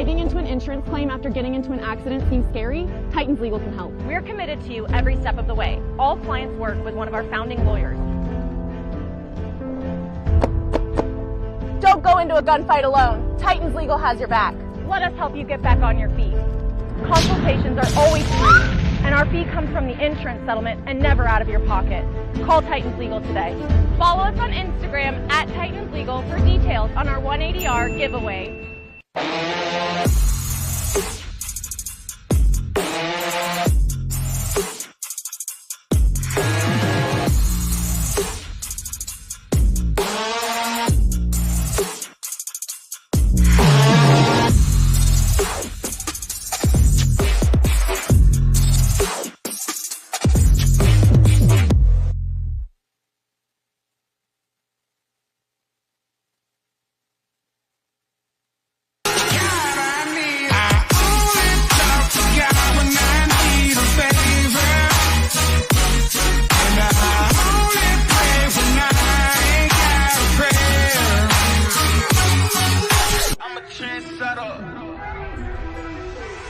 Digging into an insurance claim after getting into an accident seems scary? Titans Legal can help. We're committed to you every step of the way. All clients work with one of our founding lawyers. Don't go into a gunfight alone. Titans Legal has your back. Let us help you get back on your feet. Consultations are always free, and our fee comes from the insurance settlement and never out of your pocket. Call Titans Legal today. Follow us on Instagram at Titans Legal for details on our 180R giveaway.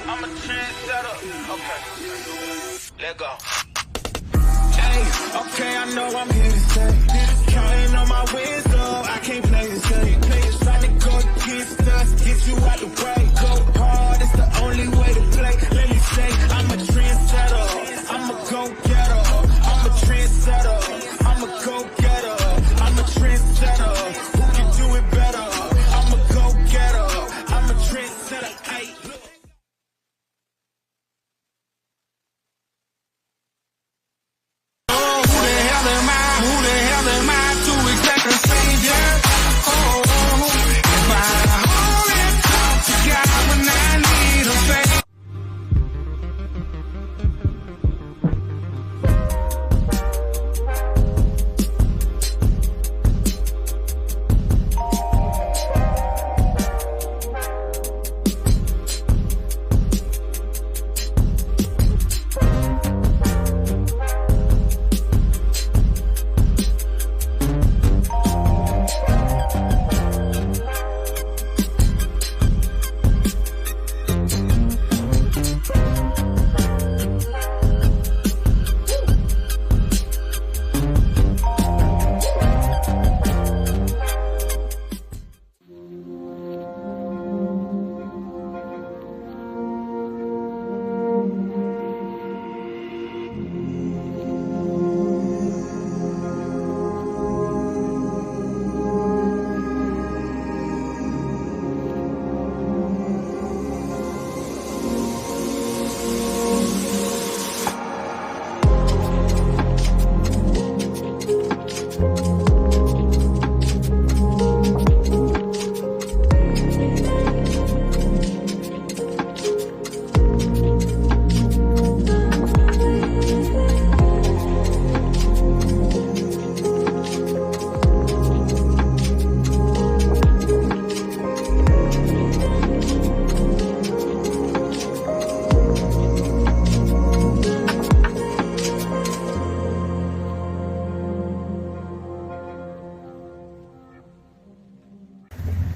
I'm a trendsetter. Okay. Let go. Hey, okay, I know I'm here to stay. Counting on my wins, though, I can't play the same. Players try to go against us, get you out the way. Go hard, it's the only way to play. Let me say, I'm a trendsetter. I'm a go-getter. I'm a trendsetter. I'm a go-getter. I'm a trendsetter. Who can do it better? I'm a go-getter. I'm a trendsetter. Ay.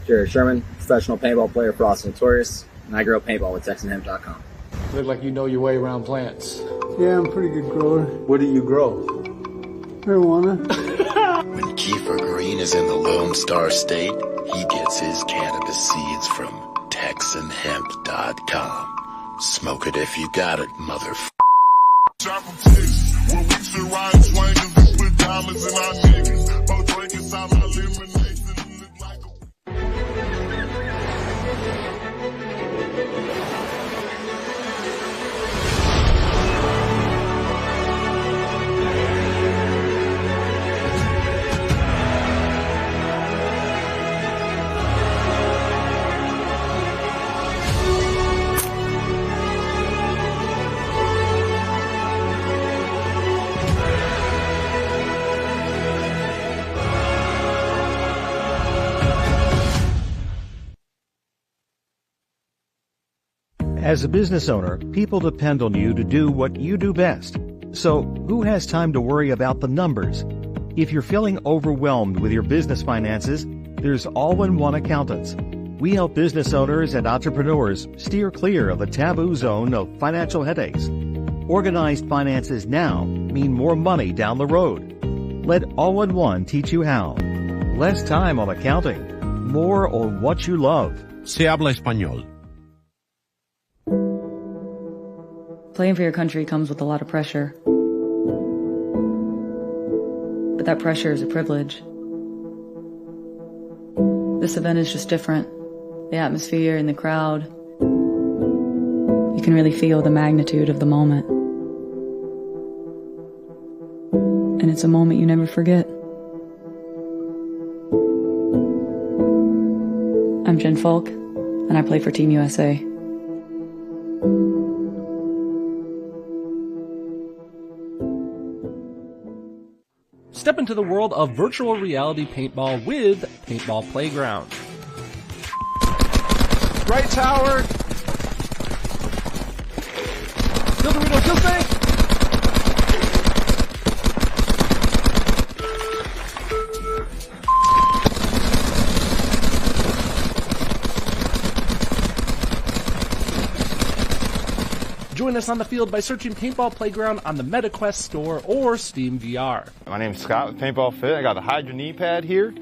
Jared Sherman, professional paintball player for Austin Notorious, and I grow paintball with TexanHemp.com. Look like you know your way around plants. Yeah, I'm a pretty good grower. What do you grow? Marijuana. When Kiefer Green is in the Lone Star State, he gets his cannabis seeds from TexanHemp.com. Smoke it if you got it, motherfucker. Where we should ride swingers and put diamonds in our niggas. Both drinking some elimination look like a... As a business owner, people depend on you to do what you do best. So, who has time to worry about the numbers? If you're feeling overwhelmed with your business finances, there's All-in-One Accountants. We help business owners and entrepreneurs steer clear of the taboo zone of financial headaches. Organized finances now mean more money down the road. Let All-in-One teach you how. Less time on accounting, more on what you love. Se habla español. Playing for your country comes with a lot of pressure. But that pressure is a privilege. This event is just different. The atmosphere and the crowd. You can really feel the magnitude of the moment. And it's a moment you never forget. I'm Jen Falk, and I play for Team USA. Step into the world of virtual reality paintball with Paintball Playground. Right tower. Kill Dorito, kill Snake! Join us on the field by searching Paintball Playground on the MetaQuest store or Steam VR. My name's Scott with Paintball Fit. I got the Hydra knee pad here.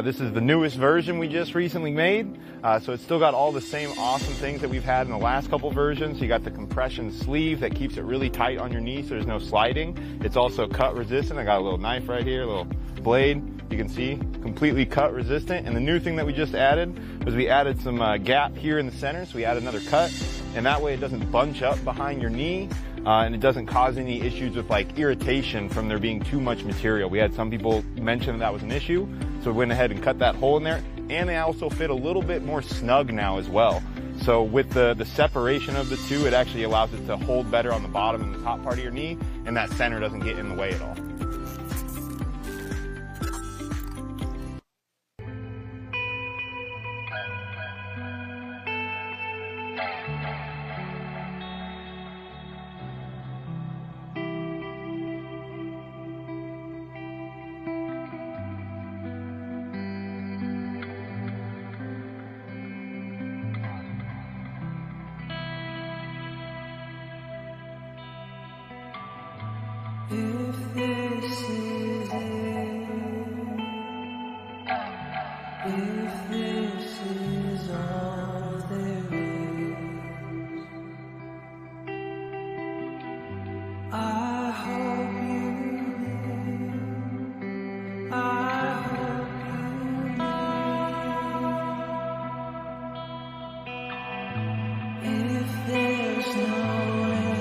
This is the newest version we just recently made. So it's still got all the same awesome things that we've had in the last couple versions. You got the compression sleeve that keeps it really tight on your knee so there's no sliding. It's also cut resistant. I got a little knife right here, a little blade. You can see, completely cut resistant. And the new thing that we just added was we added some gap here in the center. So we added another cut. And that way it doesn't bunch up behind your knee. And it doesn't cause any issues with like irritation from there being too much material. We had some people mention that was an issue. So we went ahead and cut that hole in there. And they also fit a little bit more snug now as well. So with the separation of the two, it actually allows it to hold better on the bottom and the top part of your knee. And that center doesn't get in the way at all. If this is it, if this is all there is, I hope you live, I hope you live. If there's no end,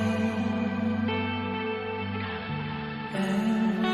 and we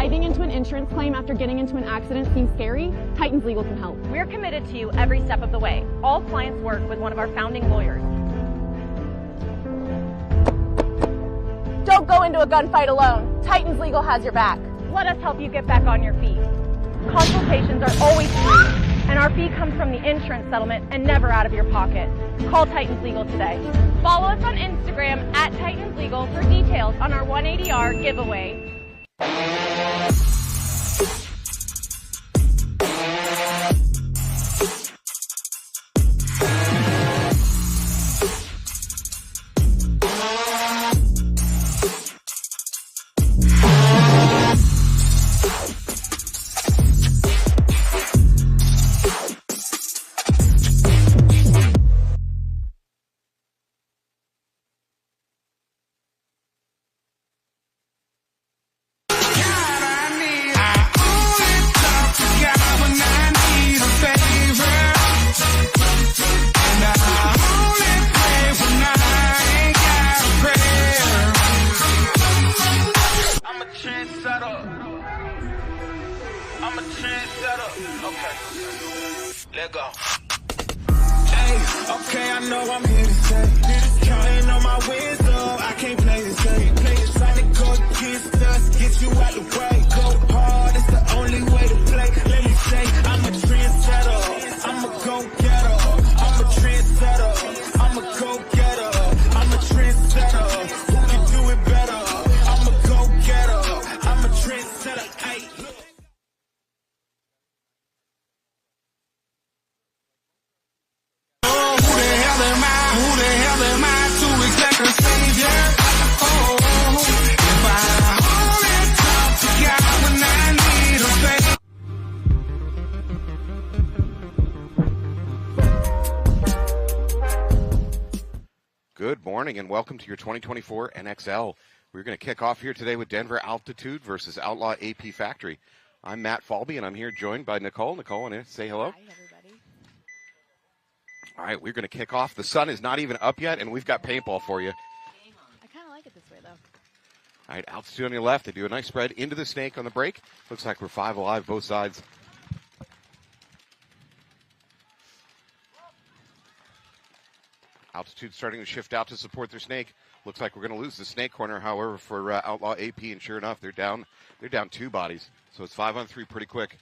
Diving into an insurance claim after getting into an accident seems scary? Titans Legal can help. We're committed to you every step of the way. All clients work with one of our founding lawyers. Don't go into a gunfight alone. Titans Legal has your back. Let us help you get back on your feet. Consultations are always free, and our fee comes from the insurance settlement and never out of your pocket. Call Titans Legal today. Follow us on Instagram at Titans Legal for details on our 180R giveaway. I'm a trendsetter. Okay. Let go. Hey, okay, I know I'm here to stay. Counting on my wins, though. I can't play this game. Trying to go against us, get you out the way. Go hard, it's the only way to play. Let me say, I'm a trendsetter. I'm a go-getter. I'm a trendsetter. I'm a go-getter. I'm a trendsetter. Who can do it better? I'm a go-getter. I'm a trendsetter. Hey. Good morning and welcome to your 2024 NXL. We're going to kick off here today with Denver Altitude versus Outlaw AP Factory. I'm Matt Falby and I'm here joined by Nicole. Nicole, want to say hello? Hi, everybody. All right, we're going to kick off. The sun is not even up yet and we've got paintball for you. I kind of like it this way, though. All right, Altitude on your left. They do a nice spread into the snake on the break. Looks like we're 5 alive, both sides. Altitude starting to shift out to support their snake. Looks like we're going to lose the snake corner, however, for Outlaw AP, and sure enough, they're down 2 bodies. So it's 5-on-3 pretty quick.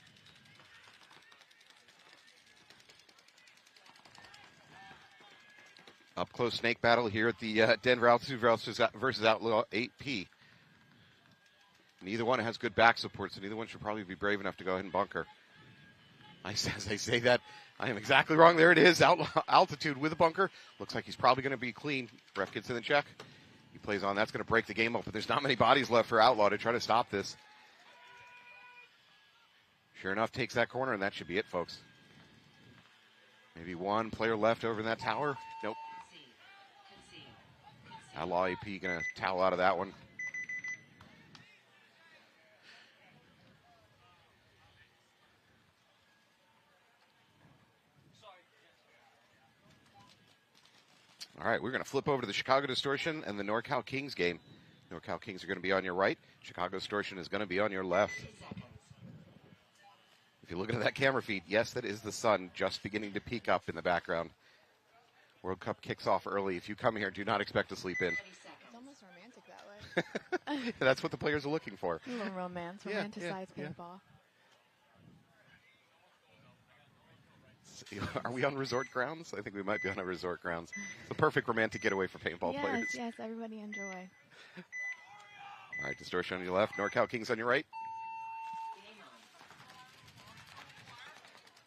Up close snake battle here at the Denver Altitude versus Outlaw AP. Neither one has good back support, so neither one should probably be brave enough to go ahead and bunker. As I say that, I am exactly wrong. There it is, Altitude with a bunker. Looks like he's probably going to be clean. Ref gets in the check. He plays on. That's going to break the game up, but there's not many bodies left for Outlaw to try to stop this. Sure enough, takes that corner, and that should be it, folks. Maybe one player left over in that tower. Nope. Outlaw AP going to towel out of that one. All right, we're going to flip over to the Chicago Distortion and the NorCal Kings game. NorCal Kings are going to be on your right. Chicago Distortion is going to be on your left. If you look at that camera feed, yes, that is the sun just beginning to peek up in the background. World Cup kicks off early. If you come here, do not expect to sleep in. It's almost romantic that way. That's what the players are looking for. A little romance, romanticized paintball. Are we on resort grounds? I think we might be on a resort grounds. The perfect romantic getaway for paintball players. Yes, everybody enjoy. All right, Distortion on your left, NorCal Kings on your right.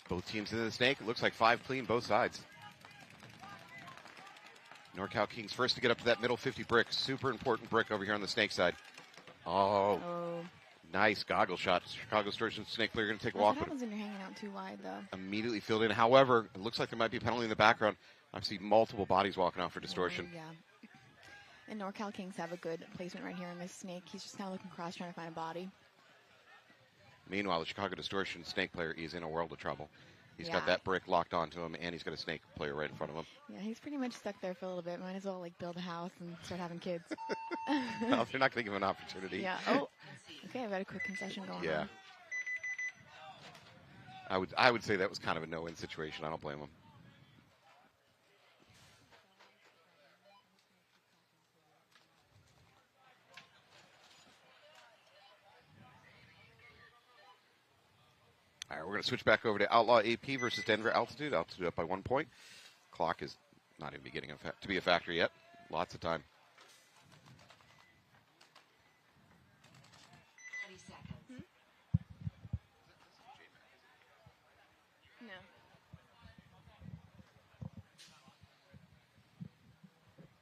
Both teams in the snake. It looks like 5 clean, both sides. NorCal Kings first to get up to that middle 50 brick. Super important brick over here on the snake side. Oh. Nice goggle shot. Chicago Distortion snake player going to take a walk. What happens when you're hanging out too wide, though? Immediately filled in. However, it looks like there might be a penalty in the background. I've seen multiple bodies walking out for Distortion. Yeah. And NorCal Kings have a good placement right here in this snake. He's just kind of looking across, trying to find a body. Meanwhile, the Chicago Distortion snake player is in a world of trouble. He's got that brick locked onto him, and he's got a snake player right in front of him. Yeah, he's pretty much stuck there for a little bit. Might as well, build a house and start having kids. Well, they're not going to give him an opportunity. Yeah. Oh, Okay, I've got a quick concession going Yeah. on. I would say that was kind of a no-win situation. I don't blame him. All right, we're going to switch back over to Outlaw AP versus Denver Altitude. Altitude up by 1 point. Clock is not even beginning to be a factor yet. Lots of time. 20 seconds. No.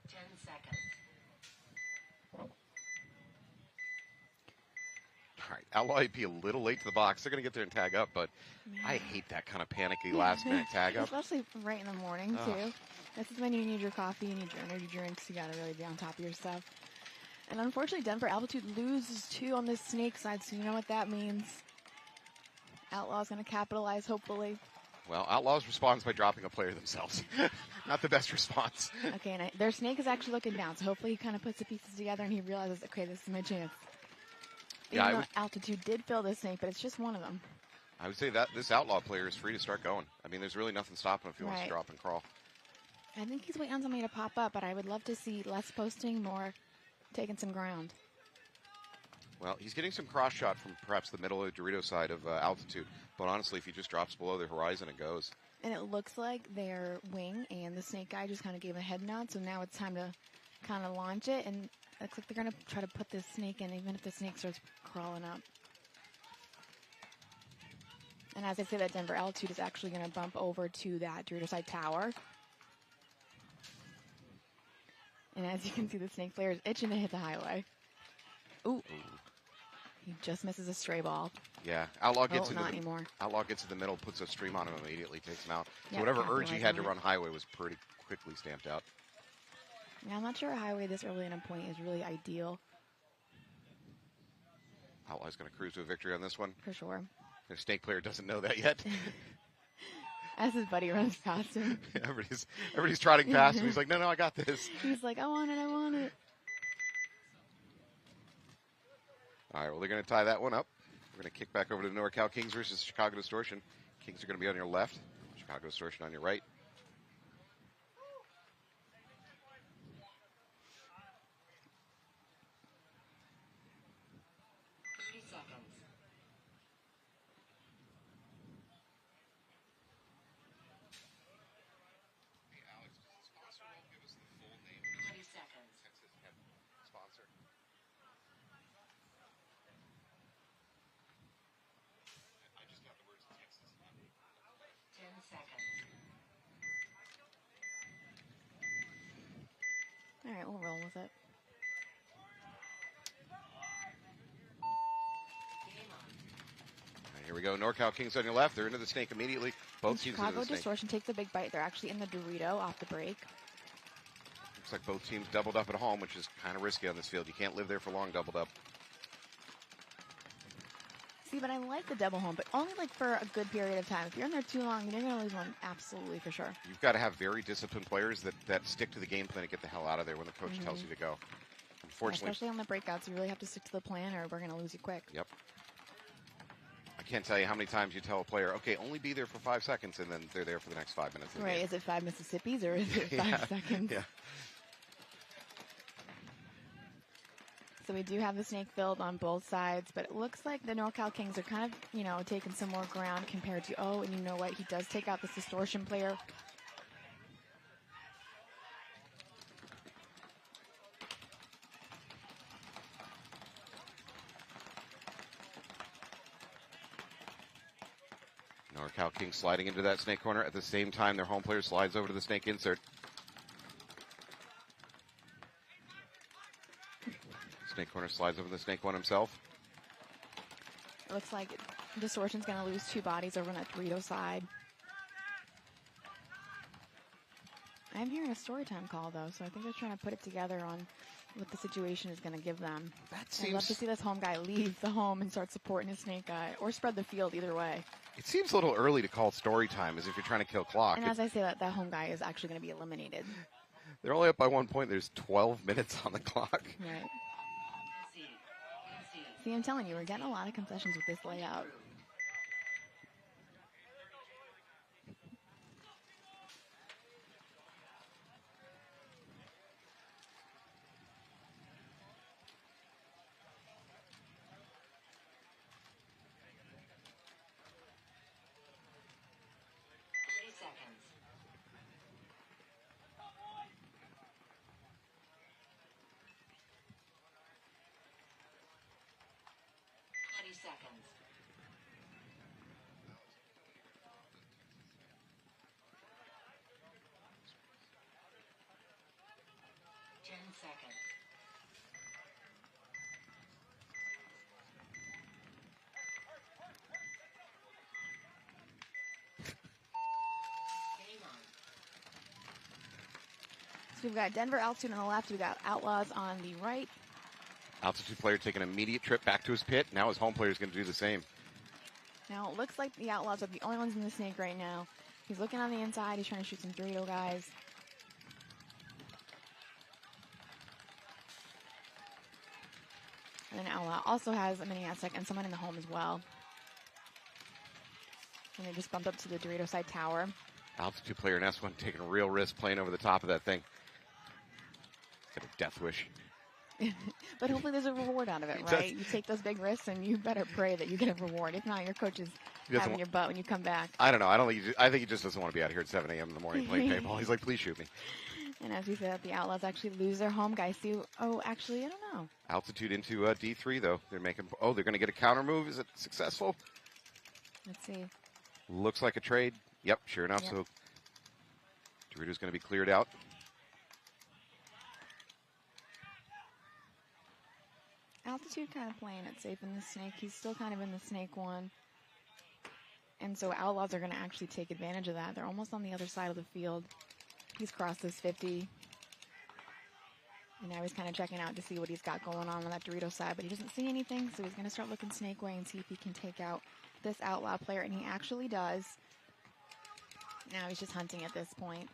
10 seconds. All right, Outlaw AP a little late to the box. They're going to get there and tag up, but I hate that kind of panicky last-minute tag up. Especially right in the morning, too. This is when you need your coffee, you need your energy drinks, you got to really be on top of your stuff. And unfortunately, Denver Altitude loses 2 on this snake side, so you know what that means. Outlaw's going to capitalize, hopefully. Well, Outlaw's responds by dropping a player themselves. Not the best response. Okay, and their snake is actually looking down, so hopefully he kind of puts the pieces together and he realizes, okay, this is my chance. Yeah, Even though Altitude did fill this snake, but it's just one of them. I would say that this Outlaw player is free to start going. I mean, there's really nothing stopping him if he wants to drop and crawl. I think he's waiting on somebody to pop up, but I would love to see less posting, more taking some ground. Well, he's getting some cross shot from perhaps the middle of the Dorito side of Altitude, but honestly, if he just drops below the horizon, it goes. And it looks like their wing and the snake guy just kind of gave a head nod, so now it's time to kind of launch it, and it looks like they're going to try to put this snake in, even if the snake starts crawling up. And as I say that, Denver Altitude is actually going to bump over to that Dorito side tower. And as you can see, the snake player is itching to hit the highway. Ooh. He just misses a stray ball. Yeah, Outlaw gets not anymore. Outlaw gets in the middle, puts a stream on him immediately, takes him out. So Yep, whatever urge he had to capitalizing on run highway was pretty quickly stamped out. Yeah, I'm not sure a highway this early in a point is really ideal. Outlaw's going to cruise to a victory on this one. For sure. The snake player doesn't know that yet. As his buddy runs past him. everybody's trotting past him. He's like, no, I got this. He's like, I want it. All right, well, they're going to tie that one up. We're going to kick back over to the NorCal Kings versus Chicago Distortion. Kings are going to be on your left. Chicago Distortion on your right. All right, we'll roll with it. All right, here we go. NorCal Kings on your left. They're into the snake immediately. Both teams into Chicago the snake. Distortion takes a big bite. They're actually in the Dorito off the break. Looks like both teams doubled up at home, which is kind of risky on this field. You can't live there for long doubled up. See, but I like the double home, but only like for a good period of time. If you're in there too long, you're going to lose one, absolutely, for sure. You've got to have very disciplined players that stick to the game plan and get the hell out of there when the coach tells you to go. Unfortunately, especially on the breakouts, you really have to stick to the plan or we're going to lose you quick. Yep. I can't tell you how many times you tell a player, okay, only be there for 5 seconds, and then they're there for the next 5 minutes. Right, is it 5 Mississippis or is it 5 seconds? Yeah. So we do have the snake build on both sides, but it looks like the NorCal Kings are kind of, taking some more ground compared to, and you know what, he does take out this Distortion player. NorCal Kings sliding into that snake corner. At the same time, their home player slides over to the snake insert. Snake corner slides over the snake one himself. It looks like Distortion's going to lose 2 bodies over on that Dorito side. I'm hearing a story time call, though, so I think they're trying to put it together on what the situation is going to give them. I'd love to see this home guy leave the home and start supporting his snake guy, or spread the field either way. It seems a little early to call story time, as if you're trying to kill clock. And as I say that home guy is actually going to be eliminated. They're only up by 1 point. There's 12 minutes on the clock. Right. See, I'm telling you, we're getting a lot of concessions with this layout. Seconds. 10 seconds. So we've got Denver Altitude on the left. We've got Outlaws on the right. Altitude player taking an immediate trip back to his pit. Now his home player is going to do the same. Now it looks like the Outlaws are the only ones in the snake right now. He's looking on the inside. He's trying to shoot some Dorito guys. And then Outlaw also has a mini Aztec and someone in the home as well. And they just bumped up to the Dorito side tower. Altitude player in S1 taking a real risk playing over the top of that thing. Got a death wish. But hopefully there's a reward out of it, right? You take those big risks and you better pray that you get a reward. If not, your coach is having your butt when you come back. I don't know. I think he just doesn't want to be out here at 7 a.m. in the morning playing paintball. He's like, please shoot me. And as we said, the Outlaws actually lose their home guys. See, actually, I don't know. Altitude into D3 though. They're making. Oh, they're going to get a counter move. Is it successful? Let's see. Looks like a trade. Yep, sure enough. Yep. So Dorito's going to be cleared out. Altitude kind of playing it safe in the snake. He's still kind of in the snake one. And so Outlaws are going to actually take advantage of that. They're almost on the other side of the field. He's crossed this 50. And now he's kind of checking out to see what he's got going on that Dorito side. But he doesn't see anything, so he's going to start looking snake way and see if he can take out this Outlaw player. And he actually does. Now he's just hunting at this point.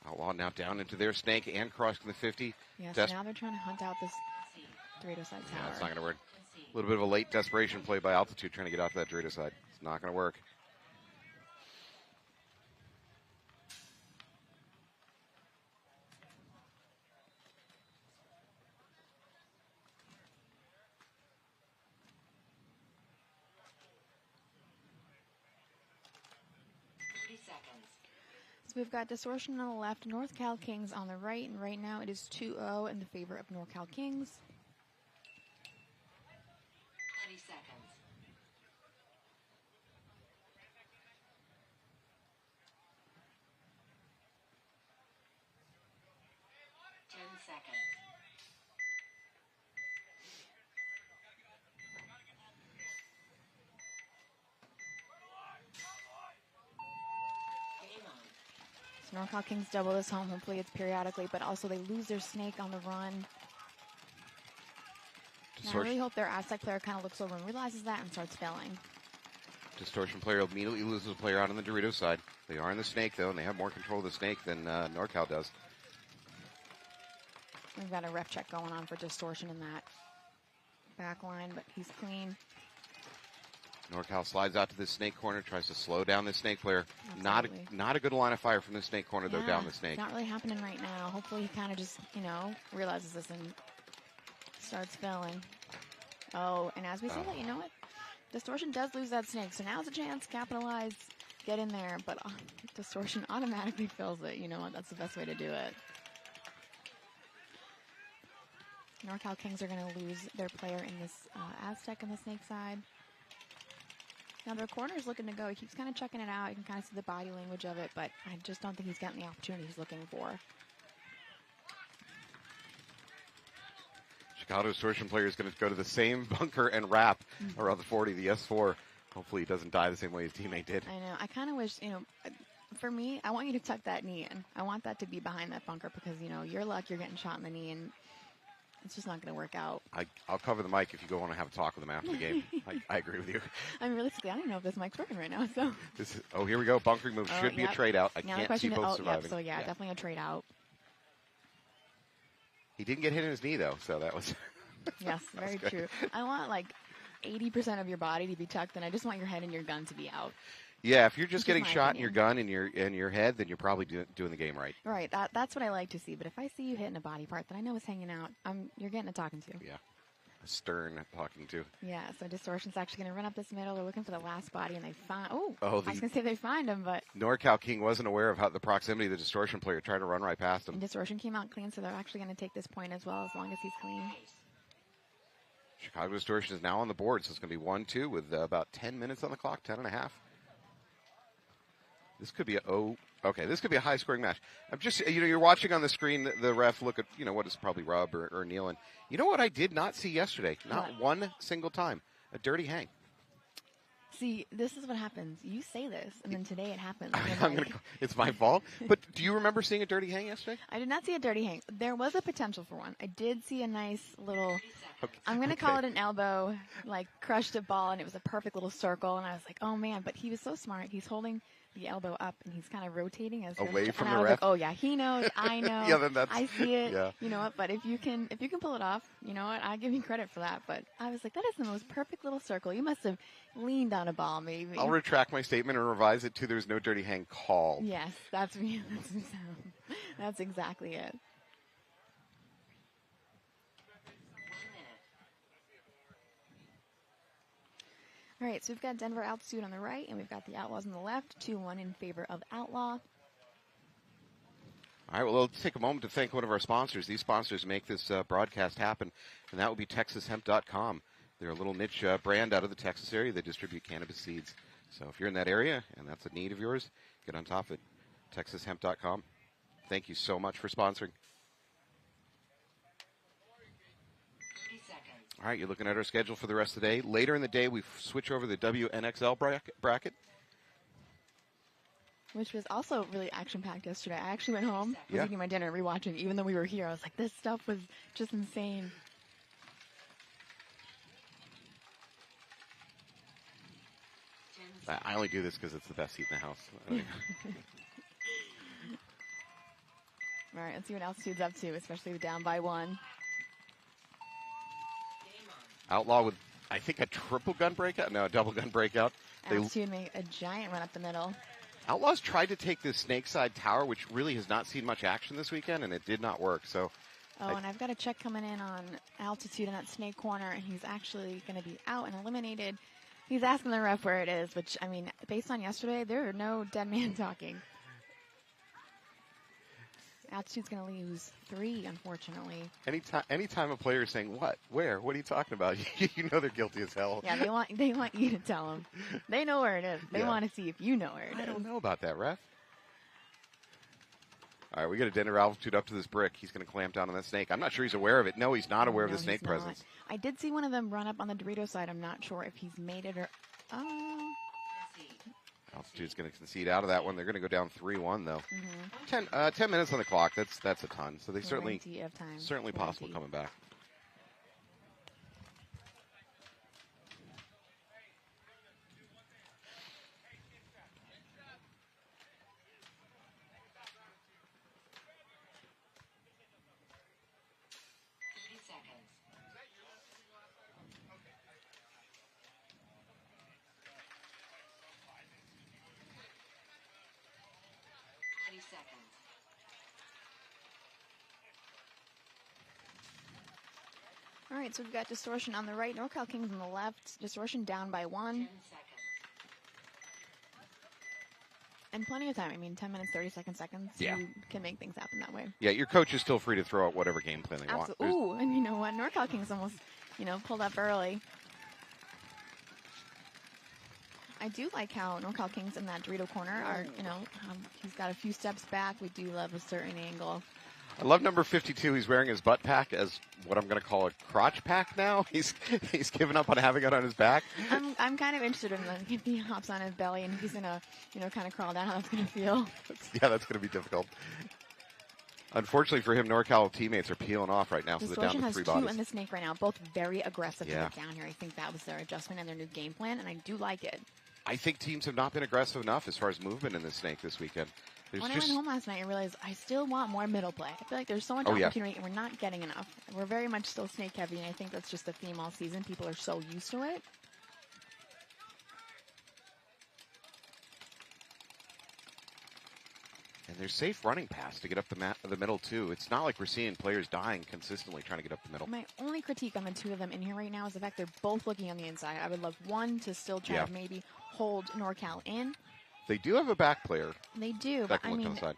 Outlaw now down into their snake and crossing the 50. Yeah, so now they're trying to hunt out this Dorito side tower. Yeah, it's not going to work. A little bit of a late desperation play by Altitude trying to get out to that Dorito side. It's not going to work. So we've got Distortion on the left, North Cal Kings on the right, and right now it is 2-0 in the favor of North Cal Kings. 20 seconds. 10 seconds. So North Cal Kings double this home. Hopefully it's periodically, but also they lose their snake on the run. And I really hope their Aztec player kind of looks over and realizes that and starts filling. Distortion player immediately loses a player out on the Dorito side. They are in the snake, though, and they have more control of the snake than NorCal does. We've got a ref check going on for Distortion in that back line, but he's clean. NorCal slides out to the snake corner, tries to slow down the snake player. Absolutely. Not a good line of fire from the snake corner, though, down the snake. It's not really happening right now. Hopefully he kind of just, realizes this and starts filling. Oh, and as we see that, you know what? Distortion does lose that snake, so now's a chance. Capitalize, get in there, but Distortion automatically fills it. You know what? That's the best way to do it. NorCal Kings are going to lose their player in this Aztec on the snake side. Now their corner is looking to go. He keeps kind of checking it out. You can kind of see the body language of it, but I just don't think he's gotten the opportunity he's looking for. Chicago Distortion player is going to go to the same bunker and wrap around the 40, the S4. Hopefully he doesn't die the same way his teammate did. I know. I kind of wish, for me, I want you to tuck that knee in. I want that to be behind that bunker because, your luck, you're getting shot in the knee. And It's just not going to work out. I'll cover the mic if you go want to have a talk with him after the game. I agree with you. I mean, realistically, I don't know if this mic's working right now. So. Here we go. Bunkering move should be a trade out. I can't see both surviving. Yep, so yeah, definitely a trade out. He didn't get hit in his knee though, so that was. Yes, very true. I want like 80% of your body to be tucked, and I just want your head and your gun to be out. Yeah, if you're just getting shot in your gun and your head, then you're probably doing the game right. Right, that's what I like to see. But if I see you hitting a body part that I know is hanging out, you're getting a talking to. Yeah, a stern talking to. Yeah, so Distortion's actually going to run up this middle. They're looking for the last body, and they find. I was going to say they find him, but NorCal King wasn't aware of how the proximity of the Distortion player tried to run right past him. And Distortion came out clean, so they're actually going to take this point as well, as long as he's clean. Chicago Distortion is now on the board, so it's going to be 1-2 with about 10 minutes on the clock, 10 and a half. This could be this could be a high-scoring match. I'm just, you're watching on the screen the ref look at, what is probably Rob or Neil, and you know what I did not see yesterday? Not one single time. A dirty hang. See, this is what happens. You say this, and then today it happens. It's my fault. But do you remember seeing a dirty hang yesterday? I did not see a dirty hang. There was a potential for one. I did see a nice little, I'm going to call it an elbow, like crushed a ball, and it was a perfect little circle. And I was like, oh, man. But he was so smart. He's holding the elbow up, and he's kind of rotating as away from the ref. Like, oh yeah, he knows, I know, yeah, then that's, I see it. Yeah. You know what? But if you can pull it off, you know what? I give you credit for that. But I was like, that is the most perfect little circle. You must have leaned on a ball, maybe. I'll retract my statement and revise it to there's no dirty hang called. Yes, that's me. That's exactly it. All right, so we've got Denver Altitude on the right, and we've got the Outlaws on the left, 2-1 in favor of Outlaw. All right, well, let's take a moment to thank one of our sponsors. These sponsors make this broadcast happen, and that would be TexasHemp.com. They're a little niche brand out of the Texas area. They distribute cannabis seeds. So if you're in that area and that's a need of yours, get on top of it. TexasHemp.com. Thank you so much for sponsoring. All right, you're looking at our schedule for the rest of the day. Later in the day, we switch over the WNXL bracket. Which was also really action-packed yesterday. I actually went home, was eating my dinner, rewatching. Even though we were here, I was like, this stuff was just insane. I only do this because it's the best seat in the house. All right, let's see what Altitude's up to, especially with down by 1. Outlaw with, I think, a triple gun breakout? No, a double gun breakout. Altitude made a giant run up the middle. Outlaws tried to take this Snakeside Tower, which really has not seen much action this weekend, and it did not work. So, and I've got a check coming in on Altitude in that snake corner, and he's actually going to be out and eliminated. He's asking the ref where it is, which, I mean, based on yesterday, there are no dead man talking. Altitude's going to lose 3, unfortunately. Anytime a player is saying, what, where, what are you talking about? You know they're guilty as hell. Yeah, they want you to tell them. They know where it is. They want to see if you know where it is. I don't know about that, ref. All right, we got a Denver Altitude up to this brick. He's going to clamp down on that snake. I'm not sure he's aware of it. No, he's not aware of the snake presence. I did see one of them run up on the Dorito side. I'm not sure if he's made it or... Altitude's going to concede out of that one. They're going to go down 3-1, though. 10 minutes on the clock. That's a ton. So they certainly possible coming back. All right, so we've got Distortion on the right, NorCal Kings on the left. Distortion down by 1. And plenty of time. I mean, 10 minutes, 30 seconds. Yeah. You can make things happen that way. Yeah, your coach is still free to throw out whatever game plan they want. Ooh, and you know what? NorCal Kings almost, pulled up early. I do like how NorCal Kings in that Dorito corner are, he's got a few steps back. We do love a certain angle. I love number 52. He's wearing his butt pack as what I'm going to call a crotch pack now. He's given up on having it on his back. I'm kind of interested in if he hops on his belly and he's going to, kind of crawl down, how that's going to feel. Yeah, that's going to be difficult. Unfortunately for him, NorCal teammates are peeling off right now, so they're down Distortion to has 3 two bodies. in the snake right now, both very aggressive to Yeah. get down here. I think that was their adjustment and their new game plan, and I do like it. I think teams have not been aggressive enough as far as movement in the snake this weekend. There's When I just went home last night, I realized I still want more middle play. I feel like there's so much Oh, yeah. opportunity, and we're not getting enough. We're very much still snake heavy, and I think that's just a theme all season. People are so used to it. and there's safe running paths to get up the middle too. It's not like we're seeing players dying consistently trying to get up the middle. My only critique on the two of them in here right now is the fact they're both looking on the inside. I would love one to still try Yeah. to maybe hold NorCal in. They do have a back player They do, that but can I look mean, on the side.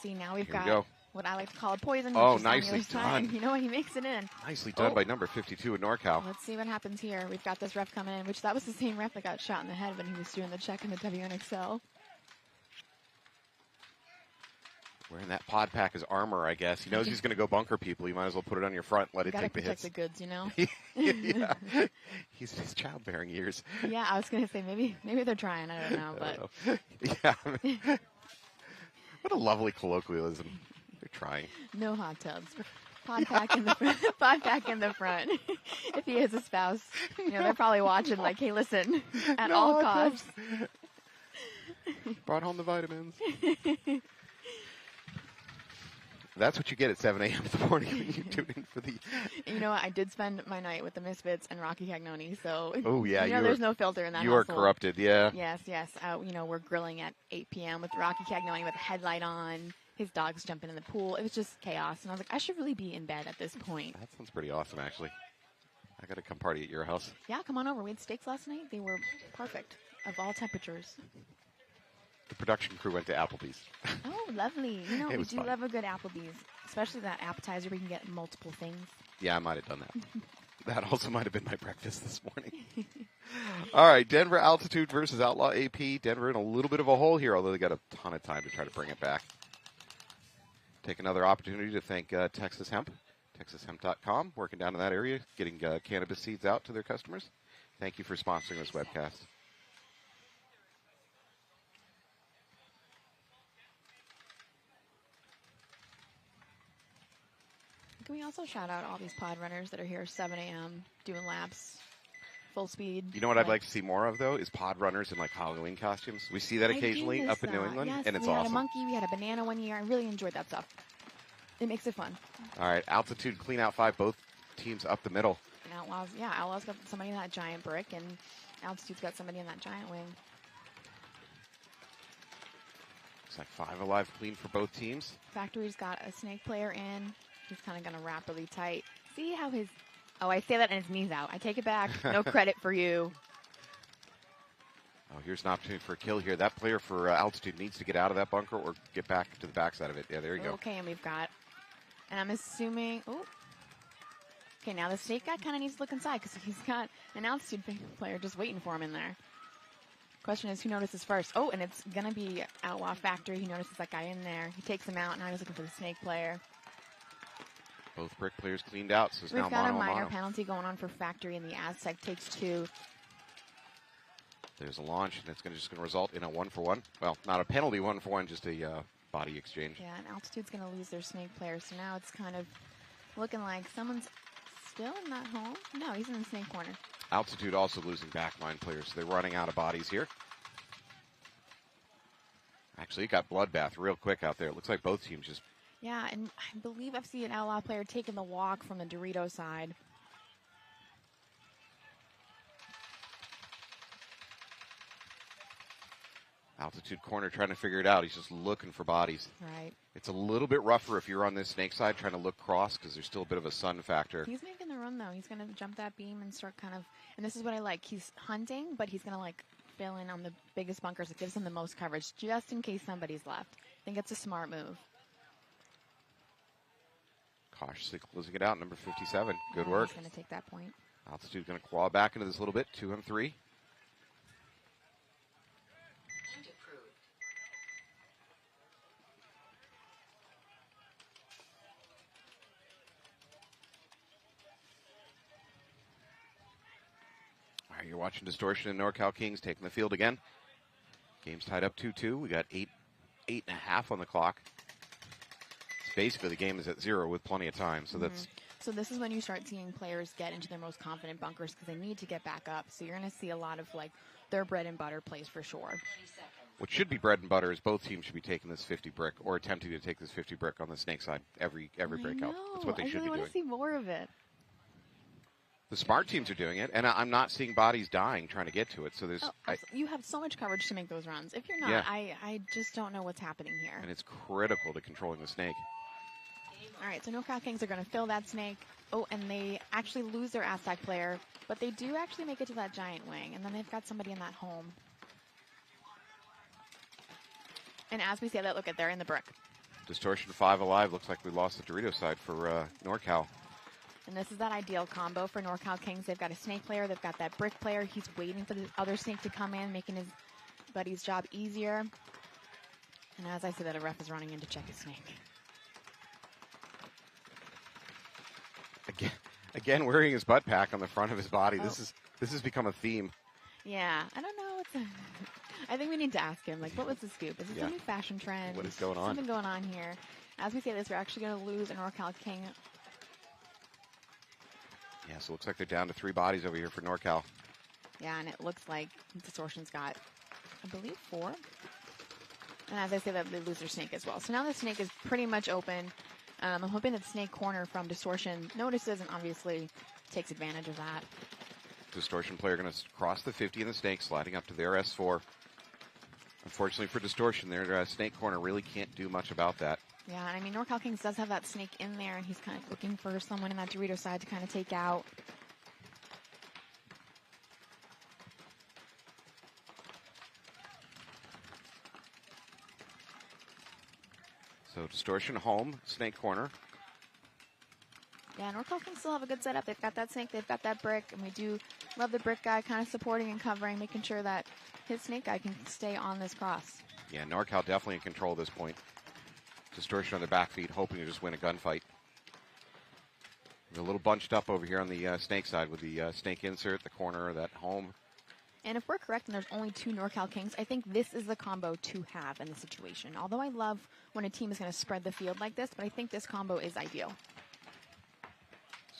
see, now we've Here we got go. what I like to call a poison. Oh, which is on the nicely other side. done. You know what? He makes it in. Nicely done Oh. by number 52 in NorCal. Let's see what happens here. We've got this ref coming in, which that was the same ref that got shot in the head when he was doing the check in the WNXL. Wearing that pod pack as armor, I guess. He knows he's going to go bunker people. You might as well put it on your front, let it Gotta take the protect hits. the goods, you know. Yeah. He's in his childbearing years. Yeah, I was gonna say maybe they're trying. I don't know, but Yeah. What a lovely colloquialism. They're trying. no hot tubs. Pod pack in the front. Pod pack in the front. If he is a spouse, you know they're probably watching. Like, hey, listen, at No all hot costs. Brought home the vitamins. That's what you get at 7 a.m. in the morning when you tune in for the... You know what? I did spend my night with the Misfits and Rocky Cagnoni, so Oh, yeah. you know there's no filter in that You are household. corrupted, yeah. Yes. You know, we're grilling at 8 p.m. with Rocky Cagnoni with a headlight on. His dog's jumping in the pool. It was just chaos, and I was like, I should really be in bed at this point. That sounds pretty awesome, actually. I got to come party at your house. Yeah, come on over. We had steaks last night. They were perfect, of all temperatures. The production crew went to Applebee's. Oh, lovely. You know, It we was do fun. love a good Applebee's, especially that appetizer where you can get multiple things. Yeah, I might have done that. That also might have been my breakfast this morning. All right, Denver Altitude versus Outlaw AP. Denver in a little bit of a hole here, although they got a ton of time to try to bring it back. Take another opportunity to thank Texas Hemp, texashemp.com, working down in that area, getting cannabis seeds out to their customers. Thank you for sponsoring this webcast. Can we also shout out all these pod runners that are here 7 a.m. doing laps, full speed? You know what I'd like to see more of, though, is pod runners in like Halloween costumes. We see that occasionally up in New England, yes, and it's we had awesome. a monkey, we had a banana one year. I really enjoyed that stuff. It makes it fun. All right, Altitude, Clean Out 5, both teams up the middle. And Outlaws got somebody in that giant brick, and Altitude's got somebody in that giant wing. Looks like 5 alive clean for both teams. Factory's got a snake player in. He's kind of going to wrap really tight. See how his... Oh, I say that and his knee's out. I take it back. No credit for you. Oh, here's an opportunity for a kill here. That player for Altitude needs to get out of that bunker or get back to the backside of it. Yeah, there you go. Okay, and we've got... And I'm assuming... Oh. Okay, now the snake guy kind of needs to look inside because he's got an Altitude player just waiting for him in there. Question is, who notices first? Oh, and it's going to be Outlaw Factory. He notices that guy in there. He takes him out. Now he's looking for the snake player. Both brick players cleaned out, so it's We've now got a mono minor mono. penalty going on for Factory, and the Aztec takes 2. There's a launch, and it's just going to result in a 1-for-1. Well, not a penalty 1-for-1, just a body exchange. Yeah, and Altitude's going to lose their snake player, so now it's kind of looking like someone's still in that hole. No, he's in the snake corner. Altitude also losing backline players, so they're running out of bodies here. Actually, it got bloodbath real quick out there. It looks like both teams just... Yeah, and I believe I've seen an Outlaw player taking the walk from the Dorito side. Altitude corner trying to figure it out. He's just looking for bodies. Right. It's a little bit rougher if you're on this snake side trying to look cross because there's still a bit of a sun factor. He's making the run, though. He's going to jump that beam and start kind of... And this is what I like. He's hunting, but he's going to, like, fill in on the biggest bunkers. It gives him the most coverage just in case somebody's left. I think it's a smart move. Cautiously closing it out, number 57. Good work. He's going to take that point. Altitude going to claw back into this a little bit. 2 and 3. All right, you're watching Distortion and NorCal Kings taking the field again. Game's tied up 2-2. We got 8.5 on the clock. basically the game is at 0 with plenty of time. So that's So this is when you start seeing players get into their most confident bunkers because they need to get back up. So you're going to see a lot of like their bread and butter plays for sure. what should be bread and butter is both teams should be taking this 50 brick or attempting to take this 50 brick on the snake side every breakout. That's what they should be doing. I want to see more of it. The smart teams are doing it, and I'm not seeing bodies dying trying to get to it. So there's you have so much coverage to make those runs. If you're not, Yeah. I just don't know what's happening here. and it's critical to controlling the snake. All right, so NorCal Kings are going to fill that snake. Oh, and they actually lose their Aztec player, but they do actually make it to that giant wing, and then they've got somebody in that home. And as we say that, look at they're in the brick. Distortion 5 alive. Looks like we lost the Dorito side for NorCal. And this is that ideal combo for NorCal Kings. They've got a snake player. They've got that brick player. He's waiting for the other snake to come in, making his buddy's job easier. And as I say that, a ref is running in to check his snake. Again, wearing his butt pack on the front of his body. This has become a theme. Yeah, I don't know. I think we need to ask him, like, what was the scoop? Is this a new fashion trend? What is going on? Something going on here. As we say this, we're actually going to lose a NorCal King. Yeah, so it looks like they're down to 3 bodies over here for NorCal. Yeah, and it looks like Distortion's got, I believe, 4. And as I say that, they lose their snake as well. So now the snake is pretty much open. I'm hoping that snake corner from Distortion notices and obviously takes advantage of that. Distortion player going to cross the 50 in the snake, sliding up to their S4. Unfortunately for Distortion, their snake corner really can't do much about that. Yeah, and I mean, NorCal Kings does have that snake in there, and he's kind of looking for someone in that Dorito side to kind of take out. So Distortion home, snake corner. Yeah, NorCal Kings still have a good setup. They've got that snake, they've got that brick, and we do love the brick guy kind of supporting and covering, making sure that his snake guy can stay on this cross. Yeah, NorCal definitely in control at this point. Distortion on their back feet, hoping to just win a gunfight. They're a little bunched up over here on the snake side with the snake insert, the corner, that home. And if we're correct and there's only 2 NorCal Kings, I think this is the combo to have in the situation. Although I love when a team is going to spread the field like this, but I think this combo is ideal.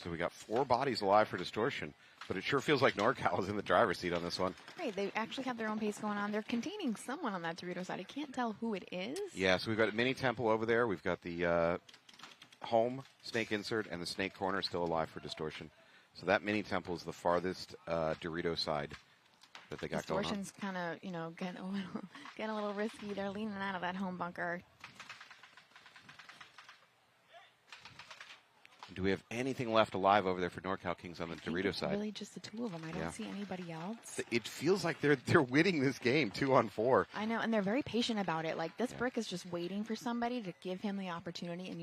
So we got 4 bodies alive for Distortion, but it sure feels like NorCal is in the driver's seat on this one. Right, they actually have their own pace going on. They're containing someone on that Dorito side. I can't tell who it is. Yeah, so we've got a mini temple over there. We've got the home snake insert and the snake corner still alive for Distortion. So that mini temple is the farthest Dorito side that they got going on. Distortion's kind of, getting a little risky. They're leaning out of that home bunker. Do we have anything left alive over there for NorCal Kings on the Dorito side? Really just the 2 of them. I don't see anybody else. It feels like they're winning this game 2-on-4. I know, and they're very patient about it. Like, this brick is just waiting for somebody to give him the opportunity, and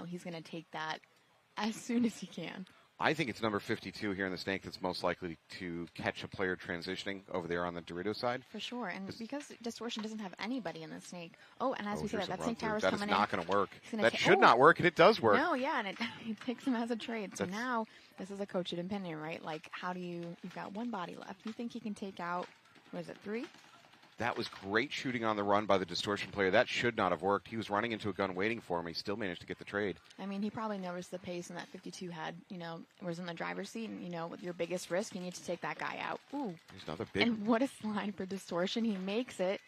he's going to take that as soon as he can. I think it's number 52 here in the snake that's most likely to catch a player transitioning over there on the Dorito side. For sure, and because Distortion doesn't have anybody in the snake. Oh, and as we say that snake tower's that coming in. That is not going to work. That should not work, and it does work. No, yeah, and it takes him as a trade. So now, this is a coach's opinion, right? Like, you've got 1 body left. You think he can take out, what is it, 3? That was great shooting on the run by the Distortion player. That should not have worked. He was running into a gun waiting for him. He still managed to get the trade. I mean, he probably noticed the pace and that 52 had, was in the driver's seat. And, with your biggest risk, you need to take that guy out. Ooh. There's another big. And what a slide for Distortion. He makes it.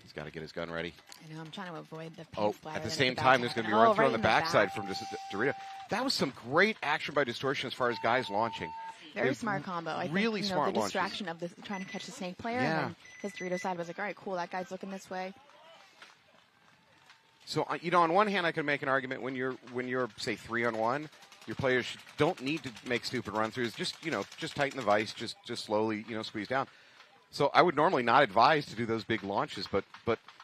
He's got to get his gun ready. I know, I'm trying to avoid the paint splatter. At the same time, there's going to be a run through on the backside from Dorito. That was some great action by Distortion as far as guys launching. Very smart combo. I really think, smart the distraction of trying to catch the snake player. Yeah. And then his Dorito side was like, all right, cool, that guy's looking this way. So, on one hand, I can make an argument when you're say 3-on-1, your players don't need to make stupid run-throughs. Just tighten the vise, just slowly, squeeze down. So I would normally not advise to do those big launches, but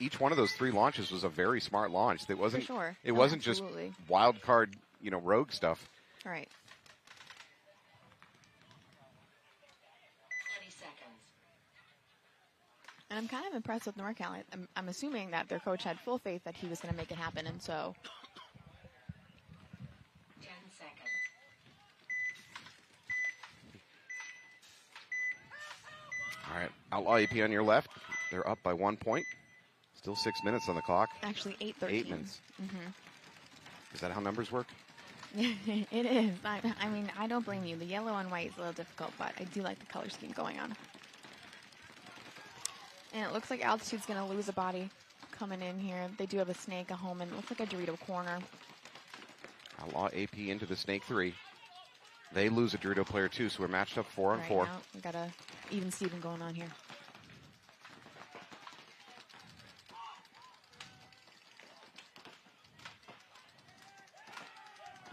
each one of those 3 launches was a very smart launch. It wasn't, For sure. It wasn't just wild card, rogue stuff. All right. 20 seconds. And I'm kind of impressed with NorCal. I'm assuming that their coach had full faith that he was going to make it happen, and so. 10 seconds. All right, Outlaw AP on your left. They're up by 1 point. Still 6 minutes on the clock. Actually, 8:13. 8 minutes. Mm-hmm. Is that how numbers work? It is. I mean, I don't blame you. The yellow and white is a little difficult, but I do like the color scheme going on. And it looks like Altitude's going to lose a body coming in here. They do have a snake, a home, and it looks like a Dorito corner. Outlaw AP into the snake 3. They lose a Dorito player too, so we're matched up 4 on 4. Now we got a even Steven going on here.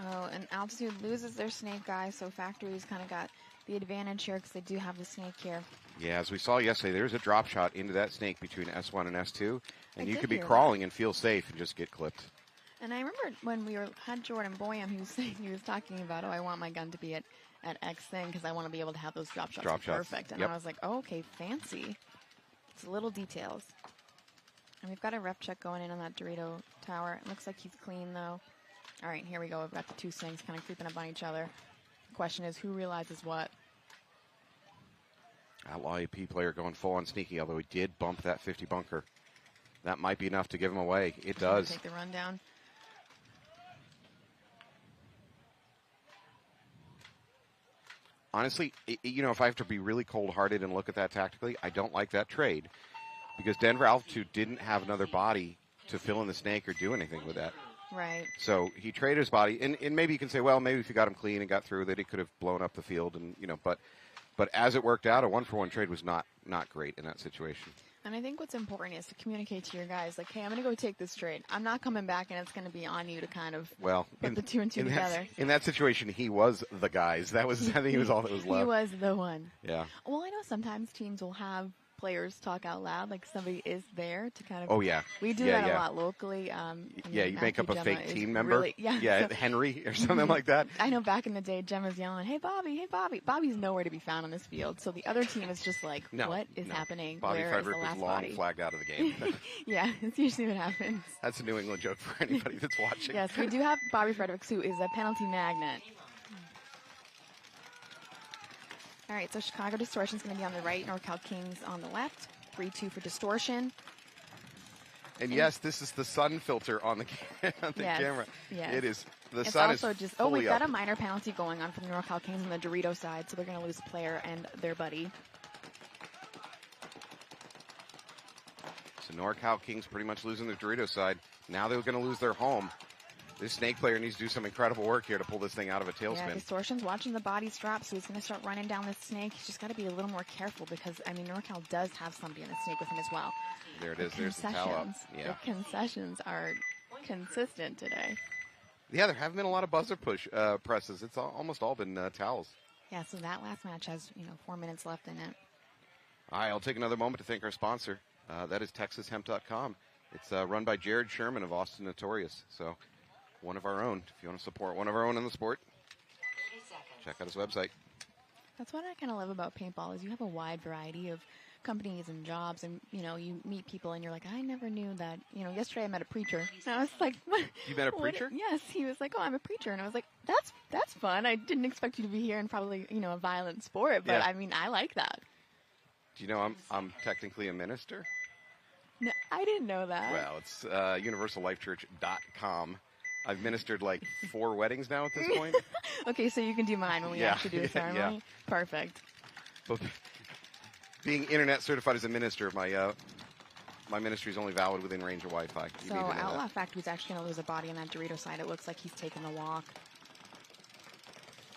Oh, and Altitude loses their snake guy, so Factory's kind of got the advantage here because they do have the snake here. Yeah, as we saw yesterday, there's a drop shot into that snake between S1 and S2, and you could be hear crawling and feel safe and just get clipped. And I remember when we had Jordan Boyam, he was saying, he was talking about, oh, I want my gun to be at X thing because I want to be able to have those drop shots. Perfect. And Yep. I was like, oh, okay, fancy. It's little details. And we've got a ref check going in on that Dorito tower. It looks like he's clean, though. All right, here we go. We've got the two snakes kind of creeping up on each other. The question is, who realizes what? Outlaw AP player going full on sneaky, although he did bump that 50 bunker. That might be enough to give him away. It does. Take the rundown. Honestly, if I have to be really cold-hearted and look at that tactically, I don't like that trade because Denver Altitude didn't have another body to fill in the snake or do anything with that. Right. So he traded his body, and maybe you can say, well, maybe if you got him clean and got through that, he could have blown up the field, and but as it worked out, a 1-for-1 trade was not great in that situation. And I think what's important is to communicate to your guys, like, hey, I'm going to go take this trade. I'm not coming back, and it's going to be on you to kind of put the two and two together. In that situation, he was the guys. I think he was all that was left. He was the one. Yeah. Well, I know sometimes teams will have players talk out loud, like somebody is there to kind of. Oh yeah. We do that a lot locally. You make up a fake team member. Really, yeah, Henry or something like that. I know back in the day, Gemma's yelling, "Hey Bobby, hey Bobby!" Bobby's nowhere to be found on this field, so the other team is just like, "What is happening? Bobby Where is the Frederick was last long body?" flagged out of the game. Yeah, that's usually what happens. That's a New England joke for anybody that's watching. Yes, we do have Bobby Fredericks, who is a penalty magnet. All right, so Chicago Distortion's going to be on the right, NorCal Kings on the left. 3-2 for Distortion. And yes, this is the sun filter on the camera. Yes. It is. The It's sun also is just. fully We've got up. a minor penalty going on from the NorCal Kings on the Dorito side, so they're going to lose a player and their buddy. So NorCal Kings pretty much losing their Dorito side. Now they're going to lose their home. This snake player needs to do some incredible work here to pull this thing out of a tailspin. Yeah, Distortion's watching the bodies drop, so he's going to start running down this snake. He's just got to be a little more careful because, I mean, NorCal does have somebody in the snake with him as well. There it is. There's the towel up. Yeah. The concessions are consistent today. Yeah, there haven't been a lot of buzzer push presses. It's almost all been towels. Yeah, so that last match has, 4 minutes left in it. All right, I'll take another moment to thank our sponsor. That is TexasHemp.com. It's run by Jared Sherman of Austin Notorious. So one of our own. If you want to support one of our own in the sport, check out his website. That's what I kind of love about paintball is you have a wide variety of companies and jobs, and you meet people and you're like, I never knew that. Yesterday I met a preacher, and I was like, what? You met a preacher? Yes, he was like, oh, I'm a preacher, and I was like, that's fun. I didn't expect you to be here in probably a violent sport, but Yeah. I mean, I like that. Do you know I'm technically a minister? No, I didn't know that. Well, it's universallifechurch.com. I've ministered like 4 weddings now at this point. Okay, so you can do mine when we actually do the ceremony. Yeah. Perfect. But being internet certified as a minister, my ministry is only valid within range of Wi-Fi. You So need to know Outlaw that. Factory's actually going to lose a body on that Dorito side. It looks like he's taking the walk.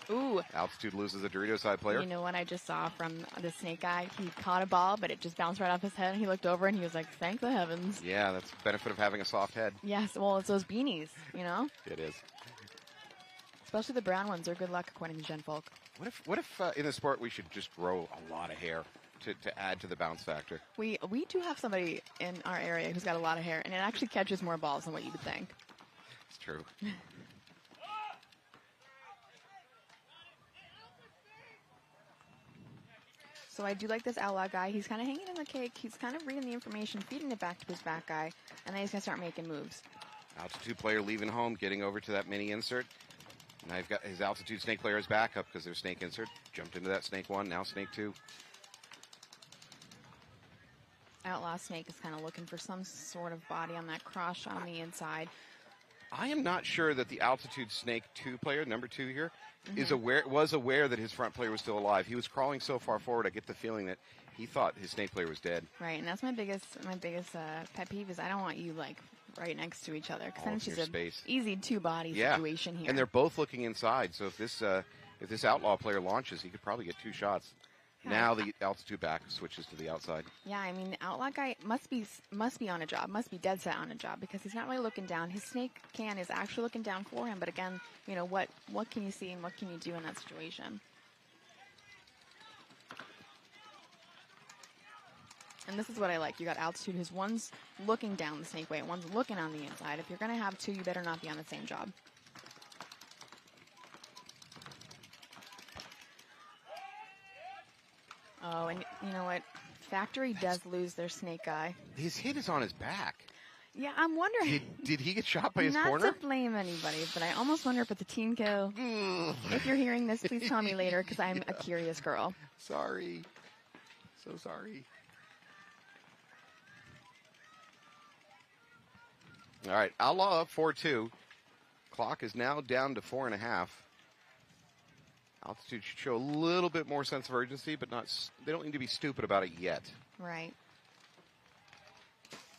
Ooh. Altitude loses a Dorito side player. You know what I just saw from the snake guy? He caught a ball, but it just bounced right off his head, and he looked over, and he was like, thank the heavens. Yeah, that's the benefit of having a soft head. Yes, well, it's those beanies, It is. Especially the brown ones. They're good luck, according to Jen Folk. What if in the sport we should just grow a lot of hair to add to the bounce factor? We do have somebody in our area who's got a lot of hair, and it actually catches more balls than what you would think. It's true. So I do like this Outlaw guy. He's kind of hanging in the cake. He's kind of reading the information, feeding it back to his back guy, and then he's going to start making moves. Altitude player leaving home, getting over to that mini insert. Now you've got his Altitude snake player is back up because there's snake insert. Jumped into that snake 1, now snake 2. Outlaw Snake is kind of looking for some sort of body on that cross on the inside. I am not sure that the Altitude Snake 2 player, number 2 here, was aware that his front player was still alive. He was crawling so far forward, I get the feeling that he thought his Snake player was dead. Right, and that's my biggest pet peeve is I don't want you like right next to each other because then it's just an easy two-body situation here. And they're both looking inside, so if this Outlaw player launches, he could probably get 2 shots. Now the Altitude back switches to the outside. Yeah, I mean, the Outlaw guy must be on a job, must be dead set on a job because he's not really looking down. His Snake can is actually looking down for him, but again, you know, what can you see and what can you do in that situation? And this is what I like. You got Altitude who's one's looking down the Snake way, one's looking on the inside. If you're going to have 2, you better not be on the same job. Oh, and you know what? Factory does lose their Snake guy. His hit is on his back. Yeah, I'm wondering. Did he get shot by his corner? Not to blame anybody, but I almost wonder if it's a team kill. If you're hearing this, please tell me later because I'm a curious girl. Sorry. So sorry. All right, Outlaw up 4-2. Clock is now down to 4.5. Altitude should show a little bit more sense of urgency, but they don't need to be stupid about it yet. Right.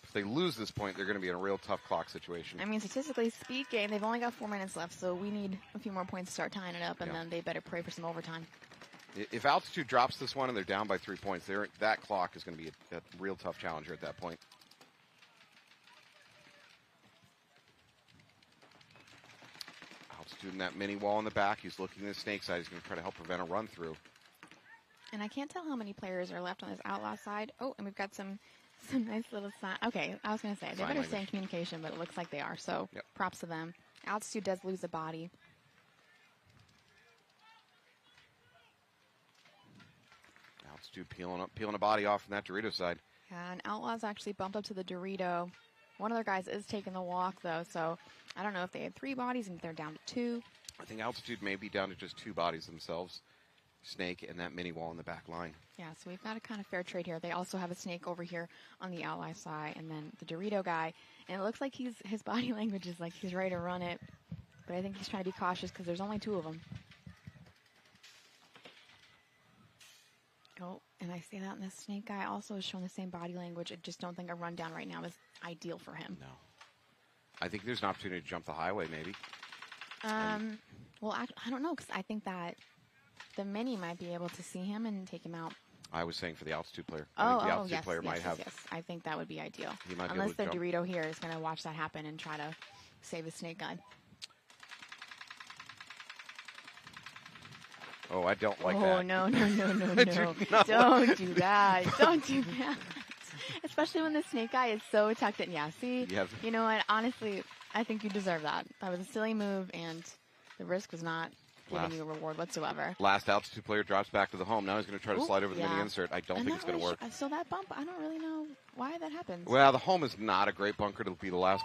If they lose this point, they're going to be in a real tough clock situation. I mean, statistically speaking, they've only got 4 minutes left, so we need a few more points to start tying it up, and then they better pray for some overtime. If Altitude drops this one and they're down by 3 points, that clock is going to be a real tough challenger at that point. Altitude in that mini wall in the back. He's looking at the Snake side. He's going to try to help prevent a run through. And I can't tell how many players are left on this Outlaw side. Oh, and we've got some nice little sign. Okay, I was going to say, they better stay in communication, but it looks like they are. So props to them. Altitude does lose a body. Altitude peeling a body off from that Dorito side. Yeah, and Outlaw's actually bumped up to the Dorito. One of their guys is taking the walk, though, so I don't know if they had 3 bodies and they're down to 2. I think Altitude may be down to just 2 bodies themselves. Snake and that mini wall in the back line. Yeah, so we've got a kind of fair trade here. They also have a Snake over here on the Outlaw side, and then the Dorito guy. And it looks like his body language is like he's ready to run it, but I think he's trying to be cautious because there's only 2 of them. Oh, and I see that, and the Snake guy also is showing the same body language. I just don't think a rundown right now is ideal for him. No. I think there's an opportunity to jump the highway, maybe. Well, I don't know, because I think that the mini might be able to see him and take him out. I was saying for the Altitude player. I think the Altitude player might have. Yes, I think that would be ideal. He might Unless be able to the Dorito here is going to watch that happen and try to save the Snake guy. Oh, I don't like that. Oh, no. Don't do that. Don't do that. Especially when the Snake guy is so tucked in. Yeah, see? Yes. You know what? Honestly, I think you deserve that. That was a silly move, and the risk was not giving you a reward whatsoever. Last Altitude player drops back to the home. Now he's going to try to slide over the mini insert. I don't think it's going to work. So that bump, I don't really know why that happens. Well, the home is not a great bunker to be the last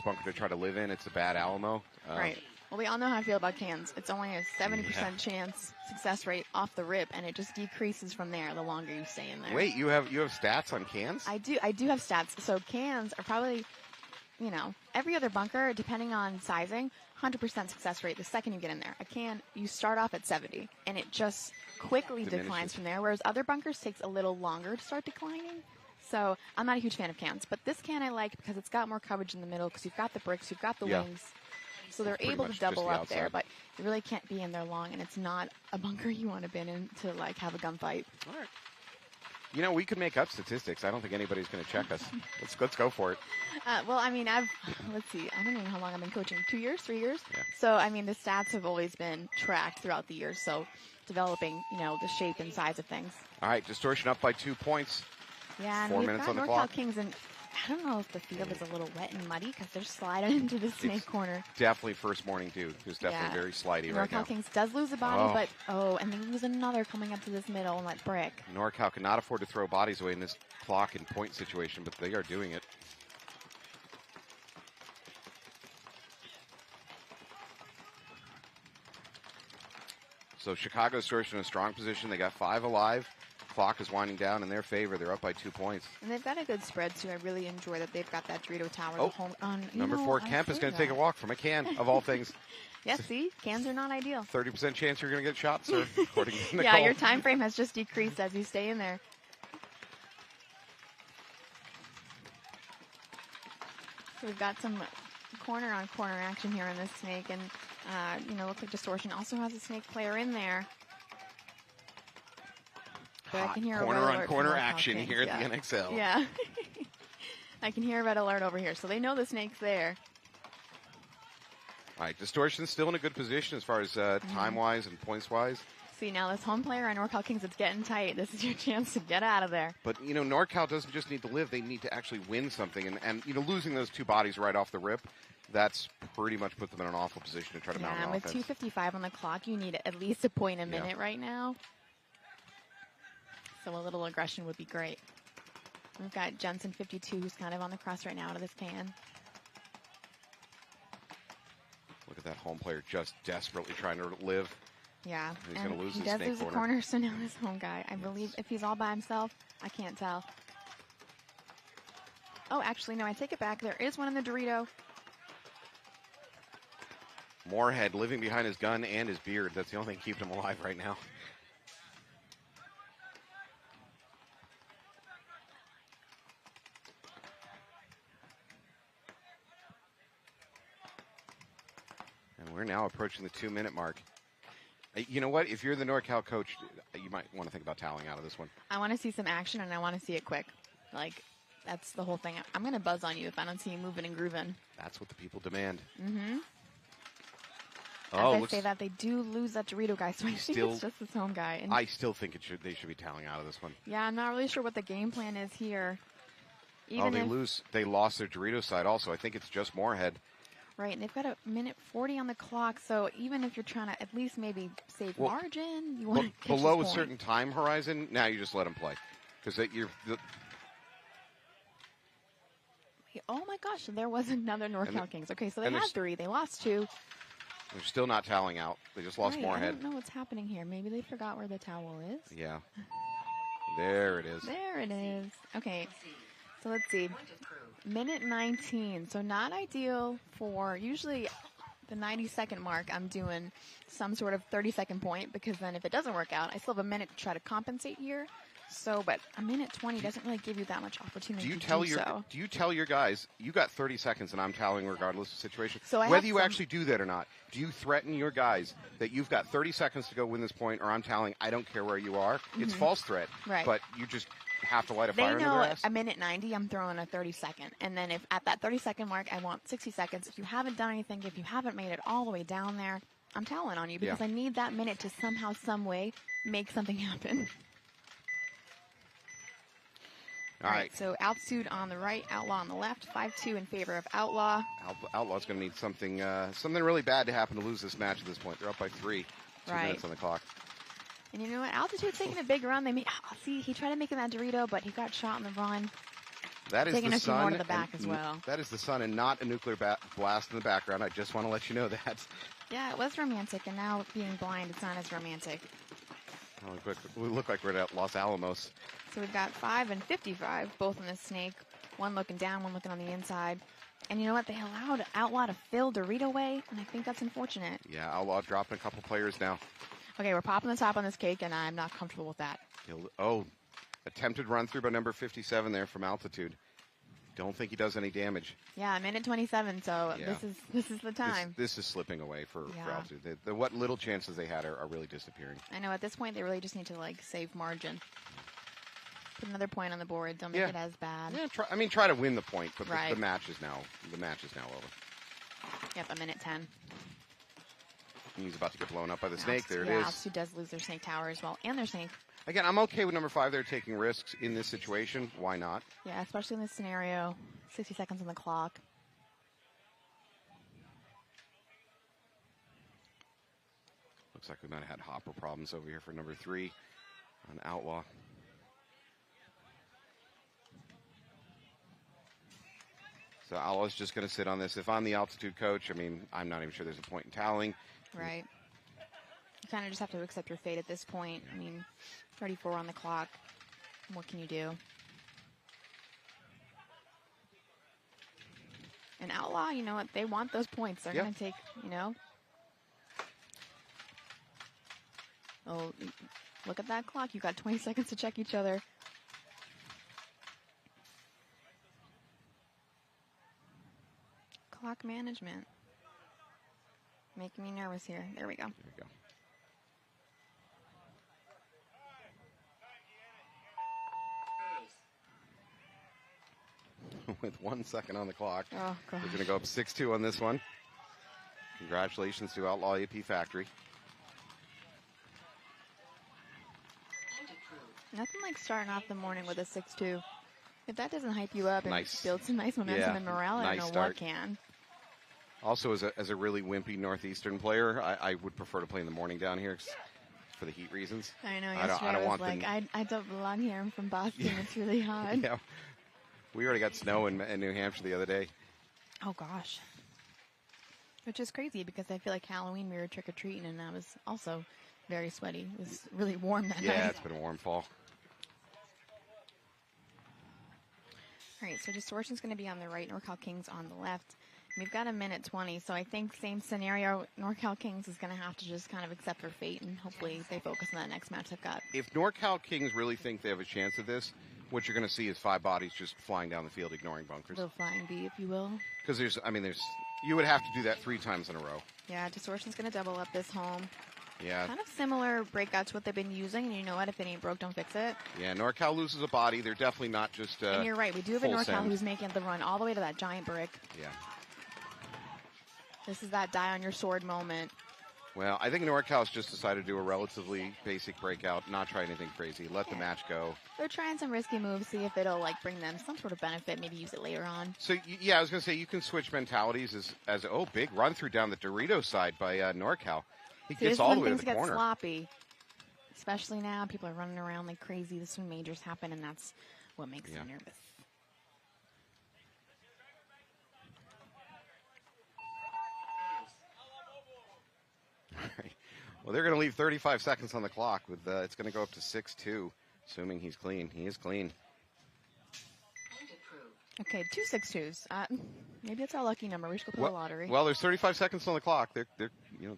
bunker to try to live in. It's a bad Alamo. Right. Well, we all know how I feel about cans. It's only a 70% chance success rate off the rip, and it just decreases from there the longer you stay in there. Wait, you have stats on cans? I do have stats. So cans are probably, every other bunker, depending on sizing, 100% success rate the second you get in there. A can, you start off at 70, and it just quickly declines from there, whereas other bunkers takes a little longer to start declining. So I'm not a huge fan of cans, but this can I like because it's got more coverage in the middle because you've got the bricks, you've got the wings. So they're able to double up there, but you really can't be in there long, and it's not a bunker you want to be in to, have a gunfight. All right. We could make up statistics. I don't think anybody's going to check us. Let's go for it. Well, I mean, let's see. I don't even know how long I've been coaching. 2 years, 3 years? Yeah. So, I mean, the stats have always been tracked throughout the years, so developing, the shape and size of things. All right, Distortion up by 2 points. Yeah, and 4 we've minutes got on the NorCal clock. Kings, and I don't know if the field is a little wet and muddy because they're sliding into the Snake corner. Definitely first morning, too. It's definitely very slidey right now. NorCal Kings does lose a body, and they lose another coming up to this middle and that brick. NorCal cannot afford to throw bodies away in this clock and point situation, but they are doing it. So Chicago's Source in a strong position. They got 5 alive. Clock is winding down in their favor. They're up by 2 points. And they've got a good spread, too. I really enjoy that they've got that Dorito Tower. Oh, home on. Number 4, Kemp is going to take a walk from a can, of all things. Yes, see? Cans are not ideal. 30% chance you're going to get shot, sir, according to Nicole. Yeah, your time frame has just decreased as you stay in there. So we've got some corner-on-corner action here in this snake, and, looks like Distortion also has a snake player in there. But I can hear corner-on-corner action here at the NXL. Yeah. I can hear a red alert over here, so they know the snake's there. All right, Distortion's still in a good position as far as time-wise and points-wise. See, now this home player on NorCal Kings, it's getting tight. This is your chance to get out of there. But, NorCal doesn't just need to live. They need to actually win something. And losing those 2 bodies right off the rip, that's pretty much put them in an awful position to try to mount an offense. And with 2:55 on the clock, you need at least a point a minute right now. So a little aggression would be great. We've got Jensen 52, who's kind of on the cross right now out of this can. Look at that home player just desperately trying to live. Yeah, he's going to lose his snake corner. He does lose a corner, so now this home guy. I believe if he's all by himself, I can't tell. Oh, actually, no, I take it back. There is one in the Dorito. Moorhead living behind his gun and his beard. That's the only thing keeping him alive right now. And we're now approaching the 2-minute mark. You know what? If you're the NorCal coach, you might want to think about toweling out of this one. I want to see some action, and I want to see it quick. Like, that's the whole thing. I'm going to buzz on you if I don't see you moving and grooving. That's what the people demand. Mm-hmm. Oh, As I say that, they do lose that Dorito guy, so I think it's just this home guy. And I still think they should be toweling out of this one. yeah, I'm not really sure what the game plan is here. They lost their Dorito side also. I think it's just Moorhead. Right, and they've got 1:40 on the clock, so even if you're trying to at least maybe save margin, you want to below a certain time horizon, now you just let them play. Because oh my gosh, there was another NorCal Kings. Okay, so they had 3, they lost 2. They're still not toweling out. They just lost Moorhead. I don't know what's happening here. Maybe they forgot where the towel is. Yeah. There it is. There it is. Okay, so let's see. Minute 19, so not ideal for usually the 90-second mark. I'm doing some sort of 30-second point because then if it doesn't work out, I still have a minute to try to compensate here. So, but a minute 20 doesn't really give you that much opportunity to do so. Do you tell your guys, you got 30 seconds and I'm toweling regardless of the situation? So whether you actually do that or not, do you threaten your guys that you've got 30 seconds to go win this point or I'm toweling, I don't care where you are? It's false threat. Right. But you just have to light a fire They under their know ass? a minute 90, I'm throwing a 30-second. And then if at that 30-second mark, I want 60 seconds. If you haven't done anything, if you haven't made it all the way down there, I'm toweling on you because I need that minute to somehow, some way make something happen. All right. So Altitude on the right, Outlaw on the left. 5-2 in favor of Outlaw. Outlaw's going to need something really bad to happen to lose this match at this point. They're up by 3. 2 minutes on the clock. And you know what? Altitude's taking a big run. See, he tried to make that Dorito, but he got shot on the run. That is taking the a few more sun to the back as well. That is the sun and not a nuclear blast in the background. I just want to let you know that. Yeah, it was romantic, and now being blind, it's not as romantic. We look like we're at Los Alamos. So we've got 5 and 55, both in the snake. One looking down, one looking on the inside. And you know what? They allowed Outlaw to fill Dorito away, and I think that's unfortunate. Yeah, Outlaw dropping a couple players now. Okay, we're popping the top on this cake, and I'm not comfortable with that. Attempted run through by number 57 there from Altitude. Don't think he does any damage. Yeah, minute 27, so this is the time. This is slipping away for Altitude. What little chances they had are really disappearing. I know, at this point, they really just need to, save margin. Put another point on the board. Don't make it as bad. Yeah, try to win the point, but the match is now over. Yep, a minute 10. He's about to get blown up by the snake. There it is. Altitude does lose their snake tower as well, and their snake. Again, I'm okay with number 5 there taking risks in this situation. Why not? Yeah, especially in this scenario. 60 seconds on the clock. Looks like we might have had hopper problems over here for number 3 on Outlaw. So Outlaw's just going to sit on this. If I'm the Altitude coach, I'm not even sure there's a point in toweling. Right. You kind of just have to accept your fate at this point. I mean, 34 on the clock. What can you do? An Outlaw, you know what? They want those points. They're going to take, you know. Oh, look at that clock. You got 20 seconds to check each other. Clock management. Making me nervous here. There we go. There we go. With 1 second on the clock. Oh, gosh. We're going to go up 6-2 on this one. Congratulations to Outlaw AP Factory. Nothing like starting off the morning with a 6-2. If that doesn't hype you up and Nice. build some nice momentum and morale, I don't nice know start. what can. Also, as a really wimpy Northeastern player, I would prefer to play in the morning down here for the heat reasons. I know, I yesterday don't I want was like, them. I don't belong here. I'm from Boston. It's really hot. Yeah. We already got snow in New Hampshire the other day. Oh, gosh. Which is crazy because I feel like Halloween we were trick-or-treating and I was also very sweaty. It was really warm that night. Yeah, it's been a warm fall. All right, so Distortion's going to be on the right, NorCal Kings on the left. We've got a minute 20, so I think same scenario. NorCal Kings is going to have to just kind of accept their fate, and hopefully they focus on that next match they've got. If NorCal Kings really think they have a chance at this, what you're going to see is 5 bodies just flying down the field, ignoring bunkers. A little flying bee, if you will. Because you would have to do that 3 times in a row. Yeah, Distortion's going to double up this home. Yeah. Kind of similar breakout to what they've been using, and you know what? If it ain't broke, don't fix it. Yeah, NorCal loses a body. They're definitely not just And you're right. We do have a full NorCal send. who's making the run all the way to that giant brick. Yeah. This is that die on your sword moment. Well, I think NorCal's just decided to do a relatively basic breakout, not try anything crazy, let the match go. They're trying some risky moves, see if it'll like bring them some sort of benefit, maybe use it later on. So, yeah, I was going to say, you can switch mentalities as big run through down the Dorito side by NorCal. He See, gets this all is the when way to things the get corner. sloppy. Especially now, people are running around like crazy. This is when majors happen, and that's what makes me nervous. All right. Well, they're going to leave 35 seconds on the clock. With it's going to go up to 6-2, assuming he's clean. He is clean. Okay, 2 6-2s. Maybe it's our lucky number. We should go play the lottery. Well, there's 35 seconds on the clock. There,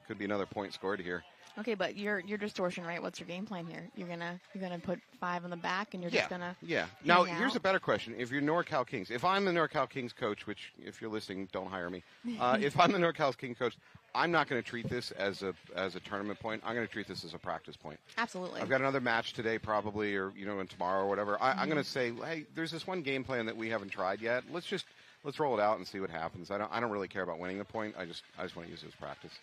could be another point scored here. Okay, but you're Distortion, right? What's your game plan here? You're gonna put 5 on the back, and you're just gonna Now, hang here's out? a better question. If you're NorCal Kings, if I'm the NorCal Kings coach, which if you're listening, don't hire me. If I'm the NorCal Kings coach, I'm not going to treat this as a tournament point. I'm going to treat this as a practice point. Absolutely. I've got another match today, probably, or and tomorrow or whatever. I'm going to say, hey, there's this one game plan that we haven't tried yet. Let's roll it out and see what happens. I don't really care about winning the point. I just want to use it as practice.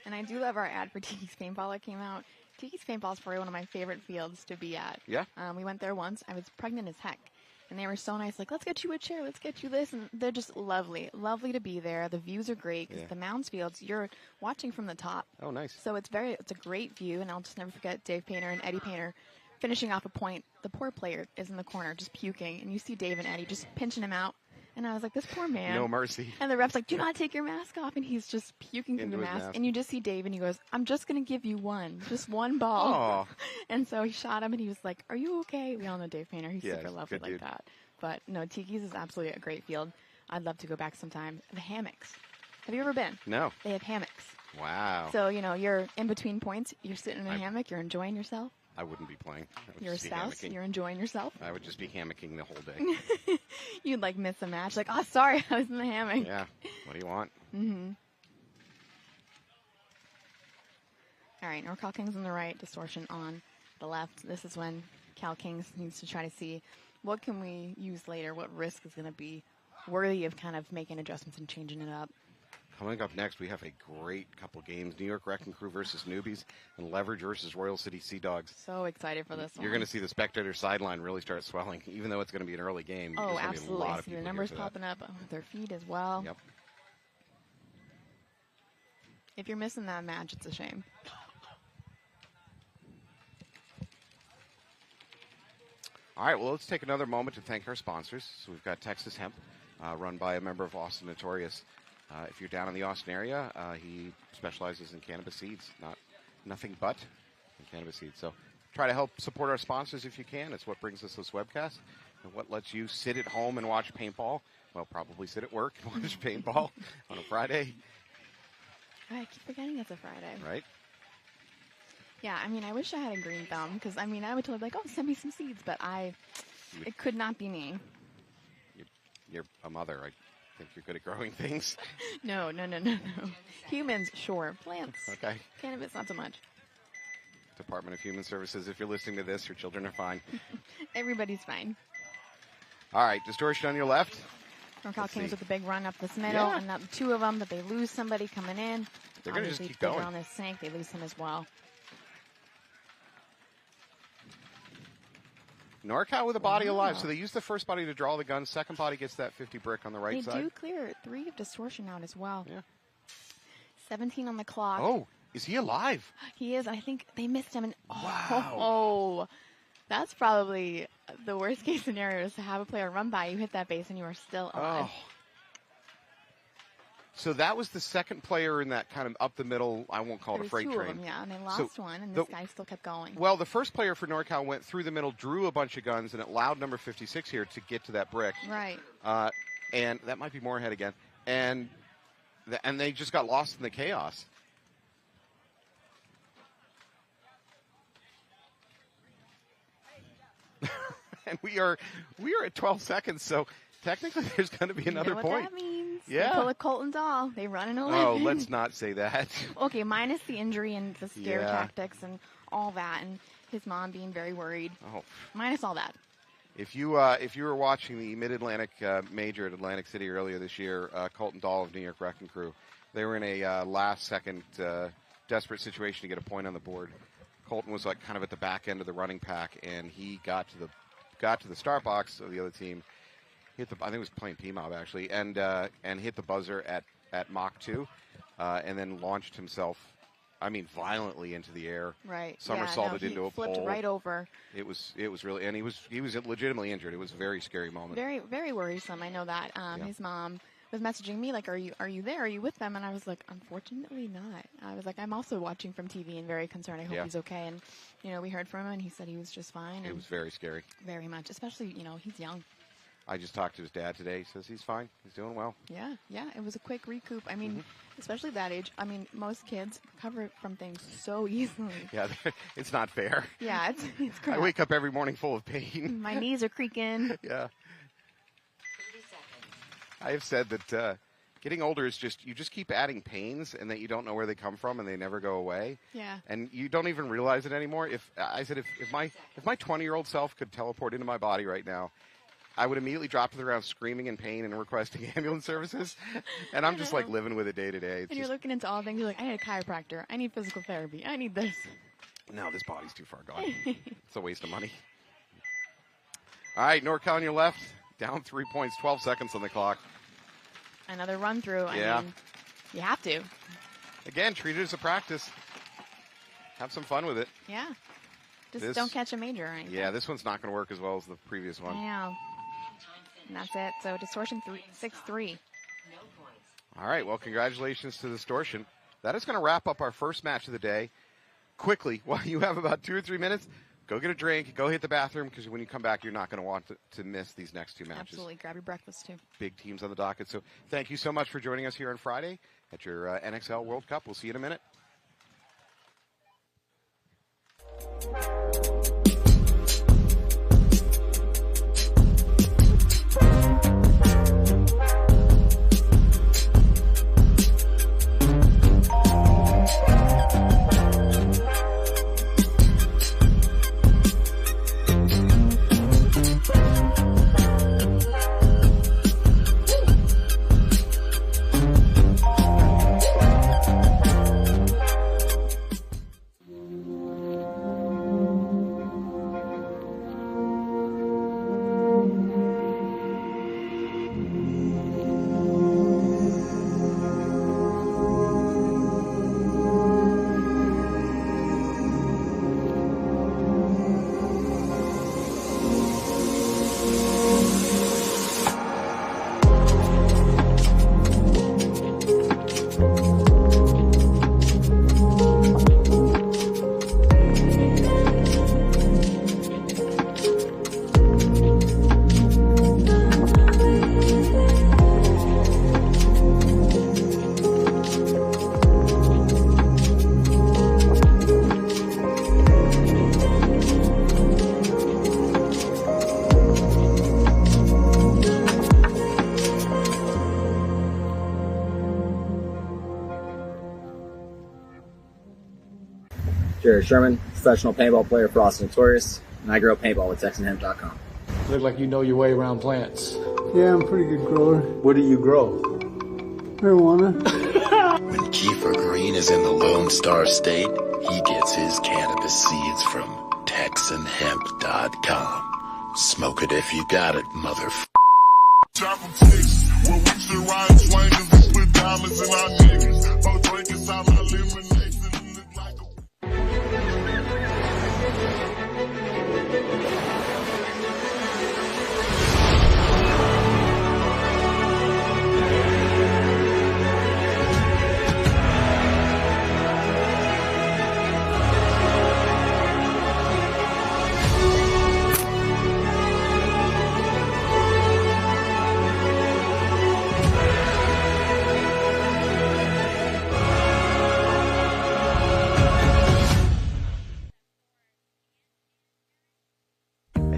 And I do love our ad for Tiki's Paintball that came out. Tiki's Paintball is probably one of my favorite fields to be at. Yeah. We went there once. I was pregnant as heck. And they were so nice, like, let's get you a chair, let's get you this. And they're just lovely. Lovely to be there. The views are great because the Mounds Fields, you're watching from the top. Oh, nice. So it's a great view. And I'll just never forget Dave Painter and Eddie Painter finishing off a point. The poor player is in the corner just puking. And you see Dave and Eddie just pinching him out. And I was like, this poor man. No mercy. And the ref's like, do not take your mask off. And he's just puking through the Into his mask. mask. And you just see Dave and he goes, I'm just going to give you just one ball. Aw. And so he shot him and he was like, are you okay? We all know Dave Painter. He's Yeah, super he's a lovely good like dude. that. But no, Tiki's is absolutely a great field. I'd love to go back sometime. The hammocks. Have you ever been? No. They have hammocks. Wow. So, you're in between points. You're sitting in a hammock. You're enjoying yourself. I wouldn't be playing. I would You're a just be spouse. hammocking. You're enjoying yourself. I would just be hammocking the whole day. You'd like miss a match. Like, oh, sorry, I was in the hammock. Yeah. What do you want? Mm-hmm. All right, NorCal Kings on the right, Distortion on the left. This is when Cal Kings needs to try to see what can we use later, what risk is going to be worthy of kind of making adjustments and changing it up. Coming up next, we have a great couple games. New York Wrecking Crew versus Newbies and Leverage versus Royal City Sea Dogs. So excited for this one. You're going to see the spectator sideline really start swelling, even though it's going to be an early game. Oh, There's gonna be a absolutely. lot of See the people numbers here for that. popping up with their feet as well. Yep. If you're missing that match, it's a shame. All right, well, let's take another moment to thank our sponsors. So we've got Texas Hemp, run by a member of Austin Notorious. If you're down in the Austin area, he specializes in cannabis seeds, nothing but cannabis seeds. So try to help support our sponsors if you can. It's what brings us this webcast and what lets you sit at home and watch paintball. Well, probably sit at work and watch paintball on a Friday. I keep forgetting it's a Friday. Right? Yeah, I mean, I wish I had a green thumb, because, I mean, I would totally be like, oh, send me some seeds, but it could not be me. You're a mother. I think you're good at growing things. No. Humans, sure. Plants. Okay. Cannabis, not so much. Department of Human Services, if you're listening to this, your children are fine. Everybody's fine. All right, Distortion on your left. NorCal Kings with a big run up this middle, and the two of them, but they lose somebody coming in. They're going to just keep They're going. on this snake, they lose him as well. NorCal with a body alive. So they use the first body to draw the gun. Second body gets that 50 brick on the right side. They do clear 3 of Distortion out as well. Yeah. 17 on the clock. Oh, is he alive? He is. I think they missed him. And Wow. Oh, that's probably the worst case scenario, is to have a player run by, you hit that base, and you are still alive. Oh. So that was the second player in that kind of up the middle, I won't call it a freight There was 2 train. of them, yeah, and they lost one, and this guy still kept going. Well, the first player for NorCal went through the middle, drew a bunch of guns, and it allowed number 56 here to get to that brick. Right. And that might be Moorhead again. And they just got lost in the chaos. And we are at 12 seconds, so technically there's going to be another what point. That means. Yeah. They pull a Colton Doll. They run an 11. Oh, let's not say that. Okay, minus the injury and the scare Yeah. tactics and all that, and his mom being very worried. Oh. Minus all that. If you were watching the Mid-Atlantic Major at Atlantic City earlier this year, Colton Dahl of New York Wrecking Crew, they were in a last-second desperate situation to get a point on the board. Colton was like kind of at the back end of the running pack, and he got to the start box of the other team. Hit I think it was playing P-Mob actually, and hit the buzzer at Mach 2, and then launched himself, violently into the air. Right. Somersaulted into a flipped pole. right over. It was really, and he was legitimately injured. It was a very scary moment. Very, very worrisome. I know that. His mom was messaging me like, "Are you there? Are you with them?" And I was like, "Unfortunately not." I was like, "I'm also watching from TV and very concerned. I hope he's okay." And we heard from him, and he said he was just fine. It was very scary. Very much, especially he's young. I just talked to his dad today. He says he's fine. He's doing well. Yeah. It was a quick recoup. Especially that age. Most kids recover from things so easily. Yeah, it's not fair. Yeah, it's crap. I wake up every morning full of pain. My knees are creaking. Yeah. I have said that getting older is you just keep adding pains, and that you don't know where they come from, and they never go away. Yeah. And you don't even realize it anymore. If my 20-year-old self could teleport into my body right now, I would immediately drop to the ground screaming in pain and requesting ambulance services. And I'm just like living with it day to day. And you're looking into all things. You're like, I need a chiropractor. I need physical therapy. I need this. No, this body's too far gone. It's a waste of money. All right, NorCal on your left. Down 3 points, 12 seconds on the clock. Another run through. Yeah. You have to. Again, treat it as a practice. Have some fun with it. Yeah. Just don't catch a major or anything. Yeah, this one's not going to work as well as the previous one. I know. And that's it. So Distortion 6-3. All right. Well, congratulations to Distortion. That is going to wrap up our first match of the day. Quickly, while you have about 2 or 3 minutes, go get a drink, go hit the bathroom, because when you come back, you're not going to want to miss these next 2 matches. Absolutely. Grab your breakfast, too. Big teams on the docket. So thank you so much for joining us here on Friday at your NXL World Cup. We'll see you in a minute. Barry Sherman, professional paintball player for Austin Notorious, and I grow paintball with TexanHemp.com. Look like you know your way around plants. Yeah, I'm a pretty good grower. What do you grow? Marijuana. When Kiefer Green is in the Lone Star State, he gets his cannabis seeds from TexanHemp.com. Smoke it if you got it, motherfucker. Chop 'em ticks. Well, we should ride swingers and put diamonds in our niggas. Both drinking some lemonade and look like a...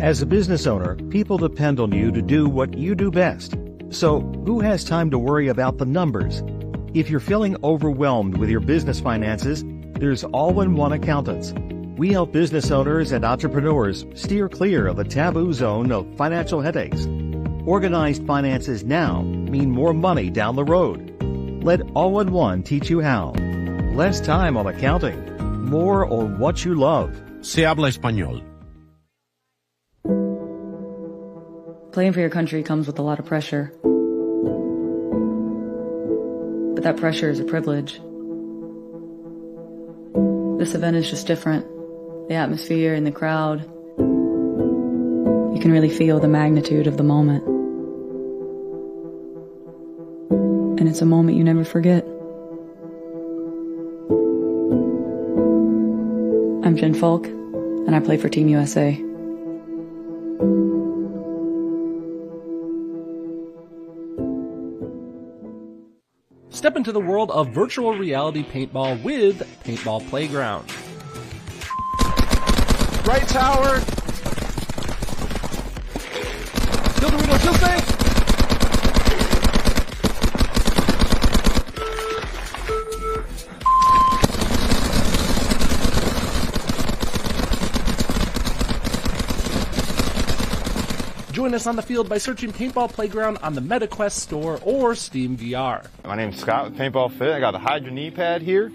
As a business owner, people depend on you to do what you do best. So, who has time to worry about the numbers? If you're feeling overwhelmed with your business finances, there's All-in-One Accountants. We help business owners and entrepreneurs steer clear of the taboo zone of financial headaches. Organized finances now mean more money down the road. Let All-in-One teach you how. Less time on accounting, more on what you love. Se habla español. Playing for your country comes with a lot of pressure. But that pressure is a privilege. This event is just different. The atmosphere and the crowd. You can really feel the magnitude of the moment. And it's a moment you never forget. I'm Jen Falk, and I play for Team USA. Step into the world of virtual reality paintball with Paintball Playground. Right tower. Kill Dorito, kill Snake! Join us on the field by searching Paintball Playground on the MetaQuest store or Steam VR. My name's Scott with Paintball Fit. I got the Hydra knee pad here.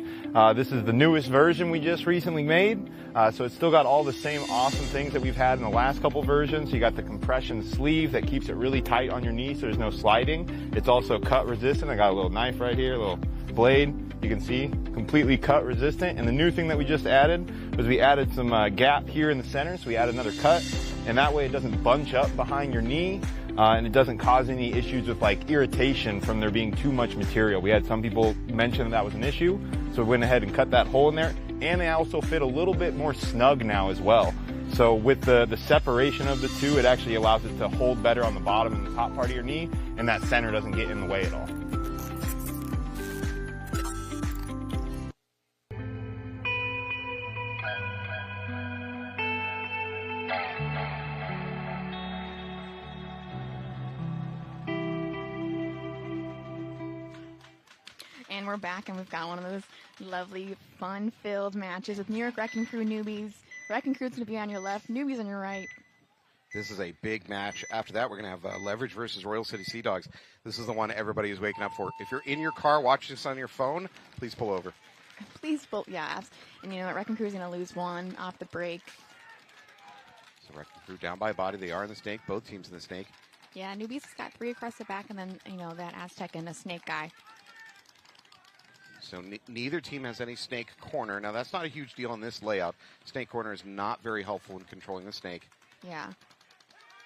This is the newest version we just recently made. So it's still got all the same awesome things that we've had in the last couple versions. You got the compression sleeve that keeps it really tight on your knee so there's no sliding. It's also cut resistant. I got a little knife right here, a little blade. You can see, completely cut resistant. And the new thing that we just added was we added some gap here in the center. So we added another cut. And that way it doesn't bunch up behind your knee, and it doesn't cause any issues with like irritation from there being too much material. We had some people mention that was an issue, so we went ahead and cut that hole in there. And they also fit a little bit more snug now as well. So with the separation of the two, it actually allows it to hold better on the bottom and the top part of your knee, and that center doesn't get in the way at all. And we're back, and we've got one of those lovely, fun-filled matches with New York Wrecking Crew newbies. Wrecking Crew's going to be on your left, newbies on your right. This is a big match. After that, we're going to have Leverage versus Royal City Sea Dogs. This is the one everybody is waking up for. If you're in your car watching this on your phone, please pull over. Please pull, yeah. And you know what, Wrecking Crew's going to lose one off the break. So Wrecking Crew down by a body. They are in the snake. Both teams in the snake. Yeah, newbies has got 3 across the back, and then, you know, that Aztec and a snake guy. So neither team has any snake corner. Now, that's not a huge deal in this layout. Snake corner is not very helpful in controlling the snake. Yeah.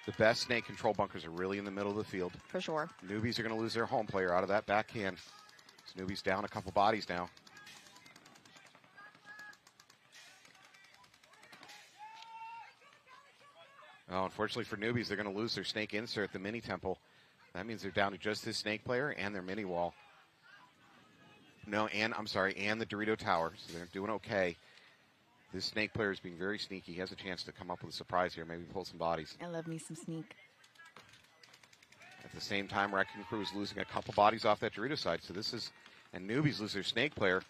The best snake control bunkers are really in the middle of the field. For sure. Newbies are going to lose their home player out of that backhand. So newbies down a couple bodies now. Oh, unfortunately for newbies, they're going to lose their snake insert, the mini temple. That means they're down to just this snake player and their mini wall. No, and I'm sorry, and the Dorito Tower. So they're doing okay. This snake player is being very sneaky. He has a chance to come up with a surprise here, maybe pull some bodies. I love me some sneak. At the same time, Wrecking Crew is losing a couple bodies off that Dorito side. So this is, and newbies lose their snake player.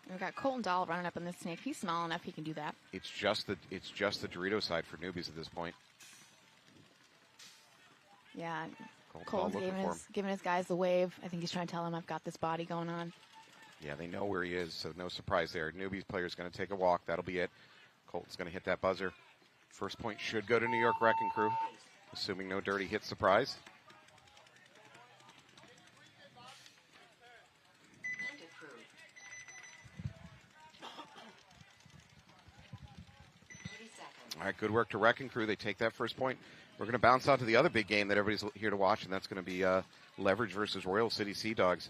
We've got Colton Dahl running up on this snake. He's small enough he can do that. It's just the Dorito side for newbies at this point. Yeah, Colton's Colton's giving his guys the wave. I think he's trying to tell them I've got this body going on. Yeah, they know where he is, so no surprise there. Newbies player's going to take a walk. That'll be it. Colton's going to hit that buzzer. First point should go to New York Wrecking Crew, assuming no dirty hit surprise. All right, good work to Wrecking Crew. They take that first point. We're going to bounce out to the other big game that everybody's here to watch, and that's going to be Leverage versus Royal City Sea Dogs.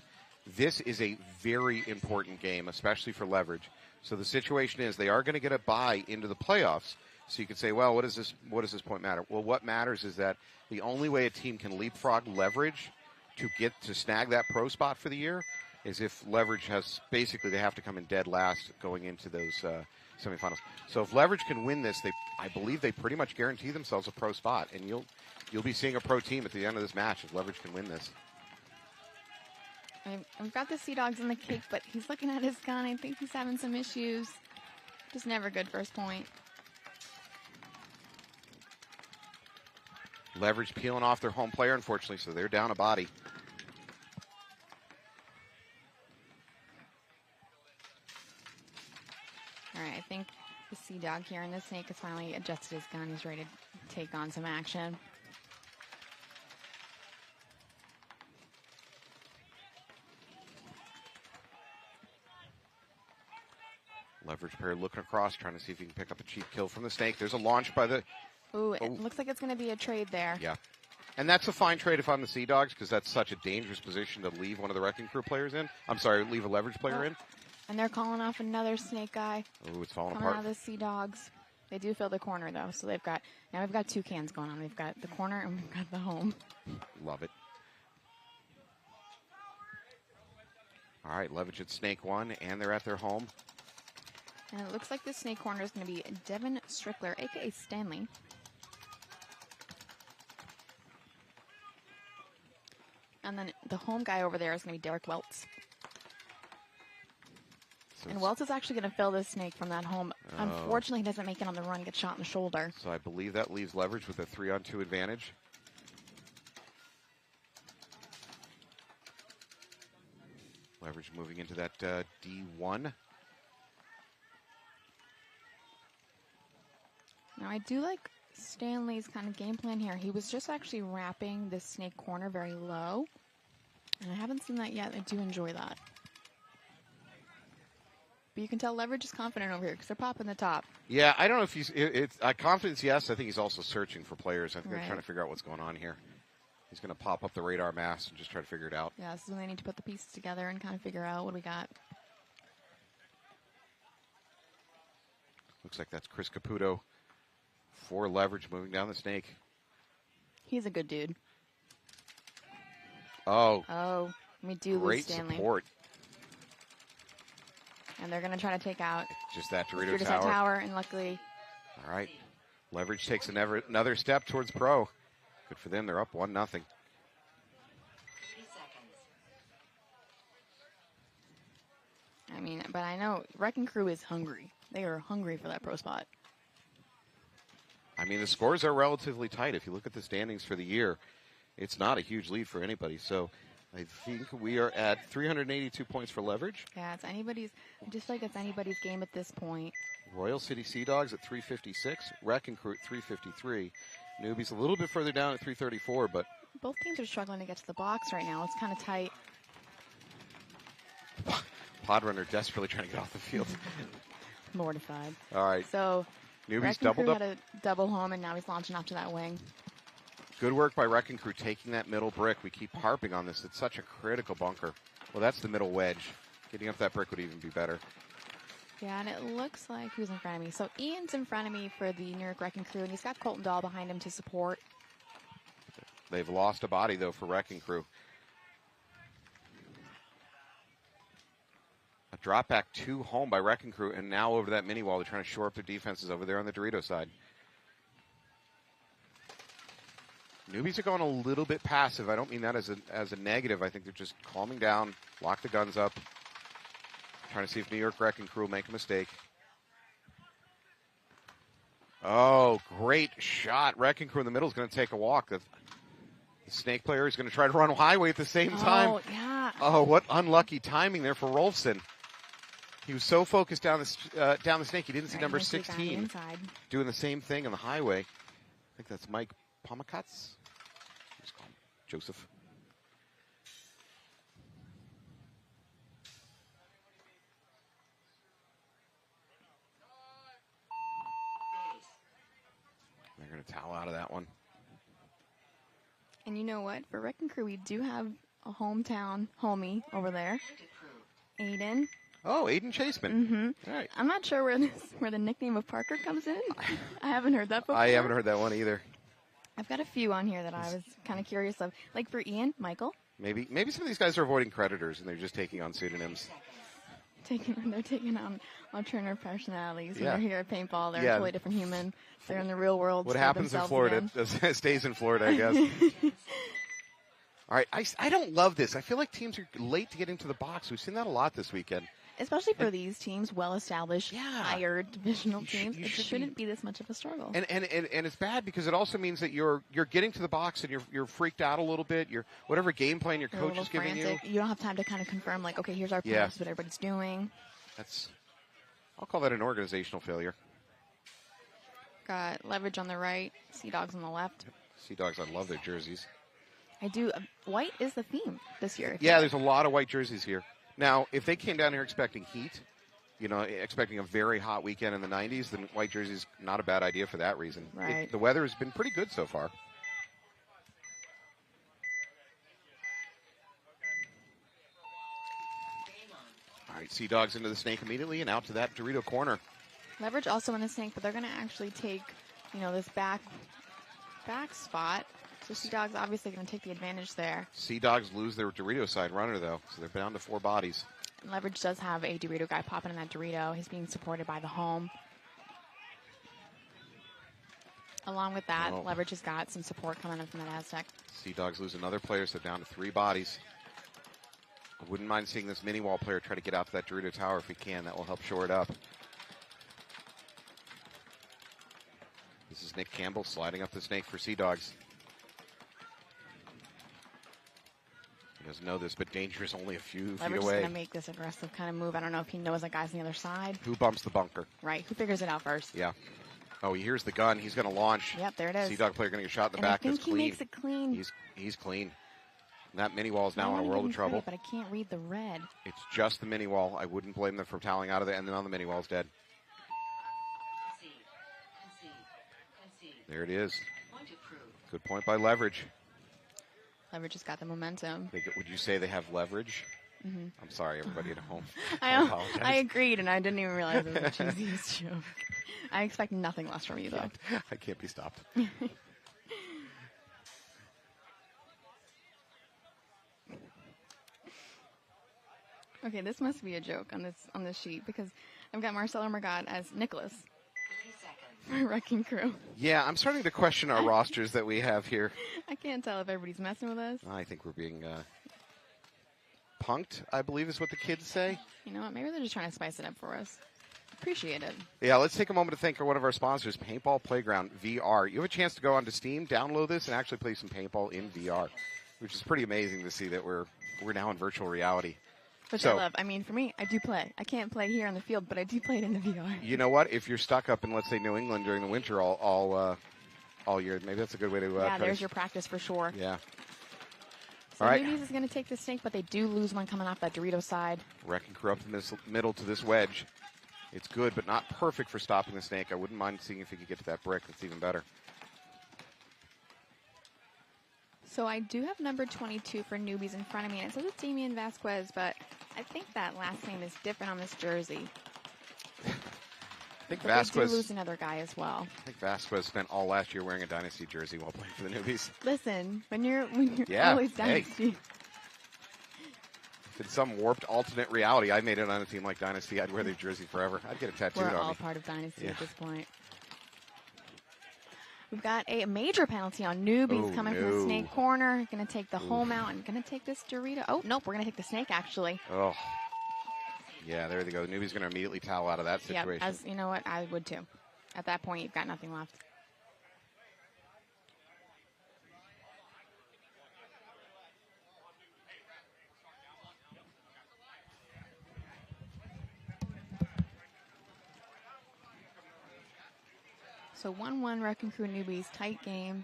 This is a very important game, especially for Leverage. So the situation is they are going to get a bye into the playoffs. So you could say, well, what does this point matter? Well, what matters is that the only way a team can leapfrog Leverage to snag that pro spot for the year is if Leverage has basically they have to come in dead last going into those semifinals. So if Leverage can win this, I believe they pretty much guarantee themselves a pro spot, and you'll be seeing a pro team at the end of this match if Leverage can win this. I've got the Sea Dogs in the cake, but he's looking at his gun. I think he's having some issues. Just never good first point. Leverage peeling off their home player, unfortunately, so they're down a body. All right, I think the Sea Dog here in the snake has finally adjusted his gun. He's ready to take on some action. Leverage player looking across, trying to see if he can pick up a cheap kill from the snake. There's a launch by the... Ooh, it looks like it's going to be a trade there. Yeah. And that's a fine trade if I'm the Sea Dogs, because that's such a dangerous position to leave one of the Wrecking Crew players in. I'm sorry, leave a Leverage player in. And they're calling off another snake guy. Ooh, it's falling coming apart. out of the Sea Dogs. They do fill the corner, though. So we've got two cans going on. We've got the corner and we've got the home. Love it. All right, Leverage at snake one, and they're at their home. And it looks like the snake corner is going to be Devin Strickler, a.k.a. Stanley. And then the home guy over there is going to be Derek Welts. So and Welts is actually going to fill this snake from that home. Oh. Unfortunately, he doesn't make it on the run, gets shot in the shoulder. So I believe that leaves Leverage with a 3-on-2 advantage. Leverage moving into that D1. Now, I do like Stanley's kind of game plan here. He was just actually wrapping this snake corner very low. And I haven't seen that yet. I do enjoy that. But you can tell Leverage is confident over here because they're popping the top. Yeah, I don't know if he's... It's confidence, yes. I think he's also searching for players. I think they're Right. trying to figure out what's going on here. He's going to pop up the radar mask and just try to figure it out. Yeah, this is when they need to put the pieces together and kind of figure out what we got. Looks like that's Chris Caputo for Leverage moving down the snake. He's a good dude. Oh, we do lose great Stanley. support. And they're going to try to take out Just that Dorito Dorito tower. Tower, and luckily... All right. Leverage takes another step towards pro. Good for them. They're up 1-0. 30 seconds. I mean, but I know Wrecking Crew is hungry. They are hungry for that pro spot. I mean, the scores are relatively tight. If you look at the standings for the year, it's not a huge lead for anybody. So I think we are at 382 points for Leverage. Yeah, it's anybody's, just like it's anybody's game at this point. Royal City Sea Dogs at 356. Wrecking Crew at 353. Newbies a little bit further down at 334, but... Both teams are struggling to get to the box right now. It's kind of tight. Podrunner desperately trying to get off the field. Mortified. All right. So, Newbies Wrecking doubled Crew up. had a double home, and now he's launching off to that wing. Good work by Wrecking Crew taking that middle brick. We keep harping on this. It's such a critical bunker. Well, that's the middle wedge. Getting up that brick would even be better. Yeah, and it looks like who's in front of me. So Ian's in front of me for the New York Wrecking Crew, and he's got Colton Dahl behind him to support. They've lost a body, though, for Wrecking Crew. A drop back 2 home by Wrecking Crew, and now over that mini wall, they're trying to shore up their defenses over there on the Dorito side. Newbies are going a little bit passive. I don't mean that as a negative. I think they're just calming down, lock the guns up. Trying to see if New York Wrecking Crew will make a mistake. Oh, great shot. Wrecking Crew in the middle is going to take a walk. The Snake player is going to try to run highway at the same time. Oh, yeah. Oh, what unlucky timing there for Rolfson. He was so focused down the Snake, he didn't see number 16 doing the same thing on the highway. I think that's Mike Pomakatz. Let's call him Joseph. They're going to towel out of that one. And you know what? For Wrecking Crew, we do have a hometown homie over there. Aiden. Oh, Aiden Chaseman. Mm-hmm. All right. I'm not sure where the nickname of Parker comes in. I haven't heard that before. I haven't heard that one either. I've got a few on here that I was kind of curious of. Like for Ian, Michael. Maybe some of these guys are avoiding creditors and they're just taking on pseudonyms. They're taking on alternative personalities. Yeah. When they're here at paintball, they're Yeah. a totally different human. They're in the real world. What for happens in themselves Florida again. stays in Florida, I guess. All right, I don't love this. I feel like teams are late to get into the box. We've seen that a lot this weekend. Especially for these teams, well-established, higher divisional teams, it shouldn't be this much of a struggle. And it's bad because it also means that you're getting to the box and you're freaked out a little bit. You're whatever game plan your You're a coach little is giving frantic. you. You don't have time to kind of confirm, like, okay, here's our plan, Yeah. this is what everybody's doing. I'll call that an organizational failure. Got Leverage on the right, Sea Dogs on the left. Sea Dogs, I love their jerseys. I do. White is the theme this year. Yeah, there's a lot of white jerseys here. Now, if they came down here expecting heat, expecting a very hot weekend in the 90s, then white jersey's not a bad idea for that reason. Right. The weather has been pretty good so far. All right, Sea Dogs into the Snake immediately and out to that Dorito corner. Leverage also in the Snake, but they're going to actually take, this back spot. So Sea Dogs obviously going to take the advantage there. Sea Dogs lose their Dorito side runner, though, so they're down to 4 bodies. And Leverage does have a Dorito guy popping in that Dorito. He's being supported by the home. Along with that, Leverage has got some support coming in from that Aztec. Sea Dogs lose another player, so down to 3 bodies. I wouldn't mind seeing this mini wall player try to get out to that Dorito tower if he can. That will help shore it up. This is Nick Campbell sliding up the Snake for Sea Dogs. He doesn't know this, but danger is only a few feet Leverage is away. going to make this aggressive kind of move. I don't know if he knows that guy's on the other side. Who bumps the bunker? Right. Who figures it out first? Yeah. Oh, he hears the gun. He's going to launch. Yep, there it is. Sea Dog player going to get shot in the And back. I think That's he clean. makes it clean. He's clean. And that mini wall is now I in a wanna world give of him trouble. credit, but I can't read the red. It's just the mini wall. I wouldn't blame them for toweling out of it, and then on the mini wall's dead. There it is. Good point by Leverage. Leverage has got the momentum. Would you say they have leverage? Mm-hmm. I'm sorry, everybody at home. I agreed, and I didn't even realize it was a cheesy joke. I expect nothing less from you, though. I can't be stopped. Okay, this must be a joke on this sheet because I've got Marcelo Margot as Nicholas for Wrecking Crew. Yeah, I'm starting to question our rosters that we have here. I can't tell if everybody's messing with us. I think we're being punked, I believe is what the kids say. You know what? Maybe they're just trying to spice it up for us. Appreciate it. Yeah, let's take a moment to thank one of our sponsors, Paintball Playground VR. You have a chance to go onto Steam, download this, and actually play some paintball in VR, which is pretty amazing to see that we're now in virtual reality. Which I love. I mean, for me, I do play. I can't play here on the field, but I do play it in the VR. You know what? If you're stuck up in, let's say, New England during the winter all year, maybe that's a good way to. Yeah, there's your practice for sure. Yeah. So all right. Newbies is going to take the Snake, but they do lose one coming off that Dorito side. Wrecking Crew up in this middle to this wedge. It's good, but not perfect for stopping the Snake. I wouldn't mind seeing if he could get to that brick. That's even better. So I do have number 22 for Newbies in front of me, and it says it's Damian Vasquez, but I think that last name is different on this jersey. I think But Vasquez. they do lose another guy as well. I think Vasquez spent all last year wearing a Dynasty jersey while playing for the Newbies. Listen, when you're Yeah, always hey. Dynasty. If in some warped alternate reality, I made it on a team like Dynasty, I'd wear their jersey forever. I'd get a tattooed We're on all me. part of Dynasty Yeah. at this point. We've got a major penalty on Newbies coming from the Snake corner. Going to take the home out and going to take this Dorito. Oh, nope, we're going to take the Snake, actually. Oh. Yeah, there they go. The newbie's going to immediately towel out of that Yeah, situation. as you know what, I would too. At that point, you've got nothing left. So 1-1 Wrecking Crew newbies, tight game.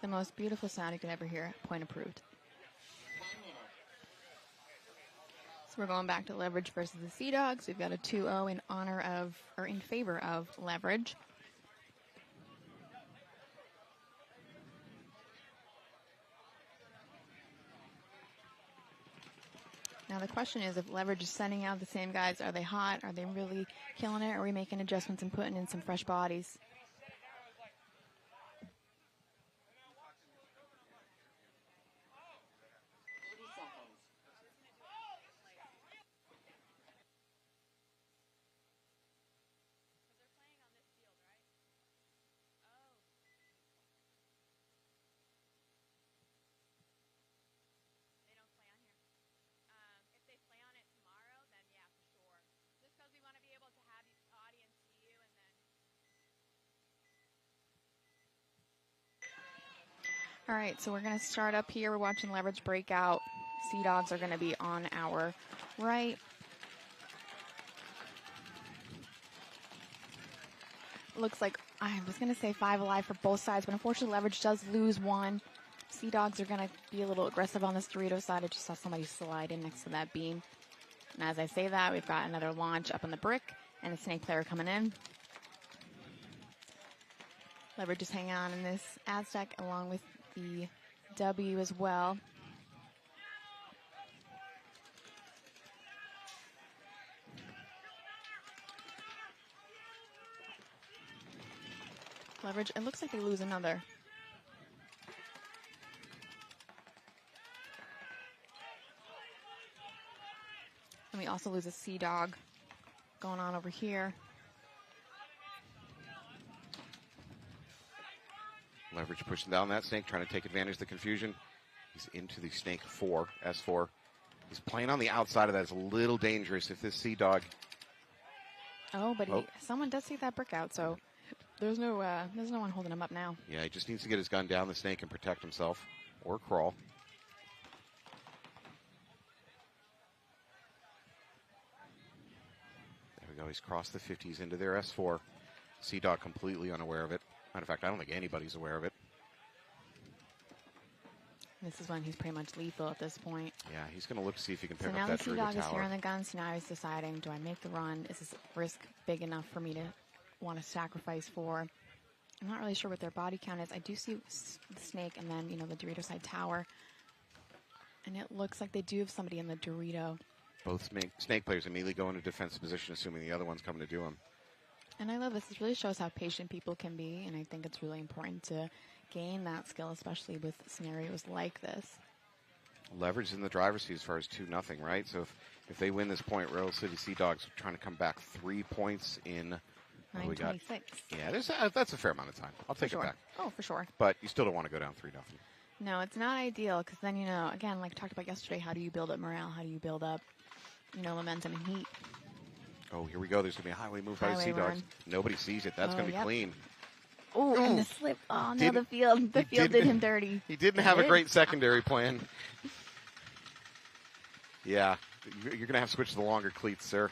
The most beautiful sound you could ever hear. Point approved. So we're going back to Leverage versus the Sea Dogs. We've got a 2-0 in honor of, or in favor of, Leverage. Now the question is, if Leverage is sending out the same guys, are they hot? Are they really killing it? Or are we making adjustments and putting in some fresh bodies? All right, so we're going to start up here. We're watching Leverage breakout. Sea Dogs are going to be on our right. Looks like, I was going to say 5 alive for both sides, but unfortunately Leverage does lose one. Sea Dogs are going to be a little aggressive on this Dorito side. I just saw somebody slide in next to that beam. And as I say that, we've got another launch up on the brick and a snake player coming in. Leverage is hanging on in this Aztec along with the W as well. Leverage, it looks like they lose another. And we also lose a Sea Dog going on over here. Leverage pushing down that snake, trying to take advantage of the confusion. He's into the snake 4, S4. He's playing on the outside of that. It's a little dangerous if this Sea Dog. Oh, but someone does take that brick out, so there's no one holding him up now. Yeah, he just needs to get his gun down the snake and protect himself, or crawl. There we go. He's crossed the 50s into their S4. Sea Dog completely unaware of it. Matter of fact, I don't think anybody's aware of it. This is when he's pretty much lethal at this point. Yeah, he's going to look to see if he can pick So now up the that Sea Dorito Dog is tower. here on the gun, so now he's deciding, do I make the run? Is this risk big enough for me to want to sacrifice for? I'm not really sure what their body count is. I do see the snake and then, you know, the Dorito side tower. And it looks like they do have somebody in the Dorito. Both snake players immediately go into defensive position, assuming the other one's coming to do him. And I love this. This really shows how patient people can be, and I think it's really important to gain that skill, especially with scenarios like this. Leverage in the driver's seat as far as 2-0, right? So if they win this point, Royal City Sea Dogs are trying to come back 3 points in 9:26. Yeah, that's a fair amount of time. I'll take it back. Oh, for sure. But you still don't want to go down 3-0. No, it's not ideal because then, you know, again, like talked about yesterday, how do you build up morale? How do you build up, you know, momentum and heat? Oh, here we go. There's going to be a highway move by the Sea Dogs. Nobody sees it. That's going to be clean. Oh, and the slip. Oh, no, the field did him dirty. He didn't have a great secondary plan. Yeah, you're going to have to switch to the longer cleats, sir.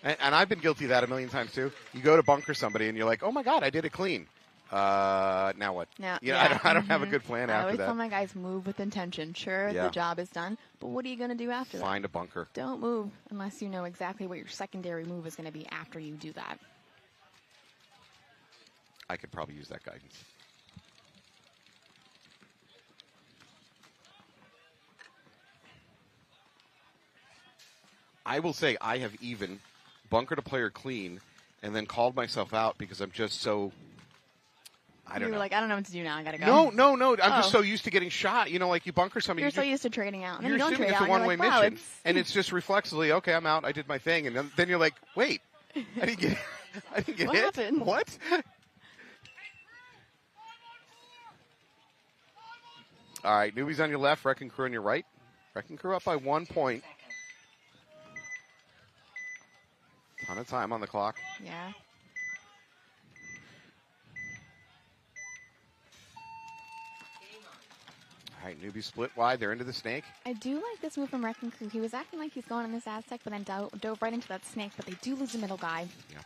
And I've been guilty of that a million times, too. You go to bunker somebody, and you're like, oh, my God, I did it clean. Now what? Now, I don't have a good plan I after always that. tell my guys, move with intention. Sure, the job is done, but what are you going to do after that? Find a bunker. Don't move unless you know exactly what your secondary move is going to be after you do that. I could probably use that guidance. I will say I have even bunkered a player clean and then called myself out because I'm just so I don't You know. were like, I don't know what to do now. I gotta go. No. I'm just Oh. so used to getting shot. You know, like you bunker somebody. You're you so just, used to trading out. And then you're you don't assuming trade it's out. a and you're one-way like, wow, mission, and it's just reflexively, okay, I'm out. I did my thing, and then you're like, wait, I didn't get What hit. happened? What? All right, newbies on your left, Wrecking Crew on your right. Wrecking Crew up by 1 point. Ton of time on the clock. Yeah. All right, newbies split wide. They're into the snake. I do like this move from Wrecking Crew. He was acting like he's going in this Aztec, but then dove right into that snake, but they do lose the middle guy. Yeah.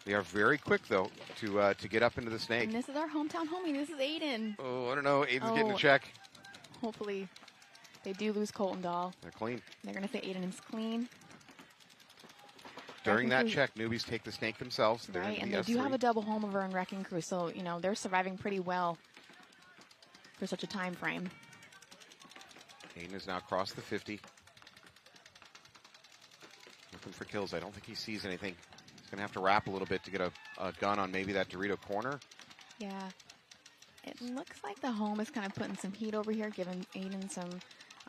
They are very quick, though, to get up into the snake. And this is our hometown homie. This is Aiden. Oh, I don't know. Aiden's getting a check. Hopefully they do lose Colton Doll. They're clean. They're going to say Aiden is clean. During that Crew- check, newbies take the snake themselves. They're Right, in and the they do S3. have a double home over in Wrecking Crew, so, you know, they're surviving pretty well for such a time frame. Aiden has now crossed the 50. Looking for kills. I don't think he sees anything. He's going to have to wrap a little bit to get a gun on maybe that Dorito corner. Yeah. It looks like the home is kind of putting some heat over here, giving Aiden some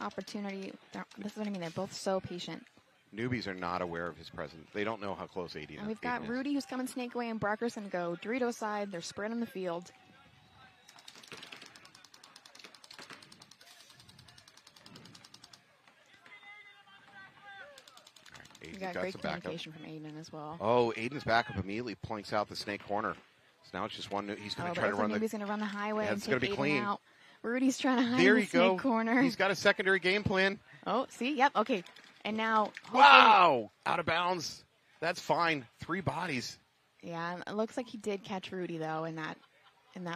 opportunity. This is what I mean. They're both so patient. Newbies are not aware of his presence. They don't know how close Aiden And we've got is. Rudy who's coming snake away, and Barker's going to go Dorito side. They're spread on the field. We got great communication from Aiden as well. Oh, Aiden's backup immediately points out the snake corner. So now it's just one. He's going to try to run Newbie's going to run the highway Yeah, and it's take gonna be Aiden clean. out. Rudy's trying to hide There in the you snake go. corner. He's got a secondary game plan. Oh, see? Yep. Okay. And now, hopefully- Wow! Out of bounds. That's fine. 3 bodies. Yeah, and it looks like he did catch Rudy though in that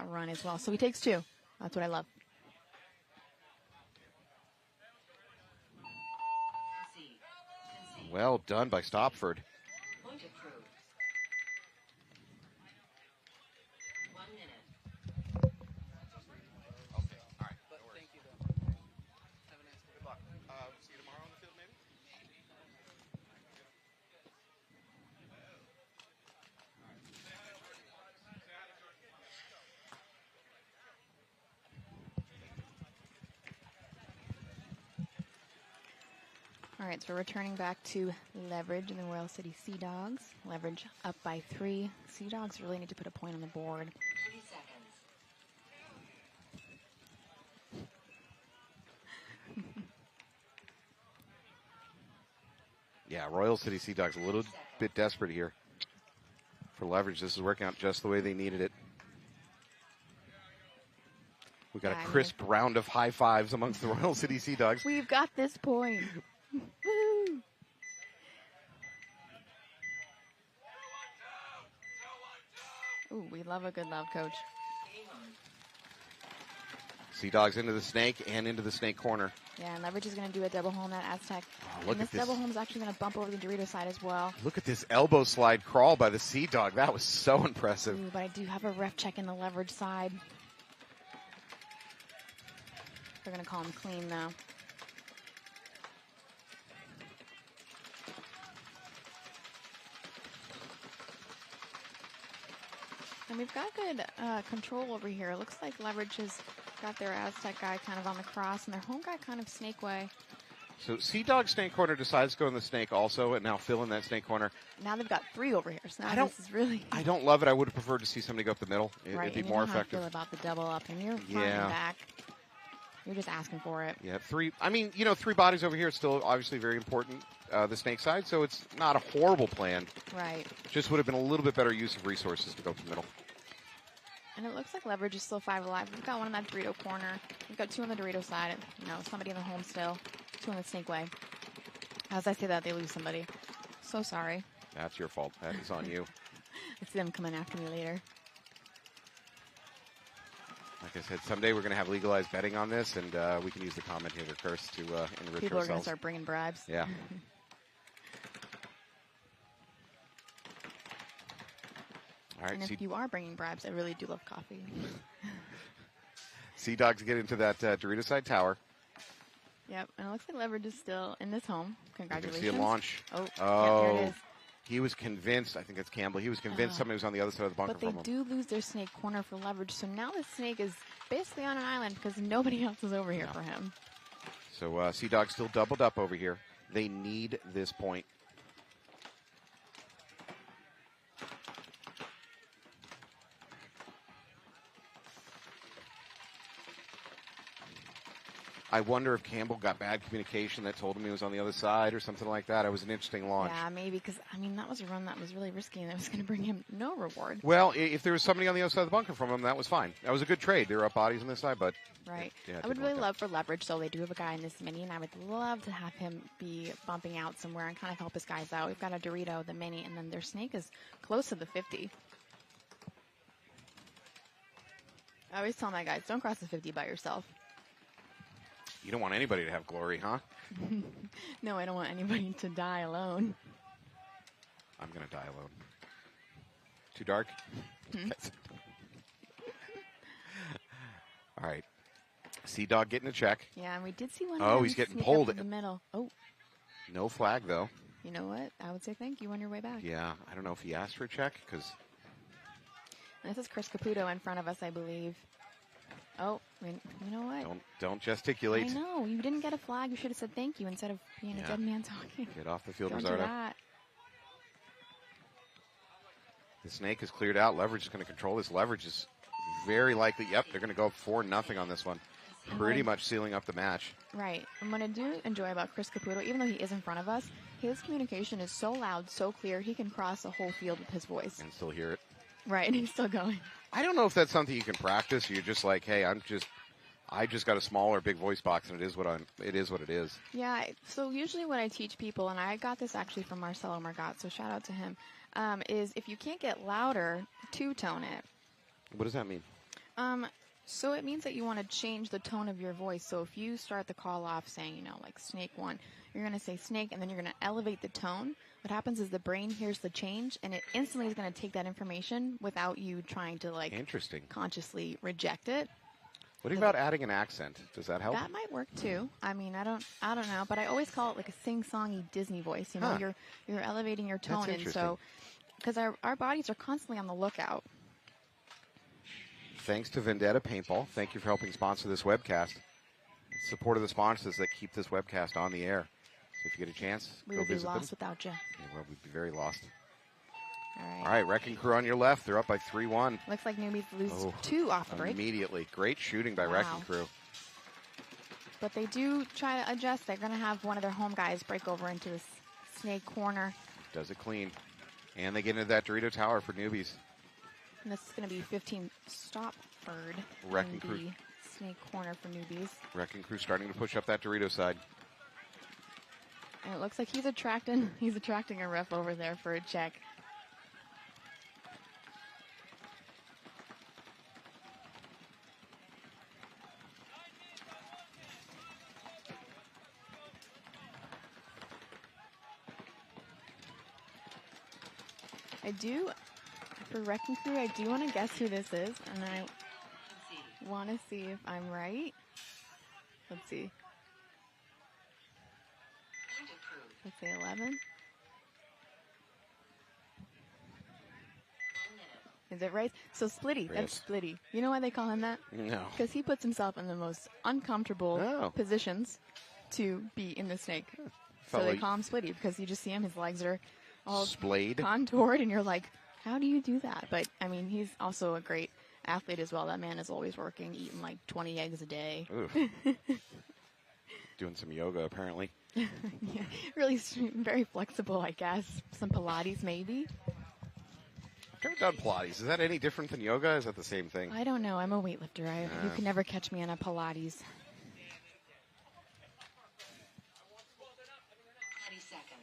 run as well. So he takes 2. That's what I love. Well done by Stopford. Point approved. 1 minute. Okay. All right. Thank you, though. Have a nice day. Good luck. See you tomorrow on the field, maybe? All right, so we're returning back to Leverage and the Royal City Sea Dogs. Leverage up by 3. Sea Dogs really need to put a point on the board. 3 seconds. Yeah, Royal City Sea Dogs a little bit desperate here for Leverage. This is working out just the way they needed it. We got a crisp round of high fives amongst the Royal City Sea Dogs. We've got this point. Woo! Ooh, we love a good love, coach. Sea Dogs into the snake and into the snake corner. Yeah, and Leverage is going to do a double home that Aztec. look and at this this. double home is actually going to bump over the Dorito side as well. Look at this elbow slide crawl by the Sea Dog. That was so impressive. Ooh, but I do have a ref check in the Leverage side. They're going to call him clean, though. And we've got good control over here. It looks like Leverage has got their Aztec guy kind of on the cross and their home guy kind of snake way. So Sea Dog snake corner decides to go in the snake also, and now fill in that snake corner. Now they've got 3 over here, so now this is really... I don't love it. I would have preferred to see somebody go up the middle. right, It'd be and more you know how effective. I feel about the double up, and you're flying Yeah. back. You're just asking for it. Yeah, 3. I mean, 3 bodies over here is still obviously very important, the snake side, so it's not a horrible plan. Right. Just would have been a little bit better use of resources to go up the middle. And it looks like Leverage is still 5 alive. We've got one in that Dorito corner. We've got 2 on the Dorito side. Somebody in the home still. 2 on the snake way. As I say that, they lose somebody. So sorry. That's your fault. That is on you. It's them coming after me later. Like I said, someday we're going to have legalized betting on this, and we can use the commentator curse to enrich People are going to ourselves. start bringing bribes. Yeah. All right, And if you are bringing bribes, I really do love coffee. Sea Dogs get into that Dorito side tower. Yep, and it looks like Leverage is still in this home. You're gonna Congratulations. see a launch. Oh, Oh. Yep, there it is. He was convinced, I think it's Campbell, he was convinced somebody was on the other side of the bunker But they from him. do lose their snake corner for leverage, so now the snake is basically on an island because nobody else is over here for him. So Sea Dog still doubled up over here. They need this point. I wonder if Campbell got bad communication that told him he was on the other side or something like that. It was an interesting launch. Yeah, maybe, because, I mean, that was a run that was really risky and that was going to bring him no reward. Well, if there was somebody on the other side of the bunker from him, that was fine. That was a good trade. They were up bodies on this side, but... Right. Yeah, I would really love for leverage, so they do have a guy in this mini, and I would love to have him be bumping out somewhere and kind of help his guys out. We've got a Dorito, the mini, and then their snake is close to the 50. I always tell my guys, don't cross the 50 by yourself. You don't want anybody to have glory, huh? No, I don't want anybody to die alone. I'm going to die alone. Too dark? All right. Sea Dog getting a check. Yeah, and we did see one. Oh, he's getting pulled in the middle. Oh. No flag, though. You know what? I would say thank you on your way back. Yeah, I don't know if he asked for a check, because... This is Chris Caputo in front of us, I believe. Oh, I mean, you know what? Don't gesticulate. I know. You didn't get a flag. You should have said thank you instead of being a dead man talking. Get off the field, Don't do Rizzardo. that. The snake is cleared out. Leverage is going to control this. Leverage is very likely. Yep, they're going to go 4-0 on this one. Pretty much sealing up the match. Right. And what I do enjoy about Chris Caputo, even though he is in front of us, his communication is so loud, so clear, he can cross the whole field with his voice. And still hear it. Right, and he's still going. I don't know if that's something you can practice. You're just like, hey, I just got a small or big voice box, and it is what it is. Yeah, so usually what I teach people, and I got this actually from Marcelo Margot, so shout out to him, is if you can't get louder, two-tone it. What does that mean? So it means that you want to change the tone of your voice. So if you start the call off saying, like snake one, you're going to say snake, and then you're going to elevate the tone. What happens is the brain hears the change, and it instantly is going to take that information without you trying to, Interesting. Consciously reject it. What about adding an accent? Does that help? That might work too. I mean, I don't know, but I always call it like a sing-songy Disney voice. You're elevating your tone, and so because our bodies are constantly on the lookout. Thanks to Vendetta Paintball. Thank you for helping sponsor this webcast. Support of the sponsors that keep this webcast on the air. So if you get a chance, We go would be visit lost them. without you. Yeah, well, we'd be very lost. All All right, Wrecking Crew on your left. They're up by 3-1. Looks like newbies lose two off the break. Immediately. Great shooting by Wow. Wrecking Crew. But they do try to adjust. They're going to have one of their home guys break over into this snake corner. Does it clean. And they get into that Dorito Tower for newbies. And this is going to be 15 Stopford Wrecking in Crew. the snake corner for newbies. Wrecking Crew starting to push up that Dorito side. And it looks like he's attracting a ref over there for a check. For Wrecking Crew, I do want to guess who this is, and I want to see if I'm right. Let's see. Let's say 11. Is it right? So Splitty, that's Splitty. You know why they call him that? No. Because he puts himself in the most uncomfortable positions to be in the snake. So they call him Splitty because you just see him, his legs are all splayed, contoured, and you're like, how do you do that? But, I mean, he's also a great athlete as well. That man is always working, eating like 20 eggs a day. Doing some yoga, apparently. Yeah, really very flexible, I guess. Some Pilates, maybe. I've never done Pilates. Is that any different than yoga? Is that the same thing? I don't know. I'm a weightlifter. You can never catch me in a Pilates. 30 seconds.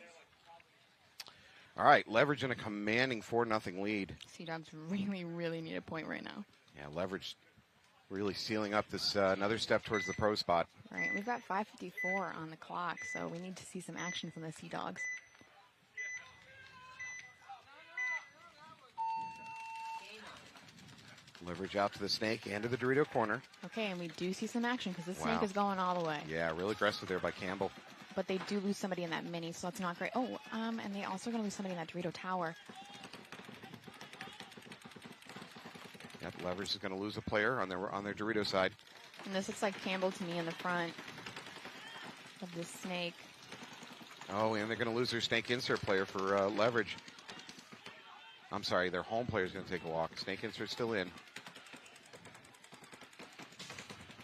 All right, Leverage in a commanding 4-0 lead. Sea Dogs really, really need a point right now. Yeah, Leverage really sealing up this another step towards the pro spot. Right, we've got 5:54 on the clock, so we need to see some action from the Sea Dogs. Leverage out to the snake and to the Dorito corner. Okay, and we do see some action because the snake is going all the way. Yeah, real aggressive there by Campbell. but they do lose somebody in that mini, so that's not great. Oh, and they also going to lose somebody in that Dorito tower. Yep, Leverage is going to lose a player on their Dorito side. And this looks like Campbell to me in the front of this snake. Oh, and they're going to lose their snake insert player for Leverage. I'm sorry, their home player is going to take a walk. Snake insert's still in.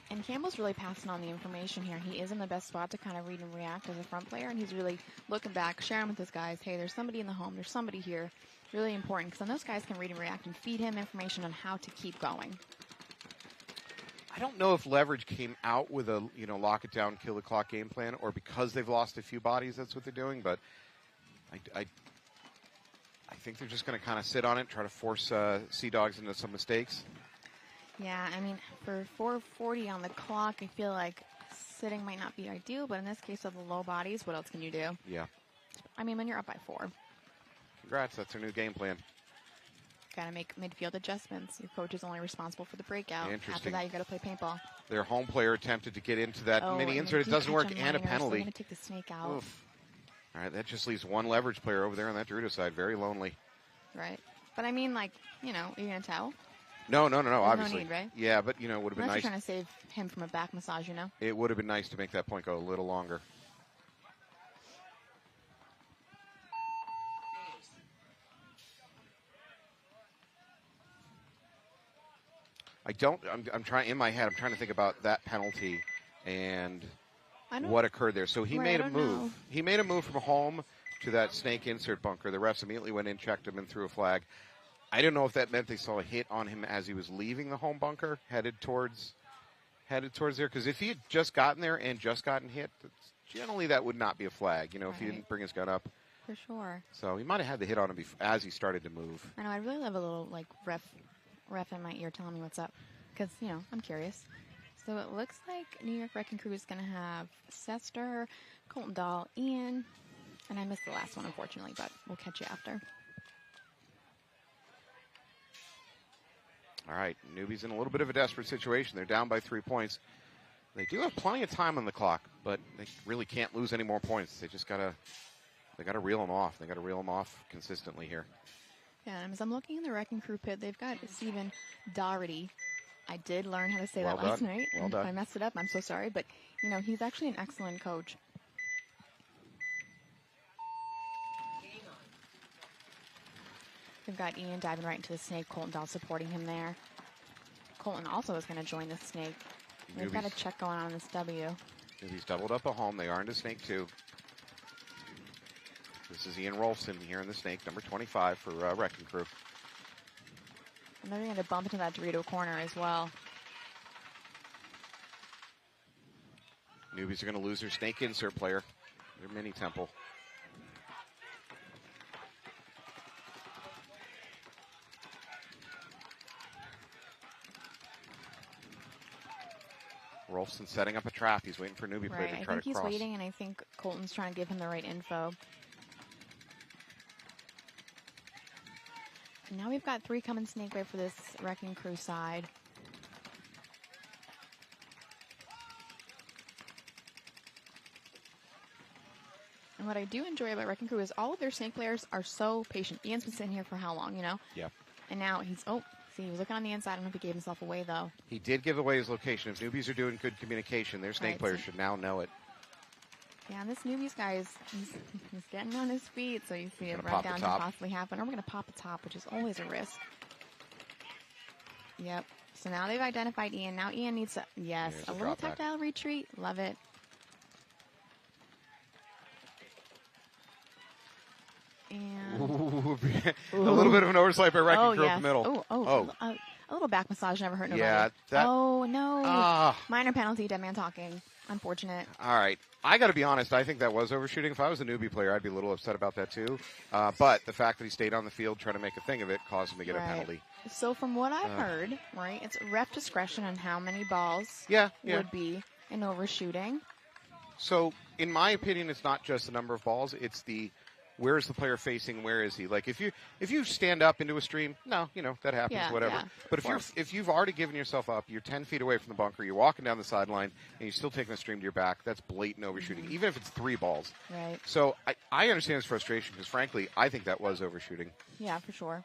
And Campbell's really passing on the information here. He is in the best spot to kind of read and react as a front player, and he's really looking back, sharing with his guys, hey, there's somebody in the home, there's somebody here. Really important, because then those guys can read and react and feed him information on how to keep going. I don't know if Leverage came out with a, lock it down, kill the clock game plan, or because they've lost a few bodies, that's what they're doing, but I think they're just going to kind of sit on it, try to force Sea Dogs into some mistakes. Yeah, I mean, for 4:40 on the clock, I feel like sitting might not be ideal, but in this case of the low bodies, what else can you do? Yeah. I mean, when you're up by 4. Congrats, that's their new game plan. Got to make midfield adjustments. Your coach is only responsible for the breakout. Interesting. After that, you got to play paintball. Their home player attempted to get into that mini and insert. It doesn't work, and a So penalty. they're going to take the snake out. Oof. All right, that just leaves one Leverage player over there on that Dorito side. Very lonely. Right. But I mean, like, you're going to tell? No, There's obviously. no need, right? Yeah, but, it would have been Unless nice. you're trying to save him from a back massage, It would have been nice to make that point go a little longer. I'm trying, in my head, I'm trying to think about that penalty and what occurred there. So he made a move. He made a move from home to that snake insert bunker. The refs immediately went in, checked him, and threw a flag. I don't know if that meant they saw a hit on him as he was leaving the home bunker, headed towards there. Because if he had just gotten there and just gotten hit, generally that would not be a flag, if he didn't bring his gun up. For sure. So he might have had the hit on him as he started to move. I know. I'd really love a little, like, ref in my ear telling me what's up. Because, I'm curious. So it looks like New York Wrecking Crew is going to have Sester, Colton Dahl, Ian. And I missed the last one, unfortunately, but we'll catch you after. All right, Newbies in a little bit of a desperate situation. They're down by 3 points. They do have plenty of time on the clock, but they really can't lose any more points. They just gotta reel them off. They gotta reel them off consistently here. Yeah, and as I'm looking in the Wrecking Crew pit, they've got Stephen Doherty. I did learn how to say that last night. Well done. If I messed it up, I'm so sorry. But, he's actually an excellent coach. We've got Ian diving right into the snake. Colton Dahl supporting him there. Colton also is going to join the snake. We've got a check going on this W. Newbies doubled up a home. They are into snake 2. This is Ian Rolfson here in the snake, number 25 for Wrecking Crew. And they're going to bump into that Dorito corner as well. Newbies are going to lose their snake insert player, their mini temple. Rolfson setting up a trap. He's waiting for a newbie player to try to cross. I think he's waiting, and I think Colton's trying to give him the right info. And now we've got 3 coming snake way for this Wrecking Crew side. And what I do enjoy about Wrecking Crew is all of their snake players are so patient. Ian's been sitting here for how long, Yeah. And now he was looking on the inside. I don't know if he gave himself away, though. He did give away his location. If newbies are doing good communication, their snake players should now know it. Yeah, and this newbies guy he's getting on his feet, so you see a run down can possibly happen. Or we're going to pop a top, which is always a risk. Yep. So now they've identified Ian. Now Ian needs a little tactile retreat. Love it. And a little bit of an oversight by Wrecking Crew up the middle. A little back massage never hurt nobody. Yeah. Oh, no. Minor penalty, dead man talking. Unfortunate. All right. I got to be honest. I think that was overshooting. If I was a newbie player, I'd be a little upset about that too. But the fact that he stayed on the field trying to make a thing of it caused him to get a penalty. So from what I've heard, it's ref discretion on how many balls would be an overshooting. So in my opinion, it's not just the number of balls. It's the where is the player facing? Where is he? Like if you stand up into a stream, no, that happens, Yeah, whatever. yeah, But of if you've already given yourself up, you're 10 feet away from the bunker, you're walking down the sideline, and you're still taking the stream to your back, that's blatant overshooting, even if it's 3 balls. Right. So I understand his frustration because, frankly, I think that was overshooting. Yeah, for sure.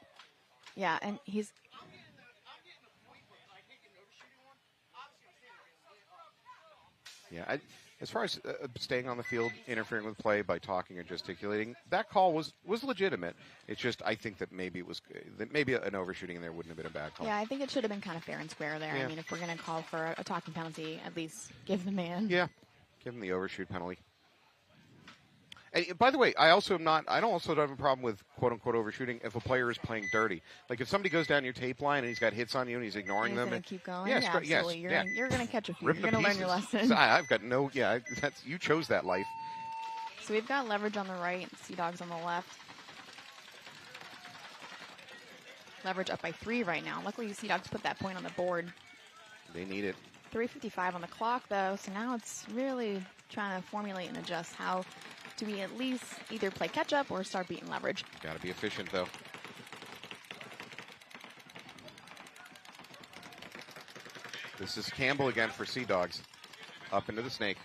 Yeah, and he's. Yeah, as far as staying on the field, interfering with play by talking or gesticulating, that call was legitimate. It's just I think that maybe an overshooting in there wouldn't have been a bad call. Yeah, I think it should have been kind of fair and square there. Yeah. I mean, if we're going to call for a talking penalty, at least give the man. Yeah, give him the overshoot penalty. And by the way, I don't have a problem with quote unquote overshooting if a player is playing dirty. Like if somebody goes down your tape line and he's got hits on you and he's ignoring them. He's going to keep going. Yeah, absolutely. You're going to catch a few. Rip You're going to learn your lesson. I've got no. Yeah, you chose that life. So we've got Leverage on the right, Sea Dogs on the left. Leverage up by 3 right now. Luckily, Sea Dogs put that point on the board. They need it. 3:55 on the clock, though, so now it's really trying to formulate and adjust how do we at least either play catch-up or start beating Leverage. Got to be efficient, though. This is Campbell again for Sea Dogs. Up into the snake.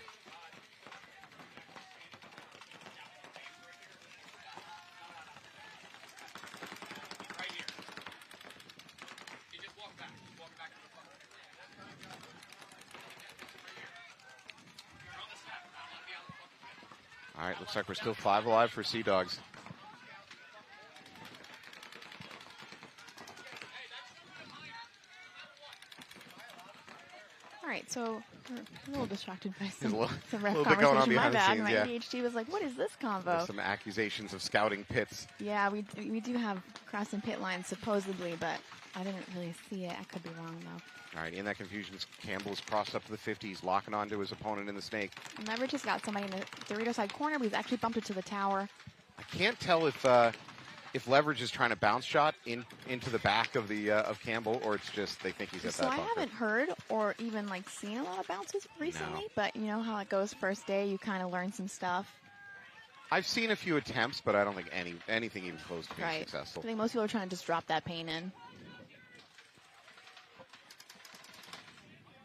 All right, looks like we're still 5 alive for Sea Dogs. All right, so we're a little distracted by some little ref bit going on conversation. My behind the bad. scenes, My yeah. ADHD was like, what is this convo? Some accusations of scouting pits. Yeah, we do have crossing pit lines supposedly, but I didn't really see it. I could be wrong, though. All right, in that confusion, Campbell's crossed up to the 50. He's locking onto his opponent in the snake. And Leverage has got somebody in the Dorito side corner, but he's actually bumped it to the tower. I can't tell if Leverage is trying to bounce shot into the back of the of Campbell, or it's just they think he's at So that I bunker. haven't heard or even seen a lot of bounces recently, but you know how it goes first day, you kind of learn some stuff. I've seen a few attempts, but I don't think anything even close to being Right. successful. I think most people are trying to just drop that paint in.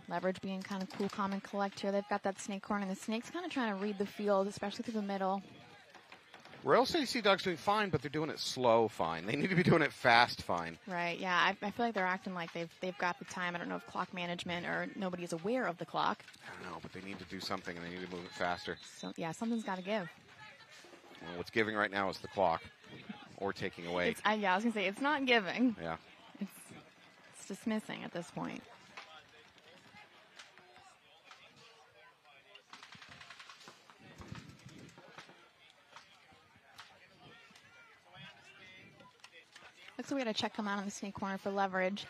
Leverage being kind of cool, calm, and collect here. They've got that snake corner, and the snake's kind of trying to read the field, especially through the middle. Royal City Sea Dogs doing fine, but they're doing it slow fine. They need to be doing it fast fine. Right, yeah. I feel like they're acting like they've got the time. I don't know if clock management or nobody's aware of the clock. I don't know, but they need to do something, and they need to move it faster. So, yeah, something's got to give. Well, what's giving right now is the clock, or taking away. I was going to say, it's not giving. Yeah. It's dismissing at this point. Looks like we got a check come out on the snake corner for Leverage.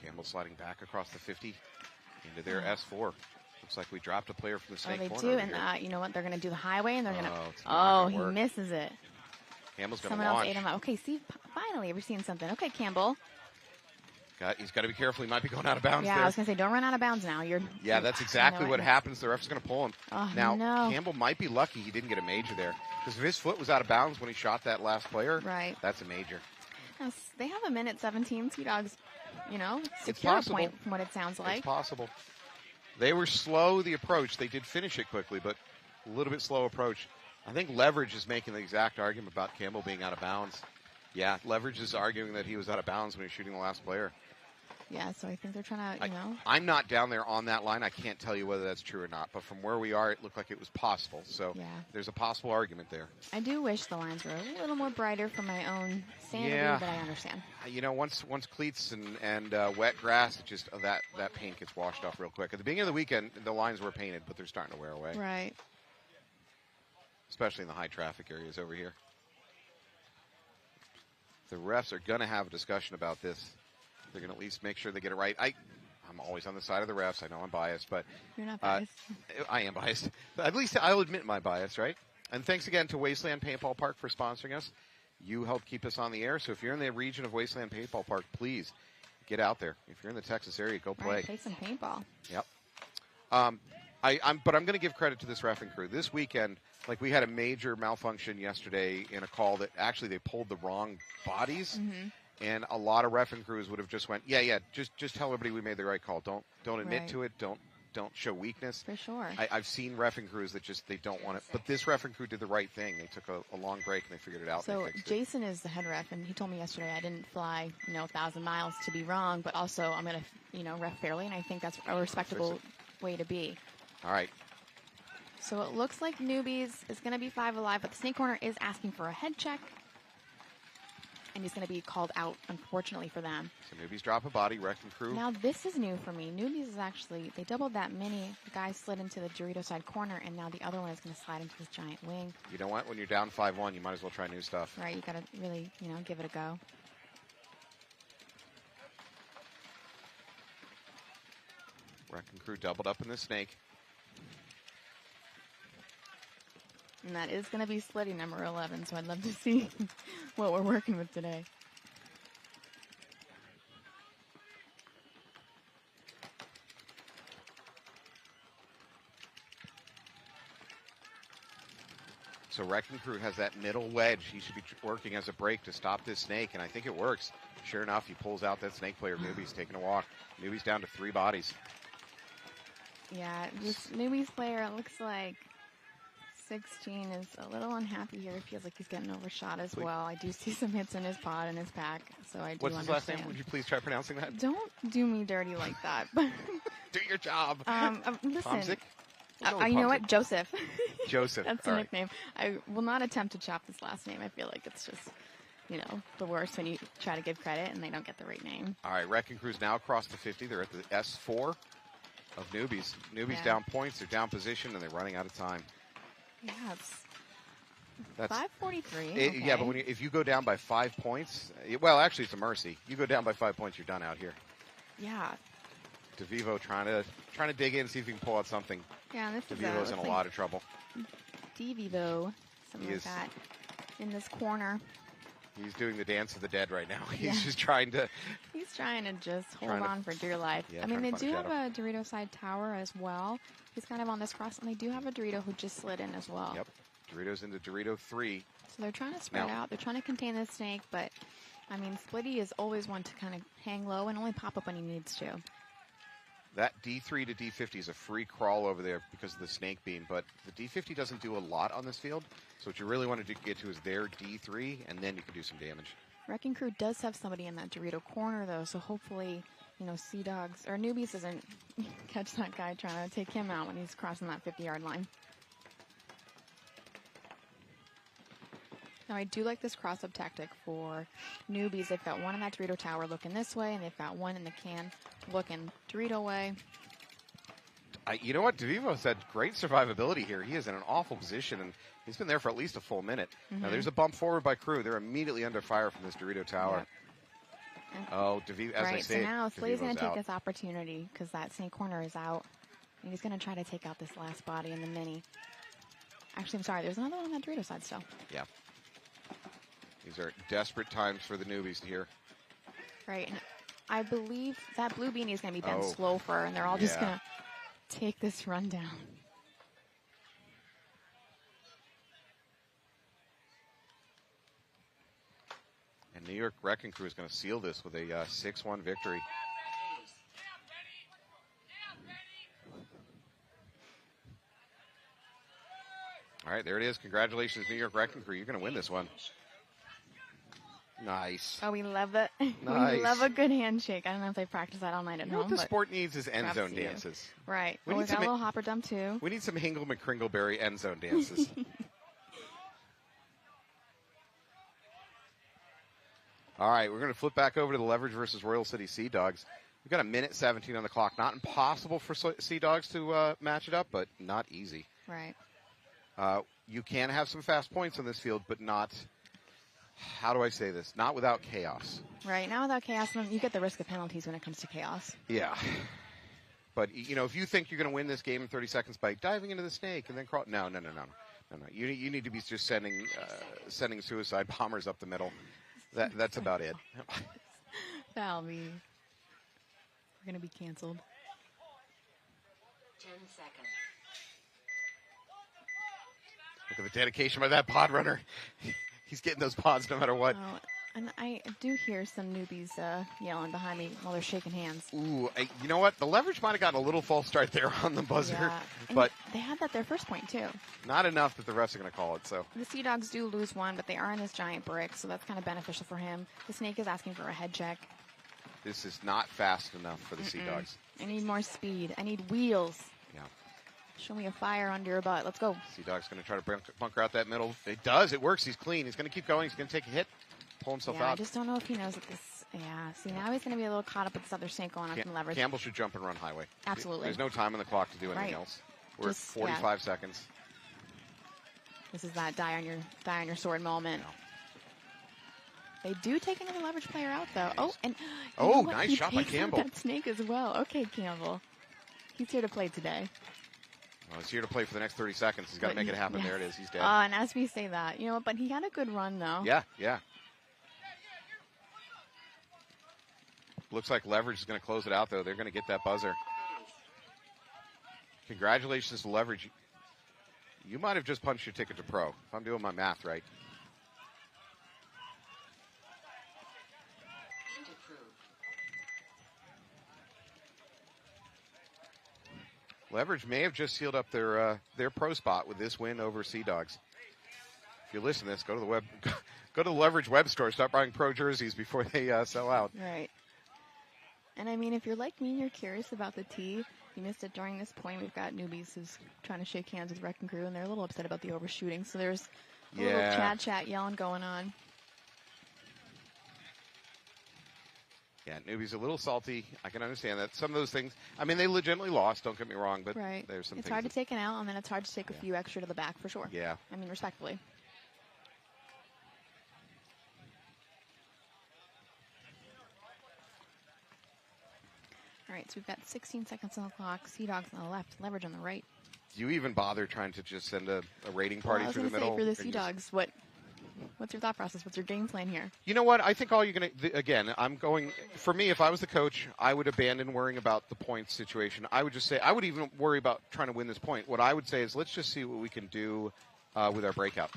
Campbell sliding back across the 50 into their S4. Looks like we dropped a player from the snake They corner. do, over and here. you know what? They're going to do the highway, and they're going to. it's not Oh, gonna he work. misses it. Campbell's going to Someone else launch. ate him out. Okay, see, finally, we're seeing something. Okay, Campbell. He's got to be careful. He might be going out of bounds Yeah, there. I was going to say, don't run out of bounds now. Yeah, that's exactly what happens. The ref's going to pull him. Oh, now, no. Campbell might be lucky he didn't get a major there. Because if his foot was out of bounds when he shot that last player, Right. that's a major. Yes, they have a minute 17. Sea Dogs, It's secure a possible. point from what it sounds like. It's possible. They were slow, the approach. They did finish it quickly, but a little bit slow approach. I think Leverage is making the exact argument about Campbell being out of bounds. Yeah, Leverage is arguing that he was out of bounds when he was shooting the last player. Yeah, so I think they're trying to, I'm not down there on that line. I can't tell you whether that's true or not. But from where we are, it looked like it was possible. So Yeah. there's a possible argument there. I do wish the lines were a little more brighter for my own sanity, Yeah. but I understand. Once cleats and wet grass, it just that paint gets washed off real quick. At the beginning of the weekend, the lines were painted, but they're starting to wear away. Right. Especially in the high traffic areas over here. The refs are going to have a discussion about this. They're going to at least make sure they get it right. I'm always on the side of the refs. I know I'm biased, but You're not biased. I am biased. But at least I'll admit my bias, right? And thanks again to Wasteland Paintball Park for sponsoring us. You help keep us on the air. So if you're in the region of Wasteland Paintball Park, please get out there. If you're in the Texas area, go play. Right, play some paintball. Yep. But I'm going to give credit to this reffing crew. This weekend, like we had a major malfunction yesterday in a call that actually they pulled the wrong bodies, and a lot of reffing crews would have just went, just tell everybody we made the right call. Don't admit Right. to it. Don't show weakness. For sure. I've seen reffing crews that just they don't want it, but this reffing crew did the right thing. They took a long break and they figured it out. So and they fixed it. Jason is the head ref, and he told me yesterday I didn't fly, 1,000 miles to be wrong, but also I'm going to, ref fairly, and I think that's a respectable way to be. All right. So it looks like Newbies is going to be 5 alive, but the snake corner is asking for a head check, and he's going to be called out, unfortunately for them. So newbies drop a body, wrecking crew. Now this is new for me. Newbies is actually, they doubled that mini. The guy slid into the Dorito side corner, and now the other one is going to slide into his giant wing. You know what? When you're down 5-1, you might as well try new stuff. Right, you got to really, give it a go. Wrecking crew doubled up in the snake. And that is going to be slitty number 11, so I'd love to see what we're working with today. So Wrecking Crew has that middle wedge. He should be working as a break to stop this snake, and I think it works. Sure enough, he pulls out that snake player. Newbie's taking a walk. Newbie's down to 3 bodies. Yeah, this Newbies player looks like 16 is a little unhappy here. He feels like he's getting overshot as well. I do see some hits in his pod and his pack, so I do What's his last understand. name? Would you please try pronouncing that? Don't do me dirty like that. Do your job. Listen. Pomzik? You know what? Joseph. Joseph. That's All a right. nickname. I will not attempt to chop this last name. I feel like it's just, the worst when you try to give credit and they don't get the right name. All right, Wrecking Crew's now across the 50. They're at the S4 of Newbies. Newbies Yeah. down points. They're down position, and they're running out of time. Yeah, it's That's 5:43. Yeah, but if you go down by 5 points, well, actually, it's a mercy. You go down by 5 points, you're done out here. Yeah. DeVivo trying to dig in, see if he can pull out something. Yeah, and this is DeVivo's in a lot of trouble. D-Vivo, something He like is. that, in this corner. He's doing the dance of the dead right now. He's Yeah. just trying to. He's trying to just hold Trying to- on for dear life. Yeah, I mean, trying they to do find have a a Dorito side tower as well. He's kind of on this cross, and they do have a Dorito who just slid in as well. Yep. Doritos into Dorito 3. So they're trying to spread Now- out. They're trying to contain the snake, but, I mean, Splitty is always one to kind of hang low and only pop up when he needs to. That D3 to D50 is a free crawl over there because of the snake beam, but the D50 doesn't do a lot on this field. So what you really want to get to is their D3, and then you can do some damage. Wrecking Crew does have somebody in that Dorito corner, though, so hopefully, Sea Dogs or Newbies doesn't catch that guy trying to take him out when he's crossing that 50-yard line. Now, I do like this cross-up tactic for Newbies. They've got one in that Dorito tower looking this way, and they've got one in the can looking Dorito way. You know what? DeVivo's had great survivability here. He is in an awful position, and he's been there for at least a full minute. Now, Mhm. there's a bump forward by Crew. They're immediately under fire from this Dorito tower. And- Oh, DeVivo, as I right, say, so now Slay's going DeVivo's to take out. this opportunity because that snake corner is out. And he's going to try to take out this last body in the mini. Actually, I'm sorry, there's another one on that Dorito side still. Yeah. These are desperate times for the Newbies here. Right, and I believe that blue beanie is going to be Ben Oh. Slofer, and they're all just Yeah. going to take this run down. And New York Wrecking Crew is going to seal this with a 6-1 victory. All right, there it is. Congratulations, New York Wrecking Crew. You're going to win this one. Nice. Oh, we love it. We Nice. love a good handshake. I don't know if they practice that all night at You know home. what the but sport needs is end props zone to you. dances. Right. We We need got a some- little hopper dump, too. We need some Hingle McCringleberry end zone dances. All right, we're going to flip back over to the Leverage versus Royal City Sea Dogs. We've got a minute 17 on the clock. Not impossible for Sea Dogs to match it up, but not easy. Right. You can have some fast points on this field, but not, how do I say this? Not without chaos. Right. Now without chaos, you get the risk of penalties when it comes to chaos. Yeah. But, if you think you're going to win this game in 30 seconds by diving into the snake and then crawl, no. You need to be just sending suicide bombers up the middle. That's about it. We're going to be canceled. 10 seconds. Look at the dedication by that pod runner. He's getting those pods no matter what. Oh, and I do hear some newbies yelling behind me while they're shaking hands. Ooh, you know what? The leverage might have gotten a little false start there on the buzzer, Yeah. but they had that their first point, too. not enough that the refs are going to call it. So The Sea Dogs do lose one, but they are in this giant brick, so that's kind of beneficial for him. The Snake is asking for a head check. this is not fast enough for the Sea Dogs. I need more speed. I need wheels. Yeah. Show me a fire under your butt. Let's go. Sea Dog's going to try to bunker out that middle. It does. It works. He's clean. He's going to keep going. He's going to take a hit, pull himself Yeah, I out. just don't know if he knows that this. Yeah, see, now he's going to be a little caught up with this other Snake going on from leverage. Campbell should jump and run highway. Absolutely. There's no time on the clock to do anything Right. else. We're Just, at 45 seconds. This is that die on your sword moment. They do take another leverage player out, though. Oh, and you know what? Nice He shot by takes out Campbell. that Snake as well. Okay, Campbell. He's here to play today. Well, he's here to play for the next 30 seconds. He's got to make it happen. Yes. There it is. He's dead. And as we say that, you know what? But he had a good run, though. Yeah. Looks like leverage is going to close it out, though. They're going to get that buzzer. Congratulations to leverage. You might have just punched your ticket to pro, if I'm doing my math right. Leverage may have just sealed up their pro spot with this win over Sea Dogs. If you listen to this, go to the web, go to the Leverage web store. Start buying pro jerseys before they sell out. Right. And I mean, if you're like me and you're curious about the tee, you missed it during this point. We've got newbies who's trying to shake hands with Wrecking Crew, and they're a little upset about the overshooting. So there's a little chat yelling going on. Yeah, newbies a little salty. I can understand that. Some of those things, I mean, they legitimately lost, don't get me wrong, but Right. there's some It's things. hard to take an out, and then it's hard to take a few extra to the back for sure. Yeah. I mean, respectfully. All right, so we've got 16 seconds on the clock. Sea Dogs on the left, leverage on the right. Do you even bother trying to just send a rating party through the middle? For the Sea And Dogs, what's your thought process? What's your game plan here? You know what? I think all you're going to, again, I'm going, for me, if I was the coach, I would abandon worrying about the points situation. I would just say, I would even worry about trying to win this point. What I would say is, let's just see what we can do with our breakout.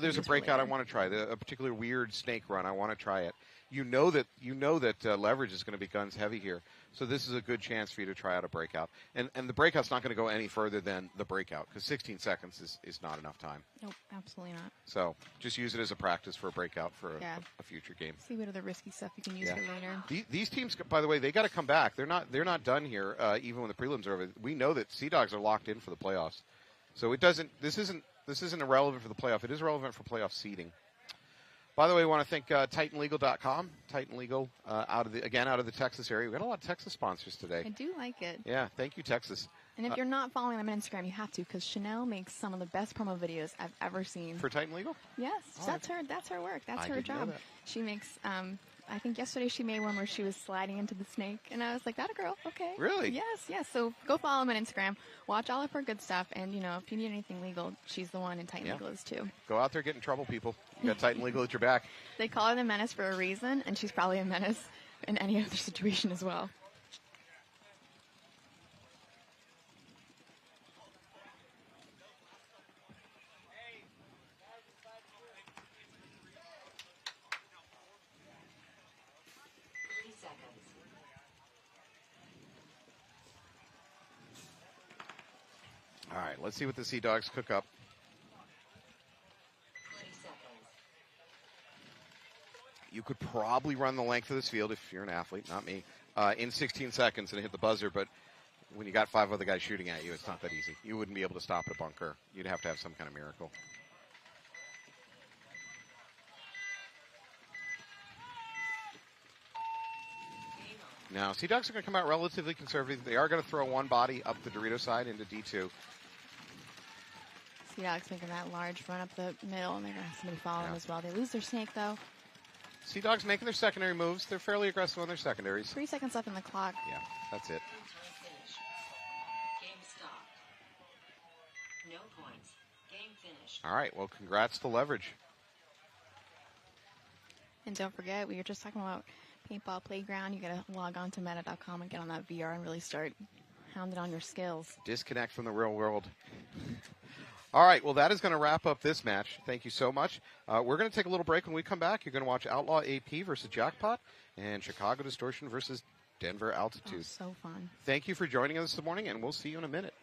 There's a breakout I want to try, a particular weird snake run. I want to try it. You know that leverage is going to be guns heavy here. So this is a good chance for you to try out a breakout. And the breakout's not going to go any further than the breakout, because 16 seconds is not enough time. Nope, absolutely not. So just use it as a practice for a breakout for a future game. See what other risky stuff you can use for later. These teams, by the way, they got to come back. They're not done here. Even when the prelims are over, we know that Sea Dogs are locked in for the playoffs. So it doesn't. This isn't irrelevant for the playoff. It is relevant for playoff seeding. By the way, we want to thank TitanLegal.com. Titan Legal out of the Texas area. We got a lot of Texas sponsors today. I do like it. Yeah, thank you, Texas. And if you're not following them on Instagram, you have to, because Chanel makes some of the best promo videos I've ever seen. For Titan Legal? Yes, that's her work. That's her didn't know job. that. She makes. I think yesterday she made one where she was sliding into the snake, and I was like, "That a girl? Okay." Really? Yes. So go follow them on Instagram. Watch all of her good stuff, and if you need anything legal, she's the one, and Titan Legal is too. Go out there, get in trouble, people. You got Titan Legal at your back. They call her the menace for a reason, and she's probably a menace in any other situation as well. All right, let's see what the Sea Dogs cook up. 20 seconds. You could probably run the length of this field if you're an athlete, not me, in 16 seconds and hit the buzzer, but when you got 5 other guys shooting at you, it's not that easy. You wouldn't be able to stop at a bunker. You'd have to have some kind of miracle. Now, Sea Dogs are going to come out relatively conservative. They are going to throw one body up the Dorito side into D2. Sea Dogs making that large run up the middle, and they're going to have somebody follow them as well. They lose their snake, though. Sea Dogs making their secondary moves. They're fairly aggressive on their secondaries. 3 seconds left on the clock. Yeah, that's it. Finish. Game stopped. No points. Game finished. All right, well, congrats to Leverage. And don't forget, we were just talking about Paintball Playground. You got to log on to meta.com and get on that VR and really start hounding on your skills. Disconnect from the real world. All right, well, that is going to wrap up this match. Thank you so much. We're going to take a little break. When we come back, you're going to watch Outlaw AP versus Jackpot and Chicago Distortion versus Denver Altitude. Oh, so fun. Thank you for joining us this morning, and we'll see you in a minute.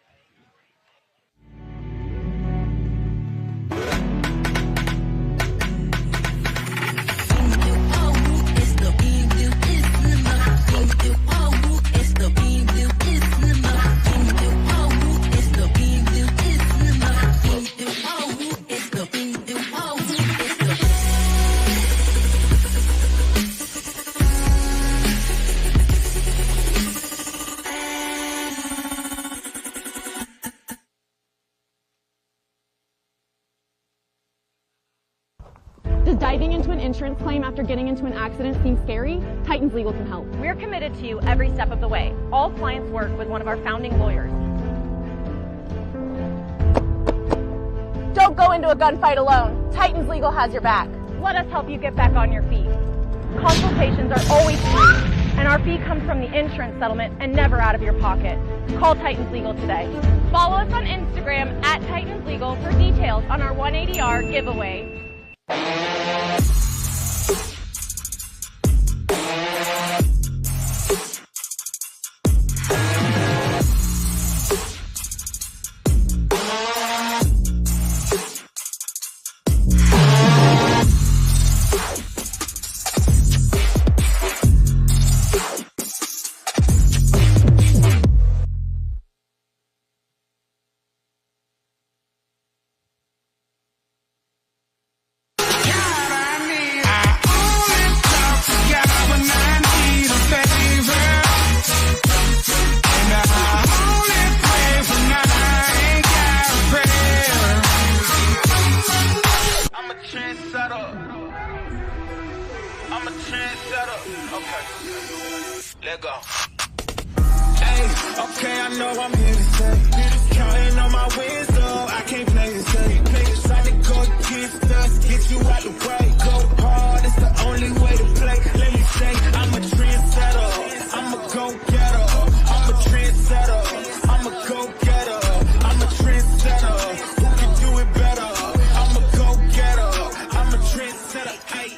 Does diving into an insurance claim after getting into an accident seem scary? Titans Legal can help. We're committed to you every step of the way. All clients work with one of our founding lawyers. Don't go into a gunfight alone. Titans Legal has your back. Let us help you get back on your feet. Consultations are always free, and our fee comes from the insurance settlement and never out of your pocket. Call Titans Legal today. Follow us on Instagram at Titans Legal for details on our 180R giveaway. Let go. Hey, okay, I know I'm here to stay. Counting on my wins, though, I can't play this game. Try to go against us, get you out the way. Go hard, it's the only way to play. Let me say, I'm a trendsetter. I'm a go-getter. I'm a trendsetter. I'm a go-getter. I'm a trendsetter. Who can do it better? I'm a go-getter. I'm a trendsetter. Hey.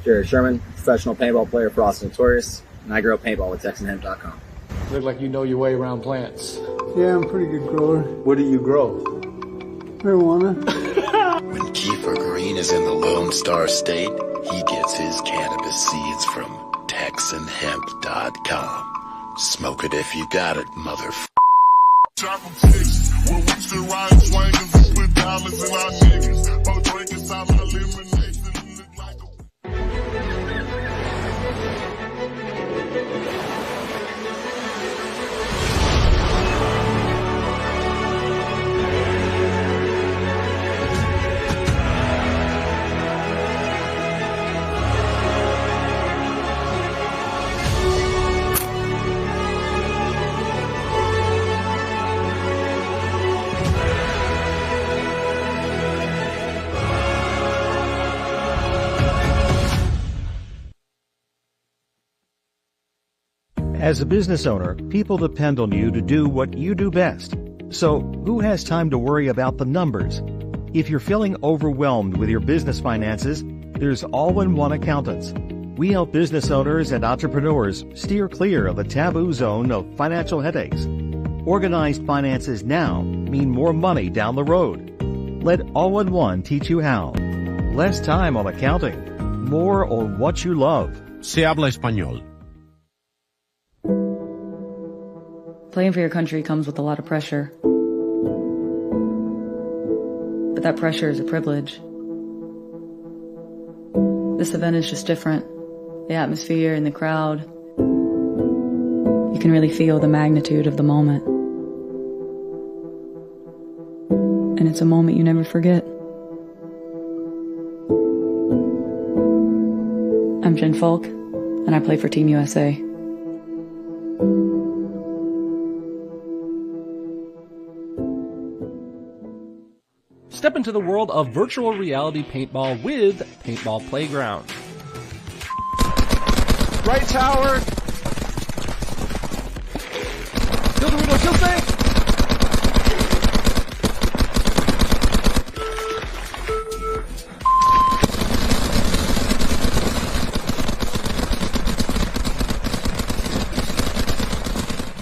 Jared Sherman, professional paintball player for Austin Notorious, and I grow paintball with TexanHemp.com. Look like you know your way around plants. Yeah, I'm a pretty good grower. What do you grow? Marijuana. When Kiefer Green is in the Lone Star State, he gets his cannabis seeds from TexanHemp.com. Smoke it if you got it, motherfucker. We'll reach the right swingers and split diamonds in our niggas. Both drinking, time my lemonade. As a business owner, people depend on you to do what you do best. So, who has time to worry about the numbers? If you're feeling overwhelmed with your business finances, there's All-in-One Accountants. We help business owners and entrepreneurs steer clear of the taboo zone of financial headaches. Organized finances now mean more money down the road. Let All-in-One teach you how. Less time on accounting, more on what you love. Se habla español. Playing for your country comes with a lot of pressure. But that pressure is a privilege. This event is just different. The atmosphere and the crowd. You can really feel the magnitude of the moment. And it's a moment you never forget. I'm Jen Falk, and I play for Team USA. Step into the world of virtual reality paintball with Paintball Playground. Right tower. Kill Dorito, kill Snake!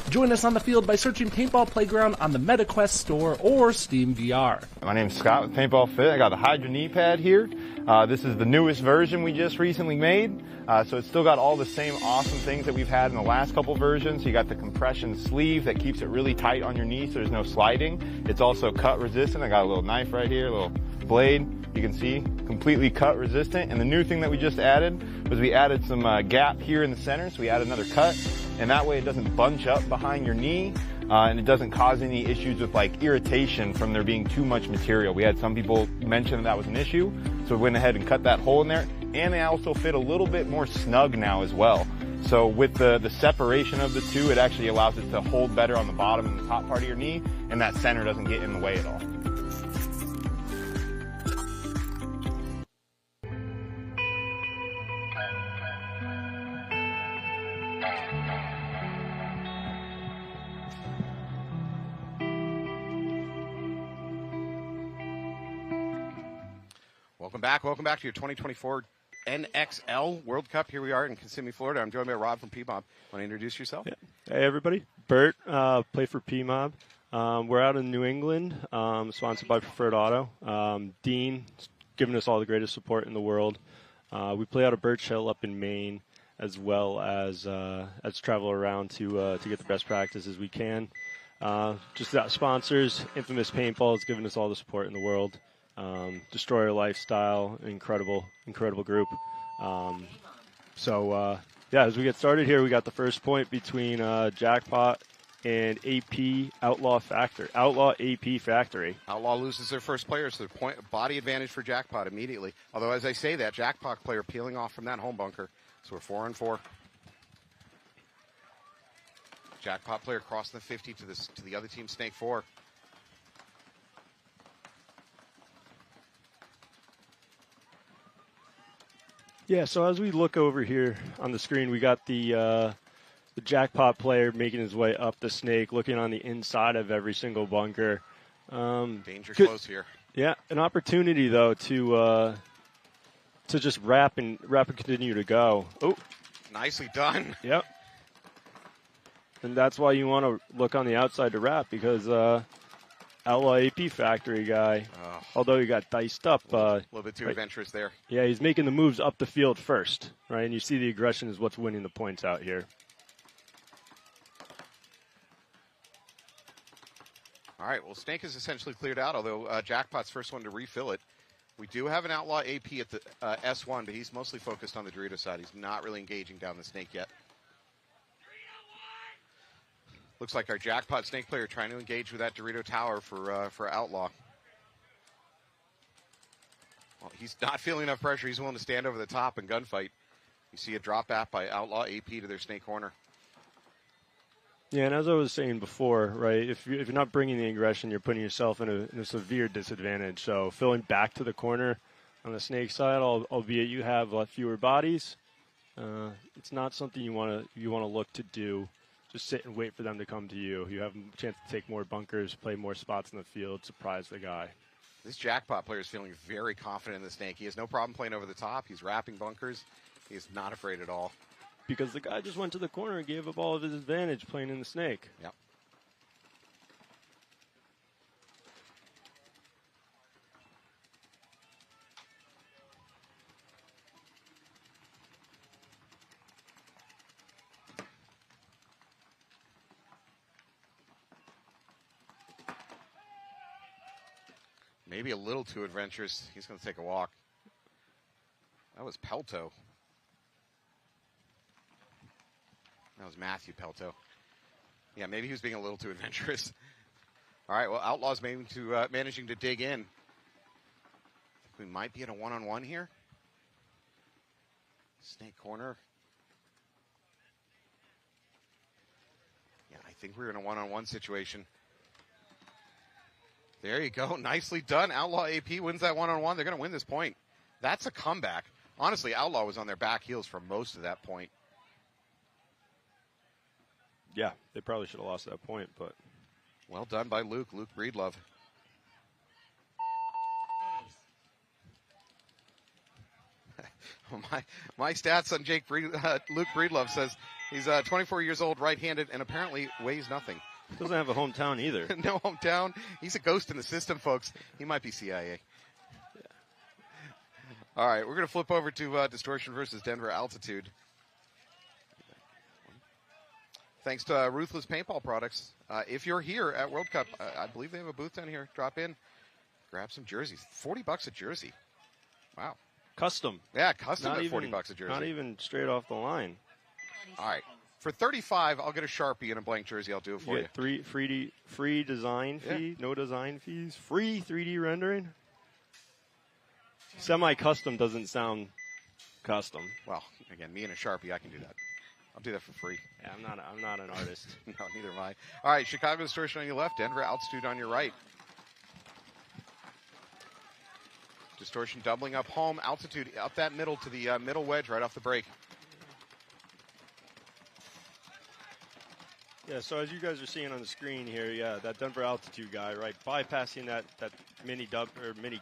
Join us on the field by searching Paintball Playground on the MetaQuest store or Steam VR. My name's Scott with Paintball Fit. I got a Hydra knee pad here. This is the newest version we just recently made. So it's still got all the same awesome things that we've had in the last couple versions. You got the compression sleeve that keeps it really tight on your knee so there's no sliding. It's also cut resistant. I got a little knife right here, a little blade. You can see, completely cut resistant. And the new thing that we just added was we added some gap here in the center. So we added another cut. And that way it doesn't bunch up behind your knee. And it doesn't cause any issues with like irritation from there being too much material. We had some people mention that was an issue. So we went ahead and cut that hole in there. And they also fit a little bit more snug now as well. So with the separation of the two, it actually allows it to hold better on the bottom and the top part of your knee. And that center doesn't get in the way at all. Welcome back to your 2024 NXL World Cup. Here we are in Kissimmee, Florida. I'm joined by Rob from PMOB. Want to introduce yourself? Yeah. Hey, everybody. Bert, play for PMOB. We're out in New England, sponsored by Preferred Auto. Dean, giving us all the greatest support in the world. We play out of Birch Hill up in Maine, as well as travel around to get the best practices we can. Just got sponsors. Infamous Paintball is giving us all the support in the world. Destroyer Lifestyle, incredible group. Yeah, as we get started here, we got the first point between Jackpot and AP Outlaw AP Factory. Outlaw loses their first player, so the point body advantage for Jackpot immediately. Although, as I say that, Jackpot player peeling off from that home bunker, so we're 4-4. Jackpot player crossing the 50 to the other team, Snake 4. Yeah, so as we look over here on the screen, we got the Jackpot player making his way up the Snake, looking on the inside of every single bunker. Danger close here. Yeah, an opportunity though to just wrap and continue to go. Oh, nicely done. Yep. And that's why you want to look on the outside to wrap, because Outlaw AP Factory guy, although he got diced up. A little bit too adventurous there. Yeah, he's making the moves up the field first, right? And you see the aggression is what's winning the points out here. All right, well, Snake is essentially cleared out, although Jackpot's first one to refill it. We do have an Outlaw AP at the S1, but he's mostly focused on the Dorito side. He's not really engaging down the Snake yet. Looks like our Jackpot Snake player trying to engage with that Dorito tower for Outlaw. Well, he's not feeling enough pressure. He's willing to stand over the top and gunfight. You see a drop back by Outlaw AP to their Snake corner. Yeah, and as I was saying before, right, if you're not bringing the aggression, you're putting yourself in a severe disadvantage. So filling back to the corner on the Snake side, albeit you have fewer bodies, It's not something you want to look to do. Just sit and wait for them to come to you. You have a chance to take more bunkers, play more spots in the field, surprise the guy. This jackpot player is feeling very confident in the snake. He has no problem playing over the top. He's wrapping bunkers. He is not afraid at all. Because the guy just went to the corner and gave up all of his advantage playing in the snake. Yep. Maybe a little too adventurous. He's going to take a walk. That was Pelto. That was Matthew Pelto. Yeah, maybe he was being a little too adventurous. All right, well, Outlaw's managing to dig in. I think we might be in a one-on-one here. Snake corner. Yeah, I think we're in a one-on-one situation. There you go. Nicely done. Outlaw AP wins that one-on-one. They're going to win this point. That's a comeback. Honestly, Outlaw was on their back heels for most of that point. Yeah, they probably should have lost that point, but... Well done by Luke Breedlove. my stats on Luke Breedlove says he's 24 years old, right-handed, and apparently weighs nothing. Doesn't have a hometown either. No hometown. He's a ghost in the system, folks. He might be CIA. Yeah. All right, we're going to flip over to Distortion versus Denver Altitude. Thanks to Ruthless Paintball Products. If you're here at World Cup, I believe they have a booth down here. Drop in, grab some jerseys. $40 a jersey. Wow. Custom. Yeah, custom at $40 a jersey. Not even straight off the line. All right. For $35, I'll get a Sharpie and a blank jersey. I'll do it for you. Get free design fee, no design fees, free 3D rendering. Semi-custom doesn't sound custom. Well, again, me and a Sharpie, I can do that. I'll do that for free. Yeah, I'm not an artist. No, neither am I. All right, Chicago Distortion on your left, Denver Altitude on your right. Distortion doubling up home, Altitude up that middle to the middle wedge right off the break. Yeah, so as you guys are seeing on the screen here, yeah, that Denver Altitude guy, right, bypassing that mini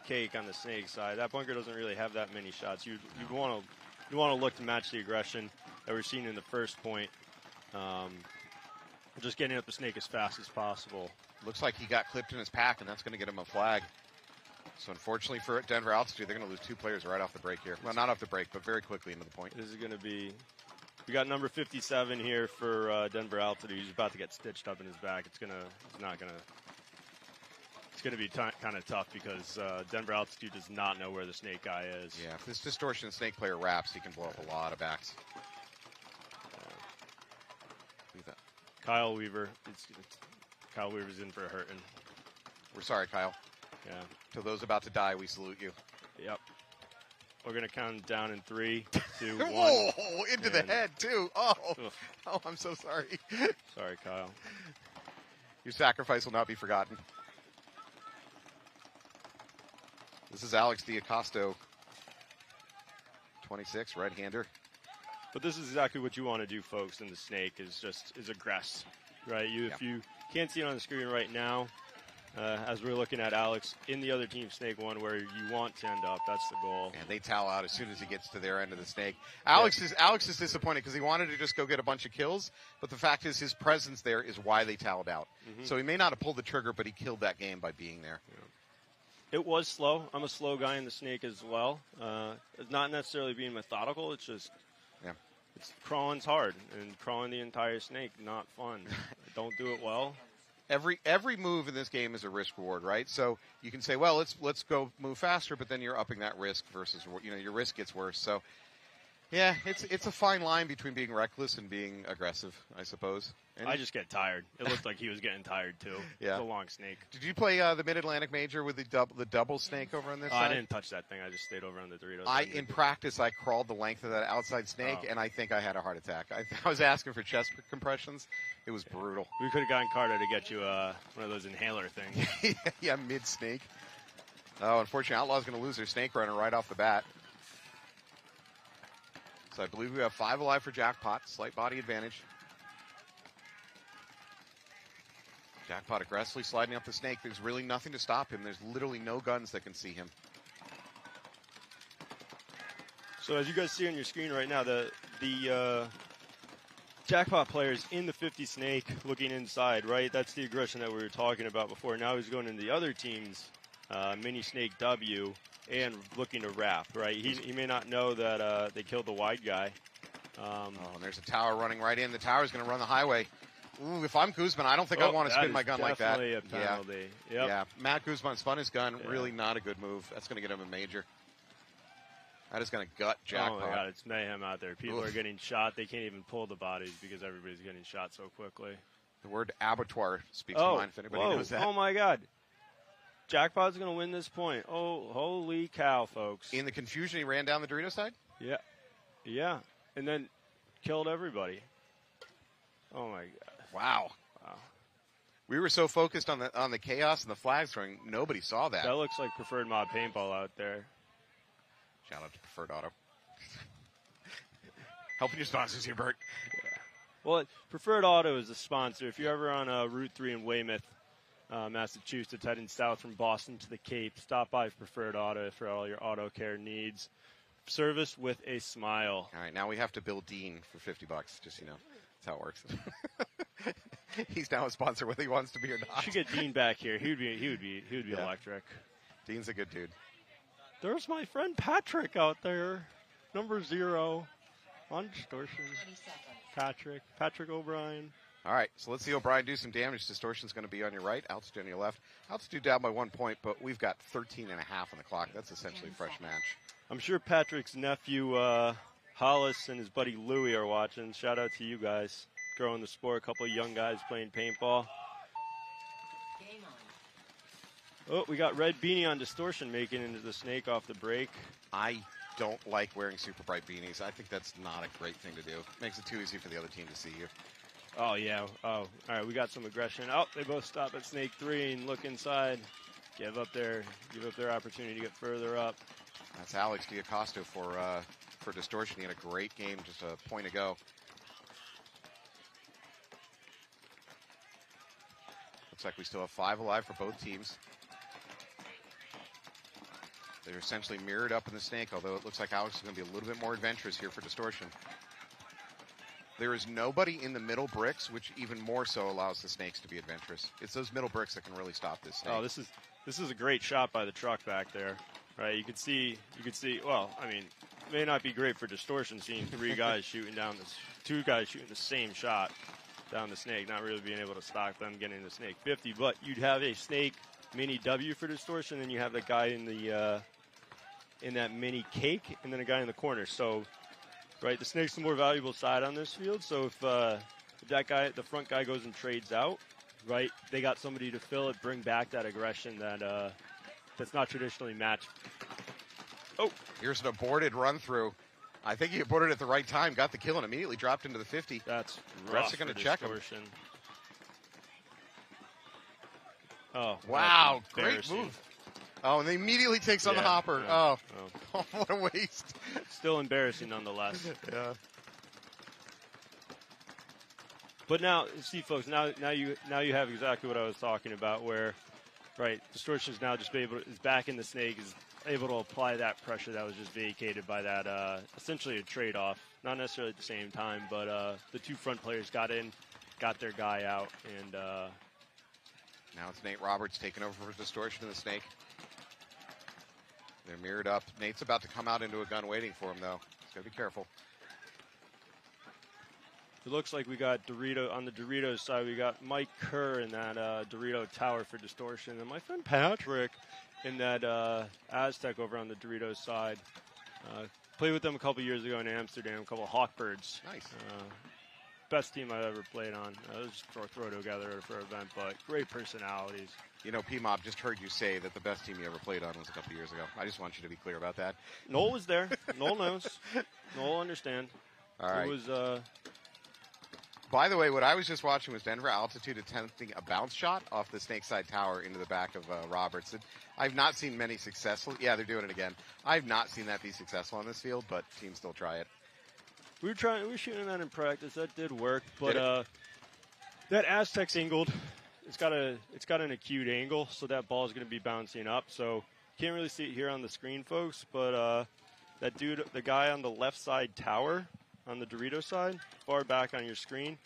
cake on the snake side. That bunker doesn't really have that many shots. You want to look to match the aggression that we're seeing in the first point. Just getting up the snake as fast as possible. Looks like he got clipped in his pack, and that's going to get him a flag. So unfortunately for Denver Altitude, they're going to lose 2 players right off the break here. Well, not off the break, but very quickly into the point. This is going to be... We got number 57 here for Denver Altitude. He's about to get stitched up in his back. It's going to be kind of tough because Denver Altitude does not know where the snake guy is. Yeah, if this Distortion snake player wraps, he can blow up a lot of backs. Kyle Weaver. Kyle Weaver's in for a hurting. We're sorry, Kyle. Yeah. To those about to die, we salute you. Yep. We're going to count down in 3, 2, 1. Whoa, into the head, too. Oh, I'm so sorry. Sorry, Kyle. Your sacrifice will not be forgotten. This is Alex D'Acosto, 26, right-hander. But this is exactly what you want to do, folks, in the snake is aggress, right? If you can't see it on the screen right now, as we're looking at Alex in the other team snake one where you want to end up, that's the goal. And they towel out as soon as he gets to their end of the snake. Alex is disappointed because he wanted to just go get a bunch of kills, but the fact is his presence there is why they toweled out. Mm-hmm. So he may not have pulled the trigger, but he killed that game by being there. Yeah. It was slow. I'm a slow guy in the snake as well. It's not necessarily being methodical. It's just crawling's hard, and crawling the entire snake, not fun. Don't do it well. Every move in this game is a risk reward, right? So you can say, well, let's go move faster, but then you're upping that risk versus your risk gets worse. So yeah, it's a fine line between being reckless and being aggressive, I suppose. And I just get tired. It looked like he was getting tired too. Yeah, it's a long snake. Did you play the Mid-Atlantic Major with the double snake over on this side? I didn't touch that thing. I just stayed over on the Doritos. In practice, I crawled the length of that outside snake, and I think I had a heart attack. I was asking for chest compressions. It was brutal. We could have gotten Carter to get you one of those inhaler things. Yeah, mid-snake. Oh, unfortunately, Outlaw's going to lose their snake runner right off the bat. So I believe we have 5 alive for Jackpot. Slight body advantage. Jackpot aggressively sliding up the snake. There's really nothing to stop him. There's literally no guns that can see him. So as you guys see on your screen right now, the Jackpot player is in the 50 snake looking inside, right? That's the aggression that we were talking about before. Now he's going into the other team's mini snake W and looking to wrap, right? He may not know that they killed the wide guy. And there's a tower running right in. The tower's going to run the highway. Ooh, if I'm Guzman, I don't think I want to spin my gun like that. Definitely a penalty. Yeah. Yeah. Matt Guzman spun his gun. Yeah. Really not a good move. That's going to get him a major. That is going to gut Jackpot. Oh my God, it's mayhem out there. People are getting shot. They can't even pull the bodies because everybody's getting shot so quickly. The word abattoir speaks to mind if anybody knows that. Oh my God. Jackpot's going to win this point. Oh, holy cow, folks. In the confusion, he ran down the Dorito side? Yeah. Yeah. And then killed everybody. Oh my God. Wow. We were so focused on the chaos and the flag throwing, nobody saw that. That looks like Preferred Mob Paintball out there. Shout out to Preferred Auto. Helping your sponsors here, Bert. Yeah. Well, Preferred Auto is a sponsor. If you're ever on Route 3 in Weymouth, Massachusetts, heading south from Boston to the Cape, stop by Preferred Auto for all your auto care needs. Service with a smile. All right, now we have to bill Dean for $50, just so you know. That's how it works. He's now a sponsor whether he wants to be or not. Should get Dean back here. He would be electric. Dean's a good dude. There's my friend Patrick out there, number 0 on Distortion. Patrick O'Brien. All right, so let's see O'Brien do some damage. Distortion's going to be on your right, Altitude on your left. Altitude down by 1 point, but we've got 13 and a half on the clock. That's essentially a fresh match. I'm sure Patrick's nephew Hollis and his buddy Louie are watching. Shout out to you guys. Growing the sport, a couple of young guys playing paintball. Oh, we got Red Beanie on Distortion making into the snake off the break. I don't like wearing super bright beanies. I think that's not a great thing to do. Makes it too easy for the other team to see you. Oh, yeah. Oh, all right, we got some aggression. Oh, they both stop at snake 3 and look inside. Give up their opportunity to get further up. That's Alex D'Acosto for Distortion. He had a great game just a point ago. Looks like we still have 5 alive for both teams. They're essentially mirrored up in the snake, although it looks like Alex is going to be a little bit more adventurous here for Distortion. There is nobody in the middle bricks, which even more so allows the snakes to be adventurous. It's those middle bricks that can really stop this snake. Oh, this is a great shot by the truck back there. Right, you could see, well, I mean, it may not be great for Distortion seeing 3 guys shooting down this, 2 guys shooting the same shot down the snake, not really being able to stop them getting the snake 50, but you'd have a snake mini W for Distortion, and you have the guy in the, in that mini cake, and then a guy in the corner. So, right, the snake's the more valuable side on this field, so if that guy, the front guy goes and trades out, right, they got somebody to fill it, bring back that aggression that, that's not traditionally matched. Oh, here's an aborted run through. I think he aborted at the right time, got the kill, and immediately dropped into the 50. That's rough. Refs are going to check him. Oh, wow, great move. Oh, and they immediately takes on the hopper. Yeah. Oh, what a waste. Still embarrassing nonetheless. Yeah. But now, see, folks, now you have exactly what I was talking about, where, right, Distortion is now just is back in the snake, is able to apply that pressure that was just vacated by that, essentially a trade-off. Not necessarily at the same time, but the 2 front players got in, got their guy out, and now it's Nate Roberts taking over for Distortion in the snake. They're mirrored up. Nate's about to come out into a gun waiting for him, though. He's got to be careful. It looks like we got Dorito on the Doritos side. We got Mike Kerr in that Dorito tower for Distortion, and my friend Patrick in that Aztec over on the Doritos side. Played with them a couple years ago in Amsterdam, a couple of Hawkbirds. Nice. Best team I've ever played on. Just throw together for an event, but great personalities. You know, P-Mob just heard you say that the best team you ever played on was a couple years ago. I just want you to be clear about that. Noel was there. Noel knows. Noel understand. All right. It was... By the way, what I was just watching was Denver Altitude attempting a bounce shot off the Snakeside Tower into the back of Roberts. I've not seen many successful. Yeah, they're doing it again. I've not seen that be successful on this field, but teams still try it. We were shooting that in practice. That did work, but that Aztec's angled. It's got an acute angle, so that ball is going to be bouncing up. So can't really see it here on the screen, folks. But that dude, the guy on the left side tower, on the Dorito side, far back on your screen,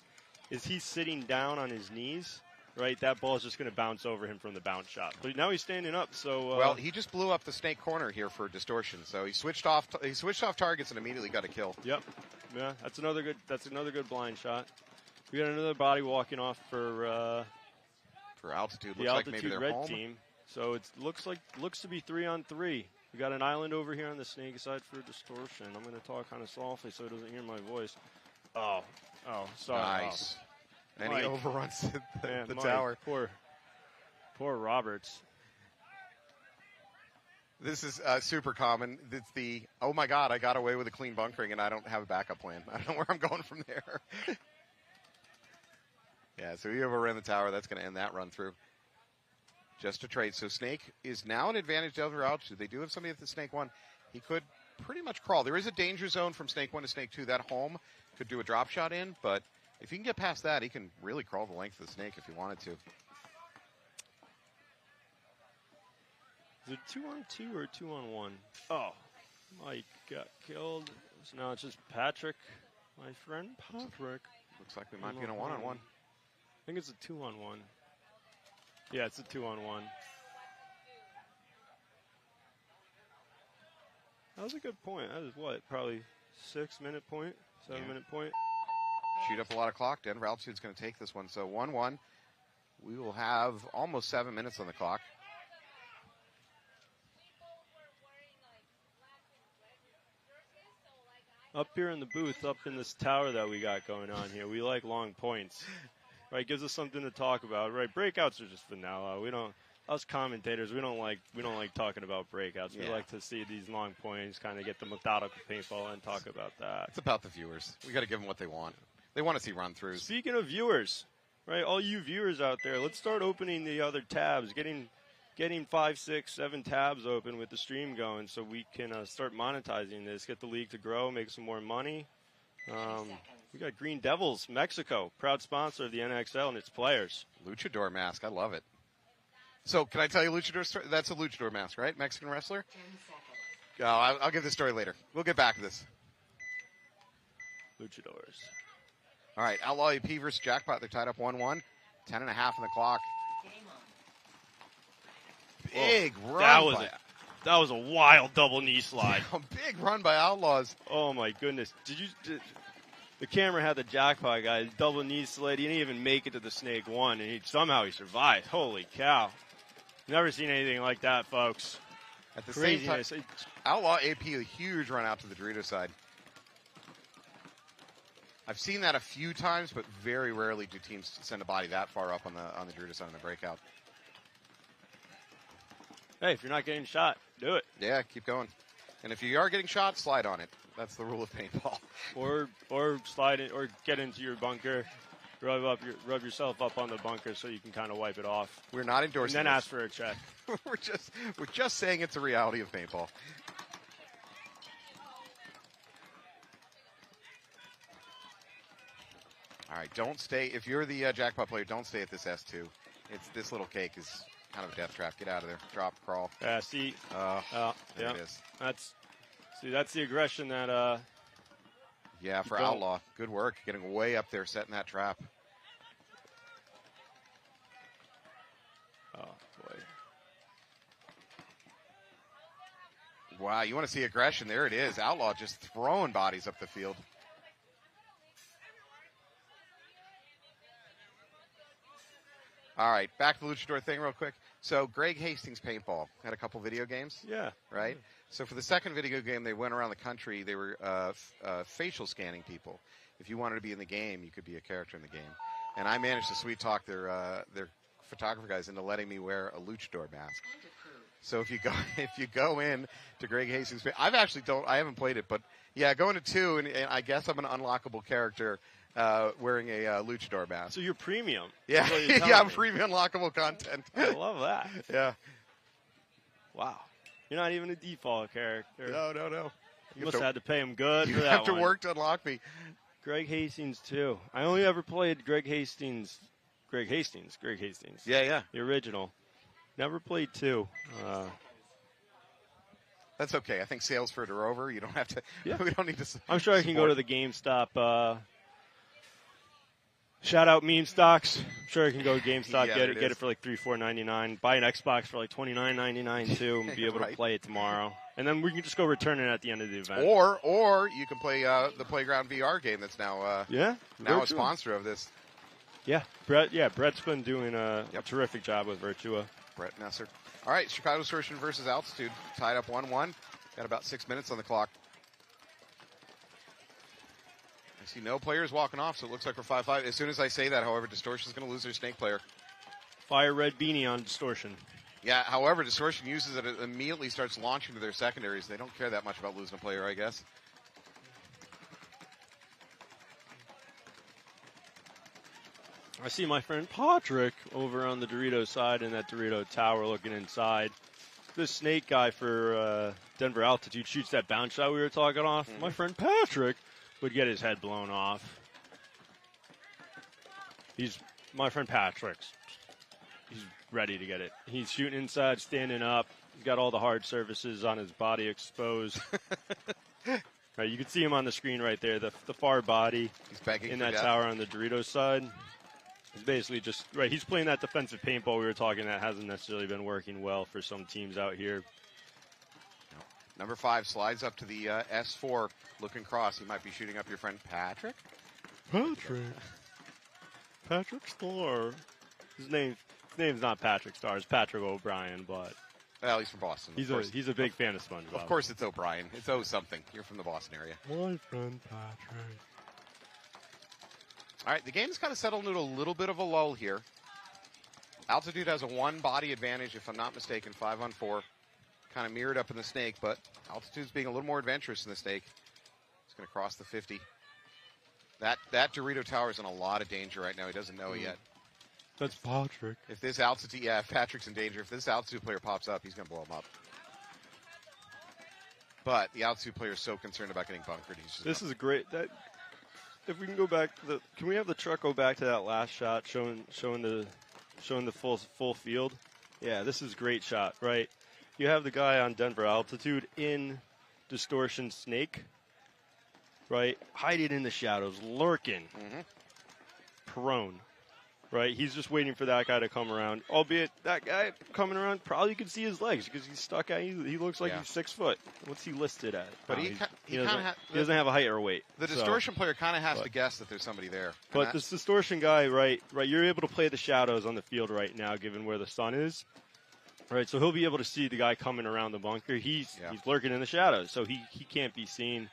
he's sitting down on his knees. Right, that ball is just going to bounce over him from the bounce shot. But now he's standing up. So well, he just blew up the snake corner here for distortion. So he switched off. He switched off targets and immediately got a kill. Yep. Yeah, that's another good blind shot. We got another body walking off for altitude. The looks altitude like maybe they're red home. team. So it looks to be 3-on-3. We got an island over here on the snake side for distortion. I'm going to talk kind of softly so it doesn't hear my voice. Oh, sorry. Nice. And he overruns the Mike, tower. Poor Roberts. This is super common. It's the, oh my God, I got away with a clean bunkering and I don't have a backup plan. I don't know where I'm going from there. Yeah, so he overran the tower. That's going to end that run through. Just a trade. So Snake is now an advantage over altitude. They do have somebody at the Snake 1. He could pretty much crawl. There is a danger zone from Snake 1 to Snake 2. That home could do a drop shot in, but if he can get past that, he can really crawl the length of the Snake if he wanted to. Is it 2-on-2 or 2-on-1? Oh, Mike got killed. So now it's just Patrick, my friend Patrick. Looks like we might be in a 1-on-1. I think it's a 2-on-1. Yeah, it's a 2-on-1. That was a good point. That was what, probably 6-minute point, 7-minute point. Shoot up a lot of clock. Denver Altitude's going to take this one. So 1-1. We will have almost 7 minutes on the clock. Up here in the booth, up in this tower that we got going on here, we like long points. Right, gives us something to talk about. Right, breakouts are just vanilla. We don't, us commentators, we don't like talking about breakouts. Yeah. We like to see these long points, kind of get the methodical paintball and talk about that. It's about the viewers. We got to give them what they want. They want to see run-throughs. Speaking of viewers, right, all you viewers out there, let's start opening the other tabs, getting 5, 6, 7 tabs open with the stream going so we can start monetizing this, get the league to grow, make some more money. We got Green Devils, Mexico, proud sponsor of the NXL and its players. Luchador mask, I love it. So can I tell you Luchador story? That's a Luchador mask, right? Mexican wrestler? Oh, I'll give this story later. We'll get back to this. Luchadors. All right, Outlaw AP versus Jackpot. They're tied up 1-1. 10.5 on the clock. Big run. That was a wild double knee slide. A big run by Outlaws. Oh my goodness! The camera had the Jackpot guy double knee slid. He didn't even make it to the Snake 1, and somehow he survived. Holy cow! Never seen anything like that, folks. At the same time, Outlaw AP a huge run out to the Dorito side. I've seen that a few times, but very rarely do teams send a body that far up on the Dorito side in the breakout. Hey, if you're not getting shot, do it. Yeah, keep going. And if you are getting shot, slide on it. That's the rule of paintball. Or slide it, or get into your bunker, rub yourself up on the bunker so you can kind of wipe it off. We're not endorsing. And then this. ask for a check. we're just saying it's a reality of paintball. All right, don't stay. If you're the Jackpot player, don't stay at this S2. This little cake is kind of a death trap. Get out of there. Drop, crawl. Yeah, see. There it is. That's the aggression that. Yeah, for Outlaw. Good work. Getting way up there, setting that trap. Oh, boy. Wow, you want to see aggression? There it is. Outlaw just throwing bodies up the field. All right, back to the Luchador thing real quick. So Greg Hastings Paintball had a couple video games. Yeah. Right? So for the second video game, they went around the country. They were facial scanning people. If you wanted to be in the game, you could be a character in the game. And I managed to sweet talk their photographer guys into letting me wear a Luchador mask. So if you go in to Greg Hastings, I haven't played it, but yeah, go into 2, and I guess I'm an unlockable character wearing a Luchador mask. So you're premium. Yeah, yeah, I'm premium unlockable content. I love that. Yeah. Wow. You're not even a default character. No. You must have had to pay him good for that have to one. work to unlock me. Greg Hastings, too. I only ever played Greg Hastings. Greg Hastings. Yeah. The original. Never played 2. That's okay. I think sales for it are over. You don't have to. Yeah. We don't need to. I'm sure I can go to the GameStop. Shout out Meme Stocks. I'm sure I can go to GameStop, Yeah, get it for like $3,499. Buy an Xbox for like $29.99 too, and be able to play it tomorrow. And then we can just go return it at the end of the event. Or you can play the Playground VR game that's now now a sponsor of this. Yeah, Brett's been doing a terrific job with Virtua. Brett Nesser. All right, Chicago Distortion versus Altitude, tied up 1-1. Got about 6 minutes on the clock. I see no players walking off, so it looks like we're 5-5. As soon as I say that, however, Distortion's going to lose their Snake player. Fire red beanie on Distortion. Yeah, however, Distortion uses it, it immediately starts launching to their secondaries. They don't care that much about losing a player, I guess. I see my friend Patrick over on the Dorito side in that Dorito tower looking inside. This Snake guy for Denver Altitude shoots that bounce shot we were talking off. My friend Patrick would get his head blown off. My friend Patrick's. He's ready to get it. He's shooting inside, standing up. He's got all the hard surfaces on his body exposed. Right, you can see him on the screen right there, the far body in that tower on the Doritos side. He's basically just, right, he's playing that defensive paintball we were talking that hasn't necessarily been working well for some teams out here. Number 5 slides up to the S4, looking cross. He might be shooting up your friend Patrick. Patrick Starr. His name's not Patrick Starr. It's Patrick O'Brien, but well, he's from Boston. He's a big fan of SpongeBob. Of course, it's O'Brien. It's O something. You're from the Boston area. My friend Patrick. All right, the game's kind of settled into a little bit of a lull here. Altitude has a 1 body advantage, if I'm not mistaken, 5-on-4. Kind of mirrored up in the Snake, but Altitude's being a little more adventurous in the Snake. He's going to cross the 50. That Dorito tower is in a lot of danger right now. He doesn't know it yet. That's Patrick. If this Altitude, if Patrick's in danger, if this Altitude player pops up, he's going to blow him up. But the Altitude player is so concerned about getting bunkered. This is great. If we can go back, can we have the truck go back to that last shot, showing the full field? Yeah, this is a great shot, right? You have the guy on Denver Altitude in Distortion Snake, right? Hiding in the shadows, lurking, prone, right? He's just waiting for that guy to come around. Albeit that guy coming around, probably you can see his legs because he's stuck out. He looks like he's 6 foot. What's he listed at? But he doesn't have a height or weight. The Distortion player kind of has to guess that there's somebody there. But this Distortion guy, right, you're able to play the shadows on the field right now, given where the sun is. Right, so he'll be able to see the guy coming around the bunker. He's lurking in the shadows, so he can't be seen.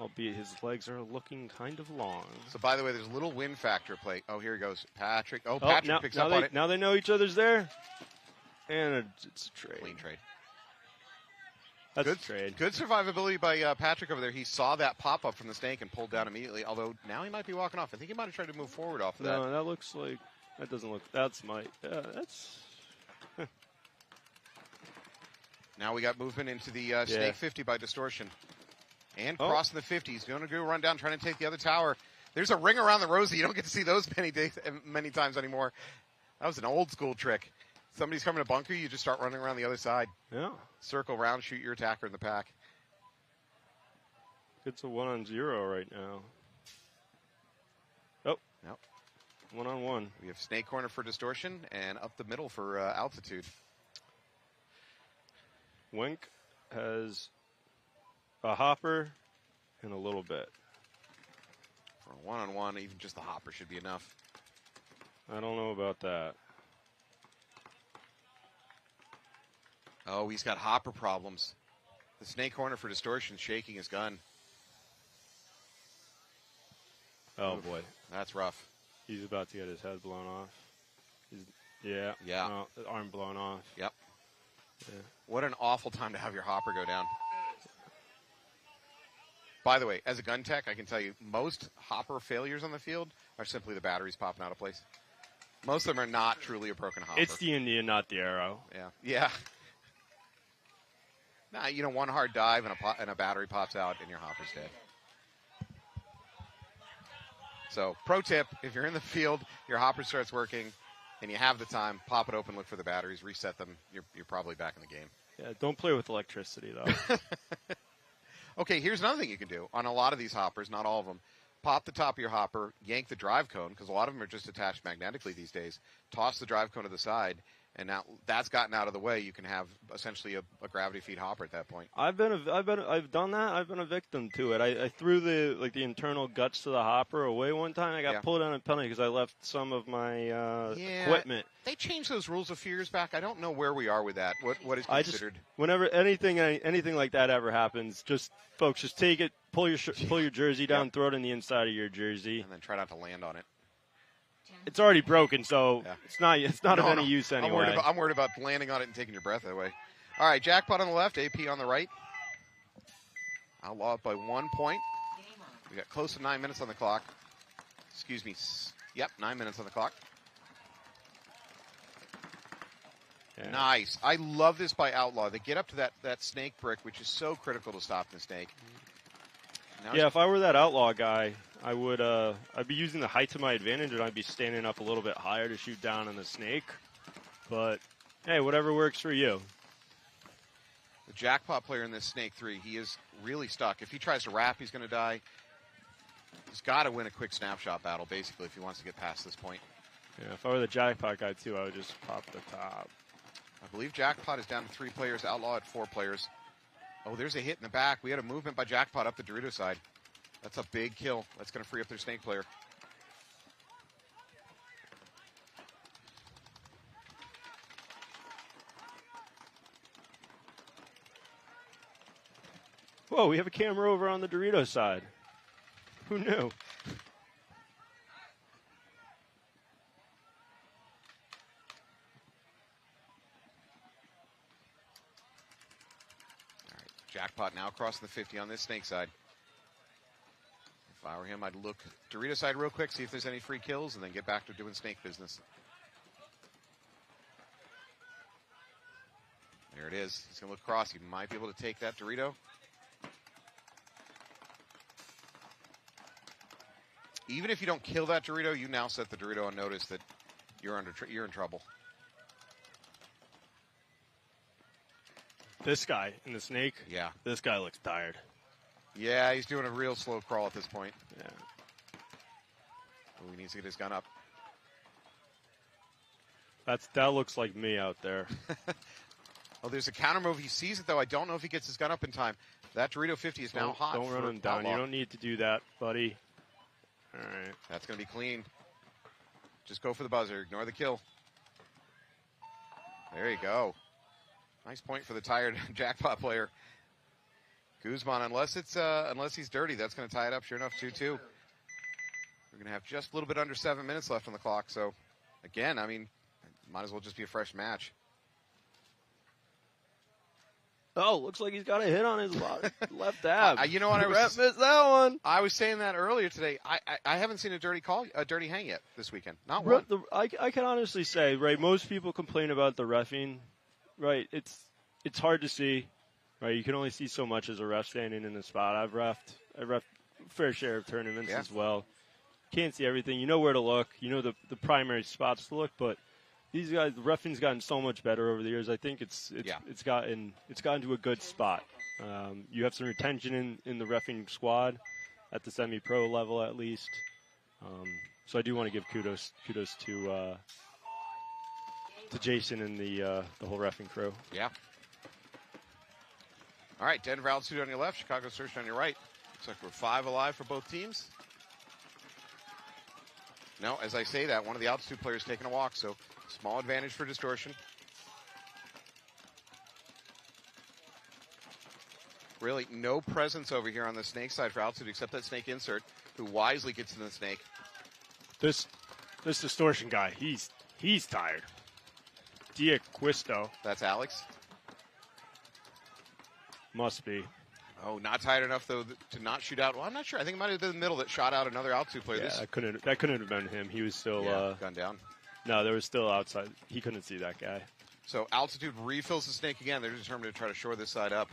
Albeit his legs are looking kind of long. So, by the way, there's a little win factor play. Oh, here he goes. Patrick. Oh, Patrick picks up on it. Now they know each other's there. And it's a trade. Clean trade. That's a trade. Good survivability by Patrick over there. He saw that pop up from the Snake and pulled down immediately, although now he might be walking off. I think he might have tried to move forward off of that. No, that looks like, that doesn't look, that's Now we got movement into the Snake 50 by Distortion. And crossing the 50. He's going to go run down, trying to take the other tower. There's a ring around the rosy. You don't get to see those many times anymore. That was an old school trick. Somebody's coming to bunker, you just start running around the other side. Yeah. Circle around, shoot your attacker in the pack. It's a 1-on-0 right now. Oh. Nope. 1-on-1. We have Snake corner for Distortion and up the middle for Altitude. Wink has a hopper and a little bit. For a 1-on-1, even just the hopper should be enough. I don't know about that. Oh, he's got hopper problems. The Snake corner for Distortion shaking his gun. Oh, boy. That's rough. He's about to get his head blown off. Yeah. No, arm blown off. Yep. Yeah. What an awful time to have your hopper go down. By the way, as a gun tech, I can tell you most hopper failures on the field are simply the batteries popping out of place. Most of them are not truly a broken hopper. It's the Indian, not the arrow. Yeah. Yeah. Nah, you know, one hard dive and a battery pops out and your hopper's dead. So, pro tip, if you're in the field, your hopper starts working, and you have the time, pop it open, look for the batteries, reset them. You're probably back in the game. Yeah, don't play with electricity, though. Okay, here's another thing you can do. On a lot of these hoppers, not all of them, pop the top of your hopper, yank the drive cone, because a lot of them are just attached magnetically these days, toss the drive cone to the side, and now that's gotten out of the way. You can have essentially a gravity feed hopper at that point. I've done that. I've been a victim to it. I threw the internal guts to the hopper away one time. I got pulled on a penalty because I left some of my equipment. They changed those rules a few years back. I don't know where we are with that. What is considered? Whenever anything like that ever happens, folks, take it, pull your jersey down, throw it in the inside of your jersey, and then try not to land on it. It's already broken, so it's not of any use anyway. I'm worried about landing on it and taking your breath away. All right, jackpot on the left, AP on the right. Outlaw it by 1 point. We got close to 9 minutes on the clock. Excuse me. Yep, 9 minutes on the clock. Yeah. Nice. I love this by Outlaw. They get up to that snake brick, which is so critical to stop the snake. Now if I were that Outlaw guy, I would I'd be using the height to my advantage, and I'd be standing up a little bit higher to shoot down on the snake. But hey, whatever works for you. The jackpot player in this snake 3, he is really stuck. If he tries to wrap, he's going to die. He's got to win a quick snapshot battle, basically, if he wants to get past this point. Yeah, if I were the jackpot guy too, I would just pop the top. I believe jackpot is down to 3 players, Outlaw at 4 players. Oh, there's a hit in the back. We had a movement by jackpot up the Dorito side. That's a big kill. That's going to free up their snake player. Whoa, we have a camera over on the Dorito side. Who knew? All right, jackpot now crossing the 50 on this snake side. If I were him, I'd look Dorito side real quick, see if there's any free kills, and then get back to doing snake business. There it is. He's going to look across. He might be able to take that Dorito. Even if you don't kill that Dorito, you now set the Dorito on notice that you're in trouble. This guy in the snake? Yeah. This guy looks tired. Yeah, he's doing a real slow crawl at this point. Yeah. Oh, he needs to get his gun up. That looks like me out there. Oh, there's a counter move. He sees it, though. I don't know if he gets his gun up in time. That Dorito 50 is now hot. Don't run him down. You don't need to do that, buddy. All right. That's going to be clean. Just go for the buzzer. Ignore the kill. There you go. Nice point for the tired jackpot player. Guzman, unless he's dirty, that's going to tie it up. Sure enough, 2-2. We're going to have just a little bit under 7 minutes left on the clock. So, again, I mean, it might as well just be a fresh match. Oh, looks like he's got a hit on his left ab. You know what? Missed that one. I was saying that earlier today. I haven't seen a dirty hang yet this weekend. Not one. I can honestly say, right, most people complain about the reffing. Right, it's hard to see. Right, you can only see so much as a ref standing in a spot. I've reffed a fair share of tournaments as well. Can't see everything. You know where to look. You know the primary spots to look, but these guys, the reffing's gotten so much better over the years. I think it's gotten to a good spot. You have some retention in the reffing squad at the semi-pro level at least. So I do want to give kudos to Jason and the whole reffing crew. Yeah. All right, Denver altitude on your left, Chicago search on your right. Looks like we're 5 alive for both teams. No, as I say that, one of the altitude players taking a walk, so small advantage for distortion. Really, no presence over here on the snake side for altitude except that snake insert, who wisely gets in the snake. This distortion guy, he's tired. Diaquisto. That's Alex. Must be. Oh, not tired enough, though, to not shoot out. Well, I'm not sure. I think it might have been the middle that shot out another altitude player. Yeah, that couldn't have been him. He was still gunned down. No, there was still outside. He couldn't see that guy. So Altitude refills the snake again. They're determined to try to shore this side up.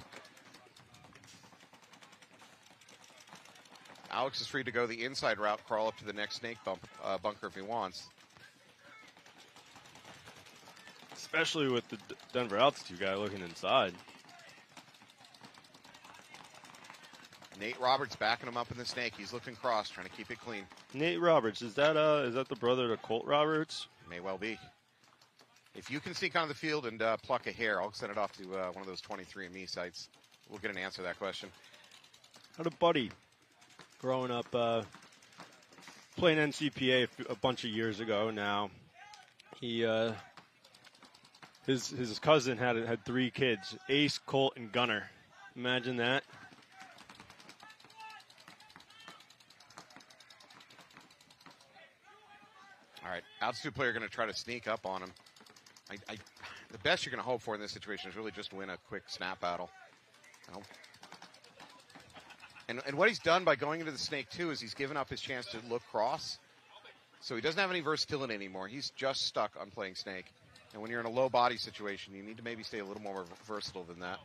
Alex is free to go the inside route, crawl up to the next snake bunker if he wants. Especially with the Denver Altitude guy looking inside. Nate Roberts backing him up in the snake. He's looking cross, trying to keep it clean. Nate Roberts, is that the brother to Colt Roberts? May well be. If you can sneak onto the field and pluck a hair, I'll send it off to one of those 23andMe sites. We'll get an answer to that question. I had a buddy growing up playing NCPA a bunch of years ago now. He his cousin had 3 kids, Ace, Colt, and Gunner. Imagine that. All right, Altitude player going to try to sneak up on him. The best you're going to hope for in this situation is really just win a quick snap battle. You know? And what he's done by going into the snake, too, is he's given up his chance to look cross. So he doesn't have any versatility anymore. He's just stuck on playing snake. And when you're in a low body situation, you need to maybe stay a little more versatile than that.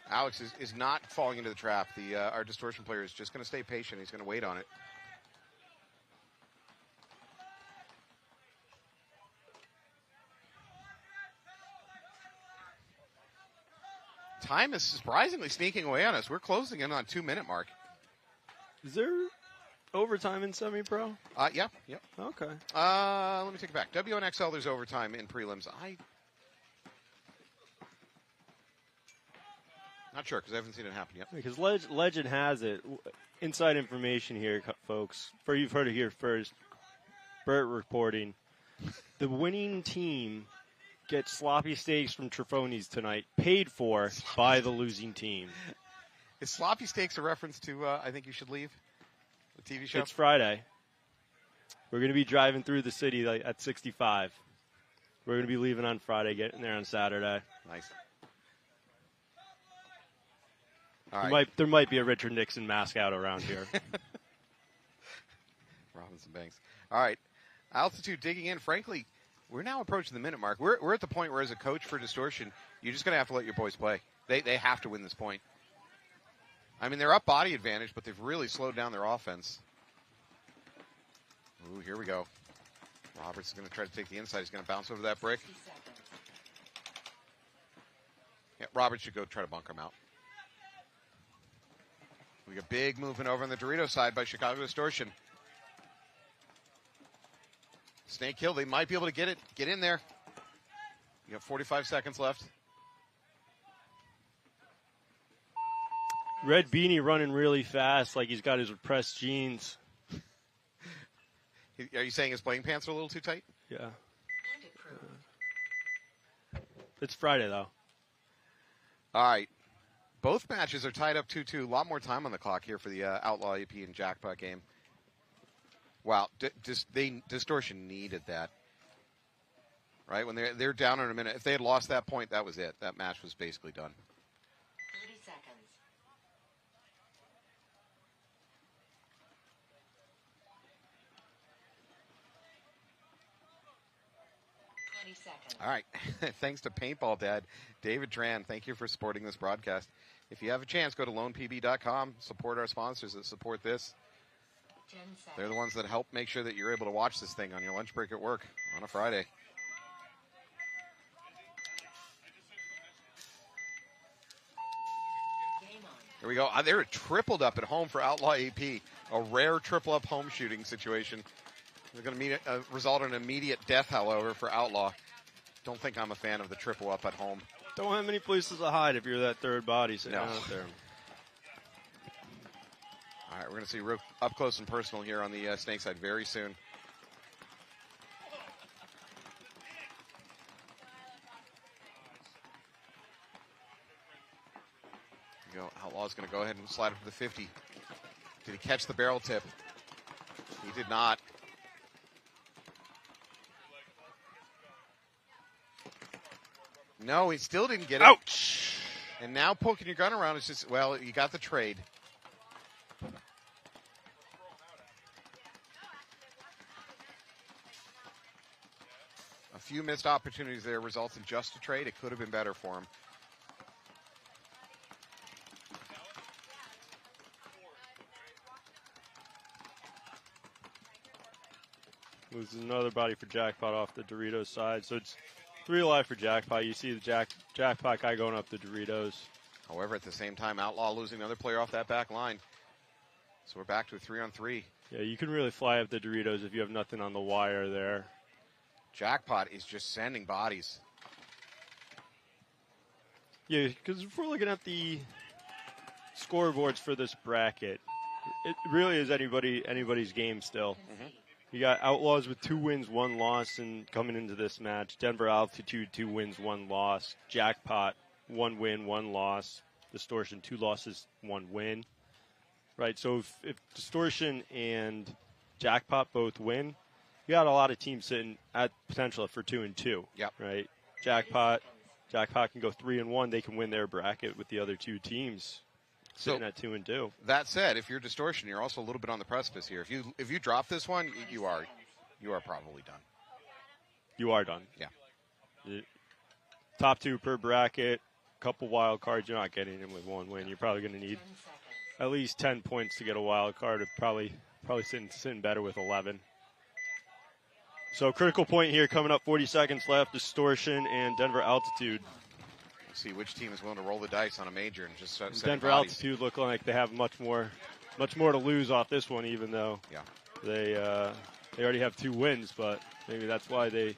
Alex is not falling into the trap. Our distortion player is just going to stay patient. He's going to wait on it. Time is surprisingly sneaking away on us. We're closing in on 2-minute mark. Is there overtime in semi-pro? Yeah. Okay. Let me take it back. WNXL, there's overtime in prelims. Not sure, because I haven't seen it happen yet. Because Legend has it. Inside information here, folks. You've heard it here first. Bert reporting. The winning team gets sloppy steaks from Trifoni's tonight, paid for by the losing team. Is sloppy steaks a reference to I Think You Should Leave? The TV show? It's Friday. We're going to be driving through the city at 65. We're going to be leaving on Friday, getting there on Saturday. Nice. All right. There might be a Richard Nixon mask out around here. Robinson Banks. All right. Altitude digging in. Frankly, we're now approaching the minute mark. We're at the point where, as a coach for Distortion, you're just going to have to let your boys play. They have to win this point. I mean, they're up body advantage, but they've really slowed down their offense. Ooh, here we go. Roberts is going to try to take the inside. He's going to bounce over that brick. Yeah, Roberts should go try to bunker him out. We got big movement over on the Dorito side by Chicago Distortion. Snake Hill, they might be able to get in there. You got 45 seconds left. Red Beanie running really fast, like he's got his repressed jeans. Are you saying his playing pants are a little too tight? Yeah. It's Friday, though. All right. Both matches are tied up 2-2. A lot more time on the clock here for the Outlaw EP and Jackpot game. Wow, Distortion needed that. Right? When they're down in a minute. If they had lost that point, that was it. That match was basically done. 30 seconds. 20 seconds. All right. Thanks to Paintball Dad, David Tran. Thank you for supporting this broadcast. If you have a chance, go to loanpb.com. Support our sponsors that support this. 10 seconds. They're the ones that help make sure that you're able to watch this thing on your lunch break at work on a Friday. Game on. Here we go. They're tripled up at home for Outlaw AP. A rare triple-up home shooting situation. They're going to result in an immediate death, however, for Outlaw. Don't think I'm a fan of the triple up at home. Don't have many places to hide if you're that third body sitting out there. All right, we're going to see real up close and personal here on the snake side very soon. Here we go. Outlaw's going to go ahead and slide up to the 50. Did he catch the barrel tip? He did not. No, he still didn't get it. Ouch! And now poking your gun around is just, well, you got the trade. A few missed opportunities there results in just a trade. It could have been better for him. Loses another body for Jackpot off the Doritos side. So it's 3 alive for Jackpot. You see the Jackpot guy going up the Doritos. However, at the same time, Outlaw losing another player off that back line. So we're back to a 3-on-3. Yeah, you can really fly up the Doritos if you have nothing on the wire there. Jackpot is just sending bodies. Yeah, because if we're looking at the scoreboards for this bracket, it really is anybody's game still. Mm-hmm. You got Outlaws with 2 wins, 1 loss, and coming into this match, Denver Altitude 2 wins, 1 loss, Jackpot 1 win, 1 loss, Distortion 2 losses, 1 win. Right, so if Distortion and Jackpot both win, you got a lot of teams sitting at potential for 2-2. Yep. Right, Jackpot can go 3-1. They can win their bracket with the other 2 teams sitting at 2-2. That said, if you're Distortion, you're also a little bit on the precipice here. If you drop this one, you are probably done. You are done. Yeah. Top 2 per bracket, couple wild cards. You're not getting in with 1 win. You're probably going to need at least 10 points to get a wild card. Probably sitting better with 11. So critical point here coming up. 40 seconds left. Distortion and Denver Altitude. We'll see which team is willing to roll the dice on a major and just set Denver bodies. Altitude look like they have much more to lose off this one, even though they already have 2 wins. But maybe that's why they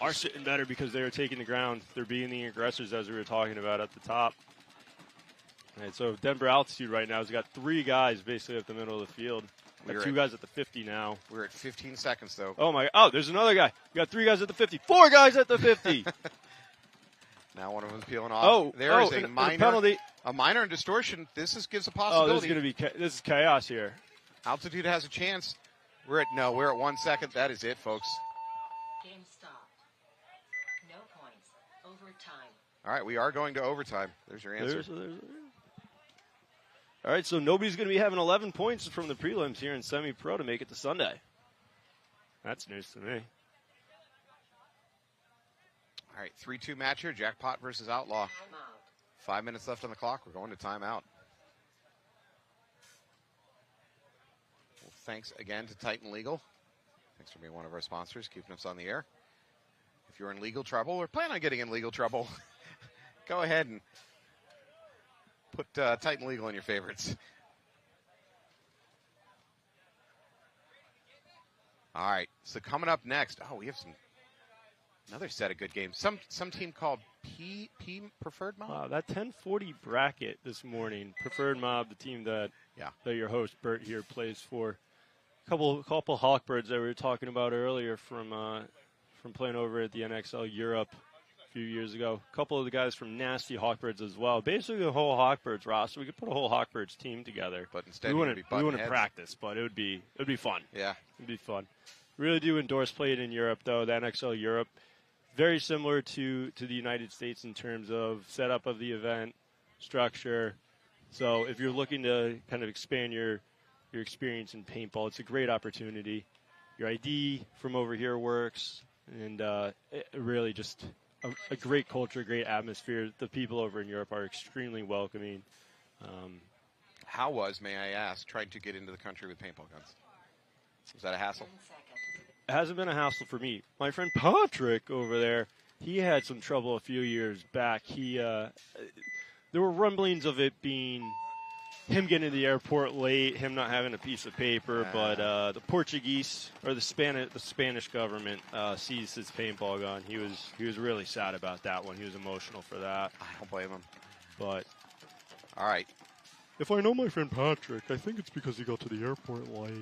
are sitting better, because they are taking the ground. They're being the aggressors, as we were talking about at the top. All right, so Denver Altitude right now has got 3 guys basically at the middle of the field. Got 2 guys at the 50 now. We're at 15 seconds, though. Oh, there's another guy. You got 3 guys at the 50. 4 guys at the 50. Now one of them is peeling off. There is a minor penalty. A minor in Distortion. Gives a possibility. This is chaos here. Altitude has a chance. We're at 1 second. That is it, folks. Game stopped. No points. Overtime. All right, we are going to overtime. There's your answer. All right, so nobody's going to be having 11 points from the prelims here in semi-pro to make it to Sunday. That's news to me. All right, 3-2 match here, Jackpot versus Outlaw. 5 minutes left on the clock. We're going to timeout. Well, thanks again to Titan Legal. Thanks for being one of our sponsors, keeping us on the air. If you're in legal trouble or plan on getting in legal trouble, go ahead and put Titan Legal in your favorites. All right, so coming up next, we have another set of good games. Some team called P Preferred Mob. Wow, that 1040 bracket this morning, Preferred Mob, the team that your host Bert here plays for. Couple Hawkbirds that we were talking about earlier from playing over at the NXL Europe a few years ago. A couple of the guys from Nasty Hawkbirds as well. Basically the whole Hawkbirds roster. We could put a whole Hawkbirds team together. But instead we wouldn't practice, but it would be fun. Yeah. It'd be fun. Really do endorse playing in Europe though, the NXL Europe. Very similar to the United States in terms of setup of the event, structure. So if you're looking to kind of expand your experience in paintball, it's a great opportunity. Your ID from over here works, and really just a great culture, great atmosphere. The people over in Europe are extremely welcoming. How was, may I ask, trying to get into the country with paintball guns? Was that a hassle? It hasn't been a hassle for me. My friend Patrick over there, he had some trouble a few years back. There were rumblings of it being him getting to the airport late, him not having a piece of paper, but the Portuguese or the Spanish government seized his paintball gun. He was really sad about that one. He was emotional for that. I don't blame him. But all right. If I know my friend Patrick, I think it's because he got to the airport late.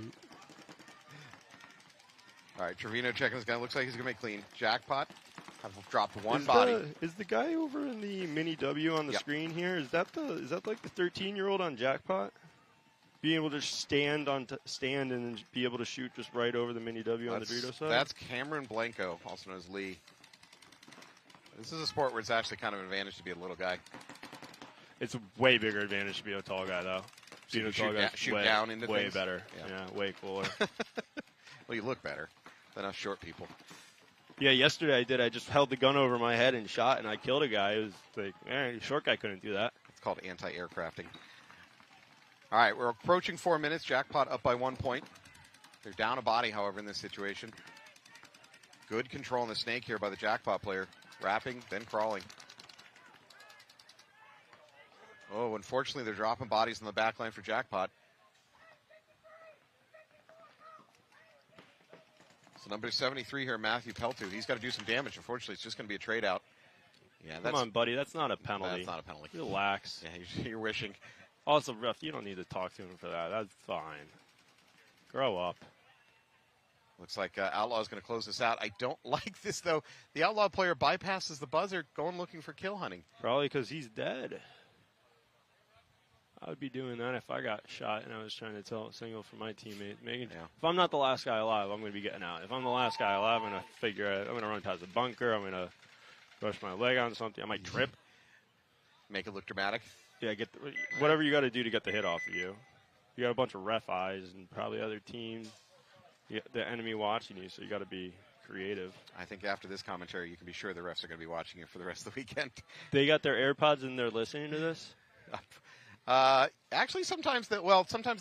All right, Trevino checking his gun. Looks like he's going to make clean. Jackpot. I've dropped one body. Is the guy over in the mini W on the screen here? Is that like the 13-year-old on Jackpot? Being able to stand and be able to shoot just right over the mini W on the Dorito side? That's Cameron Blanco, also known as Lee. This is a sport where it's actually kind of an advantage to be a little guy. It's a way bigger advantage to be a tall guy, though. Being a tall guy, shoot way, down into way things. better. Yeah, way cooler. Well, you look better than us short people. Yeah, yesterday I did. I just held the gun over my head and shot, and I killed a guy. It was like, short guy couldn't do that. It's called anti-aircrafting. All right, we're approaching 4 minutes. Jackpot up by 1 point. They're down a body, however, in this situation. Good control on the snake here by the Jackpot player. Wrapping, then crawling. Oh, unfortunately, they're dropping bodies in the back line for Jackpot. So number 73 here, Matthew Peltu. He's got to do some damage. Unfortunately, it's just going to be a trade out. Yeah, Come on, buddy. That's not a penalty. That's not a penalty. Relax. Yeah, you're wishing. Also, ref, you don't need to talk to him for that. That's fine. Grow up. Looks like Outlaw is going to close this out. I don't like this, though. The Outlaw player bypasses the buzzer, going looking for kill hunting. Probably because he's dead. I would be doing that if I got shot and I was trying to signal for my teammate. If I'm not the last guy alive, I'm going to be getting out. If I'm the last guy alive, I'm going to figure out. I'm going to run past the bunker. I'm going to brush my leg on something. I might trip. Make it look dramatic. Yeah, whatever you got to do to get the hit off of you. You got a bunch of ref eyes and probably other teams. You got the enemy watching you, so you got to be creative. I think after this commentary, you can be sure the refs are going to be watching you for the rest of the weekend. They got their AirPods and they're listening to this? Actually, sometimes they'll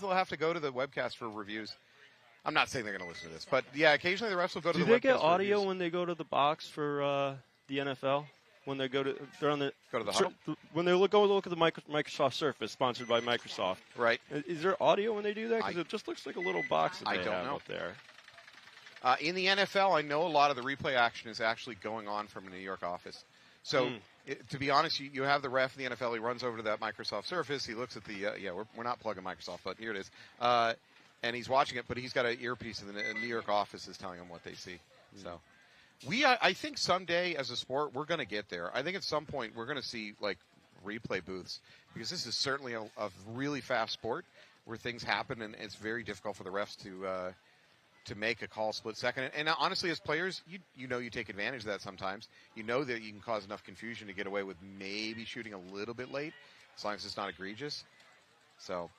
have to go to the webcast for reviews. I'm not saying they're going to listen to this, but yeah, occasionally the refs will go to the webcast. Do they get for audio reviews. when they go to the box for the NFL? When they go to the huddle? When they go look at the Microsoft Surface, sponsored by Microsoft. Right. Is there audio when they do that? Because it just looks like a little box that they have up there. In the NFL, I know a lot of the replay action is actually going on from a New York office. So, to be honest, you have the ref in the NFL. He runs over to that Microsoft Surface. He looks at the we're not plugging Microsoft, but here it is. And he's watching it, but he's got an earpiece, and the New York office is telling him what they see. So, I think someday as a sport we're going to get there. I think at some point we're going to see like replay booths, because this is certainly a really fast sport where things happen, and it's very difficult for the refs to make a call split second. And honestly, as players, you take advantage of that sometimes. You know that you can cause enough confusion to get away with maybe shooting a little bit late, as long as it's not egregious. So,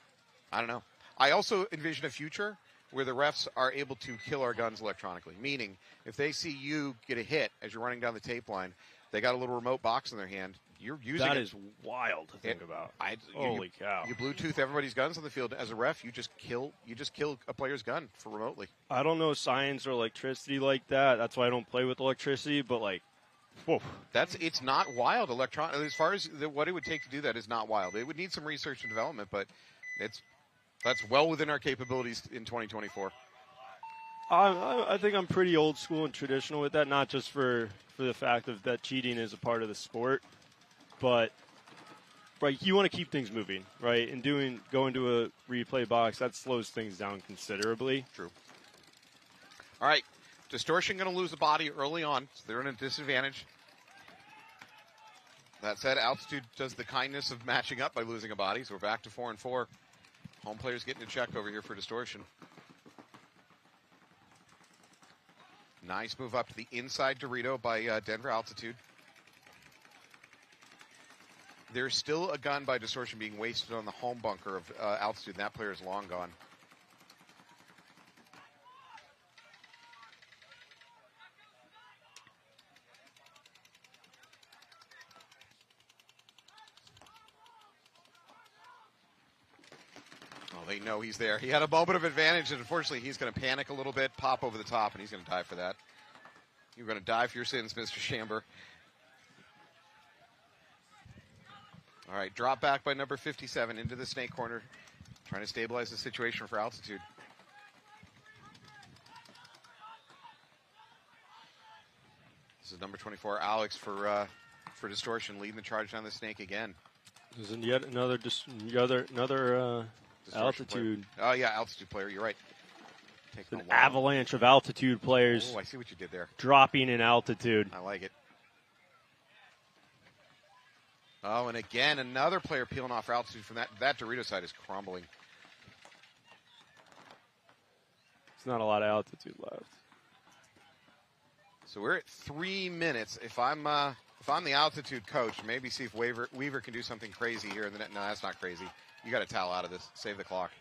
I don't know. I also envision a future where the refs are able to kill our guns electronically, meaning if they see you get a hit as you're running down the tape line, they got a little remote box in their hand. You're using that it. is wild to think about. Holy cow! You Bluetooth everybody's guns on the field. As a ref, you just kill a player's gun for remotely. I don't know science or electricity like that. That's why I don't play with electricity. But whoa. It's not wild. As far as what it would take to do that is not wild. It would need some research and development, but that's well within our capabilities in 2024. I think I'm pretty old school and traditional with that, not just for the fact of that cheating is a part of the sport, but you want to keep things moving, right? And going to a replay box, that slows things down considerably. True. All right, Distortion going to lose a body early on, so they're in a disadvantage. That said, Altitude does the kindness of matching up by losing a body, so we're back to 4-4. Home players getting a check over here for Distortion. Nice move up to the inside Dorito by Denver Altitude. There's still a gun by Distortion being wasted on the home bunker of Altitude, and that player is long gone. They know he's there. He had a moment of advantage, and unfortunately he's going to panic a little bit, pop over the top, and he's going to die for that. You're going to die for your sins, Mr. Chamber. All right, drop back by number 57 into the snake corner, trying to stabilize the situation for Altitude. This is number 24, Alex, for Distortion, leading the charge down the snake again. This is yet another Altitude. Player. Oh, yeah, Altitude player. You're right. An avalanche of Altitude players. Oh, I see what you did there. Dropping in Altitude. I like it. Oh, and again, another player peeling off Altitude from that Dorito side is crumbling. It's not a lot of Altitude left. So we're at 3 minutes. If I'm If I'm the altitude coach, maybe see if Weaver can do something crazy here in the net. No, that's not crazy. You got to towel out of this. Save the clock.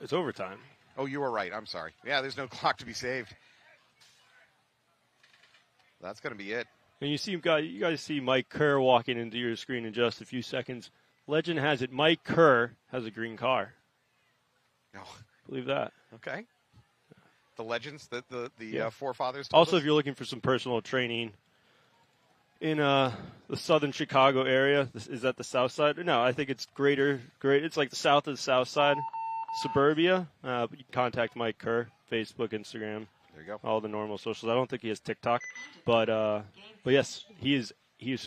It's overtime. Oh, you were right. I'm sorry. Yeah, there's no clock to be saved. That's going to be it. And you guys see Mike Kerr walking into your screen in just a few seconds. Legend has it, Mike Kerr has a green car. No. Believe that. Okay. The legends that the forefathers told Also, us? if you're looking for some personal training in the southern Chicago area, is that the south side? No, I think it's great. It's like the south of the south side, suburbia. But you can contact Mike Kerr, Facebook, Instagram. There you go. All the normal socials. I don't think he has TikTok, but yes, he is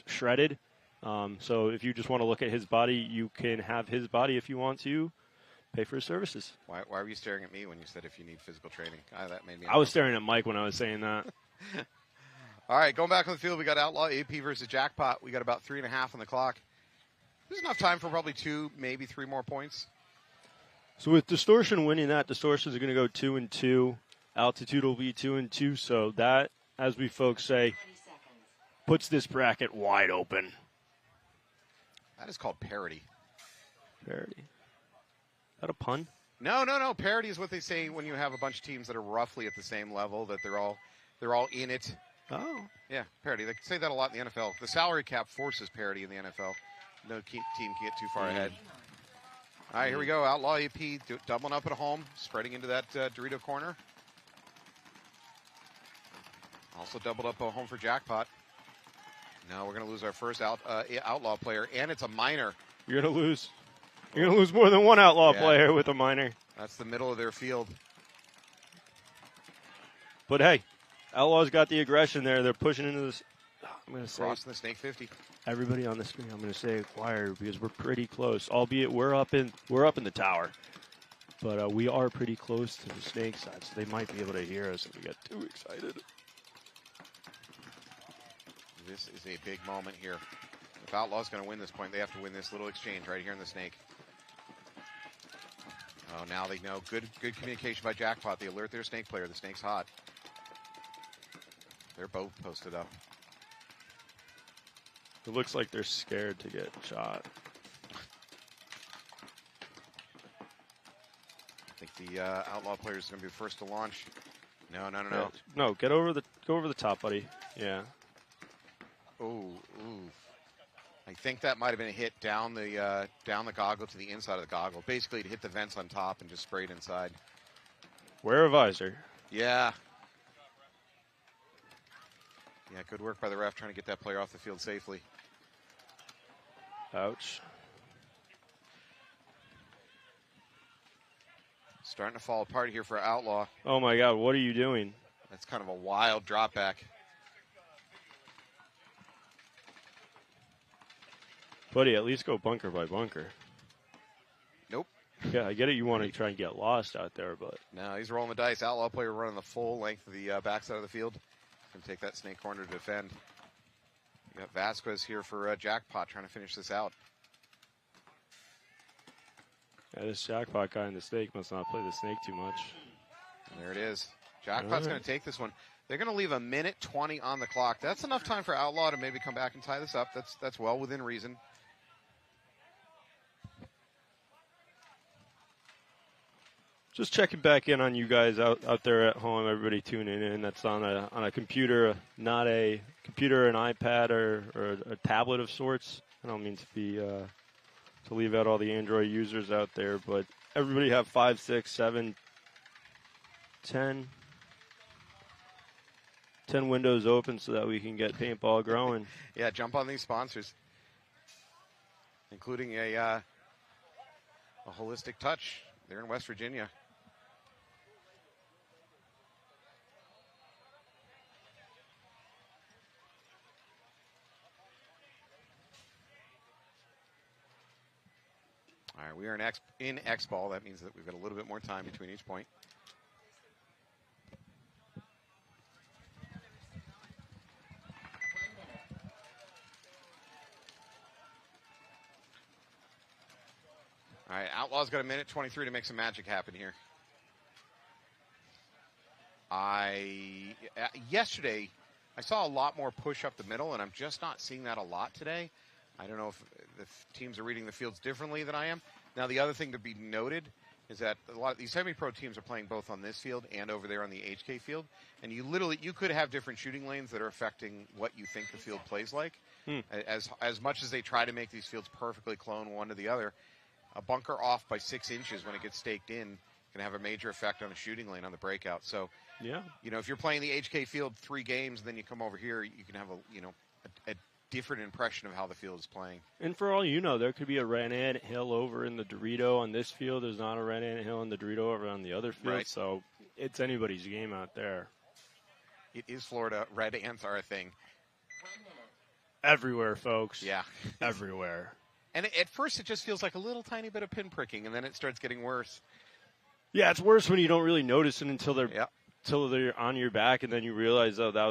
shredded. So if you just want to look at his body, you can have his body if you want to. Pay for his services. Why were you staring at me when you said if you need physical training? That made me. I was staring at Mike when I was saying that. All right, going back on the field, we got Outlaw AP versus Jackpot. We got about 3.5 on the clock. There's enough time for probably 2, maybe 3 more points. So with Distortion winning that, Distortions are going to go 2-2. Altitude will be 2-2. So that, as we folks say, puts this bracket wide open. That is called parity. Parity. Is that a pun? No. Parity is what they say when you have a bunch of teams that are roughly at the same level, that they're all in it. Oh. Yeah, parity. They say that a lot in the NFL. The salary cap forces parity in the NFL. No team can get too far ahead. All right, here we go. Outlaw AP doubling up at home, spreading into that Dorito corner. Also doubled up at home for Jackpot. Now we're going to lose our first Outlaw player, and it's a minor. You're going to lose. You're going to lose more than one Outlaw player with a minor. That's the middle of their field. But hey, Outlaws got the aggression there. They're pushing into this. I'm going to say crossing the snake 50. Everybody on the screen, I'm going to say acquired because we're pretty close. Albeit we're up in the tower, but we are pretty close to the snake side, so they might be able to hear us if we get too excited. This is a big moment here. If Outlaw's going to win this point, they have to win this little exchange right here in the snake. Oh, now they know. Good communication by Jackpot. They alert their snake player. The snake's hot. They're both posted up. It looks like they're scared to get shot. I think the Outlaw player is going to be first to launch. No. No, go over the top, buddy. Yeah. Ooh. I think that might have been a hit down the goggle to the inside of the goggle. Basically, to hit the vents on top and just spray it inside. Wear a visor. Yeah. Yeah, good work by the ref trying to get that player off the field safely. Ouch. Starting to fall apart here for Outlaw. Oh my God, what are you doing? That's kind of a wild drop back. Buddy, at least go bunker by bunker. Nope. Yeah, I get it. You want to try and get lost out there, but no, he's rolling the dice. Outlaw player running the full length of the backside of the field. Going to take that snake corner to defend. You got Vasquez here for Jackpot trying to finish this out. Yeah, this Jackpot guy in the snake must not play the snake too much. And there it is. Jackpot's going to take this one. They're going to leave 1:20 on the clock. That's enough time for Outlaw to maybe come back and tie this up. That's well within reason. Just checking back in on you guys out there at home, everybody tuning in. That's on a computer, not a computer, an iPad, or a tablet of sorts. I don't mean to be to leave out all the Android users out there, but everybody have 5, 6, 7, 10 windows open so that we can get paintball growing. Yeah, jump on these sponsors, including a Holistic Touch. They're in West Virginia. All right, we are in X-Ball. That means that we've got a little bit more time between each point. All right, Outlaw's got 1:23 to make some magic happen here. Yesterday, I saw a lot more push up the middle, and I'm just not seeing that a lot today. I don't know if the teams are reading the fields differently than I am. Now, the other thing to be noted is that a lot of these semi-pro teams are playing both on this field and over there on the HK field, and you could have different shooting lanes that are affecting what you think the field plays like. As much as they try to make these fields perfectly clone one to the other, a bunker off by 6 inches when it gets staked in can have a major effect on a shooting lane on the breakout. So, yeah, if you're playing the HK field 3 games, and then you come over here, you can have a different impression of how the field is playing. And for all you know, there could be a red ant hill over in the Dorito on this field. There's not a red ant hill in the Dorito over on the other field. Right. So it's anybody's game out there. It is Florida. Red ants are a thing. Everywhere, folks. Yeah. Everywhere. And at first, it just feels like a little tiny bit of pinpricking, and then it starts getting worse. Yeah, it's worse when you don't really notice it until they're on your back, and then you realize, oh, that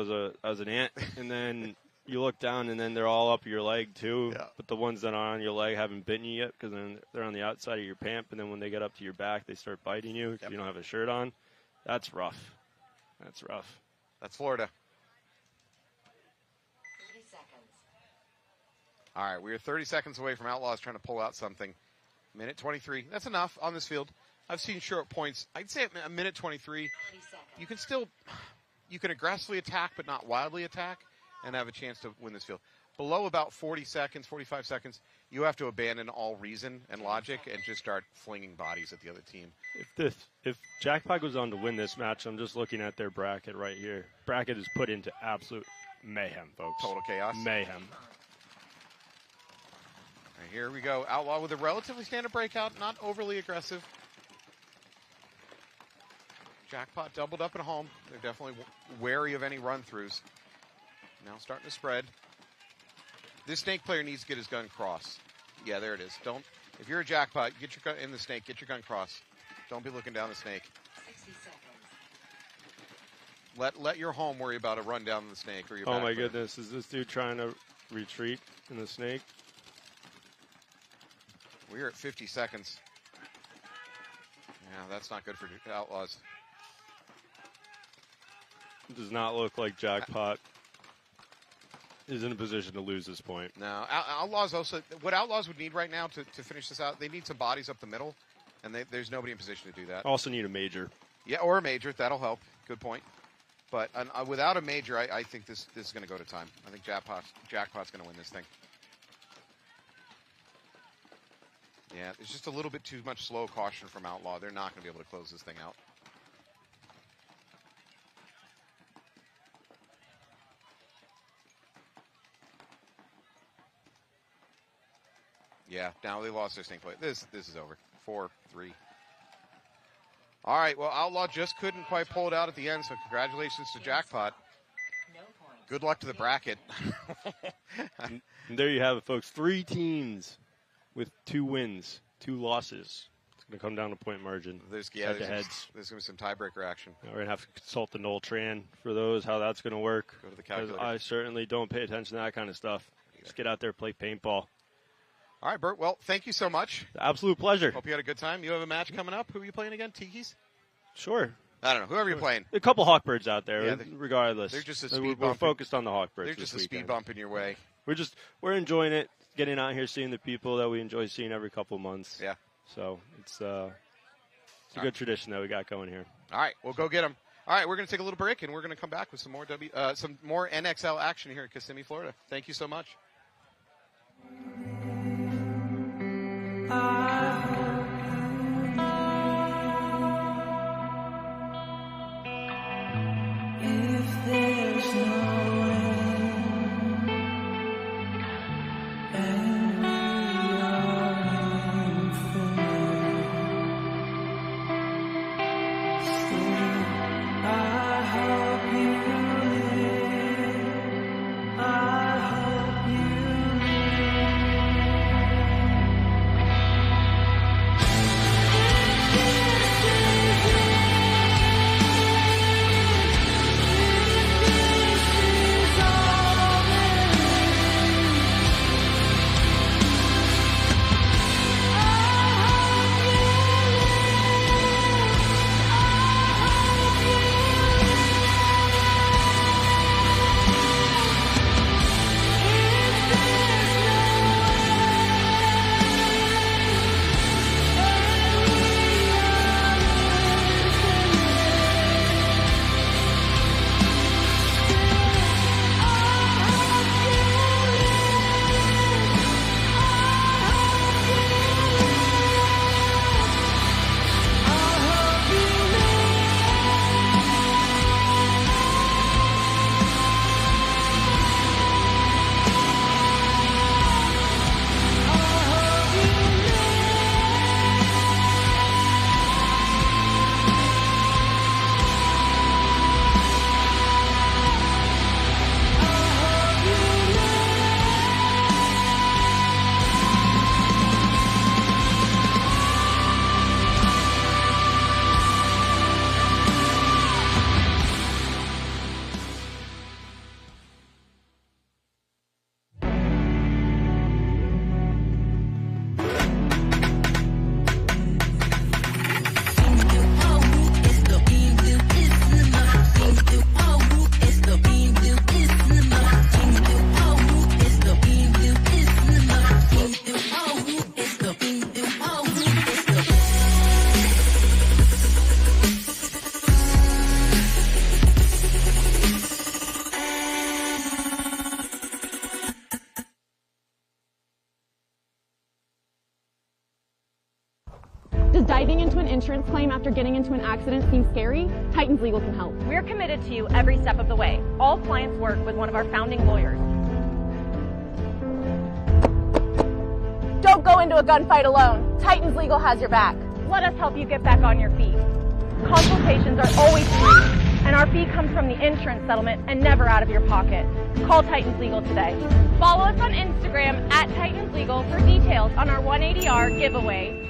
was an ant, and then you look down, and then they're all up your leg too. Yeah. But the ones that are on your leg haven't bitten you yet because then they're on the outside of your pant, and then when they get up to your back, they start biting you if you don't have a shirt on. That's rough. That's rough. That's Florida. 30 seconds. All right, we are 30 seconds away from Outlaws trying to pull out something. Minute 23. That's enough on this field. I've seen short points. I'd say a minute 23. You can aggressively attack, but not wildly attack, and have a chance to win this field. Below about 40 seconds, 45 seconds, you have to abandon all reason and logic and just start flinging bodies at the other team. If Jackpot goes on to win this match, I'm just looking at their bracket right here. Bracket is put into absolute mayhem, folks. Total chaos. Mayhem. All right, here we go. Outlaw with a relatively standard breakout, not overly aggressive. Jackpot doubled up at home. They're definitely wary of any run-throughs. Now starting to spread. This snake player needs to get his gun cross. Yeah, there it is. If you're a Jackpot, get your gun in the snake, get your gun cross. Don't be looking down the snake. 60 seconds. Let your home worry about a run down the snake or your Oh back my foot. goodness, is this dude trying to retreat in the snake? We're at 50 seconds. Yeah, that's not good for Outlaws. It does not look like Jackpot is in a position to lose this point. No, Outlaws also, what Outlaws would need right now to finish this out, they need some bodies up the middle, and there's nobody in position to do that. Also need a major. Yeah, or a major. That'll help. Good point. But without a major, I think this is going to go to time. I think Jackpot's going to win this thing. Yeah, it's just a little bit too much slow caution from Outlaw. They're not going to be able to close this thing out. Yeah, now they lost their snake play. This is over. 4-3. All right, well, Outlaw just couldn't quite pull it out at the end, so congratulations to Jackpot. No points. Good luck to the bracket. And there you have it, folks. 3 teams with 2 wins, 2 losses. It's going to come down to point margin. There's heads. There's going to be some tiebreaker action. We're going to have to consult the Noel Tran for those, how that's going to work. Go to the Because calculator. I certainly don't pay attention to that kind of stuff. Just get out there, play paintball. All right, Bert. Well, thank you so much. Absolute pleasure. Hope you had a good time. You have a match coming up. Who are you playing again? Tiki's? Sure. I don't know. Whoever you're playing. A couple Hawkbirds out there, Yeah, regardless. they're just a speed We're bump. focused on the Hawkbirds. They're just a speed bump in your way. We're enjoying it, getting out here, seeing the people that we enjoy seeing every couple of months. Yeah. So it's a good tradition that we got going here. All right, we'll go get them. All right, we're going to take a little break, and we're going to come back with some more NXL action here in Kissimmee, Florida. Thank you so much. If there's no end, and we are infinite, still I hope you live. I hope you live. Does diving into an insurance claim after getting into an accident seem scary? Titans Legal can help. We're committed to you every step of the way. All clients work with one of our founding lawyers. Don't go into a gunfight alone. Titans Legal has your back. Let us help you get back on your feet. Consultations are always free, and our fee comes from the insurance settlement and never out of your pocket. Call Titans Legal today. Follow us on Instagram at Titans Legal for details on our 180R giveaway.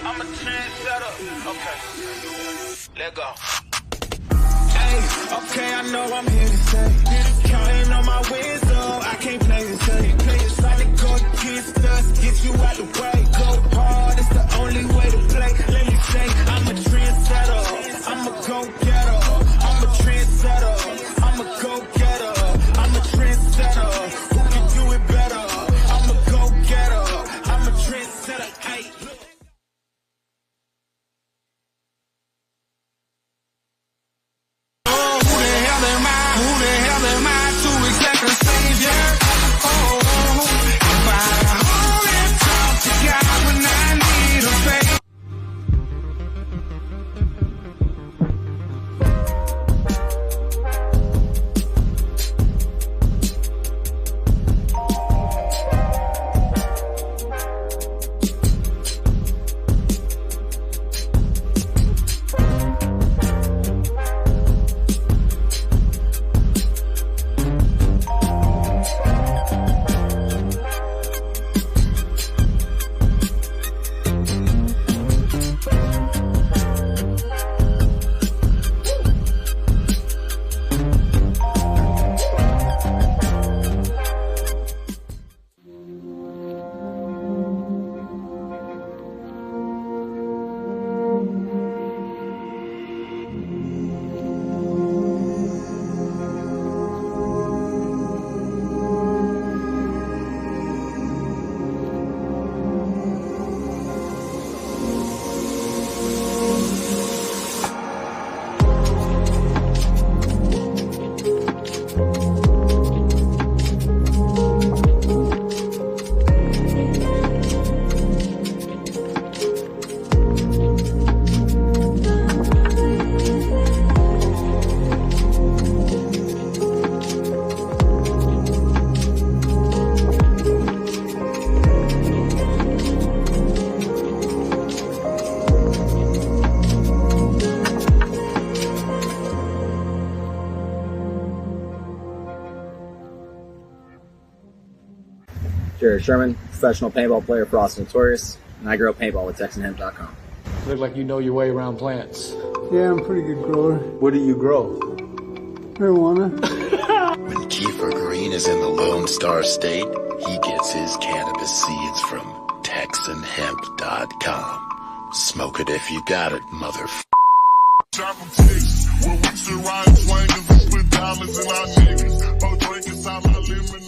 I'm a trendsetter. Okay, let go. Hey, okay, I know I'm here to stay. Counting on my wins, though, I can't play this game. It's like to go against us, get you out the way. Go hard, it's the only way to play. Let me say, I'm a trendsetter. I'm a go-getter. I'm a trendsetter. I'm a go-getter. I'm a trendsetter. Who can do it better? I'm a go-getter. I'm a trendsetter. Hey. Jared Sherman, professional paintball player for Austin Notorious, and I grow paintball with TexanHemp.com. Look like you know your way around plants. Yeah, I'm a pretty good grower. What do you grow? Marijuana. When Kiefer Green is in the Lone Star State, he gets his cannabis seeds from TexanHemp.com. Smoke it if you got it, motherfucker. Shop from Texas, where we should ride swingers and put diamonds in our niggas. Both drinking out my lemonade.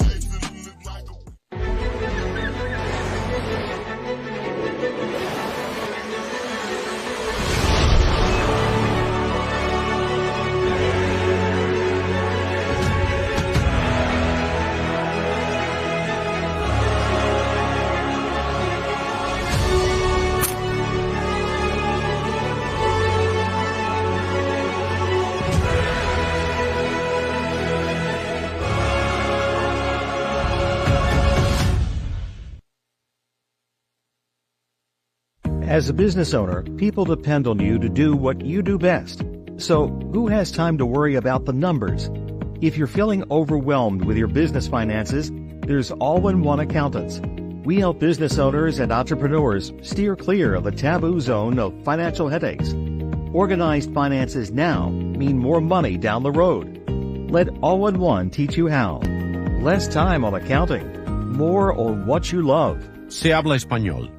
As a business owner, people depend on you to do what you do best. So, who has time to worry about the numbers? If you're feeling overwhelmed with your business finances, there's All-in-One Accountants. We help business owners and entrepreneurs steer clear of the taboo zone of financial headaches. Organized finances now mean more money down the road. Let All-in-One teach you how. Less time on accounting. More on what you love. Se habla español.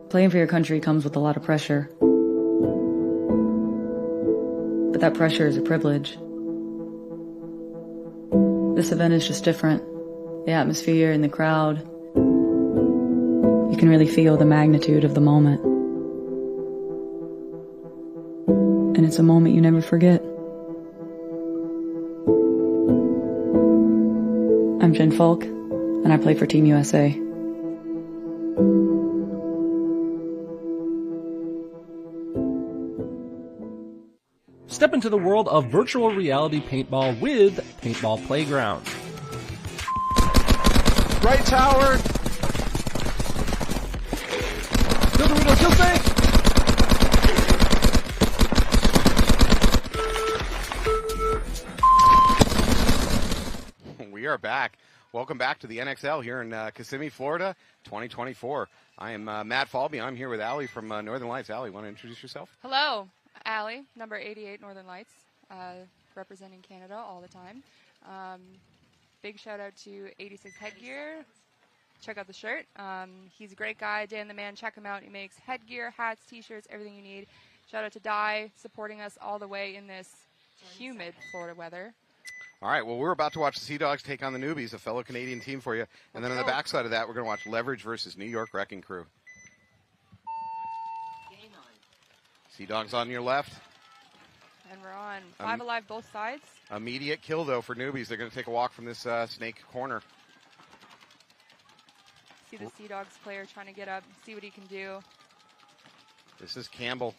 Playing for your country comes with a lot of pressure. But that pressure is a privilege. This event is just different. The atmosphere and the crowd. You can really feel the magnitude of the moment. And it's a moment you never forget. I'm Jen Falk, and I play for Team USA. Step into the world of virtual reality paintball with Paintball Playground. Right tower. Kill Dorito, kill Snake! We are back. Welcome back to the NXL here in Kissimmee, Florida, 2024. I am Matt Falby. I'm here with Allie from Northern Lights. Allie, want to introduce yourself? Hello, Allie, number 88 Northern Lights, representing Canada all the time. Big shout out to 86 Headgear. Check out the shirt. He's a great guy, Dan the Man. Check him out. He makes headgear, hats, t-shirts, everything you need. Shout out to Di, supporting us all the way in this humid Florida weather. All right, well, we're about to watch the Sea Dogs take on the Newbies, a fellow Canadian team for you. And then on the backside of that, we're going to watch Leverage versus New York Wrecking Crew. Sea Dogs on your left. And we're on 5 alive both sides. Immediate kill, though, for Newbies. They're going to take a walk from this snake corner. See the Sea Dogs player trying to get up, see what he can do. This is Campbell.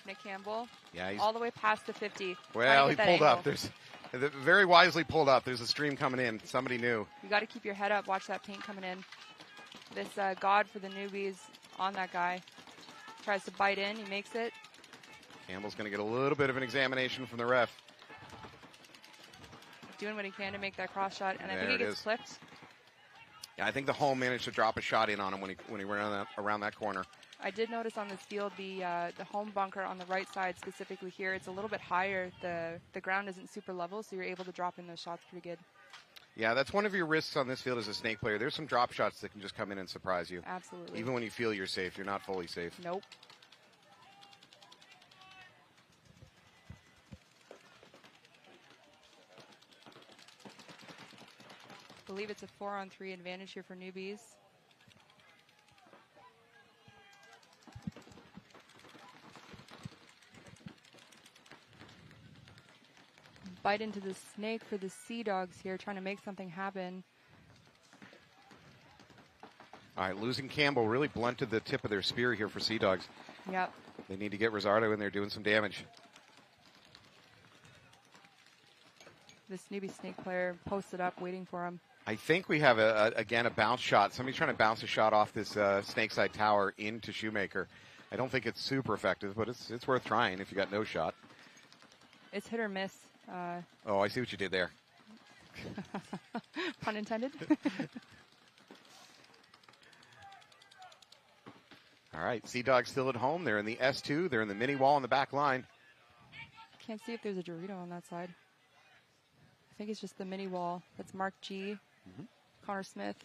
Nick Campbell. Yeah, he's all the way past the 50. Well, he pulled up. There's very wisely pulled up. There's a stream coming in. Somebody knew. You got to keep your head up. Watch that paint coming in. This God for the Newbies on that guy. Tries to bite in. He makes it. Campbell's going to get a little bit of an examination from the ref. Doing what he can to make that cross shot, and I think There he it gets is. clipped. Yeah, I think the home managed to drop a shot in on him when he ran around that corner. I did notice on this field the home bunker on the right side, specifically here, it's a little bit higher. The ground isn't super level, so you're able to drop in those shots pretty good. Yeah, that's one of your risks on this field as a snake player. There's some drop shots that can just come in and surprise you. Absolutely. Even when you feel you're safe, you're not fully safe. Nope. I believe it's a 4-on-3 advantage here for Newbies. Bite into the snake for the Sea Dogs here, trying to make something happen. All right, losing Campbell really blunted the tip of their spear here for Sea Dogs. Yep. They need to get Rosardo in there doing some damage. This newbie snake player posted up, waiting for him. I think we have, again, a bounce shot. Somebody's trying to bounce a shot off this Snakeside Tower into Shoemaker. I don't think it's super effective, but it's worth trying if you got no shot. It's hit or miss. Oh, I see what you did there. Pun intended. All right, Sea Dogs still at home. They're in the S2. They're in the mini wall on the back line. Can't see if there's a Dorito on that side. I think it's just the mini wall. That's Mark G. Connor Smith.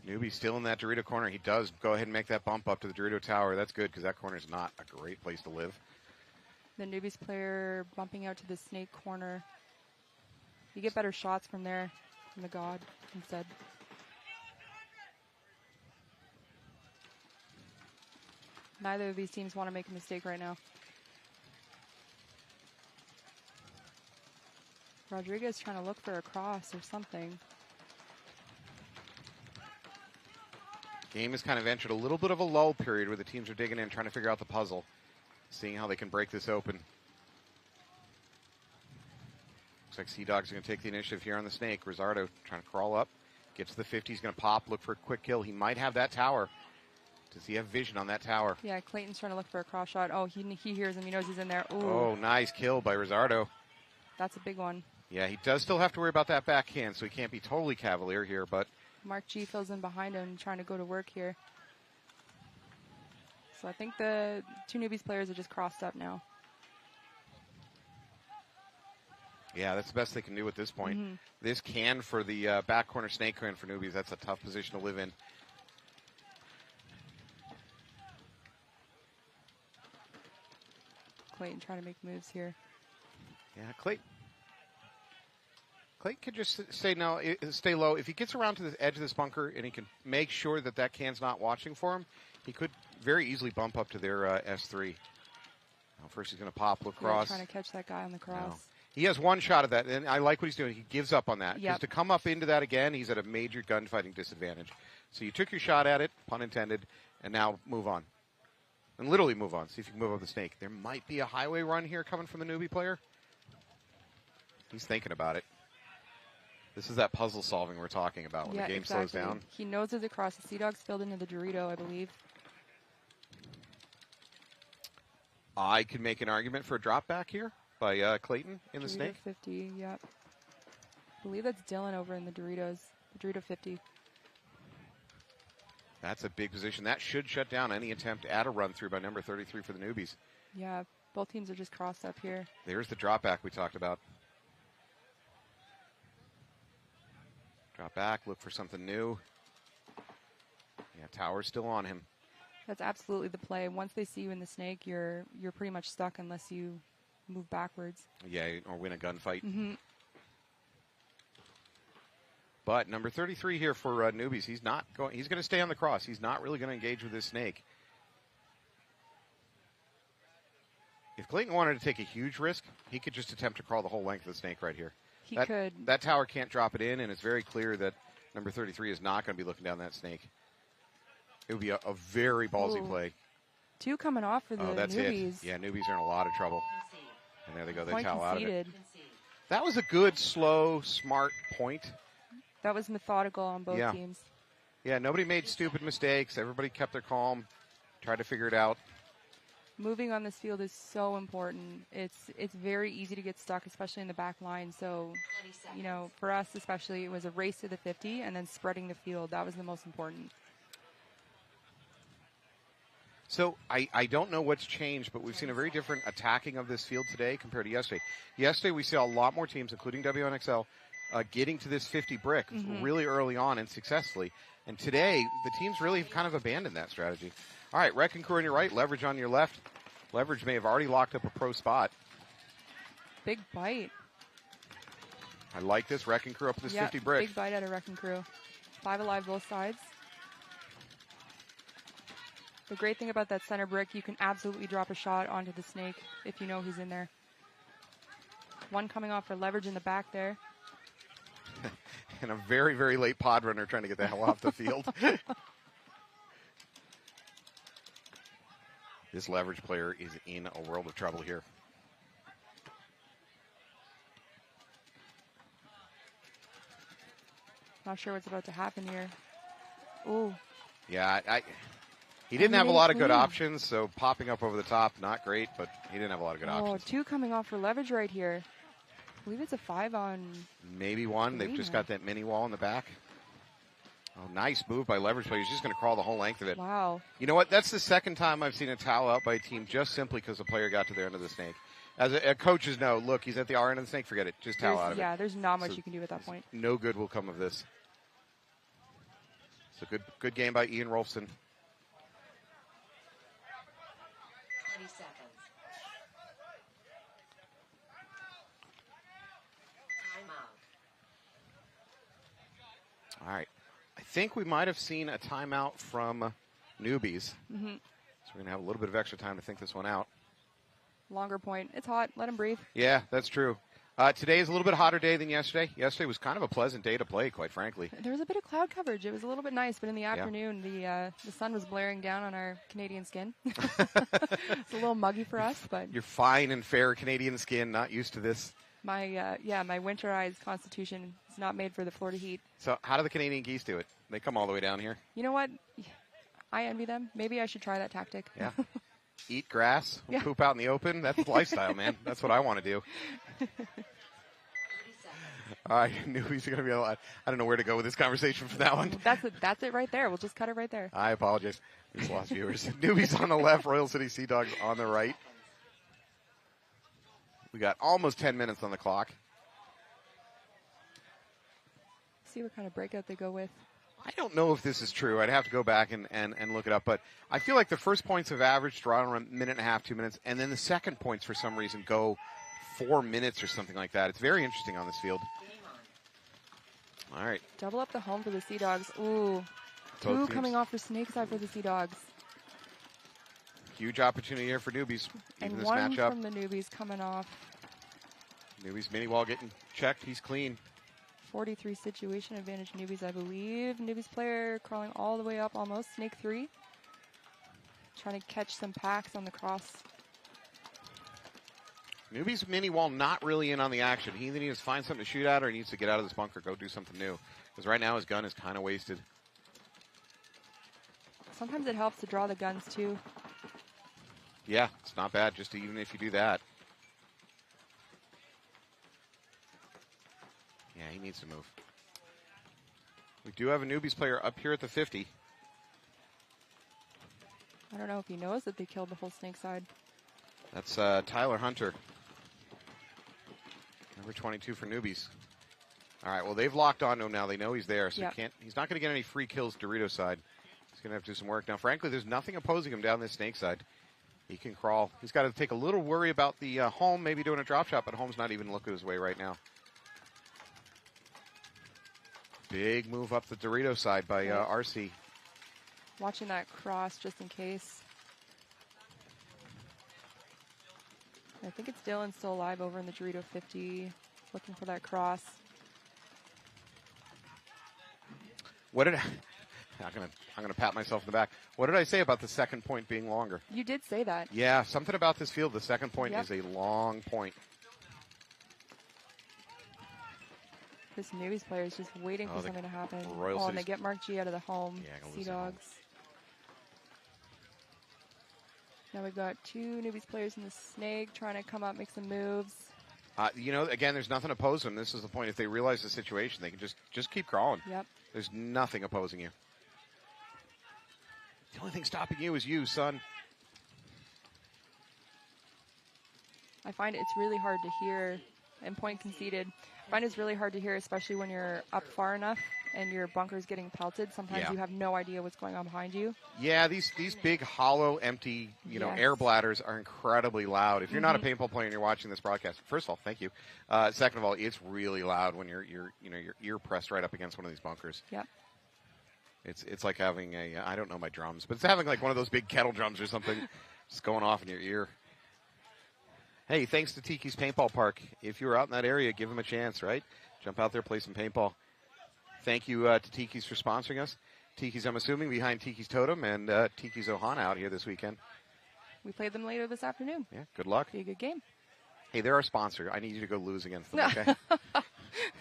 Newbie still in that Dorito corner. He does go ahead and make that bump up to the Dorito Tower. That's good because that corner is not a great place to live. The Newbies player bumping out to the snake corner. You get better shots from there, from the God instead. Neither of these teams want to make a mistake right now. Rodriguez trying to look for a cross or something. Game has kind of entered a little bit of a lull period where the teams are digging in, trying to figure out the puzzle, seeing how they can break this open. Looks like Sea Dogs are going to take the initiative here on the snake. Rosardo trying to crawl up, gets to the 50, he's going to pop, look for a quick kill. He might have that tower Does he have vision on that tower? Yeah, Clayton's trying to look for a cross shot. Oh, he hears him. He knows he's in there. Ooh. Oh, nice kill by Rizzardo. That's a big one. Yeah, he does still have to worry about that backhand, so he can't be totally cavalier here, but... Mark G fills in behind him, trying to go to work here. So I think the two newbies players are just crossed up now. Yeah, that's the best they can do at this point. This can for the back corner snake can for newbies. That's a tough position to live in. Clayton trying to make moves here. Yeah, Clayton could just stay low. If he gets around to the edge of this bunker and he can make sure that that can's not watching for him, he could very easily bump up to their S3. Now first he's going to pop, look cross. Trying to catch that guy on the cross. No. He has one shot of that, and I like what he's doing. He gives up on that. Because to come up into that again, he's at a major gunfighting disadvantage. So you took your shot at it, pun intended, and now move on. And literally move on. See if you can move up the snake. There might be a highway run here coming from the newbie player. He's thinking about it. This is that puzzle solving we're talking about when the game slows down. He knows there's a cross. The Sea Dog's filled into the Dorito, I believe. I could make an argument for a drop back here by Clayton in the Dorito snake. 50, yep. I believe that's Dylan over in the Doritos. The Dorito 50. That's a big position. That should shut down any attempt at a run through by number 33 for the newbies. Yeah, both teams are just crossed up here. There's the drop back we talked about. Drop back, look for something new. Yeah, tower's still on him. That's absolutely the play. Once they see you in the snake, you're pretty much stuck unless you move backwards. Yeah, or win a gunfight. But number 33 here for newbies, he's not going. He's going to stay on the cross. He's not really going to engage with this snake. If Clayton wanted to take a huge risk, he could just attempt to crawl the whole length of the snake right here. He could. That tower can't drop it in, and it's very clear that number 33 is not going to be looking down that snake. It would be a very ballsy play. Two coming off for the newbies. Yeah, newbies are in a lot of trouble. And there they go. They towel out of it. Conceded. That was a good, slow, smart point. That was methodical on both teams. Yeah, nobody made stupid mistakes. Everybody kept their calm, tried to figure it out. Moving on this field is so important. It's very easy to get stuck, especially in the back line. So, you know, for us especially, it was a race to the 50 and then spreading the field. That was the most important. So I don't know what's changed, but we've seen a very different attacking of this field today compared to yesterday. Yesterday we saw a lot more teams, including WNXL, getting to this 50 brick really early on and successfully. And today, the teams really have kind of abandoned that strategy. All right, Wrecking Crew on your right, Leverage on your left. Leverage may have already locked up a pro spot. Big bite. I like this. Wrecking Crew up this 50 brick. Big bite out of Wrecking Crew. 5 alive both sides. The great thing about that center brick, you can absolutely drop a shot onto the snake if you know he's in there. One coming off for Leverage in the back there. And a very, very late pod runner trying to get the hell off the field. This Leverage player is in a world of trouble here. Not sure what's about to happen here. Ooh. Yeah, he didn't have a lot of good options, so popping up over the top, not great, but he didn't have a lot of good options. Two coming off for Leverage right here. I believe it's a 5 on... Maybe one. They've just got that mini wall in the back. Oh, nice move by Leverage play. He's just going to crawl the whole length of it. Wow. You know what? That's the second time I've seen a towel out by a team just simply because the player got to their end of the snake. As coaches know, look, he's at the R end of the snake, forget it. Just towel out of it. Yeah, there's not much you can do at that point. No good will come of this. So good game by Ian Rolfson. 20 seconds. Timeout. All right. I think we might have seen a timeout from newbies. So we're going to have a little bit of extra time to think this one out. Longer point. It's hot. Let him breathe. Yeah, that's true. Today is a little bit hotter day than yesterday. Yesterday was kind of a pleasant day to play, quite frankly. There was a bit of cloud coverage. It was a little bit nice, but in the afternoon, the sun was blaring down on our Canadian skin. It's a little muggy for us, but Your fine and fair Canadian skin, not used to this. my winterized constitution is not made for the Florida heat. So how do the Canadian geese do it? They come all the way down here. You know what? I envy them. Maybe I should try that tactic. Yeah. Eat grass, Yeah. poop out in the open. That's the lifestyle, man. That's what I want to do. All right, newbies are going to be a lot. I don't know where to go with this conversation for that one. That's it right there. We'll just cut it right there. I apologize. We just lost viewers. Newbies on the left, Royal City Sea Dogs on the right. We got almost 10 minutes on the clock. See what kind of breakout they go with. I don't know if this is true. I'd have to go back and look it up. But I feel like the first points have averaged around a minute and a half, 2 minutes. And then the second points, for some reason, go 4 minutes or something like that. It's very interesting on this field. All right. Double up the home for the Sea Dogs. Ooh. Both Two coming off for Snakeside for the Sea Dogs. Huge opportunity here for newbies. Even And this one matchup. from the newbies coming off. Newbies mini wall getting checked. He's clean. 43 situation advantage newbies, I believe. Newbies player crawling all the way up almost. Snake 3. Trying to catch some packs on the cross. Newbies mini wall not really in on the action. He either needs to find something to shoot at or he needs to get out of this bunker, go do something new. Because right now his gun is kind of wasted. Sometimes it helps to draw the guns too. Yeah, it's not bad, just even if you do that. Yeah, he needs to move. We do have a newbies player up here at the 50. I don't know if he knows that they killed the whole Snakeside. That's Tyler Hunter. Number 22 for newbies. All right, well, they've locked on to him now. They know he's there, so Yep. he's not going to get any free kills Dorito side. He's going to have to do some work. Now, frankly, there's nothing opposing him down this snake side. He can crawl. He's got to take a little worry about the home, maybe doing a drop shot, but home's not even looking his way right now. Big move up the Dorito side by RC. Watching that cross just in case. I think it's Dylan still alive over in the Dorito 50, looking for that cross. What did I'm gonna pat myself in the back. What did I say about the second point being longer? You did say that. Yeah, something about this field. The second point Yep. is a long point. This newbies player is just waiting for the something to happen. Royal And they City's- get Mark G out of the home. Yeah, gonna Sea lose the home. Dogs. Now we've got two newbies players in the snake trying to come up, make some moves. You know, again, there's nothing opposing them. This is the point. If they realize the situation, they can just keep crawling. Yep. There's nothing opposing you. The only thing stopping you is you, son. I find it's really hard to hear, and point conceded. I find it's really hard to hear, especially when you're up far enough and your bunker's getting pelted. Sometimes Yeah. you have no idea what's going on behind you. Yeah, these big, hollow, empty, Yes. air bladders are incredibly loud. If you're not a paintball player and you're watching this broadcast, first of all, thank you. Second of all, it's really loud when your ear pressed right up against one of these bunkers. Yep. It's like having I don't know my drums, but it's having like one of those big kettle drums or something just going off in your ear. Hey, thanks to Tiki's Paintball Park. If you're out in that area, give them a chance, right? Jump out there, play some paintball. Thank you to Tiki's for sponsoring us. Tiki's, I'm assuming, behind Tiki's Totem and Tiki's Ohana out here this weekend. We play them later this afternoon. Yeah, good luck. Be a good game. Hey, they're our sponsor. I need you to go lose against them, okay?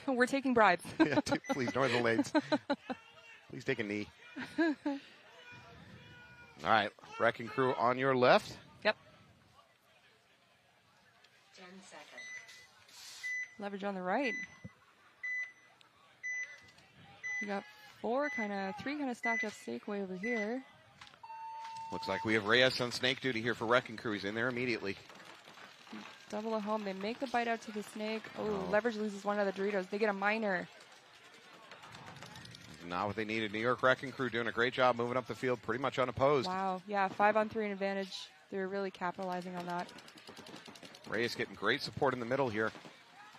We're taking bribes. Yeah, please, Northern Lades. Please take a knee. All right, Wrecking Crew on your left. Yep. 10 seconds. Leverage on the right. We got three kind of stacked up snake way over here. Looks like we have Reyes on snake duty here for Wrecking Crew. He's in there immediately. Double a home. They make the bite out to the snake. Oh, Leverage loses one of the Doritos. They get a minor. Not what they needed. New York Wrecking Crew doing a great job moving up the field pretty much unopposed. Wow. Yeah, 5-on-3 advantage. They're really capitalizing on that. Reyes getting great support in the middle here.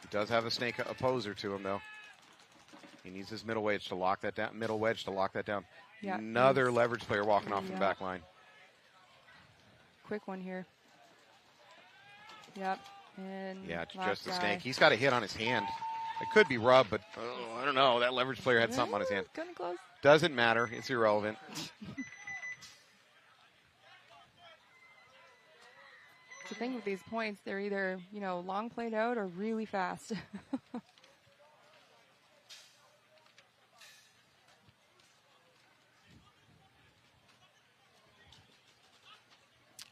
He does have a snake opposer to him, though. He needs his middle wedge to lock that down. Yeah, Another leverage player walking off the back line. Quick one here. Yep. And yeah, it's last just the guy. snake. He's got a hit on his hand. It could be rub, but I don't know. That leverage player had something on his hand. Kind of close. Doesn't matter. It's irrelevant. The thing with these points, they're either, long played out or really fast.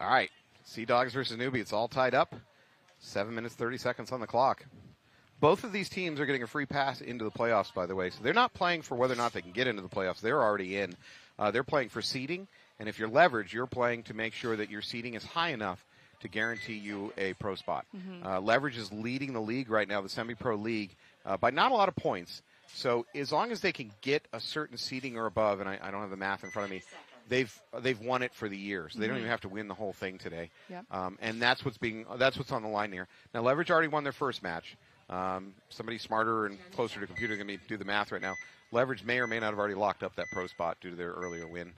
All right, Sea Dogs versus Newbie. It's all tied up. 7 minutes, 30 seconds on the clock. Both of these teams are getting a free pass into the playoffs, by the way. So they're not playing for whether or not they can get into the playoffs. They're already in. They're playing for seeding. And if you're Leverage, you're playing to make sure that your seeding is high enough to guarantee you a pro spot. Leverage is leading the league right now, the semi-pro league, by not a lot of points. So as long as they can get a certain seeding or above, and I don't have the math in front of me, they've won it for the year. So they don't even have to win the whole thing today. Yep. And that's what's on the line here. Now Leverage already won their first match. Somebody smarter and closer to the computer can do the math right now. Leverage may or may not have already locked up that pro spot due to their earlier win.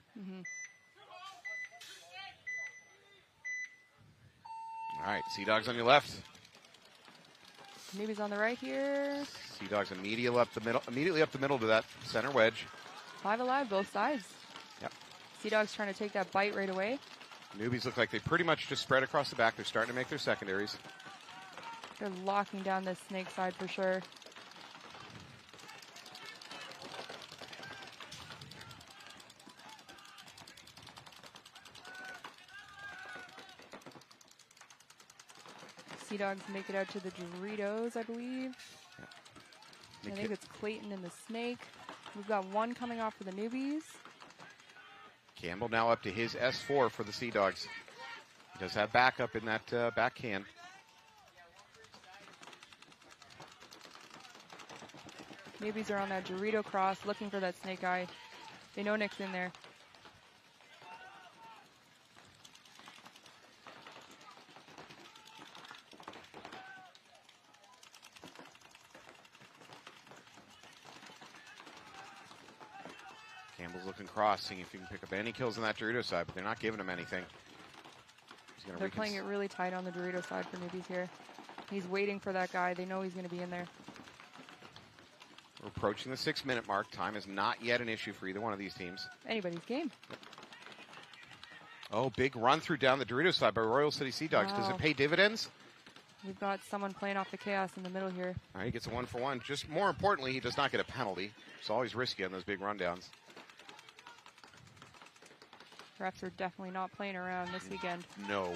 All right, Sea Dogs on your left. Newbies on the right here. Sea Dogs immediately up the middle to that center wedge. 5 alive, both sides. Yep. Sea Dogs trying to take that bite right away. Newbies look like they pretty much just spread across the back. They're starting to make their secondaries. They're locking down this snake side for sure. Sea Dogs make it out to the Doritos, I believe. I think it's Clayton and the Snake. We've got one coming off for the Newbies. Campbell now up to his S4 for the Sea Dogs. He does have backup in that back can. Newbies are on that Dorito cross looking for that snake eye. They know Nick's in there. Campbell's looking cross, seeing if he can pick up any kills on that Dorito side, but they're not giving him anything. They're playing it really tight on the Dorito side for Newbies here. He's waiting for that guy. They know he's going to be in there. We're approaching the 6-minute mark. Time is not yet an issue for either one of these teams. Anybody's game. Oh, big run through down the Dorito side by Royal City Sea Dogs. Does it pay dividends? We've got someone playing off the chaos in the middle here. All right, he gets a 1-for-1. Just more importantly, he does not get a penalty. It's always risky on those big rundowns. Refs are definitely not playing around this weekend. No.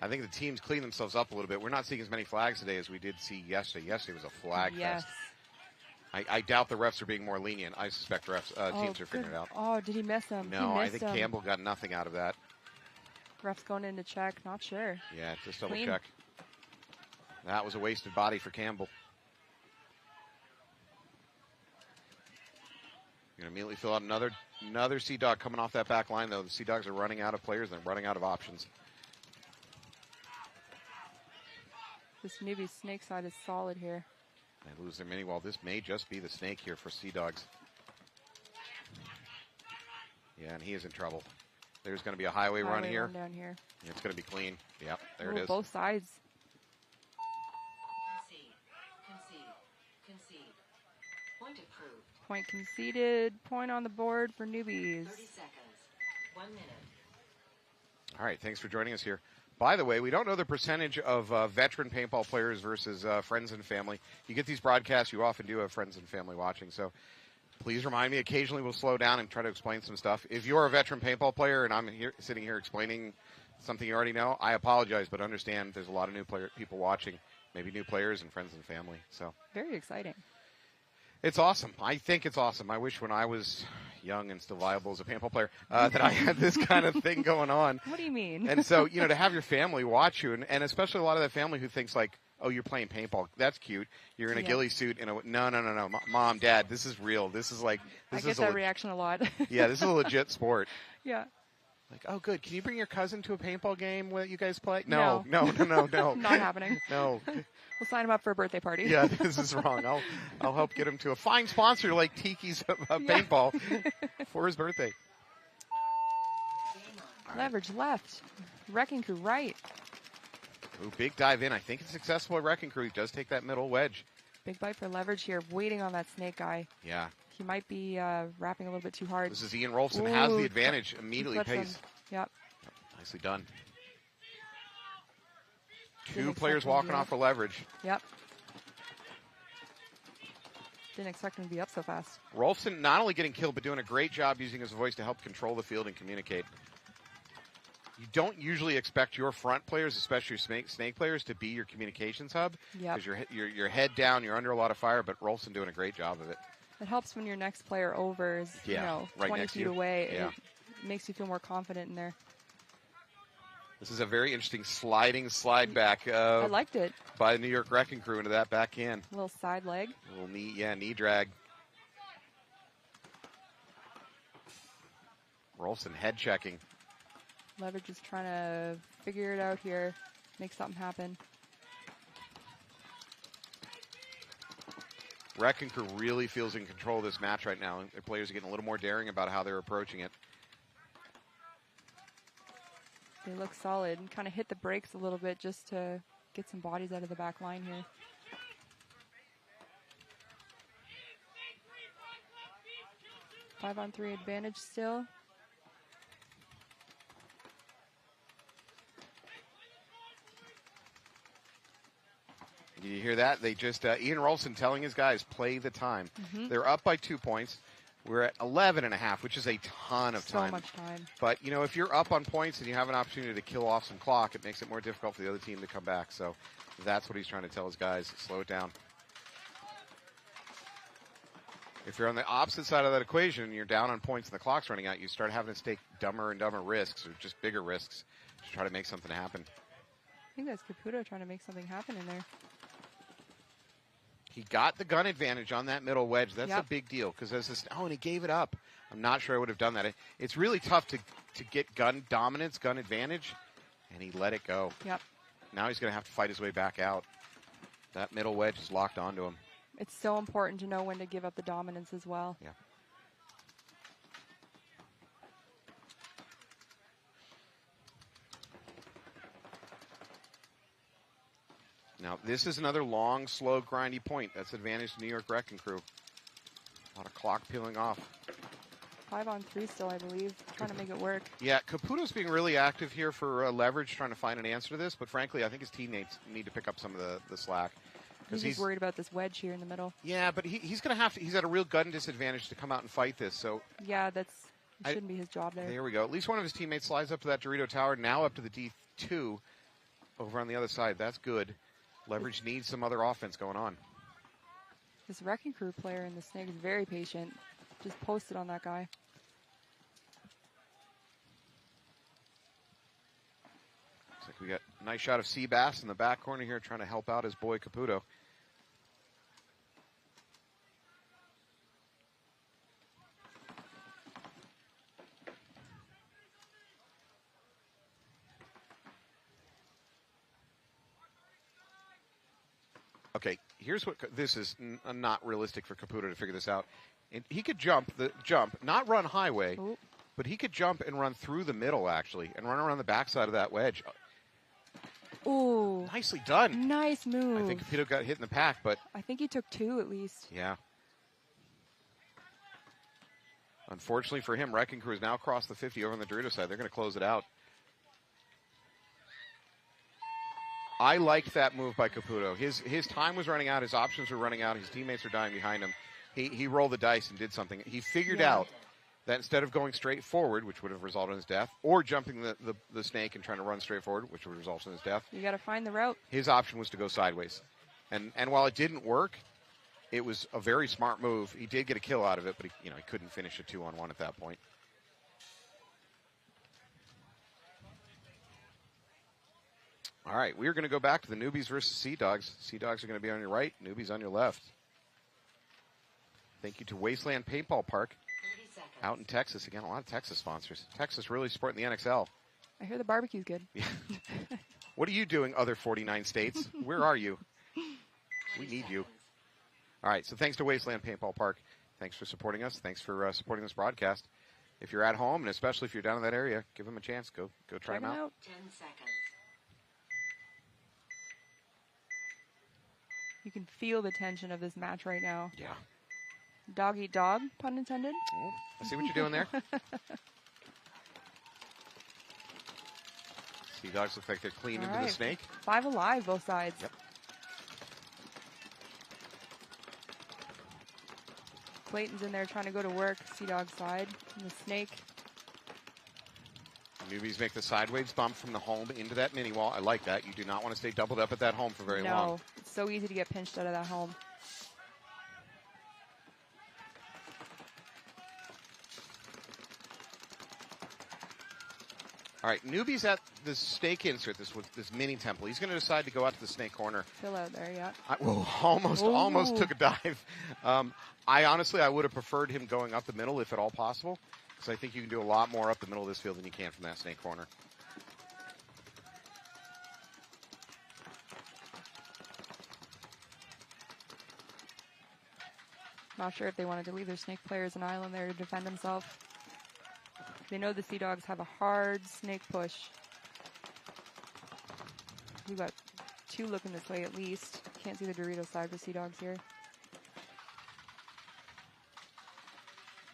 I think the teams clean themselves up a little bit. We're not seeing as many flags today as we did see yesterday. Yesterday was a flag fest. I doubt the refs are being more lenient. I suspect refs teams are figuring it out. Oh, did he miss him? No, I think Campbell got nothing out of that. Refs going in to check. Not sure. Yeah, just double check. That was a wasted body for Campbell. You're going to immediately fill out another Sea Dog coming off that back line, though. The Sea Dogs are running out of players. They're running out of options. This newbie snake side is solid here. They lose their mini wall. This may just be the snake here for Sea Dogs. Yeah, and he is in trouble. There's going to be a highway run here. Run down here. It's going to be clean. Yep, there Ooh, it is. Both sides. Concede. Point approved. Point conceded. Point on the board for newbies. 30 seconds. 1 minute. All right, thanks for joining us here. By the way, we don't know the percentage of veteran paintball players versus friends and family. You get these broadcasts, you often do have friends and family watching, so please remind me. Occasionally we'll slow down and try to explain some stuff. If you're a veteran paintball player and I'm sitting here explaining something you already know, I apologize, but understand there's a lot of new people watching, maybe new players and friends and family. So very exciting. It's awesome. I think it's awesome. I wish when I was young and still viable as a paintball player that I had this kind of thing going on. What do you mean? And so, to have your family watch you, and especially a lot of that family who thinks like, oh, you're playing paintball. That's cute. You're in a ghillie suit. No. Mom, Dad, this is real. This is like, I get that reaction a lot. Yeah, this is a legit sport. Yeah. Like, oh, good. Can you bring your cousin to a paintball game where you guys play? No. No. Not happening. No. We'll sign him up for a birthday party. Yeah, this is wrong. I'll help get him to a fine sponsor like Tiki's Paintball for his birthday. Leverage left. Wrecking Crew right. Ooh, big dive in. I think it's successful at Wrecking Crew. He does take that middle wedge. Big bite for Leverage here, waiting on that snake guy. Yeah. He might be wrapping a little bit too hard. This is Ian Rolfson. Has the advantage. Immediately pays. Yep. Nicely done. Two players walking off for Leverage. Yep. Didn't expect him to be up so fast. Rolfson not only getting killed, but doing a great job using his voice to help control the field and communicate. You don't usually expect your front players, especially your snake players, to be your communications hub. Yep. Because you're head down, you're under a lot of fire, but Rolfson doing a great job of it. It helps when your next player over is, right 20 next to feet you. away. Yeah. It makes you feel more confident in there. This is a very interesting slide back. I liked it. By the New York Wrecking Crew into that backhand. A little side leg. A little knee drag. Rolfson head checking. Leverage is trying to figure it out here, make something happen. Wrecking Crew really feels in control of this match right now. Their players are getting a little more daring about how they're approaching it. They look solid and kind of hit the brakes a little bit just to get some bodies out of the back line here. Five-on-three advantage still. Did you hear that? They just, Ian Rolfson telling his guys, play the time. Mm-hmm. They're up by 2 points. We're at 11.5, which is a ton of time. So much time. But, if you're up on points and you have an opportunity to kill off some clock, it makes it more difficult for the other team to come back. So that's what he's trying to tell his guys. Slow it down. If you're on the opposite side of that equation and you're down on points and the clock's running out, you start having to take dumber and dumber risks, or just bigger risks, to try to make something happen. I think that's Caputo trying to make something happen in there. He got the gun advantage on that middle wedge. That's Yep. a big deal because and he gave it up. I'm not sure I would have done that. It's really tough to get gun dominance, gun advantage, and he let it go. Yep. Now he's going to have to fight his way back out. That middle wedge is locked onto him. It's so important to know when to give up the dominance as well. Yeah. Now, this is another long, slow, grindy point. That's advantage to New York Wrecking Crew. A lot of clock peeling off. 5-on-3 still, I believe, trying to make it work. Yeah, Caputo's being really active here for leverage, trying to find an answer to this. But frankly, I think his teammates need to pick up some of the slack. He's just worried about this wedge here in the middle. Yeah, but he's going to have to. He's at a real gun disadvantage to come out and fight this. So yeah, it shouldn't be his job there. There we go. At least one of his teammates slides up to that Dorito tower. Now up to the D2 over on the other side. That's good. Leverage needs some other offense going on. This Wrecking Crew player in the snake is very patient. Just posted on that guy. Looks like we got a nice shot of Seabass in the back corner here trying to help out his boy Caputo. Okay, here's what this is not realistic for Caputo to figure this out. And he could jump, not run highway, but he could jump and run through the middle actually, and run around the backside of that wedge. Ooh, nicely done. Nice move. I think Caputo got hit in the pack, but I think he took 2 at least. yeah. Unfortunately for him, Wrecking Crew has now crossed the 50 over on the Dorito side. They're going to close it out. I liked that move by Caputo. His time was running out. His options were running out. His teammates were dying behind him. He rolled the dice and did something. He figured out that instead of going straight forward, which would have resulted in his death, or jumping the snake and trying to run straight forward, which would result in his death, You got to find the route. his option was to go sideways. And while it didn't work, it was a very smart move. He did get a kill out of it, but he couldn't finish a 2-on-1 at that point. All right, we're going to go back to the Newbies versus Sea Dogs. Sea Dogs are going to be on your right, Newbies on your left. Thank you to Wasteland Paintball Park out in Texas. Again, a lot of Texas sponsors. Texas really supporting the NXL. I hear the barbecue's good. What are you doing, other 49 states? Where are you? We need you. All right, so thanks to Wasteland Paintball Park. Thanks for supporting us. Thanks for supporting this broadcast. If you're at home, and especially if you're down in that area, give them a chance. Go try them out. 10 seconds. You can feel the tension of this match right now. Yeah. Dog eat dog, pun intended. Oh, I see what you're doing there. Sea Dogs look like they're clean All into right. the snake. 5 alive, both sides. Yep. Clayton's in there trying to go to work, Sea Dog side, and the snake. Newbies make the sideways bump from the home into that mini wall. I like that. You do not want to stay doubled up at that home for very long. No, it's so easy to get pinched out of that home. All right, Newbie's at the snake insert, this mini temple. He's going to decide to go out to the snake corner. Still out there, yeah. Almost took a dive. I would have preferred him going up the middle if at all possible, because I think you can do a lot more up the middle of this field than you can from that snake corner. Not sure if they wanted to leave their snake players an island there to defend himself. They know the Sea Dogs have a hard snake push. We've got two looking this way at least. Can't see the Dorito side for Sea Dogs here.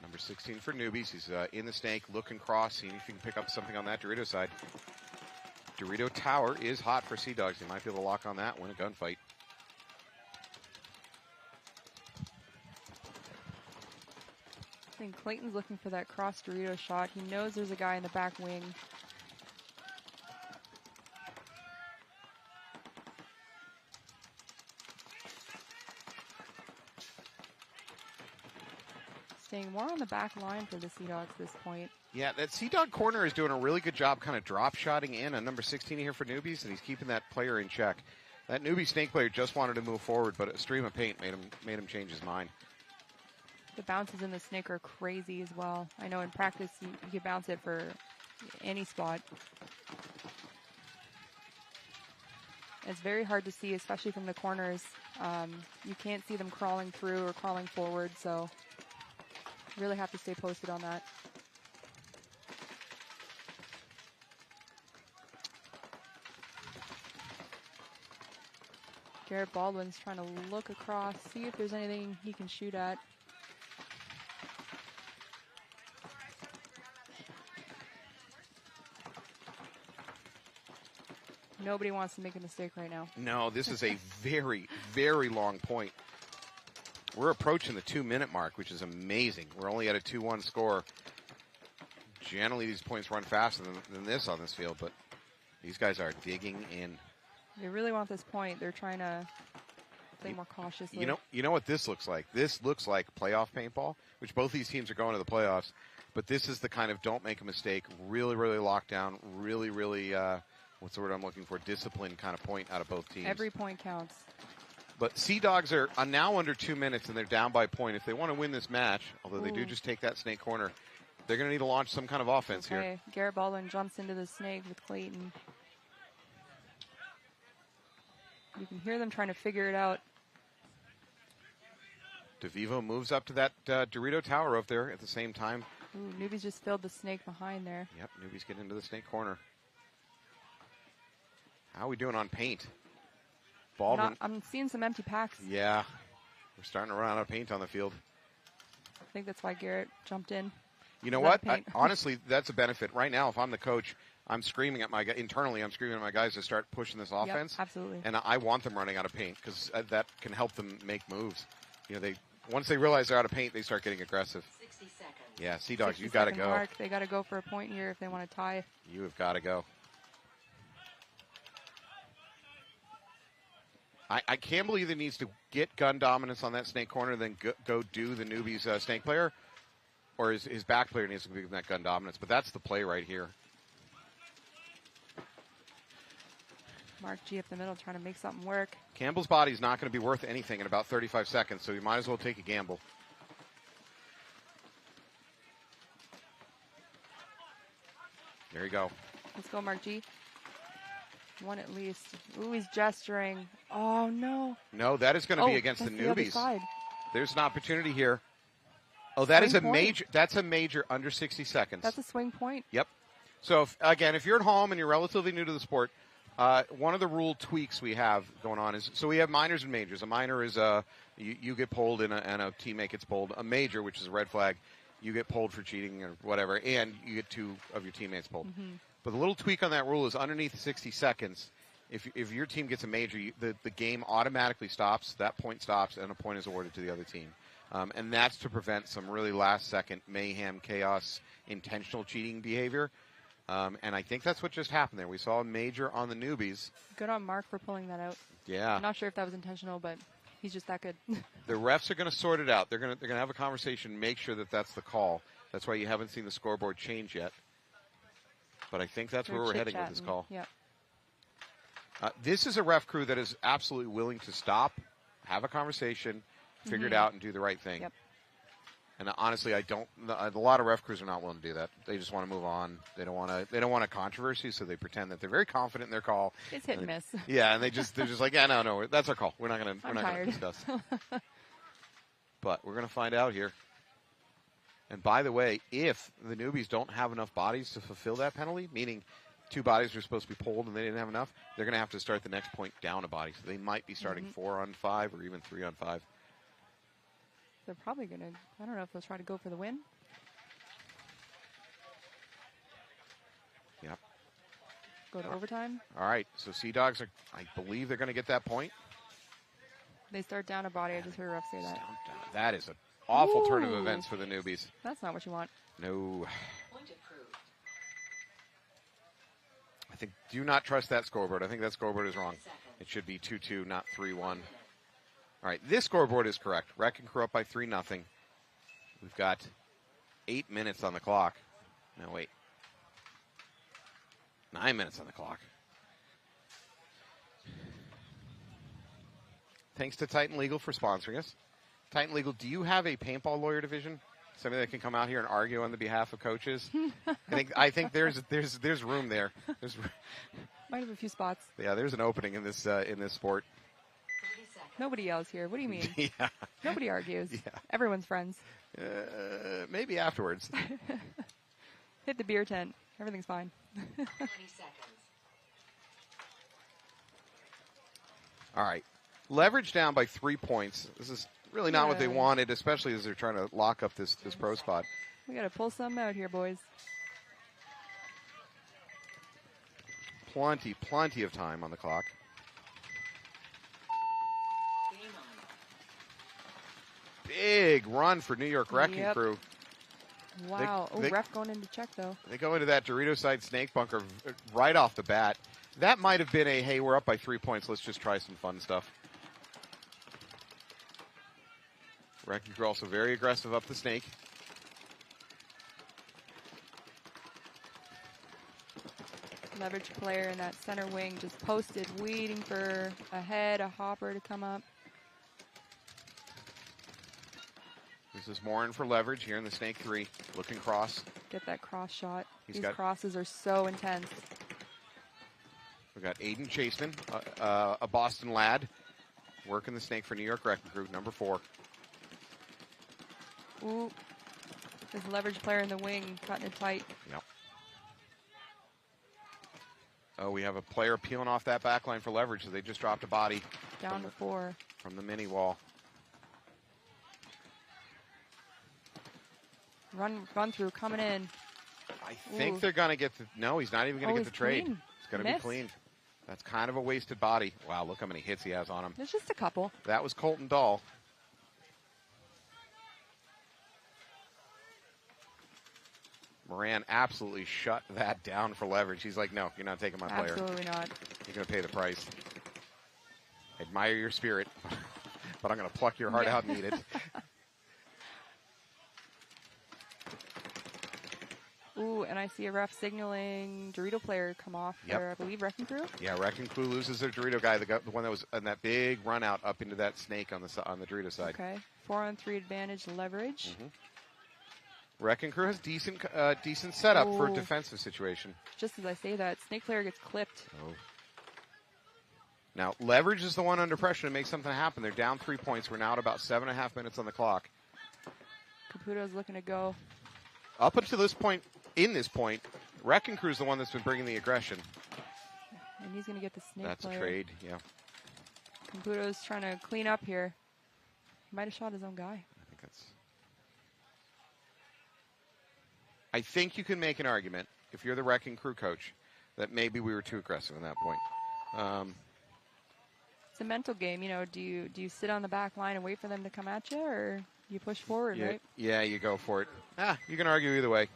Number 16 for Newbies. He's in the snake, looking cross, seeing if he can pick up something on that Dorito side. Dorito Tower is hot for Sea Dogs. They might be able to lock on that, win a gunfight. I think Clayton's looking for that cross Dorito shot. He knows there's a guy in the back wing. Staying more on the back line for the Sea Dogs at this point. Yeah, that Sea Dog corner is doing a really good job kind of drop shotting in on number 16 here for Newbies, and he's keeping that player in check. That Newbie snake player just wanted to move forward, but a stream of paint made him change his mind. The bounces in the snake are crazy as well. I know in practice you can bounce it for any spot. It's very hard to see, especially from the corners. You can't see them crawling through or crawling forward, so you really have to stay posted on that. Garrett Baldwin's trying to look across, see if there's anything he can shoot at. Nobody wants to make a mistake right now. No, this is a very, very long point. We're approaching the 2-minute mark, which is amazing. We're only at a 2-1 score. Generally, these points run faster than this on this field, but these guys are digging in. They really want this point. They're trying to play more cautiously. You know what this looks like? This looks like playoff paintball, which both these teams are going to the playoffs. But this is the kind of don't make a mistake, really, really locked down, really, really, what's the word I'm looking for, disciplined kind of point out of both teams. Every point counts. But Sea Dogs are now under 2 minutes, and they're down by a point. If they want to win this match, although they do just take that snake corner, they're going to need to launch some kind of offense here. Garrett Baldwin jumps into the snake with Clayton. You can hear them trying to figure it out. DeVivo moves up to that Dorito Tower up there at the same time. Ooh, Newbies just filled the snake behind there. Yep, Newbies get into the snake corner. How are we doing on paint? Baldwin. I'm seeing some empty packs. Yeah, we're starting to run out of paint on the field. I think that's why Garrett jumped in. You know what? Honestly, that's a benefit. Right now, if I'm the coach, I'm screaming at my guys. Internally, I'm screaming at my guys to start pushing this offense. Yep, absolutely. And I want them running out of paint because that can help them make moves. You know, once they realize they're out of paint, they start getting aggressive. 60 seconds. Yeah, Sea Dogs, you've got to go. Mark. They got to go for a point here if they want to tie. You have got to go. I can't believe it needs to get gun dominance on that snake corner, then go do the Newbies snake player, or his back player needs to give that gun dominance. But that's the play right here. Mark G up the middle trying to make something work. Campbell's body's not going to be worth anything in about 35 seconds, so you might as well take a gamble. There you go. Let's go, Mark G. One at least. Ooh, he's gesturing. Oh, no. No, that is going to be against the Newbies. There's an opportunity here. Oh, that is a major. That's a major under 60 seconds. That's a swing point. Yep. So, if you're at home and you're relatively new to the sport, one of the rule tweaks we have going on is, so we have minors and majors. A minor is you get pulled and a teammate gets pulled. A major, which is a red flag, you get pulled for cheating or whatever, and you get 2 of your teammates pulled. Mm-hmm. But the little tweak on that rule is underneath 60 seconds, if your team gets a major, the game automatically stops, that point stops, and a point is awarded to the other team. And that's to prevent some really last-second mayhem, chaos, intentional cheating behavior. And I think that's what just happened there. We saw a major on the newbies. Good on Mark for pulling that out. Yeah. I'm not sure if that was intentional, but he's just that good. The refs are going to sort it out. They're going to have a conversation, make sure that that's the call. That's why you haven't seen the scoreboard change yet. But I think that's where we're heading with this call. Yep. This is a ref crew that is absolutely willing to stop, have a conversation, figure it out, and do the right thing. Yep. And honestly, a lot of ref crews are not willing to do that. They just want to move on. They don't want a controversy, so they pretend that they're very confident in their call. It's hit and miss. Yeah, and they're just like, yeah, no, that's our call. We're not going to discuss. But we're going to find out here. And by the way, if the newbies don't have enough bodies to fulfill that penalty, meaning 2 bodies were supposed to be pulled and they didn't have enough, they're going to have to start the next point down a body. So they might be starting 4 on 5 or even 3 on 5. They're probably going to, I don't know if they'll try to go for the win. Yep. Go to overtime. All right, so Sea Dogs, I believe they're going to get that point. They start down a body. I just heard a ref say that. That is an awful turn of events for the newbies. That's not what you want. No. I think, do not trust that scoreboard. I think that scoreboard is wrong. It should be 2-2, not 3-1. All right, this scoreboard is correct. Wrecking Crew up by 3-0. We've got 8 minutes on the clock. No, wait. 9 minutes on the clock. Thanks to Titan Legal for sponsoring us. Titan Legal, do you have a paintball lawyer division? Somebody that can come out here and argue on the behalf of coaches? I think there's room there. Might have a few spots. Yeah, there's an opening in this sport. Nobody yells here. What do you mean? Yeah. Nobody argues. Yeah. Everyone's friends. Maybe afterwards. Hit the beer tent. Everything's fine. 20 seconds. All right. Leverage down by 3 points. This is really not what they wanted, especially as they're trying to lock up this pro spot. We got to pull some out here, boys. Plenty of time on the clock. Big run for New York Wrecking Crew. Wow. Ref going in to check, though. They go into that Dorito side snake bunker right off the bat. That might have been a, hey, we're up by 3 points. Let's just try some fun stuff. Wrecking Crew also very aggressive up the snake. Leverage player in that center wing just posted, waiting for a head, a hopper to come up. This is Morin for Leverage here in the snake 3. Looking cross. Get that cross shot. These crosses are so intense. We've got Aiden Chaseman, a Boston lad, working the snake for New York Wrecking Crew, number 4. Ooh. This leverage player in the wing, cutting it tight. Yep. Oh, we have a player peeling off that back line for Leverage, so they just dropped a body. Down to 4. From the mini wall. Run through, coming in. I think they're going to get the... No, he's not even going to get the trade. Clean. It's going to be clean. That's kind of a wasted body. Wow, look how many hits he has on him. There's just a couple. That was Colton Dahl. Moran absolutely shut that down for Leverage. He's like, no, you're not taking my player. Absolutely not. You're going to pay the price. I admire your spirit, but I'm going to pluck your heart out and eat it. Ooh, and I see a ref signaling Dorito player come off for, I believe, Wrecking Crew. Yeah, Wrecking Crew loses their Dorito guy, the one that was in that big run out up into that snake on the Dorito side. Okay, 4-on-3 advantage Leverage. Wrecking Crew has decent setup for a defensive situation. Just as I say that, snake player gets clipped. Oh. Now, Leverage is the one under pressure to make something happen. They're down 3 points. We're now at about 7.5 minutes on the clock. Caputo's looking to go. Up until this point, Wrecking Crew is the one that's been bringing the aggression. And he's going to get the snake That's player. a trade, yeah. Caputo's trying to clean up here. He might have shot his own guy. I think you can make an argument, if you're the Wrecking Crew coach, that maybe we were too aggressive at that point. It's a mental game, you know. Do you sit on the back line and wait for them to come at you, or you push forward, right? Yeah, you go for it. You can argue either way.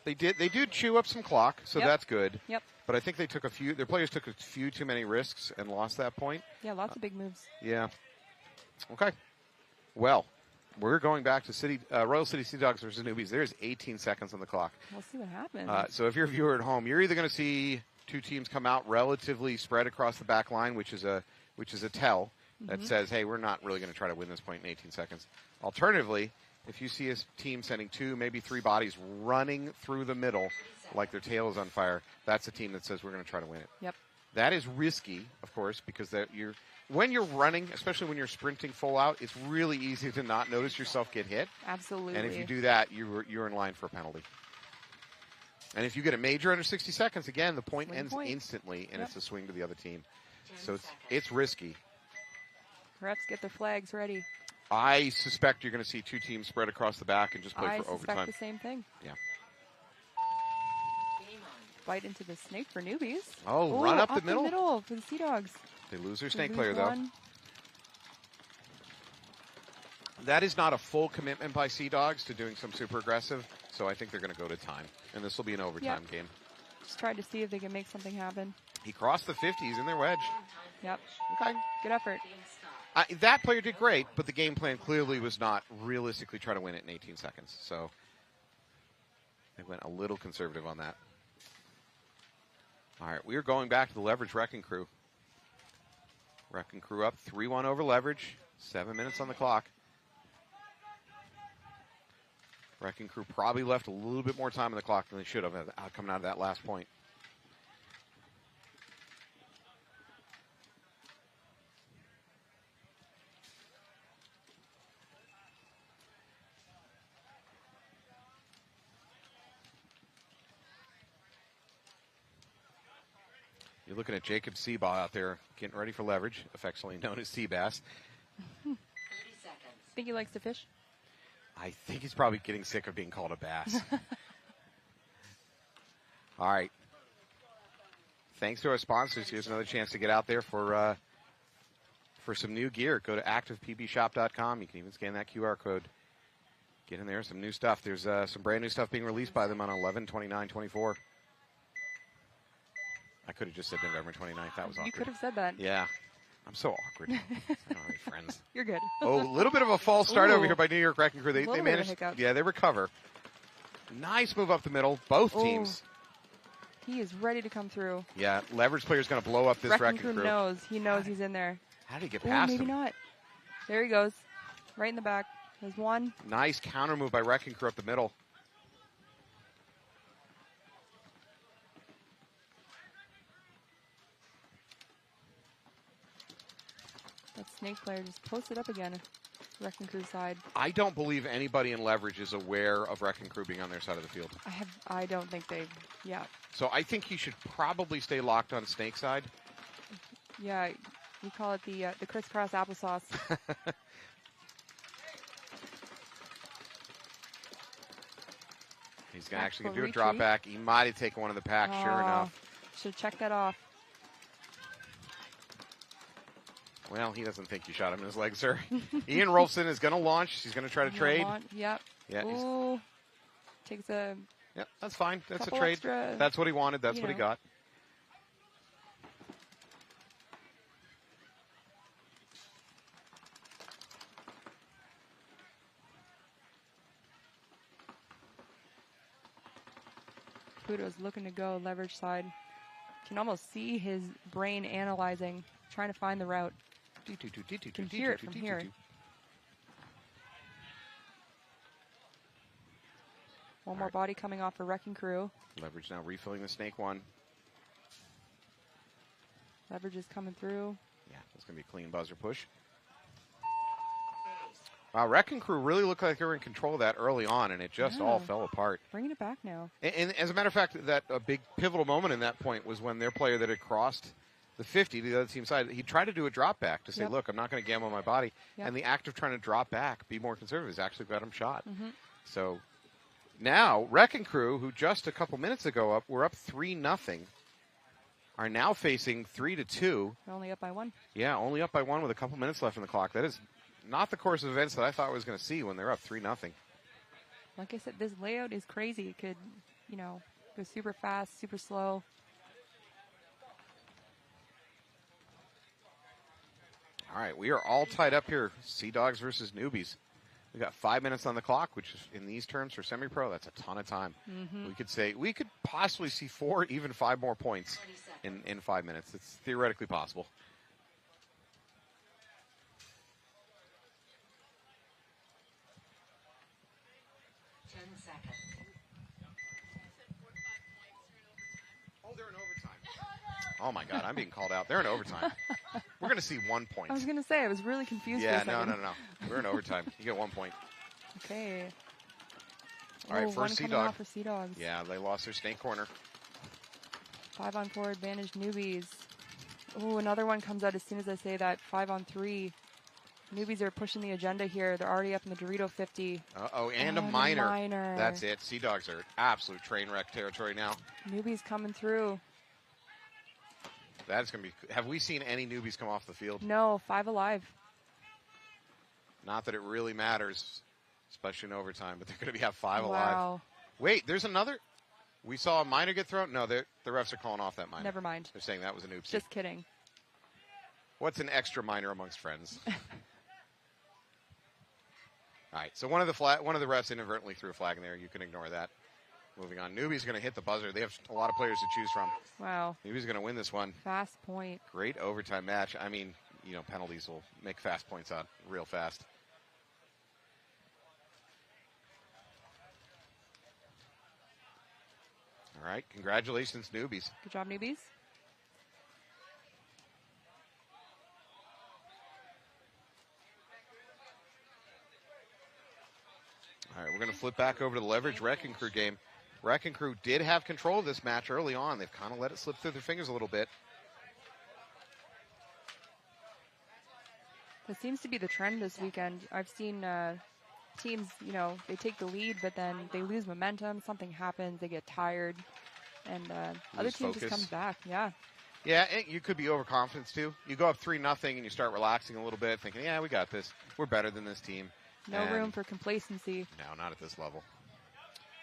They do chew up some clock, so Yep. that's good. Yep. But I think their players took a few too many risks and lost that point. Yeah, lots of big moves. Yeah. Okay. Well, we're going back to Royal City Sea Dogs versus Newbies. There's 18 seconds on the clock. We'll see what happens. So if you're a viewer at home, you're either going to see two teams come out relatively spread across the back line, which is a tell that says, hey, we're not really going to try to win this point in 18 seconds. Alternatively, if you see a team sending 2, maybe 3 bodies running through the middle like their tail is on fire, that's a team that says we're going to try to win it. Yep. That is risky, of course, because when you're running, especially when you're sprinting full out, it's really easy to not notice yourself get hit. Absolutely. And if you do that, you're in line for a penalty. And if you get a major under 60 seconds, again, the point ends instantly, and it's a swing to the other team. So it's risky. Refs get their flags ready. I suspect you're going to see 2 teams spread across the back and just play for overtime. I suspect the same thing. Yeah. Bite into the snake for Newbies. Oh, run up the middle. For the Sea Dogs. They lose their snake player, though. That is not a full commitment by Sea Dogs to doing some super aggressive, so I think they're going to go to time. And this will be an overtime game. Just tried to see if they can make something happen. He crossed the 50s in their wedge. Yep. Okay. Good effort. That player did great, but the game plan clearly was not realistically try to win it in 18 seconds. So they went a little conservative on that. All right, we are going back to the leverage Wrecking Crew. Wrecking Crew up 3-1 over leverage. 7 minutes on the clock. Wrecking Crew probably left a little bit more time on the clock than they should have coming out of that last point. You're looking at Jacob Seabaugh out there getting ready for leverage, affectionately known as Seabass. 30 seconds. Think he likes to fish? I think he's probably getting sick of being called a bass. All right. Thanks to our sponsors. Here's another chance to get out there for some new gear. Go to activepbshop.com. You can even scan that QR code. Get in there, some new stuff. There's some brand new stuff being released by them on 11/29/24. I could have just said November 29th. That was awkward. You could have said that. Yeah. I'm so awkward. All right, friends. You're good. Oh, a little bit of a false start over here by New York Wrecking Crew. They managed. Yeah, they recover. Nice move up the middle. Both teams. He is ready to come through. Yeah, leverage player's going to blow up this Wrecking Crew. knows. He knows he's in there. How did he get past him? Maybe not. There he goes. Right in the back. There's one. Nice counter move by Wrecking Crew up the middle. That snake player just posted up again. Wrecking Crew side. I don't believe anybody in leverage is aware of Wrecking Crew being on their side of the field. I don't think they. Yeah. So I think he should probably stay locked on snake side. Yeah, we call it the crisscross applesauce. He's actually going to do a drop back. He might have taken one of the pack, sure enough. Should check that off. Well, he doesn't think you shot him in his leg, sir. Ian Rolfson is going to launch. He's going to try to trade. Yep. Yeah. Ooh. Takes a. Yep, that's fine. That's a couple trade. Extra, that's what he wanted. That's what he got. Pluto's looking to go leverage side. Can almost see his brain analyzing, trying to find the route. Can hear it from here. One more body coming off for Wrecking Crew. Leverage now refilling the snake one. Leverage is coming through. Yeah, that's going to be a clean buzzer push. Wow, Wrecking Crew really looked like they were in control of that early on, and it just all fell apart. Bringing it back now. And as a matter of fact, that a big pivotal moment in that point was when their player that had crossed the 50 to the other team side, he tried to do a drop back to say, look, I'm not going to gamble my body. And the act of trying to drop back, be more conservative, has actually got him shot. So now, Wrecking Crew, who just a couple minutes ago were up 3-0, are now facing 3-2. They're only up by 1. Yeah, only up by 1 with a couple minutes left in the clock. That is not the course of events that I thought I was going to see when they're up 3-0. Like I said, this layout is crazy. It could you know, go super fast, super slow. All right, we are all tied up here. Sea Dogs versus Newbies. We got 5 minutes on the clock, which is in these terms for semi-pro, that's a ton of time. We could possibly see 4, even 5 more points in 5 minutes. It's theoretically possible. Oh, they're in overtime. Oh my God, I'm being called out. They're in overtime. We're going to see 1 point. I was going to say, I was really confused for a Yeah, second. no. We're in overtime. You get 1 point. Okay. All right, one first Sea coming Dog. off for Sea Dogs. Yeah, they lost their snake corner. 5-on-4 advantage Newbies. Oh, another one comes out as soon as I say that. 5-on-3. Newbies are pushing the agenda here. They're already up in the Dorito 50. Uh-oh, and a minor. That's it. Sea Dogs are absolute train wreck territory now. Newbies coming through. That's going to be... Have we seen any newbies come off the field? No, 5 alive. Not that it really matters, especially in overtime, but they're going to have 5 Wow. alive. Wait, there's another... We saw a minor get thrown? No, the refs are calling off that minor. Never mind. They're saying that was an oopsie. Just kidding. What's an extra minor amongst friends? All right, so one of the refs inadvertently threw a flag in there. You can ignore that. Moving on. Newbie's going to hit the buzzer. They have a lot of players to choose from. Wow. Newbie's going to win this one. Fast point. Great overtime match. I mean, you know, penalties will make fast points out real fast. All right, congratulations, Newbies. Good job, Newbies. All right, we're going to flip back over to the Leverage Wrecking Crew game. Wrecking Crew did have control of this match early on. They've kind of let it slip through their fingers a little bit. That seems to be the trend this weekend. I've seen teams, you know, they take the lead, but then they lose momentum. Something happens. They get tired. And other teams focus. just come back. Yeah. Yeah, you could be overconfident too. You go up 3-0 and you start relaxing a little bit, thinking, yeah, we got this. We're better than this team. No room for complacency. No, not at this level.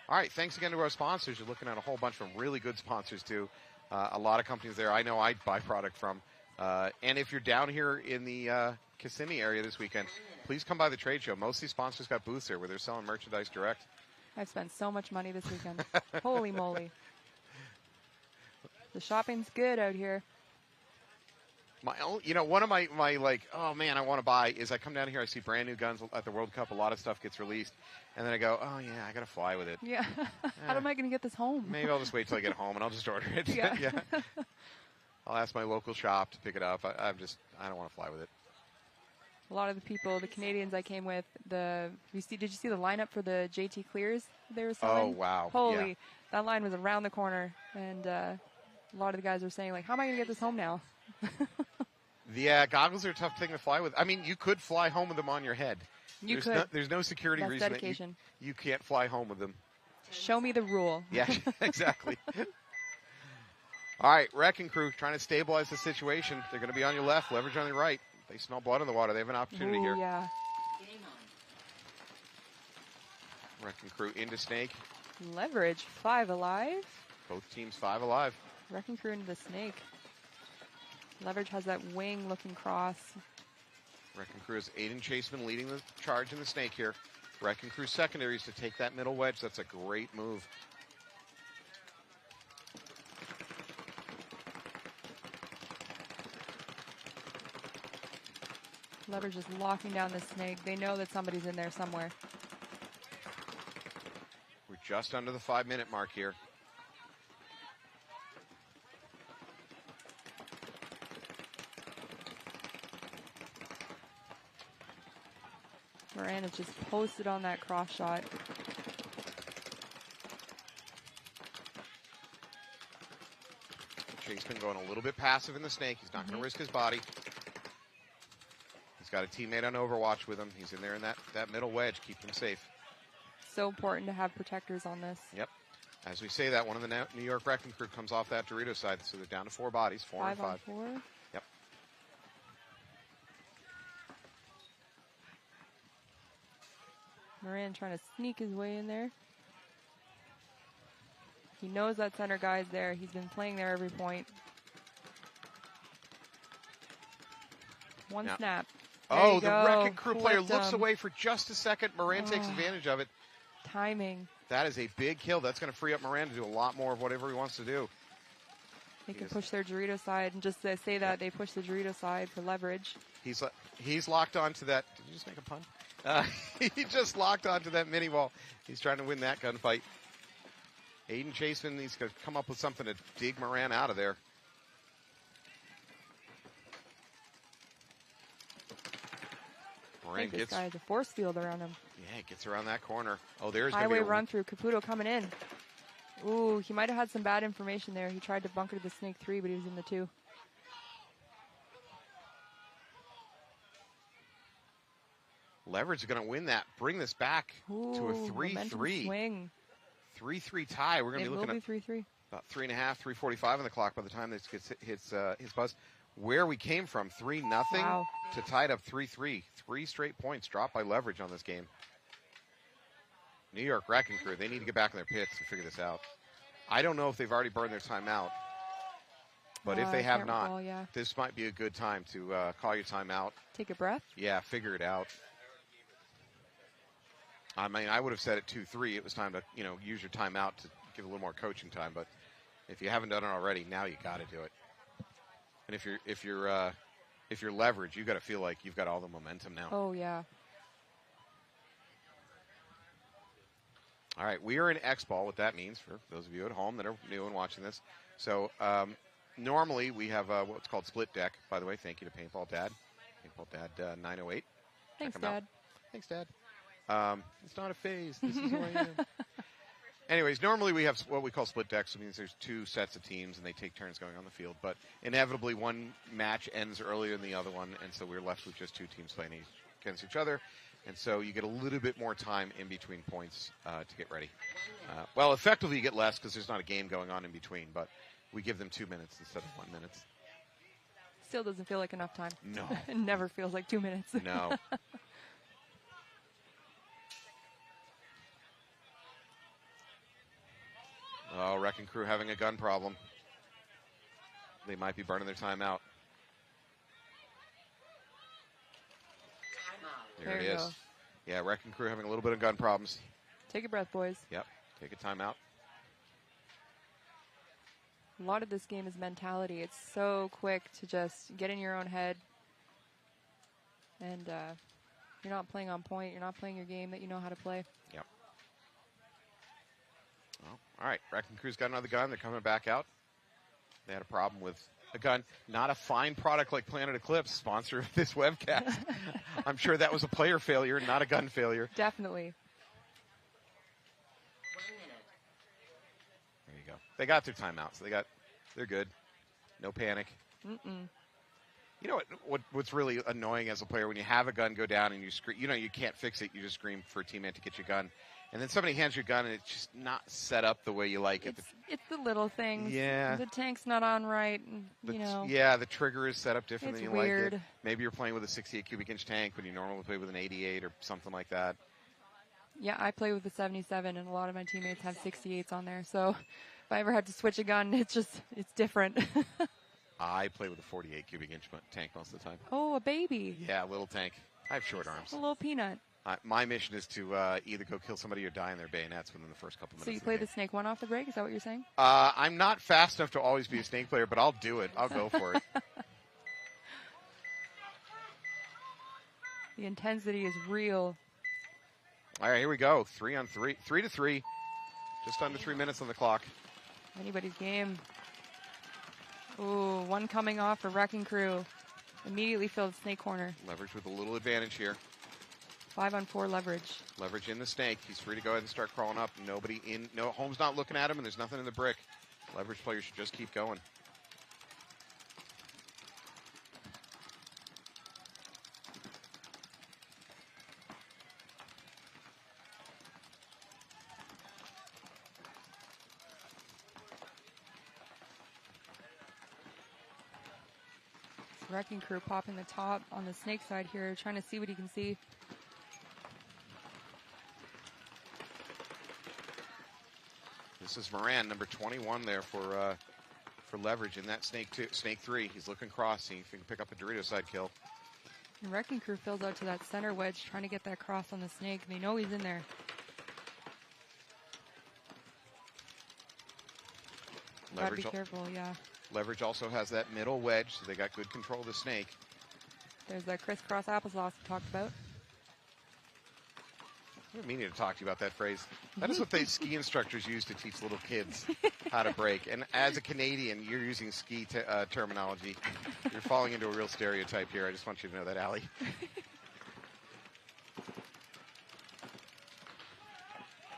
All right, thanks again to our sponsors. You're looking at a whole bunch of really good sponsors too. A lot of companies there I know I buy product from. And if you're down here in the Kissimmee area this weekend, please come by the trade show. Most of these sponsors got booths there where they're selling merchandise direct. I've spent so much money this weekend. Holy moly. The shopping's good out here. One of my like, oh man, I want to buy is I come down here, I see brand new guns at the World Cup. A lot of stuff gets released. And then I go, oh yeah, I got to fly with it. Yeah. How am I going to get this home? Maybe I'll just wait till I get home and I'll just order it. Yeah. I'll ask my local shop to pick it up. I don't want to fly with it. A lot of the people, the Canadians I came with, did you see the lineup for the JT Clears they were selling? Oh, wow. Holy, yeah. That line was around the corner. And a lot of the guys were saying, like, how am I going to get this home now? Yeah, goggles are a tough thing to fly with. I mean, you could fly home with them on your head. There's no security That's reason dedication. that you can't fly home with them. Show me the rule. Yeah, exactly. All right, Wrecking Crew trying to stabilize the situation. They're going to be on your left, Leverage on your right. They smell blood in the water. They have an opportunity here. Yeah. Wrecking Crew into Snake. Leverage, 5 alive. Both teams 5 alive. Wrecking Crew into the Snake. Leverage has that wing looking cross. Wrecking Crew is Aiden Chaseman leading the charge in the Snake here. Wrecking Crew secondaries to take that middle wedge. That's a great move. Leverage is locking down the Snake. They know that somebody's in there somewhere. We're just under the 5-minute mark here. Moran is just posted on that cross shot. Chaseman going a little bit passive in the Snake. He's not going to risk his body. He's got a teammate on Overwatch with him. He's in there in that middle wedge. Keep him safe. So important to have protectors on this. Yep. As we say that, one of the New York Wrecking Crew comes off that Dorito side, so they're down to 4 bodies, 4 and 5. 5 on 4. Yep. Moran trying to sneak his way in there. He knows that center guy's there. He's been playing there every point. One Now- snap. Oh, the go. Wrecking Crew player Flipped looks him. away for just a second. Moran takes advantage of it. Timing. That is a big kill. That's going to free up Moran to do a lot more of whatever he wants to do. They can push their Dorito side, and just to say that they push the Dorito side for leverage. He's locked onto that. Did you just make a pun? He just locked onto that mini wall. He's trying to win that gunfight. Aiden Chaseman needs to come up with something to dig Moran out of there. I think this guy has a force field around him. Yeah, he gets around that corner. Oh, there's Highway gonna be run through. Caputo coming in. Ooh, he might have had some bad information there. He tried to bunker the snake 3, but he was in the 2. Leverage is going to win that. Bring this back to a Ooh, 3-3. Swing. 3-3 tie. We're going to be looking at 3-3. about 3.5, 3:45 on the clock by the time this hits his buzz. Where we came from, 3-0 Wow. to tied up 3-3. 3 straight points dropped by Leverage on this game. New York Wrecking Crew, they need to get back in their pits and figure this out. I don't know if they've already burned their timeout, but if they I have can't not, recall, yeah. this might be a good time to call your timeout. Take a breath. Yeah, figure it out. I mean, I would have said at 2-3, it was time to, use your timeout to give a little more coaching time. But if you haven't done it already, now you got to do it. And if you're Leverage, you got to feel like you've got all the momentum now. Oh, yeah. All right, we are in X-Ball, what that means for those of you at home that are new and watching this. So normally we have what's called split deck. By the way, thank you to Paintball Dad. Paintball Dad 908. Thanks, Check 'em out. Dad. Thanks, Dad. It's not a phase. This is who I am. Anyways, normally we have what we call split decks. It means there's 2 sets of teams, and they take turns going on the field. But inevitably, one match ends earlier than the other one, and so we're left with just 2 teams playing against each other. And so you get a little bit more time in between points to get ready. Well, effectively you get less because there's not a game going on in between, but we give them 2 minutes instead of 1 minute. Still doesn't feel like enough time. No. It never feels like 2 minutes. No. Oh, Wrecking Crew having a gun problem. They might be burning their time out. There it you is. go. Yeah, Wrecking Crew having a little bit of gun problems. Take a breath, boys. Yep, take a timeout. A lot of this game is mentality. It's so quick to just get in your own head. And you're not playing on point. You're not playing your game that you know how to play. Yep. Well, all right, Wrecking Crew's got another gun. They're coming back out. They had a problem with a gun. Not a fine product like Planet Eclipse, sponsor of this webcast. I'm sure that was a player failure, not a gun failure. Definitely. There you go. They got their timeout, so they're good. No panic. Mm-mm. You know what's really annoying as a player when you have a gun go down and you scream, you can't fix it. You just scream for a teammate to get your gun. And then somebody hands you a gun and it's just not set up the way you like it. It's the little things. Yeah. The tank's not on right. Yeah, the trigger is set up different It's than you weird. like it. Maybe you're playing with a 68 cubic inch tank when you normally play with an 88 or something like that. Yeah, I play with the 77, and a lot of my teammates have 68s on there. So if I ever had to switch a gun, it's different. I play with a 48 cubic inch tank most of the time. Oh, a baby. Yeah, little tank. I have short arms. A little peanut. My mission is to either go kill somebody or die in their bayonets within the first couple minutes. So you of play the the snake 1 off the break? Is that what you're saying? I'm not fast enough to always be a snake player, but I'll do it. I'll go for it. The intensity is real. All right, here we go. 3-on-3. 3-3. Just under 3 minutes on the clock. Anybody's game. Ooh, one coming off for Wrecking Crew. Immediately filled snake corner. Leverage with a little advantage here. 5-on-4 leverage. Leverage in the snake. He's free to go ahead and start crawling up. Nobody in. No, Holmes not looking at him, and there's nothing in the brick. Leverage players should just keep going. Wrecking Crew popping the top on the snake side here, trying to see what he can see. This This is Moran, number 21 there for Leverage in that snake 3. He's looking cross, see if he can pick up a Dorito side kill. The Wrecking Crew fills out to that center wedge, trying to get that cross on the snake. They know he's in there. Gotta be careful, yeah. Leverage also has that middle wedge, so they got good control of the snake. There's that crisscross applesauce we talked about. I've been meaning to talk to you about that phrase. That is what the ski instructors use to teach little kids how to brake. And as a Canadian, you're using ski terminology. You're falling into a real stereotype here. I just want you to know that, Allie.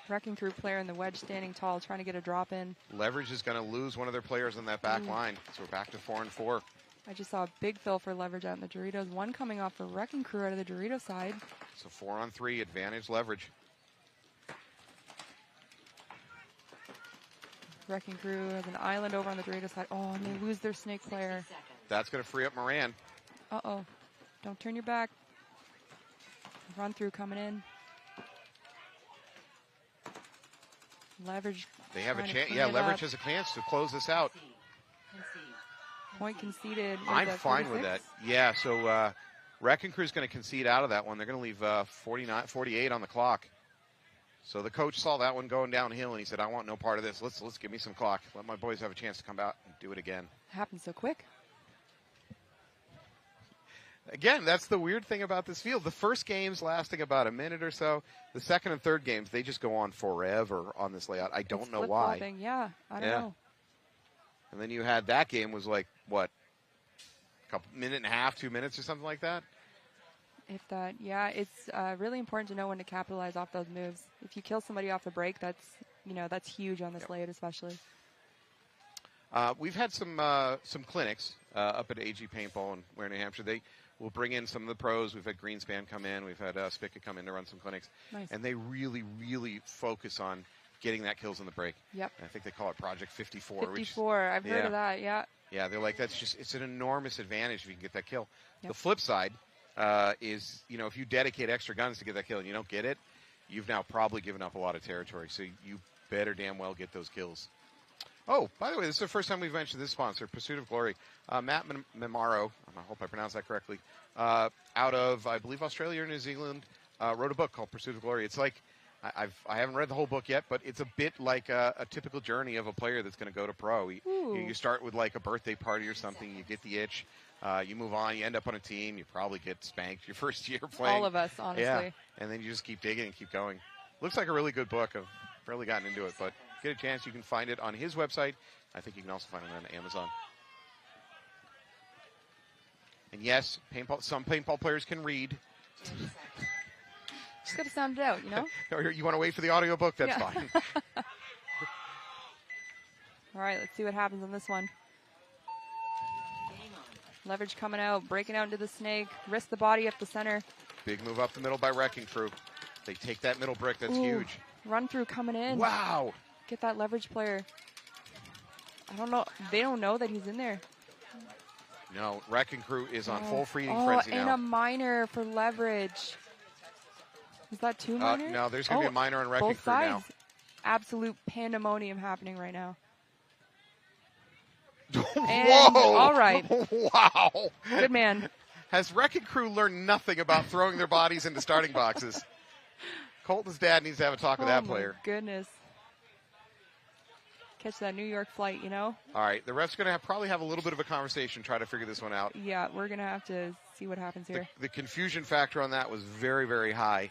Wrecking Crew player in the wedge standing tall, trying to get a drop in. Leverage is going to lose one of their players on that back line. So we're back to 4-4. I just saw a big fill for Leverage out in the Doritos. One coming off for Wrecking Crew out of the Dorito side. So 4-on-3, advantage Leverage. Wrecking Crew has an island over on the Dorito side. Oh, and they lose their snake player. That's going to free up Moran. Uh-oh. Don't turn your back. Run through coming in. Leverage. They have a chance. Yeah, Leverage has a chance to close this out. Point conceded. I'm fine with that. Yeah, so Wrecking Crew's going to concede out of that one. They're going to leave 48 on the clock. So the coach saw that one going downhill, and he said, I want no part of this. Let's give me some clock. Let my boys have a chance to come out and do it again. Happened so quick. Again, that's the weird thing about this field. The first game's lasting about a minute or so. The second and third games, they just go on forever on this layout. I don't know why. Yeah, I don't know. And then you had that game was like, what, minute and a half, 2 minutes or something like that? If that, yeah, it's really important to know when to capitalize off those moves. If you kill somebody off the break, that's huge on this layout especially. We've had some clinics up at AG Paintball in Ware, New Hampshire. They will bring in some of the pros. We've had Greenspan come in. We've had Spica come in to run some clinics. Nice. And they really, really focus on getting that kills in the break. Yep. And I think they call it Project 54. 54, I've heard of that, yeah. Yeah, they're like, it's an enormous advantage if you can get that kill. Yep. The flip side is, if you dedicate extra guns to get that kill and you don't get it, you've now probably given up a lot of territory. So you better damn well get those kills. Oh, by the way, this is the first time we've mentioned this sponsor, Pursuit of Glory. Matt Memaro, I hope I pronounced that correctly, out of, I believe, Australia or New Zealand, wrote a book called Pursuit of Glory. It's like, I haven't read the whole book yet, but it's a bit like a typical journey of a player that's going to go to pro. You start with like a birthday party or something, you get the itch, you move on, you end up on a team, you probably get spanked your first year playing. All of us, honestly. Yeah, and then you just keep digging and keep going. Looks like a really good book. I've barely gotten into it, but get a chance, you can find it on his website. I think you can also find it on Amazon. And yes, some paintball players can read. Just got to sound it out, Or you want to wait for the audiobook? That's fine. All right, let's see what happens on this one. Leverage coming out, breaking out into the snake, risk the body up the center. Big move up the middle by Wrecking Crew. They take that middle brick. That's huge. Run through coming in. Wow. Get that Leverage player. I don't know. They don't know that he's in there. No, Wrecking Crew is on full feeding frenzy now. And a minor for Leverage. Is that two minors? No, there's going to be a minor on Wrecking Crew now. Absolute pandemonium happening right now. Whoa! All right. Wow. Good man. Has Wrecking Crew learned nothing about throwing their bodies into starting boxes? Colton's dad needs to have a talk with that player. Oh, my goodness. Catch that New York flight, All right, the ref's going to probably have a little bit of a conversation, try to figure this one out. Yeah, we're going to have to see what happens here. The confusion factor on that was very, very high.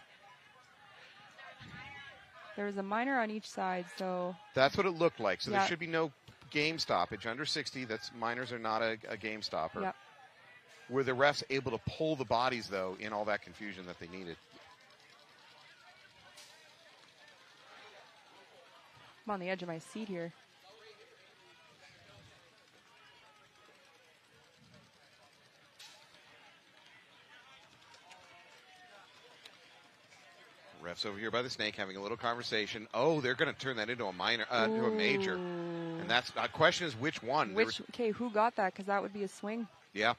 There was a minor on each side, so... That's what it looked like. So there should be no game stoppage. Under 60, minors are not a game stopper. Yep. Were the refs able to pull the bodies, though, in all that confusion that they needed? I'm on the edge of my seat here. Refs over here by the snake having a little conversation. Oh, they're going to turn that into a minor, into a major. And that's the question is which one? Okay, who got that? Because that would be a swing. Yeah.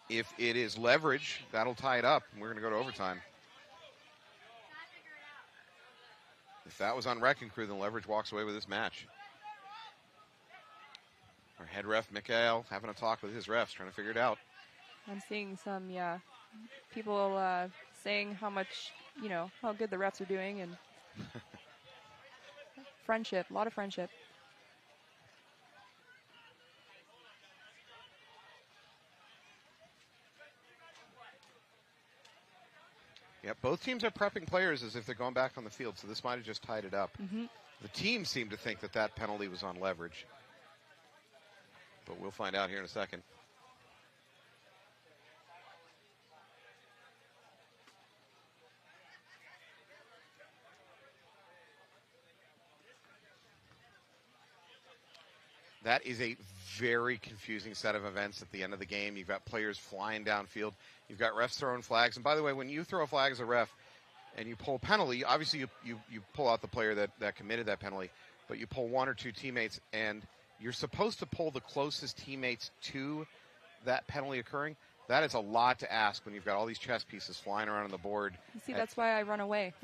If it is Leverage, that'll tie it up, and we're going to go to overtime. If that was on Wrecking Crew, then Leverage walks away with this match. Our head ref, Mikhail, having a talk with his refs, trying to figure it out. I'm seeing some, people saying how much, how good the refs are doing, and friendship, a lot of friendship. Yep, both teams are prepping players as if they're going back on the field, so this might have just tied it up. The team seemed to think that that penalty was on Leverage. But we'll find out here in a second. That is a very confusing set of events at the end of the game. You've got players flying downfield. You've got refs throwing flags. And by the way, when you throw a flag as a ref and you pull a penalty, obviously you pull out the player that committed that penalty, but you pull one or two teammates, and you're supposed to pull the closest teammates to that penalty occurring. That is a lot to ask when you've got all these chess pieces flying around on the board. You see, that's why I run away.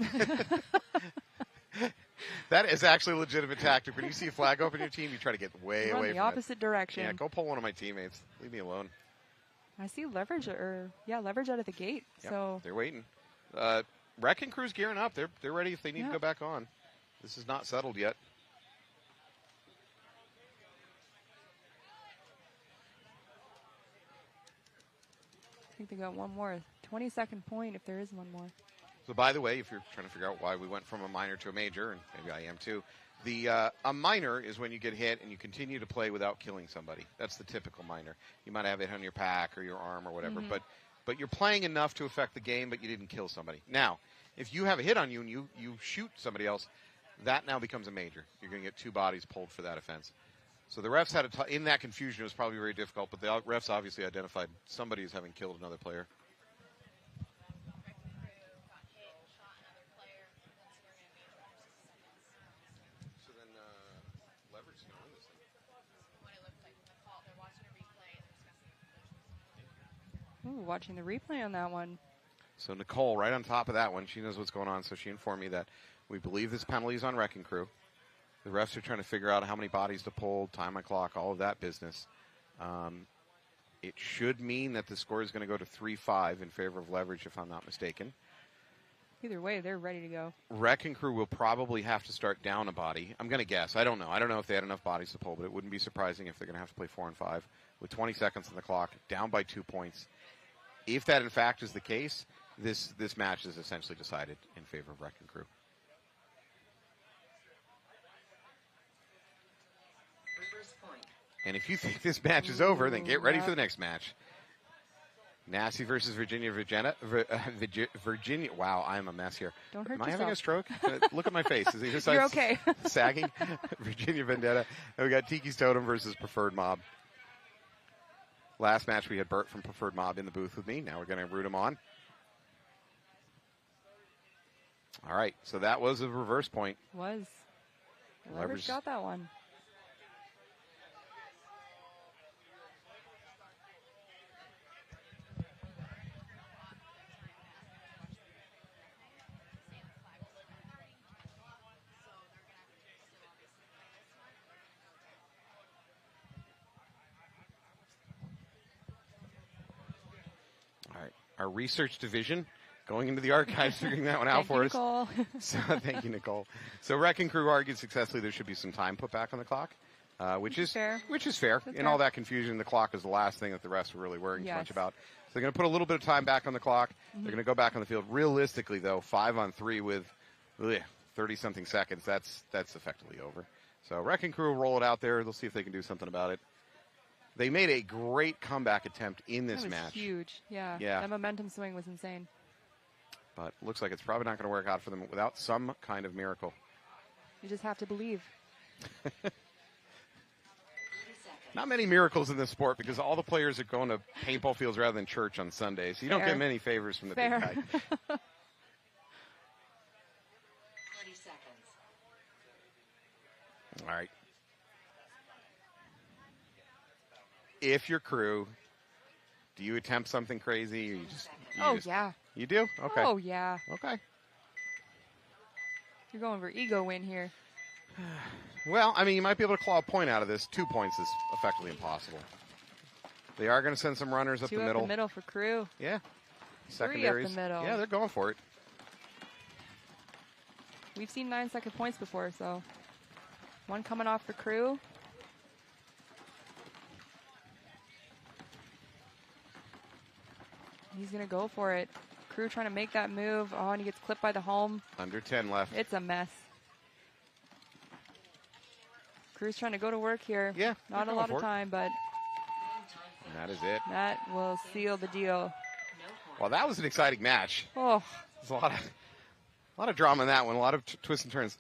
That is actually a legitimate tactic. When you see a flag open your team, you try to get way away from it. The opposite direction. Yeah, go pull one of my teammates. Leave me alone. I see Leverage Leverage out of the gate. Yep, so they're waiting. Wrecking Crew's gearing up. They're ready if they need to go back on. This is not settled yet. I think they got one more. 20-second point if there is one more. So, by the way, if you're trying to figure out why we went from a minor to a major, and maybe I am too, a minor is when you get hit and you continue to play without killing somebody. That's the typical minor. You might have it on your pack or your arm or whatever, but you're playing enough to affect the game, but you didn't kill somebody. Now, if you have a hit on you and you shoot somebody else, that now becomes a major. You're going to get 2 bodies pulled for that offense. So the refs had in that confusion, it was probably very difficult, but the refs obviously identified somebody as having killed another player. So then Leverage is going to win this thing. Ooh, watching the replay on that one. So Nicole, right on top of that one, she knows what's going on, so she informed me that we believe this penalty is on Wrecking Crew. The refs are trying to figure out how many bodies to pull, time on clock, all of that business. It should mean that the score is going to go to 3-5 in favor of Leverage, if I'm not mistaken. Either way, they're ready to go. Wrecking Crew will probably have to start down a body. I'm going to guess. I don't know. I don't know if they had enough bodies to pull, but it wouldn't be surprising if they're going to have to play 4 and 5 with 20 seconds on the clock, down by 2 points. If that, in fact, is the case, this match is essentially decided in favor of Wrecking Crew. And if you think this match is over, then get ready for the next match. Nasty versus Virginia. Virginia. Wow, I'm a mess here. Don't hurt Am I yourself. having a stroke? Look at my face. Is either side You're okay. sagging? Virginia Vendetta. And we got Tiki's Totem versus Preferred Mob. Last match we had Bert from Preferred Mob in the booth with me. Now we're going to root him on. All right, so that was a reverse point. Was. Leverage Leverage got that one. All right, our research division going into the archives, figuring that one out for us. Nicole. So thank you, Nicole. So Wrecking Crew argued successfully there should be some time put back on the clock, which is fair. In all that confusion, the clock is the last thing that the refs were really worrying too much about. So they're going to put a little bit of time back on the clock. They're going to go back on the field. Realistically, though, 5 on 3 with 30-something seconds, that's effectively over. So Wrecking Crew will roll it out there. They'll see if they can do something about it. They made a great comeback attempt in this that was match. Huge, yeah. That momentum swing was insane. But looks like it's probably not going to work out for them without some kind of miracle. You just have to believe. Not many miracles in this sport because all the players are going to paintball fields rather than church on Sundays. So you don't get many favors from the big guy. 20 seconds. All right. If you're Crew, do you attempt something crazy? Or you just, Yeah. You do? Okay. Oh, yeah. Okay. You're going for ego win here. Well, I mean, you might be able to claw a point out of this. 2 points is effectively impossible. They are going to send some runners up the middle. Two up the middle for Crew. Yeah. 3 Secondaries. up the middle. Yeah, they're going for it. We've seen 9-second points before, so one coming off for Crew. He's going to go for it. Crew trying to make that move. Oh, and he gets clipped by the home. Under 10 left. It's a mess. Crew's trying to go to work here. Yeah. Not a lot of time, but And that is it. that will seal the deal. Well, that was an exciting match. Oh. There's a lot of drama in that one, a lot of twists and turns.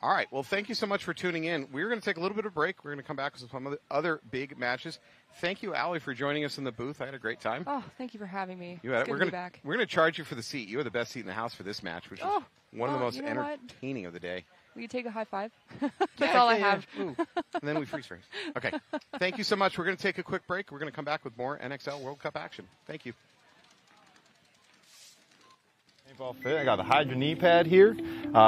All right, well, thank you so much for tuning in. We're going to take a little bit of a break. We're going to come back with some other big matches. Thank you, Allie, for joining us in the booth. I had a great time. Oh, thank you for having me. You had It's it. good to be back. We're going to charge you for the seat. You had the best seat in the house for this match, which is one of the most you know what? entertaining of the day. Will you take a high five? That's all I have. Ooh. And then we freeze frame. Okay. Thank you so much. We're going to take a quick break. We're going to come back with more NXL World Cup action. Thank you. Paintball fit. I got a Hydra knee pad here.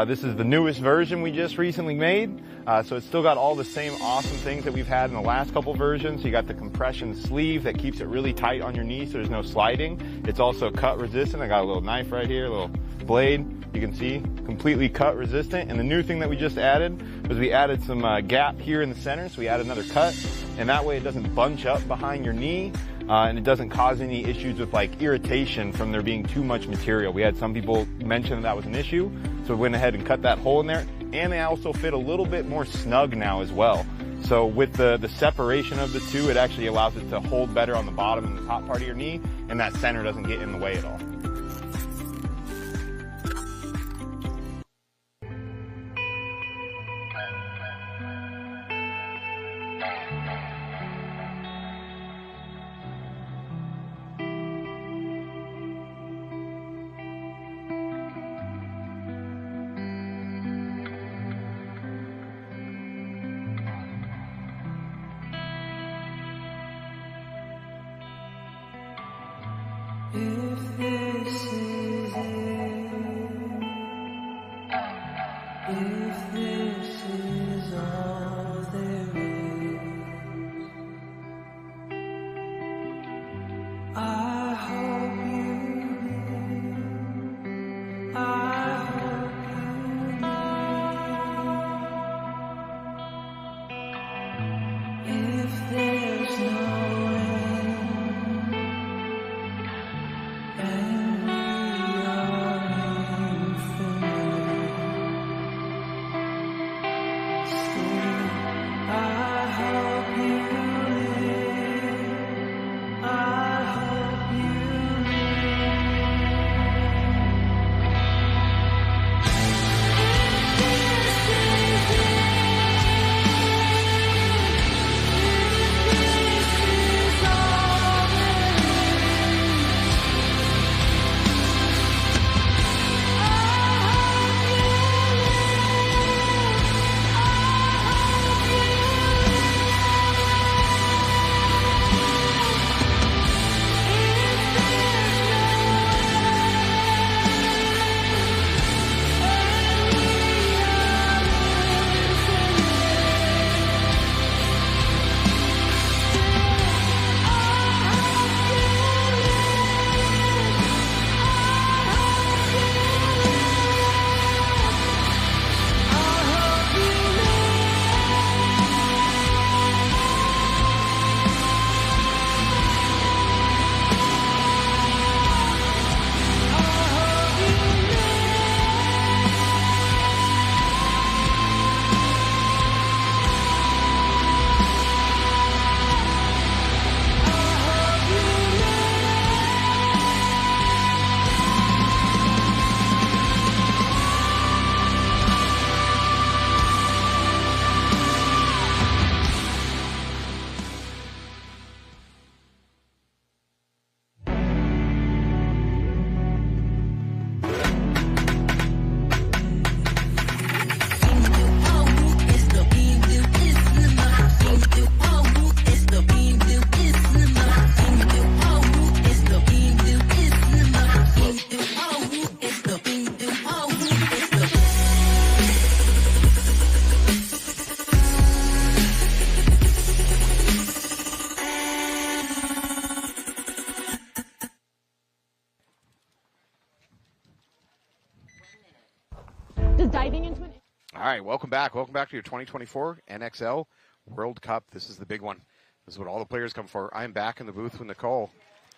This is the newest version we just recently made. So it's still got all the same awesome things that we've had in the last couple versions. You got the compression sleeve that keeps it really tight on your knee so there's no sliding. It's also cut resistant. I got a little knife right here, a little blade. You can see completely cut resistant. And the new thing that we just added was we added some gap here in the center. So we added another cut, and that way it doesn't bunch up behind your knee. And it doesn't cause any issues with like irritation from there being too much material. We had some people mention that was an issue, so we went ahead and cut that hole in there. And they also fit a little bit more snug now as well. So with the separation of the two, it actually allows it to hold better on the bottom and the top part of your knee, and that center doesn't get in the way at all. If this is it, if this is all there is, I hope you live, I hope you live. If there's no I hope diving into an... All right, welcome back. Welcome back to your 2024 NXL World Cup. This is the big one. This is what all the players come for. I'm back in the booth with Nicole.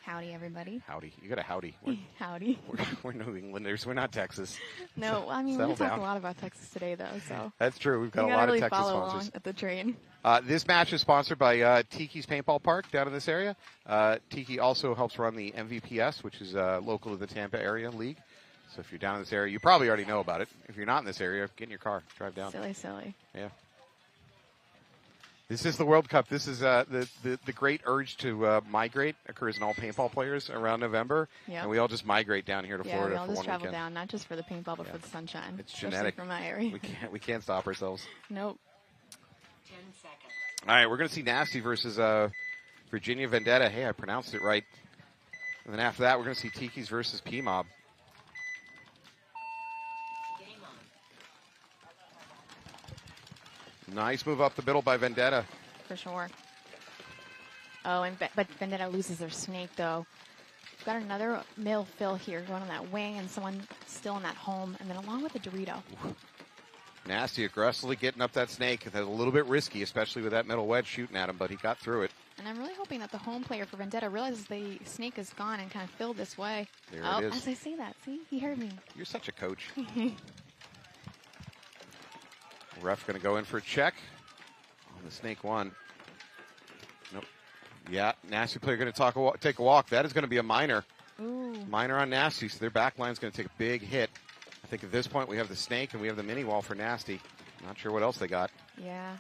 Howdy, everybody. Howdy. You got a howdy. Howdy. We're New Englanders. We're not Texas. No, I mean, we talk a lot about Texas today, though, so. That's true. We've got a lot of Texas follow sponsors. along at the train. This match is sponsored by Tiki's Paintball Park down in this area. Tiki also helps run the MVPS, which is local to the Tampa area league. So if you're down in this area, you probably already know about it. If you're not in this area, get in your car, drive down. Silly. Yeah. This is the World Cup. This is the great urge to migrate occurs in all paintball players around November. Yep. And we all just migrate down here to Florida we all for just one travel weekend. down, not just for the paintball, but for the sunshine. It's especially genetic. for my area. We can't stop ourselves. Nope. 10 seconds. All right, we're going to see Nasty versus Virginia Vendetta. Hey, I pronounced it right. And then after that, we're going to see Tiki's versus P-Mob. Nice move up the middle by Vendetta. For sure. Oh, but Vendetta loses their snake, though. We've got another mill fill here going on that wing, and someone still in that home, and then along with the Dorito. Nasty aggressively getting up that snake. That's a little bit risky, especially with that middle wedge shooting at him, but he got through it. And I'm really hoping that the home player for Vendetta realizes the snake is gone and kind of filled this way. There oh, it is. As I say that, see? He heard me. You're such a coach. Ref going to go in for a check on the snake one. Nope. Yeah, Nasty player going to take a walk. That is going to be a minor. Ooh. Minor on Nasty, so their back line is going to take a big hit. I think at this point we have the snake and we have the mini wall for Nasty. Not sure what else they got. Yeah.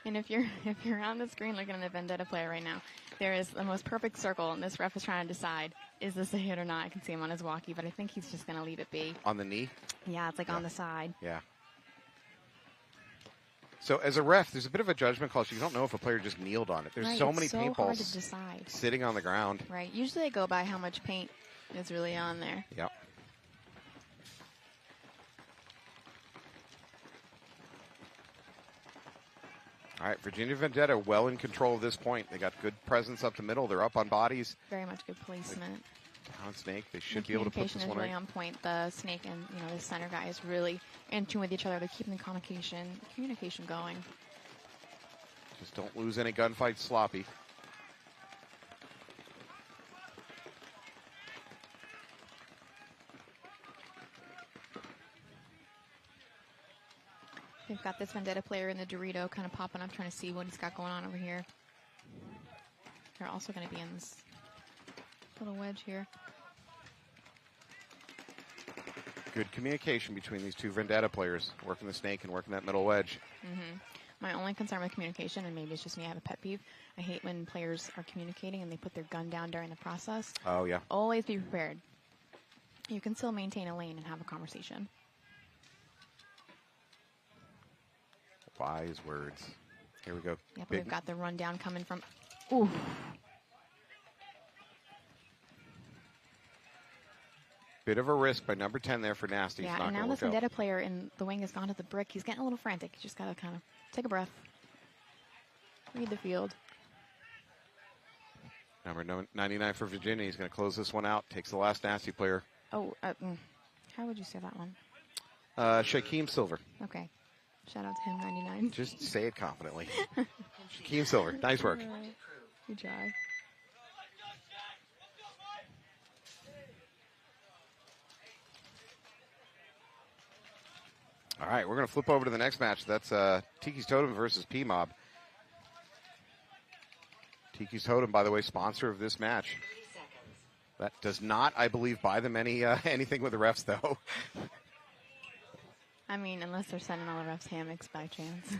And if you're on the screen looking at the Vendetta player right now, there is the most perfect circle, and this ref is trying to decide, is this a hit or not? I can see him on his walkie, but I think he's just going to leave it be. On the knee? Yeah, it's like on the side. Yeah. So as a ref, there's a bit of a judgment call. So you don't know if a player just kneeled on it. There's Right, so it's many so hard paintballs to decide. sitting on the ground. Right. Usually they go by how much paint is really on there. Yep. All right, Virginia Vendetta well in control at this point. They got good presence up the middle. They're up on bodies. Very much good placement. On snake, they should The be able to put communication this is one really right. on point. The snake and the center guy is really in tune with each other. They're keeping the communication going. Just don't lose any gunfights sloppy. They've got this Vendetta player in the Dorito kind of popping up, trying to see what he's got going on over here. They're also going to be in this little wedge here. Good communication between these two Vendetta players, working the snake and working that middle wedge. Mm-hmm. My only concern with communication, and maybe it's just me, I have a pet peeve. I hate when players are communicating and they put their gun down during the process. Oh, yeah. Always be prepared. You can still maintain a lane and have a conversation. Wise words. Here we go. Yep, Big- we've got the rundown coming from... Ooh. Bit of a risk by number 10 there for Nasty. It's Yeah, not and now gonna this work out. Vendetta player in the wing has gone to the brick. He's getting a little frantic. You just got to kind of take a breath. Read the field. Number 99 for Virginia. He's going to close this one out. Takes the last Nasty player. Oh, how would you say that one? Shaquem Silver. Okay. Shout out to him, 99. Just say it confidently. Shaquem Silver. Nice work. Good job. All right, we're going to flip over to the next match. That's Tiki's Totem versus P-Mob. Tiki's Totem, by the way, sponsor of this match. That does not, I believe, buy them anything with the refs, though. I mean, unless they're sending all the refs hammocks by chance.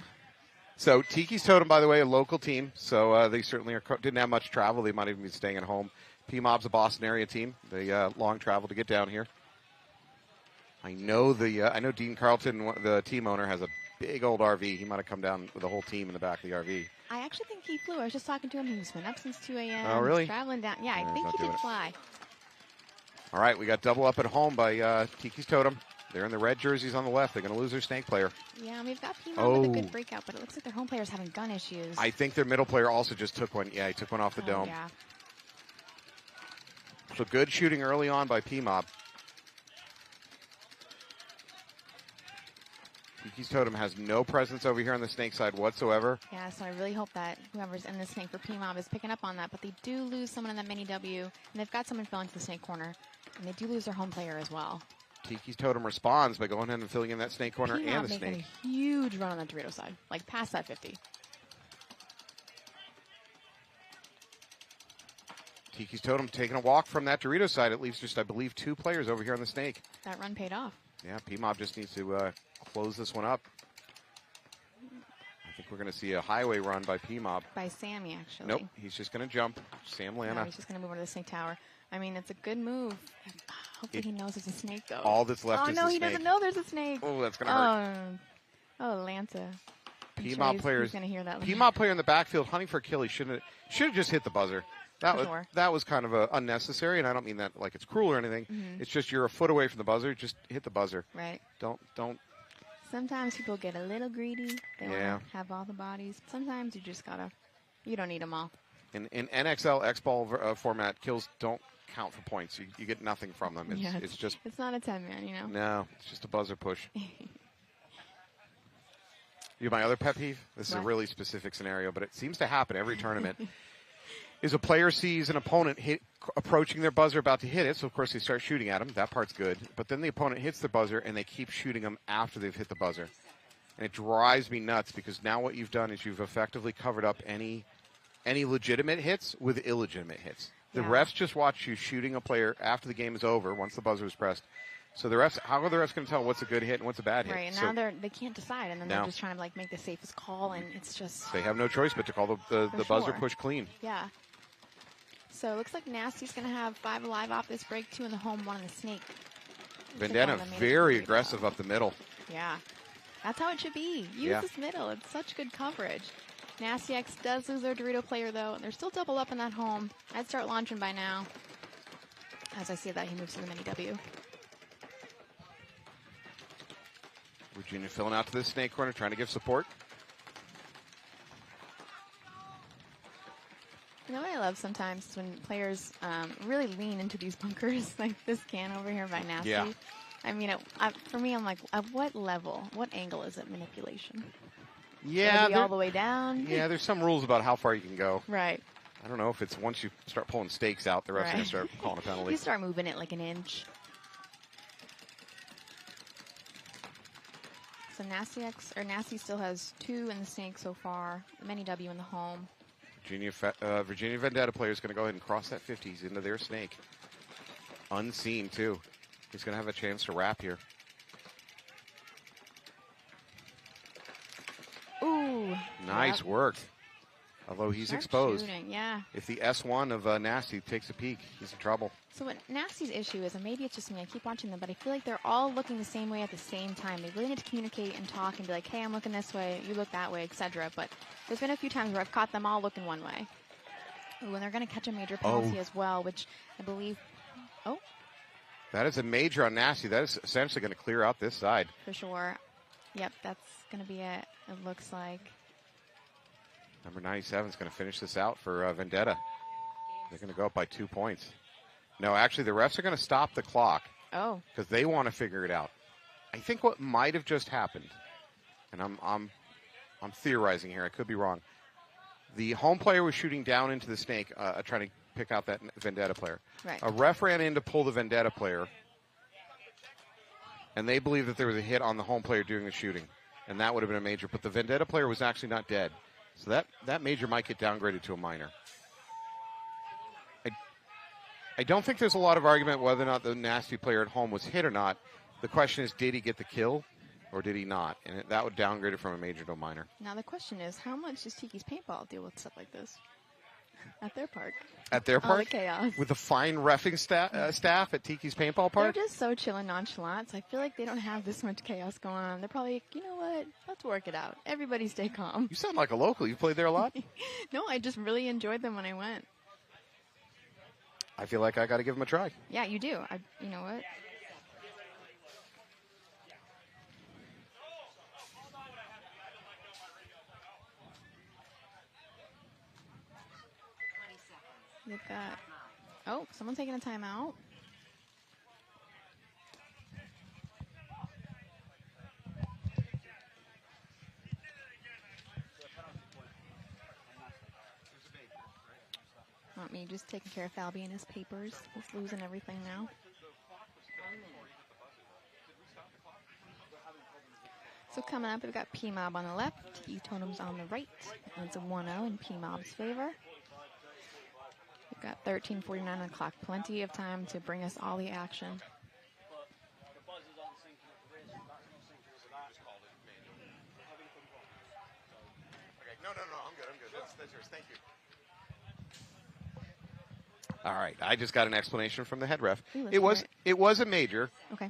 So Tiki's Totem, by the way, a local team. So they certainly didn't have much travel. They might even be staying at home. P-Mob's a Boston area team. They long travel to get down here. I know Dean Carlton, the team owner, has a big old RV. He might have come down with the whole team in the back of the RV. I actually think he flew. I was just talking to him. He's been up since 2 a.m. Oh, really? He's traveling down. Yeah, I Yeah, think not he doing did it. fly. All right, we got double up at home by Tiki's Totem. They're in the red jerseys on the left. They're going to lose their snake player. Yeah, we've got P-Mob with a Oh. good breakout, but it looks like their home player's having gun issues. I think their middle player also just took one. Yeah, he took one off the dome. Yeah. So good shooting early on by P-Mob. Tiki's Totem has no presence over here on the snake side whatsoever. Yeah, so I really hope that whoever's in the snake for P-Mob is picking up on that. But they do lose someone in that mini W, and they've got someone filling to the snake corner. And they do lose their home player as well. Tiki's Totem responds by going ahead and filling in that snake corner P-Mob and the making snake. a huge run on the Dorito side, like past that 50. Tiki's Totem taking a walk from that Dorito side. It leaves just, I believe, 2 players over here on the snake. That run paid off. Yeah, P-Mob just needs to close this one up. I think we're going to see a highway run by P-Mob. By Sammy, actually. Nope, he's just going to jump. Sam Lana. No, he's just going to move over to the snake tower. I mean, it's a good move. Hopefully he knows there's a snake, though. All that's left is no, the he snake. doesn't know there's a snake. Oh, that's going to hurt. Oh, Lanta. P-Mob players. He's going to hear that. P-Mob player in the backfield hunting for a kill. He should have just hit the buzzer. That was kind of unnecessary, and I don't mean that like it's cruel or anything. Mm-hmm. It's just you're a foot away from the buzzer. Just hit the buzzer. Right. Don't. Sometimes people get a little greedy. They Yeah. want to have all the bodies. Sometimes you just gotta. You don't need them all. In NXL X-Ball format, kills don't count for points. You get nothing from them. It's just. It's not a 10-man, you know. No, it's just a buzzer push. My other pet peeve. This is a really specific scenario, but it seems to happen every tournament. Is a player sees an opponent approaching their buzzer, about to hit it, so of course they start shooting at him. That part's good. But then the opponent hits the buzzer, and they keep shooting them after they've hit the buzzer. And it drives me nuts, because now what you've done is you've effectively covered up any legitimate hits with illegitimate hits. The refs just watch you shooting a player after the game is over, once the buzzer is pressed. So the refs, how are the refs going to tell what's a good hit and what's a bad hit? Right, and now they can't decide, and then they're just trying to make the safest call, and it's just. They have no choice but to call the buzzer push clean. Yeah. So it looks like Nasty's going to have 5 alive off this break, 2 in the home, 1 in the snake. Vendetta very aggressive up the middle. Yeah. That's how it should be. Use this middle. It's such good coverage. Nasty X does lose their Dorito player, though. They're still double up in that home. I'd start launching by now. As I see that, he moves to the mini W. Virginia filling out to the snake corner, trying to give support. You know what I love sometimes is when players really lean into these bunkers, like this can over here by Nasty. Yeah. I mean, for me, I'm like, at what level, what angle is it manipulation? Yeah. All the way down? Yeah, there's some rules about how far you can go. Right. I don't know if it's once you start pulling stakes out, the refs are going to start calling a penalty. You start moving it like an inch. So Nasty still has 2 in the snake so far, many W in the home. Virginia Vendetta player is going to go ahead and cross that 50. He's into their snake. Unseen, too. He's going to have a chance to wrap here. Ooh. Nice work. Although he's exposed. Shooting, yeah. If the S1 of Nasty takes a peek, he's in trouble. So what Nasty's issue is, and maybe it's just me, I keep watching them, but I feel like they're all looking the same way at the same time. They really need to communicate and talk and be like, hey, I'm looking this way, you look that way, etc. But there's been a few times where I've caught them all looking one way. Ooh, and they're going to catch a major penalty as well, which I believe... Oh. That is a major on Nasty. That is essentially going to clear out this side. For sure. Yep, that's going to be it, it looks like. Number 97 is going to finish this out for Vendetta. They're going to go up by 2 points. No, actually, the refs are going to stop the clock. Oh. Because they want to figure it out. I think what might have just happened, and I'm theorizing here, I could be wrong. The home player was shooting down into the snake, trying to pick out that Vendetta player. Right. A ref ran in to pull the Vendetta player, and they believe that there was a hit on the home player doing the shooting, and that would have been a major. But the Vendetta player was actually not dead. So that major might get downgraded to a minor. I don't think there's a lot of argument whether or not the Nasty player at home was hit or not. The question is, did he get the kill or did he not? And that would downgrade it from a major to a minor. Now the question is, how much does Tiki's Paintball deal with stuff like this? At their park. At their All park? the chaos. With the fine reffing staff at Tiki's Paintball Park? They're just so chill and nonchalant, so I feel like they don't have this much chaos going on. They're probably like, you know what, let's work it out. Everybody stay calm. You sound like a local. You played there a lot? No, I just really enjoyed them when I went. I feel like I got to give them a try. Yeah, you do. You know what? They've got... Oh, someone taking a timeout. Not me, just taking care of Falby and his papers. He's losing everything now. So coming up, we've got P-Mob on the left, E-Totems on the right. And it's a 1-0 in P-Mob's favor. We've got 13:49 on the clock. Plenty of time to bring us all the action. No, I'm good. That's yours. Thank you. All right, I just got an explanation from the head ref. It was a major. Okay.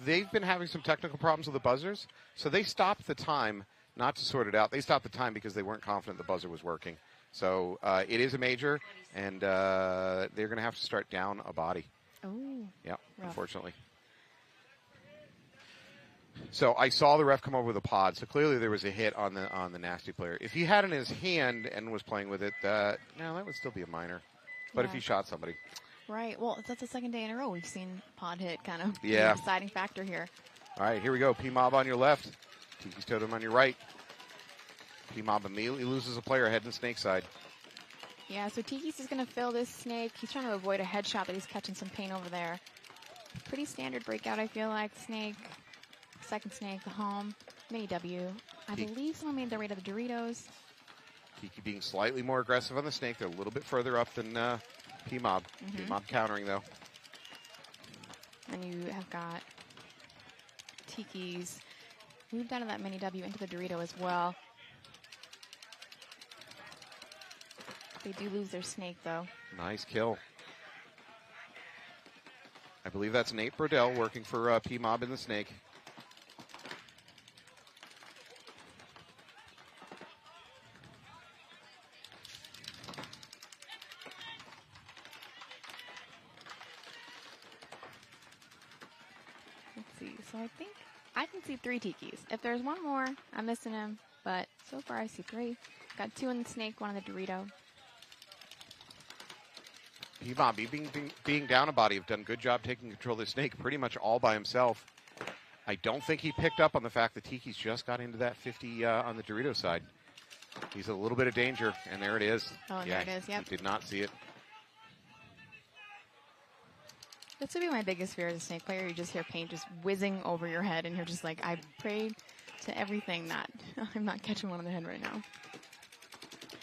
They've been having some technical problems with the buzzers, so they stopped the time not to sort it out. They stopped the time because they weren't confident the buzzer was working. So it is a major, and they're going to have to start down a body. Oh. Yeah, rough. Unfortunately. So I saw the ref come over with a pod. So clearly there was a hit on the nasty player. If he had it in his hand and was playing with it, that would still be a minor. But if he shot somebody. Right. Well, that's the second day in a row we've seen pod hit kind of be Yeah. a deciding factor here. All right, here we go. P-Mob on your left. Tiki's Totem on your right. P-Mob immediately loses a player heading snake side. Yeah, so Tiki's is going to fill this snake. He's trying to avoid a headshot, but he's catching some pain over there. Pretty standard breakout, I feel like. Snake, second snake, the home, mini W. I believe someone made their way to the Doritos. Tiki being slightly more aggressive on the snake. They're a little bit further up than P-Mob. P-Mob countering, though. And you have got Tiki's moved out of that mini W into the Dorito as well. They do lose their snake, though. Nice kill. I believe that's Nate Brodell working for P-Mob in the snake. So I think I can see 3 Tikis. If there's one more, I'm missing him. But so far I see 3. Got 2 in the snake, 1 in the Dorito. P-Mob being down a body have done a good job taking control of the snake pretty much all by himself. I don't think he picked up on the fact that Tiki's just got into that 50 on the Dorito side. He's a little bit of danger, and there it is. Oh, and yeah, there it is, yep. He did not see it. This would be my biggest fear as a snake player. You just hear paint just whizzing over your head, and you're just like, I prayed to everything that I'm not catching one on the head right now.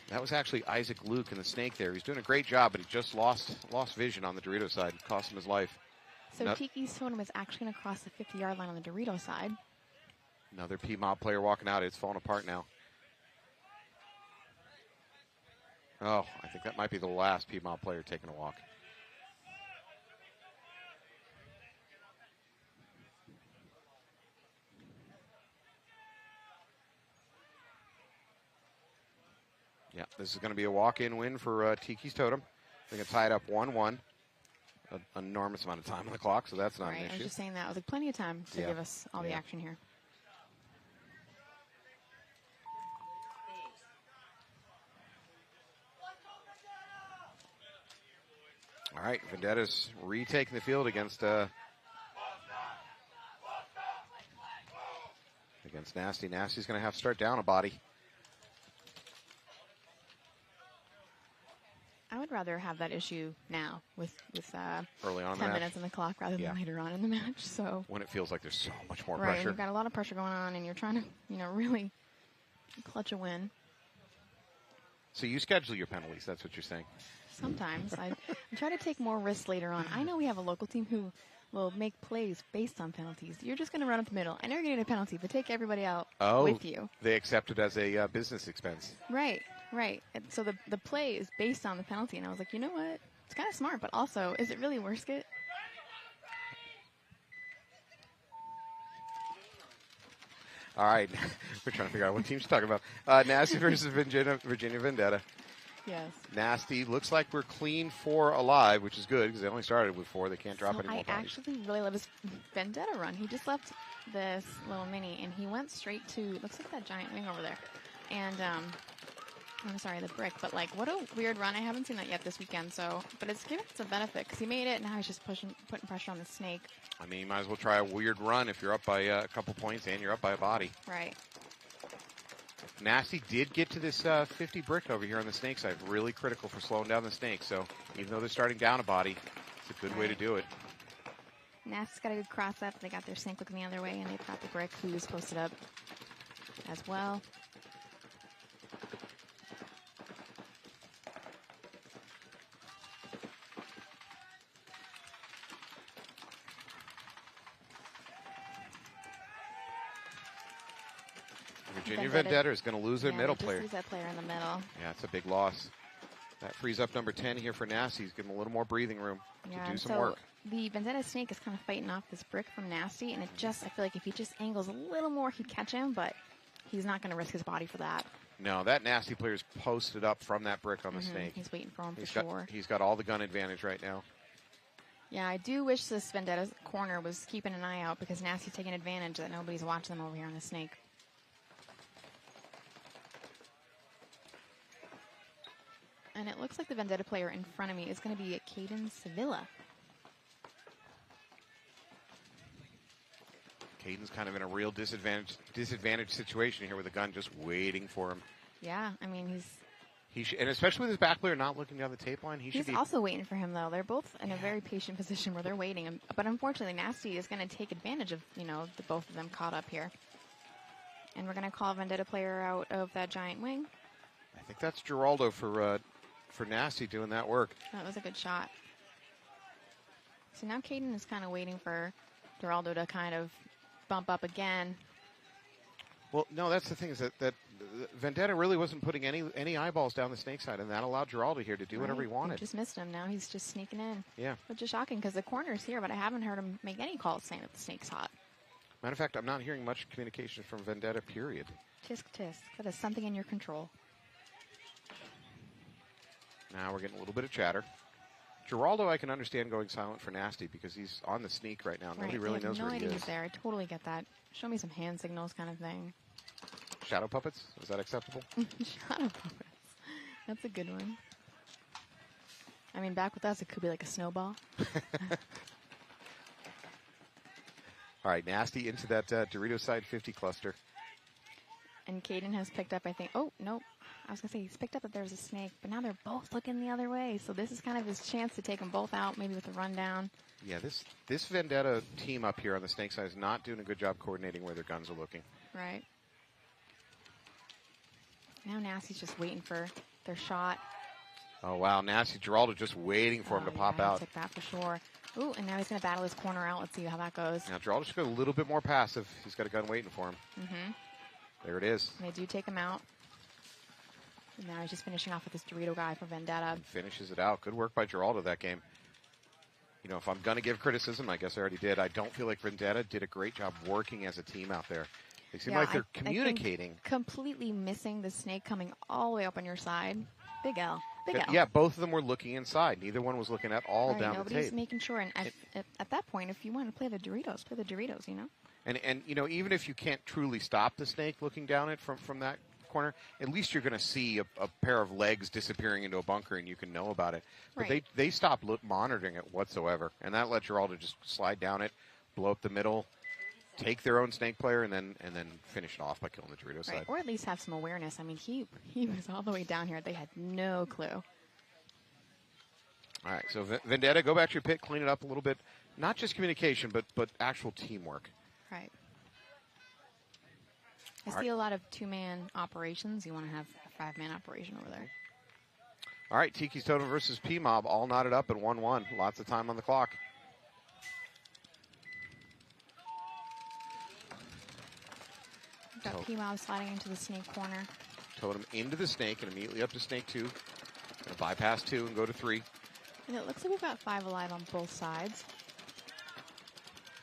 That was actually Isaac Luke in the snake there. He's doing a great job, but he just lost vision on the Dorito side. Cost him his life. So Tiki's Totem is actually going to cross the 50-yard line on the Dorito side. Another P-Mob player walking out. It's falling apart now. Oh, I think that might be the last P-Mob player taking a walk. Yeah, this is going to be a walk-in win for Tiki's Totem. They're going to tie it up 1-1. An enormous amount of time on the clock, so that's not an issue. I was just saying that. With like plenty of time to give us all the action here. All right, Vendetta's retaking the field against Nasty. Nasty's going to have to start down a body. I would rather have that issue now with early on 10 minutes on the clock rather than later on in the match. So when it feels like there's so much more right, pressure. you've got a lot of pressure going on, and you're trying to, really clutch a win. So you schedule your penalties. That's what you're saying. Sometimes I try to take more risks later on. I know we have a local team who will make plays based on penalties. You're just going to run up the middle. I know you're going to get a penalty, but take everybody out with you. They accept it as a business expense. Right. And so the play is based on the penalty, and I was like, you know what? It's kind of smart, but also, is it really worth it? All right. We're trying to figure out what team she's talking about. Nasty versus Virginia Vendetta. Yes. Nasty. Looks like we're clean 4 alive, which is good because they only started with 4. They can't drop any more I bodies. actually really love his Vendetta run. He just left this little mini, and he went straight to, looks like that giant wing over there. And I'm sorry, the brick, but like, what a weird run. I haven't seen that yet this weekend, so, but it's giving it some benefit because he made it, and now he's just putting pressure on the snake. I mean, you might as well try a weird run if you're up by a couple points and you're up by a body. Right. Nasty did get to this 50 brick over here on the snake side. Really critical for slowing down the snake. So even though they're starting down a body, it's a good way to do it. Nasty's got a good cross up. They got their snake looking the other way, and they've got the brick who's posted up as well. Virginia Vendetta is going to lose their middle player. Lose that player in the middle. Yeah, it's a big loss. That frees up number 10 here for Nasty. He's giving him a little more breathing room to do some work. The Vendetta snake is kind of fighting off this brick from Nasty, and it just, I feel like if he just angles a little more, he'd catch him, but he's not going to risk his body for that. No, that Nasty player's posted up from that brick on the snake. He's waiting for him for sure. He's got all the gun advantage right now. Yeah, I do wish this Vendetta's corner was keeping an eye out because Nasty's taking advantage that nobody's watching them over here on the snake. And it looks like the Vendetta player in front of me is going to be Caden Sevilla. Caden's kind of in a real disadvantaged situation here with the gun just waiting for him. Yeah, I mean, and especially with his back player not looking down the tape line, he's also waiting for him, though. They're both in a very patient position where they're waiting. But unfortunately, Nasty is going to take advantage of, the both of them caught up here. And we're going to call a Vendetta player out of that giant wing. I think that's Geraldo for Nasty doing that work. That was a good shot. So now Caden is kind of waiting for Geraldo to kind of bump up again. Well, no, that's the thing is that Vendetta really wasn't putting any eyeballs down the snake side, and that allowed Geraldo here to do whatever he wanted. He just missed him. Now he's just sneaking in. Yeah. Which is shocking because the corner's here, but I haven't heard him make any calls saying that the snake's hot. Matter of fact, I'm not hearing much communication from Vendetta, period. Tisk, tisk. That is something in your control. Now we're getting a little bit of chatter. Geraldo, I can understand going silent for Nasty because he's on the sneak right now. Nobody really knows where he is. He's there. I totally get that. Show me some hand signals kind of thing. Shadow puppets? Is that acceptable? Shadow puppets. That's a good one. I mean, back with us, it could be like a snowball. All right, Nasty into that Dorito side 50 cluster. And Caden has picked up, I think. Oh, no. I was going to say he's picked up that there's a snake, but now they're both looking the other way. So this is kind of his chance to take them both out, maybe with a rundown. Yeah, this Vendetta team up here on the snake side is not doing a good job coordinating where their guns are looking. Right. Now Nasty's just waiting for their shot. Oh, wow. Nasty Geraldo just waiting for him to pop out. Took that for sure. Ooh, and now he's going to battle his corner out. Let's see how that goes. Now Geraldo should go a little bit more passive. He's got a gun waiting for him. Mm-hmm. There it is. And they do take him out. And now he's just finishing off with this Dorito guy for Vendetta. And finishes it out. Good work by Geraldo that game. If I'm going to give criticism, I guess I already did. I don't feel like Vendetta did a great job working as a team out there. They seem like they're communicating. I think completely missing the snake coming all the way up on your side. Big L. Big L. Yeah, both of them were looking inside. Neither one was looking at all down the tape. Nobody's making sure. And at that point, if you want to play the Doritos, play the Doritos, And even if you can't truly stop the snake looking down it from that corner, at least you're going to see a pair of legs disappearing into a bunker and you can know about it. But right. they stopped monitoring it whatsoever. And that let Geraldo just slide down it, blow up the middle, take their own snake player, and then finish it off by killing the Dorito side. Or at least have some awareness. I mean, he was all the way down here. They had no clue. All right, so Vendetta, go back to your pit, clean it up a little bit. Not just communication, but actual teamwork. Right. I see a lot of two-man operations. You want to have a five-man operation over there. All right, Tiki's Totem versus P-Mob, all knotted up at 1-1. Lots of time on the clock. We've got P-Mob sliding into the snake corner. Totem into the snake and immediately up to snake 2. Gonna bypass 2 and go to 3. And it looks like we've got 5 alive on both sides.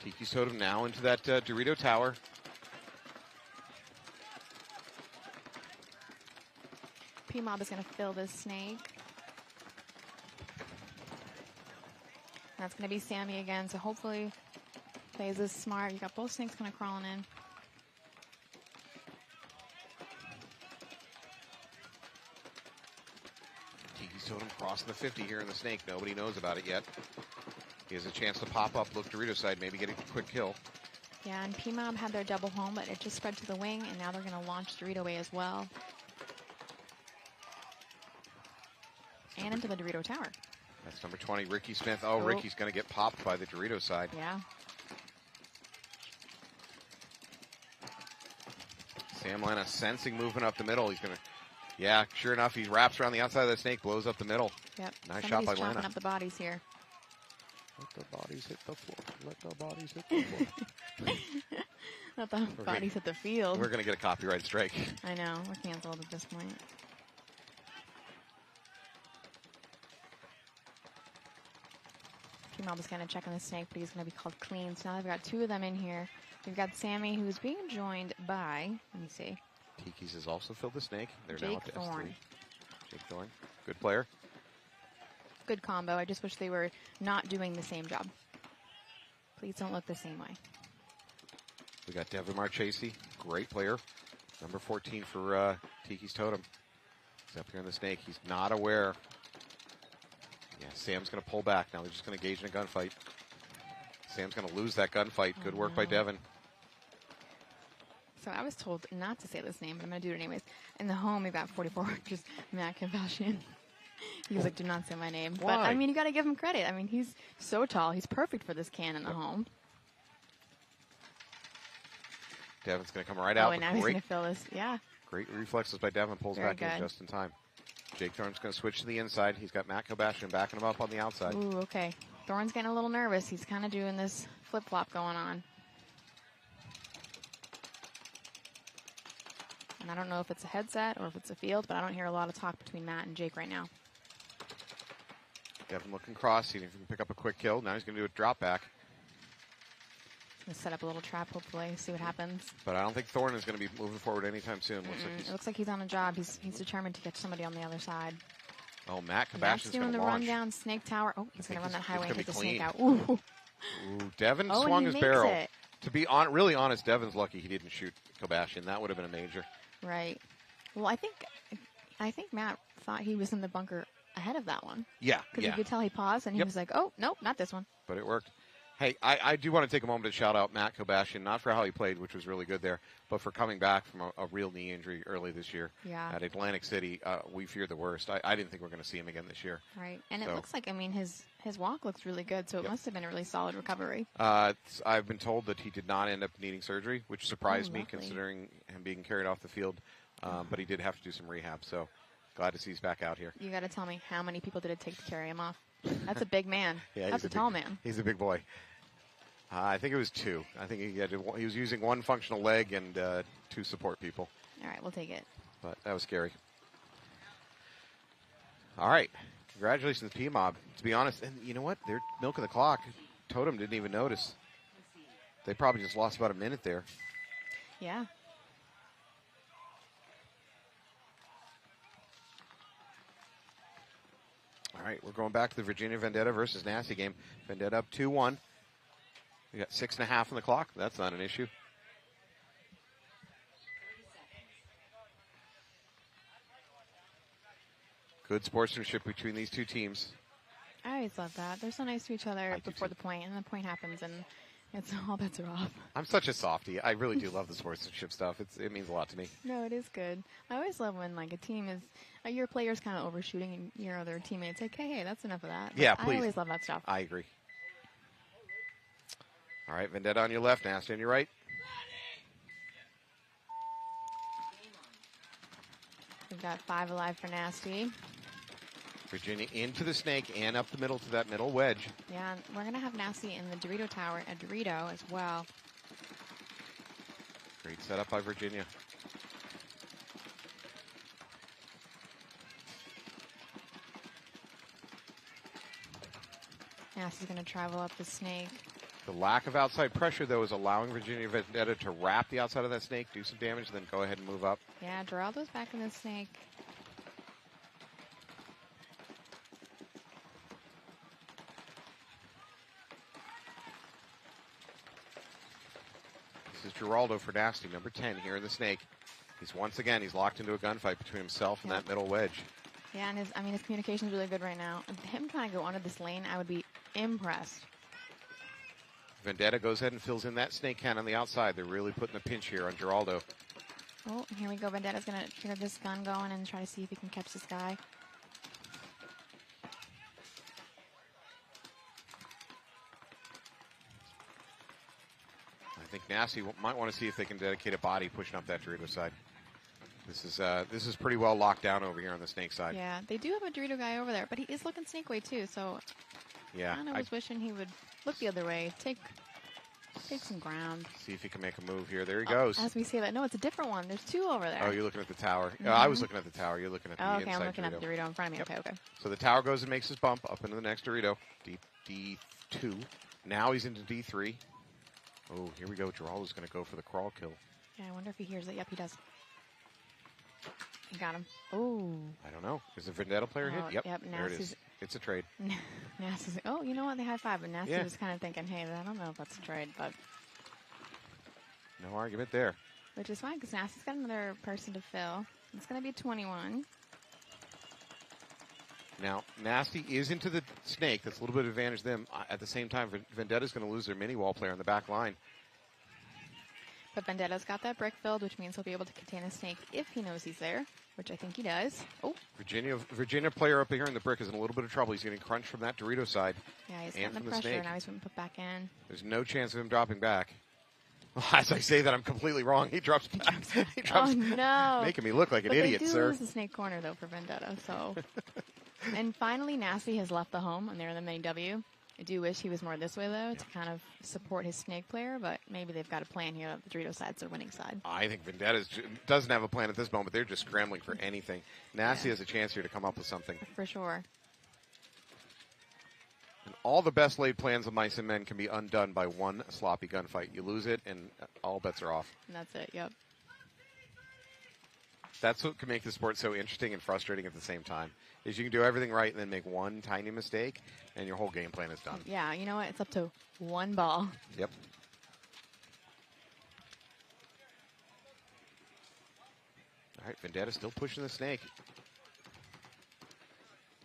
Tiki's Totem now into that Dorito tower. P-Mob is going to fill this snake. And that's going to be Sammy again, so hopefully plays this smart. You got both snakes kind of crawling in. Tiki's Totem crossing the 50 here in the snake. Nobody knows about it yet. He has a chance to pop up, look Dorito side, maybe get a quick kill. Yeah, and P-Mob had their double home, but it just spread to the wing, and now they're going to launch Dorito away as well. And into the Dorito tower. That's number 20, Ricky Smith. Oh, Ricky's going to get popped by the Dorito side. Yeah. Sam Lana sensing movement up the middle. He's going to, yeah, sure enough, he wraps around the outside of the snake, blows up the middle. Yep. Nice Somebody's shot by chopping Lana. up the bodies here. Let the bodies hit the floor. Let the bodies hit the floor. Let the bodies hit the field. We're going to get a copyright strike. I know. We're canceled at this point. P-Mob is kind of checking the snake, but he's going to be called clean. So now they've got two of them in here. We've got Sammy, who's being joined by, let me see. Tiki's has also filled the snake. They're Jake now up to Thorne. S3. Jake Thorne. Good player. Good combo. I just wish they were not doing the same job. Please don't look the same way. We got Devin Marchese. Great player. Number 14 for Tiki's Totem. He's up here in the snake. He's not aware. Yeah, Sam's going to pull back. Now they're just going to engage in a gunfight. Sam's going to lose that gunfight. Good work by Devin. So I was told not to say this name, but I'm going to do it anyways. In the home, we've got 44, just Matt Kavashian. He was like, do not say my name. Why? But, I mean, you got to give him credit. I mean, he's so tall. He's perfect for this can in the home. Devin's going to come right out. Oh, and now he's going to fill this. Yeah. Great reflexes by Devin. Pulls Very back in good. just in time. Jake Thorne's going to switch to the inside. He's got Matt Kobashian backing him up on the outside. Ooh, okay. Thorne's getting a little nervous. He's kind of doing this flip-flop going on. And I don't know if it's a headset or if it's a field, but I don't hear a lot of talk between Matt and Jake right now. Devin looking cross, seeing if he can pick up a quick kill. Now he's going to do a drop back. Gonna set up a little trap, hopefully, see what happens. But I don't think Thorne is going to be moving forward anytime soon. It looks like he's on a job. He's determined to get somebody on the other side. Oh, Matt Matt's Kobashian's doing going to the launch. rundown snake tower. Oh, he's going to run that highway and gonna hit the be snake clean. out. Ooh. Ooh, Devin Oh, and swung he his makes barrel. it. To be really honest, Devin's lucky he didn't shoot Kobashian. That would have been a major. Right. Well, I think Matt thought he was in the bunker ahead of that one. Yeah, Because yeah. you could tell he paused and he was like, oh, nope, not this one. But it worked. Hey, I do want to take a moment to shout out Matt Kobashian, not for how he played, which was really good there, but for coming back from a real knee injury early this year Yeah. at Atlantic City. We feared the worst. I didn't think we were going to see him again this year. Right. And So- it looks like, I mean, his walk looks really good, so it must have been a really solid recovery. I've been told that he did not end up needing surgery, which surprised me lovely. considering him being carried off the field. But he did have to do some rehab, so glad to see he's back out here. You got to tell me, how many people did it take to carry him off? That's a big man. Yeah, That's he's a tall man. He's a big boy. I think it was two. I think he was using one functional leg and two support people. All right, we'll take it. But that was scary. All right. Congratulations, P-Mob. To be honest, and you know what? They're milking the clock. Totem didn't even notice. They probably just lost about a minute there. Yeah. All right, we're going back to the Virginia Vendetta versus Nasty game. Vendetta up 2-1. We got 6.5 on the clock. That's not an issue. Good sportsmanship between these two teams. I always love that. They're so nice to each other before the point, and the point happens, and it's all bets are off. I'm such a softie. I really do love the sportsmanship stuff. It means a lot to me. No, it is good. I always love when like a team is your players kind of overshooting, and your other teammates like, hey, that's enough of that. Yeah, Like, please. I always love that stuff. I agree. All right, Vendetta on your left, Nasty on your right. We've got 5 alive for Nasty. Virginia into the snake and up the middle to that middle wedge. Yeah, and we're gonna have Nasty in the Dorito tower at Dorito as well. Great setup by Virginia. Nasty's gonna travel up the snake. The lack of outside pressure, though, is allowing Virginia Vendetta to wrap the outside of that snake, do some damage, then go ahead and move up. Yeah, Geraldo's back in the snake. This is Geraldo for Nasty, number 10 here in the snake. He's locked into a gunfight between himself and that middle wedge. Yeah, and his communication is really good right now. Him trying to go under this lane, I would be impressed. Vendetta goes ahead and fills in that snake can on the outside. They're really putting the pinch here on Geraldo. Oh, here we go. Vendetta's going to get this gun going and try to see if he can catch this guy. I think Nasty might want to see if they can dedicate a body pushing up that Dorito side. This is pretty well locked down over here on the snake side. Yeah, they do have a Dorito guy over there, but he is looking snake way too, so yeah, I kind of was wishing he would look the other way, take some ground. See if he can make a move here. There he goes. As we say that, no, it's a different one. There's two over there. Oh, you're looking at the tower. Mm-hmm. I was looking at the tower. You're looking at the inside okay, I'm looking Dorito. at the Dorito in front of me. Yep. Okay. So the tower goes and makes his bump up into the next Dorito. D2. Now he's into D3. Oh, here we go. Geraldo's going to go for the crawl kill. Yeah, I wonder if he hears it. Yep, he does. He got him. Oh. I don't know. Is the Vendetta player hit? Yep. There it is. It's a trade. Nasty's like, oh, you know what? They high-five. And Nasty Yeah. was kind of thinking, hey, I don't know if that's a trade, but... No argument there. Which is fine, because Nasty's got another person to fill. It's going to be 21. Now, Nasty is into the snake. That's a little bit of advantage to them. At the same time, Vendetta's going to lose their mini-wall player on the back line. But Vendetta's got that brick filled, which means he'll be able to contain a snake if he knows he's there, which I think he does. Oh. Virginia player up here in the brick is in a little bit of trouble. He's getting crunched from that Dorito side. Yeah, he's and getting the from pressure. snake. Now he's going to put back in. There's no chance of him dropping back. As I say that, I'm completely wrong. He drops back. He drops oh, no. Making me look like an idiot, they do sir. lose the snake corner, though, for Vendetta, so... And finally, Nasty has left the home, and they're in the mini W. I do wish he was more this way, though, to kind of support his snake player, but maybe they've got a plan here that the Dorito side's their winning side. I think Vendetta doesn't have a plan at this moment. They're just scrambling for anything. Nasty has a chance here to come up with something. For sure. And all the best laid plans of mice and men can be undone by one sloppy gunfight. You lose it, and all bets are off. And that's it, yep. That's what can make the sport so interesting and frustrating at the same time, is you can do everything right and then make one tiny mistake, and your whole game plan is done. Yeah, you know what? It's up to one ball. Yep. All right, Vendetta's still pushing the snake.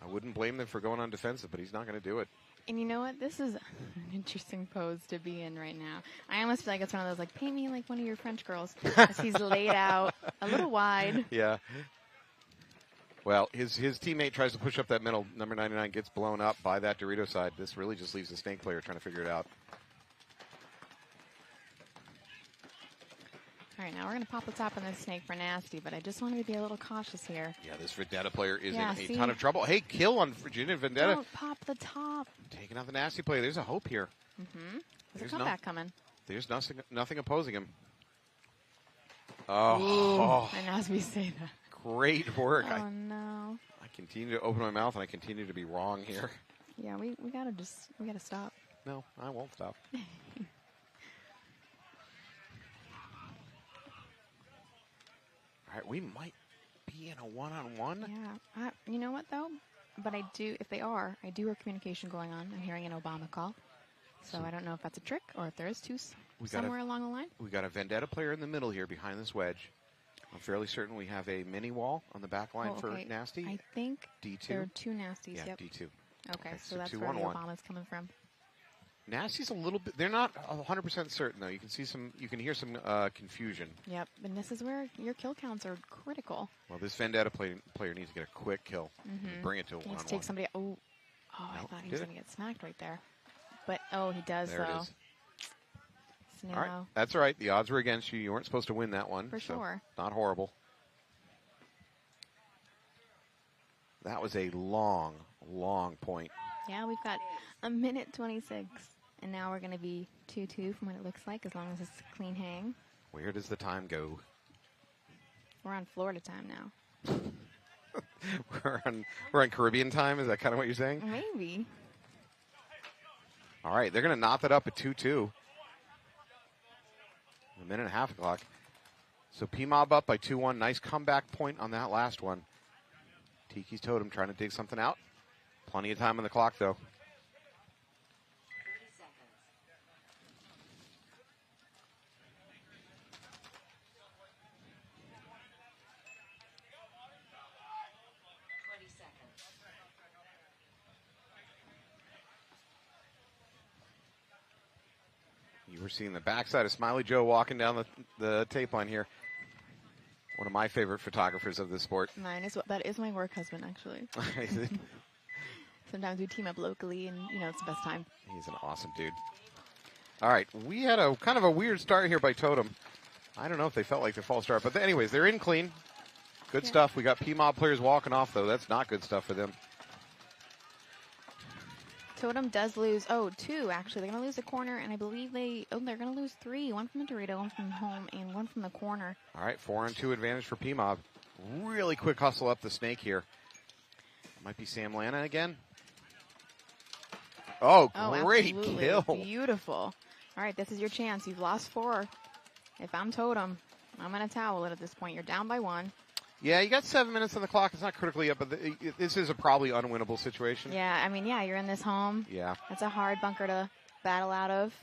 I wouldn't blame them for going on defensive, but he's not going to do it. And you know what? This is an interesting pose to be in right now. I almost feel like it's one of those, like, paint me like one of your French girls. As he's laid out a little wide. Yeah. Well, his teammate tries to push up that middle. Number 99 gets blown up by that Dorito side. This really just leaves the snake player trying to figure it out. All right, now we're going to pop the top on this snake for Nasty, but I just wanted to be a little cautious here. Yeah, this Vendetta player is Yeah, in see? a ton of trouble. Hey, kill on Virginia Vendetta. Don't pop the top. Taking out the Nasty player. There's a hope here. Mm-hmm. There's a comeback coming. There's nothing opposing him. Oh, And as we say that. Great work. Oh, no. I continue to open my mouth, and I continue to be wrong here. Yeah, we gotta stop. No, I won't stop. All right, we might be in a one-on-one. Yeah. You know what, though? But I do hear communication going on. I'm hearing an Obama call. So I don't know if that's a trick or if there is two somewhere along the line. We got a Vendetta player in the middle here behind this wedge. I'm fairly certain we have a mini wall on the back line for Nasty. I think D2. there are two Nasties. Yeah, Yep. D2. Okay, so so that's 2 where on the 1. Obama's coming from. Nasty's a little bit. They're not 100% certain though. You can hear some confusion. Yep, and this is where your kill counts are critical. Well, this Vendetta player needs to get a quick kill. Mm-hmm. Bring it to a He needs one-on-one. to take somebody. I thought he was going to get smacked right there. But he does There it though. is. So All right, now, that's all right. The odds were against you. You weren't supposed to win that one. For so sure. Not horrible. That was a long, long point. yeah, we've got a minute 26, and now we're going to be 2-2 from what it looks like, as long as it's a clean hang. Where does the time go? We're on Florida time now. We're on Caribbean time. Is that kind of what you're saying? Maybe. All right, they're going to knot that up at 2-2. A minute and a half clock. So P-Mob up by 2-1. Nice comeback point on that last one. Tiki's Totem trying to dig something out. Plenty of time on the clock, though. 30 seconds. 20 seconds. we're seeing the backside of Smiley Joe walking down the tape line here. One of my favorite photographers of this sport. That is my work husband, actually. Sometimes we team up locally, and it's the best time. He's an awesome dude. All right, we had a kind of a weird start here by Totem. I don't know if they felt like the false start, but anyways, they're in clean. Good stuff. We got PMOB players walking off, though. That's not good stuff for them. Totem does lose, two, actually. They're going to lose the corner, and I believe they're going to lose three. One from the Dorito, one from home, and one from the corner. All right, 4-on-2 advantage for PMOB. Really quick hustle up the snake here. Might be Sam Lana again. Oh, great kill. Beautiful. All right, this is your chance. You've lost 4. If I'm Totem, I'm going to towel it at this point. You're down by 1. Yeah, you got 7 minutes on the clock. It's not critically up, but this is a probably unwinnable situation. Yeah, I mean, you're in this home. Yeah. That's a hard bunker to battle out of.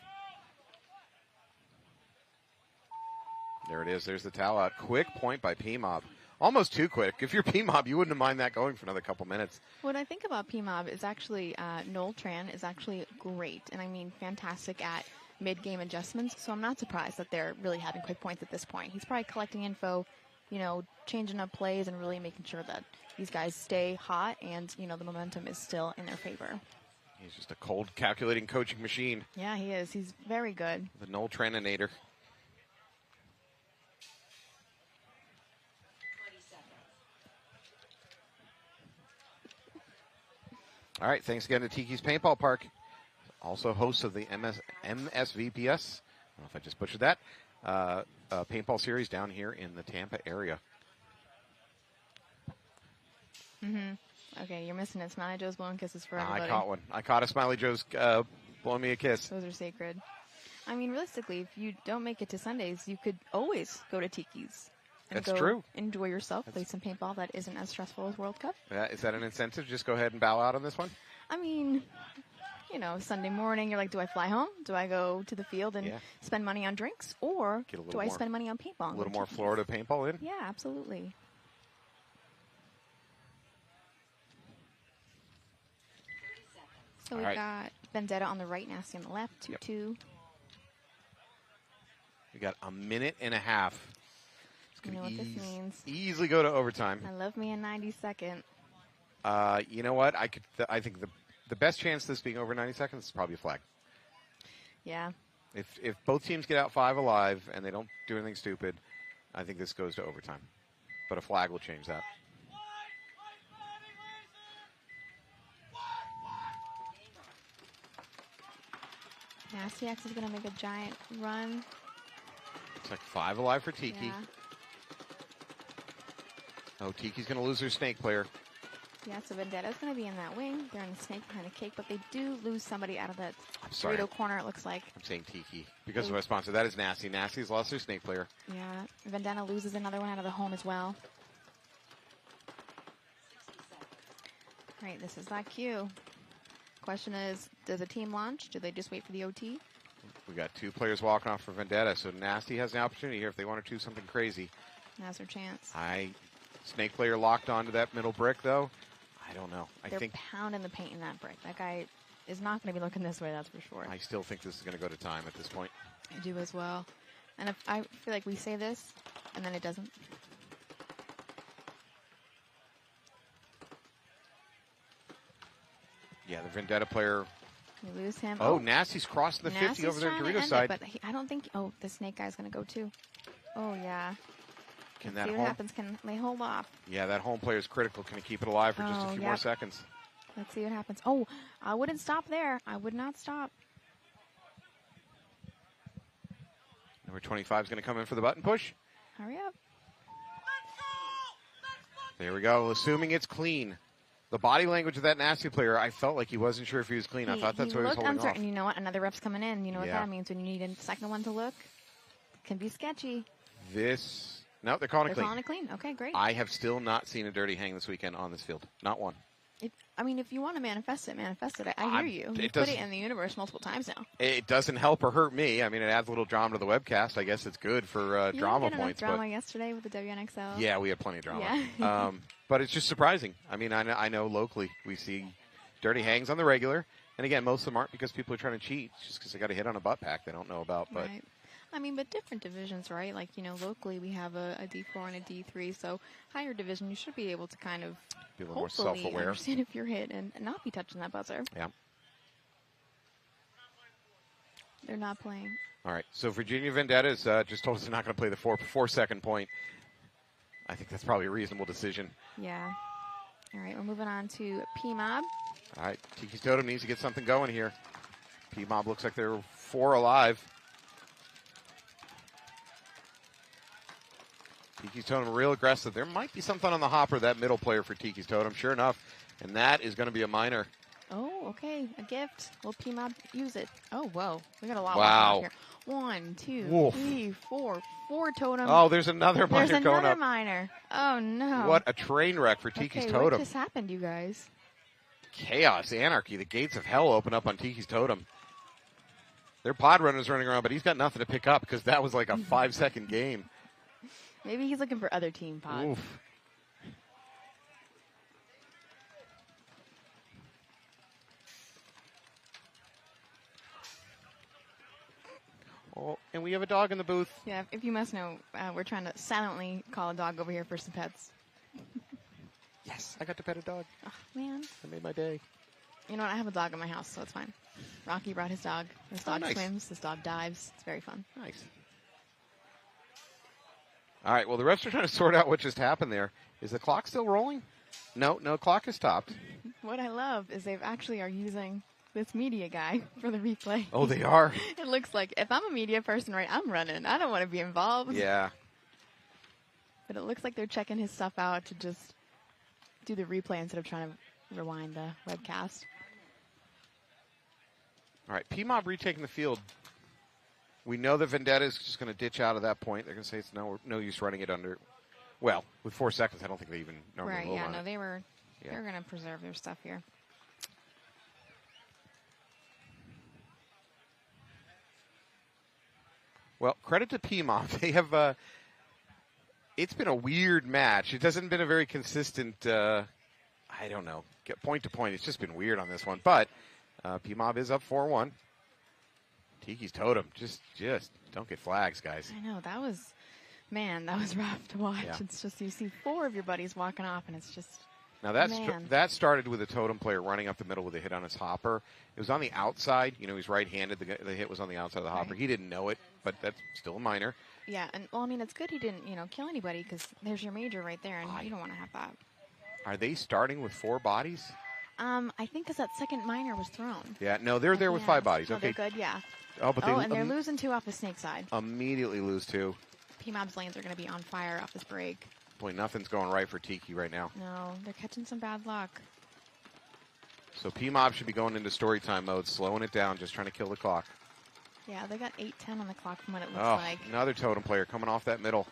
There it is. There's the towel out. Quick point by PMOB. Almost too quick. If you're PMOB, you wouldn't mind that going for another couple minutes. What I think about PMOB is actually Noel Tran is actually great, and I mean fantastic at mid-game adjustments, so I'm not surprised that they're really having quick points at this point. He's probably collecting info, changing up plays and really making sure that these guys stay hot and, the momentum is still in their favor. He's just a cold, calculating coaching machine. Yeah, he is. He's very good. The Noel Traninator. All right, thanks again to Tiki's Paintball Park. Also host of the MSVPS. I don't know if I just butchered that. Paintball series down here in the Tampa area. Okay, you're missing it. Smiley Joe's blowing kisses for everybody. I caught one. I caught a Smiley Joe's blowing me a kiss. Those are sacred. I mean, realistically, if you don't make it to Sundays, you could always go to Tiki's. That's true. Enjoy yourself, play some paintball that isn't as stressful as World Cup. Is that an incentive? Just go ahead and bow out on this one? I mean, Sunday morning, you're like, do I fly home? Do I go to the field and spend money on drinks? Or do I spend money on paintball? A little more Florida paintball in? Yeah, absolutely. So we've got Vendetta on the right, Nasty on the left, 2-2. We got a minute and a half. You know what this means. Easily go to overtime. I love me a 90-second. You know what? I think the best chance of this being over 90 seconds is probably a flag. Yeah. If both teams get out 5 alive and they don't do anything stupid, I think this goes to overtime. But a flag will change that. Nasty X is going to make a giant run. It's like 5 alive for Tiki. Yeah. Oh, Tiki's going to lose her snake player. Yeah, so Vendetta's going to be in that wing. They're in the snake behind the cake, but they do lose somebody out of that Dorito corner, it looks like. I'm saying Tiki because of my sponsor. That is Nasty. Nasty's lost her snake player. Yeah, Vendetta loses another one out of the home as well. All right, this is that cue. Question is, does a team launch? Do they just wait for the OT? We got 2 players walking off for Vendetta, so Nasty has an opportunity here if they want to do something crazy. Now's their chance. Snake player locked onto that middle brick, though. I don't know. They're pounding the paint in that brick. That guy is not going to be looking this way, that's for sure. I still think this is going to go to time at this point. I do as well. And if I feel like we say this, and then it doesn't. Yeah, the Vendetta player. You lose him. Oh, Nasty's crossing the 50 over there on Dorito side. But I don't think. Oh, the snake guy's going to go too. Oh, yeah. Can Let's that see what happens. Can they hold off? Yeah, that home player is critical. Can he keep it alive for just a few more seconds? Let's see what happens. Oh, I wouldn't stop there. I would not stop. Number 25 is going to come in for the button push. Hurry up. There we go. Assuming it's clean. The body language of that Nasty player, I felt like he wasn't sure if he was clean. I thought that's what he was holding uncertain. You know what? Another rep's coming in. You know what that means when you need a second one to look? Can be sketchy. No, they're calling it clean. They're calling it clean. Okay, great. I have still not seen a dirty hang this weekend on this field. Not one. If you want to manifest it, manifest it. I hear you. You've put it in the universe multiple times now. It doesn't help or hurt me. I mean, it adds a little drama to the webcast. I guess it's good for drama points. Drama yesterday with the WNXL. Yeah, we had plenty of drama. Yeah. But it's just surprising. I mean, I know locally we see dirty hangs on the regular, And again, most of them aren't because people are trying to cheat, just because they got a hit on a butt pack they don't know about. But Right. I mean, but different divisions, right? Like, locally we have a D4 and a D3, so higher division, you should be able to kind of be a little more hopefully self-aware. understand if you're hit and not be touching that buzzer. Yeah. They're not playing. All right. So Virginia Vendetta's just told us they're not going to play the 4-second point. I think that's probably a reasonable decision. Yeah. All right, we're moving on to P-Mob. All right. Tiki's Totem needs to get something going here. P-Mob looks like they're 4 alive. Tiki's Totem real aggressive. There might be something on the hopper, that middle player for Tiki's Totem, sure enough. And that is going to be a minor. Oh, okay, a gift. Will P-Mob use it? Oh, whoa. We got a lot Wow. here. 1, 2, Woof. 3, 4. 4 totem. Oh, there's another minor There's going another up. minor. Oh, no. What a train wreck for Tiki's Okay, Totem. what just happened, you guys? Chaos, anarchy. The gates of hell open up on Tiki's Totem. Their pod runner's running around, but he's got nothing to pick up because that was like a 5-second game. Maybe he's looking for other team pods. Oof. Oh, and we have a dog in the booth. Yeah, if you must know, we're trying to silently call a dog over here for some pets. Yes, I got to pet a dog. Oh, man. That made my day. You know what? I have a dog in my house, so it's fine. Rocky brought his dog. His dog nice. swims. His dog dives. It's very fun. Nice. All right, well, the refs are trying to sort out what just happened there. Is the clock still rolling? No, clock is stopped. What I love is they actually are using this media guy for the replay. Oh, they are? It looks like if I'm a media person, right, I'm running. I don't want to be involved. Yeah. But it looks like they're checking his stuff out to just do the replay instead of trying to rewind the webcast. All right, P-Mob retaking the field. We know that Vendetta is just going to ditch out of that point. They're going to say it's no use running it under. Well, with 4 seconds, I don't think they even normally Right, will yeah, run no, it. they're going to preserve their stuff here. Well, credit to P-Mob. They have, it's been a weird match. It hasn't been a very consistent, I don't know, point to point. It's just been weird on this one. But P-Mob is up 4-1. Tiki's Totem, just don't get flags, guys. I know, that was rough to watch. Yeah. It's just, you see 4 of your buddies walking off, and it's just, Now man. that started with a Totem player running up the middle with a hit on his hopper. It was on the outside. You know, he's right-handed. The hit was on the outside of the hopper. Right. He didn't know it, but that's still a minor. Yeah, and well, I mean, it's good he didn't, kill anybody because there's your major right there, and you don't want to have that. Are they starting with 4 bodies? I think because that second minor was thrown. Yeah, no, they're there with 5 bodies. Oh, Okay. they're good, yeah. Oh, but and they're losing 2 off the snake side. Immediately lose 2. P-Mob's lanes are going to be on fire off this break. Boy, nothing's going right for Tiki right now. No, they're catching some bad luck. So P-Mob should be going into story time mode, slowing it down, just trying to kill the clock. Yeah, they got 8:10 on the clock from what it looks Oh, like. another Totem player coming off that middle.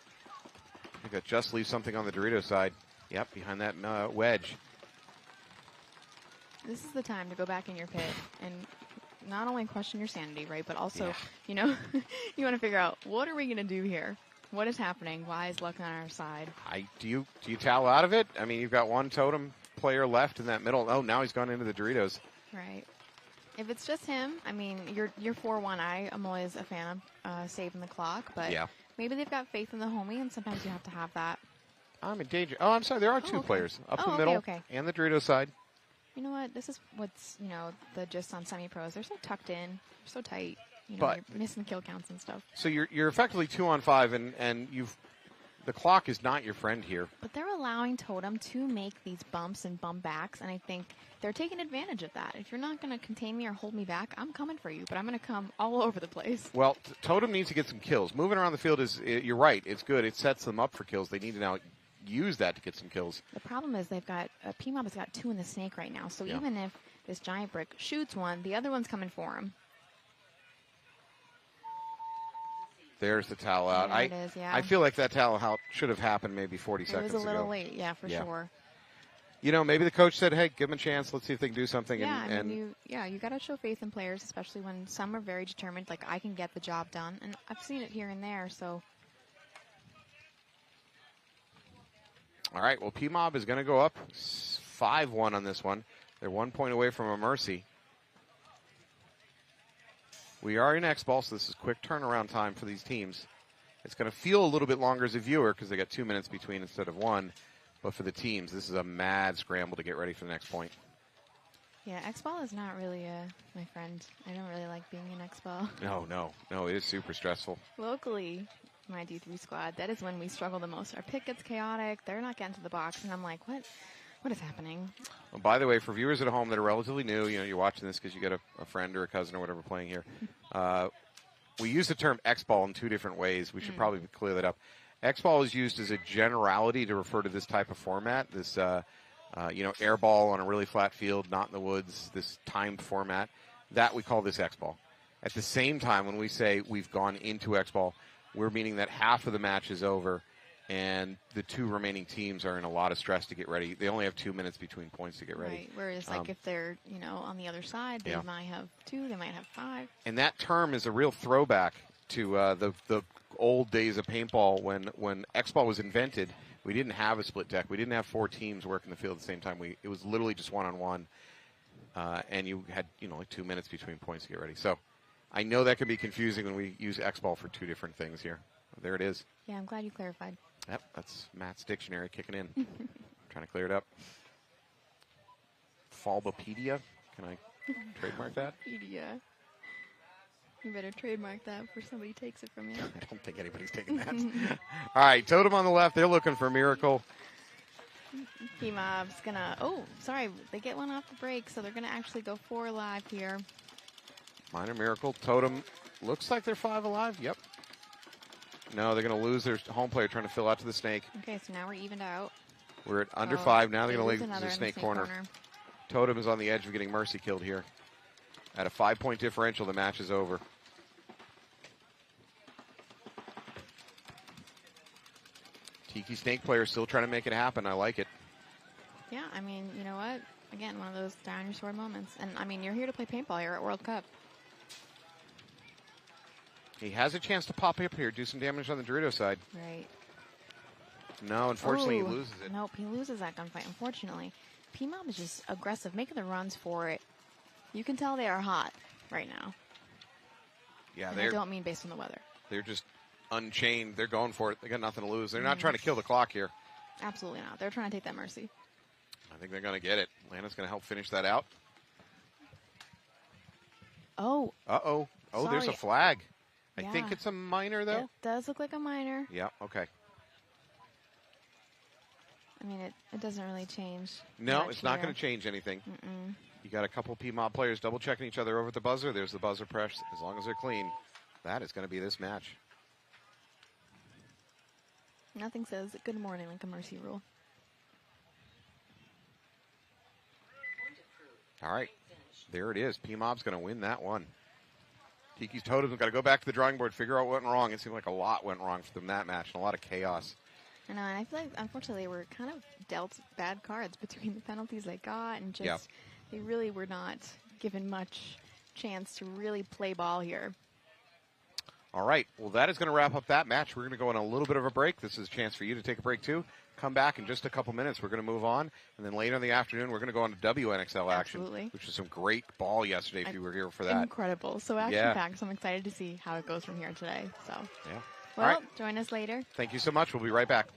I think that just leaves something on the Dorito side. Yep, behind that wedge. This is the time to go back in your pit and not only question your sanity, right, but also, you want to figure out, what are we going to do here? What is happening? Why is luck on our side? Do you towel out of it? I mean, you've got 1 Totem player left in that middle. Oh, now he's gone into the Doritos. Right. If it's just him, I mean, you're 4-1. I am always a fan of saving the clock, but maybe they've got faith in the homie, and sometimes you have to have that. I'm in danger. Oh, I'm sorry. There are 2 players up the middle and the Dorito side. You know what? This is what's, the gist on semi-pros. They're so tucked in. They're so tight. But you're missing kill counts and stuff. So you're effectively 2 on 5, and the clock is not your friend here. But they're allowing Totem to make these bumps and bump backs, and I think they're taking advantage of that. If you're not going to contain me or hold me back, I'm coming for you, but I'm going to come all over the place. Well, Totem needs to get some kills. Moving around the field you're right, it's good. It sets them up for kills. They need to now use that to get some kills. The problem is they've got, P-Mob has got 2 in the snake right now, so even if this giant brick shoots one, the other one's coming for him. There's the towel out. There it is, yeah. I feel like that towel out should have happened maybe 40 seconds ago. It was a little late, yeah, for sure. Maybe the coach said, hey, give them a chance. Let's see if they can do something. Yeah, you got to show faith in players, especially when some are very determined, like I can get the job done. And I've seen it here and there, so. All right, well, P-Mob is going to go up 5-1 on this one. They're 1 point away from a mercy. We are in X-Ball, so this is quick turnaround time for these teams. It's going to feel a little bit longer as a viewer because they got 2 minutes between instead of 1. But for the teams, this is a mad scramble to get ready for the next point. Yeah, X-Ball is not really my friend. I don't really like being in X-Ball. No, it is super stressful. Locally, my D3 squad, that is when we struggle the most. Our pick gets chaotic. They're not getting to the box, and I'm like, what is happening? Well, by the way, for viewers at home that are relatively new, you're watching this because you got a friend or a cousin or whatever playing here. We use the term X-Ball in 2 different ways. We should probably clear that up. X-Ball is used as a generality to refer to this type of format, this air ball on a really flat field, not in the woods, this timed format. That we call this X-Ball. At the same time, when we say we've gone into X-Ball, we're meaning that half of the match is over and the 2 remaining teams are in a lot of stress to get ready. They only have 2 minutes between points to get ready. Right, whereas if they're, on the other side, they might have 2, they might have 5. And that term is a real throwback to the old days of paintball when X-Ball was invented. We didn't have a split deck. We didn't have 4 teams working the field at the same time. It was literally just one-on-one, and you had like 2 minutes between points to get ready. So I know that can be confusing when we use X-Ball for 2 different things here. There it is. Yeah, I'm glad you clarified. Yep, that's Matt's dictionary kicking in. Trying to clear it up. Falbopedia. Can I trademark that? Falbopedia. You better trademark that before somebody takes it from you. I don't think anybody's taking that. All right, Totem on the left. They're looking for Miracle. P-Mob's gonna... Oh, sorry. They get one off the break, so they're going to actually go 4 alive here. Minor Miracle. Totem looks like they're 5 alive. Yep. No, they're going to lose their home player trying to fill out to the snake. Okay, so now we're evened out. We're at under 5. Now they're going to lose the snake corner. Totem is on the edge of getting Mercy killed here. At a 5-point differential, the match is over. Tiki Snake player still trying to make it happen. I like it. Yeah, I mean, you know what? Again, one of those die on your sword moments. And, I mean, you're here to play paintball. You're at World Cup. He has a chance to pop up here, do some damage on the Dorito side. Right. No, unfortunately, he loses it. Nope, he loses that gunfight, unfortunately. P-Mob is just aggressive, making the runs for it. You can tell they are hot right now. Yeah, I don't mean based on the weather. They're just unchained. They're going for it. They got nothing to lose. They're not trying to kill the clock here. Absolutely not. They're trying to take that Mercy. I think they're going to get it. Lana's going to help finish that out. Oh. Uh-oh. Oh, there's a flag. Yeah. I think it's a minor, though. It does look like a minor. Yeah, okay. I mean, it doesn't really change. No, it's not going to change anything. Mm-mm. You got a couple P-Mob players double-checking each other over at the buzzer. There's the buzzer press. As long as they're clean, that is going to be this match. Nothing says good morning like a Mercy rule. All right. There it is. P-Mob's going to win that one. Tiki's Totem's got to go back to the drawing board, figure out what went wrong. It seemed like a lot went wrong for them that match, and a lot of chaos. I know, and I feel like, unfortunately, they were kind of dealt bad cards between the penalties they got, and just they really were not given much chance to really play ball here. All right. Well, that is going to wrap up that match. We're going to go on a little bit of a break. This is a chance for you to take a break, too. Come back in just a couple minutes. We're going to move on. And then later in the afternoon, we're going to go on to WNXL action, which was some great ball yesterday if you were here for that. Incredible. So action-packed. So I'm excited to see how it goes from here today. So, well, join us later. Thank you so much. We'll be right back.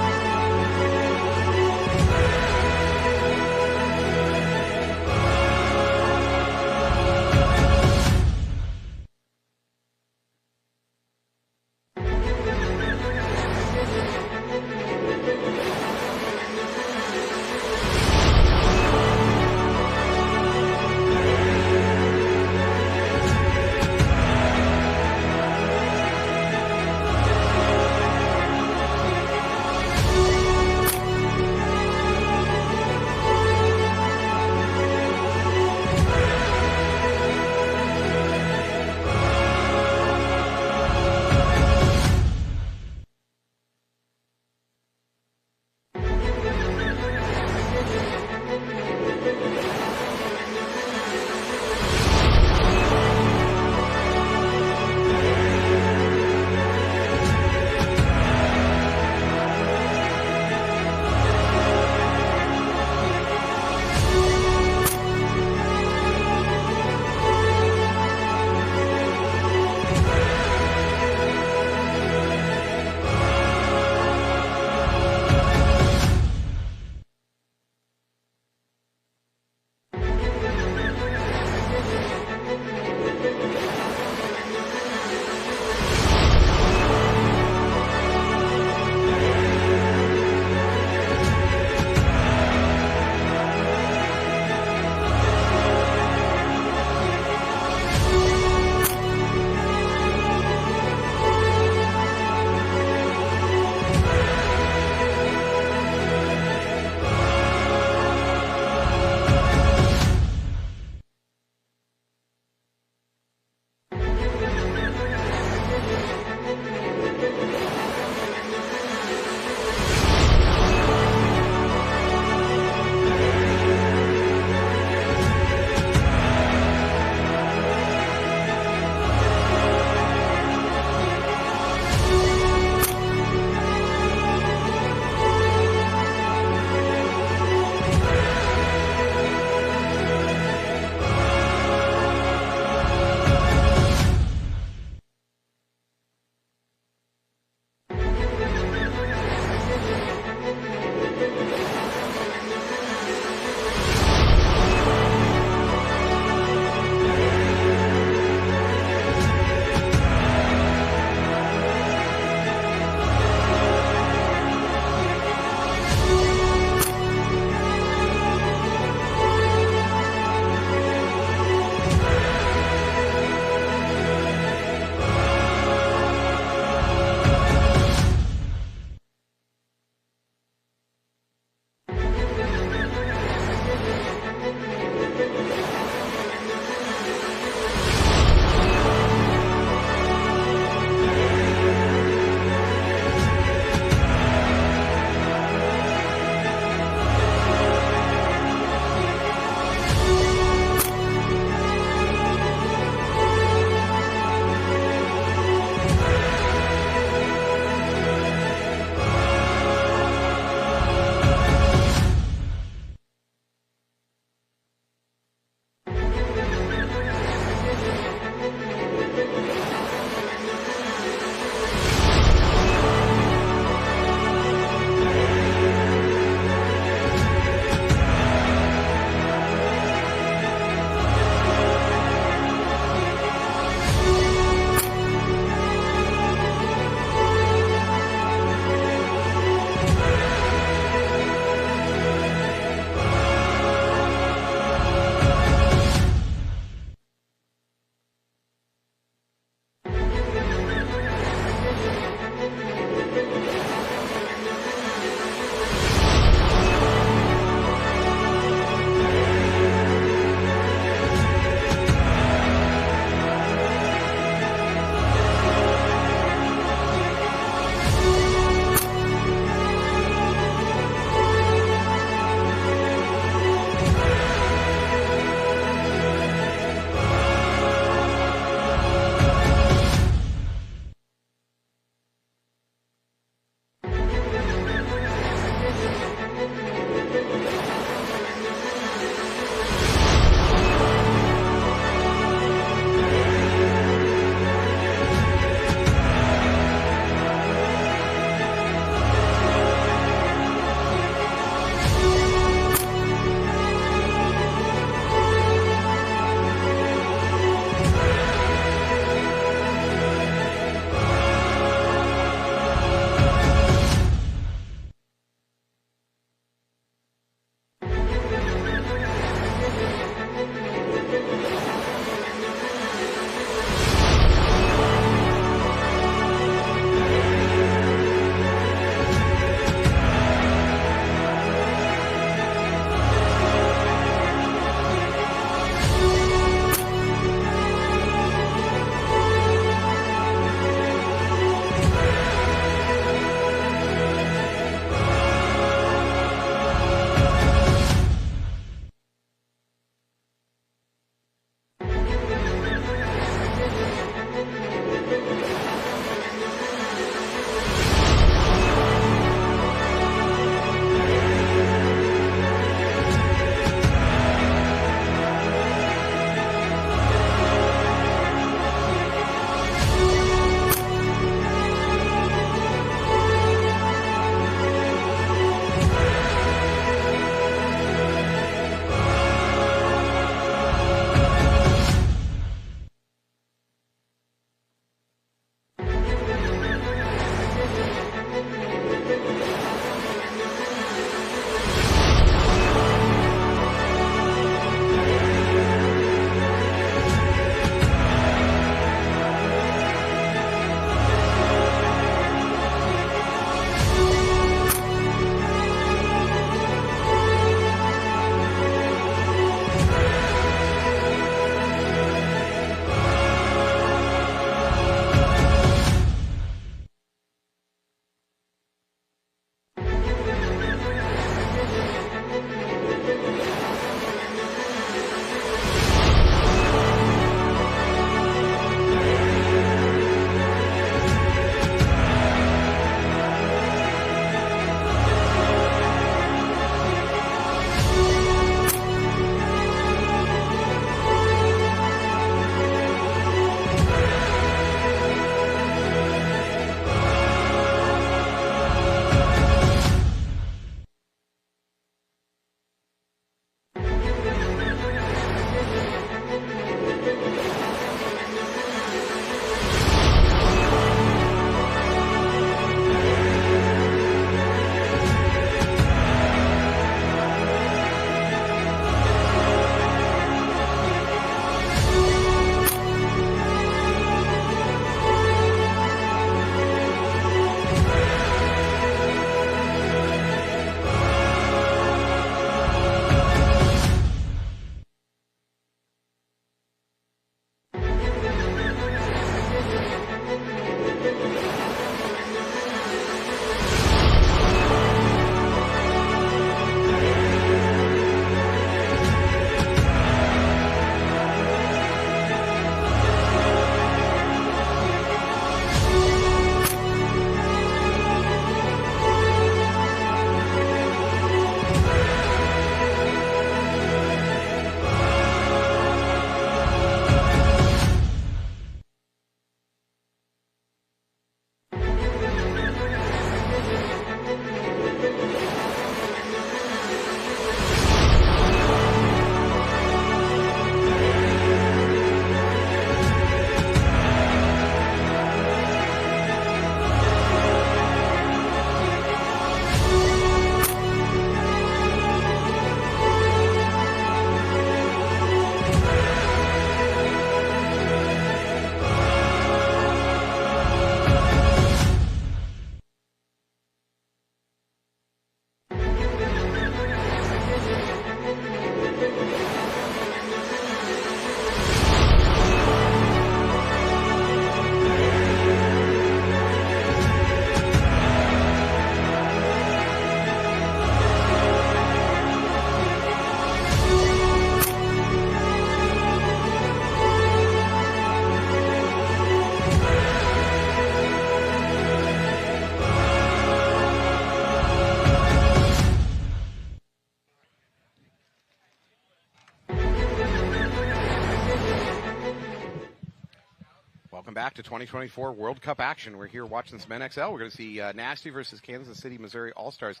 back to 2024 World Cup action. We're here watching some NXL. We're going to see Nasty versus Kansas City, Missouri All-Stars.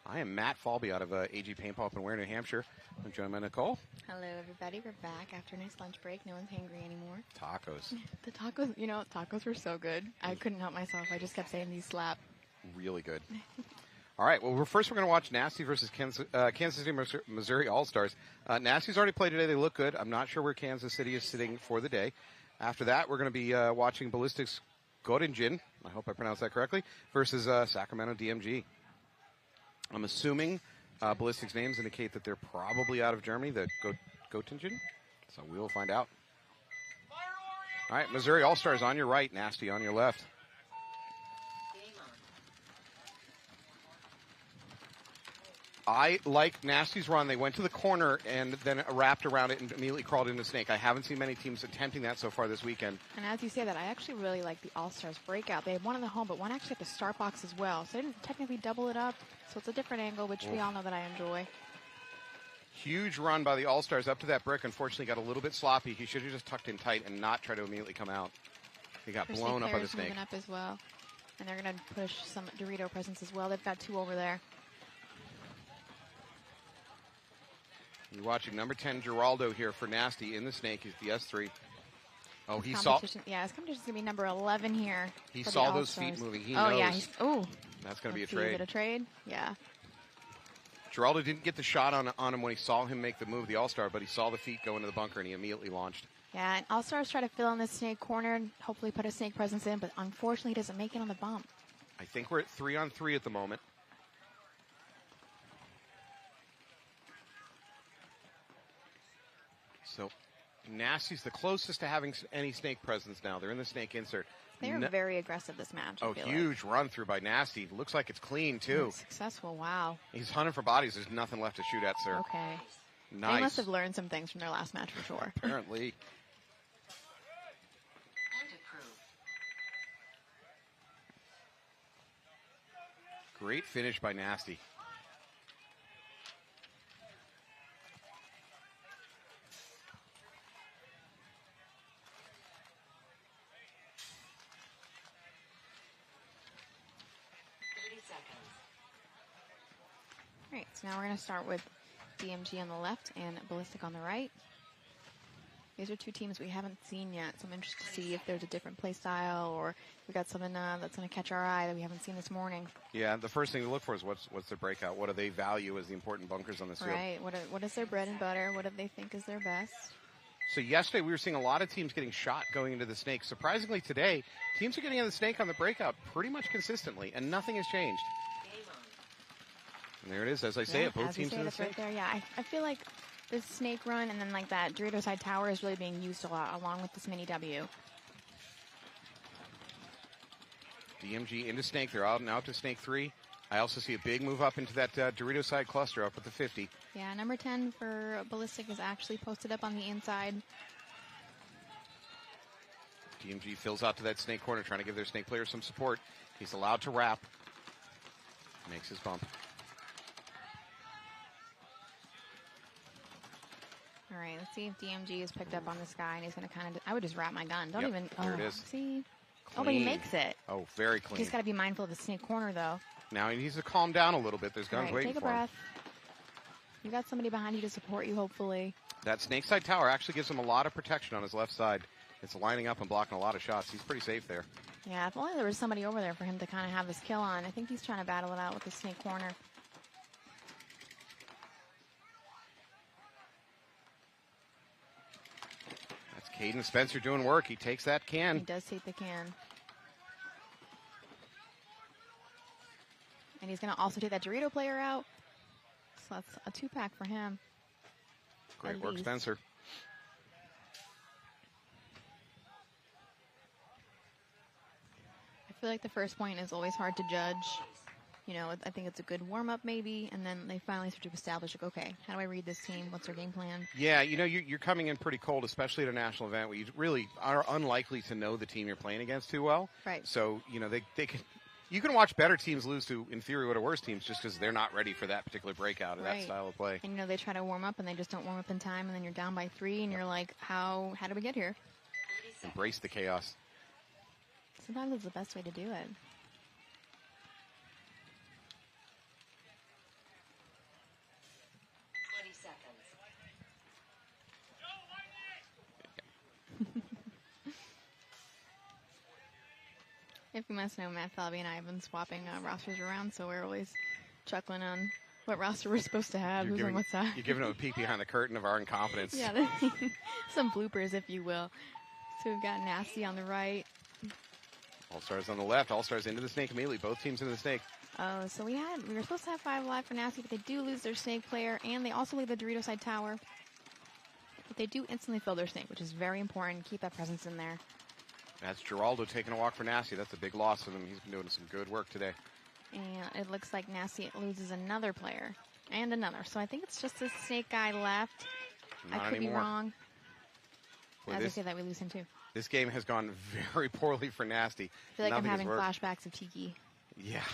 I am Matt Falby out of AG Paintball up in Ware, New Hampshire. I'm joined by Nicole. Hello, everybody. We're back after a nice lunch break. No one's hangry anymore. Tacos. The tacos, tacos were so good. I couldn't help myself. I just kept saying these slap. Really good. All right, well, we're going to watch Nasty versus Kansas City, Missouri All-Stars. Nasty's already played today. They look good. I'm not sure where Kansas City is sitting for the day. After that, we're going to be watching Ballistics Göttingen, I hope I pronounced that correctly, versus Sacramento DMG. I'm assuming Ballistics names indicate that they're probably out of Germany, the Göttingen, so we will find out. All right, Missouri All-Stars on your right, Nasty on your left. I like Nasty's run. They went to the corner and then wrapped around it and immediately crawled into Snake. I haven't seen many teams attempting that so far this weekend. And as you say that, I actually really like the All-Stars breakout. They had one in the home, but one actually at the start box as well. So they didn't technically double it up. So it's a different angle, which we all know that I enjoy. Huge run by the All-Stars up to that brick. Unfortunately, got a little bit sloppy. He should have just tucked in tight and not try to immediately come out. He got blown up by the Snake. Moving up as well. And they're going to push some Dorito presence as well. They've got two over there. You're watching number 10, Geraldo here for Nasty in the Snake. He's the S3. Oh, he saw. Yeah, his competition's going to be number 11 here. He saw those feet moving. He knows. Yeah. Oh, that's going to be a trade. Is it a trade? Yeah. Geraldo didn't get the shot on him when he saw him make the move, the All-Star, but he saw the feet go into the bunker and he immediately launched. Yeah, and All-Stars try to fill in the Snake corner and hopefully put a Snake presence in, but unfortunately he doesn't make it on the bump. I think we're at 3-on-3 at the moment. So, Nasty's the closest to having any Snake presence now. They're in the Snake insert. They are very aggressive this match. Oh, huge run through by Nasty. Looks like it's clean, too. Successful, wow. He's hunting for bodies. There's nothing left to shoot at, sir. Okay. Nice. They must have learned some things from their last match for sure. Apparently. Great finish by Nasty. All right, so now we're going to start with DMG on the left and Ballistic on the right. These are two teams we haven't seen yet, so I'm interested to see if there's a different play style or we got something that's going to catch our eye that we haven't seen this morning. Yeah, the first thing to look for is what's their breakout. What do they value as the important bunkers on this field? Right. What is their bread and butter? What do they think is their best? So yesterday we were seeing a lot of teams getting shot going into the Snake. Surprisingly today, teams are getting in the Snake on the breakout pretty much consistently, and nothing has changed. And there it is, as I say it, both teams in the Snake. Right there. Yeah, I feel like this Snake run and then like that Dorito side tower is really being used a lot along with this mini W. DMG into Snake. They're out and out to Snake 3. I also see a big move up into that Dorito side cluster up at the 50. Yeah, number 10 for Ballistic is actually posted up on the inside. DMG fills out to that Snake corner, trying to give their Snake player some support. He's allowed to wrap. Makes his bump. All right, let's see if DMG is picked up on this guy, and he's going to kind of, I would just wrap my gun. Don't even, there it is. See? Clean. Oh, but he makes it. Oh, very clean. He's got to be mindful of the Snake corner, though. Now he needs to calm down a little bit. There's guns waiting for him. Take a breath. You got somebody behind you to support you, hopefully. That Snake side tower actually gives him a lot of protection on his left side. It's lining up and blocking a lot of shots. He's pretty safe there. Yeah, if only there was somebody over there for him to kind of have this kill on. I think he's trying to battle it out with the Snake corner. That's Caden Spencer doing work. He takes that can. He does take the can. And he's going to also take that Dorito player out. So that's a 2-pack for him. Great work, Spencer. I feel like the first point is always hard to judge. You know, I think it's a good warm-up maybe, and then they finally start to establish, like, okay, how do I read this team? What's their game plan? Yeah, you know, you're coming in pretty cold, especially at a national event where you really are unlikely to know the team you're playing against too well. Right. So, you know, they can... You can watch better teams lose to, in theory, what are worse teams just because they're not ready for that particular breakout or that style of play. And, you know, they try to warm up and they just don't warm up in time, and then you're down by 3, and you're like, how do we get here? Embrace the chaos. Sometimes it's the best way to do it. If you must know, Matt Falvey and I have been swapping rosters around, so we're always chuckling on what roster we're supposed to have, who's on what side. You're giving them a peek behind the curtain of our incompetence. Yeah, some bloopers, if you will. So we've got Nasty on the right. All-Stars on the left, All-Stars into the snake immediately. Both teams into the snake. Oh, so we were supposed to have 5 alive for Nasty, but they do lose their snake player, and they also leave the Dorito side tower. But they do instantly fill their snake, which is very important. Keep that presence in there. That's Geraldo taking a walk for Nasty. That's a big loss for them. He's been doing some good work today. And it looks like Nasty loses another player. And another. So I think it's just this snake guy left. Not I could anymore. be wrong. Boy, As I say that, we lose him too. This game has gone very poorly for Nasty. I feel like Nothing I'm has having worked. flashbacks of Tiki. Yeah.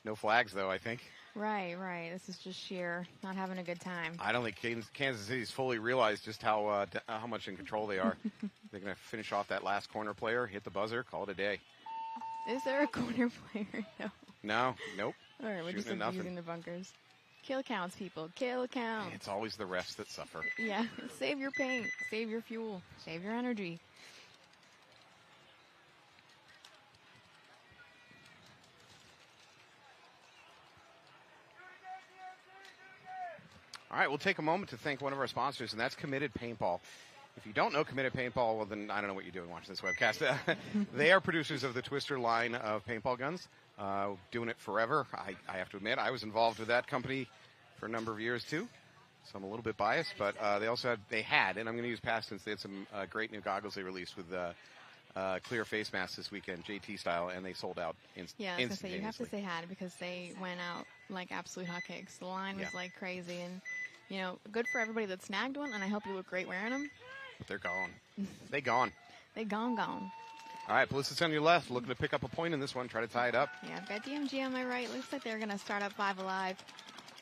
No flags, though, I think. Right, right. This is just sheer not having a good time. I don't think Kansas City's fully realized just how much in control they are. They're going to finish off that last corner player, hit the buzzer, call it a day. Is there a corner player? No. No, nope. All right, we're just Shooting at nothing. abusing the bunkers. Kill counts, people. Kill counts. It's always the refs that suffer. Yeah, save your paint, save your fuel, save your energy. All right, we'll take a moment to thank one of our sponsors, and that's Committed Paintball. If you don't know Committed Paintball, well, then I don't know what you're doing watching this webcast. They are producers of the Twister line of paintball guns, doing it forever. I have to admit, I was involved with that company for a number of years, too. So I'm a little bit biased, but they had, and I'm going to use past tense, they had some great new goggles they released with clear face masks this weekend, JT style, and they sold out Yeah, I was going to say, you have to instantaneously. say had because they went out like absolute hotcakes. The line was like crazy, and you know, good for everybody that snagged one, and I hope you look great wearing them. But they're gone. They gone. They gone. All right, Ballistics on your left, looking to pick up a point in this one, try to tie it up. Yeah, I've got DMG on my right. Looks like they're going to start up 5 alive.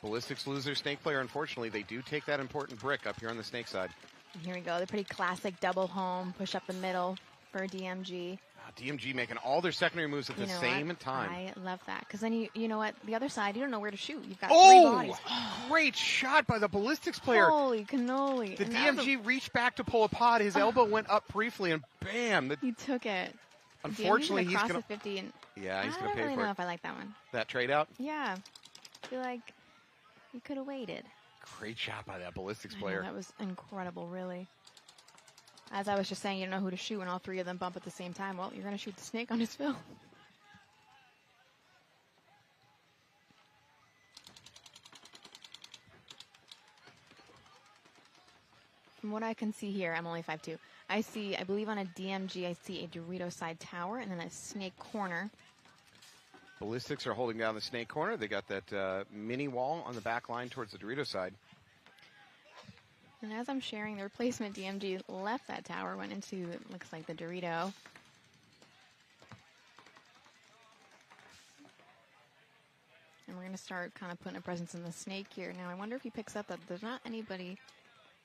Ballistics lose their snake player, unfortunately. They do take that important brick up here on the snake side. And here we go. The pretty classic double home, push up the middle for DMG. DMG making all their secondary moves at the same time. I love that. Because then you know what? The other side, you don't know where to shoot. You've got 3 Oh, bodies. great shot by the Ballistics player. Holy cannoli. The And that was DMG reached back to pull a pod. His elbow went up briefly, and bam. He took it. Unfortunately, he's he's going going to 50. And Yeah, he's going to I pay don't really for know it. if I like that one. That trade out? Yeah. I feel like you could have waited. Great shot by that Ballistics I know, player. that was incredible, really. As I was just saying, you don't know who to shoot when all 3 of them bump at the same time. Well, you're going to shoot the snake on his fill. From what I can see here, I'm only 5'2". I believe on a DMG, I see a Dorito side tower and then a snake corner. Ballistics are holding down the snake corner. They got that mini wall on the back line towards the Dorito side. And as I'm sharing, the replacement DMG left that tower, went into, it looks like, the Dorito. And we're going to start kind of putting a presence in the snake here. Now, I wonder if he picks up that there's not anybody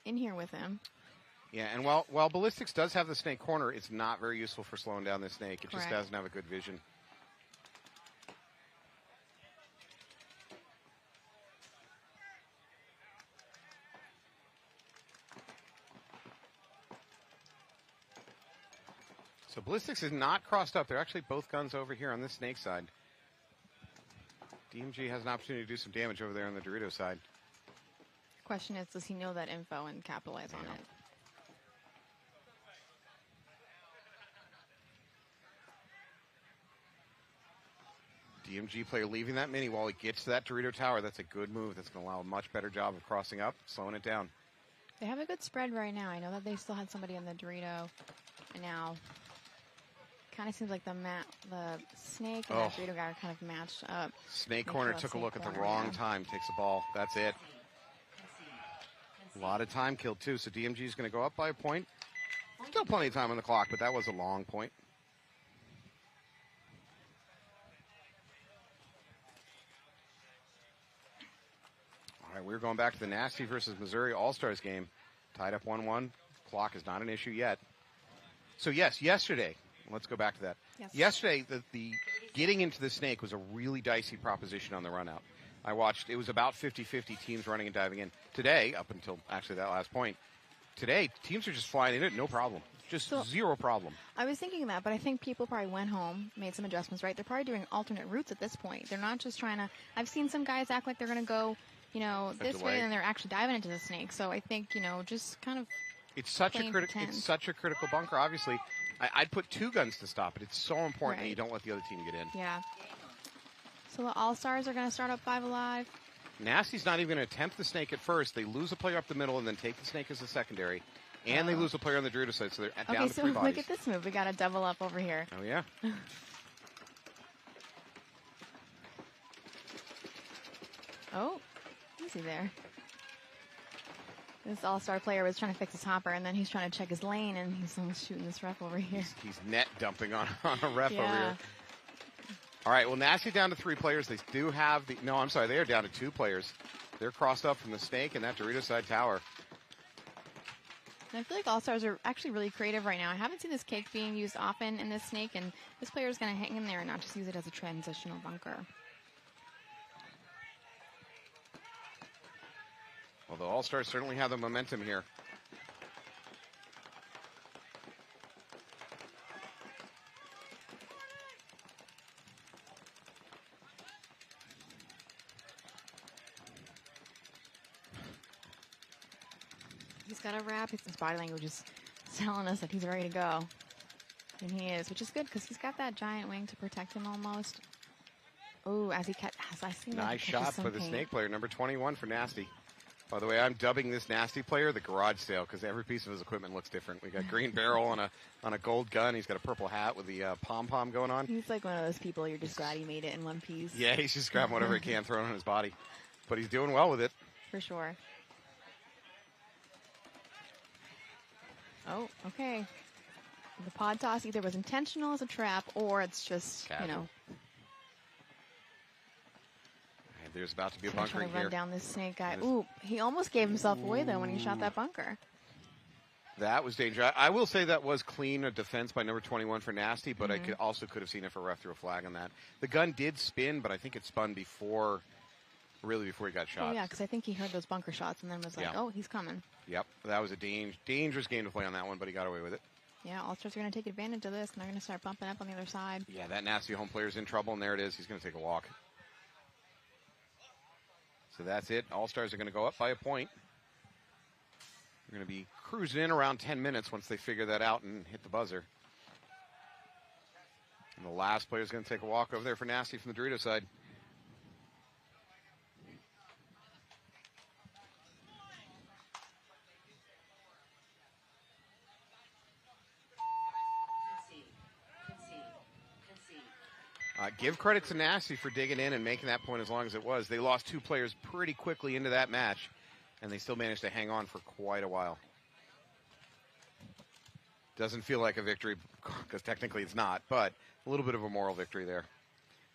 in here with him. Yeah, and while Ballistics does have the snake corner, it's not very useful for slowing down the snake. It just Correct. doesn't have a good vision. So Ballistics is not crossed up. They're actually both guns over here on this snake side. DMG has an opportunity to do some damage over there on the Dorito side. Question is, does he know that info and capitalize on it? DMG player leaving that mini wall. He gets to that Dorito tower. That's a good move. That's going to allow a much better job of crossing up, slowing it down. They have a good spread right now. I know that they still had somebody in the Dorito. And now, kind of seems like the snake and that Dorito guy are kind of matched up. Snake Make corner sure took a snake look at the corner, wrong yeah. time. Takes the ball. That's it. A lot of time killed, too. So DMG is going to go up by a point. Still plenty of time on the clock, but that was a long point. All right, we're going back to the Nasty versus Missouri All-Stars game. Tied up 1-1. Clock is not an issue yet. So, yes, yesterday, let's go back to that. Yes. Yesterday, the getting into the snake was a really dicey proposition on the run out. I watched, it was about 50-50 teams running and diving in. Today, up until actually that last point, today, teams are just flying in it, no problem. Just zero problem. I was thinking that, but I think people probably went home, made some adjustments, right? They're probably doing alternate routes at this point. They're not just trying to, I've seen some guys act like they're going to go, this way, and they're actually diving into the snake. So I think, just kind of It's such a critical bunker, obviously. I'd put 2 guns to stop it. It's so important that you don't let the other team get in. Yeah. So the All-Stars are going to start up 5 alive. Nasty's not even going to attempt the snake at first. They lose a player up the middle and then take the snake as a secondary. And they lose a player on the Druida side, so they're down to 3 bodies. Look at this move. We got to double up over here. Oh, yeah. Oh, easy there. This all-star player was trying to fix his hopper, and then he's trying to check his lane, and he's almost shooting this ref over here. He's net dumping on a ref over here. All right, well, Nasty down to 3 players. They do have the... No, I'm sorry. They are down to 2 players. They're crossed up from the snake and that Dorito side tower. And I feel like All-Stars are actually really creative right now. I haven't seen this cake being used often in this snake, and this player is going to hang in there and not just use it as a transitional bunker. Well, the All-Stars certainly have the momentum here. He's got a wrap. His body language is telling us that he's ready to go. And he is, which is good because he's got that giant wing to protect him almost. Oh, as I see. Nice shot for the snake player, number 21 for Nasty. By the way, I'm dubbing this Nasty player the garage sale because every piece of his equipment looks different. We got green barrel on a gold gun. He's got a purple hat with the pom-pom going on. He's like one of those people you're just glad he made it in one piece. Yeah, he's just grabbing whatever he can, throwing it on his body. But he's doing well with it. For sure. Oh, okay. The pod toss either was intentional as a trap or it's just, Casual. There's about to be a trying bunkering to run here. down this snake guy. Ooh, he almost gave himself away though when he shot that bunker. That was dangerous. I will say that was clean a defense by number 21 for Nasty, but I could have seen if a ref threw a flag on that. The gun did spin, but I think it spun before he got shot. Oh yeah, because I think he heard those bunker shots and then was like, oh, he's coming. Yep, that was a dangerous game to play on that one, but he got away with it. Yeah, All-Stars are going to take advantage of this, and they're going to start bumping up on the other side. Yeah, that Nasty home player's in trouble, and there it is. He's going to take a walk. So that's it. All-Stars are going to go up by a point. We're going to be cruising in around 10 minutes once they figure that out and hit the buzzer. And the last player is going to take a walk over there for Nasty from the Dorito side. Give credit to Nasty for digging in and making that point as long as it was. They lost 2 players pretty quickly into that match, and they still managed to hang on for quite a while. Doesn't feel like a victory, because technically it's not, but a little bit of a moral victory there.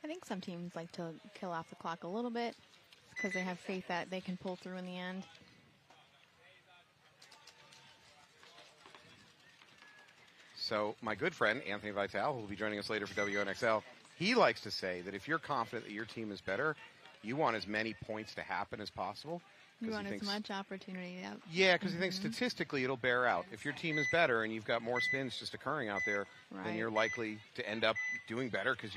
I think some teams like to kill off the clock a little bit because they have faith that they can pull through in the end. So my good friend, Anthony Vitale, who will be joining us later for WNXL, he likes to say that if you're confident that your team is better, you want as many points to happen as possible. You want as much opportunity. Yeah, because he thinks statistically it'll bear out. If your team is better and you've got more spins just occurring out there, then you're likely to end up doing better because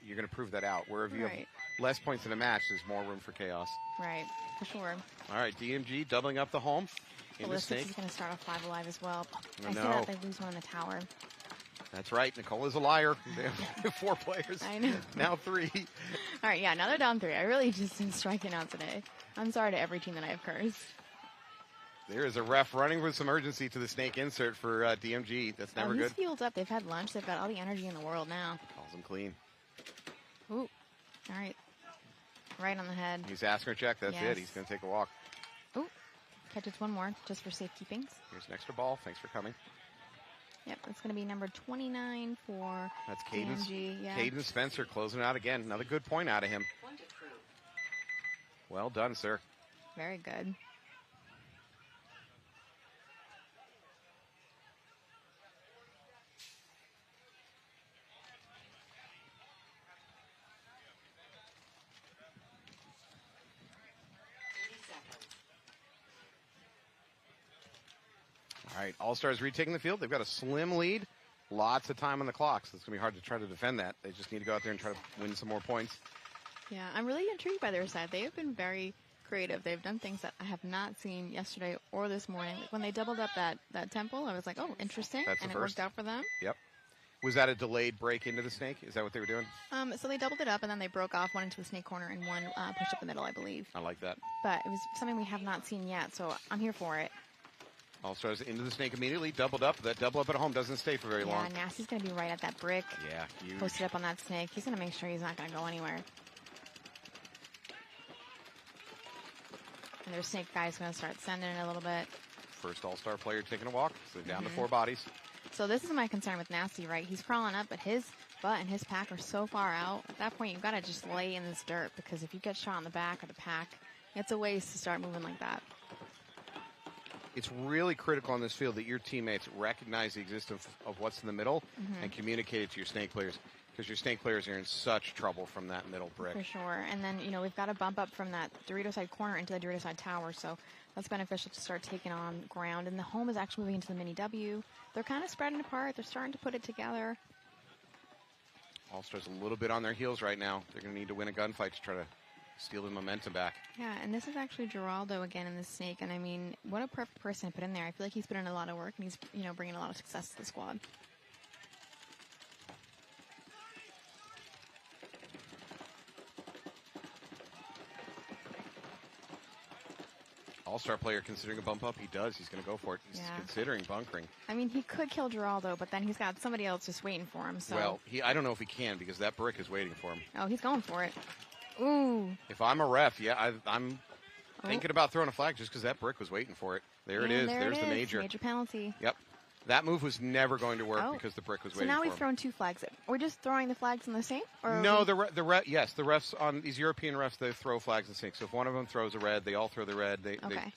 you're going to prove that out. Where if you have less points in a match, there's more room for chaos. Right, for sure. All right, DMG doubling up the home. Ballistics is going to start off 5 alive as well. I see know. that they lose one in the tower. That's right. Nicole is a liar. They have 4 players. I know. Now 3. All right, yeah, now they're down 3. I really just am striking out today. I'm sorry to every team that I have cursed. There is a ref running with some urgency to the snake insert for DMG. That's never good. He's fueled up. They've had lunch. They've got all the energy in the world now. Calls him clean. Ooh. All right. Right on the head. He's asking her check. That's it. He's going to take a walk. Ooh. Catches one more just for safekeepings. Here's an extra ball. Thanks for coming. Yep, it's going to be number 29 for That's Caden. DMG. Yeah. Caden Spencer closing out again. Another good point out of him. Well done, sir. Very good. right, All-Stars retaking the field. They've got a slim lead. Lots of time on the clock, so it's going to be hard to try to defend that. They just need to go out there and try to win some more points. Yeah, I'm really intrigued by their side. They have been very creative. They've done things that I have not seen yesterday or this morning. Like when they doubled up that temple, I was like, oh, interesting. That's and the it first. worked out for them. Yep. Was that a delayed break into the snake? Is that what they were doing? So they doubled it up, and then they broke off one into the snake corner and one pushed up the middle, I believe. I like that. But it was something we have not seen yet, so I'm here for it. All-Stars into the snake immediately, doubled up. That double up at home doesn't stay for very long. Yeah, Nasty's going to be right at that brick. Yeah, huge. Posted up on that snake. He's going to make sure he's not going to go anywhere. And their snake guy's going to start sending it a little bit. First All-Star player taking a walk, so down to 4 bodies. So this is my concern with Nasty, right? He's crawling up, but his butt and his pack are so far out. At that point, you've got to just lay in this dirt, because if you get shot in the back or the pack, it's a waste to start moving like that. It's really critical on this field that your teammates recognize the existence of what's in the middle and communicate it to your snake players, because your snake players are in such trouble from that middle brick. For sure. And then, we've got to bump up from that Dorito side corner into the Dorito side tower, so that's beneficial to start taking on ground. And the home is actually moving into the mini W. They're kind of spreading apart. They're starting to put it together. All-Stars a little bit on their heels right now. They're going to need to win a gunfight to try to steal the momentum back. Yeah, and this is actually Geraldo again in the snake, and I mean, what a perfect person to put in there. I feel like he's put in a lot of work, and he's, bringing a lot of success to the squad. All-Star player considering a bump up, he does. He's going to go for it. He's considering bunkering. I mean, he could kill Geraldo, but then he's got somebody else just waiting for him. So. Well, I don't know if he can, because that brick is waiting for him. Oh, he's going for it. Ooh. If I'm a ref, I'm thinking about throwing a flag just because that brick was waiting for it. There it is. There's the major. Major penalty. Yep. That move was never going to work because the brick was waiting for him. So now we've thrown 2 flags. We're just throwing the flags in the sink? Or no, the refs on these European refs, they throw flags in the sink. So if one of them throws a red, they all throw the red. Okay.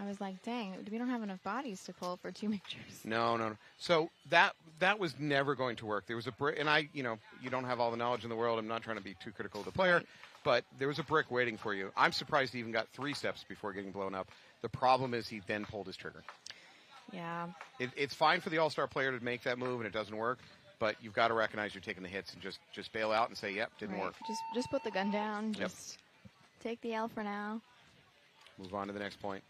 I was like, dang, we don't have enough bodies to pull for 2 majors. No. So that was never going to work. There was a brick, and you don't have all the knowledge in the world. I'm not trying to be too critical of the player, but there was a brick waiting for you. I'm surprised he even got 3 steps before getting blown up. The problem is he then pulled his trigger. Yeah. It's fine for the All-Star player to make that move and it doesn't work, but you've got to recognize you're taking the hits and just bail out and say, yep, didn't work. Just put the gun down. Just take the L for now. Move on to the next point.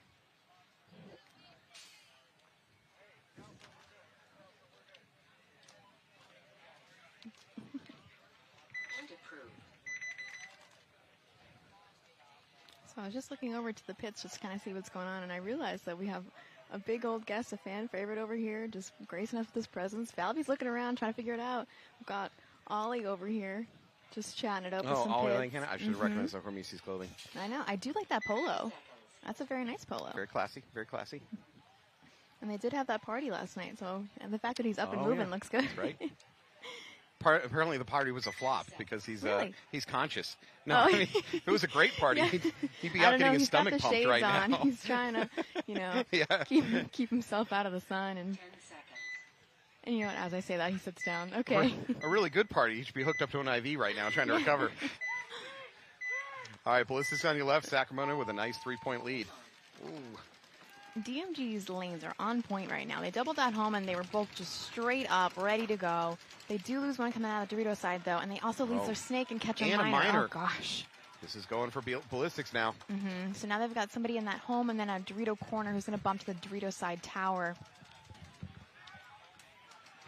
So I was just looking over to the pits just to kind of see what's going on, and I realized that we have a big old guest, a fan favorite over here, just gracing us with his presence. Falvey's looking around, trying to figure it out. We've got Ollie over here, just chatting it up with some Ollie pits. I should have recognized that from Misi's clothing. I know. I do like that polo. That's a very nice polo. Very classy, very classy. And they did have that party last night, and the fact that he's up and moving looks good. That's right. Apparently the party was a flop because he's conscious. No, I mean, if it was a great party, he'd be out getting his stomach pumped right now. He's trying to, keep himself out of the sun. And you know what, as I say that, he sits down. Okay. A really good party. He should be hooked up to an IV right now trying to recover. All right, Ballistics on your left, Sacramento with a nice 3-point lead. Ooh. DMG's lanes are on point right now. They doubled that home, and they were both just straight up, ready to go. They do lose one coming out of the Dorito side, though, and they also lose their snake and catch a minor. Oh, gosh. This is going for Ballistics now. So now they've got somebody in that home and then a Dorito corner who's going to bump to the Dorito side tower.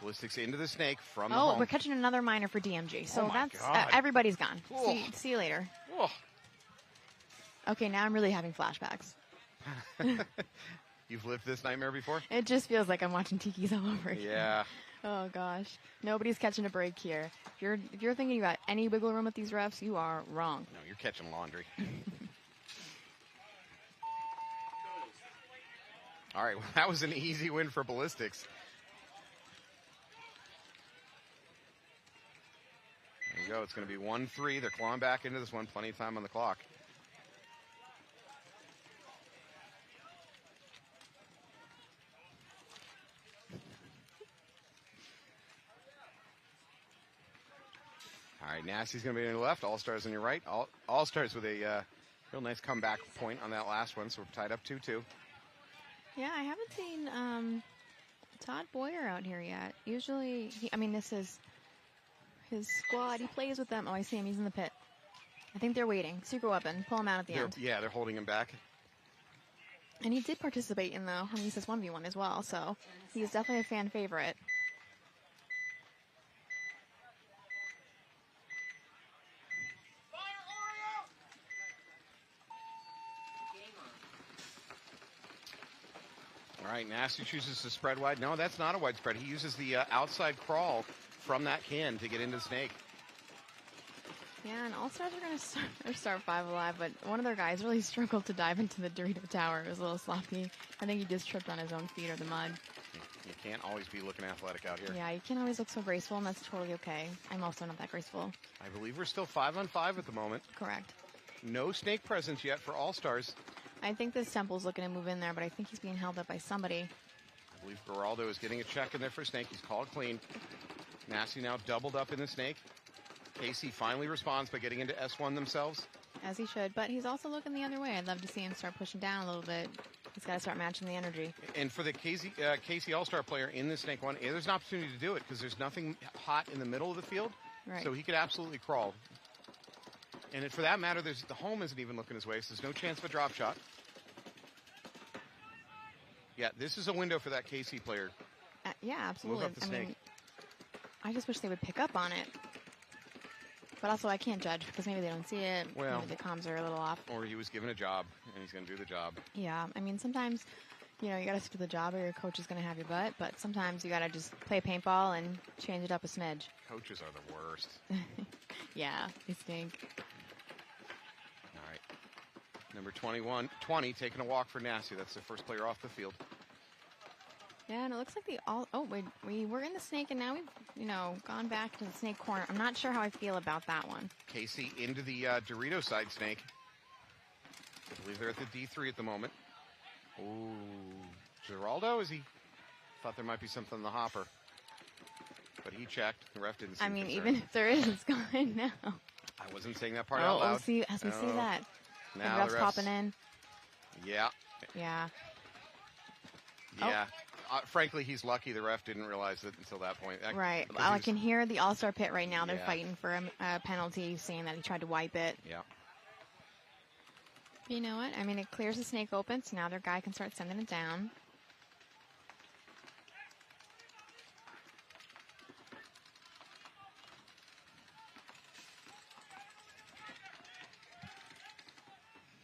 Ballistics into the snake from the home. Oh, we're catching another minor for DMG. So that's God. Everybody's gone. Oh. See you later. Oh. Okay, now I'm really having flashbacks. You've lived this nightmare before? It just feels like I'm watching Tiki's all over again. Yeah. Oh, gosh. Nobody's catching a break here. If you're thinking you got any wiggle room with these refs, you are wrong. No, you're catching laundry. All right, well, that was an easy win for Ballistics. There you go. It's going to be 1-3. They're clawing back into this one. Plenty of time on the clock. All right, Nasty's going to be on your left. All-Stars on your right. All-Stars with a real nice comeback point on that last one, so we're tied up 2-2. Yeah, I haven't seen Todd Boyer out here yet. Usually, this is his squad. He plays with them. Oh, I see him. He's in the pit. I think they're waiting. Secret weapon. Pull him out at the end. Yeah, they're holding him back. And he did participate in the Hormesis 1v1 as well, so he's definitely a fan favorite. All right, Nasty chooses to spread wide. No, that's not a wide spread. He uses the outside crawl from that can to get into the snake. Yeah, and All-Stars are going to start 5 alive, but one of their guys really struggled to dive into the Dorito Tower. It was a little sloppy. I think he just tripped on his own feet or the mud. You can't always be looking athletic out here. Yeah, you can't always look so graceful, and that's totally okay. I'm also not that graceful. I believe we're still 5-on-5 at the moment. Correct. No snake presence yet for All-Stars. I think this Temple's looking to move in there, but I think he's being held up by somebody. I believe Geraldo is getting a check in there for snake. He's called clean. Nasty now doubled up in the snake. Casey finally responds by getting into S1 themselves. As he should, but he's also looking the other way. I'd love to see him start pushing down a little bit. He's got to start matching the energy. And for the Casey All-Star player in the snake one, there's an opportunity to do it because there's nothing hot in the middle of the field. Right. So he could absolutely crawl. And for that matter, the home isn't even looking his way, so there's no chance of a drop shot. Yeah, this is a window for that Casey player. Yeah, absolutely. Move up the snake. I just wish they would pick up on it. But also, I can't judge because maybe they don't see it. Well, maybe the comms are a little off. Or he was given a job, and he's going to do the job. Yeah, sometimes, you got to stick to the job or your coach is going to have your butt. But sometimes you got to just play paintball and change it up a smidge. Coaches are the worst. Yeah, they stink. All right. Number 20 taking a walk for Nasty. That's the first player off the field. Yeah, and it looks like we were in the snake, and now we've, gone back to the snake corner. I'm not sure how I feel about that one. Casey into the Dorito side snake. I believe they're at the D3 at the moment. Ooh, Geraldo, is he? Thought there might be something in the hopper. But he checked. The ref didn't see concerned. Even if there is, it's gone now. I wasn't saying that part out loud. As we see that. Now the ref's popping in. Yeah. Yeah. Yeah. Frankly, he's lucky the ref didn't realize it until that point. Right. I can hear the All-Star pit right now. They're fighting for a penalty, saying that he tried to wipe it. Yeah. You know what? It clears the snake open, so now their guy can start sending it down.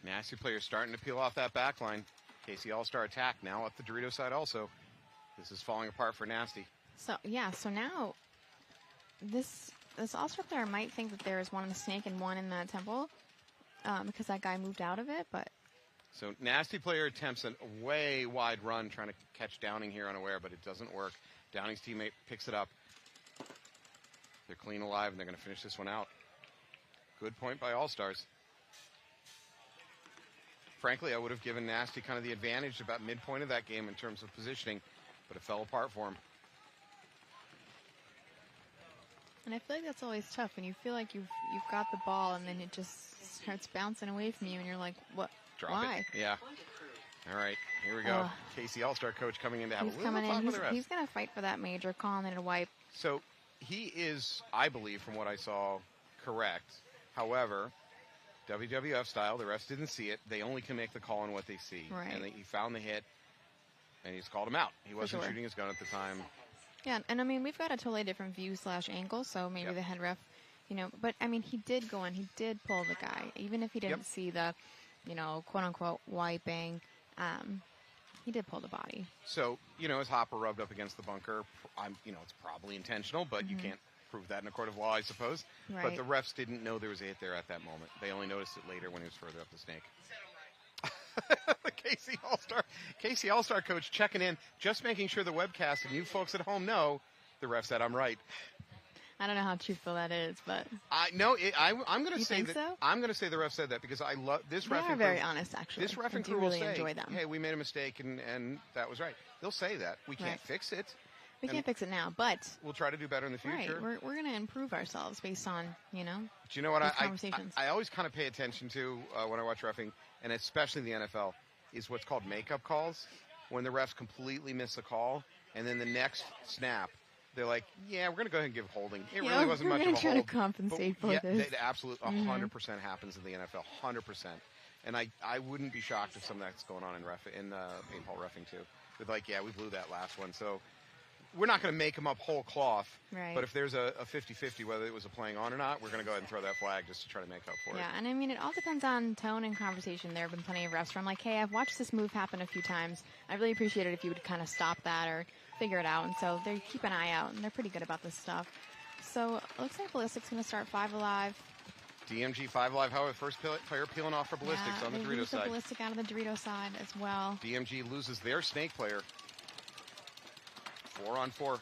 Nasty player starting to peel off that back line. Casey All-Star attack now up the Dorito side also. This is falling apart for Nasty. So now this All-Star player might think that there is one in the snake and one in the temple because that guy moved out of it, but... So Nasty player attempts a way wide run trying to catch Downing here unaware, but it doesn't work. Downing's teammate picks it up. They're clean alive, and they're going to finish this one out. Good point by All-Stars. Frankly, I would have given Nasty kind of the advantage about midpoint of that game in terms of positioning, but it fell apart for him. And I feel like that's always tough when you feel like you've got the ball and then it just starts bouncing away from you and you're like, what? Why? It. Yeah. All right, here we go. Casey All-Star coach coming in to have a little fun with the rest. He's going to fight for that major call and then a wipe. So he is, I believe, from what I saw, correct. However, WWF style, the refs didn't see it. They only can make the call on what they see. Right. And he found the hit, and he's called him out. He wasn't shooting his gun at the time. Yeah, and we've got a totally different view / angle, so maybe the head ref, but he did go in. He did pull the guy. Even if he didn't see the, quote-unquote wiping, he did pull the body. So, his hopper rubbed up against the bunker. It's probably intentional, but you can't prove that in a court of law, I suppose. Right. But the refs didn't know there was a hit there at that moment. They only noticed it later when he was further up the snake. The Casey All-Star coach checking in, just making sure the webcast and you folks at home know the ref said I'm right. I don't know how truthful that is, but I'm going to say that. So? I'm going to say the ref said that because I love this ref. They are very honest, actually. This ref and crew really will say, enjoy them. "Hey, we made a mistake and that was right." They'll say that. We can't fix it. We can't fix it now, but we'll try to do better in the future. Right, we're going to improve ourselves based on Do you know what conversations. I always kind of pay attention to when I watch reffing, and especially the NFL, is what's called makeup calls. when the refs completely miss a call, and then the next snap, they're like, yeah, we're going to go ahead and give holding. It really wasn't much of a hold. We're going to compensate for yeah, this. It absolutely 100% happens in the NFL, 100%. And I wouldn't be shocked if some of that's going on in paintball reffing too. With like, yeah, we blew that last one. So we're not going to make them up whole cloth. Right. But if there's a 50-50, whether it was a playing on or not, we're going to go ahead and throw that flag just to try to make up for it. Yeah, and I mean, it all depends on tone and conversation. There have been plenty of refs where I'm like, hey, I've watched this move happen a few times. I really appreciate it if you would kind of stop that or figure it out. And so they keep an eye out, and they're pretty good about this stuff. So it looks like Ballistic's going to start 5 alive. DMG 5 alive, however, first player peeling off for Ballistics on the Dorito side. Ballistic out of the Dorito side as well. DMG loses their snake player. 4-on-4.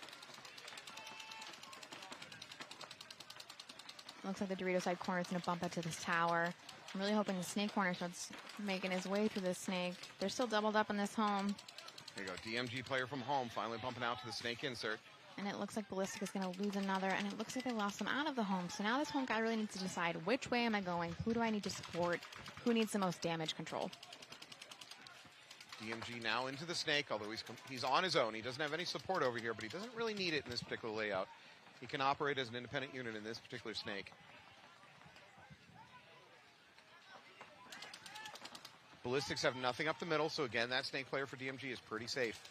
Looks like the Dorito side corner is going to bump up to this tower. I'm really hoping the snake corner starts making his way through this snake. They're still doubled up in this home. There you go. DMG player from home finally bumping out to the snake insert. And it looks like Ballistic is going to lose another, and it looks like they lost him out of the home. So now this home guy really needs to decide which way am I going, who do I need to support, who needs the most damage control. DMG now into the snake, although he's on his own. He doesn't have any support over here, but he doesn't really need it in this particular layout. He can operate as an independent unit in this particular snake. Ballistics have nothing up the middle, so again, that snake player for DMG is pretty safe.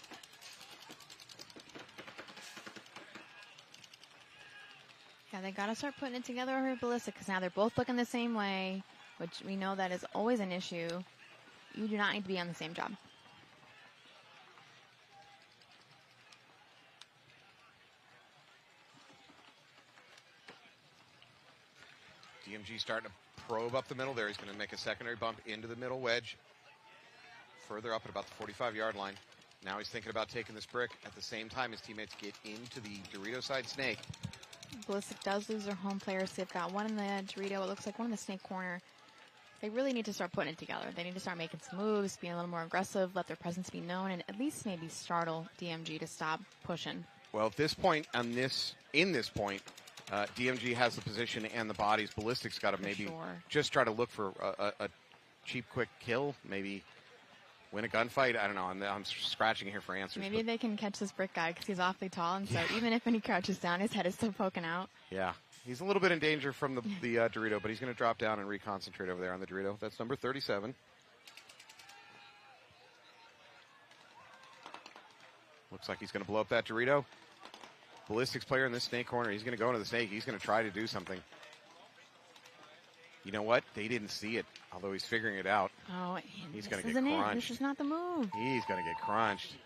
Yeah, they got to start putting it together with Ballistic, because now they're both looking the same way, which we know that is always an issue. You do not need to be on the same job. DMG starting to probe up the middle there. He's going to make a secondary bump into the middle wedge. Further up at about the 45-yard line. Now he's thinking about taking this brick at the same time his teammates get into the Dorito side snake. Ballistic does lose their home players. They've got one in the Dorito. It looks like one in the snake corner. They really need to start putting it together. They need to start making some moves, being a little more aggressive, let their presence be known, and at least maybe startle DMG to stop pushing. Well, at this point, in this point, DMG has the position and the bodies. Ballistic's got to maybe just try to look for a cheap, quick kill, maybe win a gunfight. I don't know. I'm scratching here for answers. Maybe they can catch this brick guy because he's awfully tall, and so even if when he crouches down, his head is still poking out. Yeah. He's a little bit in danger from the Dorito, but he's going to drop down and reconcentrate over there on the Dorito. That's number 37. Looks like he's going to blow up that Dorito. Ballistics player in this snake corner. He's going to go into the snake. He's going to try to do something. You know what? They didn't see it, although he's figuring it out. Oh, he's going to get crunched. This is not the move. He's going to get crunched.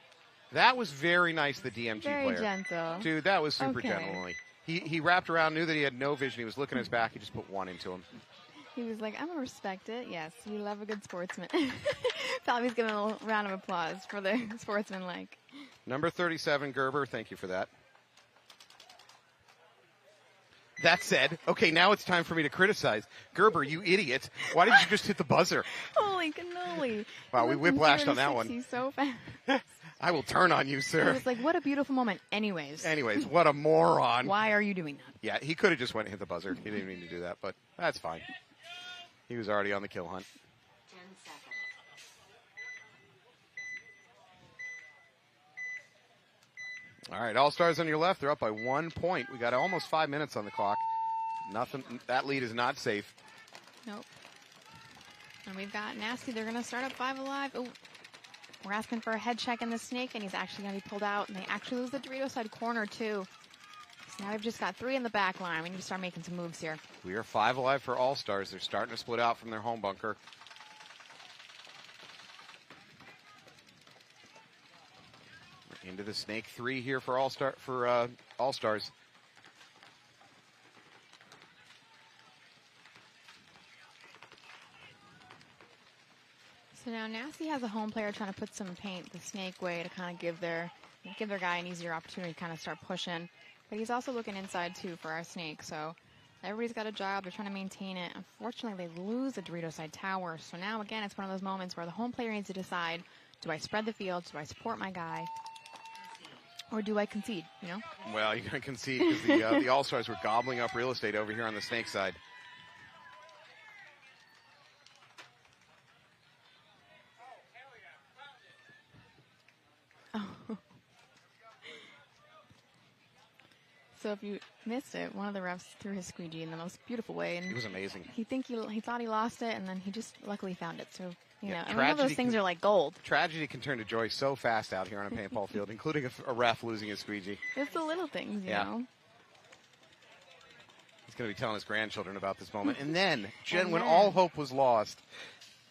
That was very nice, the DMG player. Very gentle. Dude, that was super gentlemanly. He wrapped around, knew that he had no vision. He was looking at his back. He just put one into him. He was like, I'm going to respect it. Yes, we love a good sportsman. Thought he was giving a little round of applause for the sportsman-like. Number 37, Gerber. Thank you for that. That said, okay, now it's time for me to criticize. Gerber, you idiot. Why did you just hit the buzzer? Holy cannoli. Wow, we whiplashed on that one. He's so fast. I will turn on you, sir. It was like, what a beautiful moment. Anyways, what a moron. Why are you doing that? Yeah, he could have just went and hit the buzzer. He didn't mean to do that, but that's fine. He was already on the kill hunt. 10 seconds. All right, All-Stars on your left. They're up by 1 point. We got almost 5 minutes on the clock. Nothing. That lead is not safe. Nope. And we've got Nasty. They're going to start up 5 alive. Oh, we're asking for a head check in the snake, and he's actually going to be pulled out. And they actually lose the Dorito side corner, too. So now we've just got 3 in the back line. We need to start making some moves here. We are 5 alive for All-Stars. They're starting to split out from their home bunker. Into the snake 3 here for All-Stars. So now Nasty has a home player trying to put some paint the snake way to kind of give their guy an easier opportunity to kind of start pushing. But he's also looking inside too for our snake. So everybody's got a job. They're trying to maintain it. Unfortunately, they lose the Dorito side tower. So now again, it's one of those moments where the home player needs to decide: do I spread the field? Do I support my guy? Or do I concede, you know? Well, you're going to concede because the All-Stars were gobbling up real estate over here on the snake side. So if you missed it, one of the refs threw his squeegee in the most beautiful way, and It was amazing. he thought he lost it, and then he just luckily found it. So you know, and one of tragedy those things are like gold. Tragedy can turn to joy so fast out here on a paintball field, including a ref losing his squeegee. It's the little things, you know. He's going to be telling his grandchildren about this moment. And then, Jen, And when then- all hope was lost,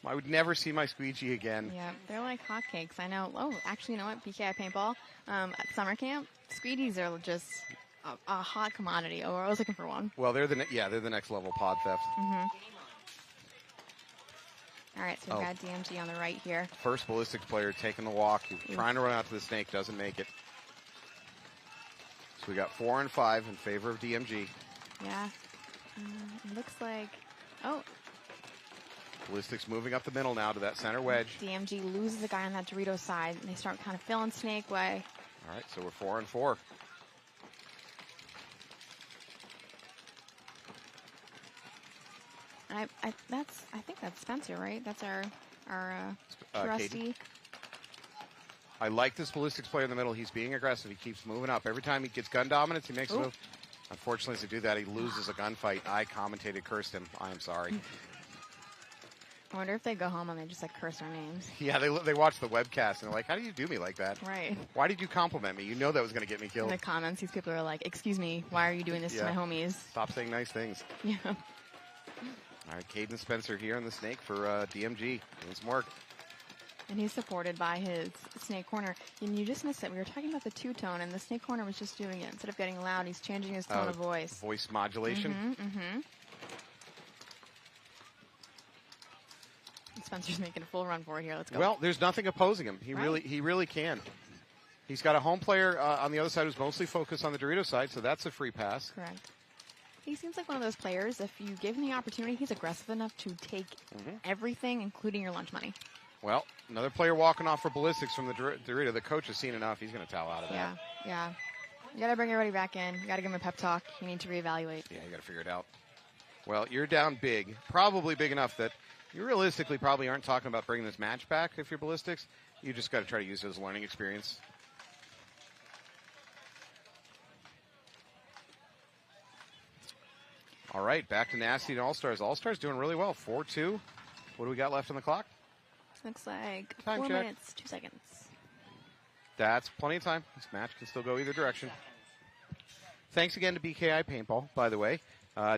I would never see my squeegee again. Yeah, they're like hotcakes. I know. Oh, actually, you know what? BKI Paintball at summer camp, squeegees are just a hot commodity. Oh, I was looking for one. Well, they're the next level pod theft. Mm-hmm. All right, so we've Oh. got DMG on the right here. First ballistics player taking the walk, trying to run out to the snake, doesn't make it. So we got 4 and 5 in favor of DMG. Yeah. It looks like. Oh, Ballistics moving up the middle now to that center wedge. DMG loses the guy on that Dorito side, and they start kind of filling snake way. All right, so we're 4 and 4. And I think that's Spencer, right? That's our Caden. trusty. I like this ballistics player in the middle. He's being aggressive. He keeps moving up. Every time he gets gun dominance, he makes a move. Unfortunately, as he do that, he loses a gunfight. I commentated, cursed him. I am sorry. I wonder if they go home and they just like curse our names. Yeah, they watch the webcast and they're like, how do you do me like that? Right. Why did you compliment me? You know that was going to get me In killed. the comments, these people are like, "Excuse me, why are you doing this to my homies?" Stop saying nice things. Yeah. All right, Caden Spencer here on the snake for DMG. Doing some work. And he's supported by his snake corner. And you just missed it. We were talking about the two-tone, and the snake corner was just doing it. Instead of getting loud, he's changing his tone of voice. Voice modulation. Mm-hmm. Spencer's making a full run for it here. Let's go. Well, there's nothing opposing him. He really can. He's got a home player on the other side who's mostly focused on the Dorito side, so that's a free pass. Correct. He seems like one of those players, if you give him the opportunity, he's aggressive enough to take everything, including your lunch money. Well, another player walking off for ballistics from the Dorito. The coach has seen enough. He's going to towel out of that. Yeah. You got to bring everybody back in. You got to give him a pep talk. You need to reevaluate. Yeah, you got to figure it out. Well, you're down big, probably big enough that you realistically probably aren't talking about bringing this match back if you're ballistics. You just got to try to use it as a learning experience. All right, back to Nasty and All-Stars. All-Stars doing really well. 4-2. What do we got left on the clock? Looks like Time 4 check. minutes, 2 seconds. That's plenty of time. This match can still go either direction. Thanks again to BKI Paintball, by the way.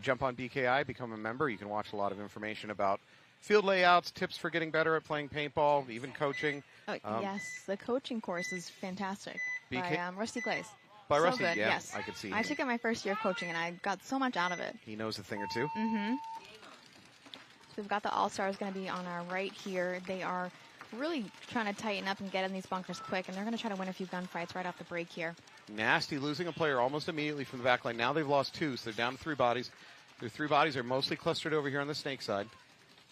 Jump on BKI, become a member. You can watch a lot of information about field layouts, tips for getting better at playing paintball, even coaching. Oh, yes, the coaching course is fantastic by Rusty Glaze. By so Rusty, good, yeah, yes. I could see I him. took it my first year of coaching, and I got so much out of it. He knows a thing or two. Mm-hmm. So we've got the All-Stars going to be on our right here. They are really trying to tighten up and get in these bunkers quick, and they're going to try to win a few gunfights right off the break here. Nasty losing a player almost immediately from the back line. Now they've lost 2, so they're down to 3 bodies. Their 3 bodies are mostly clustered over here on the snake side.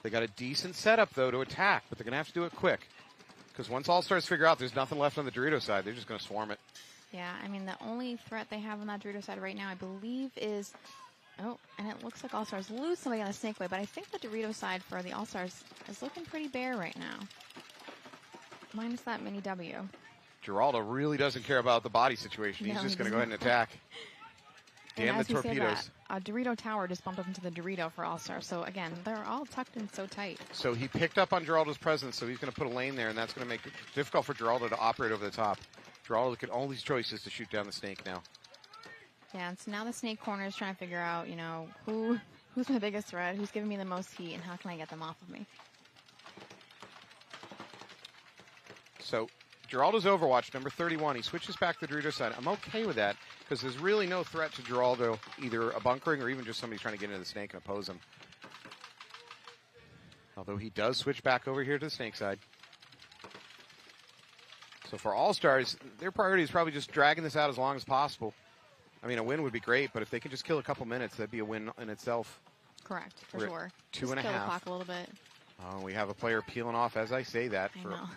They got a decent setup, though, to attack, but they're going to have to do it quick. Because once All-Stars figure out there's nothing left on the Dorito side, they're just going to swarm it. Yeah, I mean, the only threat they have on that Dorito side right now, I believe, is... Oh, and it looks like All-Stars lose somebody on the snake way, but I think the Dorito side for the All-Stars is looking pretty bare right now. Minus that mini W. Geraldo really doesn't care about the body situation. He's No, just he going to go ahead and doesn't. attack. And Damn the as we say torpedoes. that, Dorito Tower just bumped up into the Dorito for All-Stars. So, again, they're all tucked in so tight. So he picked up on Geraldo's presence, so he's going to put a lane there, and that's going to make it difficult for Geraldo to operate over the top. Geraldo get all these choices to shoot down the snake now. Yeah, and so now the snake corner is trying to figure out, you know, who's my biggest threat, who's giving me the most heat, and how can I get them off of me? So Geraldo's Overwatch, number 31. He switches back to the Dorito side. I'm okay with that because there's really no threat to Geraldo, either a bunkering or even just somebody trying to get into the snake and oppose him. Although he does switch back over here to the snake side. So for All-Stars, their priority is probably just dragging this out as long as possible. I mean, a win would be great, but if they could just kill a couple minutes, that'd be a win in itself. Correct, for We're at sure. 2.5. Just kill the clock a little bit. Oh, we have a player peeling off as I say that. I know.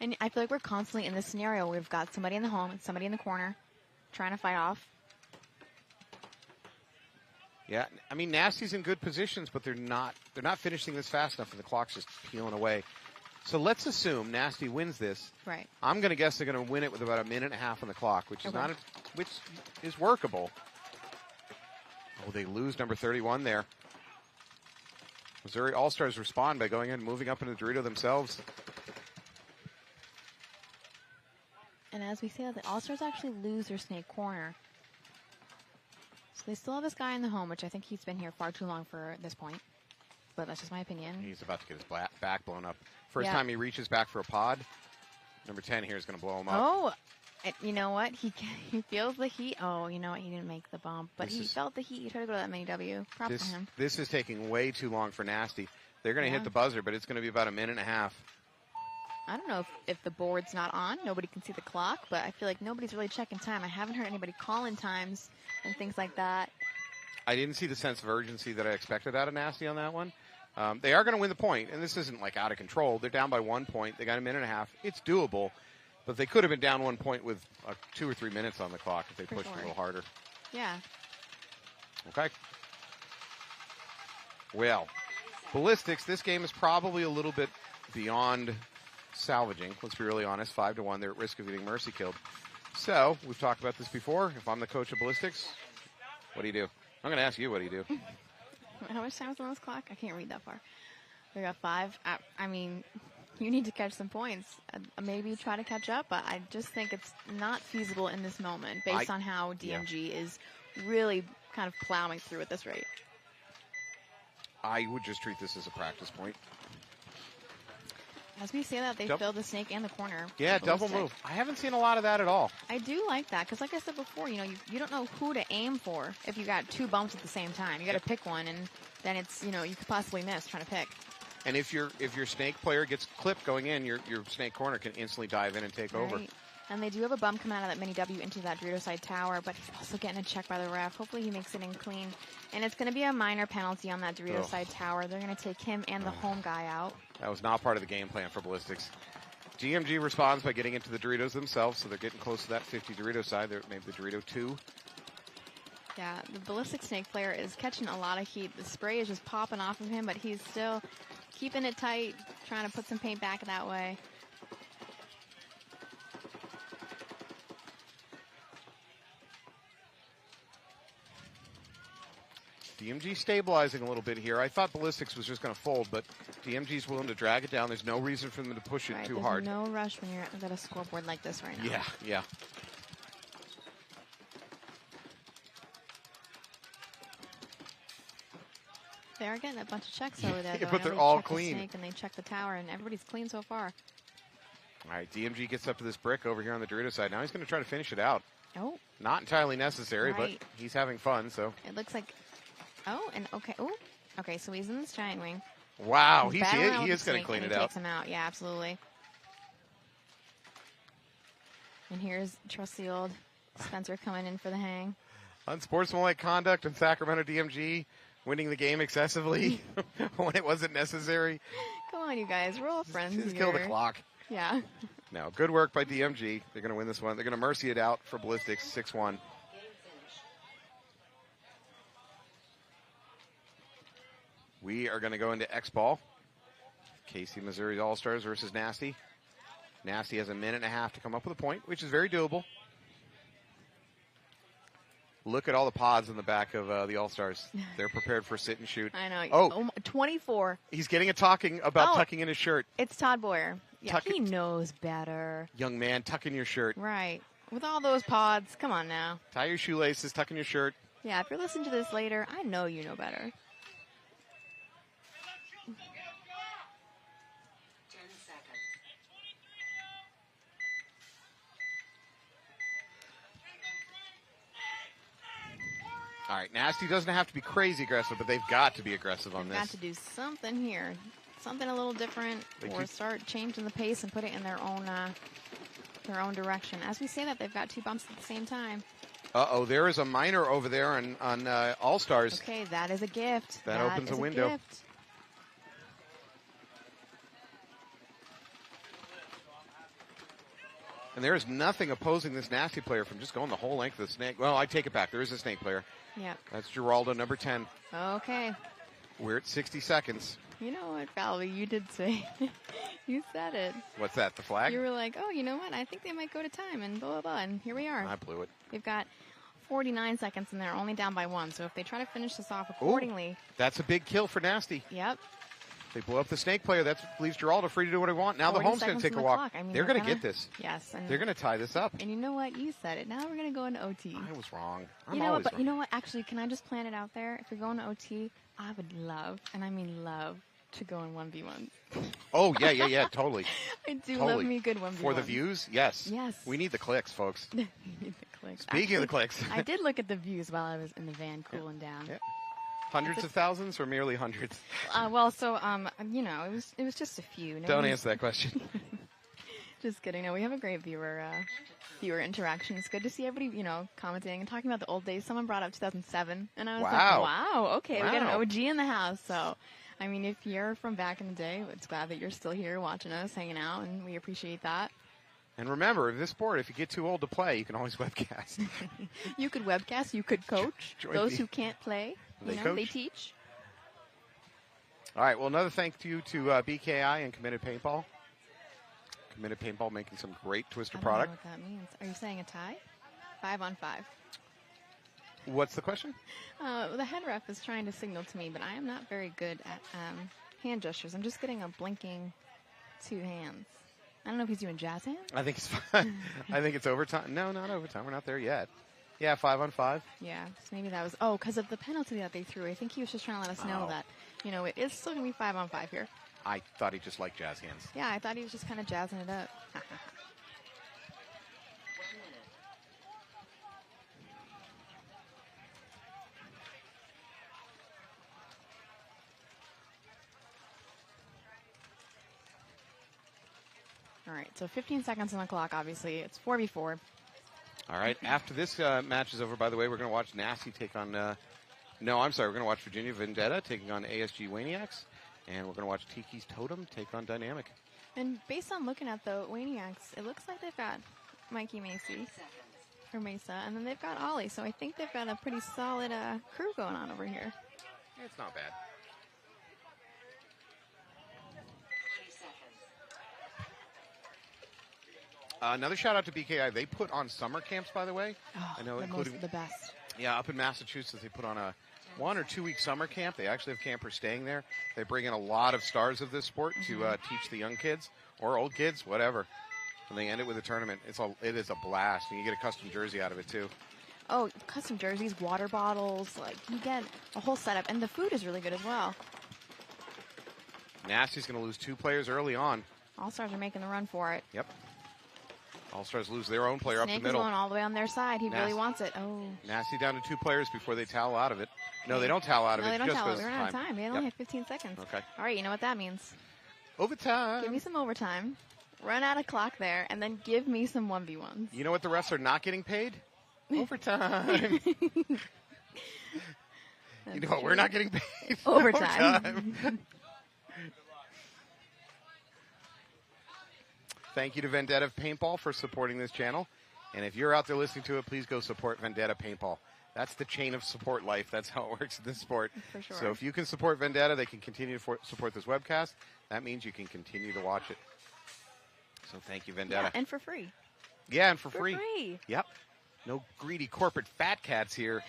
And I feel like we're constantly in this scenario. We've got somebody in the home and somebody in the corner trying to fight off. Yeah, I mean, Nasty's in good positions, but they're not finishing this fast enough, and the clock's just peeling away. So let's assume Nasty wins this. Right. I'm going to guess they're going to win it with about a minute and a half on the clock, which is Okay. which is workable. Oh, they lose number 31 there. Missouri All-Stars respond by going in and moving up into the Dorito themselves. And as we see that, the All-Stars actually lose their snake corner. So they still have this guy in the home, which I think he's been here far too long for this point. But that's just my opinion. He's about to get his back blown up. First Yeah. time he reaches back for a pod, number 10 here is going to blow him up. Oh, you know what? He feels the heat. Oh, you know what? He didn't make the bump, but he felt the heat. He tried to go to that mini W. Props to him. This is taking way too long for Nasty. They're going to Yeah. hit the buzzer, but it's going to be about a minute and a half. I don't know if the board's not on. Nobody can see the clock, but I feel like nobody's really checking time. I haven't heard anybody calling times and things like that. I didn't see the sense of urgency that I expected out of Nasty on that one. They are going to win the point, and this isn't like out of control. They're down by 1 point. They got a minute and a half. It's doable, but they could have been down 1 point with 2 or 3 minutes on the clock if they pushed a little harder. Yeah. Okay. Well, Ballistics, this game is probably a little bit beyond salvaging. Let's be really honest. 5-1. They're at risk of getting mercy killed. So, we've talked about this before. If I'm the coach of Ballistics, what do you do? I'm going to ask you, what do you do? How much time is on this clock? I can't read that far. We got 5. I mean, you need to catch some points. Maybe try to catch up, but I just think it's not feasible in this moment based on how DMG is really kind of plowing through at this rate. I would just treat this as a practice point. As we say that, they filled the snake and the corner. Yeah, double move. I haven't seen a lot of that at all. I do like that because, like I said before, you don't know who to aim for if you got 2 bumps at the same time. You got to pick one, and then it's you could possibly miss trying to pick. And if your snake player gets clipped going in, your snake corner can instantly dive in and take over. And they do have a bump coming out of that mini W into that Dorito side tower, but he's also getting a check by the ref. Hopefully he makes it in clean. And it's going to be a minor penalty on that Dorito side tower. They're going to take him and the home guy out. That was not part of the game plan for Ballistics. GMG responds by getting into the Doritos themselves, so they're getting close to that 50 Dorito side. They're maybe the Dorito 2. Yeah, the Ballistic Snake player is catching a lot of heat. The spray is just popping off of him, but he's still keeping it tight, trying to put some paint back that way. DMG stabilizing a little bit here. I thought Ballistics was just going to fold, but DMG's willing to drag it down. There's no reason for them to push it too hard. There's no rush when you're at a scoreboard like this right now. Yeah. They are getting a bunch of checks over there, though. But they're They all check the clean. snake and they check the tower, and everybody's clean so far. All right, DMG gets up to this brick over here on the Dorito side. Now he's going to try to finish it out. Oh. Not entirely necessary, Right. but he's having fun, so. It looks like... Oh, and okay. Oh, okay, so he's in this giant wing. Wow, he battling out with is the going to snake, clean and it he out. takes him out. Yeah, absolutely. And here's trusty old Spencer coming in for the hang. Unsportsmanlike conduct in Sacramento DMG, winning the game excessively when it wasn't necessary. Come on, you guys. We're all friends Just here. kill the clock. Yeah. No, good work by DMG. They're going to win this one. They're going to mercy it out for Ballistics, 6-1. We are going to go into X-Ball. KC Missouri All-Stars versus Nasty. Nasty has a minute and a half to come up with a point, which is very doable. Look at all the pods in the back of the All-Stars. They're prepared for sit and shoot. I know. Oh, 24. He's getting a talking about tucking in his shirt. It's Todd Boyer. Yeah, Tuck he knows better. Young man, tuck in your shirt. Right. With all those pods, come on now. Tie your shoelaces, tuck in your shirt. Yeah, if you're listening to this later, I know you know better. 10 seconds. All right, Nasty doesn't have to be crazy aggressive, but they've got to be aggressive on They've got this. to do something here. Something a little different, or start changing the pace and put it in their own direction. As we say that, they've got 2 bumps at the same time. Uh-oh, there is a minor over there on All-Stars. Okay, that is a gift. That opens a window. Gift. And there is nothing opposing this Nasty player from just going the whole length of the snake. Well, I take it back. There is a snake player. Yeah. That's Geraldo, number 10. Okay. We're at 60 seconds. You know what, Valerie, you did say. You said it. What's that, the flag? You were like, oh, you know what? I think they might go to time and blah, blah, blah. And here we are. I blew it. We've got 49 seconds and they're only down by 1. So if they try to finish this off accordingly. Ooh, that's a big kill for Nasty. Yep. They blow up the snake player. That leaves Geraldo free to do what he wants. Now the home's going to take a walk. I mean, they're going to get this. Yes. And they're going to tie this up. And you know what? You said it. Now we're going to go into OT. I was wrong. You know what? But you know what? Actually, can I just plan it out there? If we're going to OT, I would love, and I mean love, to go in 1v1. Oh, yeah, totally. I do love me a good 1v1. For the views? Yes. Yes. We need the clicks, folks. We need the clicks. Speaking of the clicks. I did look at the views while I was in the van cooling down. Yeah. Hundreds of thousands or merely hundreds? Well, so, you know, it was just a few. Don't answer that question. Just kidding. No, we have a great viewer interaction. It's good to see everybody, you know, commenting and talking about the old days. Someone brought up 2007, and I was like, wow, okay, we got an OG in the house. So, I mean, if you're from back in the day, it's glad that you're still here watching us, hanging out, and we appreciate that. And remember, this sport, if you get too old to play, you can always webcast. You could webcast, you could coach. Those who can't play, they teach. All right, well, another thank you to BKI and Committed Paintball. Committed Paintball making some great Twister product. I don't know what that means. Are you saying a tie? 5-on-5. What's the question? The head ref is trying to signal to me, but I am not very good at hand gestures. I'm just getting a blinking 2 hands. I don't know if he's doing jazz hands. I think it's fine. I think it's overtime. No, not overtime. We're not there yet. Yeah, 5-on-5. Yeah, so maybe that was, because of the penalty that they threw. I think he was just trying to let us know that, you know, it is still going to be 5-on-5 here. I thought he just liked jazz hands. Yeah, I thought he was just kind of jazzing it up. All right, so 15 seconds on the clock, obviously. It's 4v4. All right, after this match is over, by the way, we're going to watch Nasty take on... no, I'm sorry. We're going to watch Virginia Vendetta taking on ASG Waniacs. And we're going to watch Tiki's Totem take on Dynamic. And based on looking at the Waniacs, it looks like they've got Mikey Macy, or Mesa, and then they've got Ollie. So I think they've got a pretty solid crew going on over here. It's not bad. Another shout out to BKI. They put on summer camps, by the way. Oh, I know, including the best. Yeah, up in Massachusetts, they put on a 1 or 2 week summer camp. They actually have campers staying there. They bring in a lot of stars of this sport to teach the young kids or old kids, whatever. And they end it with a tournament. It is a blast. And you get a custom jersey out of it too. Oh, custom jerseys, water bottles, like you get a whole setup, and the food is really good as well. Nasty's going to lose 2 players early on. All-Stars are making the run for it. Yep. All-Stars lose their own player up the middle. Snake is going all the way on their side. He really wants it. Oh. Nasty down to 2 players before they towel out of it. No, they don't towel out of it. No, they don't just towel. goes We're out of time. We only have 15 seconds. Okay. All right, you know what that means. Overtime. Give me some overtime. Run out of clock there, and then give me some 1v1s. You know what the refs are not getting paid? Overtime. You know what we're not getting paid? Overtime. Thank you to Vendetta Paintball for supporting this channel. And if you're out there listening to it, please go support Vendetta Paintball. That's the chain of support life. That's how it works in this sport. For sure. So if you can support Vendetta, they can continue to support this webcast. That means you can continue to watch it. So thank you, Vendetta. Yeah, and for free. Yeah, and for free. free. Yep. No greedy corporate fat cats here.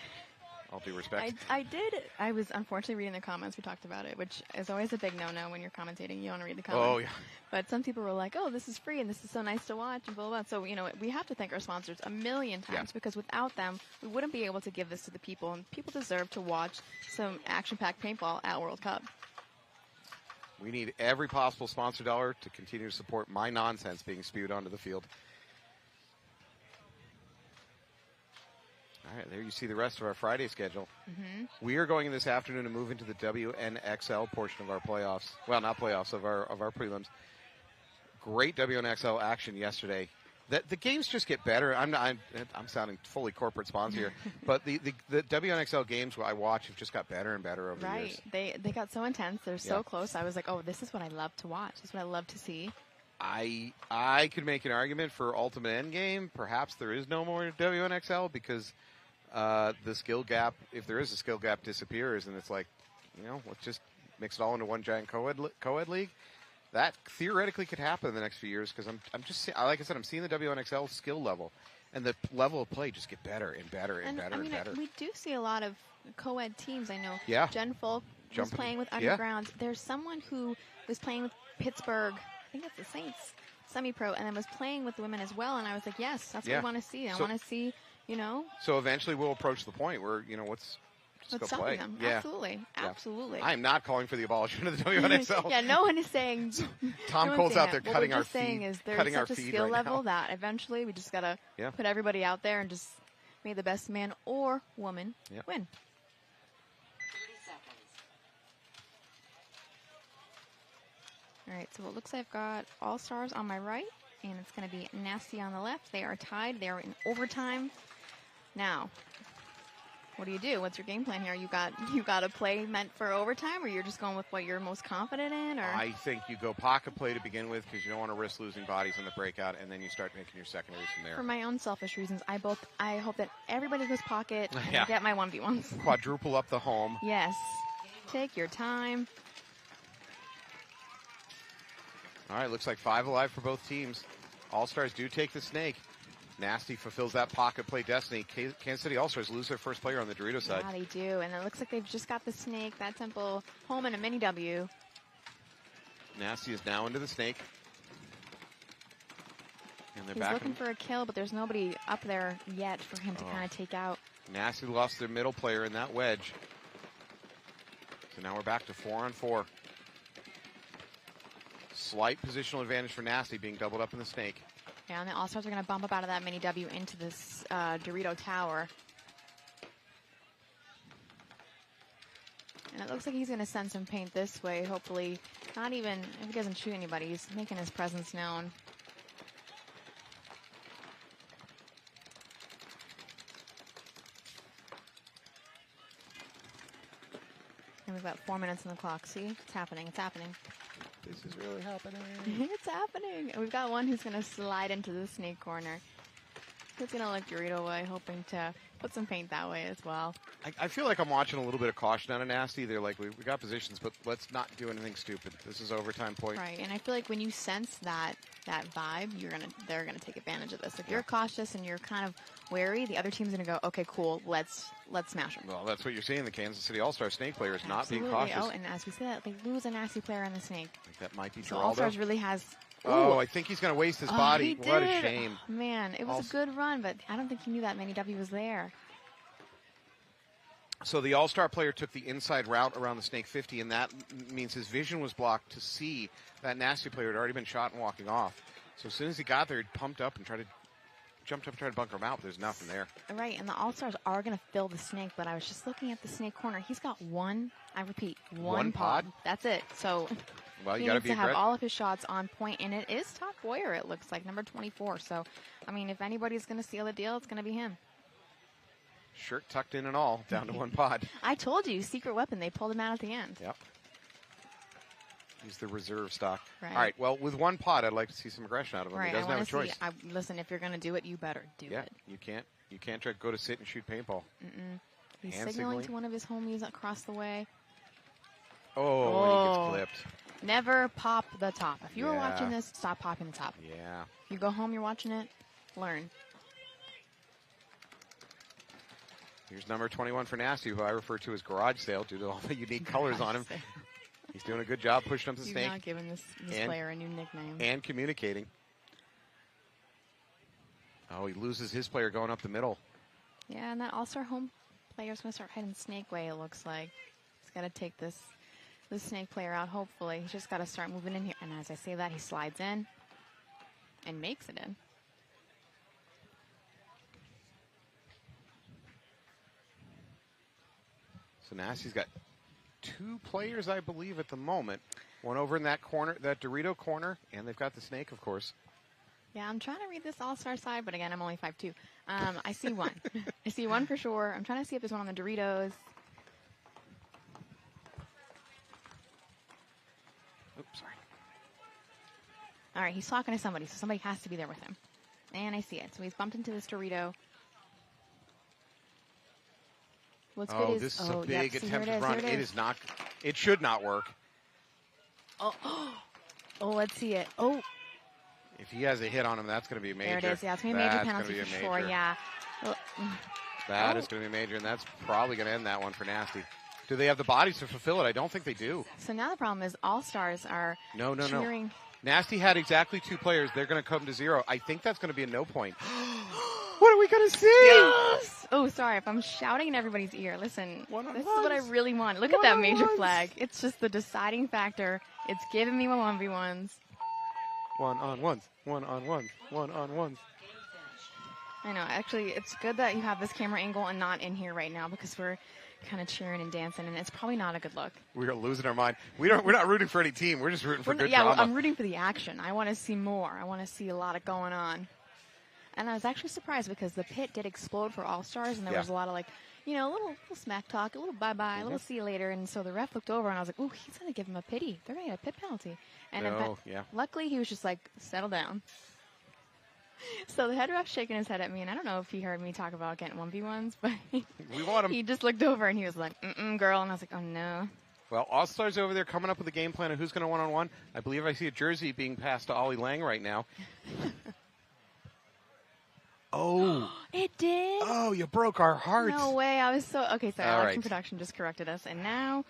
All due respect. I was unfortunately reading the comments. We talked about it, which is always a big no-no when you're commentating. You want to read the comments. Oh, yeah. But some people were like, oh, this is free and this is so nice to watch and blah, blah, blah. So, you know, we have to thank our sponsors a million times because without them, we wouldn't be able to give this to the people. And people deserve to watch some action-packed paintball at World Cup. We need every possible sponsor dollar to continue to support my nonsense being spewed onto the field. All right, there you see the rest of our Friday schedule. We are going in this afternoon to move into the WNXL portion of our playoffs. Well, not playoffs, of our prelims. Great WNXL action yesterday. The games just get better. I'm sounding fully corporate sponsor here, but the WNXL games I watch have just got better and better over the years. Right, they got so intense. They're so close. I was like, oh, this is what I love to watch. This is what I love to see. I could make an argument for Ultimate Endgame. Perhaps there is no more WNXL because the skill gap, if there is a skill gap, disappears, and it's like, you know, let's just mix it all into one giant co-ed league. That theoretically could happen in the next few years because I'm just, like I said, I'm seeing the WNXL skill level and the level of play just get better and better and better and better. We do see a lot of co-ed teams. I know Jen Folk was playing with Underground. There's someone who was playing with Pittsburgh, I think it's the Saints, semi-pro, and then was playing with the women as well. And I was like, yes, that's what I want to see. I want to see, So eventually we'll approach the point where, let's go play. Them. Yeah. Absolutely. I am not calling for the abolishment of the WNXL. No one is saying. Tom Cole's out there cutting our feed. What we're just saying is there's such a skill level that eventually we just got to put everybody out there and just may the best man or woman win. 30 seconds. All right, so it looks like I've got All-Stars on my right, and it's going to be Nasty on the left. They are tied. They are in overtime. Now, what do you do? What's your game plan here? You got a play meant for overtime, or you're just going with what you're most confident in? Or I think you go pocket play to begin with because you don't want to risk losing bodies in the breakout, and then you start making your secondaries from there. For my own selfish reasons, I hope that everybody goes pocket and I get my 1v1s. Quadruple up the home. Yes. Take your time. All right, looks like 5 alive for both teams. All-Stars do take the snake. Nasty fulfills that pocket play destiny. Kansas City All-Stars lose their first player on the Dorito side. Yeah, they do. And it looks like they've just got the snake, that temple home and a mini W. Nasty is now into the snake. And they're He's looking for a kill, but there's nobody up there yet for him to kind of take out. Nasty lost their middle player in that wedge. So now we're back to 4-on-4. Slight positional advantage for Nasty being doubled up in the snake. Yeah, and the All-Stars are going to bump up out of that mini W into this Dorito tower. And it looks like he's going to send some paint this way. Hopefully, not even, if he doesn't shoot anybody, he's making his presence known. And we've got 4 minutes on the clock. See? It's happening. It's happening. This is really happening. It's happening. And we've got one who's going to slide into the snake corner. He's going to look Dorito way, hoping to put some paint that way as well. I feel like I'm watching a little bit of caution out of Nasty. They're like, we got positions, but let's not do anything stupid. This is overtime point. Right, and I feel like when you sense that vibe, they're gonna take advantage of this. If you're cautious and you're kind of wary, the other team's gonna go, okay, cool, let's smash them. Well, that's what you're seeing. The Kansas City All-Star snake player is not being cautious. Oh, and as we say that, they lose a Nasty player in the snake. I think that might be So Geraldo. All-Stars really has. Oh, I think he's going to waste his body. He What did. a shame. Oh, man, it was a good run, but I don't think he knew that many W was there. So the All-Star player took the inside route around the snake 50, and that means his vision was blocked to see that Nasty player had already been shot and walking off. So as soon as he got there, he pumped up and jumped up and tried to bunker him out, but there's nothing there. Right, and the All-Stars are going to fill the snake, but I was just looking at the snake corner. He's got one, I repeat, one pod. That's it. So well, he needs to have all of his shots on point, and it is Top Boyer, it looks like, number 24. So, I mean, if anybody's going to seal the deal, it's going to be him. Shirt tucked in and all, down to one pod. I told you, secret weapon. They pulled him out at the end. Yep. He's the reserve stock. Right. All right, well, with one pod, I'd like to see some aggression out of him. Right, He doesn't have a choice. Listen, if you're going to do it, you better do it. Yeah, you can't try to go to sit and shoot paintball. He's signaling to one of his homies across the way. Oh, he gets clipped. Never pop the top. If you were watching this, stop popping the top. Yeah. You go home, you're watching it, learn. Here's number 21 for Nasty, who I refer to as Garage Sale due to all the unique colors on him. He's doing a good job pushing up the snake. He's not giving this player a new nickname. And communicating. Oh, he loses his player going up the middle. Yeah, and that All-Star home player is going to start heading snake way, it looks like. He's got to take this snake player out, hopefully. He's just got to start moving in here. And as I say that, he slides in and makes it in. So Nasty's got 2 players, I believe, at the moment. One over in that corner, that Dorito corner, and they've got the snake, of course. Yeah, I'm trying to read this All-Star side, but again, I'm only 5'2". I see one. I see one for sure. I'm trying to see if there's one on the Doritos. Oops, sorry. All right, he's talking to somebody, so somebody has to be there with him. And I see it. So he's bumped into this Dorito. What's good is, this is a big attempted run. It is not. It should not work. Oh, oh, let's see it. Oh, If he has a hit on him, that's going to be major. there it is. Yeah, it's going to be a major penalty for sure. Yeah. That is going to be major, and that's probably going to end that one for Nasty. Do they have the bodies to fulfill it? I don't think they do. So now the problem is All-Stars are cheering. No. Nasty had exactly 2 players. They're going to come to 0. I think that's going to be a no point. What are we going to see? Yes! Oh, sorry if I'm shouting in everybody's ear. Listen, this is what I really want. Look at that major flag. It's just the deciding factor. It's giving me my 1v1s. 1-on-1s. 1-on-1s. 1-on-1s. I know. Actually, it's good that you have this camera angle and not in here right now because we're kind of cheering and dancing, and it's probably not a good look. We're losing our mind. We're not rooting for any team. We're just rooting for good drama. drama. I'm rooting for the action. I want to see more. I want to see a lot of going on. And I was actually surprised because the pit did explode for All-Stars, and there was a lot of a little smack talk, a little bye-bye, a little see you later. And so the ref looked over, and I was like, ooh, he's going to give him a pity. They're going to get a pit penalty. And luckily, he was just like, settle down. So the head ref's shaking his head at me, and I don't know if he heard me talk about getting 1v1s, but we want him. He just looked over, and he was like, girl. And I was like, oh, no. Well, All-Stars over there coming up with a game plan of who's going to one-on-one. I believe I see a jersey being passed to Ollie Lang right now. Oh. It did? Oh, you broke our hearts. No way. I was so... Okay, sorry. All Alex from right. production just corrected us, and now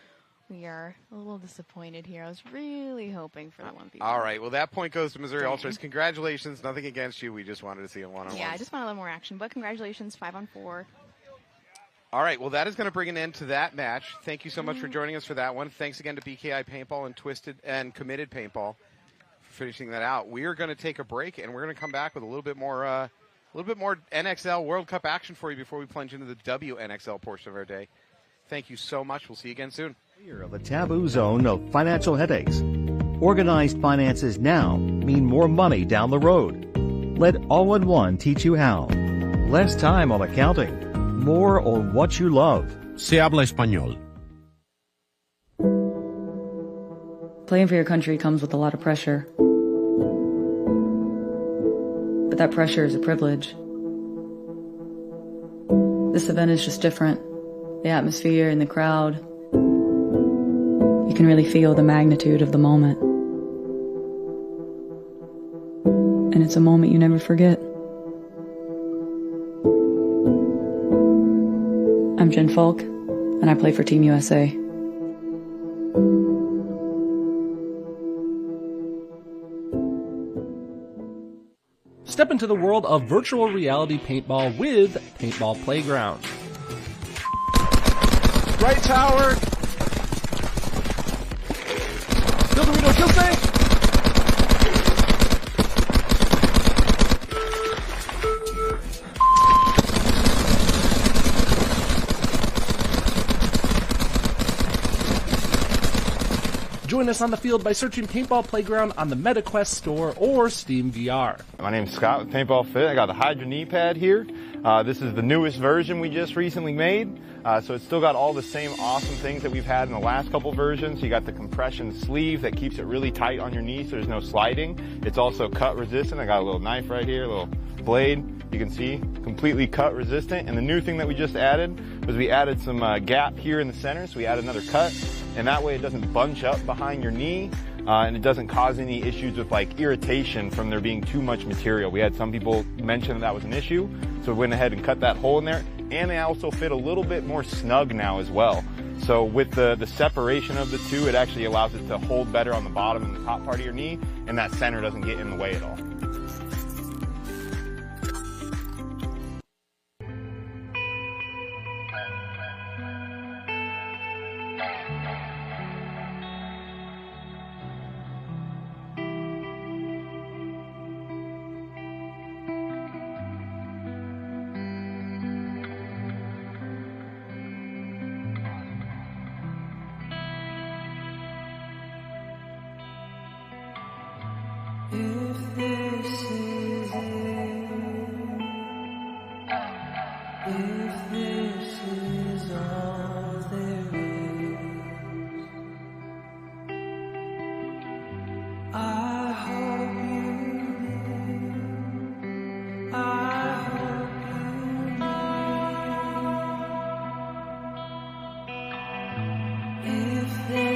we are a little disappointed here. I was really hoping for the 1v1. All right. Well, that point goes to Missouri All-Stars. Congratulations. Nothing against you. We just wanted to see a one-on-one. Yeah, I just want a little more action, but congratulations, 5-on-4. All right. Well, that is going to bring an end to that match. Thank you so much for joining us for that one. Thanks again to BKI Paintball and Twisted and Committed Paintball for finishing that out. We are going to take a break, and we're going to come back with a little bit more NXL World Cup action for you before we plunge into the WNXL portion of our day. Thank you so much. We'll see you again soon. Clear of a taboo zone of financial headaches. Organized finances now mean more money down the road. Let All-in-One teach you how. Less time on accounting. More on what you love. Se habla español. Playing for your country comes with a lot of pressure. But that pressure is a privilege. This event is just different. The atmosphere and the crowd. You can really feel the magnitude of the moment. And it's a moment you never forget. I'm Jen Falk, and I play for Team USA. Step into the world of virtual reality paintball with Paintball Playground. Right tower. Kill Dorito, kill safe. Join us on the field by searching Paintball Playground on the MetaQuest store or Steam VR. My name's Scott with Paintball Fit. I got the Hydra knee pad here. This is the newest version we just recently made. So it's still got all the same awesome things that we've had in the last couple versions. You got the compression sleeve that keeps it really tight on your knee so there's no sliding. It's also cut resistant. I got a little knife right here, a little blade. You can see, completely cut resistant. And the new thing that we just added was we added some gap here in the center. So we added another cut. And that way it doesn't bunch up behind your knee. And it doesn't cause any issues with like irritation from there being too much material. We had some people mention that was an issue. So we went ahead and cut that hole in there. And they also fit a little bit more snug now as well. So with the separation of the two, it actually allows it to hold better on the bottom and the top part of your knee. And that center doesn't get in the way at all. If this is it, if this is all there is, I hope you live, I hope you live. If there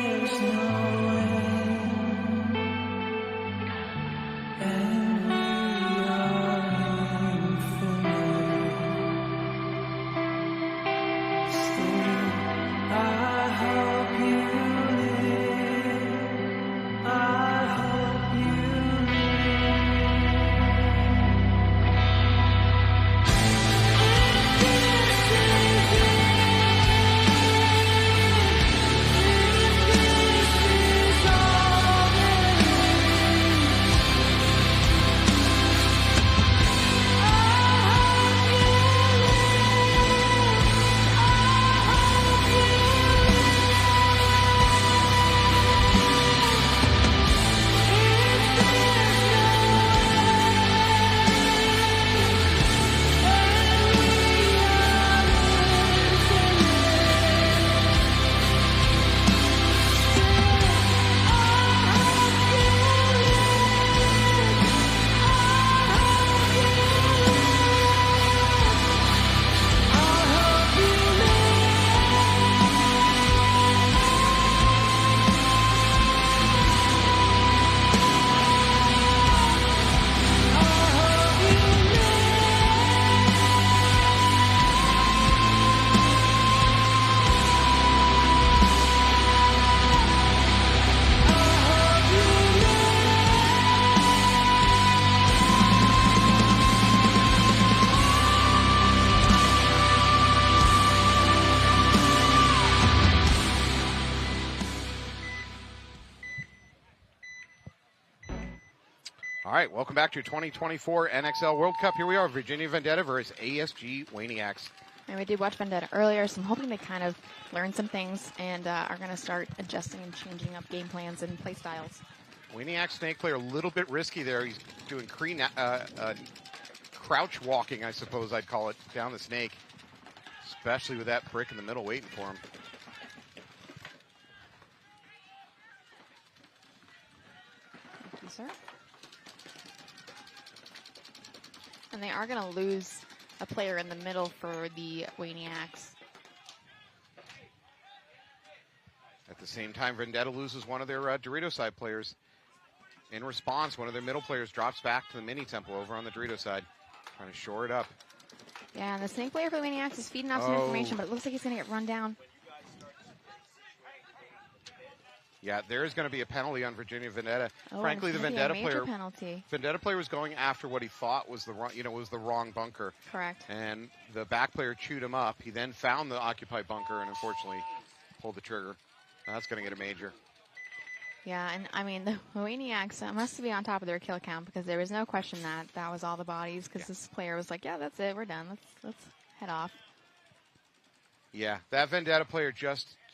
right, welcome back to 2024 NXL World Cup. Here we are, Virginia Vendetta versus ASG Waniacs. And we did watch Vendetta earlier, so I'm hoping they kind of learn some things and are going to start adjusting and changing up game plans and play styles. Waniac snake player a little bit risky there. He's doing crouch walking, I suppose I'd call it, down the snake, especially with that brick in the middle waiting for him. Thank you, sir. And they are going to lose a player in the middle for the Waniacs. At the same time, Vendetta loses one of their Dorito side players. In response, one of their middle players drops back to the mini temple over on the Dorito side, trying to shore it up. Yeah, and the snake player for the Maniacs is feeding out some information, but it looks like he's going to get run down. Yeah, there is going to be a penalty on Virginia Vendetta. Oh, Frankly, the Vendetta Vendetta player was going after what he thought was the wrong bunker. Correct. And the back player chewed him up. He then found the occupied bunker and unfortunately pulled the trigger. That's going to get a major. Yeah, and I mean, the Waniacs must be on top of their kill count because there was no question that was all the bodies because this player was like, yeah, that's it, we're done. Let's head off. Yeah, that Vendetta player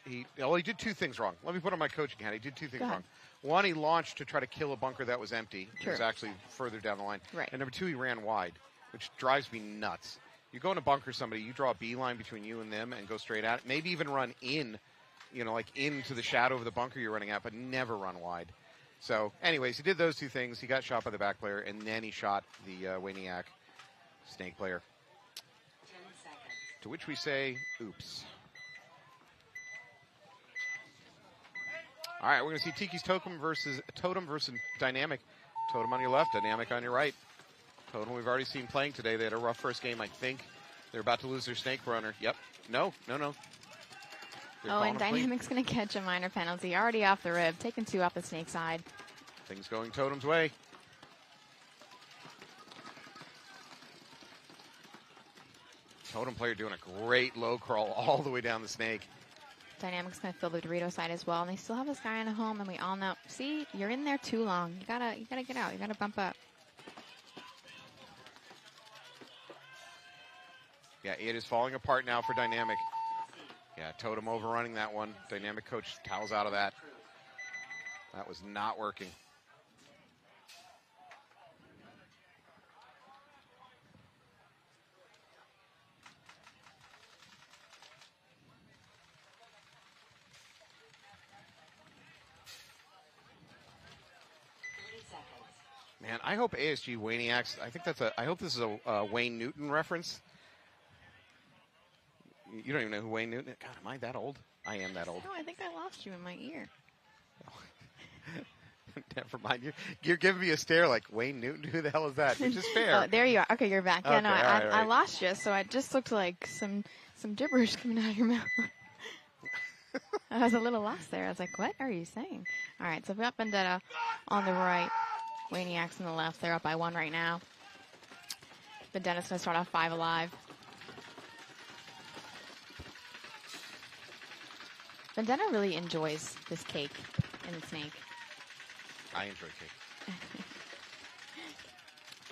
he did two things wrong. Let me put on my coaching hat. He did two things wrong. One, he launched to try to kill a bunker that was empty. It was actually further down the line. Right. And number two, he ran wide, which drives me nuts. You go in to bunker somebody, you draw a beeline between you and them and go straight at it. Maybe even run in, like into the shadow of the bunker you're running at, but never run wide. So, anyways, he did those two things. He got shot by the back player, and then he shot the Waniac snake player. 10 seconds. To which we say, oops. All right, we're going to see Tiki's Totem versus Dynamic. Totem on your left, Dynamic on your right. Totem we've already seen playing today. They had a rough first game, I think. They're about to lose their snake runner. Yep. No. And Dynamic's going to catch a minor penalty. Already off the rib, taking 2 off the snake side. Things going Totem's way. Totem player doing a great low crawl all the way down the snake. Dynamic's going to fill the Dorito side as well, and they still have this guy in a home, and we all know. See, you're in there too long. You gotta get out. You gotta bump up. Yeah, it is falling apart now for Dynamic. Yeah, Totem overrunning that one. Dynamic coach towels out of that. That was not working. Man, I hope ASG Waniacs, I hope this is a Wayne Newton reference. You don't even know who Wayne Newton is? God, am I that old? I am that old. No, I think I lost you in my ear. Never mind. You're giving me a stare like, Wayne Newton? Who the hell is that? Which is fair. Oh, there you are. Okay, you're back. Yeah, okay, no, right. I lost you, so it just looked like some gibberish coming out of your mouth. I was a little lost there. I was like, what are you saying? All right, so we got Vendetta on the right. Waniacs on the left. They're up by 1 right now. Vendetta's going to start off 5 alive. Vendetta really enjoys this cake and the snake. I enjoy cake.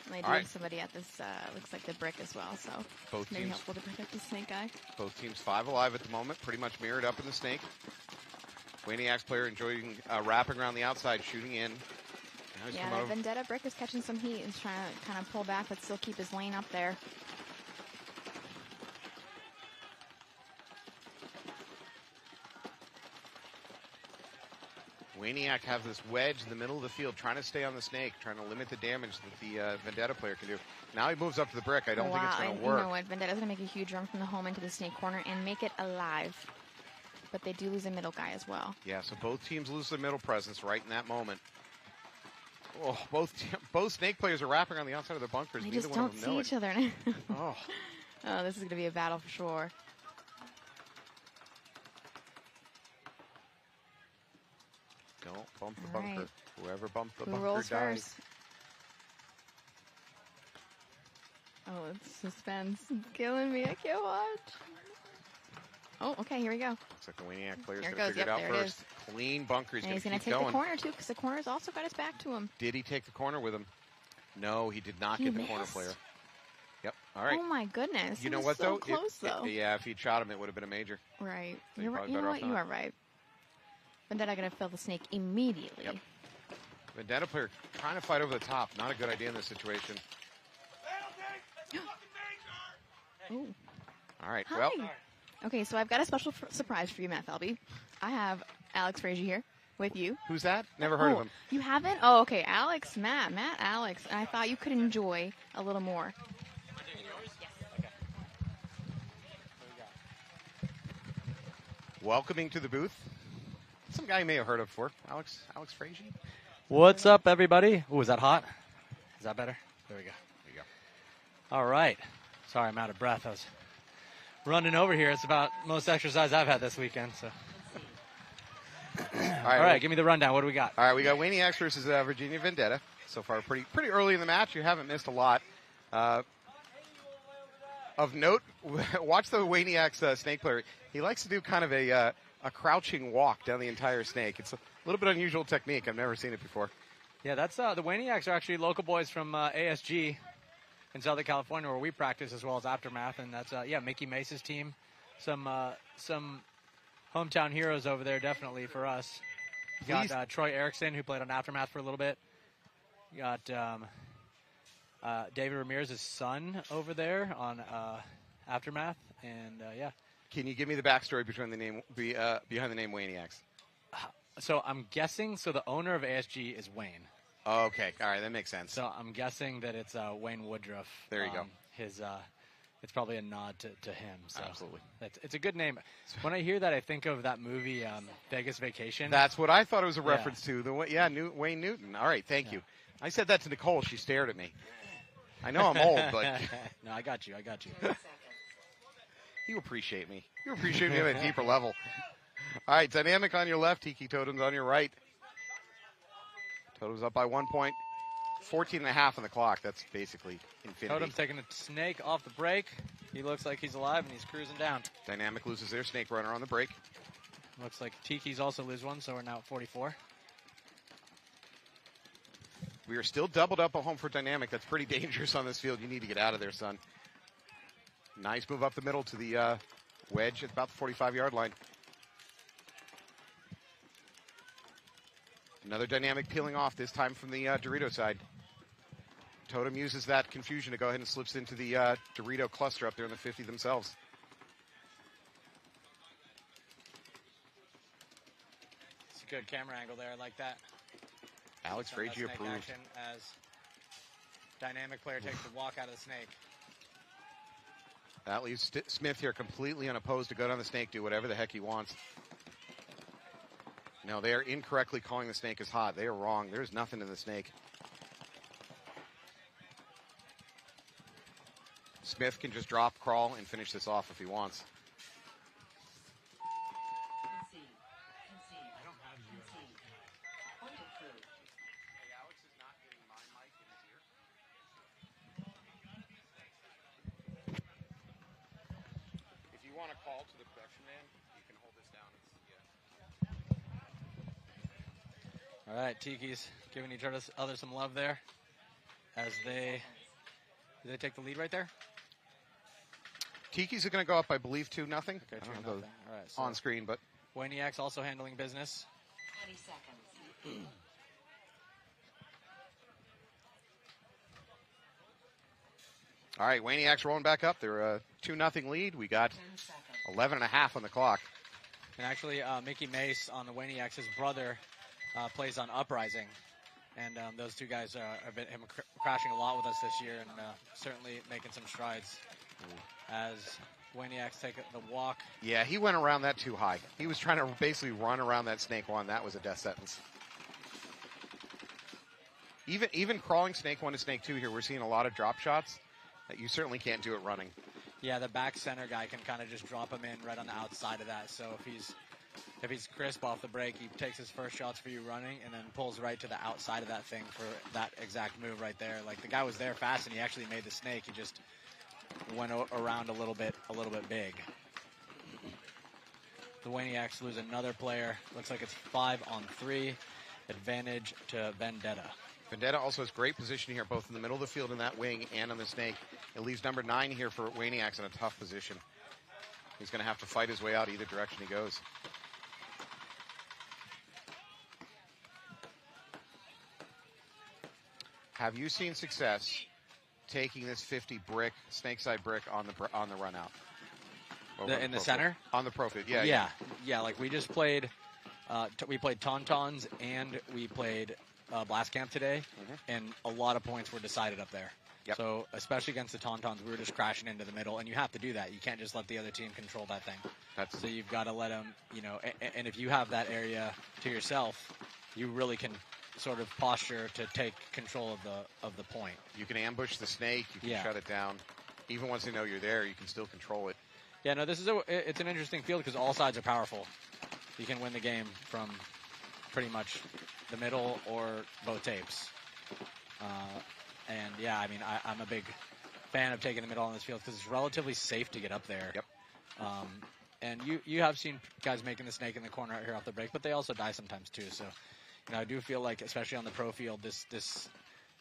And they do have somebody at this, looks like the brick as well, so both maybe teams, helpful to protect the snake guy. Both teams 5 alive at the moment, pretty much mirrored up in the snake. Waniacs player enjoying wrapping around the outside, shooting in. Yeah, the Vendetta brick is catching some heat and is trying to kind of pull back but still keep his lane up there. Waniac have this wedge in the middle of the field trying to stay on the snake, trying to limit the damage that the Vendetta player can do. Now he moves up to the brick. I don't think it's going to work. You know what? Vendetta's going to make a huge run from the home into the snake corner and make it alive. But they do lose a middle guy as well. Yeah, so both teams lose their middle presence right in that moment. Oh, both snake players are wrapping on the outside of their bunkers. They just don't see each other. Oh, this is going to be a battle for sure. Don't bump the bunker. Right. Whoever bumped the bunker rolls dies. First? Oh, it's suspense. It's killing me. I can't watch. Oh, okay, here we go. Looks like the Waniac player's going to figure it out first. Clean bunker. He's going to keep take the corner, too, because the corner's also got his back to him. Did he take the corner with him? No, he did not He get the corner missed? player. Yep. All right. Oh my goodness. You It know was what, so though? Close, though. Yeah, if he'd shot him, it would have been a major. Right. So You're you're right. probably You know better what? off You not. are right. Vendetta gonna fill the snake immediately. Yep. Vendetta player trying to fight over the top. Not a good idea in this situation. Ooh. All right. Hi. Well, Okay, so I've got a special surprise for you, Matt Felby. I have Alex Frazier here with you. who's that? Never heard of him. You haven't? Oh, okay. Alex, Matt, Alex. And I thought you could enjoy a little more. Welcoming to the booth. Some guy you may have heard of before. Alex Frazier. What's up, everybody? Ooh, is that hot? Is that better? There we go. There you go. All right. Sorry, I'm out of breath. I was running over here. It's about the most exercise I've had this weekend. So, all right, give me the rundown. What do we got? All right, we got WNXL versus Virginia Vendetta. So far, pretty early in the match. You haven't missed a lot. Of note, watch the WNXL snake player. He likes to do kind of a crouching walk down the entire snake. It's a little bit unusual technique. I've never seen it before. Yeah, that's the WNXL are actually local boys from ASG in Southern California, where we practice as well as Aftermath, and that's Mickey Mace's team. Some hometown heroes over there, definitely for us. You got Troy Erickson, who played on Aftermath for a little bit. You got David Ramirez's son over there on Aftermath, and Can you give me the backstory behind the name WNXL? So I'm guessing. So the owner of ASG is Wayne. Oh, okay, all right, that makes sense. So I'm guessing that it's Wayne Woodruff. There you go. It's probably a nod to him. So absolutely, it's a good name. When I hear that, I think of that movie Vegas Vacation. That's what I thought it was a reference to. Wayne Newton. All right, thank you. I said that to Nicole. She stared at me. I know I'm old, but no, I got you. You appreciate me. You appreciate me at a deeper level. All right, Dynamic on your left, Tiki Totems on your right. Totems up by 1 point. 14.5 on the clock. That's basically infinity. Totem's taking a snake off the break. He looks like he's alive, and he's cruising down. Dynamic loses their snake runner on the break. Looks like Tiki's also lose one, so we're now at 44. We are still doubled up at home for Dynamic. That's pretty dangerous on this field. You need to get out of there, son. Nice move up the middle to the wedge at about the 45-yard line. Another Dynamic peeling off, this time from the Dorito side. Totem uses that confusion to go ahead and slips into the Dorito cluster up there in the 50 themselves. It's a good camera angle there. I like that. Alex Frazier approved. Action as Dynamic player takes the walk out of the snake. That leaves Smith here completely unopposed to go down the snake, do whatever the heck he wants. No, they are incorrectly calling the snake as hot. They are wrong. There's nothing in the snake. Smith can just drop, crawl, and finish this off if he wants. If you want to call to the production man, you can hold this down. All right, Tiki's giving each other some love there as they take the lead right there. Tiki's going to go up, I believe, 2-0. Okay, 2-0. All right, so on screen, but WNXL also handling business. 20 seconds. all right, WNXL rolling back up. They're a 2-0 lead. We got 11.5 on the clock. And actually, Mickey Mace on the WNXL, his brother, plays on Uprising. And those two guys have been crashing a lot with us this year and certainly making some strides as WNXL take the walk. Yeah, he went around that too high. He was trying to basically run around that snake one. That was a death sentence. Even crawling snake one to snake two here, we're seeing a lot of drop shots that you certainly can't do it running. Yeah, the back center guy can kind of just drop him in right on the outside of that. So if he's crisp off the break, he takes his first shots for you running and then pulls right to the outside of that thing for that exact move right there. Like the guy was there fast and he actually made the snake. He just went around a little bit big. The WNXL lose another player. Looks like it's 5-on-3. Advantage to Vendetta. Vendetta also has great position here, both in the middle of the field in that wing and on the snake. It leaves number 9 here for Waniacs in a tough position. He's going to have to fight his way out either direction he goes. Have you seen success taking this 50 brick, snakeside brick on the run out? In the center? On the pro field, yeah. Like we just played, we played Tauntauns and we played Blast Camp today, and a lot of points were decided up there. Yep. So especially against the Tauntauns, we were just crashing into the middle, and you have to do that. You can't just let the other team control that thing. So you've got to let them, and if you have that area to yourself, you really can sort of posture to take control of the point. You can ambush the snake, you can shut it down. Even once they know you're there, you can still control it. Yeah, no, it's an interesting field because all sides are powerful. You can win the game from pretty much the middle or both tapes. And yeah, I mean, I'm a big fan of taking the middle on this field because it's relatively safe to get up there. Yep. And you have seen guys making the snake in the corner out here off the break, but they also die sometimes too. So, I do feel like, especially on the pro field, this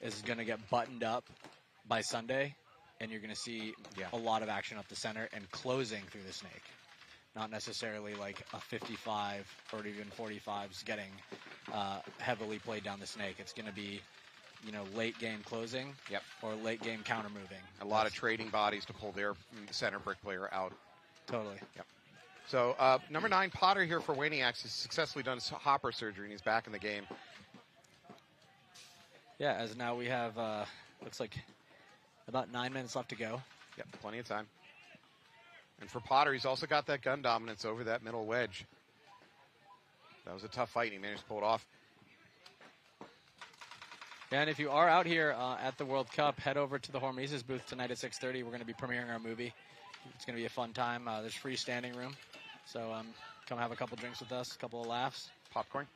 is going to get buttoned up by Sunday, and you're going to see a lot of action up the center and closing through the snake. Not necessarily like a 55 or even 45s getting heavily played down the snake. It's going to be, late game closing or late game counter moving. A lot of trading bodies to pull their center brick player out. Totally. Yep. So number 9, Potter here for Waniacs has successfully done hopper surgery, and he's back in the game. Yeah, as now we have, looks like about 9 minutes left to go. Yep, plenty of time. And for Potter, he's also got that gun dominance over that middle wedge. That was a tough fight, and he managed to pull it off. And if you are out here at the World Cup, head over to the Hormesis booth tonight at 6:30. We're going to be premiering our movie. It's going to be a fun time. There's free standing room. So come have a couple drinks with us, a couple of laughs. Popcorn?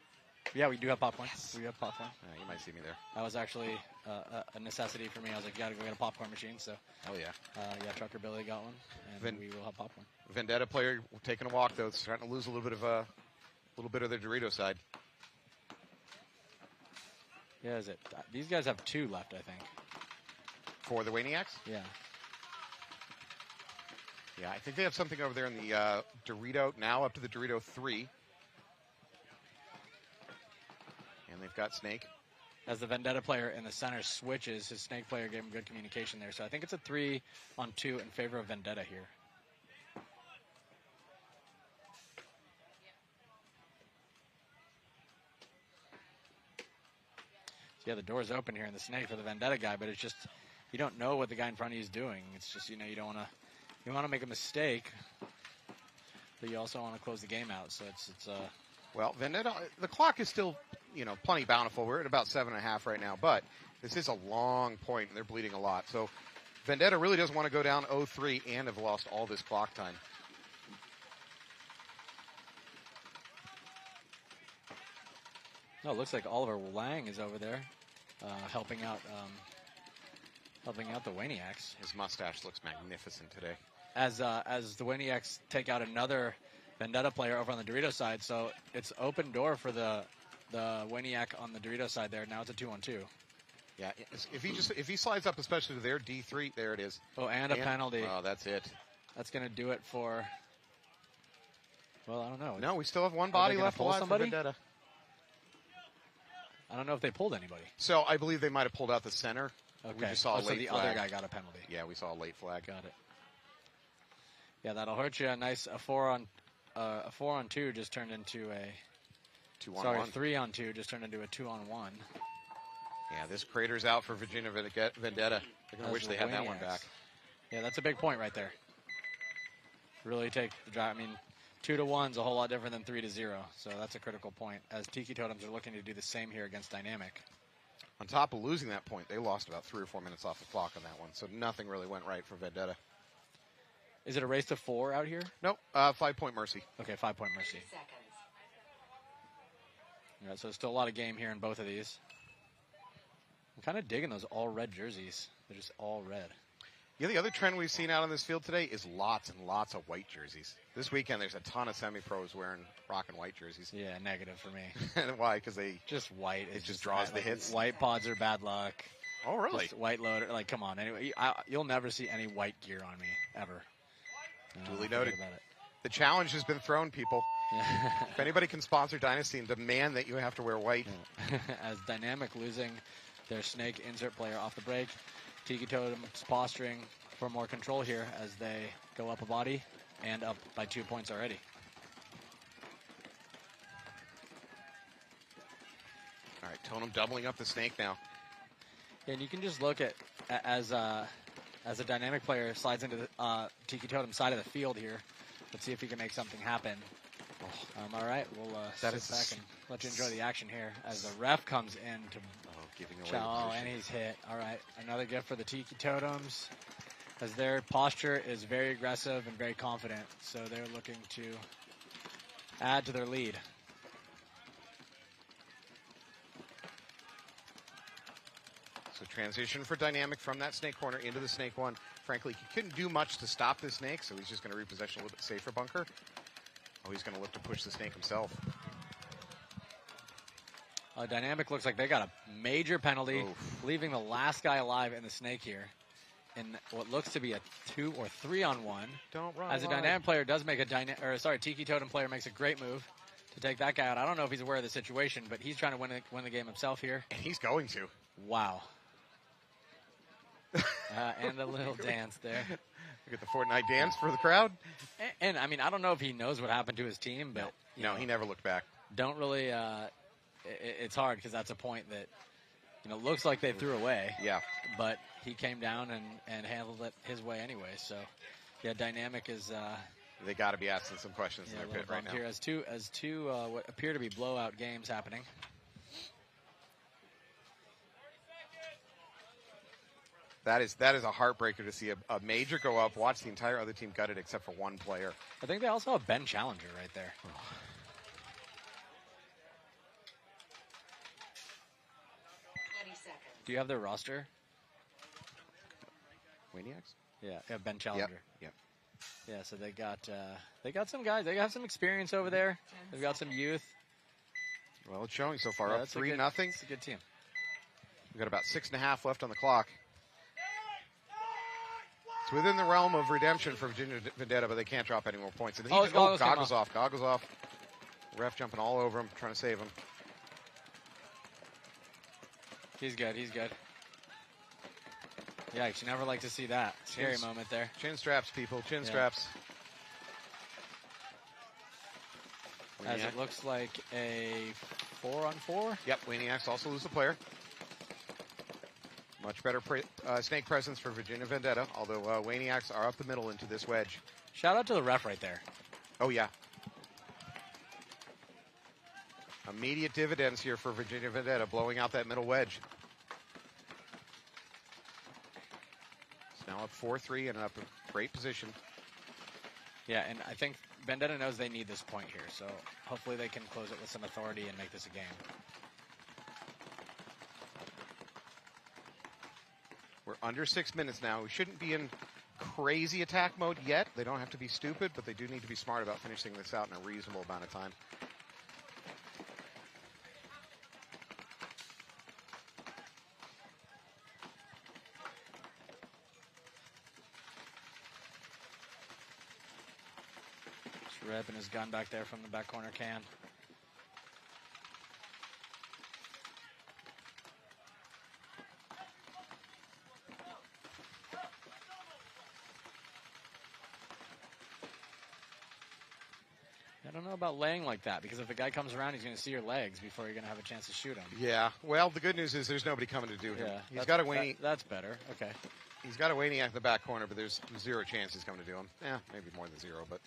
Yeah, we do have popcorn. We have popcorn. You might see me there. That was actually a necessity for me. I was like, gotta go get a popcorn machine. So, oh yeah. Trucker Billy got one, and we will have popcorn. Vendetta player taking a walk though. It's starting to lose a little bit of their Dorito side. Yeah, is it? These guys have 2 left, I think. For the Waniacs? Yeah. Yeah, I think they have something over there in the Dorito, now up to the Dorito 3. And they've got Snake. As the Vendetta player in the center switches, his Snake player gave him good communication there. So I think it's a 3-on-2 in favor of Vendetta here. So yeah, the door's open here in the Snake for the Vendetta guy, but it's just, you don't know what the guy in front of you is doing. It's just, you don't want to, you want to make a mistake, but you also want to close the game out. So it's well, Vendetta, the clock is still, plenty bountiful. We're at about 7.5 right now, but this is a long point, and they're bleeding a lot. So Vendetta really doesn't want to go down 0-3 and have lost all this clock time. No, it looks like Oliver Lang is over there, helping out the Waniacs. His mustache looks magnificent today. As the Waniacs take out another Vendetta player over on the Dorito side, so it's open door for the Waniac on the Dorito side there. Now it's a 2-on-2. Yeah, if he slides up, especially to their D3, there it is. Oh, and a penalty. Oh, that's it. That's going to do it for. Well, I don't know. No, we still have one body left alive for Vendetta. I don't know if they pulled anybody. So I believe they might have pulled out the center. Okay. We just saw a late so the flag. other guy got a penalty. Yeah, we saw a late flag. Got it. Yeah, that'll hurt you. A 4-on-2 just turned into a 2-on-1. Sorry, 3-on-2 just turned into a 2-on-1. Yeah, this crater's out for Virginia Vendetta. They're going to wish they had that one back. Yeah, that's a big point right there. Really take the drive. I mean, 2-to-1's a whole lot different than 3-to-0, so that's a critical point. As Tiki Totems are looking to do the same here against Dynamic. On top of losing that point, they lost about 3 or 4 minutes off the clock on that one, so nothing really went right for Vendetta. Is it a race to 4 out here? Nope, 5-point mercy. Okay, 5-point mercy. All right, so there's still a lot of game here in both of these. I'm kind of digging those all red jerseys. They're just all red. Yeah, the other trend we've seen out on this field today is lots and lots of white jerseys. This weekend, there's a ton of semi-pros wearing rocking white jerseys. Yeah, negative for me. And why? Because they just white. It just draws the hits. White pods are bad luck. Oh, really? Just white loader. Like, come on. Anyway, you'll never see any white gear on me ever. Duly noted. About it. The challenge has been thrown, people. If anybody can sponsor Dynasty and demand that you have to wear white. As Dynamic losing their snake insert player off the break. Tiki Totem's posturing for more control here as they go up a body and up by 2 points already. All right, Totem doubling up the snake now. And you can just look at as a Dynamic player slides into the Tiki Totem side of the field here. Let's see if he can make something happen. All right, we'll sit back and let you enjoy the action here as the ref comes in to giving away the position. And he's hit. All right, another gift for the Tiki Totems as their posture is very aggressive and very confident. So they're looking to add to their lead. So transition for Dynamic from that snake corner into the snake one. Frankly, he couldn't do much to stop this snake, so he's just going to repossession a little bit safer bunker. Oh, he's going to look to push the snake himself. Dynamic looks like they got a major penalty, leaving the last guy alive in the snake here. In what looks to be a 2 or 3-on-1. Don't run. As a Dynamic player does make a Tiki Totem player makes a great move to take that guy out. I don't know if he's aware of the situation, but he's trying to win the game himself here. And he's going to. Wow. And a little dance there. Look at the Fortnite dance for the crowd. And I mean, I don't know if he knows what happened to his team, but no, he never looked back. Don't really. It's hard because that's a point that looks like they threw away. Yeah. But he came down and handled it his way anyway. So yeah, Dynamic is. They got to be asking some questions in their pit right now. Here as two what appear to be blowout games happening. That is a heartbreaker to see a major go up, watch the entire other team gut it except for one player. I think they also have Ben Challenger right there. Oh. 20 seconds. Do you have their roster? Waniacs? Yeah, Ben Challenger. Yep. Yeah, so they got some guys. They got some experience over there. They've got some youth. Well, it's showing so far. Up 3-0. It's a good team. We've got about 6.5 left on the clock. It's within the realm of redemption for Virginia Vendetta, but they can't drop any more points. And goggles off. Goggles off. Ref jumping all over him, trying to save him. He's good. Yikes, you never like to see that. Scary moment there. Chin straps, people. Chin straps. As it looks like a 4-on-4. Yep, Waniacs also lose a player. Much better snake presence for Virginia Vendetta, although Waniacs are up the middle into this wedge. Shout out to the ref right there. Oh, yeah. Immediate dividends here for Virginia Vendetta, blowing out that middle wedge. It's now up 4-3 and up a great position. Yeah, and I think Vendetta knows they need this point here, so hopefully they can close it with some authority and make this a game. We're under 6 minutes now. We shouldn't be in crazy attack mode yet. They don't have to be stupid, but they do need to be smart about finishing this out in a reasonable amount of time. Just ripping his gun back there from the back corner can. I don't know about laying like that, because if the guy comes around, he's going to see your legs before you're going to have a chance to shoot him. Yeah. Well, the good news is there's nobody coming to do him. Yeah, He's got a Waniac. That's better. Okay. He's got a Waniac in the back corner, but there's zero chance he's coming to do him. Yeah, maybe more than zero, but.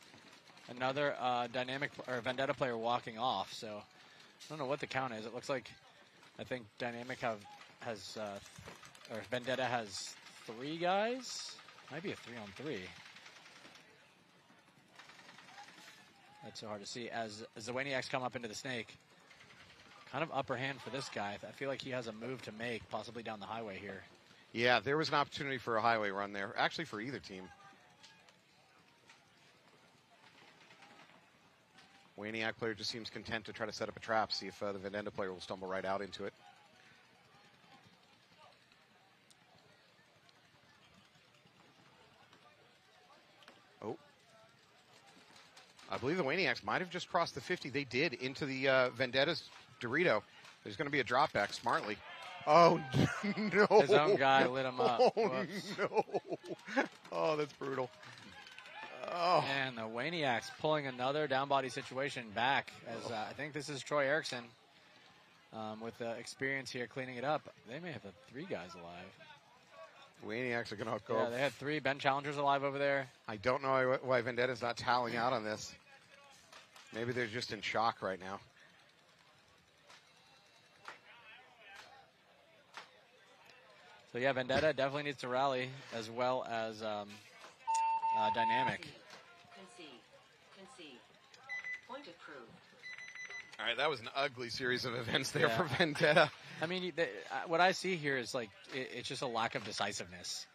Another Dynamic or Vendetta player walking off, so I don't know what the count is. It looks like I think Dynamic has or Vendetta has 3 guys. Might be a 3-on-3. That's so hard to see. As the Waniacs come up into the snake, kind of upper hand for this guy. I feel like he has a move to make, possibly down the highway here. Yeah, there was an opportunity for a highway run there, actually for either team. Waniac player just seems content to try to set up a trap, see if the Vendetta player will stumble right out into it. Oh. I believe the Waniacs might have just crossed the 50. They did into the Vendetta's Dorito. There's going to be a drop back smartly. Oh, no. His own guy lit him up. Oh, Whoops. no. Oh, that's brutal. Oh. And the Waniacs pulling another down body situation back as I think this is Troy Erickson with experience here cleaning it up. They may have 3 guys alive. Waniacs are going to go. Yeah, they had 3 Ben Challengers alive over there. I don't know why Vendetta's not toweling out on this. Maybe they're just in shock right now. So yeah, Vendetta definitely needs to rally as well as Dynamic. Concede. Point approved. All right, that was an ugly series of events there Yeah. for Vendetta. I mean, what I see here is like it's just a lack of decisiveness.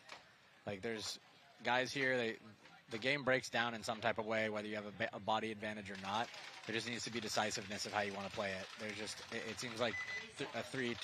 Like there's guys here, the game breaks down in some type of way, whether you have a body advantage or not. There just needs to be decisiveness of how you want to play it. There's just it seems like 2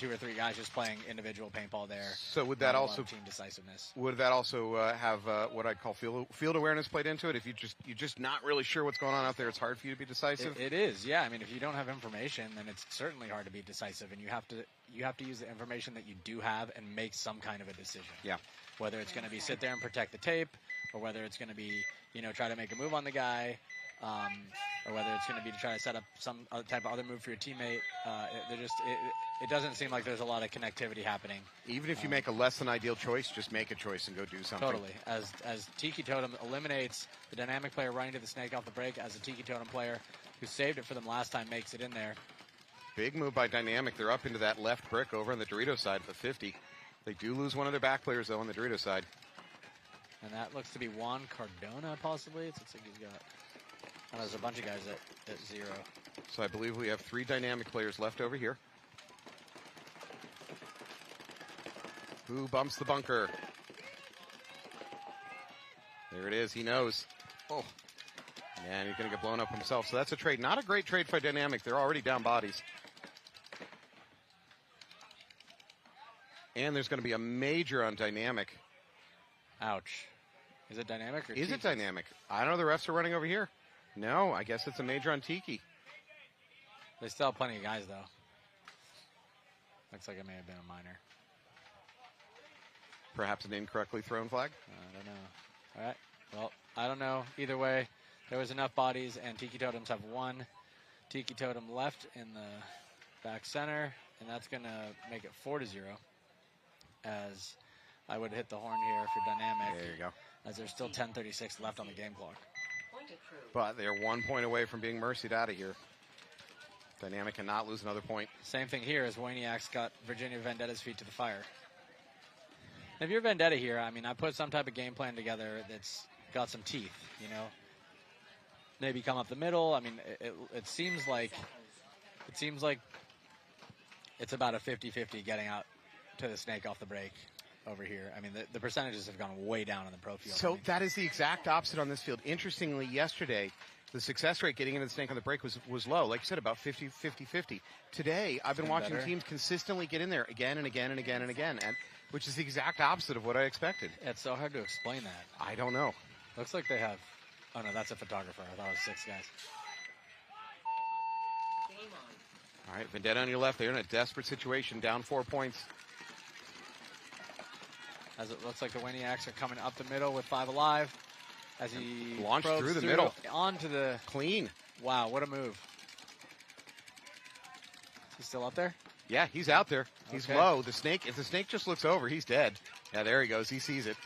or 3 guys just playing individual paintball there. So would that Not a lot also of team decisiveness? Would that also have what I'd call field awareness played into it? If you're just not really sure what's going on out there, it's hard for you to be decisive. It is, yeah. I mean, if you don't have information, then it's certainly hard to be decisive, and you have to use the information that you do have and make some kind of a decision. Yeah. Whether it's going to be sit there and protect the tape, or whether it's going to be try to make a move on the guy, or whether it's going to be to try to set up some other type of other move for your teammate. It doesn't seem like there's a lot of connectivity happening. Even if you make a less than ideal choice, just make a choice and go do something. Totally. As Tiki Totem eliminates the Dynamic player running to the snake off the break, as a Tiki Totem player who saved it for them last time makes it in there. Big move by Dynamic. They're up into that left brick over on the Dorito side for 50. They do lose one of their back players, though, on the Dorito side. And that looks to be Juan Cardona, possibly. It looks like he's got... Oh, there's a bunch of guys at 0. So I believe we have 3 Dynamic players left over here. Who bumps the bunker? There it is. He knows. Oh. And he's going to get blown up himself. So that's a trade. Not a great trade for Dynamic. They're already down bodies. And there's going to be a major on Dynamic. Ouch. Is it Dynamic or Is Tiki? it Dynamic? I don't know. The refs are running over here. No, I guess it's a major on Tiki. They still have plenty of guys, though. Looks like it may have been a minor. Perhaps an incorrectly thrown flag? I don't know. All right. Well, I don't know. Either way, there was enough bodies, and Tiki Totems have 1 Tiki Totem left in the back center, and that's going to make it 4-0. As I would hit the horn here for Dynamic. There you go. As there's still 10:36 left on the game clock. But they're 1 point away from being mercied out of here. Dynamic cannot lose another point. Same thing here as Waniac's got Virginia Vendetta's feet to the fire. If you're Vendetta here, I mean, I put some type of game plan together that's got some teeth, Maybe come up the middle. I mean, it seems like it's about a 50-50 getting out to the snake off the break over here. I mean, the percentages have gone way down in the pro field. So that is the exact opposite on this field. Interestingly, yesterday, the success rate getting into the snake on the break was low. Like you said, about 50-50. Today, I've been watching teams consistently get in there again and again and again and again, which is the exact opposite of what I expected. It's so hard to explain that. I don't know. Looks like they have... Oh, no, that's a photographer. I thought it was 6 guys. All right, Vendetta on your left. They're in a desperate situation, down 4 points. As it looks like the Waniacs are coming up the middle with 5 alive. As he launched through the middle. Onto the... Clean. Wow, what a move. He's still up there? Yeah, he's out there. He's Okay. low. The snake, if the snake just looks over, he's dead. Yeah, there he goes. He sees it.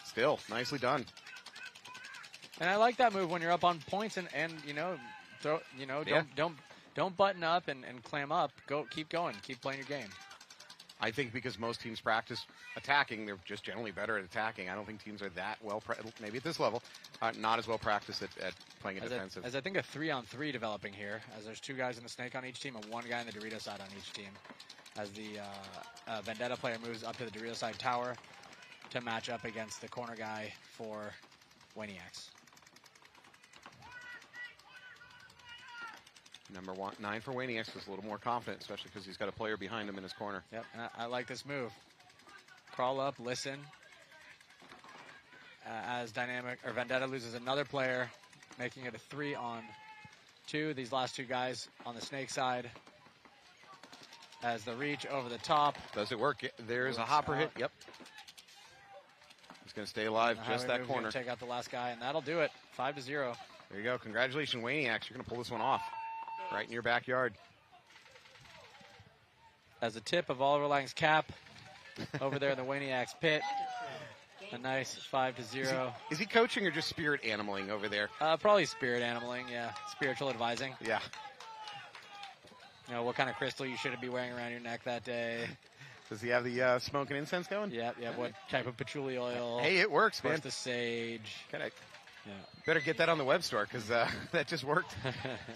Still, nicely done. And I like that move when you're up on points and throw, Yeah. don't button up and clam up. Keep going. Keep playing your game. I think because most teams practice attacking, they're just generally better at attacking. I don't think teams are that well, maybe at this level, not as well practiced at playing a defensive. As I think a 3-on-3 developing here, as there's 2 guys in the snake on each team and 1 guy in the Dorito side on each team. As the Vendetta player moves up to the Dorito side tower to match up against the corner guy for WNXL. Number 9 for WNXL was a little more confident, especially because he's got a player behind him in his corner. Yep, and I like this move. Crawl up, listen. As Vendetta loses another player, making it a 3-on-2. These last 2 guys on the snake side. As the reach over the top. Does it work? There's a hopper hit. Yep. He's going to stay alive just that corner. Take out the last guy, and that'll do it. 5-0. There you go. Congratulations, WNXL. You're going to pull this one off right in your backyard. As a tip of Oliver Lang's cap over there in the WNXL pit. A nice 5-0. Is he coaching or just spirit animaling over there? Probably spirit animaling, yeah. Spiritual advising. Yeah. You know, what kind of crystal you shouldn't be wearing around your neck that day. Does he have the smoke and incense going? Yeah. What type of patchouli oil? Hey, it works, man. The sage. Yeah. Better get that on the web store because that just worked.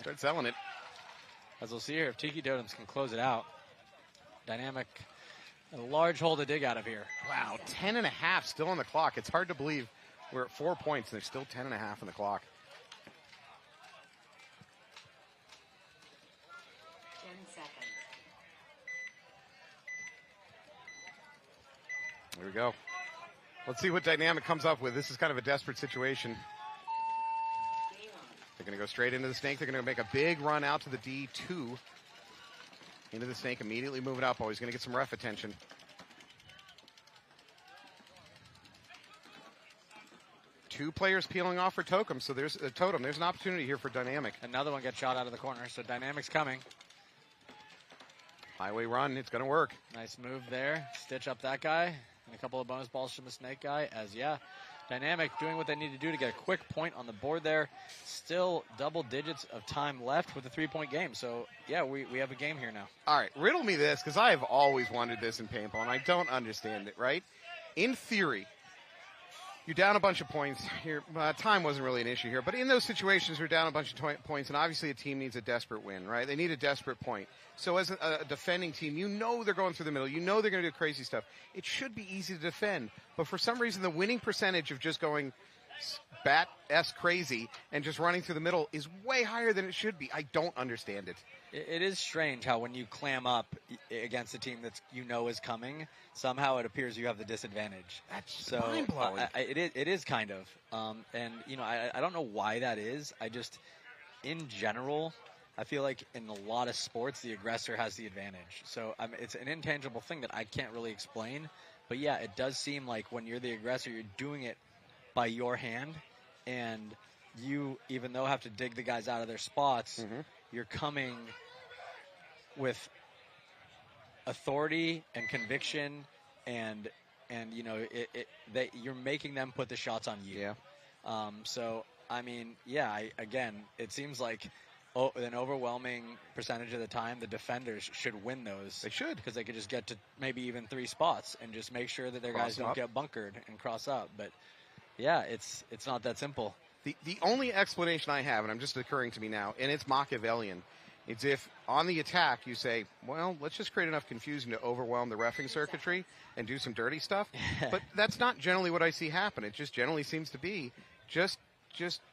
Start selling it. As we'll see here, if Tiki Totems can close it out. Dynamic, a large hole to dig out of here. Wow, 10.5 still on the clock. It's hard to believe we're at 4 points and there's still 10.5 on the clock. 10 seconds. There we go. Let's see what Dynamic comes up with. This is kind of a desperate situation. They're going to go straight into the snake. They're going to make a big run out to the D2. Into the snake, immediately move it up. Oh, he's going to get some ref attention. Two players peeling off for Totem, so there's a Totem. There's an opportunity here for Dynamic. Another one gets shot out of the corner, so Dynamic's coming. Highway run, it's going to work. Nice move there. Stitch up that guy. And a couple of bonus balls from the snake guy. Dynamic doing what they need to do to get a quick point on the board there. Still double digits of time left with a 3-point game. So, yeah, we have a game here now. All right, riddle me this, because I have always wanted this in paintball, and I don't understand it, right? In theory, you're down a bunch of points here. Time wasn't really an issue here, but in those situations, you're down a bunch of points, and obviously a team needs a desperate win, right? They need a desperate point. So as a defending team, you know they're going through the middle. You know they're going to do crazy stuff. It should be easy to defend, but for some reason, the winning percentage of just going bat-esque crazy and just running through the middle is way higher than it should be. I don't understand it. It is strange how when you clam up against a team that is coming, somehow it appears you have the disadvantage. That's so mind-blowing. It is kind of. And, I don't know why that is. In general, I feel like in a lot of sports, the aggressor has the advantage. So it's an intangible thing that I can't really explain. But, yeah, it does seem like when you're the aggressor, you're doing it by your hand. And you, even though have to dig the guys out of their spots, you're coming with authority and conviction, and you're making them put the shots on you. Yeah. Again, it seems like an overwhelming percentage of the time the defenders should win those. They should, because they could just get to maybe even 3 spots and just make sure that their guys don't get bunkered and cross up. But yeah, it's not that simple. The only explanation I have, and I'm just occurring to me now, and it's Machiavellian, it's if on the attack you say, well, let's just create enough confusion to overwhelm the reffing circuitry and do some dirty stuff. But that's not generally what I see happen. It just generally seems to be just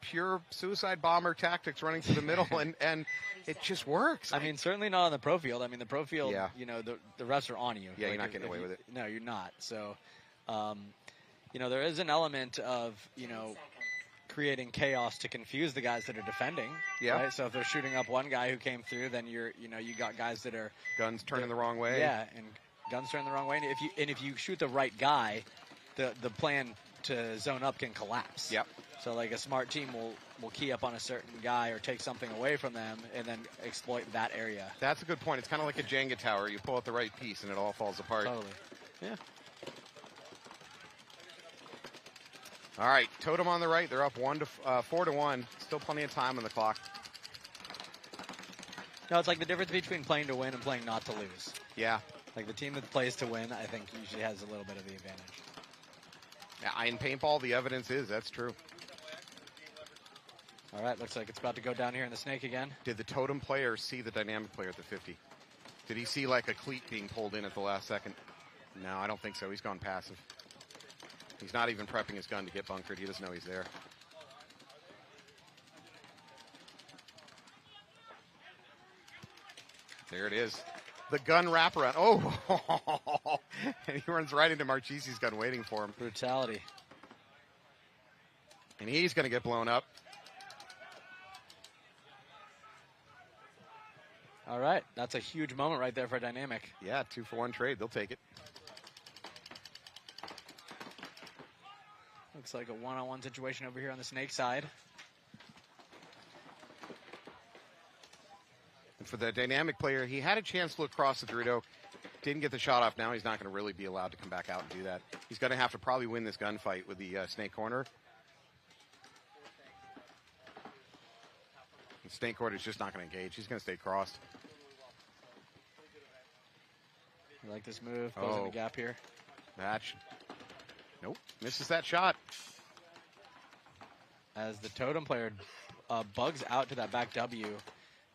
pure suicide bomber tactics running through the middle, and it just works. Certainly not on the pro field. The pro field, the refs are on you. Yeah, you're not getting away with it. No, you're not. So, there is an element of, creating chaos to confuse the guys that are defending. Yeah. Right? So if they're shooting up one guy who came through, then you got guys that are guns turning the wrong way. Yeah, and guns turning the wrong way. And if you shoot the right guy, the plan to zone up can collapse. Yep. So like a smart team will key up on a certain guy or take something away from them and then exploit that area. That's a good point. It's kind of like a Jenga tower. You pull out the right piece and it all falls apart. Totally. Yeah. All right, Totem on the right. They're up 4-1. Still plenty of time on the clock. No, it's like the difference between playing to win and playing not to lose. Yeah. Like the team that plays to win, I think usually has a little bit of the advantage. Yeah, in paintball, the evidence is that's true. All right, looks like it's about to go down here in the snake again. Did the totem player see the dynamic player at the 50? Did he see like a cleat being pulled in at the last second? No, I don't think so. He's gone passive. He's not even prepping his gun to get bunkered. He doesn't know he's there. There it is. The gun wraparound. Oh! And he runs right into Marchesi's gun waiting for him. Brutality. And he's going to get blown up. All right, that's a huge moment right there for Dynamic. Yeah, 2-for-1 trade. They'll take it. Looks like a one-on-one situation over here on the snake side. And for the dynamic player, he had a chance to look across the Dorito. Didn't get the shot off. Now he's not going to really be allowed to come back out and do that. He's going to have to probably win this gunfight with the snake corner. The snake corner is just not going to engage. He's going to stay crossed. I like this move. Closing the gap here. Nope. Misses that shot. As the totem player bugs out to that back W,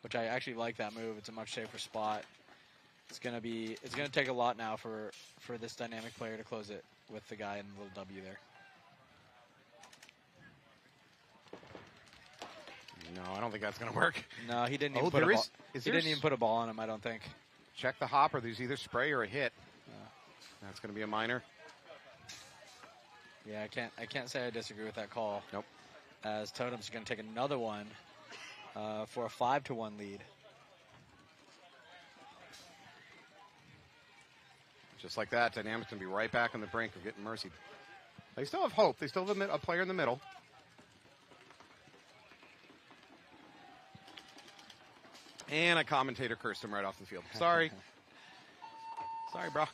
which I actually like that move. It's a much safer spot. It's gonna take a lot now for this dynamic player to close it with the guy in the little W there. No, I don't think that's going to work. No, he didn't even didn't even put a ball on him, I don't think. Check the hopper. There's either spray or a hit. That's going to be a minor. Yeah, I can't say I disagree with that call. Nope. As Totem's going to take another one for a 5-1 lead. Just like that, Dynamic's going to be right back on the brink of getting mercied. They still have hope. They still have a player in the middle. And a commentator cursed him right off the field. Sorry. Sorry, bro.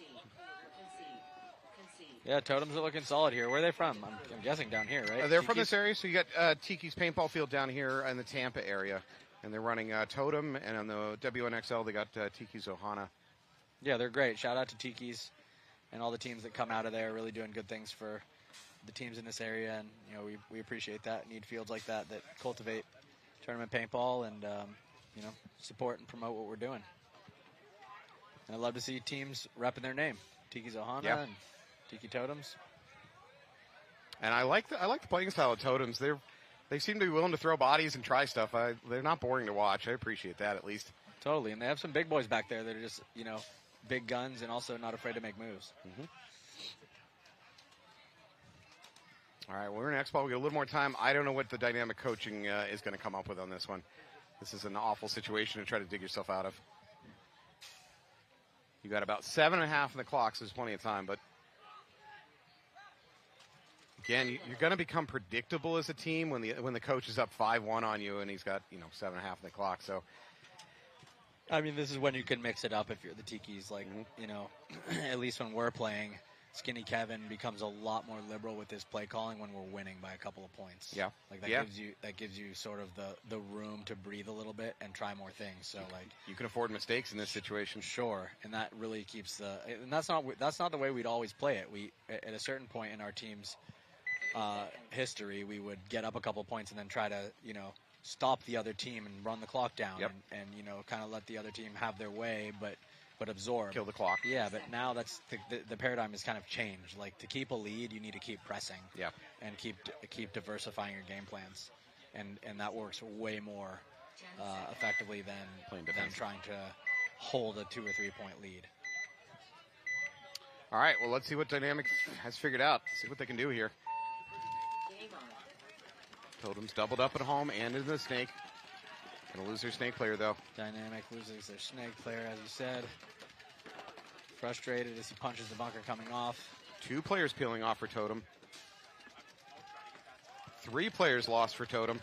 Yeah, Totems are looking solid here. Where are they from? I'm guessing down here, right? They're from this area, so you got Tiki's Paintball Field down here in the Tampa area. And they're running Totem, and on the WNXL, they got Tiki's Ohana. Yeah, they're great. Shout out to Tiki's and all the teams that come out of there, really doing good things for the teams in this area. And, you know, we appreciate that. Need fields like that cultivate tournament paintball and, you know, support and promote what we're doing. And I love to see teams repping their name. Tiki's Ohana and Tiki Totems. And I like the playing style of Totems. They seem to be willing to throw bodies and try stuff. They're not boring to watch. I appreciate that at least. Totally, and they have some big boys back there that are just, you know, big guns and also not afraid to make moves. Mm-hmm. All right, we're in Expo. We got a little more time. I don't know what the dynamic coaching is going to come up with on this one. This is an awful situation to try to dig yourself out of. You got about 7.5 on the clock, so there's plenty of time. But again, you're going to become predictable as a team when the coach is up 5-1 on you and he's got 7.5 on the clock. So. I mean, this is when you can mix it up if you're the Tikis. Like, you know, at least when we're playing, Skinny Kevin becomes a lot more liberal with his play calling when we're winning by a couple of points. Yeah. Like that gives you sort of the room to breathe a little bit and try more things. So like you can afford mistakes in this situation. Sure. And that really keeps and that's not the way we'd always play it. We at a certain point in our team's history, we would get up a couple of points and then try to, you know, stop the other team and run the clock down and you know, kind of let the other team have their way, but absorb. Kill the clock. Yeah, but now that's the paradigm has kind of changed. Like, to keep a lead, you need to keep pressing. Yeah. And keep diversifying your game plans. And that works way more effectively than trying to hold a 2 or 3 point lead. All right, well, let's see what Dynamic has figured out. See what they can do here. Totems doubled up at home and in the snake. Gonna lose their snake player, though. Dynamic loses their snake player, as you said. Frustrated as he punches the bunker coming off. 2 players peeling off for Totem. 3 players lost for Totem.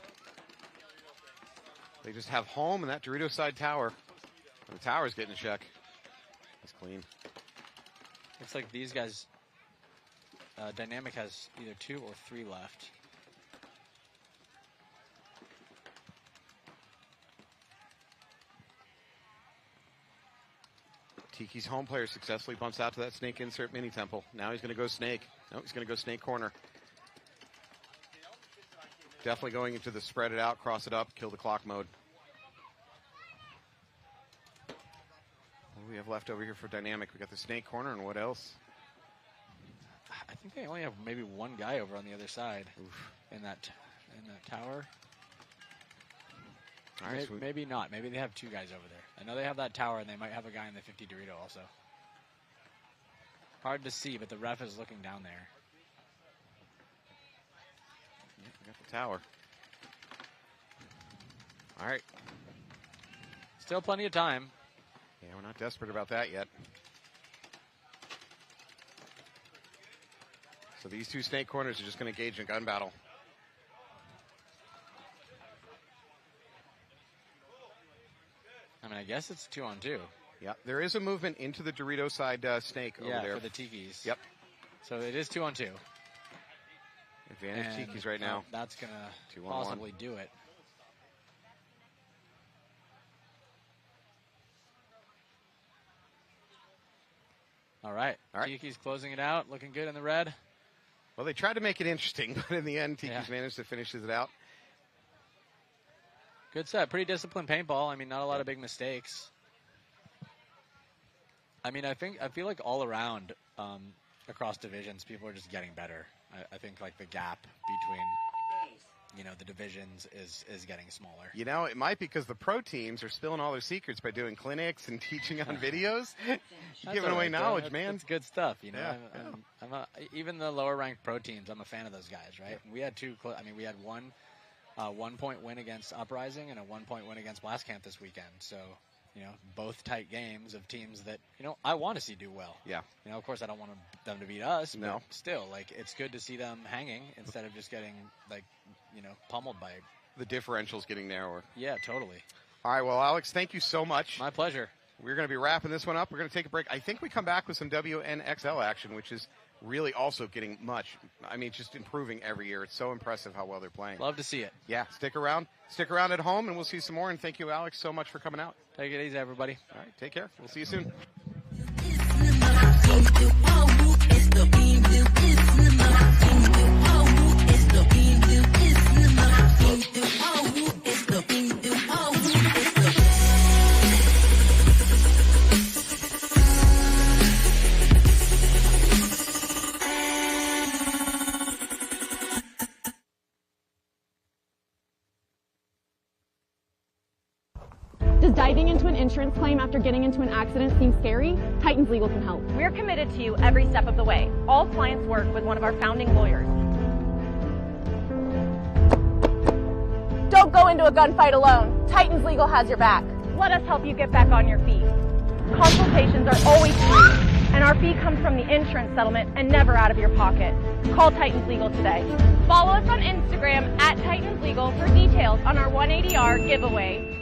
They just have home and that Dorito side tower. And the tower's getting a check. That's clean. Looks like these guys, Dynamic has either 2 or 3 left. Tiki's home player successfully bumps out to that snake insert mini temple. Now he's going to go snake. No, he's going to go snake corner. Definitely going into the spread it out, cross it up, kill the clock mode. What do we have left over here for dynamic? We got the snake corner, and what else? I think they only have maybe one guy over on the other side in that tower. All right, maybe not. Maybe they have two guys over there. I know they have that tower, and they might have a guy in the 50 Dorito also. Hard to see, but the ref is looking down there. Yeah, we got the tower. All right. Still plenty of time. Yeah, we're not desperate about that yet. So these two snake corners are just going to engage in a gun battle. I mean, I guess it's 2-on-2. Yeah, there is a movement into the Dorito side snake over there. Yeah, for the Tikis. Yep. So it is 2-on-2. Advantage Tikis right now. That's going to possibly do it. All right. Tiki's closing it out, looking good in the red. Well, they tried to make it interesting, but in the end, Tiki's managed to finish it out. Good set. Pretty disciplined paintball. I mean, not a lot of big mistakes. I mean, I feel like all around across divisions, people are just getting better. I think like the gap between, the divisions is getting smaller. It might be because the pro teams are spilling all their secrets by doing clinics and teaching on videos. You're giving away knowledge, man. It's good stuff, Yeah. Even the lower ranked pro teams, I'm a fan of those guys, right? And we had we had one 1-point win against Uprising and a 1-point win against Blast Camp this weekend. So, both tight games of teams that, I want to see do well. Yeah. Of course, I don't want them to beat us, but No. still, it's good to see them hanging instead of just getting, pummeled by. The differential's getting narrower. Yeah, totally. All right, well, Alex, thank you so much. My pleasure. We're going to be wrapping this one up. We're going to take a break. I think we come back with some WNXL action, which is really also getting just improving every year. It's so impressive how well they're playing. Love to see it. Yeah, stick around at home, and we'll see some more. And thank you, Alex, so much for coming out. Take it easy, everybody. All right, take care. We'll see you soon. Does diving into an insurance claim after getting into an accident seem scary? Titans Legal can help. We're committed to you every step of the way. All clients work with one of our founding lawyers. Don't go into a gunfight alone. Titans Legal has your back. Let us help you get back on your feet. Consultations are always free, and our fee comes from the insurance settlement and never out of your pocket. Call Titans Legal today. Follow us on Instagram at Titans Legal for details on our 180R giveaway.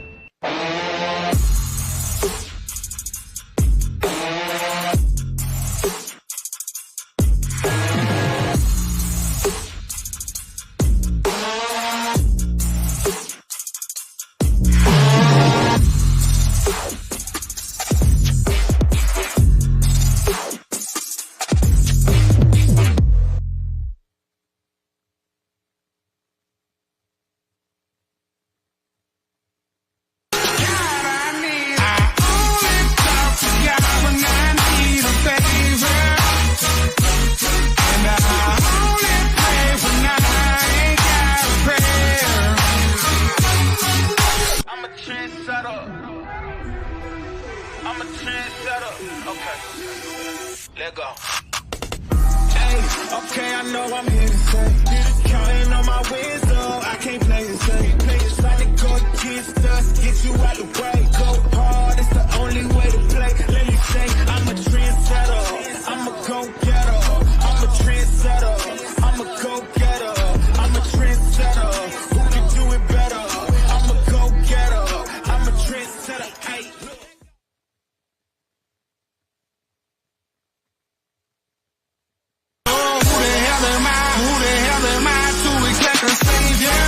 Who the hell am I to expect a savior?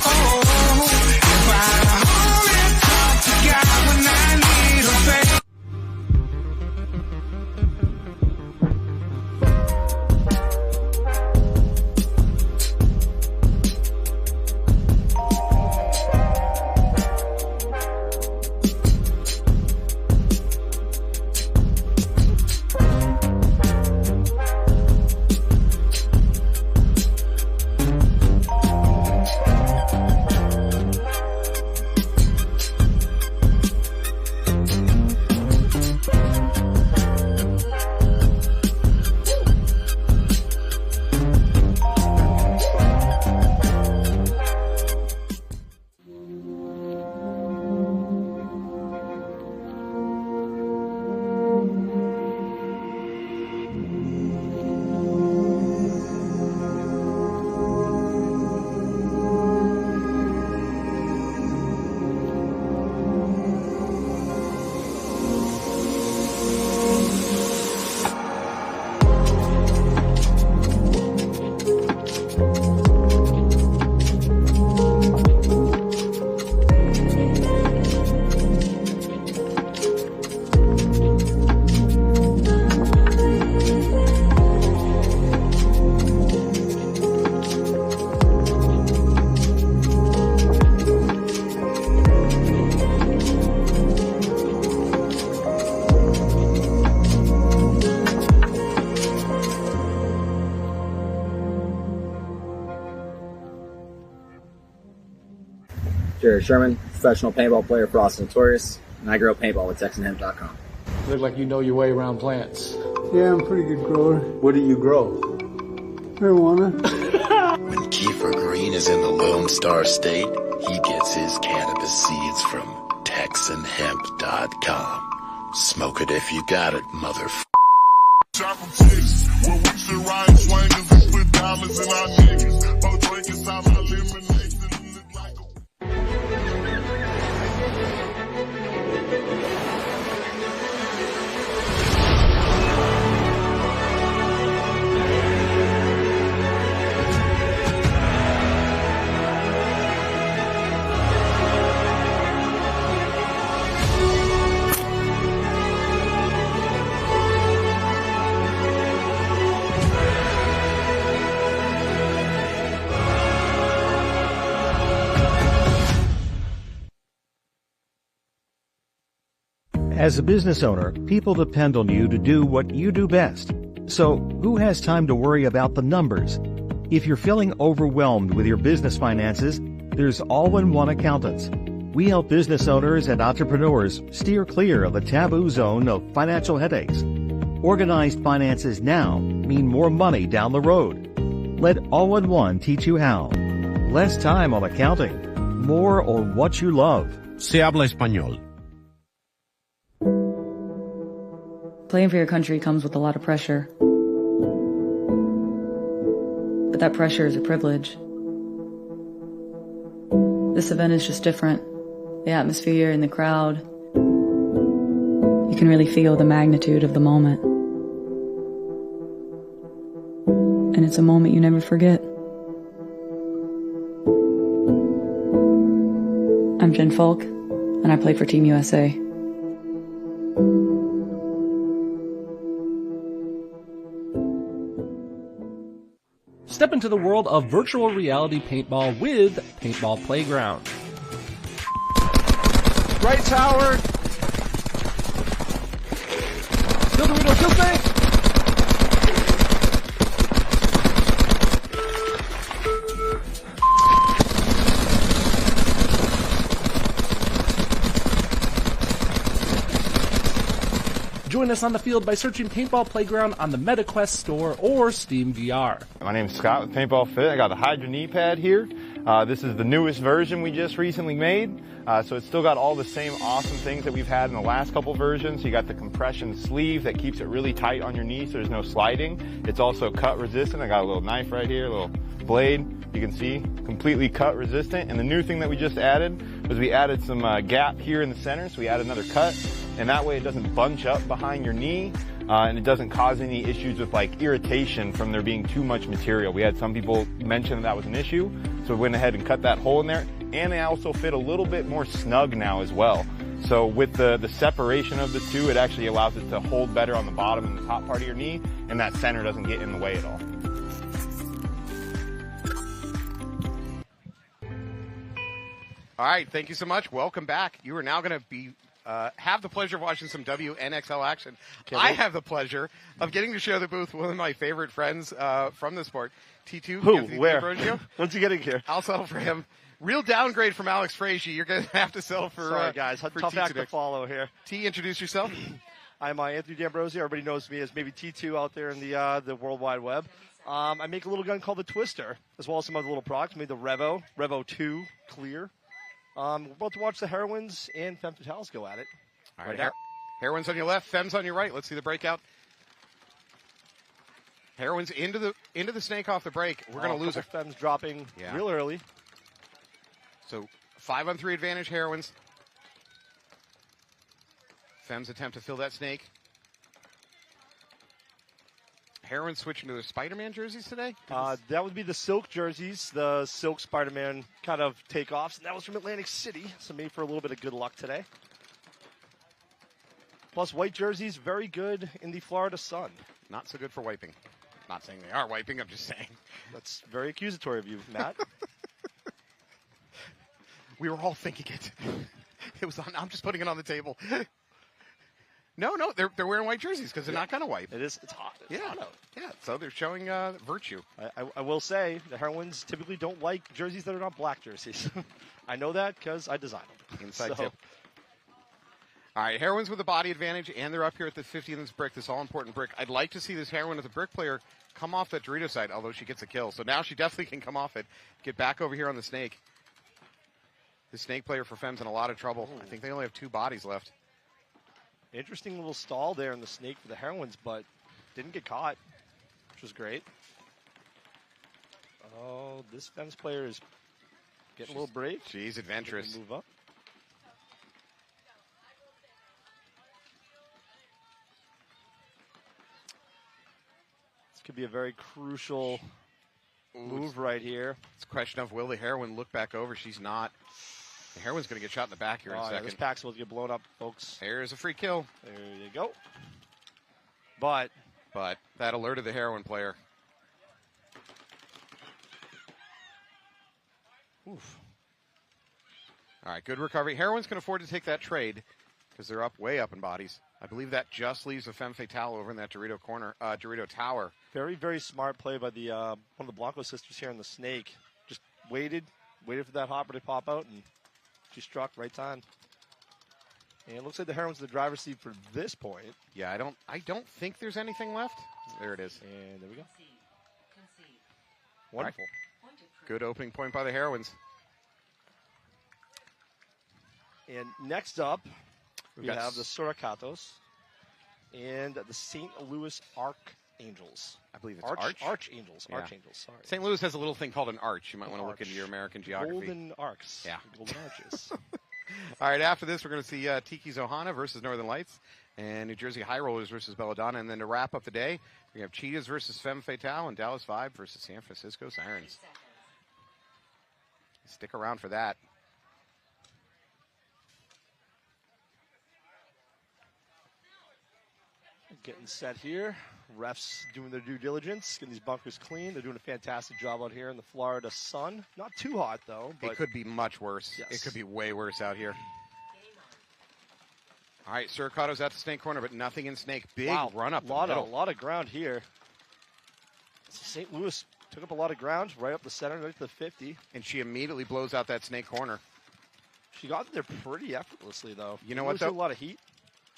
Oh, Jared Sherman, professional paintball player for Austin Notorious, and I grow paintball with TexanHemp.com. Look like you know your way around plants. Yeah, I'm a pretty good grower. What do you grow? Marijuana. When Kiefer Green is in the Lone Star State, he gets his cannabis seeds from TexanHemp.com. Smoke it if you got it, motherfucker. Shop from Texas, where we should ride swingers and put diamonds in our niggas. Both drink inside my lemonade and look like a... As a business owner, people depend on you to do what you do best. So, who has time to worry about the numbers? If you're feeling overwhelmed with your business finances, there's All-in-One Accountants. We help business owners and entrepreneurs steer clear of the taboo zone of financial headaches. Organized finances now mean more money down the road. Let All-in-One teach you how. Less time on accounting. More on what you love. Se habla español. Playing for your country comes with a lot of pressure. But that pressure is a privilege. This event is just different. The atmosphere and the crowd. You can really feel the magnitude of the moment. And it's a moment you never forget. I'm Jen Falk, and I play for Team USA. Step into the world of virtual reality paintball with Paintball Playground. Right tower. Kill Dorito, kill Snake! Join us on the field by searching Paintball Playground on the MetaQuest store or Steam VR. My name is Scott with Paintball Fit. I got the Hydra knee pad here. This is the newest version we just recently made. So it's still got all the same awesome things that we've had in the last couple versions. You got the compression sleeve that keeps it really tight on your knee so there's no sliding. It's also cut resistant. I got a little knife right here, a little blade. You can see, completely cut resistant. And the new thing that we just added was we added some gap here in the center. So we added another cut. And that way it doesn't bunch up behind your knee, and it doesn't cause any issues with like irritation from there being too much material. We had some people mention that was an issue, so we went ahead and cut that hole in there. And they also fit a little bit more snug now as well. So with the separation of the two, it actually allows it to hold better on the bottom and the top part of your knee, and that center doesn't get in the way at all. All right, thank you so much. Welcome back. You are now going to be have the pleasure of watching some WNXL action. I have the pleasure of getting to share the booth with one of my favorite friends from the sport, T2. Who? Where? When's he getting here? I'll settle for him. Real downgrade from Alex Frazier. You're going to have to settle for Sorry, guys. for Tough T2 act to next. follow here. T, introduce yourself. I'm Anthony D'Ambrosio. Everybody knows me as maybe T2 out there in the World Wide Web. I make a little gun called the Twister, as well as some other little products. I made the Revo 2 Clear. We're about to watch the Heroines and Femme Fatales go at it. All right, Heroines on your left, Femmes on your right. Let's see the breakout. Heroines into the snake off the break. We're going to lose her. Femmes dropping real early. So 5-on-3 advantage, Heroines. Femmes attempt to fill that snake. Heroines switching to their Spider-Man jerseys today? That would be the Silk jerseys, the Silk Spider-Man kind of takeoffs. And that was from Atlantic City, so maybe for a little bit of good luck today. Plus, white jerseys, very good in the Florida sun. Not so good for wiping. Not saying they are wiping, I'm just saying. That's very accusatory of you, Matt. We were all thinking it. It was on. I'm just putting it on the table. No, they're wearing white jerseys because they're not going to wipe. It's hot. It's hot out. Yeah, so they're showing virtue. I will say the Heroines typically don't like jerseys that are not black jerseys. I know that because I designed them. Inside tip. All right, Heroines with the body advantage, and they're up here at the 50 in this brick, this all-important brick. I'd like to see this Heroine as a brick player come off that Dorito side, although she gets a kill. So now she definitely can come off it, get back over here on the snake. The snake player for Fem's in a lot of trouble. I think they only have 2 bodies left. Interesting little stall there in the snake for the Heroines, but didn't get caught, which was great. Oh, this Fem's player is getting a little brave. She's adventurous. Move up. This could be a very crucial move right here. It's a question of, will the Heroine look back over? She's not. The Heroine's going to get shot in the back here in a second. This pack's supposed to get blown up, folks. There's a free kill. There you go. But that alerted the Heroine player. Oof. All right, good recovery. Heroines can afford to take that trade because they're way up in bodies. I believe that just leaves a femme fatale over in that Dorito corner, Dorito tower. Very, very smart play by the one of the Blanco sisters here in the snake. Just waited for that hopper to pop out, and she struck right time. And it looks like the Heroines in the driver's seat for this point. Yeah, I don't think there's anything left. There it is. And there we go. Wonderful. Right. Good opening point by the Heroines. And next up, we got have the Suricatos and the St. Louis Archangels. I believe it's Archangels. Yeah. Archangels, sorry. St. Louis has a little thing called an arch. You might want to look into your American geography. Golden arcs. Yeah. Golden arches. All right, after this, we're going to see Tiki's Ohana versus Northern Lights and New Jersey High Rollers versus Belladonna. And then to wrap up the day, we have Cheetahs versus Femme Fatale and Dallas Vibe versus San Francisco Sirens. Stick around for that. Getting set here. Refs doing their due diligence, getting these bunkers clean. They're doing a fantastic job out here in the Florida sun. Not too hot, though. But it could be much worse. Yes. It could be way worse out here. All right, Suricato's at the snake corner, but nothing in snake. Big run up the middle. A lot of ground here. St. Louis took up a lot of ground right up the center, right to the 50. And she immediately blows out that snake corner. She got there pretty effortlessly, though. You know what, though? A lot of heat.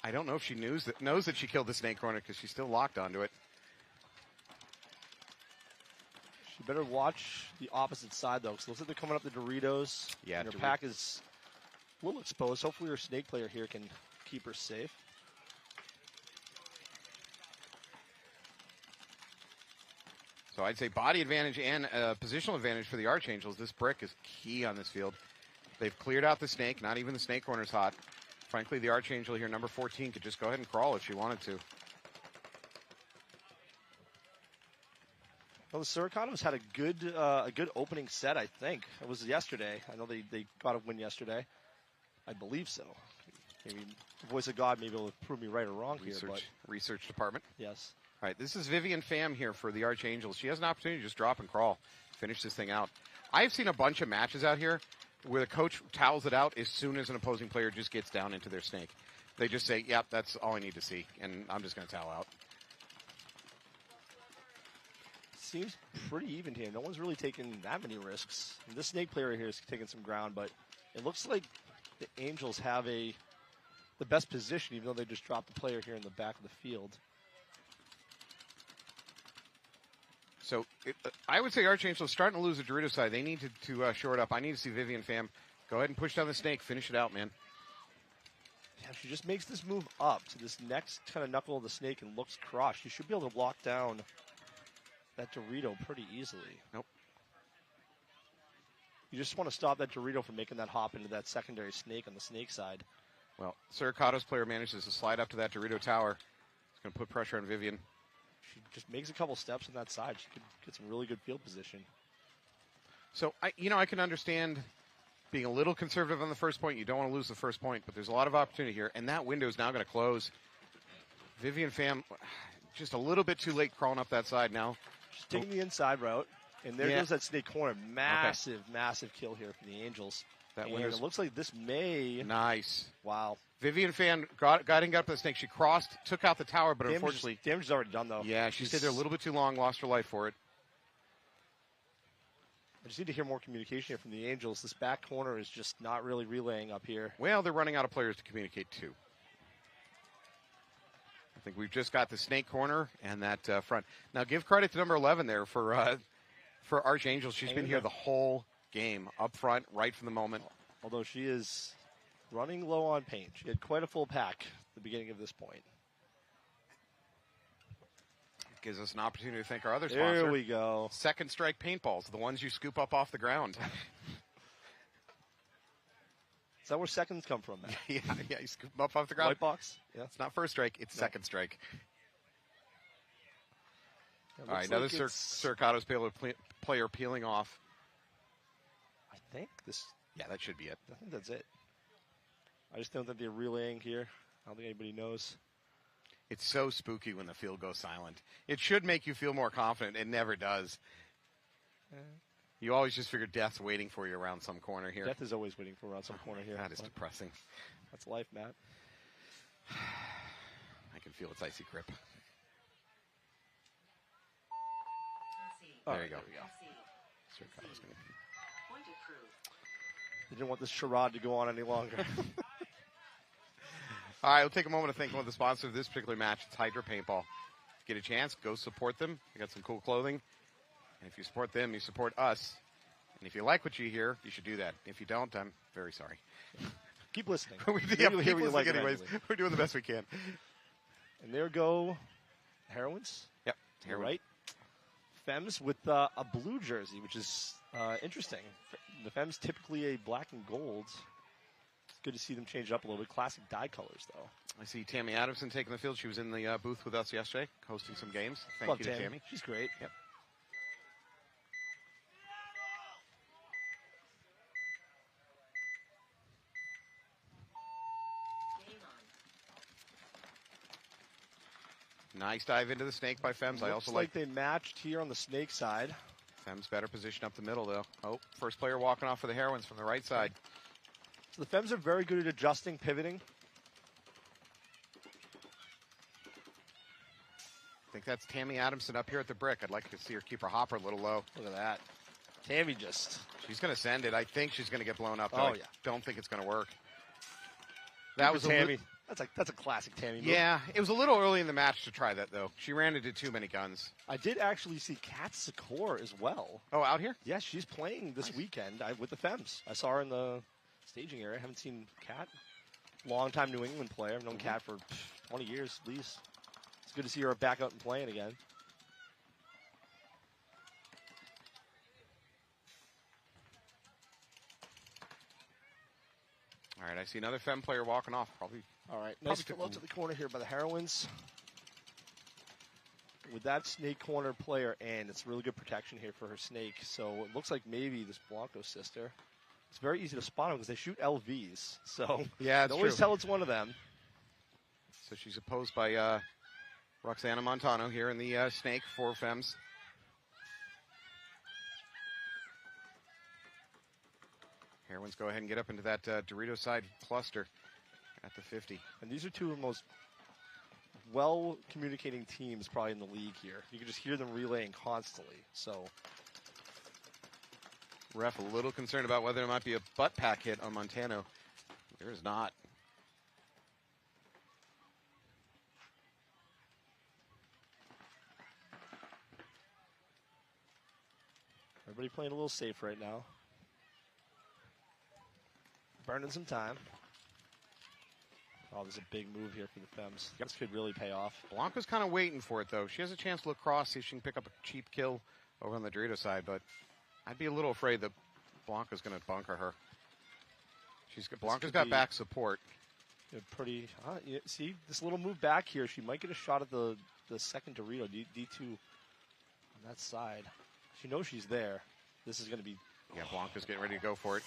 I don't know if she knows that she killed the snake corner because she's still locked onto it. She better watch the opposite side, though, because it looks like they're coming up the Doritos. Yeah, and her pack is a little exposed. Hopefully her snake player here can keep her safe. So I'd say body advantage and positional advantage for the Archangels. This brick is key on this field. They've cleared out the snake. Not even the snake corner's hot. Frankly, the Archangel here, number 14, could just go ahead and crawl if she wanted to. Well, the Suricatos had a good opening set, I think. It was yesterday. I know they got a win yesterday. I believe so. Maybe the voice of God may be able to prove me right or wrong here. But Research department. Yes. All right, this is Vivian Pham here for the Archangels. She has an opportunity to just drop and crawl, finish this thing out. I've seen a bunch of matches out here where the coach towels it out as soon as an opposing player just gets down into their snake. They just say, yep, that's all I need to see, and I'm just going to towel out. Seems pretty even here. No one's really taking that many risks. And this snake player here is taking some ground, but it looks like the Angels have the best position, even though they just dropped the player here in the back of the field. So I would say Archangel is starting to lose the Dorito side. They need to shore it up. I need to see Vivian Pham go ahead and push down the snake, finish it out, man. Yeah, she just makes this move up to this next kind of knuckle of the snake and looks crushed. You should be able to lock down that Dorito pretty easily. Nope. You just want to stop that Dorito from making that hop into that secondary snake on the snake side. Well, Suricato's player manages to slide up to that Dorito tower. It's going to put pressure on Vivian. She just makes a couple steps on that side. She could get some really good field position. So, I can understand being a little conservative on the first point. You don't want to lose the first point, but there's a lot of opportunity here, and that window is now going to close. Vivian Pham, just a little bit too late crawling up that side now. She's taking the inside route, and there goes that snake corner. Massive kill here from the Angels. And it looks like this may... Nice. Wow. Vivian Pham got up the snake. She crossed, took out the tower, but unfortunately... Damage is already done, though. Yeah, she stayed there a little bit too long, lost her life for it. just need to hear more communication here from the Angels. This back corner is just not really relaying up here. Well, they're running out of players to communicate to. I think we've just got the snake corner and that front. Now, give credit to number 11 there for Archangel. She's been here the whole game, up front, right from the moment. Although she is running low on paint. She had quite a full pack at the beginning of this point. Gives us an opportunity to thank our other sponsor. There we go. Second Strike Paintballs, the ones you scoop up off the ground. Is that where seconds come from, man? yeah, you scoop them up off the ground. White box? Yeah. It's not First Strike, it's Second Strike. All right, another Cercados player peeling off. I think this... Yeah, that should be it. I think that's it. I just don't think they're relaying here. I don't think anybody knows. It's so spooky when the field goes silent. It should make you feel more confident. It never does. You always just figure death's waiting for you around some corner here. Death is always waiting for around some corner here. That is depressing. That's life, Matt. I can feel its icy grip. There you go. They didn't want this charade to go on any longer. All right, we'll take a moment to thank one of the sponsors of this particular match. It's Hydra Paintball. Get a chance, go support them. They got some cool clothing. And if you support them, you support us. And if you like what you hear, you should do that. If you don't, I'm very sorry. Keep listening. Keep listening anyways. We're doing the best we can. And there go Heroines. Yep. You're right. Femmes with a blue jersey, which is interesting. The Femmes typically a black and gold. It's good to see them change it up a little bit. Classic dye colors, though. I see Tammy Adamson taking the field. She was in the booth with us yesterday, hosting some games. Thank you to Tammy. She's great. Yep. Nice dive into the snake by Femmes. I also like they matched here on the snake side. Femmes better position up the middle, though. Oh, first player walking off for the Heroines from the right side. So the Femmes are very good at adjusting, pivoting. I think that's Tammy Adamson up here at the brick. I'd like to see her keep her hopper a little low. Look at that. Tammy just... She's going to send it. I think she's going to get blown up. Oh, I yeah. don't think it's going to work. That was Tammy. That's a classic Tammy move. Yeah, it was a little early in the match to try that, though. She ran into too many guns. I did actually see Kat Secor as well. Oh, out here? Yes, she's playing this weekend with the Femmes. I saw her in the staging area. I haven't seen Kat. Long-time New England player. I've known Kat for 20 years at least. It's good to see her back out and playing again. All right, I see another Femme player walking off. Probably. All right, nice fill out to the corner here by the Heroines. With that snake corner player, and it's really good protection here for her snake. So it looks like maybe this Blanco sister. It's very easy to spot them because they shoot LVs. So yeah, it's always true. tell it's one of them. So she's opposed by Roxana Montano here in the snake for Femmes. Heroines go ahead and get up into that Dorito side cluster at the 50. And these are two of the most well-communicating teams probably in the league here. You can just hear them relaying constantly. So, ref a little concerned about whether there might be a butt pack hit on Montano. There is not. Everybody playing a little safe right now. Burning some time. Oh, there's a big move here for the Femmes. This could really pay off. Blanca's kind of waiting for it, though. She has a chance to look cross, see if she can pick up a cheap kill over on the Dorito side, but I'd be a little afraid that Blanca's going to bunker her. Blanca's got back support. Pretty. See, this little move back here, she might get a shot at the second Dorito, D2 on that side. She knows she's there. This is going to be... Yeah, Blanca's getting ready to go for it.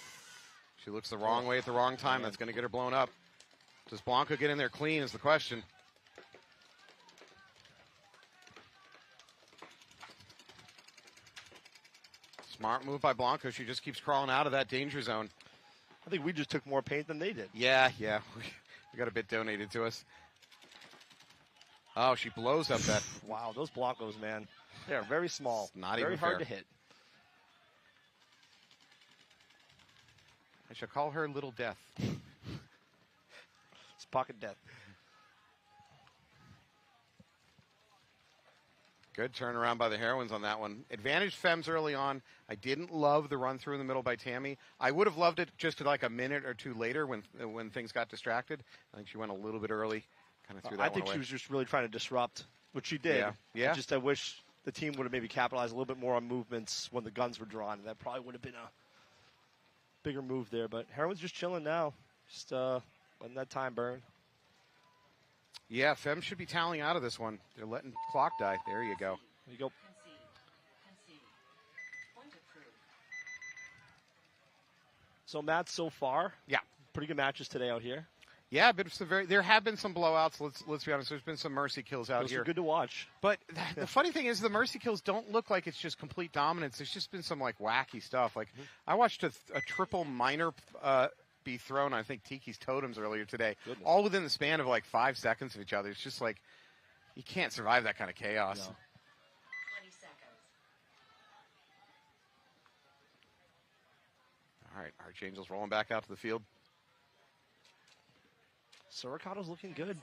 She looks the wrong way at the wrong time. That's going to get her blown up. Does Blanca get in there clean is the question. Smart move by Blanca. She just keeps crawling out of that danger zone. I think we just took more paint than they did. Yeah. We got a bit donated to us. Oh, she blows up that. Wow, those Blancos, man. They are very small. Not very even hard fair. to hit. I shall call her Little Death. It's pocket death. Good turnaround by the Heroines on that one. Advantage Femmes early on. I didn't love the run through in the middle by Tammy. I would have loved it just to like a minute or two later when things got distracted. I think she went a little bit early, kind of threw that I think one away. she was just really trying to disrupt, which she did. Yeah. I wish the team would have maybe capitalized a little bit more on movements when the guns were drawn. That probably would have been a bigger move there. But Heroines just chilling now, just letting that time burn. Yeah, Femmes should be toweling out of this one. They're letting clock die. There you go. There you go. So, Matt, so far, pretty good matches today out here. Yeah, but there have been some blowouts. Let's be honest. There's been some mercy kills out Those here. are good to watch. But the funny thing is, the mercy kills don't look like it's just complete dominance. There's just been some like wacky stuff. Like I watched a triple minor be thrown. I think Tiki's totems earlier today, all within the span of like 5 seconds of each other. It's just like you can't survive that kind of chaos. No. 20 seconds. All right, Archangel's rolling back out to the field. Suricato's looking good.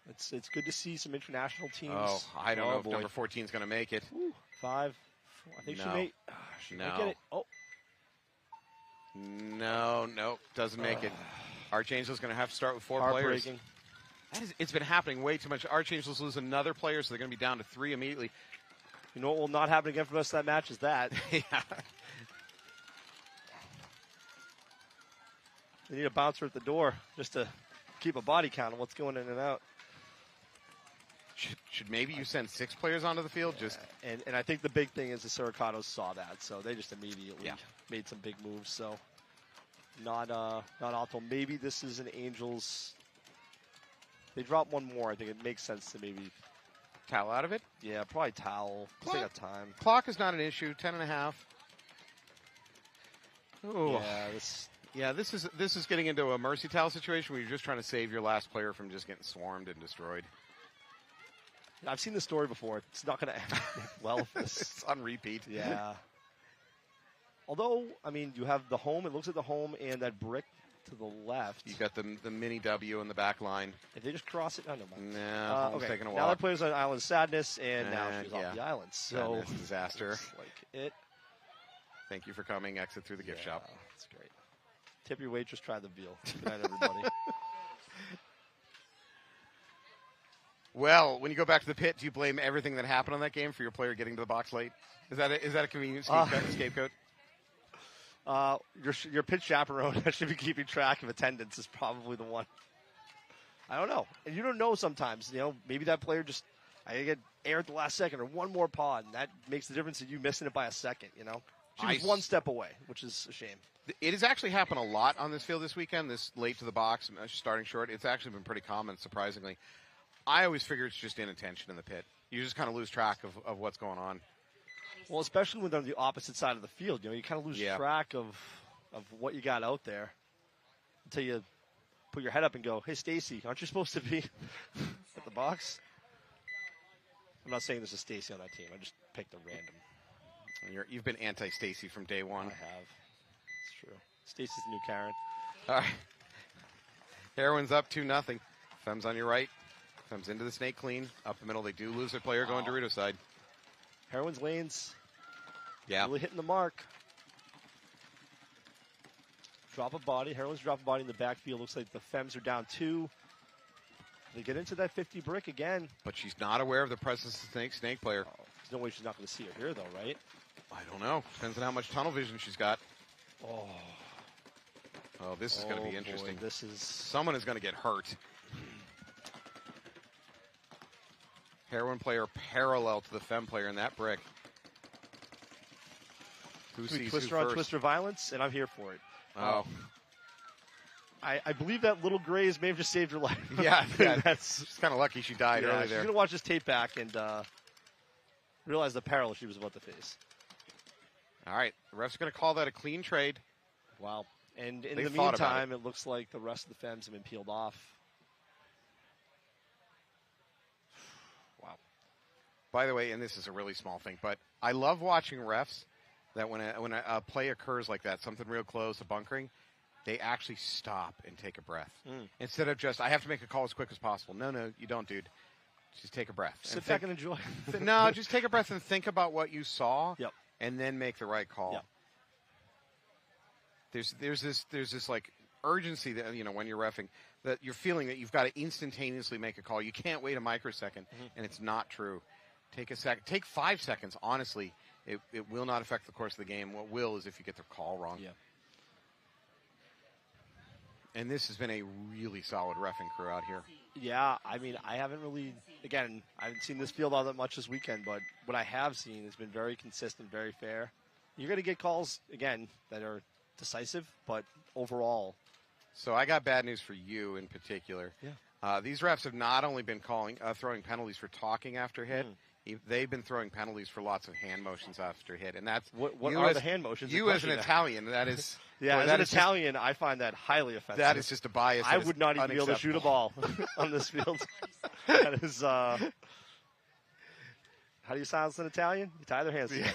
It's good to see some international teams. Oh, I don't know if boy. number 14 is going to make it. 5, 4, I think No. she may. She might get it. Oh, No, doesn't make it. Archangel's going to have to start with 4 players. heartbreaking. It's been happening way too much. Archangels lose another player, so they're going to be down to 3 immediately. You know what will not happen again for the rest of that match is that. Yeah. They need a bouncer at the door just to keep a body count of what's going in and out. Should maybe you send 6 players onto the field? Just and I think the big thing is the Suricatos saw that, so they just immediately made some big moves. So not optimal. Maybe this is an Angels. They drop one more. I think it makes sense to maybe towel out of it. Yeah, probably towel. They got time. Clock is not an issue. 10.5. Ooh. Yeah, this is getting into a mercy towel situation where you're just trying to save your last player from just getting swarmed and destroyed. I've seen this story before. It's not going to end well. It's on repeat. Yeah. Although, I mean, you have the home. It looks like the home and that brick to the left. You got the mini W in the back line. If they just cross it, no mind. Nah, home's taking a walk. Now that player's on Island Sadness, and now she's off the island. So Sadness, disaster. Like it. Thank you for coming. Exit through the gift shop. That's great. Tip your waitress. Try the veal. Good night, everybody. Well, when you go back to the pit, do you blame everything that happened on that game for your player getting to the box late? Is that a convenient scapegoat? Your pit chaperone that should be keeping track of attendance is probably the one. I don't know. And you don't know sometimes. You know, maybe that player just I get air at the last second or one more pod, and that makes the difference in you missing it by a second, you know? She was one step away, which is a shame. It has actually happened a lot on this field this weekend, this late to the box, starting short. It's actually been pretty common, surprisingly. I always figure it's just inattention in the pit. You just kind of lose track of what's going on. Well, especially when they're on the opposite side of the field. You know, you kind of lose track of what you got out there until you put your head up and go, hey, Stacy, aren't you supposed to be at the box? I'm not saying this is Stacy on that team. I just picked a random. You've been anti-Stacy from day one. I have. It's true. Stacy's the new Karen. All right. Heroines up 2-0. Femmes on your right. Femmes into the snake clean. Up the middle. They do lose their player going Dorito side. Heroines lanes. Yeah. Really hitting the mark. Drop a body. Heroines drop a body in the backfield. Looks like the Femmes are down 2. They get into that 50 brick again. But she's not aware of the presence of the snake player. There's no way she's not going to see her here, though, right? I don't know. Depends on how much tunnel vision she's got. Oh, this is going to be interesting. Boy, this is... Someone is going to get hurt. Heroine player parallel to the Femme player in that brick. Who sees Twister who on first? Twister violence, and I'm here for it. Oh. I believe that little Grays may have just saved her life. Yeah, she's kind of lucky she died early she's there. going to watch this tape back and realize the peril she was about to face. All right, the ref's going to call that a clean trade. Wow. And in They the thought about meantime, it looks like the rest of the Femmes have been peeled off. Wow. By the way, and this is a really small thing, but I love watching refs that when a play occurs like that, something real close, a bunkering, they actually stop and take a breath. Instead of just, I have to make a call as quick as possible. No, you don't, dude. Just take a breath. Sit back and enjoy. No, just take a breath and think about what you saw, Yep. and then make the right call. Yep. There's this like urgency that, you know, when you're reffing, that you're feeling that you've got to instantaneously make a call. You can't wait a microsecond, and it's not true. Take a second. Take 5 seconds. Honestly, it will not affect the course of the game. What will is if you get the call wrong. Yeah. And this has been a really solid reffing crew out here. Yeah, I mean, I haven't really, again, I haven't seen this field all that much this weekend, but what I have seen has been very consistent, very fair. You're going to get calls, again, that are decisive, but overall. So I got bad news for you in particular. Yeah. These refs have not only been throwing penalties for talking after hit, they've been throwing penalties for lots of hand motions after hit, and that's what are the hand motions? You as an Italian, that is yeah. As an Italian, I find that highly offensive. That is just a bias. I would not even be able to shoot a ball on this field. That is. How do you silence an Italian? You tie their hands together,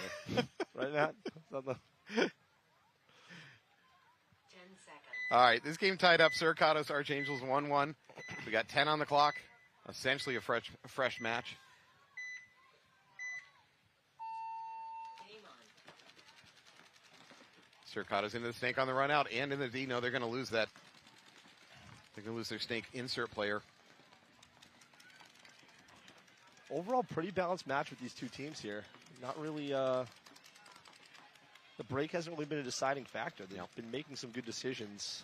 right, Matt? 10 seconds. All right, this game tied up. Surcados Archangels 1-1. We got 10 on the clock. Essentially a fresh match. Surcados into the snake on the run out and in the D. No, they're going to lose that. They're going to lose their snake insert player. Overall, pretty balanced match with these two teams here. Not really. The break hasn't really been a deciding factor. They've been making some good decisions.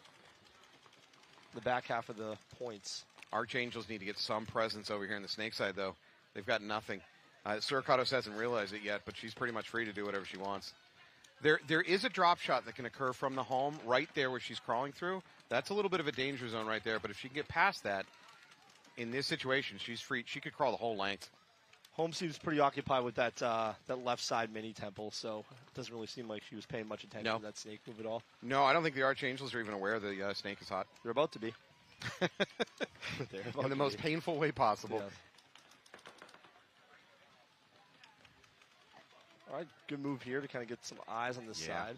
The back half of the points. Archangels need to get some presence over here on the snake side, though. They've got nothing. Surcados hasn't realized it yet, but she's pretty much free to do whatever she wants. There is a drop shot that can occur from the home right there where she's crawling through. That's a little bit of a danger zone right there, but if she can get past that, in this situation, she's free. She could crawl the whole length. Home seems pretty occupied with that left side mini temple, so it doesn't really seem like she was paying much attention to that snake move at all. No, I don't think the Archangels are even aware the snake is hot. They're about to be. In the most painful way possible. Yeah. All right, good move here to kind of get some eyes on this side.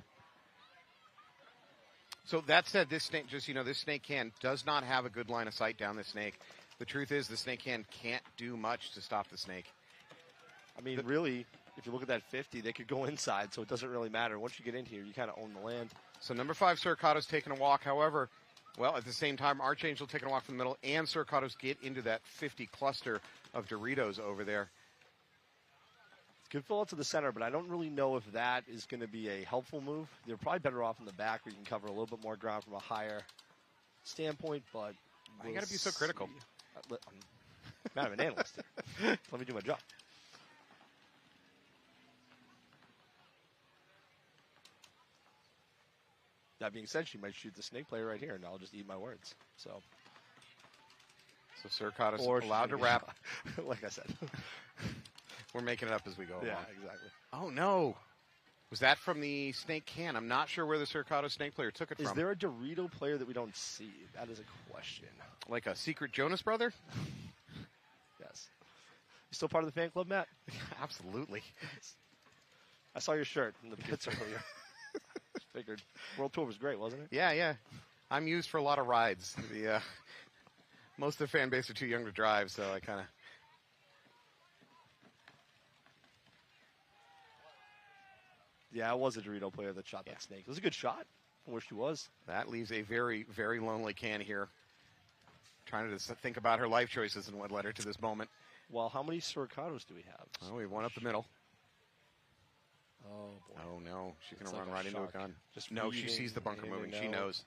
So that said, this snake, this snake hand does not have a good line of sight down this snake. The truth is, the snake hand can't do much to stop the snake. I mean, really, if you look at that 50, they could go inside, so it doesn't really matter. Once you get in here, you kind of own the land. So number 5, Surcados taking a walk. However, well, at the same time, Archangel taking a walk from the middle, and Surcados get into that 50 cluster of Doritos over there. Good fill out to the center, but I don't really know if that is going to be a helpful move. They're probably better off in the back where you can cover a little bit more ground from a higher standpoint, but you got to be so critical. I'm not an analyst here. Let me do my job. That being said, she might shoot the snake player right here, and I'll just eat my words. So Surcados allowed to wrap. Like I said. We're making it up as we go along. Yeah, exactly. Oh, no. Was that from the snake can? I'm not sure where the Surcados snake player took it from. Is there a Dorito player that we don't see? That is a question. Like a secret Jonas brother? Yes. You still part of the fan club, Matt? Absolutely. I saw your shirt in the pits earlier. Figured. World Tour was great, wasn't it? Yeah. I'm used for a lot of rides. Most of the fan base are too young to drive, so I kind of... Yeah, it was a Dorito player that shot that snake. It was a good shot from where she was. That leaves a very, very lonely can here. Trying to think about her life choices and what led her to this moment. Well, how many Surcados do we have? Oh, we have one up the middle. Oh, boy. Oh, no. She's going to run like right into a gun. No, she sees the bunker moving. She knows.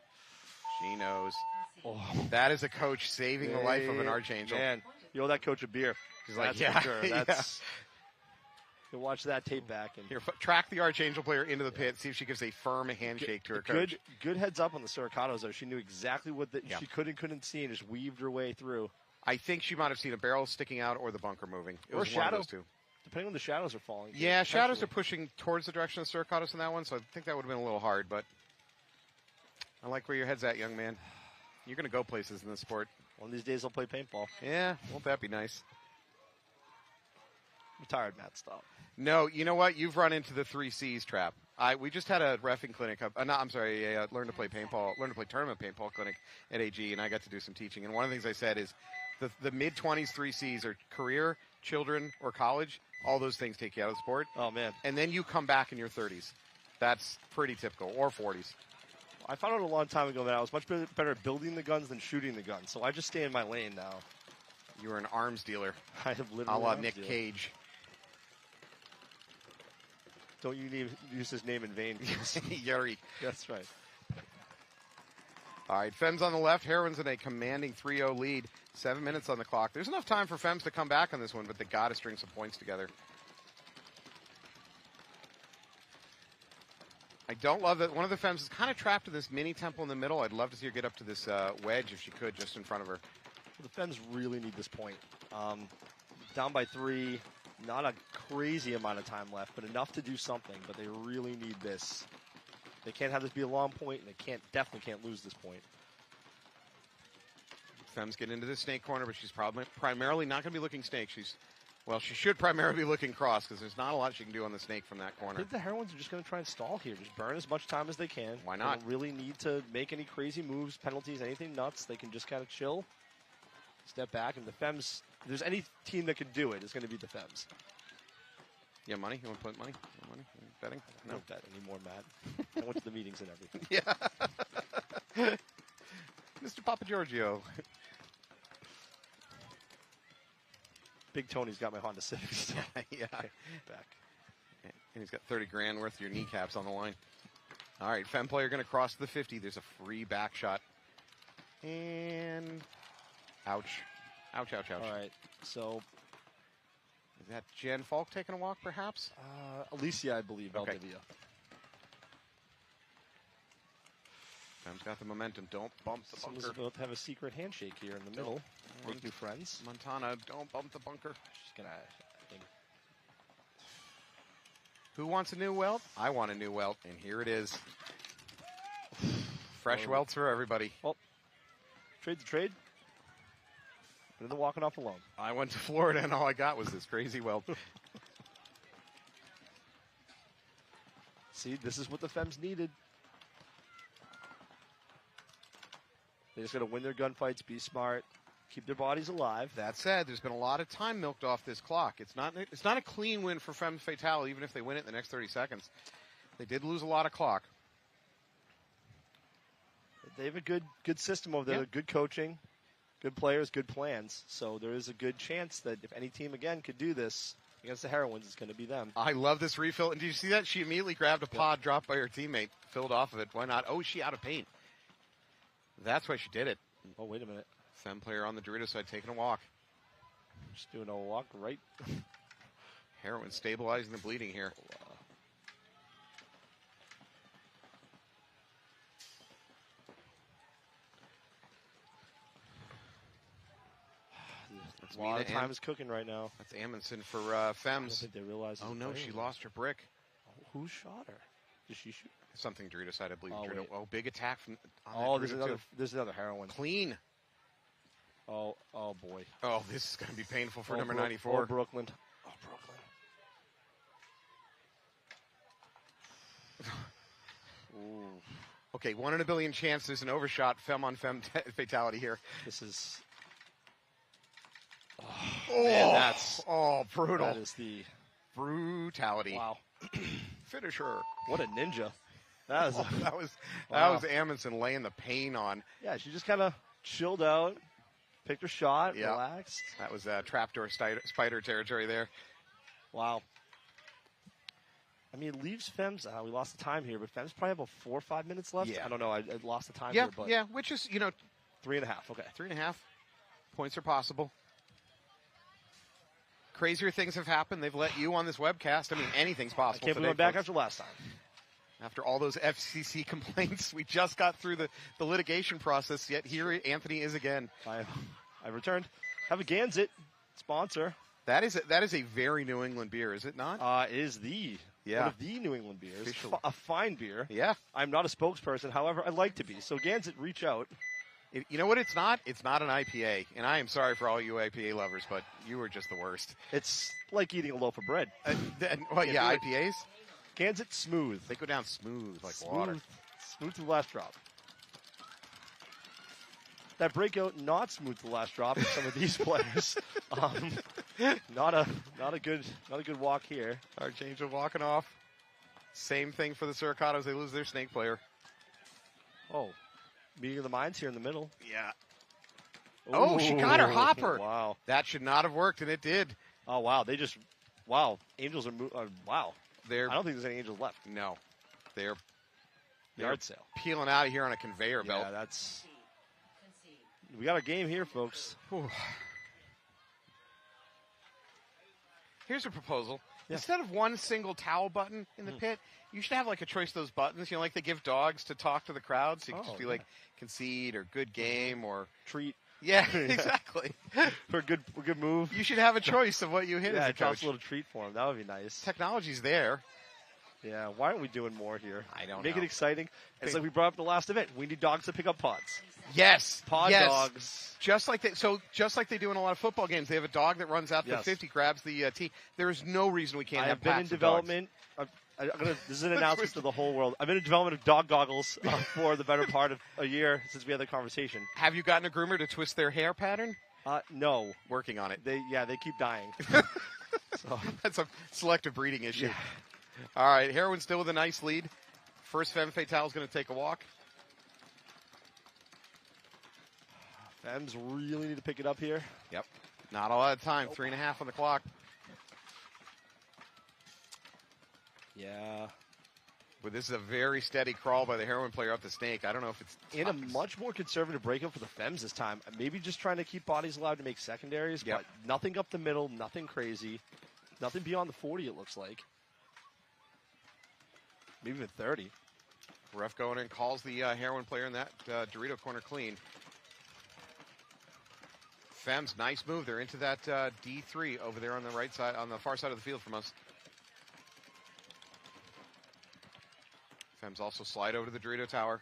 She knows. Oh. That is a coach saving the life of an Archangel. Man, you owe that coach a beer. She's like, for sure. That's... You'll watch that tape back. And here, track the Archangel player into the pit, see if she gives a firm handshake to her coach. Good heads up on the Surcados, though. She knew exactly what she could and couldn't see and just weaved her way through. I think she might have seen a barrel sticking out or the bunker moving. It or was shadow. One of those two. Depending on the shadows are falling. Yeah, shadows are pushing towards the direction of Surcados in that one, so I think that would have been a little hard, but I like where your head's at, young man. You're going to go places in this sport. One of these days I'll play paintball. Yeah, won't that be nice? I'm tired, Matt. Stop. No, you know what? You've run into the 3 C's trap. We just had a reffing clinic. Learn to play tournament paintball clinic at AG, and I got to do some teaching. And one of the things I said is the mid-20s 3Cs are career, children, or college. All those things take you out of the sport. Oh, man. And then you come back in your 30s. That's pretty typical, or 40s. I found out a long time ago that I was much better at building the guns than shooting the guns, so I just stay in my lane now. You were an arms dealer. I have literally a la Nick Cage. Don't you use his name in vain. Yuri. That's right. All right, Femmes on the left. Heroines in a commanding 3-0 lead. 7 minutes on the clock. There's enough time for Femmes to come back on this one, but they got to string some points together. I don't love that one of the Femmes is kind of trapped in this mini temple in the middle. I'd love to see her get up to this wedge if she could, just in front of her. Well, the Femmes really need this point. Down by 3, not a crazy amount of time left, but enough to do something. But they really need this. They can't have this be a long point, and they definitely can't lose this point. Femmes get into this snake corner, but she's primarily not going to be looking snake. She should primarily be looking cross because there's not a lot she can do on the snake from that corner. I think the Heroines are just going to try and stall here. Just burn as much time as they can. Why not? They don't really need to make any crazy moves, penalties, anything nuts. They can just kind of chill, step back, and the Femmes, if there's any team that can do it, it's going to be the Femmes. Yeah, money? You want to put money? Money? Betting? No. I don't bet anymore, Matt. I went to the meetings and everything. Yeah. Mr. Papa Giorgio. Big Tony's got my Honda Civic still. Yeah. Back. And he's got 30 grand worth of your kneecaps on the line. All right, Femme player going to cross the 50. There's a free back shot. And ouch. Ouch, ouch, ouch. All right, so is that Jen Falk taking a walk, perhaps? Alicia, I believe, okay. Valdivia. Femme's got the momentum. Don't bump the bunker. Someone's about to have a secret handshake here in the middle. Make new friends. Montana, don't bump the bunker. She's going to, I think. Who wants a new welt? I want a new welt, and here it is. Fresh welts for everybody. Well, trade the trade. Better than walking off alone. I went to Florida, and all I got was this crazy welt. See, this is what the Femmes needed. They just got to win their gunfights, be smart, keep their bodies alive. That said, there's been a lot of time milked off this clock. It's not a clean win for Femme Fatale, even if they win it in the next 30 seconds. They did lose a lot of clock. They have a good system over there, good coaching, good players, good plans. So there is a good chance that if any team, again, could do this against the Heroines, it's going to be them. I love this refill. And did you see that? She immediately grabbed a pod dropped by her teammate, filled off of it. Why not? Oh, is she out of paint? That's why she did it. Oh, wait a minute. Femme player on the Dorito side taking a walk. Just doing a walk right. Heroin stabilizing the bleeding here. A lot of time is cooking right now. That's Amundsen for Femmes. I don't think they realize. Oh, no, she lost her brick. Who shot her? Did she shoot? Something Dorito side, I believe. Oh, big attack from. There's another Heroine. Clean. Oh boy. Oh, this is going to be painful for number 94. Oh, Brooklyn. Ooh. Okay, 1 in a billion chance. There's an overshot. Femme on Femme fatality here. This is. Oh, man, that's brutal. That is the brutality. Wow. Finish her. What a ninja. That was Amundsen laying the pain on. Yeah, she just kind of chilled out, picked her shot, relaxed. That was trapdoor spider territory there. Wow. I mean, it leaves Femmes. We lost the time here, but Femmes probably have about 4 or 5 minutes left. Yeah. I don't know. I lost the time here, but which is 3.5. Okay, 3.5 points are possible. Crazier things have happened. They've let you on this webcast. I mean, anything's possible. I can't believe I'm back after last time. After all those FCC complaints, we just got through the litigation process, yet here Anthony is again. I've returned. Have a Gansett sponsor. That is a very New England beer, is it not? It is one of the New England beers. A fine beer. Yeah. I'm not a spokesperson. However, I'd like to be. So Gansett, reach out. You know what it's not? It's not an IPA. And I am sorry for all you IPA lovers, but you are just the worst. It's like eating a loaf of bread. IPAs? Scans it smooth. They go down smooth like water. Smooth to the last drop. That breakout not smooth to the last drop for some of these players. Not a good walk here. Archangel walking off. Same thing for the Suricatos. They lose their snake player. Oh, meeting of the minds here in the middle. Yeah. Oh, she got her hopper. Wow. That should not have worked, and it did. Oh, wow. Angels are wow. I don't think there's any Angels left. No. They're Yard sale. Peeling out of here on a conveyor belt. Yeah, we got a game here, folks. Whew. Here's a proposal. Yeah. Instead of one single towel button in the pit, you should have like a choice of those buttons, like they give dogs to talk to the crowd. So you can just be like concede or good game or treat. Yeah, exactly. For a good move. You should have a choice of what you hit as a coach. A little treat for him. That would be nice. Technology's there. Yeah, why aren't we doing more here? I don't know. Make it exciting. It's like we brought up the last event. We need dogs to pick up pods. Yes. Pod dogs. Just like they do in a lot of football games. They have a dog that runs out to 50, grabs the tee. There is no reason we can't have been in development. This is an announcement to the whole world. I've been in development of dog goggles for the better part of a year since we had the conversation. Have you gotten a groomer to twist their hair pattern? No. Working on it. They keep dying. So that's a selective breeding issue. Yeah. All right, Heroin still with a nice lead. First Femme Fatale is going to take a walk. Femmes really need to pick it up here. Yep. Not a lot of time. 3.5 on the clock. Yeah. But this is a very steady crawl by the Heroin player up the snake. I don't know if it's in a much more conservative breakup for the Femmes this time. Maybe just trying to keep bodies allowed to make secondaries, but nothing up the middle, nothing crazy. Nothing beyond the 40, it looks like. Maybe even 30. Ref going in, calls the Heroin player in that Dorito corner clean. Femmes, nice move. They're into that D3 over there on the right side, on the far side of the field from us. Femmes also slide over to the Dorito tower.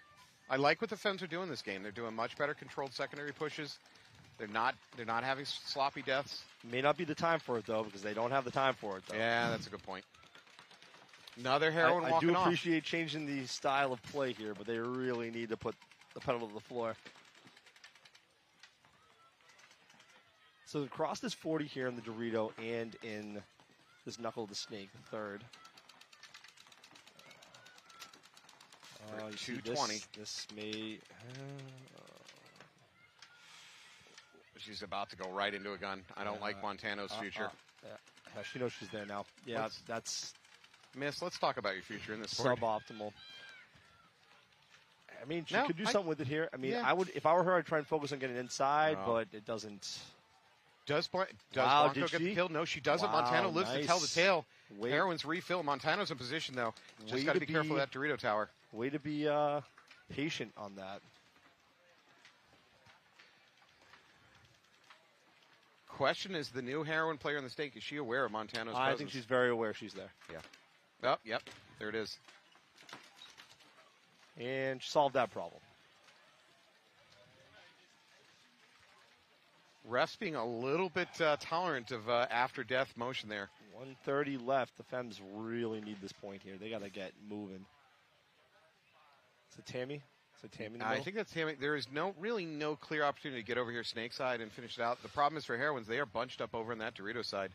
I like what the Femmes are doing this game. They're doing much better controlled secondary pushes. They're not having sloppy deaths. May not be the time for it though, because they don't have the time for it though. Yeah, that's a good point. Another Heroin walking off. I do appreciate changing the style of play here, but they really need to put the pedal to the floor. So across this 40 here in the Dorito and in this Knuckle of the Snake, the third. 220. This may. She's about to go right into a gun. I don't like Montano's future. Yeah, she knows she's there now. Yeah, that's. Miss, let's talk about your future in this sport. Suboptimal. I mean, she could do something with it here. I mean, yeah. I would, if I were her, I'd try and focus on getting inside, but it doesn't. Does Blanco get the kill? No, she doesn't. Wow, Montano lives to tell the tale. Wait. Heroin's refill. Montano's in position, though. Just got to be careful of that Dorito tower. Way to be patient on that. Question is, the new Heroin player in the stake, is she aware of Montano's presence? I think she's very aware she's there. Yeah. Oh, yep. There it is. And she solved that problem. Refs being a little bit tolerant of after-death motion there. 1:30 left. The Femmes really need this point here. They got to get moving. Is it Tammy? I think that's Tammy. There is really no clear opportunity to get over here snake side and finish it out. The problem is for Heroines, they are bunched up over in that Dorito side.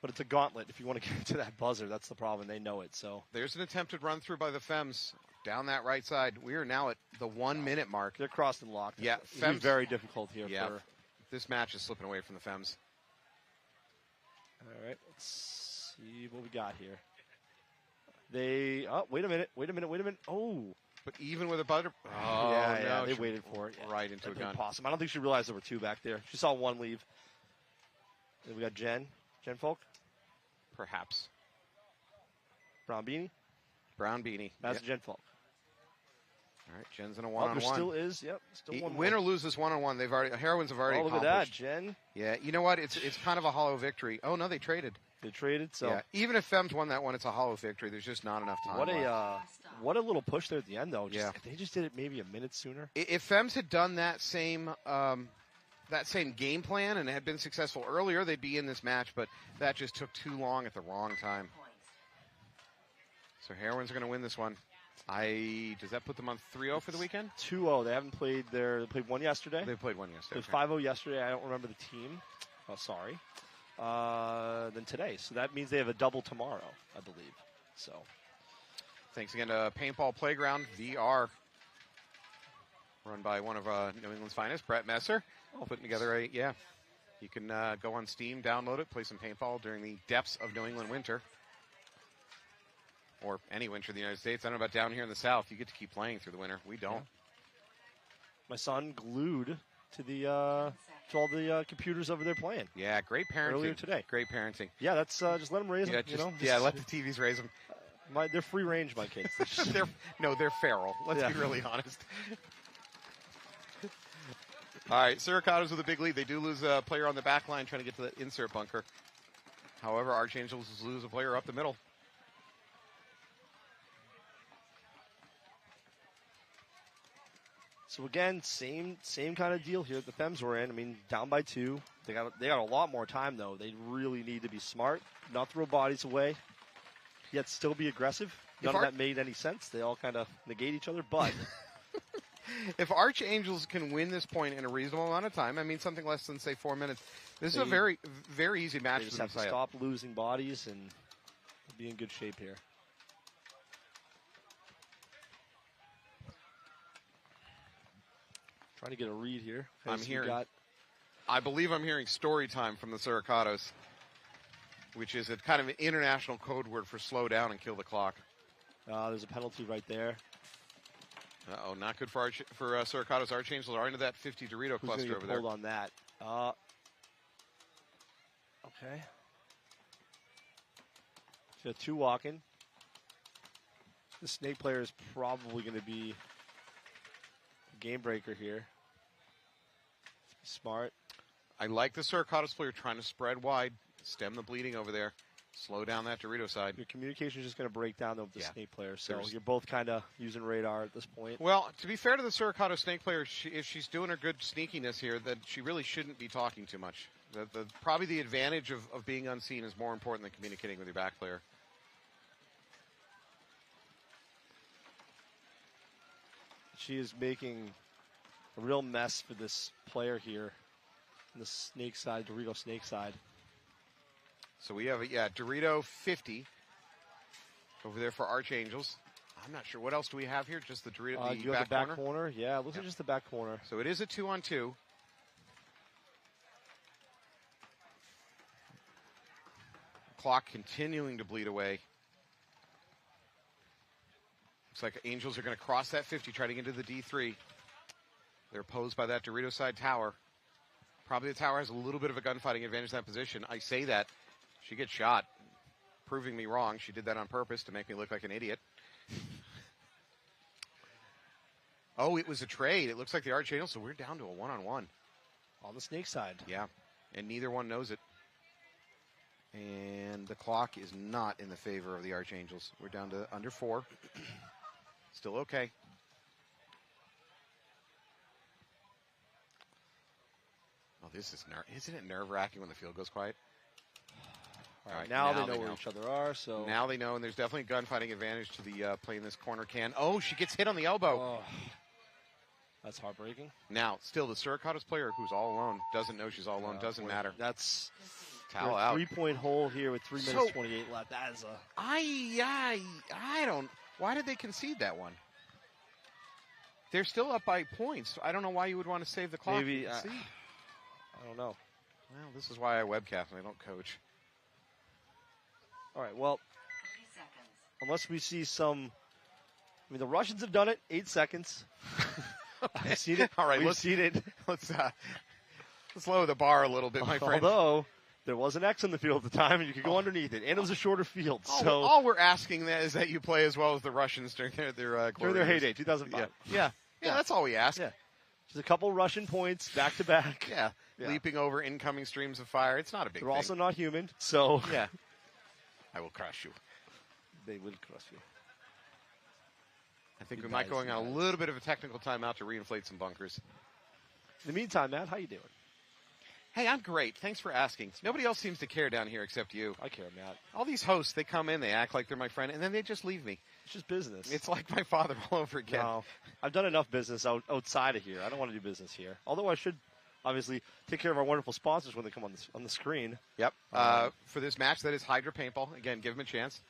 But it's a gauntlet. If you want to get to that buzzer, that's the problem. They know it. So there's an attempted run through by the Femmes down that right side. We are now at the 1 minute mark. They're crossed and locked. Yeah, Femmes very difficult here. Yeah, this match is slipping away from the Femmes. All right, let's see what we got here. Wait a minute. Oh. But even with a butter. Oh, yeah, they waited for it. Right into a gun. Possum. I don't think she realized there were two back there. She saw one leave. Then we got Jen Folk. Perhaps. Brown beanie. That's Jen Folk. All right, Jen's in a one-on-one. There still is. Yep. Still one. Win or lose this one-on-one. Heroines have already accomplished. Look at that, Jen. Yeah, you know what? It's kind of a hollow victory. Oh no, they traded. So yeah, even if Femmes won that one, it's a hollow victory. There's just not enough time. What a little push there at the end, though. If they just did it maybe a minute sooner. If Femmes had done that same game plan and had been successful earlier, they'd be in this match. But that just took too long at the wrong time. So Heroines are going to win this one. Does that put them on 3-0 for the weekend? 2-0. They haven't played they played one yesterday. They played one yesterday. They played 5-0 yesterday. I don't remember the team. Oh, sorry. Then today. So that means they have a double tomorrow, I believe. So thanks again to Paintball Playground VR, run by one of New England's finest, Brett Messer. Putting together you can go on Steam, download it, play some paintball during the depths of New England winter. Or any winter in the United States. I don't know about down here in the South. You get to keep playing through the winter. We don't. Yeah. My son glued to the to all the computers over there playing. Yeah, great parenting. Earlier today. Great parenting. Yeah, that's just let them raise them. Let the TVs raise them. They're free range, my kids. They're feral. Let's be really honest. All right, Suricatos with a big lead. They do lose a player on the back line trying to get to the insert bunker. However, Archangels lose a player up the middle. So again, same kind of deal here that the Femmes were in. I mean, down by 2. They got a lot more time though. They really need to be smart, not throw bodies away, yet still be aggressive. None of that made any sense. They all kind of negate each other. But if Archangels can win this point in a reasonable amount of time, I mean something less than say 4 minutes, this is a very, very easy match. They just have to stop losing bodies and be in good shape here. Trying to get a read here. I believe I'm hearing story time from the Suricatos, which is a kind of an international code word for slow down and kill the clock. There's a penalty right there. Uh-oh, not good for Suricatos. Archangels are into that 50 Dorito cluster over there. Hold on that. Okay. So 2 walking. The snake player is probably going to be a game breaker here. Smart. I like the Suricatos player trying to spread wide, stem the bleeding over there, slow down that Dorito side. Your communication is just going to break down with the snake player, so you're both kind of using radar at this point. Well, to be fair to the Suricato snake player, if she's doing her good sneakiness here, then she really shouldn't be talking too much. Probably the advantage of being unseen is more important than communicating with your back player. She is making a real mess for this player here on the snake side, Dorito snake side. So we have Dorito 50 over there for Archangels. I'm not sure. What else do we have here? Just the Dorito, the back corner? Yeah, it looks like just the back corner. So it is a 2-on-2. Clock continuing to bleed away. Looks like Angels are going to cross that 50, try to get into the D3. They're opposed by that Dorito side tower. Probably the tower has a little bit of a gunfighting advantage in that position. I say that. She gets shot, proving me wrong. She did that on purpose to make me look like an idiot. Oh, it was a trade. It looks like the Archangels, so we're down to a 1-on-1. On the snake side. Yeah, and neither one knows it. And the clock is not in the favor of the Archangels. We're down to under 4. Still okay. Oh, this is isn't it nerve-wracking when the field goes quiet? All right, now they know where each other are. So now they know, and there's definitely a gunfighting advantage to the play in this corner can. Oh, she gets hit on the elbow. Oh, that's heartbreaking. Now, still, the Suricatos player who's all alone doesn't know she's all alone. Doesn't matter. That's towel out. 3-point hole here with 3 minutes 28 left. That is a. I don't. Why did they concede that one? They're still up by points. I don't know why you would want to save the clock. Maybe. I don't know. Well, this is why I webcast and I don't coach. All right, well, unless we see some, I mean, the Russians have done it, 8 seconds. Okay. I've seen it. All right, We've seen it. Let's lower the bar a little bit, my friend. Although there was an X in the field at the time, and you could go underneath it, and it was a shorter field. So all we're asking is that you play as well as the Russians during their heyday, 2005. Yeah, that's all we ask. Yeah. Just a couple Russian points back to back. Yeah, leaping over incoming streams of fire. It's not a big thing. They're also not human, so yeah. I will crush you. They will crush you. I think we might going on a little bit of a technical timeout to reinflate some bunkers. In the meantime, Matt, how you doing? Hey, I'm great. Thanks for asking. Nobody else seems to care down here except you. I care, Matt. All these hosts, they come in, they act like they're my friend, and then they just leave me. It's just business. It's like my father all over again. No, I've done enough business outside of here. I don't want to do business here. Although I should obviously take care of our wonderful sponsors when they come on the screen. Yep. For this match, that is Hydra Paintball. Again, give them a chance.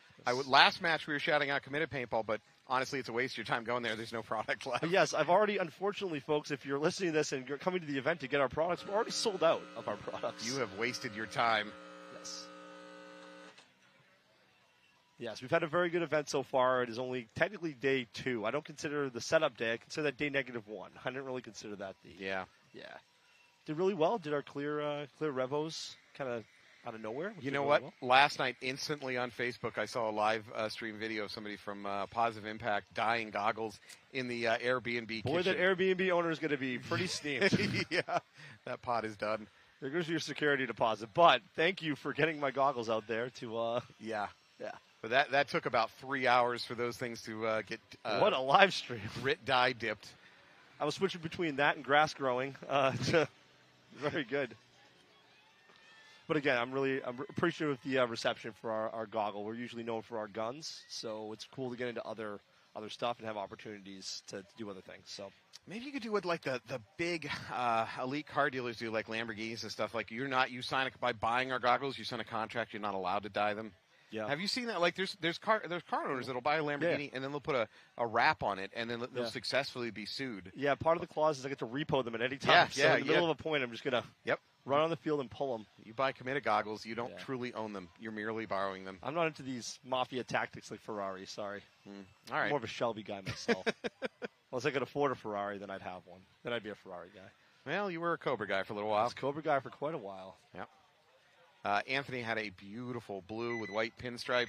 Last match, we were shouting out Committed Paintball, but honestly, it's a waste of your time going there. There's no product left. Yes, I've already, unfortunately, folks, if you're listening to this and you're coming to the event to get our products, we're already sold out of our products. You have wasted your time. Yes. Yes, we've had a very good event so far. It is only technically day 2. I don't consider the setup day. I consider that day -1. I didn't really consider that the... Yeah. Yeah. Did really well. Did our clear Revos kind of out of nowhere? You know what? Well? Last night, instantly on Facebook, I saw a live stream video of somebody from Positive Impact dyeing goggles in the Airbnb Boy, kitchen. that Airbnb owner is going to be pretty steamed. Yeah, that pot is done. There goes your security deposit. But thank you for getting my goggles out there to... Yeah. Yeah. But that took about 3 hours for those things to get... what a live stream. Dye dipped. I was switching between that and grass growing. Very good. But again, I'm appreciative of the reception for our goggle. We're usually known for our guns, so it's cool to get into other stuff and have opportunities to do other things. So maybe you could do what like the big elite car dealers do, like Lamborghinis and stuff. Like you sign by buying our goggles, you sign a contract. You're not allowed to dye them. Yeah. Have you seen that? Like there's car owners that'll buy a Lamborghini and then they'll put a wrap on it and then they'll successfully be sued. Yeah, part of the clause is I get to repo them at any time. Yeah, so in the middle of a point, I'm just gonna run on the field and pull them. You buy Committed goggles, you don't truly own them. You're merely borrowing them. I'm not into these mafia tactics like Ferrari. Sorry. All right. I'm more of a Shelby guy myself. Unless I could afford a Ferrari, then I'd have one. Then I'd be a Ferrari guy. Well, you were a Cobra guy for a little while. I was a Cobra guy for quite a while. Yep. Anthony had a beautiful blue with white pinstripe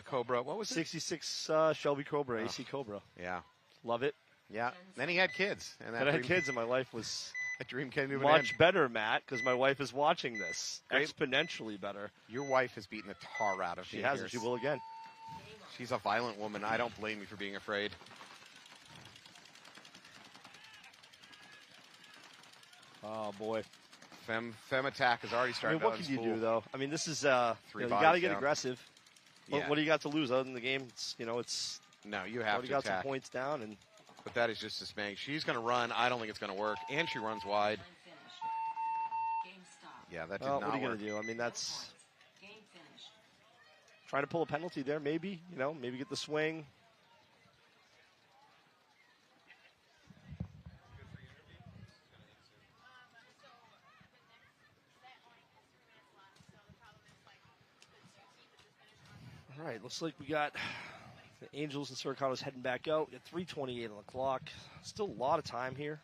Cobra. What was it? 66 Shelby Cobra, AC Cobra. Yeah. Love it. Yeah. Then he had kids. And then I had kids, and my life was that dream came to an much end. better, Matt, because my wife is watching this. Exponentially better. Your wife has beaten the tar out of me. She has, and she will again. She's a violent woman. I don't blame you for being afraid. Oh, boy. Fem attack has already started. What can you do, though? I mean, this is you got to get aggressive. Yeah. What do you got to lose other than the game? It's no, you have to got attack. Some points down, but that is just dismaying. She's going to run. I don't think it's going to work, and she runs wide. Yeah, that did not work. What are you going to do? I mean, that's trying to pull a penalty there. Maybe maybe get the swing. All right, looks like we got the Angels and Suricatos heading back out. We got 3:28 on the clock. Still a lot of time here.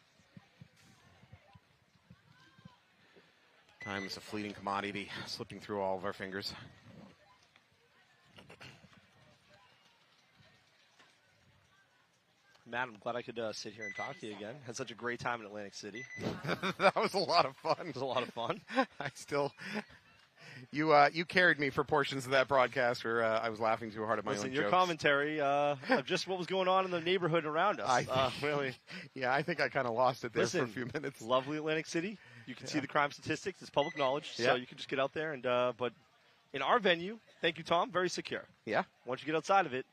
Time is a fleeting commodity, slipping through all of our fingers. Matt, I'm glad I could sit here and talk to you again. Had such a great time in Atlantic City. That was a lot of fun. It was a lot of fun. You carried me for portions of that broadcast where I was laughing too hard at my own jokes. Your commentary of just what was going on in the neighborhood around us. Really. Yeah, I think I kind of lost it there for a few minutes. Lovely Atlantic City. You can see the crime statistics. It's public knowledge, so you can just get out there. And but in our venue, thank you, Tom, very secure. Yeah. Once you get outside of it,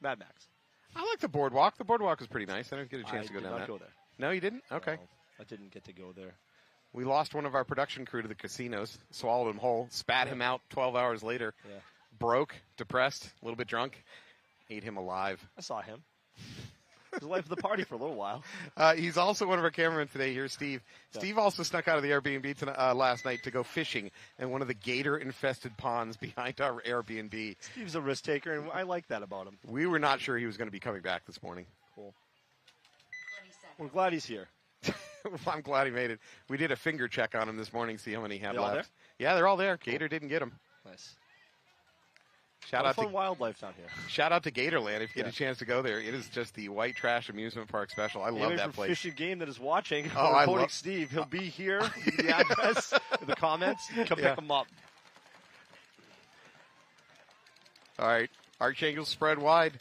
Mad Max. I like the boardwalk. The boardwalk is pretty nice. I didn't get a chance to go down I did that. not go there. No, you didn't? Okay. No, I didn't get to go there. We lost one of our production crew to the casinos, swallowed him whole, spat him out 12 hours later. Yeah. Broke, depressed, a little bit drunk, ate him alive. I saw him. He was the life of the party for a little while. He's also one of our cameramen today. Here's Steve. Yeah. Steve also snuck out of the Airbnb last night to go fishing in one of the gator-infested ponds behind our Airbnb. Steve's a risk taker, and I like that about him. We were not sure he was going to be coming back this morning. Cool. We're glad he's here. I'm glad he made it. We did a finger check on him this morning, see how many he had left. There? Yeah, they're all there. Gator didn't get him. Nice. Shout out to wildlife down here. Shout out to Gatorland if you get a chance to go there. It is just the white trash amusement park special. I love that place. Fish and Game that is watching. I love Steve. He'll be here. The address in the comments. Come pick him up. All right, Archangel spread wide.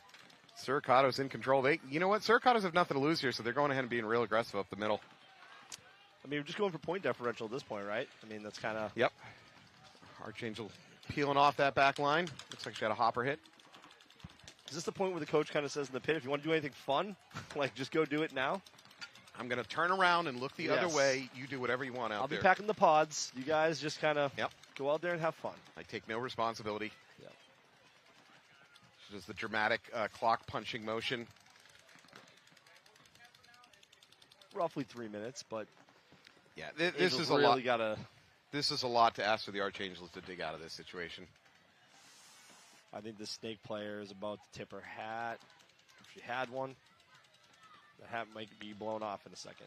Suricato's in control. You know what? Suricato's have nothing to lose here, so they're going ahead and being real aggressive up the middle. I mean, we're just going for point differential at this point, right? I mean, that's kind of... Yep. Archangel peeling off that back line. Looks like she got a hopper hit. Is this the point where the coach kind of says in the pit, if you want to do anything fun, like just go do it now? I'm going to turn around and look the other way. You do whatever you want out there. I'll be packing the pods. You guys just kind of go out there and have fun. I take no responsibility. Yep. She does the dramatic clock punching motion. Roughly 3 minutes, but yeah, this is really a lot. This is a lot to ask for the Archangels to dig out of this situation. I think the snake player is about to tip her hat. If she had one, the hat might be blown off in a second.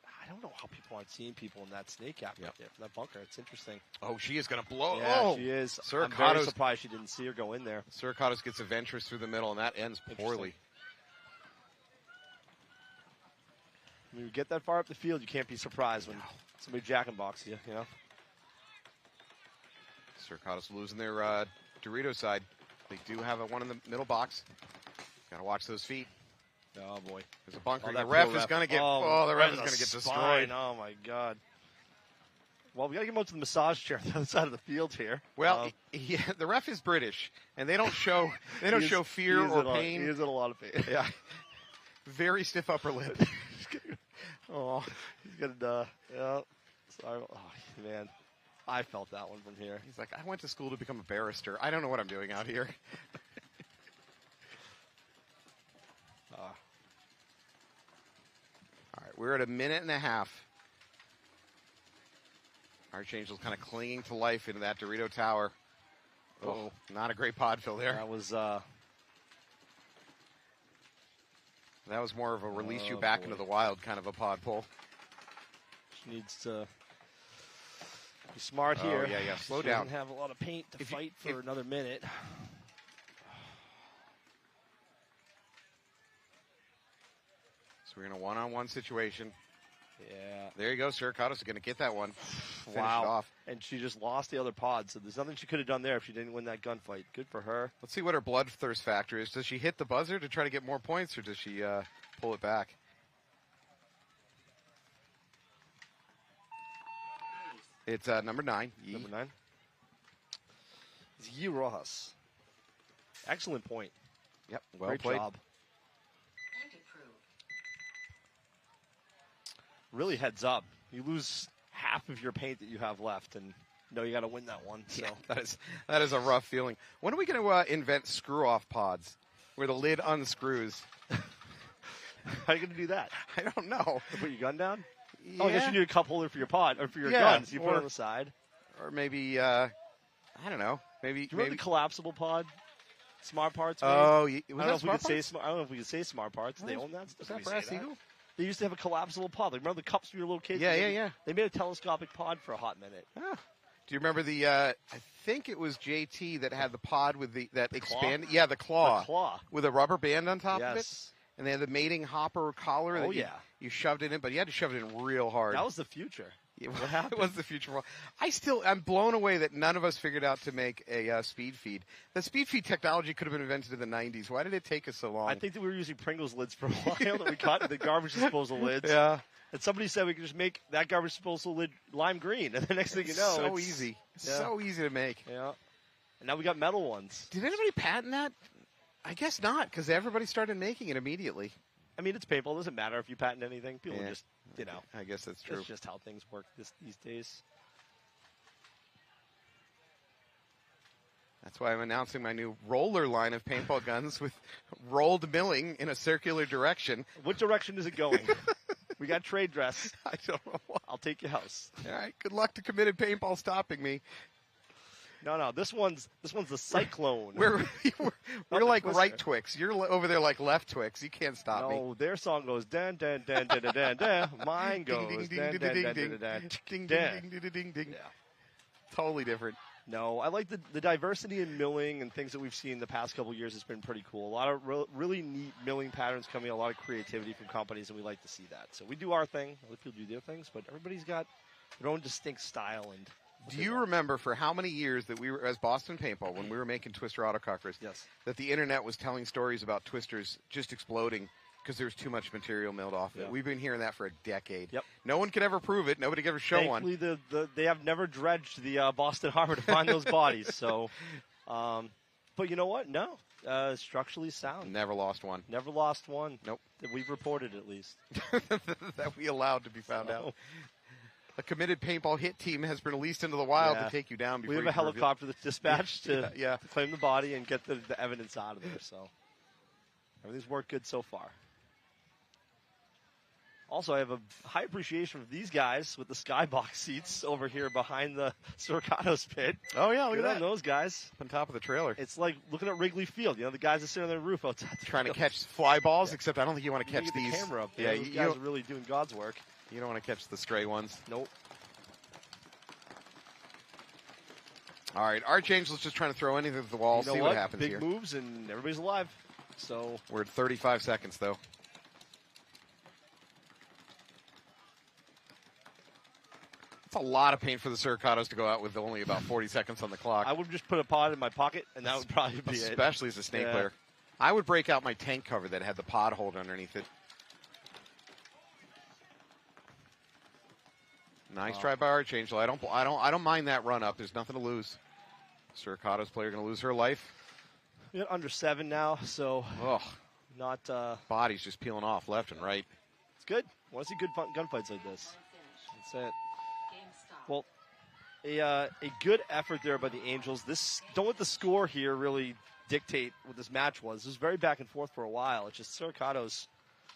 I don't know how people aren't seeing people in that snake gap right there from that bunker. It's interesting. Oh, she is going to blow. Yeah, oh, she is. Suricatos, I'm very surprised she didn't see her go in there. Suricatos gets a venturous through the middle, and that ends poorly. When you get that far up the field, you can't be surprised when somebody jack and box you, you know? Suricatos losing their Dorito side. They do have one in the middle box. Got to watch those feet. Oh, boy. There's a bunker. Oh, the ref is going to get the ref is going to get destroyed. Oh, my God. Well, we got to get him out to the massage chair on the other side of the field here. Well, the ref is British, and they don't show show fear or pain. He is in a lot of pain. Yeah. Very stiff upper lip. Oh, he's gonna yeah. Sorry. Oh, man. I felt that one from here. He's like, I went to school to become a barrister. I don't know what I'm doing out here. All right, we're at a minute and a half. Archangel's kind of clinging to life into that Dorito tower. Oh, not a great pod fill there. That was more of a release you back into the wild kind of a pod pull. She needs to be smart here. Yeah. Slow she down. Doesn't have a lot of paint to fight for another minute. So we're in a one-on-one situation. Yeah. There you go. Suricatos is going to get that one. Finish it Wow. off. And she just lost the other pod, so there's nothing she could have done there if she didn't win that gunfight. Good for her. Let's see what her bloodthirst factor is. Does she hit the buzzer to try to get more points, or does she pull it back? It's number 9. Yi. Number 9. It's Yi Rojas. Excellent point. Yep. Well Great played. job. Really heads up. You lose half of your paint that you have left, and you got to win that one. So yeah, that is a rough feeling. When are we going to invent screw-off pods, where the lid unscrews? How are you going to do that? I don't know. Put your gun down? Yeah. Oh, I guess you need a cup holder for your pod or for your gun. So you put it on the side, or maybe I don't know. Maybe do you remember the collapsible pod? Smart Parts. Oh, I don't know if we could say Smart Parts. They own that stuff. Was that Brass Eagle? They used to have a collapsible pod. Like, remember the cups for your little kids? Yeah. They made a telescopic pod for a hot minute. Ah. Do you remember the? I think it was JT that had the pod with that expanded. Yeah, the claw. The claw with a rubber band on top of it. Yes. And they had the mating hopper collar. Oh, that you shoved it in, but you had to shove it in real hard. That was the future. What happened? It was the future. I'm blown away that none of us figured out to make a speed feed. The speed feed technology could have been invented in the 90s. Why did it take us so long? I think that we were using Pringles lids for a while that we cut the garbage disposal lids. Yeah. And somebody said we could just make that garbage disposal lid lime green. And the next thing you know, so easy. So easy to make. Yeah. And now we got metal ones. Did anybody patent that? I guess not, because everybody started making it immediately. I mean, it's paintball. It doesn't matter if you patent anything. People just, I guess that's true. That's just how things work these days. That's why I'm announcing my new roller line of paintball guns with rolled milling in a circular direction. What direction is it going? We got trade dress. I don't know what. I'll take your house. All right. Good luck to committed paintball stopping me. No. This one's the Cyclone. We're like right Twix. You're over there like left Twix. You can't stop me. No, their song goes dan dan dan dan dan dan. Mine goes dan dan dan dan dan ding ding ding ding ding. Yeah. Totally different. No, I like the diversity in milling and things that we've seen the past couple of years has been pretty cool. A lot of really neat milling patterns coming, a lot of creativity from companies, and we like to see that. So we do our thing. Other people do their things, but everybody's got their own distinct style. And do you remember for how many years that we were, as Boston Paintball, when we were making Twister autocockers, yes, that the internet was telling stories about Twisters just exploding Because there's too much material milled off of it. Yeah. We've been hearing that for a decade. Yep. No one could ever prove it. Nobody could ever show one. Thankfully, they have never dredged the Boston Harbor to find those bodies. So, but you know what? No. Structurally sound. Never lost one. Never lost one. Nope. That we've reported, at least. That we allowed to be found out. A committed paintball hit team has been released into the wild to take you down. Before we have you a helicopter that's dispatched to yeah. claim the body and get the evidence out of there. So everything's worked good so far. Also, I have a high appreciation for these guys with the skybox seats over here behind the Cercados pit. Oh, yeah, look Good at on that. those guys. On top of the trailer. It's like looking at Wrigley Field. You know, the guys that sit on the roof outside. Trying to catch fly balls, except I don't think you want to catch the these. camera up there. Those guys are really doing God's work. You don't want to catch the stray ones. Nope. All right, Archangel's just trying to throw anything at the wall, You know see what happens Big here. moves, and everybody's alive. So we're at 35 seconds, though. It's a lot of paint for the Cercados to go out with only about 40 seconds on the clock. I would just put a pod in my pocket, and that would probably be it. Especially as a snake player. I would break out my tank cover that had the pod holder underneath it. Nice try by Archangel. I don't mind that run up. There's nothing to lose. Cercados player going to lose her life. We're under 7 now, so not body's just peeling off left and right. It's good. I want to see good gunfights like this. That's it. Well, a good effort there by the Angels. Don't let the score here really dictate what this match was. It was very back and forth for a while. It's just Cercados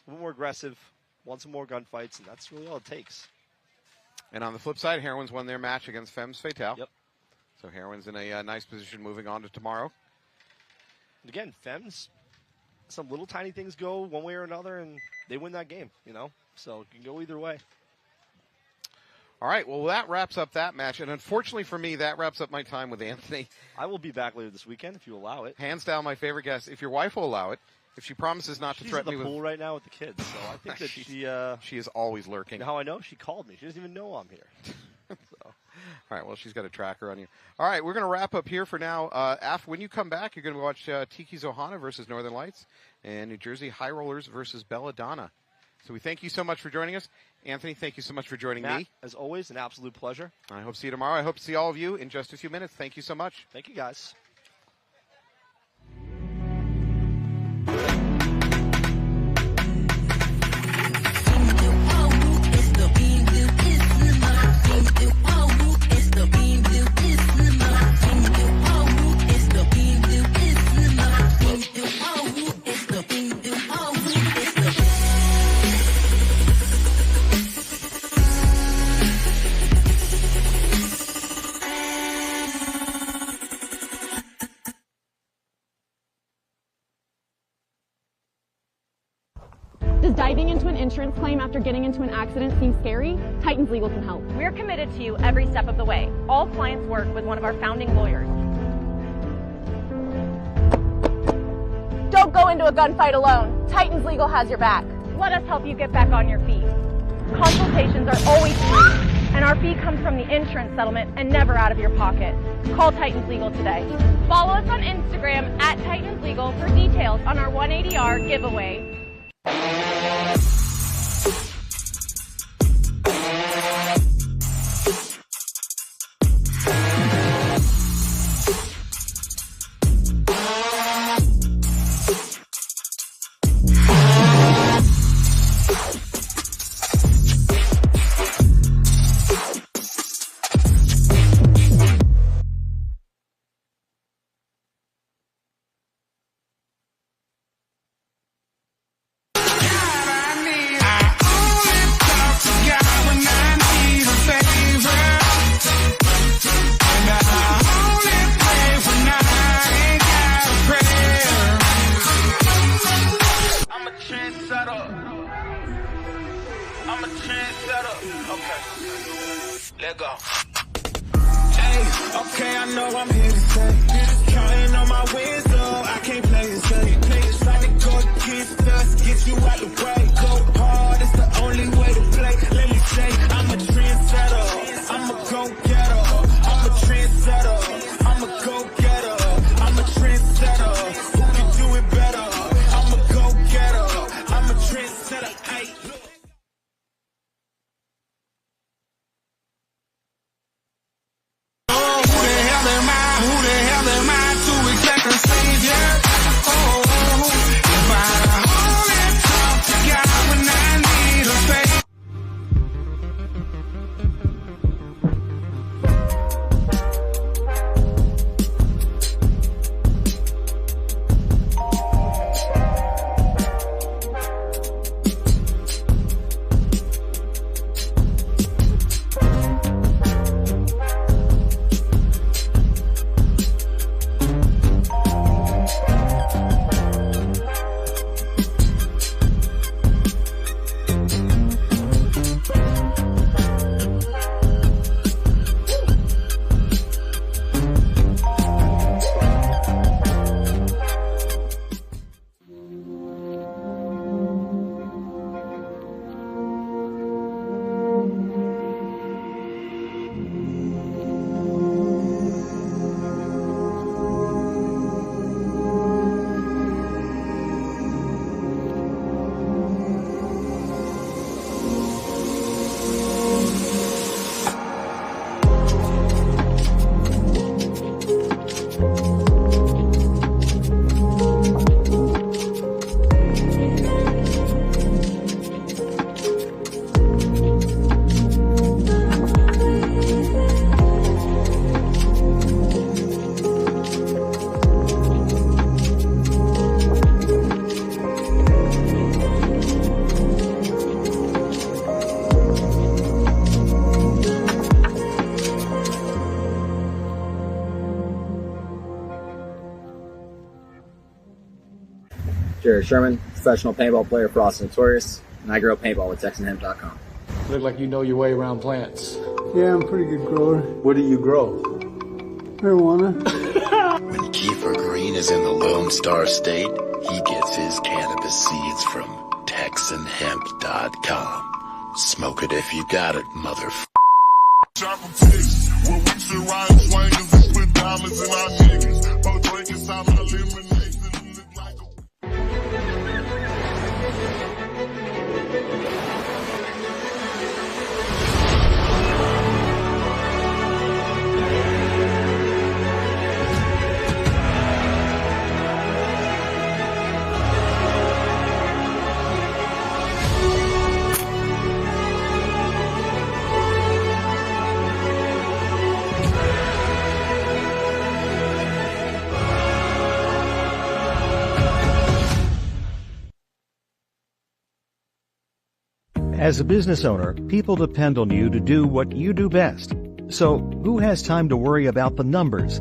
a little more aggressive, won some more gunfights, and that's really all it takes. And on the flip side, Heroines won their match against Femmes Fatale. Yep. So Heroines in a nice position moving on to tomorrow. And again, Femmes, some little tiny things go one way or another, and they win that game, you know? So it can go either way. All right, well, that wraps up that match. And unfortunately for me, that wraps up my time with Anthony. I will be back later this weekend if you allow it. Hands down, my favorite guest. If your wife will allow it. If she promises not to threaten me with... She's in the pool right now with the kids, so I think that she is always lurking. You know how I know? She called me. She doesn't even know I'm here. All right, well, she's got a tracker on you. All right, we're going to wrap up here for now. After, when you come back, you're going to watch Tiki Zohana versus Northern Lights and New Jersey High Rollers versus Belladonna. So we thank you so much for joining us. Anthony, thank you so much for joining Matt, me. As always, an absolute pleasure. I hope to see you tomorrow. I hope to see all of you in just a few minutes. Thank you so much. Thank you, guys. Does diving into an insurance claim after getting into an accident seem scary? Titans Legal can help. We're committed to you every step of the way. All clients work with one of our founding lawyers. Don't go into a gunfight alone. Titans Legal has your back. Let us help you get back on your feet. Consultations are always free, and our fee comes from the insurance settlement and never out of your pocket. Call Titans Legal today. Follow us on Instagram at Titans Legal for details on our 180R giveaway. Let go. Hey, okay, I know I'm here to stay. Counting on my wins, though, I can't play it safe. Try to go against us, get you out the way. Go hard, it's the only way to play. Let me say, I'm a trendsetter. I'm a go-getter. I'm a trendsetter. I'm a go-getter. I'm a trendsetter. Who can do it better? I'm a go-getter. I'm a Jared Sherman, professional paintball player for Austin Notorious, and I grow paintball with TexanHemp.com. Look like you know your way around plants. Yeah, I'm a pretty good grower. What do you grow? Marijuana. When Kiefer Green is in the Lone Star State, he gets his cannabis seeds from TexanHemp.com. Smoke it if you got it, motherfucker. Chopper ticks, where we should ride swingers and put diamonds in our niggas. Both drinking some my lemonade and look like As a business owner, people depend on you to do what you do best. So, who has time to worry about the numbers?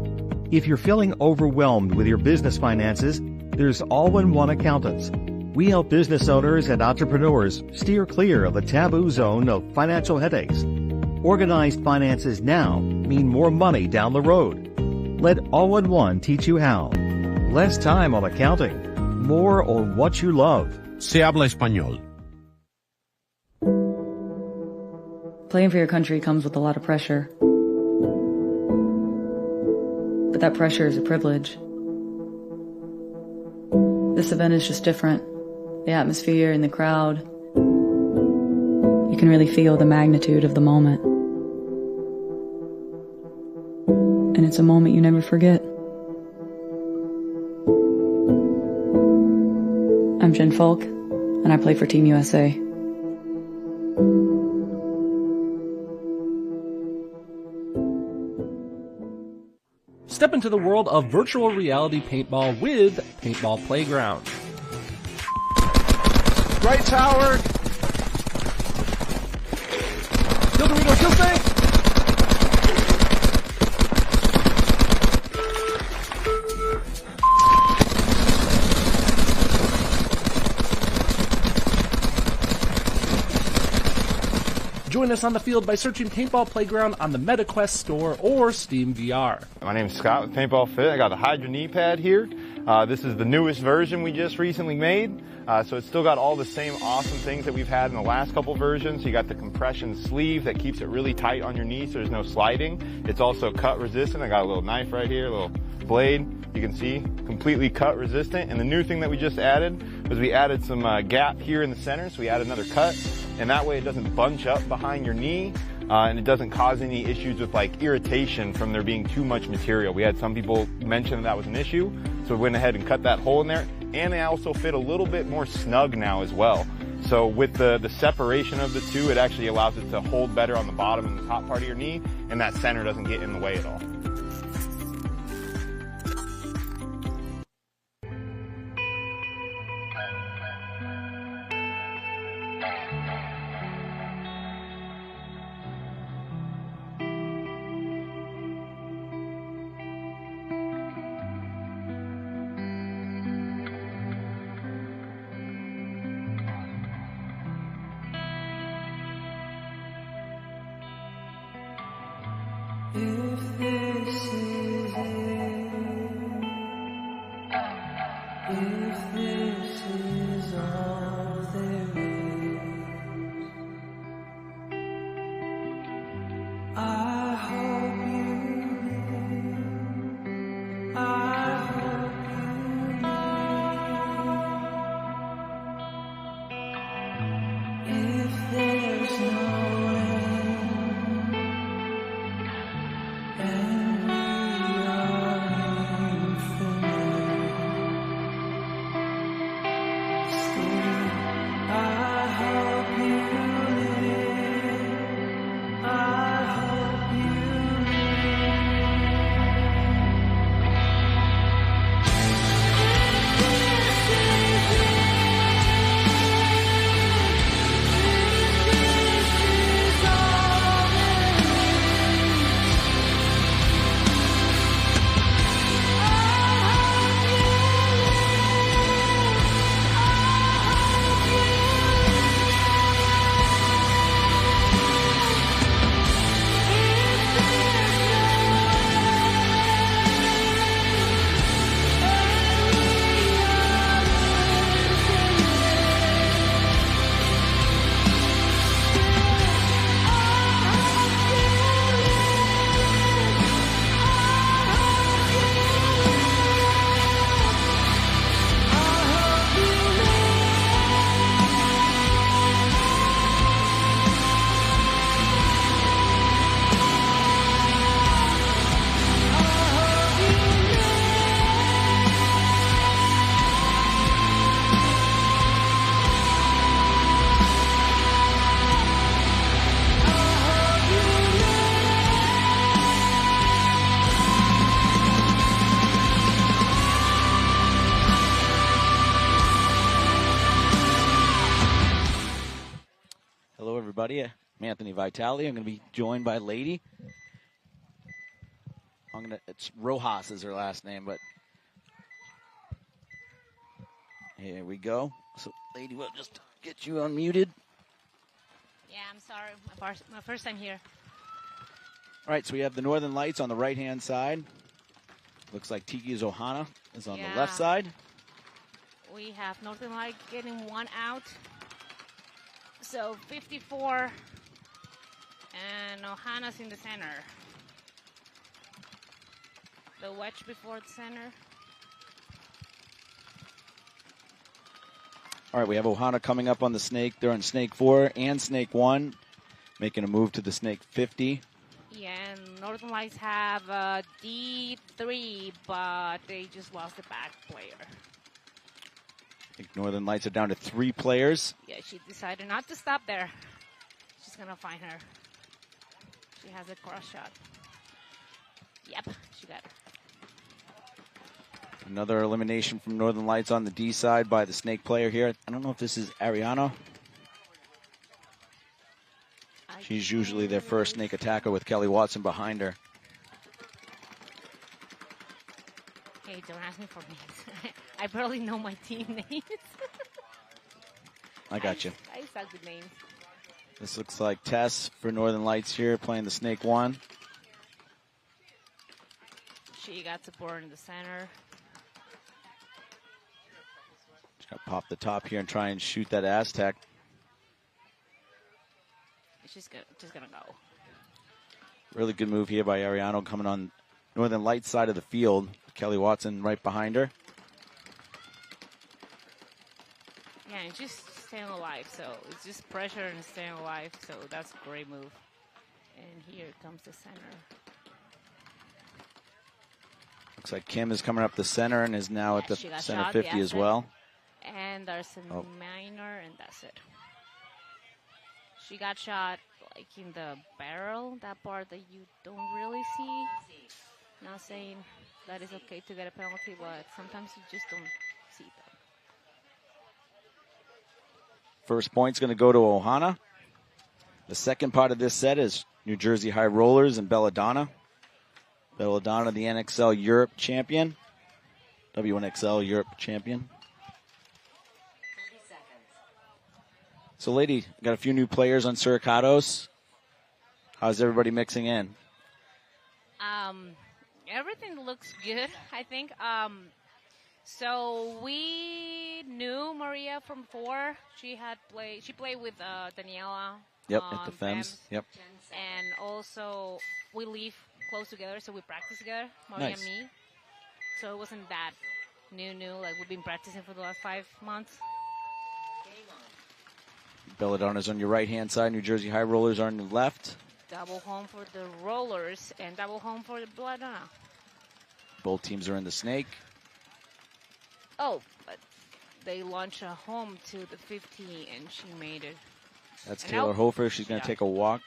If you're feeling overwhelmed with your business finances, there's All-in-One Accountants. We help business owners and entrepreneurs steer clear of the taboo zone of financial headaches. Organized finances now mean more money down the road. Let All-in-One teach you how. Less time on accounting, more on what you love. Se habla español. Playing for your country comes with a lot of pressure. But that pressure is a privilege. This event is just different. The atmosphere and the crowd. You can really feel the magnitude of the moment. And it's a moment you never forget. I'm Jen Falk, and I play for Team USA. Step into the world of virtual reality paintball with Paintball Playground. Right tower. Kill Dorito, kill Snake! Join us on the field by searching Paintball Playground on the MetaQuest store or Steam VR. My name's Scott with Paintball Fit. I got the Hydra knee pad here. This is the newest version we just recently made. So it's still got all the same awesome things that we've had in the last couple versions. You got the compression sleeve that keeps it really tight on your knee so there's no sliding. It's also cut resistant. I got a little knife right here, a little blade. You can see, completely cut resistant. And the new thing that we just added was we added some gap here in the center. So we added another cut. And that way it doesn't bunch up behind your knee. And it doesn't cause any issues with like irritation from there being too much material. We had some people mention that was an issue. So we went ahead and cut that hole in there. And they also fit a little bit more snug now as well. So with the separation of the two, it actually allows it to hold better on the bottom and the top part of your knee. And that center doesn't get in the way at all. If this is it, if this is all there is, I hope you live, I hope you live. If there's no I hope you everybody. I'm Anthony Vitale. I'm going to be joined by Lady. It's Rojas is her last name, but here we go. So, Lady, we'll just get you unmuted. Yeah, I'm sorry. My first time here. All right, so we have the Northern Lights on the right-hand side. Looks like Tiki Zohana is on the left side. We have Northern Light getting one out. So 54, and Ohana's in the center. The wedge before the center. All right, we have Ohana coming up on the snake. They're on snake 4 and snake 1, making a move to the snake 50. Yeah, and Northern Lights have D3, but they just lost the back player. I think Northern Lights are down to 3 players. Yeah, she decided not to stop there. She's going to find her. She has a cross shot. Yep, she got her. Another elimination from Northern Lights on the D side by the snake player here. I don't know if this is Ariano. She's usually their first snake attacker with Kelly Watson behind her. Hey, don't ask me for names. I barely know my team names. I got you. I suck with names. This looks like Tess for Northern Lights here playing the snake 1. She got support in the center. She's got to pop the top here and try and shoot that Aztec. She's gonna go. Really good move here by Ariano coming on Northern Lights side of the field. Kelly Watson right behind her. Yeah, and just staying alive. So it's just pressure and staying alive. So that's a great move. And here comes the center. Looks like Kim is coming up the center and is now at the center 50 as well. And there's a minor, and that's it. She got shot like in the barrel, that part that you don't really see. Not saying that it's okay to get a penalty, but sometimes you just don't see them. First point's going to go to Ohana. The second part of this set is New Jersey High Rollers and Belladonna. Belladonna, the NXL Europe champion. WNXL Europe champion. So, Lady, got a few new players on Suricatos. How's everybody mixing in? Everything looks good, I think. So we knew Maria from 4. She played with Daniela. Yep, at the FEMS. Yep. And also we live close together, so we practice together, Maria and me. So it wasn't that new. Like we've been practicing for the last 5 months. Belladonna's on your right-hand side. New Jersey High Rollers are on your left. Double home for the Rollers and double home for the Belladonna. Both teams are in the snake. Oh, but they launched a home to the 50, and she made it. That's Taylor Hofer. She's going to take a walk.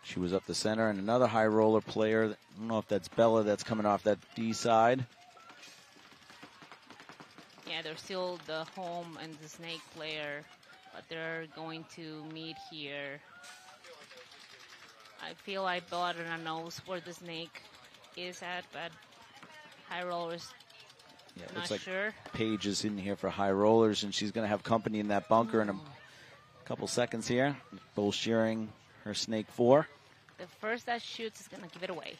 She was up the center. And another high roller player. I don't know if that's Bella that's coming off that D side. Yeah, they're still the home and the snake player, but they're going to meet here. I feel like Belladonna knows where the snake is at, but high rollers, Yeah, it not looks like sure. Paige is in here for high rollers, and she's going to have company in that bunker in a couple seconds here. Both sharing her snake 4. The first that shoots is going to give it away.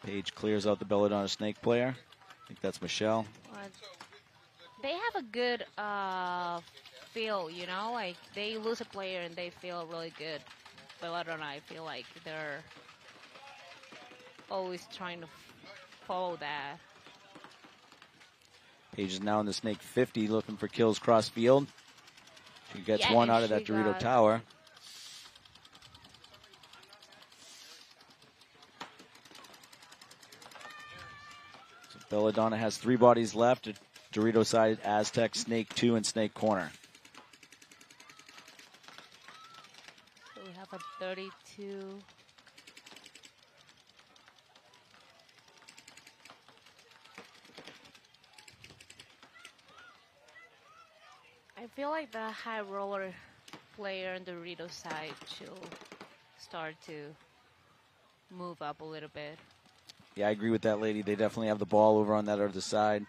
Paige clears out the Belladonna snake player. I think that's Michelle. They have a good feel, you know? Like, they lose a player and they feel really good. Belladonna, I feel like they're always trying to follow that. Paige is now in the snake 50 looking for kills cross field. She gets one out of that Dorito tower. So Belladonna has 3 bodies left. Dorito side, Aztec, Snake 2, and Snake Corner. So we have a 32. I feel like the high roller player on the Dorito side should start to move up a little bit. Yeah, I agree with that lady. They definitely have the ball over on that other side.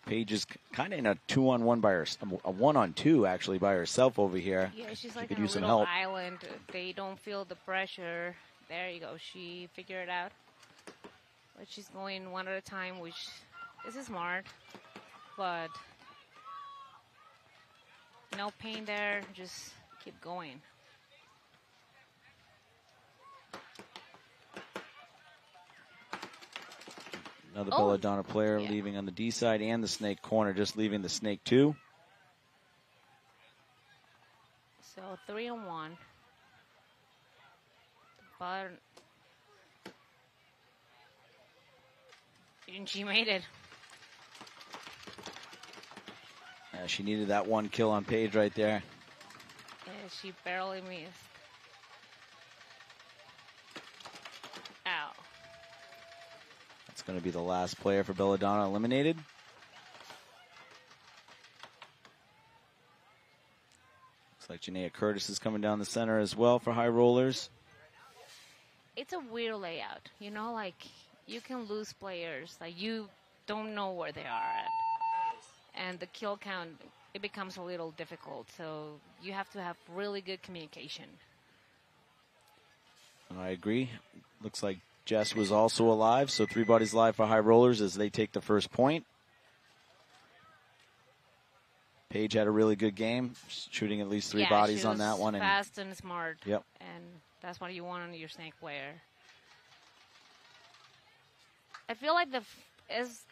Paige is kind of in a 2-on-1 by her, a 1-on-2 actually by herself over here. Yeah, she's She like could on a use some little help. island. They don't feel the pressure. There you go. She figured it out. But she's going one at a time, which is smart. But no pain there. Just keep going. Another Oh, Belladonna player yeah. leaving on the D side and the snake corner, just leaving the snake 2. So 3-on-1. But and she made it. She needed that 1 kill on Paige right there. Yeah, she barely missed. Ow. That's going to be the last player for Belladonna eliminated. Looks like Janaea Curtis is coming down the center as well for high rollers. It's a weird layout. You know, like, you can lose players. Like, you don't know where they are at. And the kill count, it becomes a little difficult. So you have to have really good communication. I agree. Looks like Jess was also alive, so 3 bodies live for high rollers as they take the first point. Paige had a really good game, shooting at least 3 Yeah, bodies she on that was one. Fast and smart. Yep. And that's what you want on your snake player. I feel like is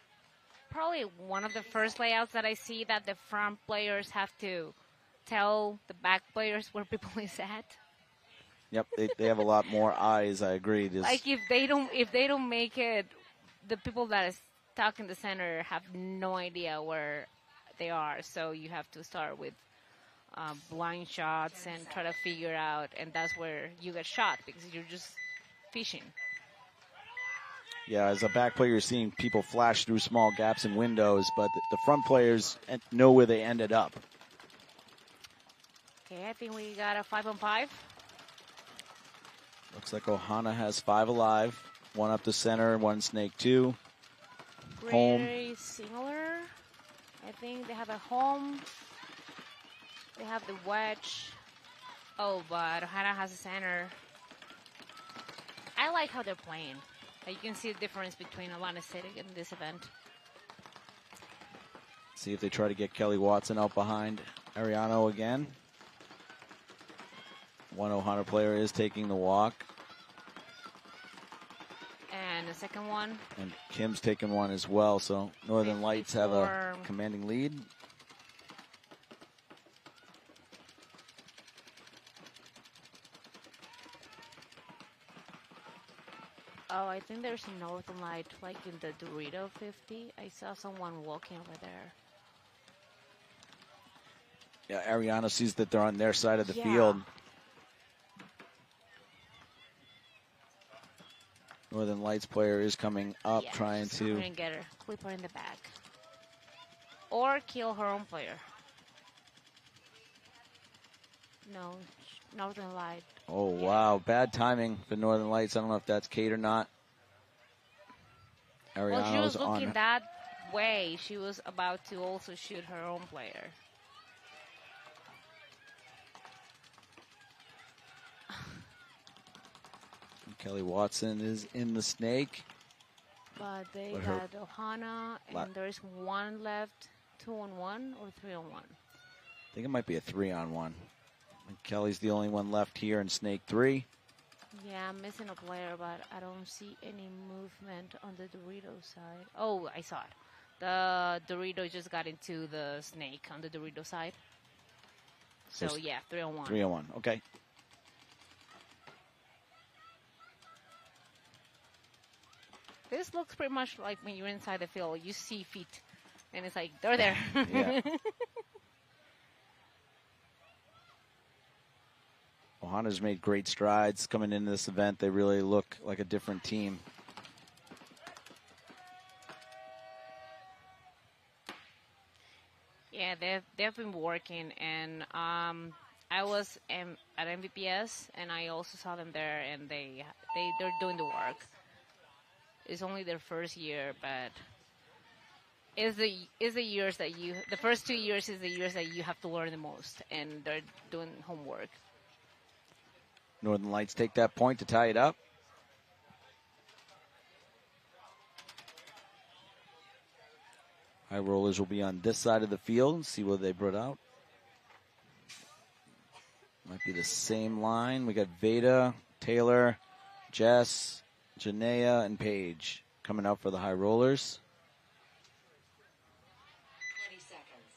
probably one of the first layouts that I see that the front players have to tell the back players where people is at. Yep, they have a lot more eyes. I agree. Like if they don't make it, the people that is stuck in the center have no idea where they are. So you have to start with blind shots and try to figure out, and that's where you get shot because you're just fishing. Yeah, as a back player, you're seeing people flash through small gaps and windows, but the front players know where they ended up. Okay, I think we got a 5-on-5. Looks like Ohana has 5 alive. 1 up the center, 1 snake 2. Home. Very similar. I think they have a home. They have the wedge. Oh, but Ohana has a center. I like how they're playing. You can see the difference between Atlantic City and this event. See if they try to get Kelly Watson out behind Ariano again. 1 Ohana player is taking the walk. And the second one. And Kim's taking 1 as well, so Northern Lights have a 54. commanding lead. Oh, I think there's a Northern Light like in the Dorito 50. I saw someone walking over there. Yeah, Ariano sees that they're on their side of the Yeah. field. Northern Lights player is coming up, Yeah, trying just to. try and get her, clip her in the back, or kill her own player. No, Northern Light. Oh, wow. Bad timing for Northern Lights. I don't know if that's Kate or not. Well, she Ariano's was on looking her. that way. She was about to also shoot her own player. Kelly Watson is in the snake. But they But her- got Ohana, and there's 1 left, 2-on-1 or 3-on-1. I think it might be a 3-on-1. And Kelly's the only one left here in snake 3. Yeah, I'm missing a player, but I don't see any movement on the Dorito side. Oh, I saw it. The Dorito just got into the snake on the Dorito side. So, So yeah, 3-on-1. 3-on-1. Okay. This looks pretty much like when you're inside the field, you see feet, and it's like, they're there. Yeah. Ohana's made great strides coming into this event. They really look like a different team. Yeah, they've been working, and I was at MVPS, and I also saw them there, and they're doing the work. It's only their first year, but the years that the first 2 years is the years that you have to learn the most, and they're doing homework. Northern Lights take that point to tie it up. High Rollers will be on this side of the field and see what they brought out. Might be the same line. We got Veda, Taylor, Jess, Janaea, and Paige coming out for the High Rollers. 20 seconds.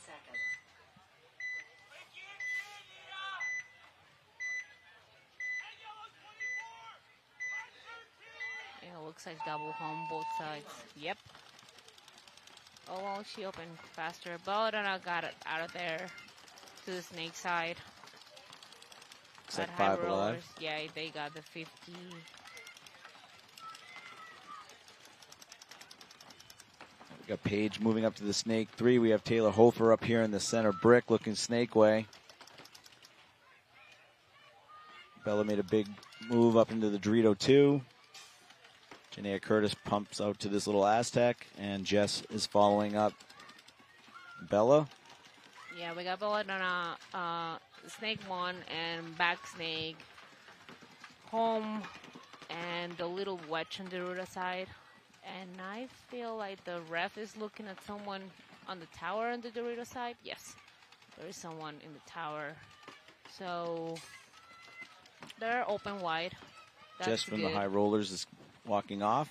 Seconds. Yeah, looks like double home both sides. Yep. Oh, well, she opened faster. Belladonna got it out of there to the snake side. Looks like High 5 Rollers, alive. yeah, they got the 50. We got Paige moving up to the snake 3. We have Taylor Hofer up here in the center brick looking snake way. Bella made a big move up into the Dorito 2. Janaea Curtis pumps out to this little Aztec, and Jess is following up Bella. Yeah, we got Belladonna, snake 1 and back snake, home, and the little wedge on the Ruta side. And I feel like the ref is looking at someone on the tower on the Dorito side. Yes, there is someone in the tower. So they're open wide. That's Jess from good. the High Rollers is walking off.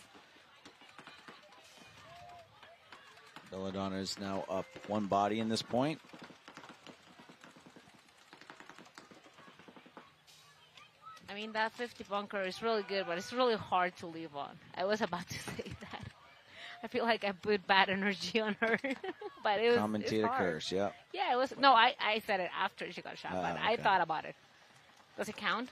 Belladonna is now up 1 body in this point. I mean, that 50 bunker is really good, but it's really hard to leave on. I was about to say that. I feel like I put bad energy on her, but it was Commentator it's hard. curse, yeah. Yeah, it was. No, I said it after she got shot, but I Okay. thought about it. Does it count?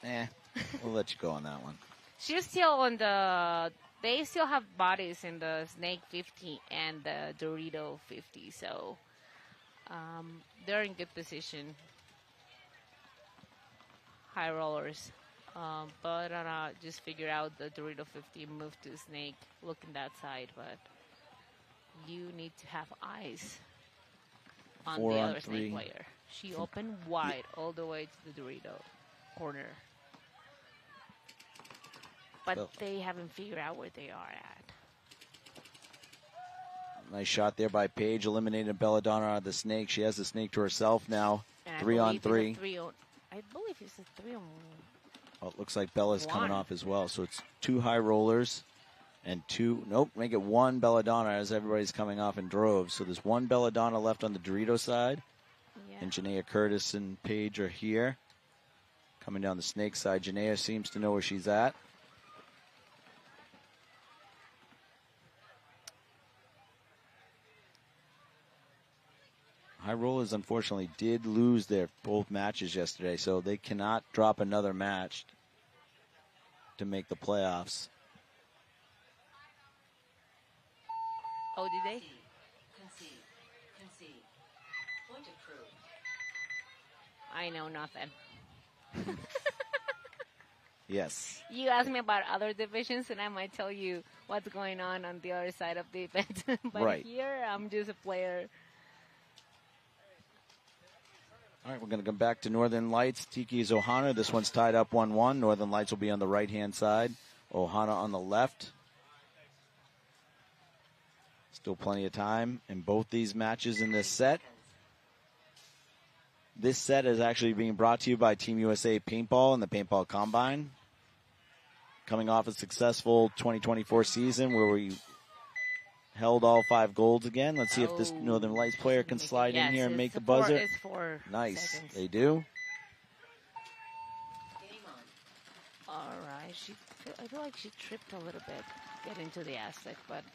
We'll let you go on that one. She's still on the. They still have bodies in the Snake 50 and the Dorito 50, so they're in good position. High Rollers. But just figure out the Dorito 50, move to Snake, look in that side, but you need to have eyes on 4 the on other 3. Snake player. She opened wide all the way to the Dorito corner. But Well, they haven't figured out where they are at. nice shot there by Paige, eliminating Belladonna out of the snake. She has the snake to herself now. And 3 on it's 3. I believe it's a 3 on. Oh, it looks like Bella's coming One. off as well. So it's 2 High Rollers and 2. Nope, make it 1 Belladonna as everybody's coming off in droves. So there's 1 Belladonna left on the Dorito side. Yeah. And Janaea Curtis and Paige are here. Coming down the snake side. Janaea seems to know where she's at. High Rollers, unfortunately, did lose their both matches yesterday, so they cannot drop another match to make the playoffs. Oh, did they? Concede. Point approved. I know nothing. Yes. You ask me about other divisions, and I might tell you what's going on the other side of the event. But Right. here, I'm just a player. All right, we're going to come back to Northern Lights. Tiki's Ohana. This one's tied up 1-1. Northern Lights will be on the right-hand side. Ohana on the left. Still plenty of time in both these matches in this set. This set is actually being brought to you by Team USA Paintball and the Paintball Combine. Coming off a successful 2024 season where we held all 5 golds again. Let's see if this Northern Lights player can slide in here and make the buzzer. It's 4 Nice. seconds. They do. All right. I feel like she tripped a little bit getting to the Aztec, but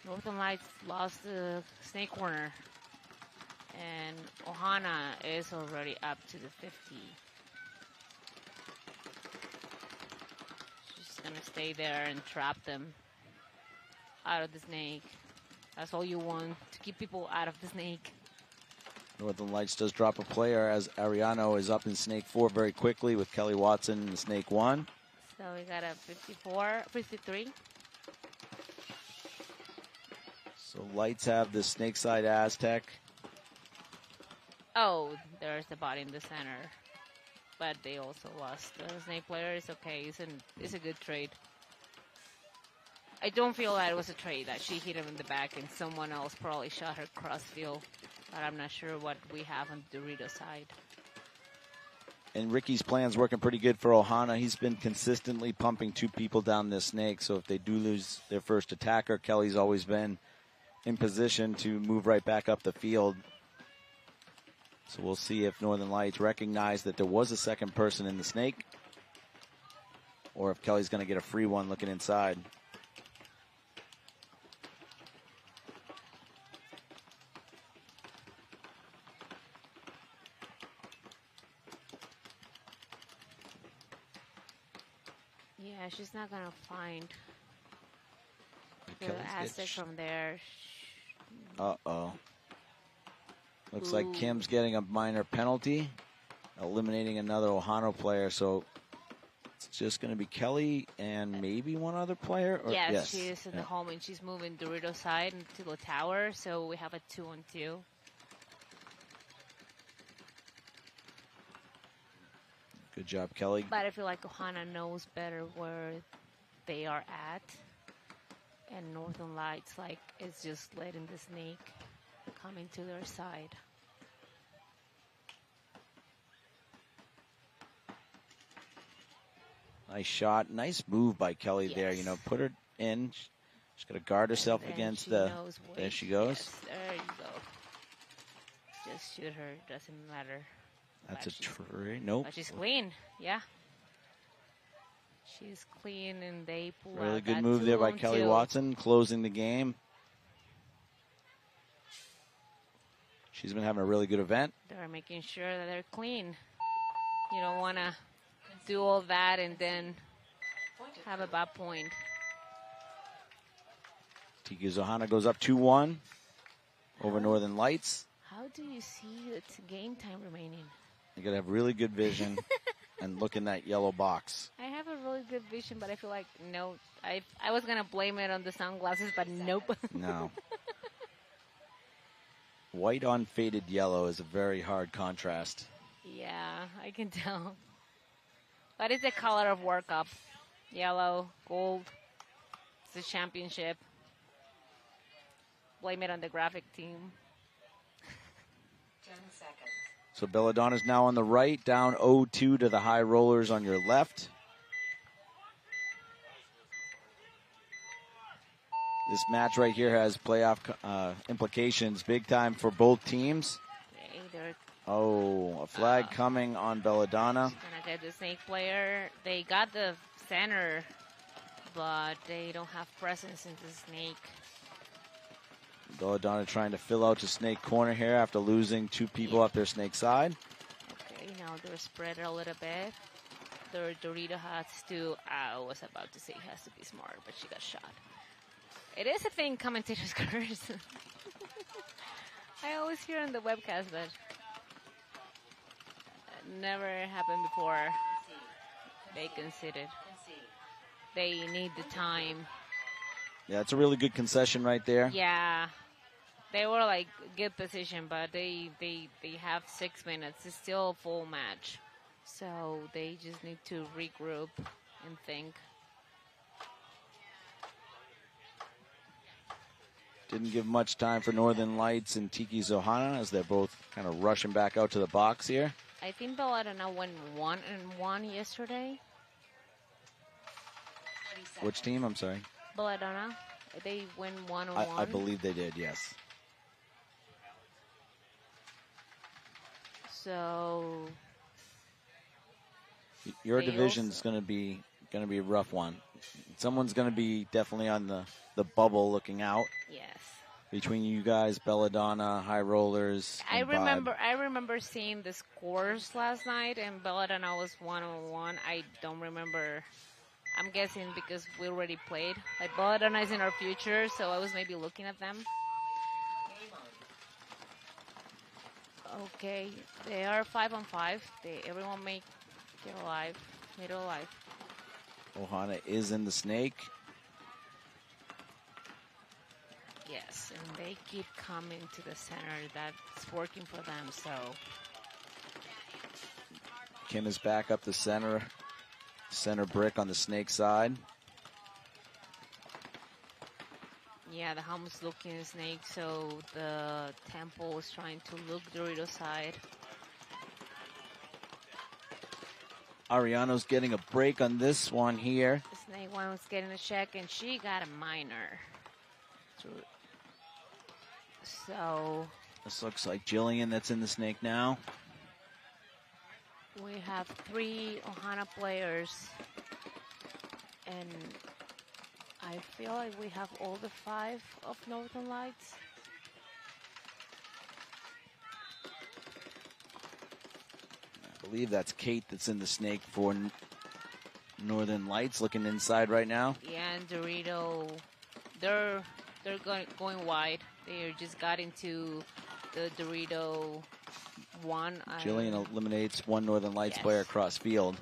Northern Lights lost the snake corner. And Ohana is already up to the 50. just gonna stay there and trap them out of the snake. That's all you want, to keep people out of the snake. Northern Lights does drop a player as Ariano is up in snake 4 very quickly with Kelly Watson in snake 1. So we got a 53. So Lights have the Snakeside Aztec. Oh, there's the body in the center. But they also lost. The snake player is okay. It's a good trade. I don't feel that it was a trade, that she hit him in the back and someone else probably shot her cross field. But I'm not sure what we have on the Dorito side. And Ricky's plan's working pretty good for Ohana. He's been consistently pumping 2 people down this snake. So if they do lose their first attacker, Kelly's always been in position to move right back up the field. So we'll see if Northern Lights recognize that there was a second person in the snake, or if Kelly's going to get a free one looking inside. Yeah, she's not going to find the Kelly's Aztec from there. Uh-oh. Looks like Kim's getting a minor penalty, eliminating another Ohana player. So it's just going to be Kelly and maybe one other player? Or, yes, she is in the home, and she's moving Dorito side into the tower. So we have a 2-on-2. Good job, Kelly. But I feel like Ohana knows better where they are at. And Northern Lights, like, is just letting the snake coming to their side. Nice shot. Nice move by Kelly there. You know, put her in. She's got to guard herself against the... There she goes. Yes, there you go. Just shoot her. Doesn't matter. That's a trade. Nope. But she's clean. Yeah. She's clean, and they pull out Really good that move there by Kelly 2-on-2. Watson, closing the game. She's been having a really good event. They're making sure that they're clean. You don't want to do all that and then have a bad point. Tiki Zohana goes up 2-1 over Northern Lights. How do you see it's game time remaining? You got to have really good vision and look in that yellow box. I have a really good vision, but I feel like, no. I was going to blame it on the sunglasses, but nope. No. White on faded yellow is a very hard contrast. Yeah, I can tell. But it's the color of World Cup. Yellow, gold. It's the championship. Blame it on the graphic team. 10 seconds. So Belladonna's now on the right, down 0-2 to the High Rollers on your left. This match right here has playoff implications, big time for both teams. Oh, a flag coming on Belladonna. Gonna get the snake player. They got the center, but they don't have presence in the snake. Belladonna trying to fill out to snake corner here after losing 2 people up their snake side. Okay, now they're spread a little bit. Their Dorito has to, I was about to say has to be smart, but she got shot. It is a thing, commentators curse. I always hear on the webcast, but never happened before. They conceded. They need the time. Yeah, it's a really good concession right there. Yeah. They were like good position, but they have 6 minutes. It's still a full match. So they just need to regroup and think. Didn't give much time for Northern Lights and Tiki Zohana as they're both kind of rushing back out to the box here. I think Belladonna went 1-1 yesterday. Which team? I'm sorry. Belladonna. They win 1-1. I believe they did, yes. So your division's going to be a rough one. Someone's going to be definitely on the bubble looking out. Yes. Between you guys, Belladonna, High Rollers. I remember seeing the scores last night, and Belladonna was 1-1. I don't remember I'm guessing because we already played. Like Belladonna is in our future, so I was maybe looking at them. Okay, they are 5-on-5. Everyone may get alive, made alive. Ohana is in the snake. Yes, and they keep coming to the center. That's working for them, so. Kim is back up the center brick on the snake side. Yeah, the helm's looking snake, so the temple is trying to look Dorito side. Ariano's getting a break on this one here. The snake one was getting a check, and she got a minor. So. This looks like Jillian that's in the snake now. We have 3 Ohana players, and I feel like we have all the 5 of Northern Lights. I believe that's Kate that's in the snake for Northern Lights, looking inside right now. Yeah, and Dorito, they're going wide. They just got into the Dorito 1. Jillian eliminates one Northern Lights player across field.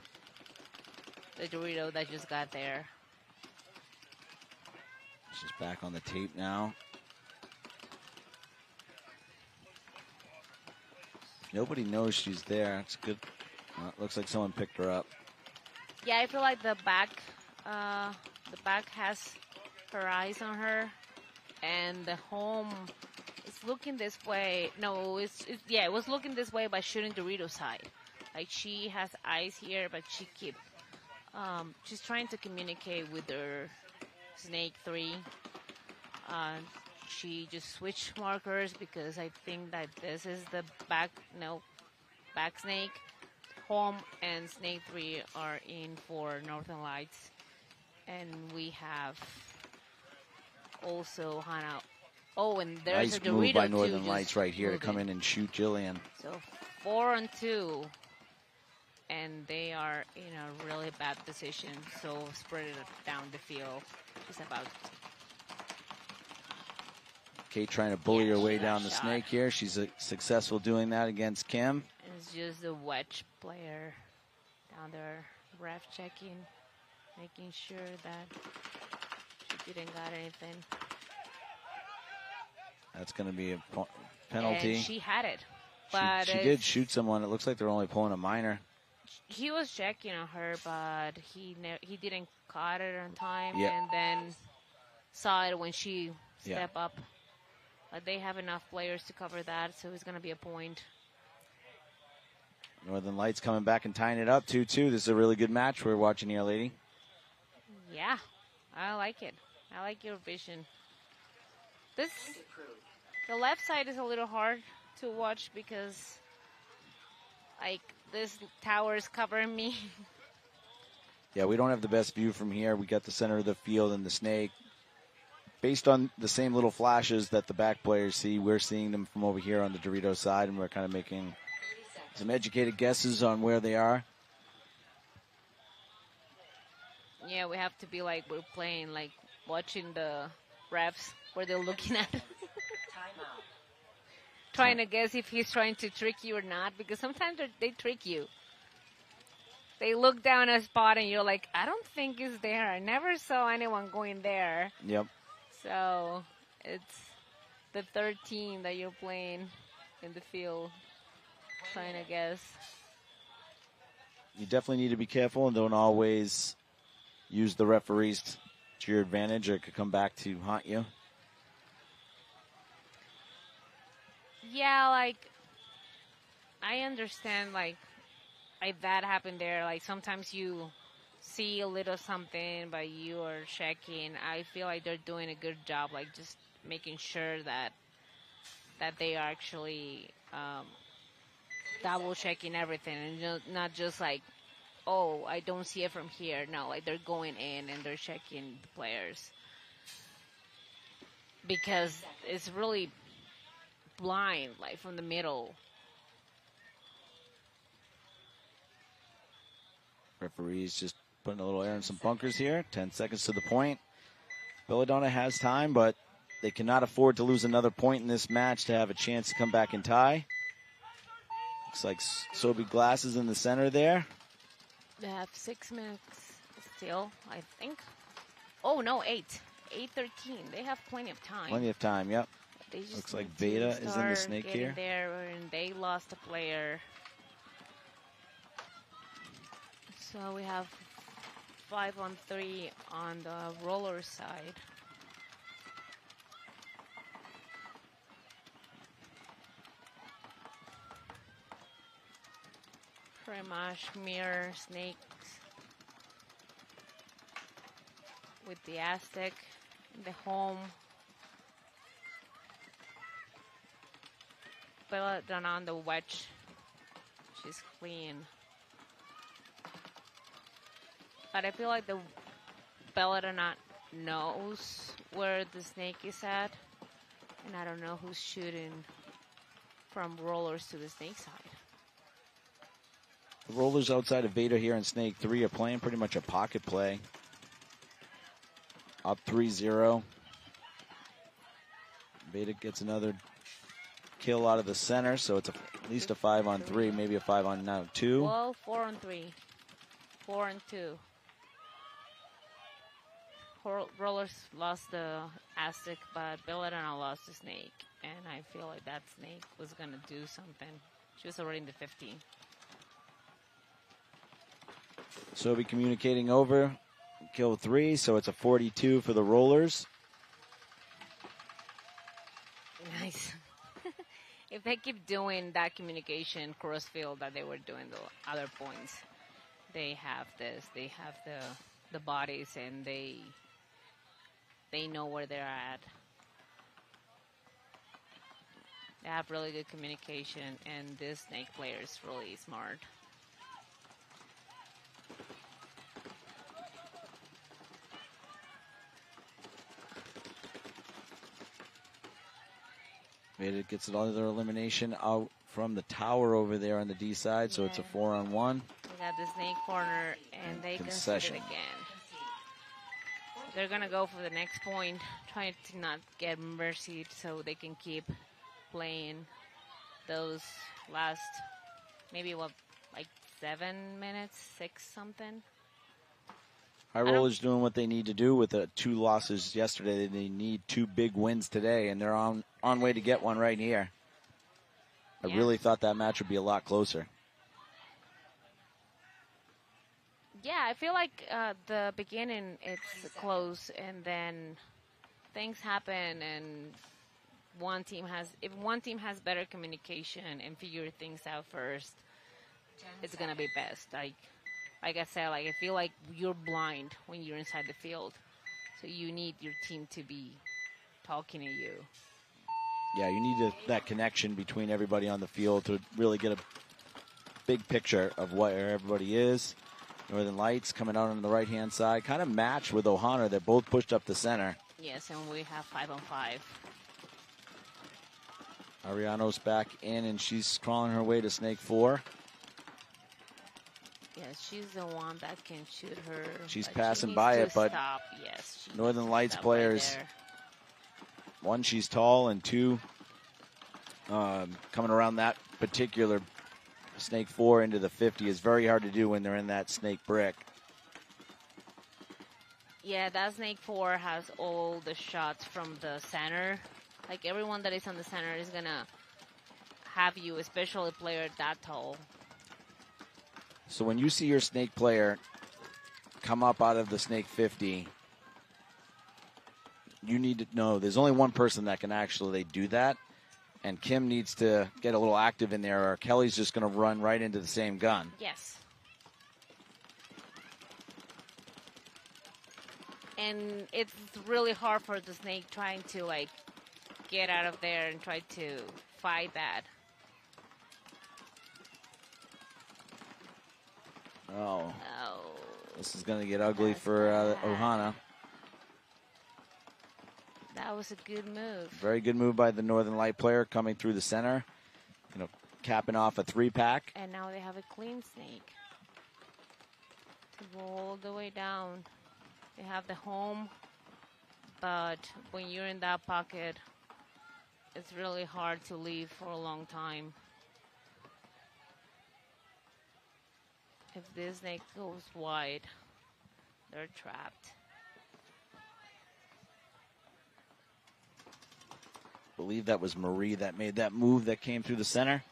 The Dorito that just got there. She's back on the tape now. Nobody knows she's there. It's good. It looks like someone picked her up. Yeah, I feel like the back has her eyes on her, and the home is looking this way. No, it was looking this way by shooting Dorito side. Like she has eyes here, but she's trying to communicate with her snake 3. She just switched markers because I think that this is the back snake. Home and snake 3 are in for Northern Lights. And we have also Hana. Oh, and there's nice a Dorito move by too, Northern Lights right here moving. to come in and shoot Jillian. So 4-on-2. And they are in a really bad position. So spread it down the field. It's about. Kate trying to bully her way down the snake here. She's successful doing that against Kim. It's just a wedge player down there, ref checking, making sure that she didn't got anything. That's going to be a penalty. And she had it, but she did shoot someone. It looks like they're only pulling a minor. He was checking on her, but he didn't caught it on time, Yep. and then saw it when she stepped up. But they have enough players to cover that, so it's going to be a point. Northern Lights coming back and tying it up 2-2. This is a really good match we're watching here, lady. Yeah, I like it. I like your vision. The left side is a little hard to watch because, like, this tower is covering me. Yeah, we don't have the best view from here. We got the center of the field and the snake. Based on the same little flashes that the back players see, we're seeing them from over here on the Dorito side, and we're kind of making some educated guesses on where they are. Yeah, we have to be like we're playing, like watching the refs where they're looking at. Trying to guess if he's trying to trick you or not, because sometimes they trick you. They look down a spot and you're like, I don't think it's there. I never saw anyone going there. Yep. So it's the third team that you're playing in the field, trying to guess. You definitely need to be careful and don't always use the referees to your advantage, or it could come back to haunt you. Yeah, like, I understand, like that happened there. Like, sometimes you see a little something, but you are checking. I feel like they're doing a good job, like, just making sure that they are actually double checking everything, and not just like, oh, I don't see it from here. No, like, they're going in and they're checking the players. Because it's really blind, like, from the middle. Referees just putting a little air in some bunkers here. 10 seconds to the point. Belladonna has time, but they cannot afford to lose another point in this match to have a chance to come back and tie. Looks like Sobe Glass is in the center there. They have 6 minutes still, I think. Oh, no, 8. 8:13. They have plenty of time. Plenty of time, yep. They just looks like need to Veda is in the start snake getting here. there, and they lost a player. So we have 5-on-3 on the roller side. Pretty much mirror snakes with the Aztec in the home. Belladonna on the wedge. She's clean. But I feel like the Belladonna knows where the snake is at. And I don't know who's shooting from rollers to the snake side. The rollers outside of Veda here in Snake 3 are playing pretty much a pocket play. Up 3-0. Veda gets another kill out of the center, so it's at least a 5-on-3, maybe a 5-on-2. Well, 4-on-3. 4-on-2. Rollers lost the Aztec, but Belladonna lost the snake. And I feel like that snake was going to do something. She was already in the 15. Sobe communicating over. Kill 3, so it's a 42 for the rollers. Nice. If they keep doing that communication crossfield that they were doing the other points, they have this. They have the bodies, and they know where they're at. They have really good communication, and this snake player is really smart. Veda gets another elimination out from the tower over there on the D side, so it's a 4-on-1. They got the snake corner, and they conceded again. They're going to go for the next point, trying to not get mercied so they can keep playing those last, maybe what, like 7 minutes, 6 something? High Rollers doing what they need to do with the 2 losses yesterday. They need 2 big wins today, and they're on way to get one right here. I really thought that match would be a lot closer. Yeah, I feel like the beginning it's close, and then things happen, and if one team has better communication and figure things out first, it's gonna be best. Like I said, I feel like you're blind when you're inside the field, so you need your team to be talking to you. Yeah, you need that connection between everybody on the field to really get a big picture of where everybody is. Northern Lights coming out on the right-hand side, kind of matched with Ohana. They're both pushed up the center. Yes, and we have 5-on-5. Ariano's back in, and she's crawling her way to Snake 4. Yes, she's the one that can shoot her. She's passing by it, but stop. Yes, Northern Lights players, right, 1, she's tall, and 2, coming around that particular Snake 4 into the 50 is very hard to do when they're in that snake brick. Yeah, that Snake 4 has all the shots from the center. Like, everyone that is on the center is going to have you, especially a player that tall. So when you see your snake player come up out of the snake 50, you need to know there's only one person that can actually do that. And Kim needs to get a little active in there, or Kelly's just going to run right into the same gun. Yes. And it's really hard for the snake trying to, get out of there and try to fight that. Oh. This is going to get ugly for Ohana. That was a good move. Very good move by the Northern Light player coming through the center. Capping off a 3-pack. And now they have a clean snake. to go all the way down. They have the home, but when you're in that pocket, it's really hard to leave for a long time. If this snake goes wide, they're trapped. I believe that was Marie that made that move that came through the center.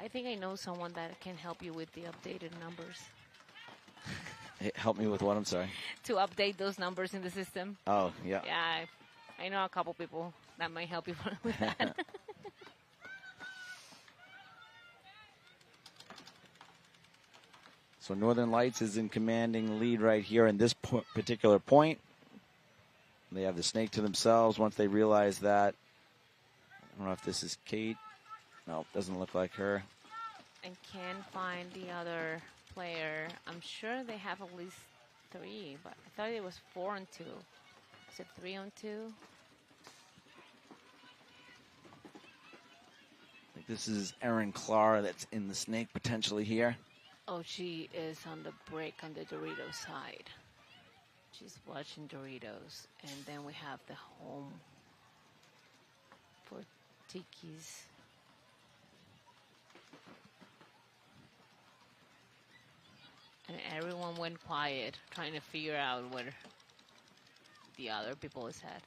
I think I know someone that can help you with the updated numbers. Hey, help me with what? I'm sorry. To update those numbers in the system. Oh, yeah. Yeah, I know a couple people that might help you with that. So Northern Lights is in commanding lead right here in this particular point. They have the snake to themselves once they realize that. I don't know if this is Kate. No, doesn't look like her. And can't find the other player. I'm sure they have at least 3, but I thought it was 4 on 2. Is it 3 on 2? I think this is Erin Clara that's in the snake potentially here. Oh, she is on the break on the Doritos side. She's watching Doritos. And then we have the home for Tiki's. And everyone went quiet, trying to figure out what the other people said.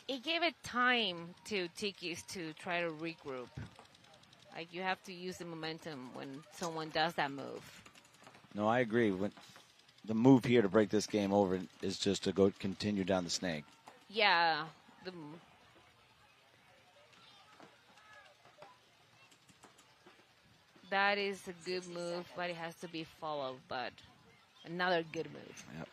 It gave it time to Tiki's to try to regroup. Like, you have to use the momentum when someone does that move. No, I agree. When the move here to break this game over is just to go continue down the snake. Yeah. That is a good move, but it has to be followed. But another good move. Yep.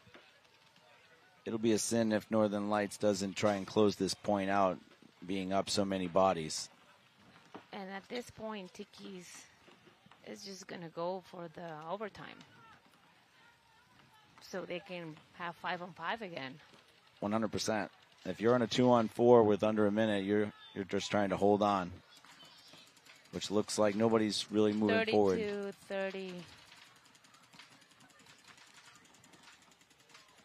It'll be a sin if Northern Lights doesn't try and close this point out, being up so many bodies. And at this point, Tiki's is just going to go for the overtime. So they can have 5 on 5 again. 100%. If you're on a 2-on-4 with under a minute, you're just trying to hold on. Which looks like nobody's really moving forward. 32-30.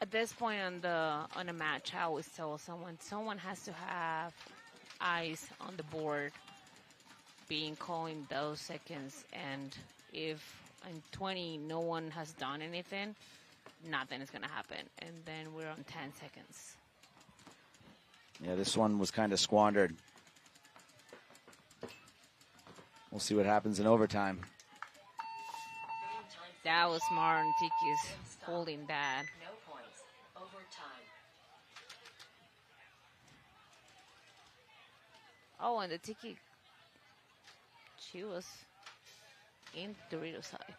At this point on a match, I always tell someone has to have eyes on the board, being calling those seconds. And if in 20 no one has done anything, nothing is going to happen. And then we're on 10 seconds. Yeah, this one was kind of squandered. We'll see what happens in overtime. That was smart on Tiki's holding that. No points. Overtime. Oh, and the Tiki, she was in Dorito side.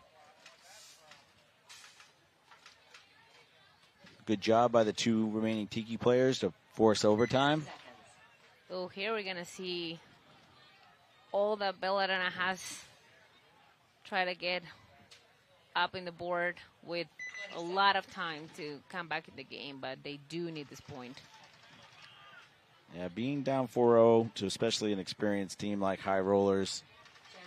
Good job by the 2 remaining Tiki players to force overtime. So here we're going to see all that Belladonna has try to get up in the board with a lot of time to come back in the game, but they do need this point. Yeah, being down 4-0 to especially an experienced team like High Rollers. 10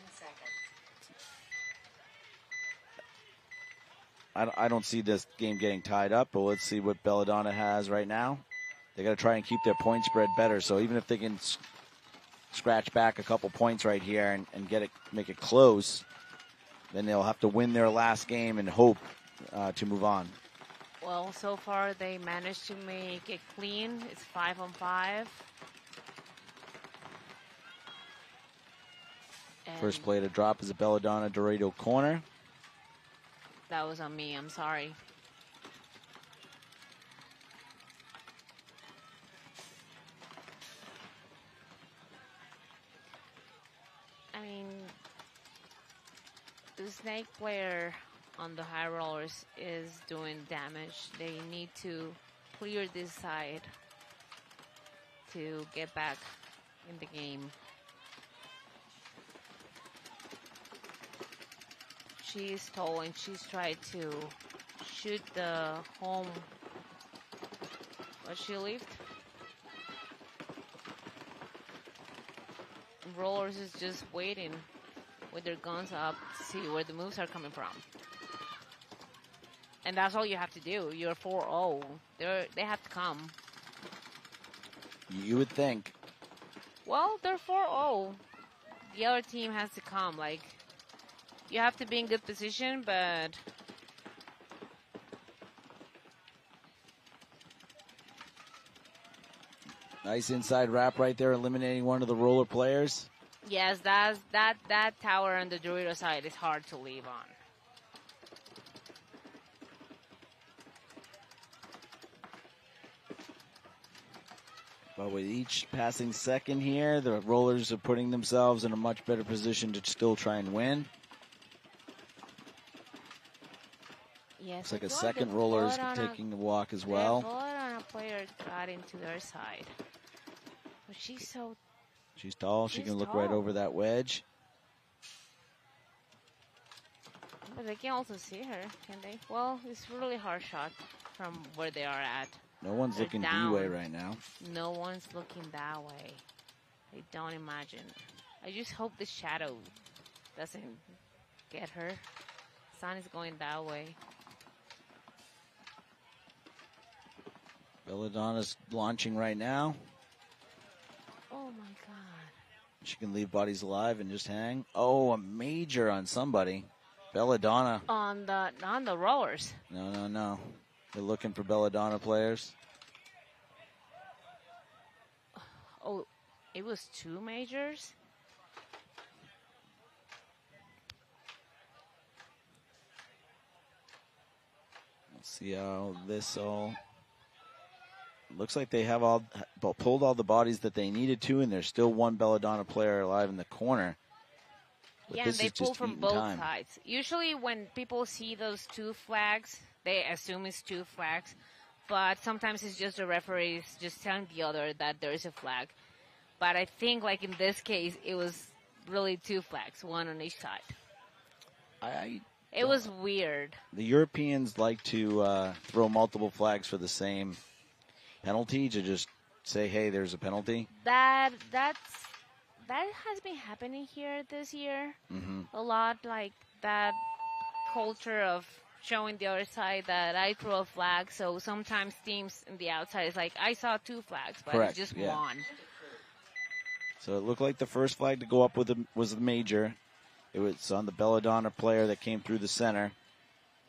seconds. I don't see this game getting tied up, but let's see what Belladonna has right now. They got to try and keep their point spread better. So even if they can scratch back a couple points right here and get it, make it close, then they'll have to win their last game and hope to move on. Well, so far they managed to make it clean. It's 5 on 5. And First play to drop is a Belladonna Dorado corner. that was on me. I'm sorry. I mean, the snake player on the High Rollers is doing damage. They need to clear this side to get back in the game. She's tall and she's tried to shoot the home. But she left. Rollers is just waiting with their guns up to see where the moves are coming from. And that's all you have to do. You're 4-0. They have to come. You would think. Well, they're 4-0. The other team has to come. Like, you have to be in good position, but Nice inside wrap right there, eliminating one of the roller players. yes, that tower on the Dorito side is hard to leave on. But with each passing second here, the rollers are putting themselves in a much better position to still try and win. Yes, Looks like I a thought second the roller is bullet on taking the walk as The well. bullet on a player got into their side. But she's so... She's tall. She She's can look right tall. over that wedge. But they can also see her, can they? Well, it's a really hard shot from where they are at. No one's They're looking down. D-way right now. No one's looking that way. I don't imagine. I just hope the shadow doesn't get her. Sun is going that way. Belladonna's launching right now. Oh my god. She can leave bodies alive and just hang. Oh, a major on somebody. Belladonna. On the rollers. No. They're looking for Belladonna players. Oh, it was 2 majors? Let's see how this all... Looks like they have pulled all the bodies that they needed to, and there's still one Belladonna player alive in the corner. But Yeah, this and they is pull just from eating both time. sides. Usually when people see those 2 flags, they assume it's 2 flags. But sometimes it's just the referees just telling the other that there is a flag. But I think, like in this case, it was really 2 flags, one on each side. It was weird. The Europeans like to throw multiple flags for the same penalty, to just say, hey, there's a penalty. That has been happening here this year. Mm-hmm. A lot, like that culture of showing the other side that I threw a flag. So sometimes teams in the outside is like, I saw 2 flags, but Correct, it's just yeah. one. So it looked like the first flag to go up was the major. It was on the Belladonna player that came through the center.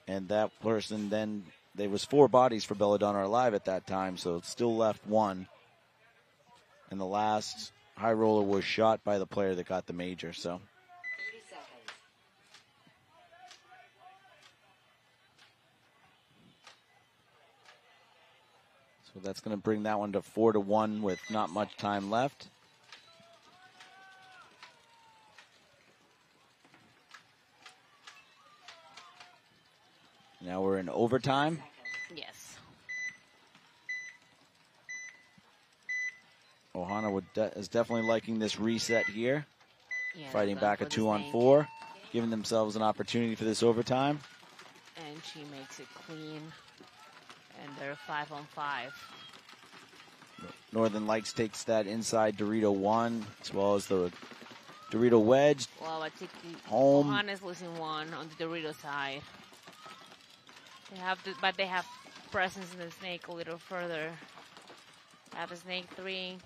And that person then, there was 4 bodies for Belladonna alive at that time, so it still left 1. And the last high roller was shot by the player that got the major, so. 30 seconds. So that's going to bring that one to 4-1 with not much time left. Now we're in overtime. Yes. Ohana is definitely liking this reset here. Yeah, Fighting they're back a going for the snake. 2-on-4, giving themselves an opportunity for this overtime. And she makes it clean. And they're 5-on-5. Northern Lights takes that inside Dorito 1, as well as the Dorito wedge. Well, I think Home. Ohana's losing 1 on the Dorito side. But they have presence in the snake a little further. Have a snake 3,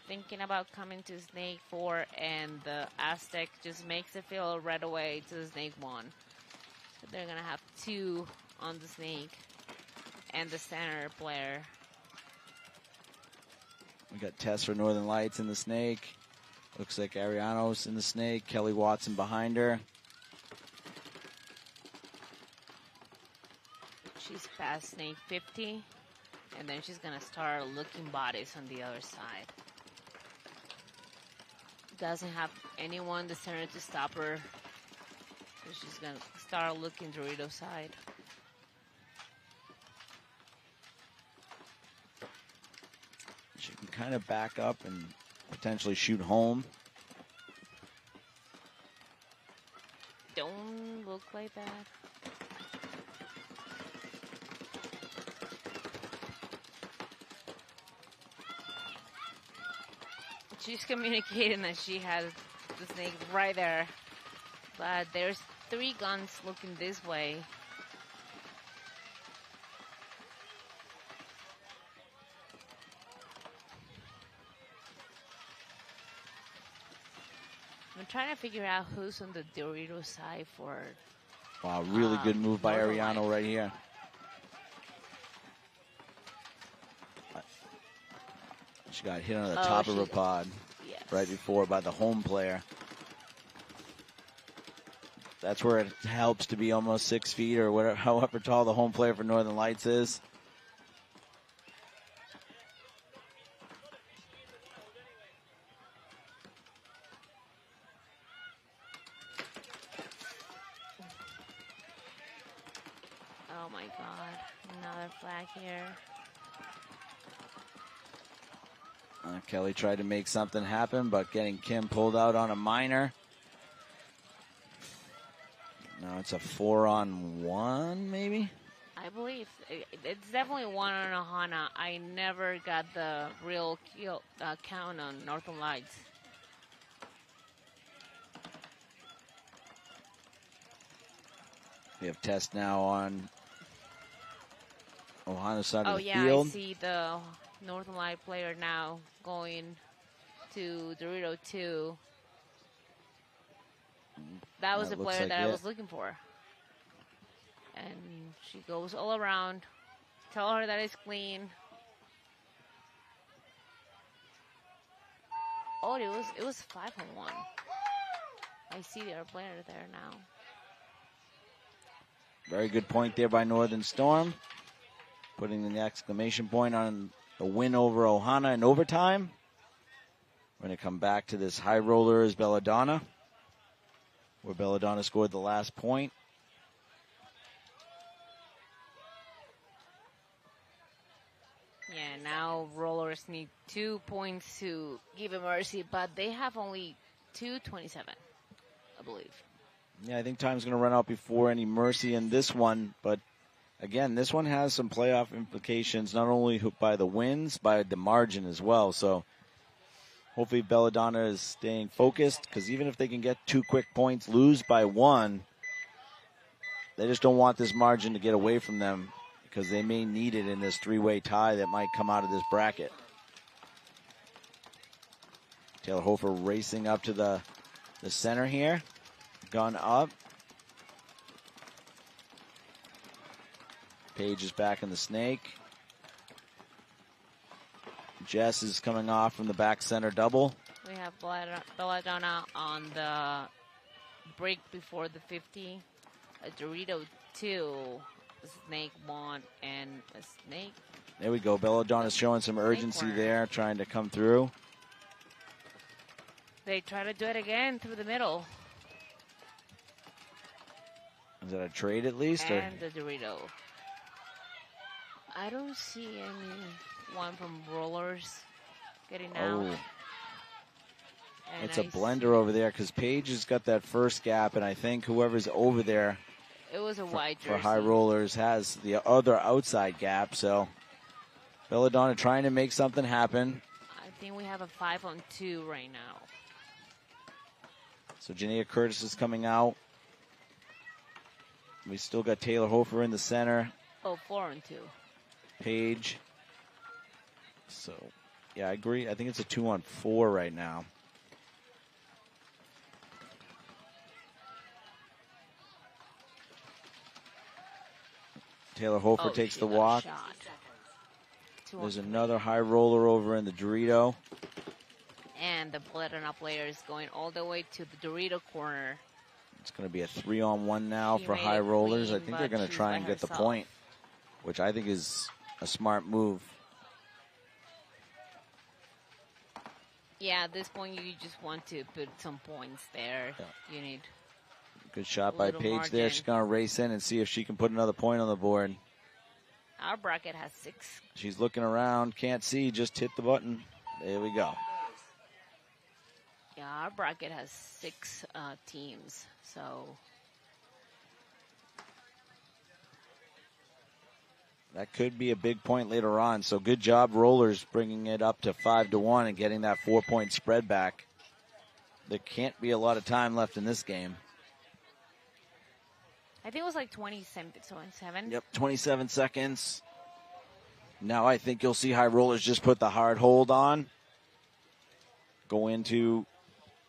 thinking about coming to snake 4, and the Aztec just makes it feel right away to the snake 1. So they're gonna have 2 on the snake and the center player. We got Tess for Northern Lights in the snake. Looks like Arianos in the snake. Kelly Watson behind her. She's past snake 50, and then she's gonna start looking bodies on the other side. Doesn't have anyone in the center to stop her, so she's gonna start looking Dorito side. She can kind of back up and potentially shoot home. Don't look like that. she's communicating that she has the snake right there. But there's 3 guns looking this way. I'm trying to figure out who's on the Dorito side for... Wow, really good move by Ariano right here. She got hit on the top of her pod right before by the home player. That's where it helps to be almost 6 feet or whatever, however tall the home player for Northern Lights is. Oh my God, another flag here. Kelly tried to make something happen, but getting Kim pulled out on a minor. Now it's a 4-on-1, maybe? I believe it's definitely 1 on Ohana. I never got the real count on Northern Lights. We have test now on Ohana's side of the yeah, field. I see the Northern Light player now going to Dorito 2. That was the player like that I was looking for. And she goes all around. Tell her that it's clean. Oh, it was 5-on-1. I see the other player there now. Very good point there by Northern Storm. Putting the exclamation point on the win over Ohana in overtime. We're going to come back to this high roller as Belladonna, where Belladonna scored the last point. Yeah, now rollers need 2 points to give a mercy, but they have only 2:27, I believe. Yeah, I think time's going to run out before any mercy in this one, but again, this one has some playoff implications, not only by the wins, by the margin as well. So hopefully Belladonna is staying focused, because even if they can get 2 quick points, lose by 1, they just don't want this margin to get away from them, because they may need it in this 3-way tie that might come out of this bracket. Taylor Hofer racing up to the center here. Gun up. Page is back in the snake. Jess is coming off from the back center double. We have Belladonna on the break before the 50. A Dorito 2, a Snake 1, and a Snake. There we go. Belladonna's showing some urgency there, trying to come through. They try to do it again through the middle. Is that a trade at least? And the Dorito. I don't see anyone from rollers getting out. Oh. It's a blender over there, because Paige has got that first gap, and I think whoever's over there it was a wide jersey for high rollers has the other outside gap. So Belladonna trying to make something happen. I think we have a 5-on-2 right now. So Janaea Curtis is coming out. We still got Taylor Hofer in the center. Oh, 4-on-2. Paige. So, yeah, I agree. I think it's a 2-on-4 right now. Taylor Hofer takes the walk. There's another high roller over in the Dorito. And the Belladonna player is going all the way to the Dorito corner. It's going to be a 3-on-1 now for high rollers. I think they're going to try and get the point, which I think is a smart move. Yeah, at this point, you just want to put some points there. Yeah. You need good shot by Paige there. She's going to race in and see if she can put another point on the board. Our bracket has 6. She's looking around. Can't see. Just hit the button. There we go. Yeah, our bracket has 6 teams, so That could be a big point later on. So good job, Rollers, bringing it up to 5-1 and getting that 4-point spread back. There can't be a lot of time left in this game. I think it was like 27. Yep, 27 seconds. Now I think you'll see High Rollers just put the hard hold on. Go into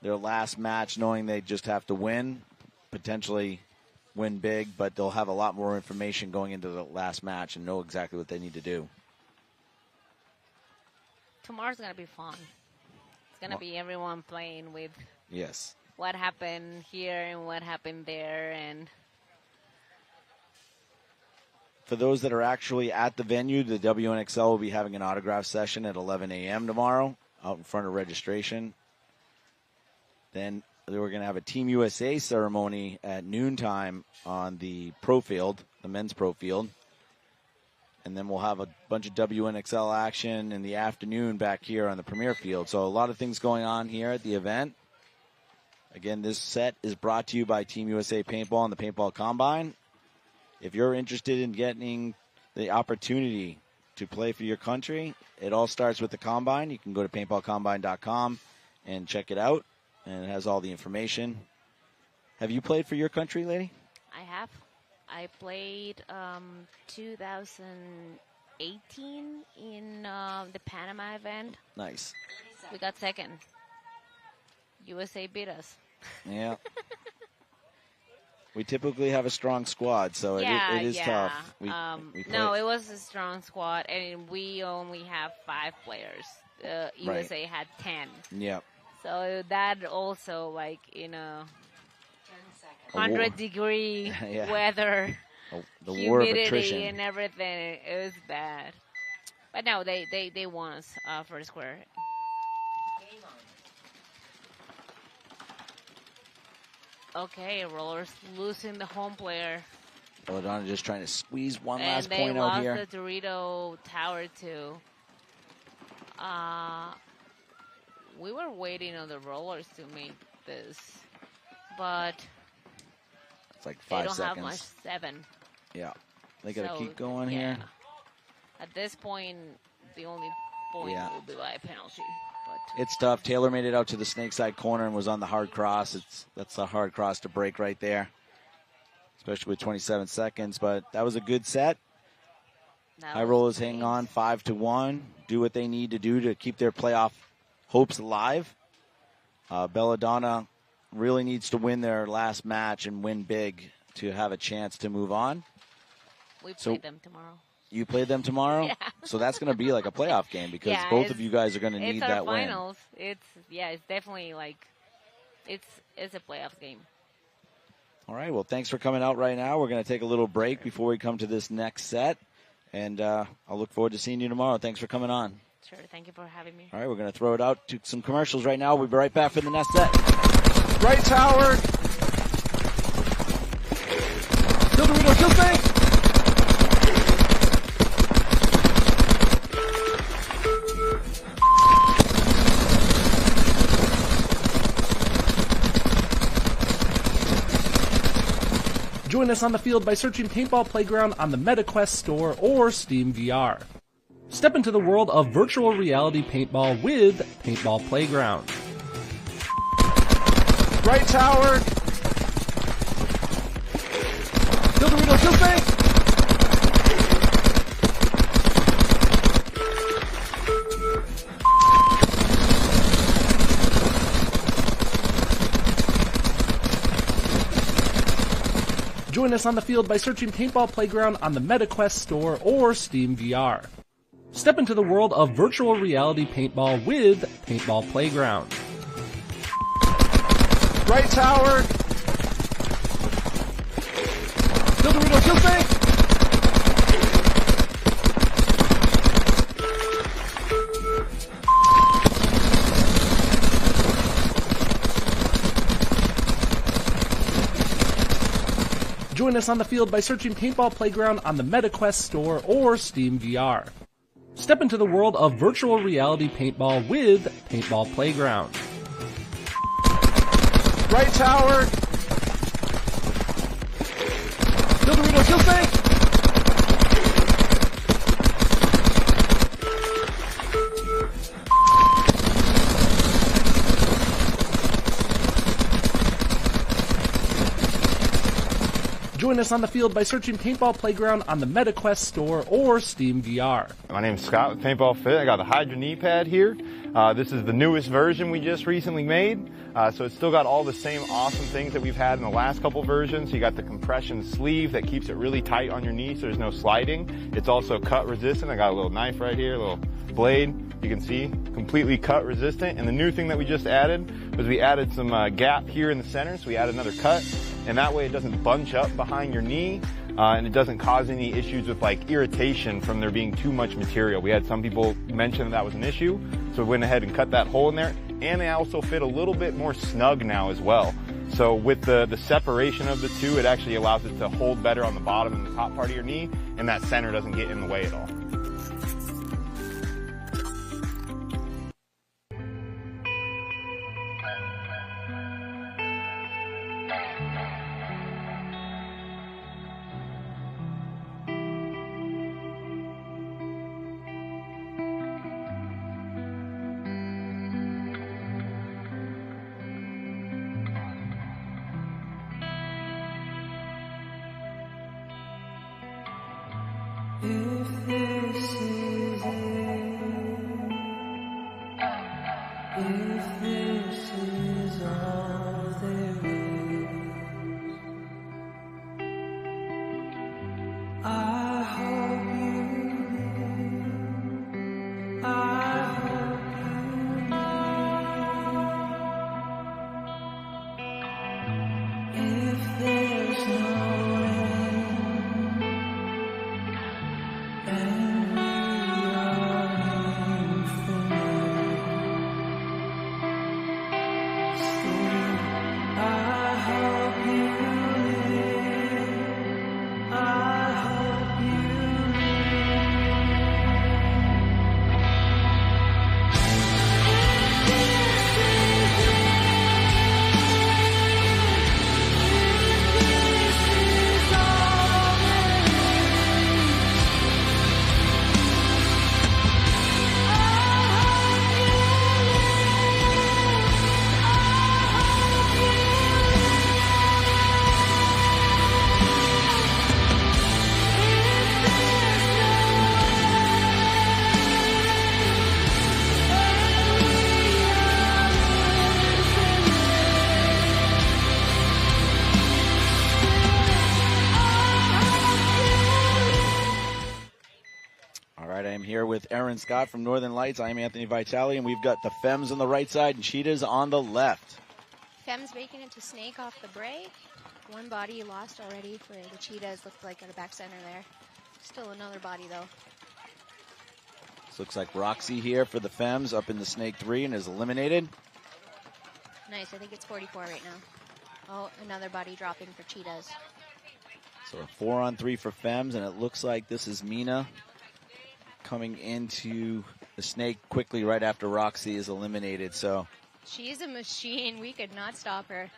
their last match knowing they just have to win, potentially win big, but they'll have a lot more information going into the last match and know exactly what they need to do. Tomorrow's going to be fun. It's going to be everyone playing with what happened here and what happened there. And for those that are actually at the venue, the WNXL will be having an autograph session at 11 a.m. tomorrow out in front of registration. Then we're going to have a Team USA ceremony at noontime on the pro field, the men's pro field. And then we'll have a bunch of WNXL action in the afternoon back here on the premier field. So a lot of things going on here at the event. Again, this set is brought to you by Team USA Paintball and the Paintball Combine. If you're interested in getting the opportunity to play for your country, it all starts with the Combine. You can go to paintballcombine.com and check it out. And it has all the information. Have you played for your country, lady? I have. I played 2018 in the Panama event. Nice. We got second. USA beat us. Yeah. We typically have a strong squad, so it is tough. We no, it was a strong squad, and we only have 5 players. USA had 10. Yep. So that also, like, 100-degree weather, the war of humidity, attrition, and everything. It was bad. But no, they won us for the square. Okay, Rollers losing the home player. Belladonna just trying to squeeze one last point out here. And they lost the Dorito Tower too. We were waiting on the Rollers to make this, but it's like 5 seconds. They don't have much. 7. Yeah, they got to keep going here. At this point, the only point will be by penalty. But it's tough. Taylor made it out to the snake side corner and was on the hard cross. That's a hard cross to break right there, especially with 27 seconds. But that was a good set. High Rollers hang on 5-1. Do what they need to do to keep their playoff hopes alive. Belladonna really needs to win their last match and win big to have a chance to move on. We play them tomorrow. You play them tomorrow? Yeah. So that's going to be like a playoff game because both of you guys are going to need that win. It's our finals. It's definitely like it's a playoff game. All right, well, thanks for coming out right now. We're going to take a little break before we come to this next set. And I'll look forward to seeing you tomorrow. Thanks for coming on. Sure, thank you for having me. All right, we're going to throw it out to some commercials right now. We'll be right back for the next set. Right tower. Kill Dorito, kill Snake. Join us on the field by searching Paintball Playground on the MetaQuest store or Steam VR. Step into the world of virtual reality paintball with Paintball Playground. Right tower. Kill Dorito, kill Snake. Join us on the field by searching Paintball Playground on the MetaQuest store or Steam VR. Step into the world of virtual reality paintball with Paintball Playground. Right tower. Kill Dorito, kill Snake. Join us on the field by searching Paintball Playground on the MetaQuest store or Steam VR. Step into the world of virtual reality paintball with Paintball Playground. Right tower. Kill Dorito, kill Snake. Join us on the field by searching Paintball Playground on the MetaQuest store or Steam VR. My name is Scott with Paintball Fit. I got the Hydra knee pad here. This is the newest version we just recently made. So it's still got all the same awesome things that we've had in the last couple versions. You got the compression sleeve that keeps it really tight on your knee so there's no sliding. It's also cut resistant. I got a little knife right here, a little blade. You can see, completely cut resistant. And the new thing that we just added was we added some gap here in the center. So we added another cut. And that way it doesn't bunch up behind your knee. And it doesn't cause any issues with like irritation from there being too much material. We had some people mention that was an issue. So we went ahead and cut that hole in there. And they also fit a little bit more snug now as well. So with the separation of the two, it actually allows it to hold better on the bottom and the top part of your knee. And that center doesn't get in the way at all. If this is it, if this is all there is, I hope you live, I hope you live. If there's no with Aaron Scott from Northern Lights. I'm Anthony Vitale, and we've got the Femmes on the right side and Cheetahs on the left. Femmes making it to Snake off the break. One body lost already for the Cheetahs. Looked like at a back center there. Still another body, though. This looks like Roxy here for the Femmes up in the Snake 3 and is eliminated. Nice. I think it's 44 right now. Oh, another body dropping for Cheetahs. So a 4-on-3 for Femmes, and it looks like this is Mina coming into the Snake quickly right after Roxy is eliminated. So she's a machine. We could not stop her.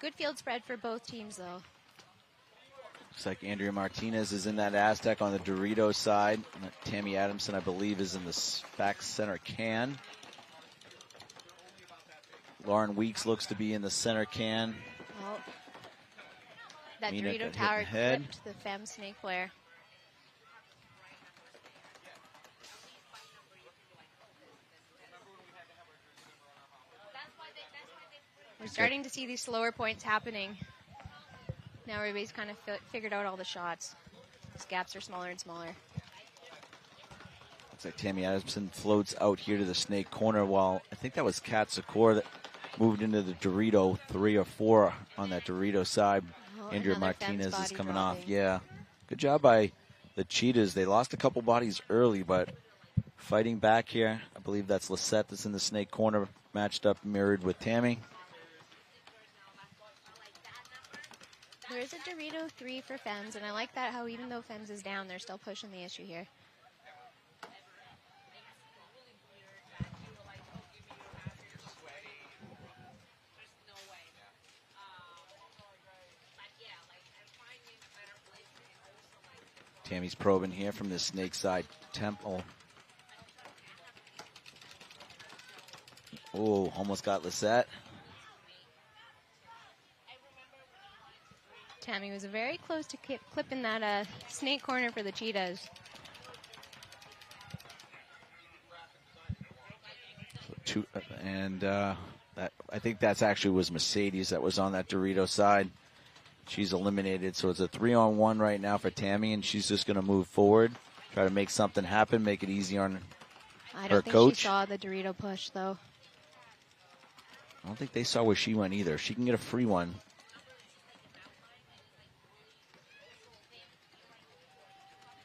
Good field spread for both teams, though. Looks like Andrea Martinez is in that Aztec on the Dorito side. And Tammy Adamson, I believe, is in the back center can. Lauren Weeks looks to be in the center can. Oh. That Mina Dorito tower clipped the Femme Snake player. We're starting to see these slower points happening. Now everybody's kind of figured out all the shots. These gaps are smaller and smaller. Looks like Tammy Adamson floats out here to the Snake corner, while I think that was Kat Secor that moved into the Dorito 3 or 4 on that Dorito side. Andrea Martinez is coming off. Yeah. Good job by the Cheetahs. They lost a couple bodies early, but fighting back here. I believe that's Lisette that's in the Snake corner, matched up, mirrored with Tammy. There is a Dorito 3 for Femmes, and I like that how even though Femmes is down, they're still pushing the issue here. Tammy's probing here from the Snake side temple. Oh, almost got Lisette. Tammy was very close to clipping that snake corner for the cheetahs. That I think that's actually was Mercedes that was on that Dorito side. She's eliminated, so it's a 3-on-1 right now for Tammy, and she's just going to move forward, try to make something happen, make it easy on I her don't think coach. she saw the Dorito push, though. I don't think they saw where she went either. She can get a free one.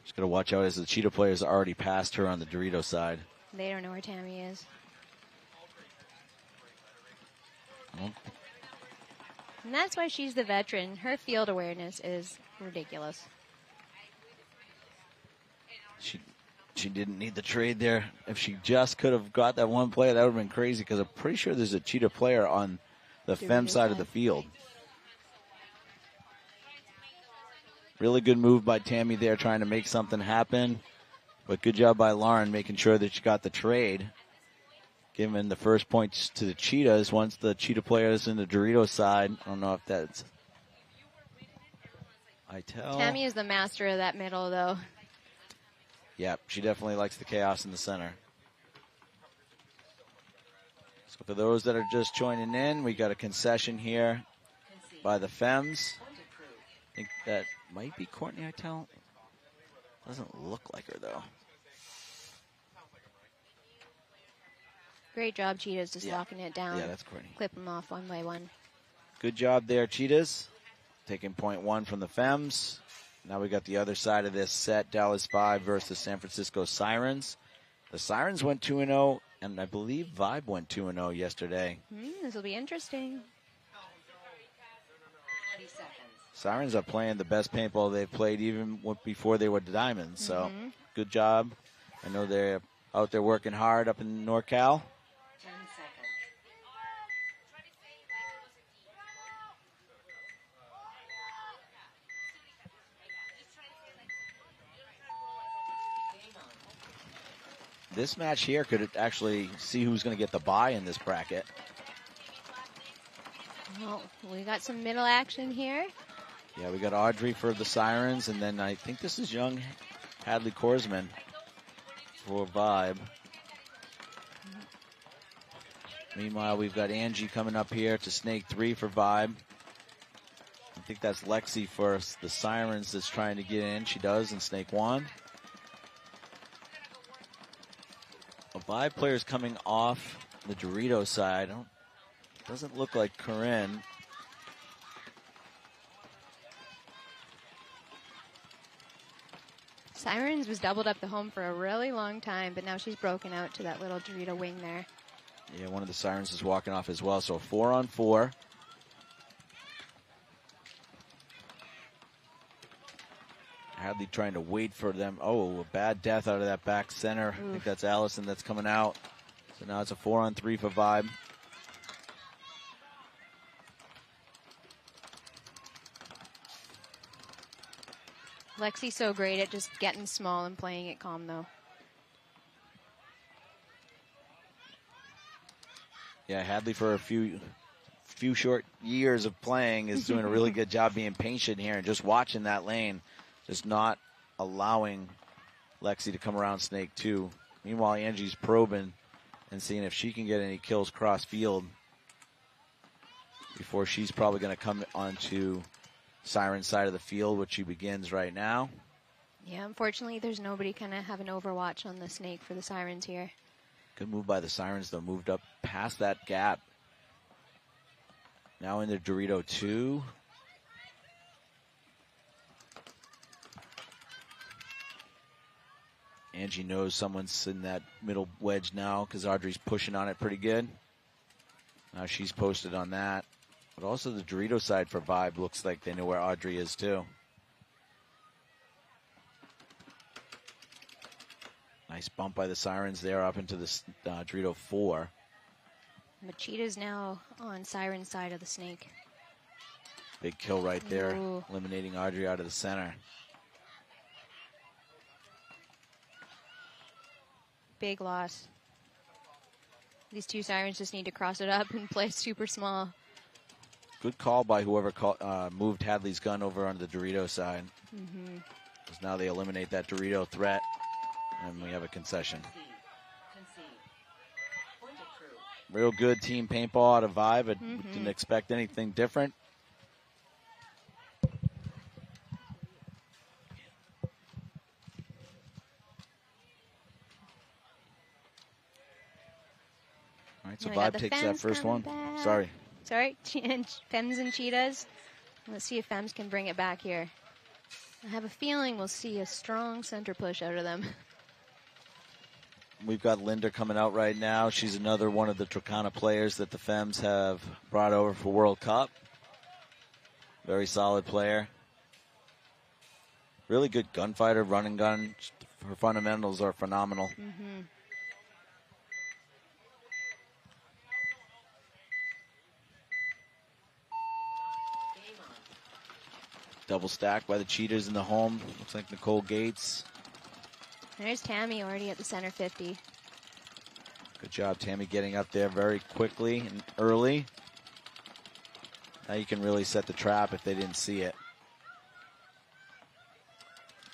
Just got to watch out as the cheetah players already passed her on the Dorito side. They don't know where Tammy is. And that's why she's the veteran. Her field awareness is ridiculous. She didn't need the trade there. If she just could have got that one play, that would have been crazy, because I'm pretty sure there's a cheetah player on the fem side of the field. Really good move by Tammy there, trying to make something happen. But good job by Lauren making sure that she got the trade. Giving the first points to the Cheetahs once the Cheetah players in the Dorito side. I don't know if that's Itel. Tammy is the master of that middle, though. Yep, she definitely likes the chaos in the center. So for those that are just joining in, we got a concession here by the Fems. I think that might be Courtney Itel. Doesn't look like her, though. Great job, Cheetahs, just locking it down. Yeah, that's Courtney. Clip them off one by one. Good job there, Cheetahs. Taking point one from the Fems. Now we got the other side of this set, Dallas 5 versus San Francisco Sirens. The Sirens went 2-0, and I believe Vibe went 2-0 yesterday. This will be interesting. 30 seconds. Sirens are playing the best paintball they've played even before they were Diamonds, so good job. I know they're out there working hard up in NorCal. 10 seconds. This match here could actually see who's going to get the bye in this bracket. Well, we got some middle action here. Yeah, we got Audrey for the Sirens, and then I think this is young Hadley Korsman for Vibe. Meanwhile, we've got Angie coming up here to Snake 3 for Vibe. I think that's Lexi for the Sirens that's trying to get in. She does in Snake 1. A Vibe player's coming off the Dorito side. Doesn't look like Corinne. Sirens was doubled up the home for a really long time, but now she's broken out to that little Dorito wing there. Yeah, one of the Sirens is walking off as well, so 4-on-4. Hadley trying to wait for them. Oh, a bad death out of that back center. I think that's Allison that's coming out. So now it's a 4-on-3 for Vibe. Lexi's so great at just getting small and playing it calm, though. Yeah, Hadley for a few short years of playing is doing a really good job being patient here and just watching that lane, just not allowing Lexi to come around Snake 2. Meanwhile, Angie's probing and seeing if she can get any kills cross field before she's probably going to come onto Siren side of the field, which she begins right now. Yeah, unfortunately, there's nobody kind of having overwatch on the Snake for the Sirens here. Good move by the Sirens, though. Moved up past that gap. Now in the Dorito 2. Angie knows someone's in that middle wedge now because Audrey's pushing on it pretty good. Now she's posted on that. But also the Dorito side for Vibe looks like they know where Audrey is too. Nice bump by the Sirens there up into the Dorito 4. Machida's now on Siren's side of the Snake. Big kill right there, Ooh. eliminating Audrey out of the center. Big loss. These two Sirens just need to cross it up and play super small. Good call by whoever moved Hadley's gun over on the Dorito side. Mm-hmm. Because now they eliminate that Dorito threat, and we have a concession. Real good team paintball out of Vibe. I didn't expect anything different. All right, so Now we got Vibe the takes that Femmes first coming one. back. Sorry. Femmes and Cheetahs. Let's see if Femmes can bring it back here. I have a feeling we'll see a strong center push out of them. We've got Linda coming out right now. She's another one of the Trocana players that the Femmes have brought over for World Cup. Very solid player. Really good gunfighter, run and gun. Her fundamentals are phenomenal. Mm-hmm. Double stack by the Cheaters in the home. Looks like Nicole Gates. There's Tammy already at the center 50. Good job, Tammy, getting up there very quickly and early. Now you can really set the trap if they didn't see it.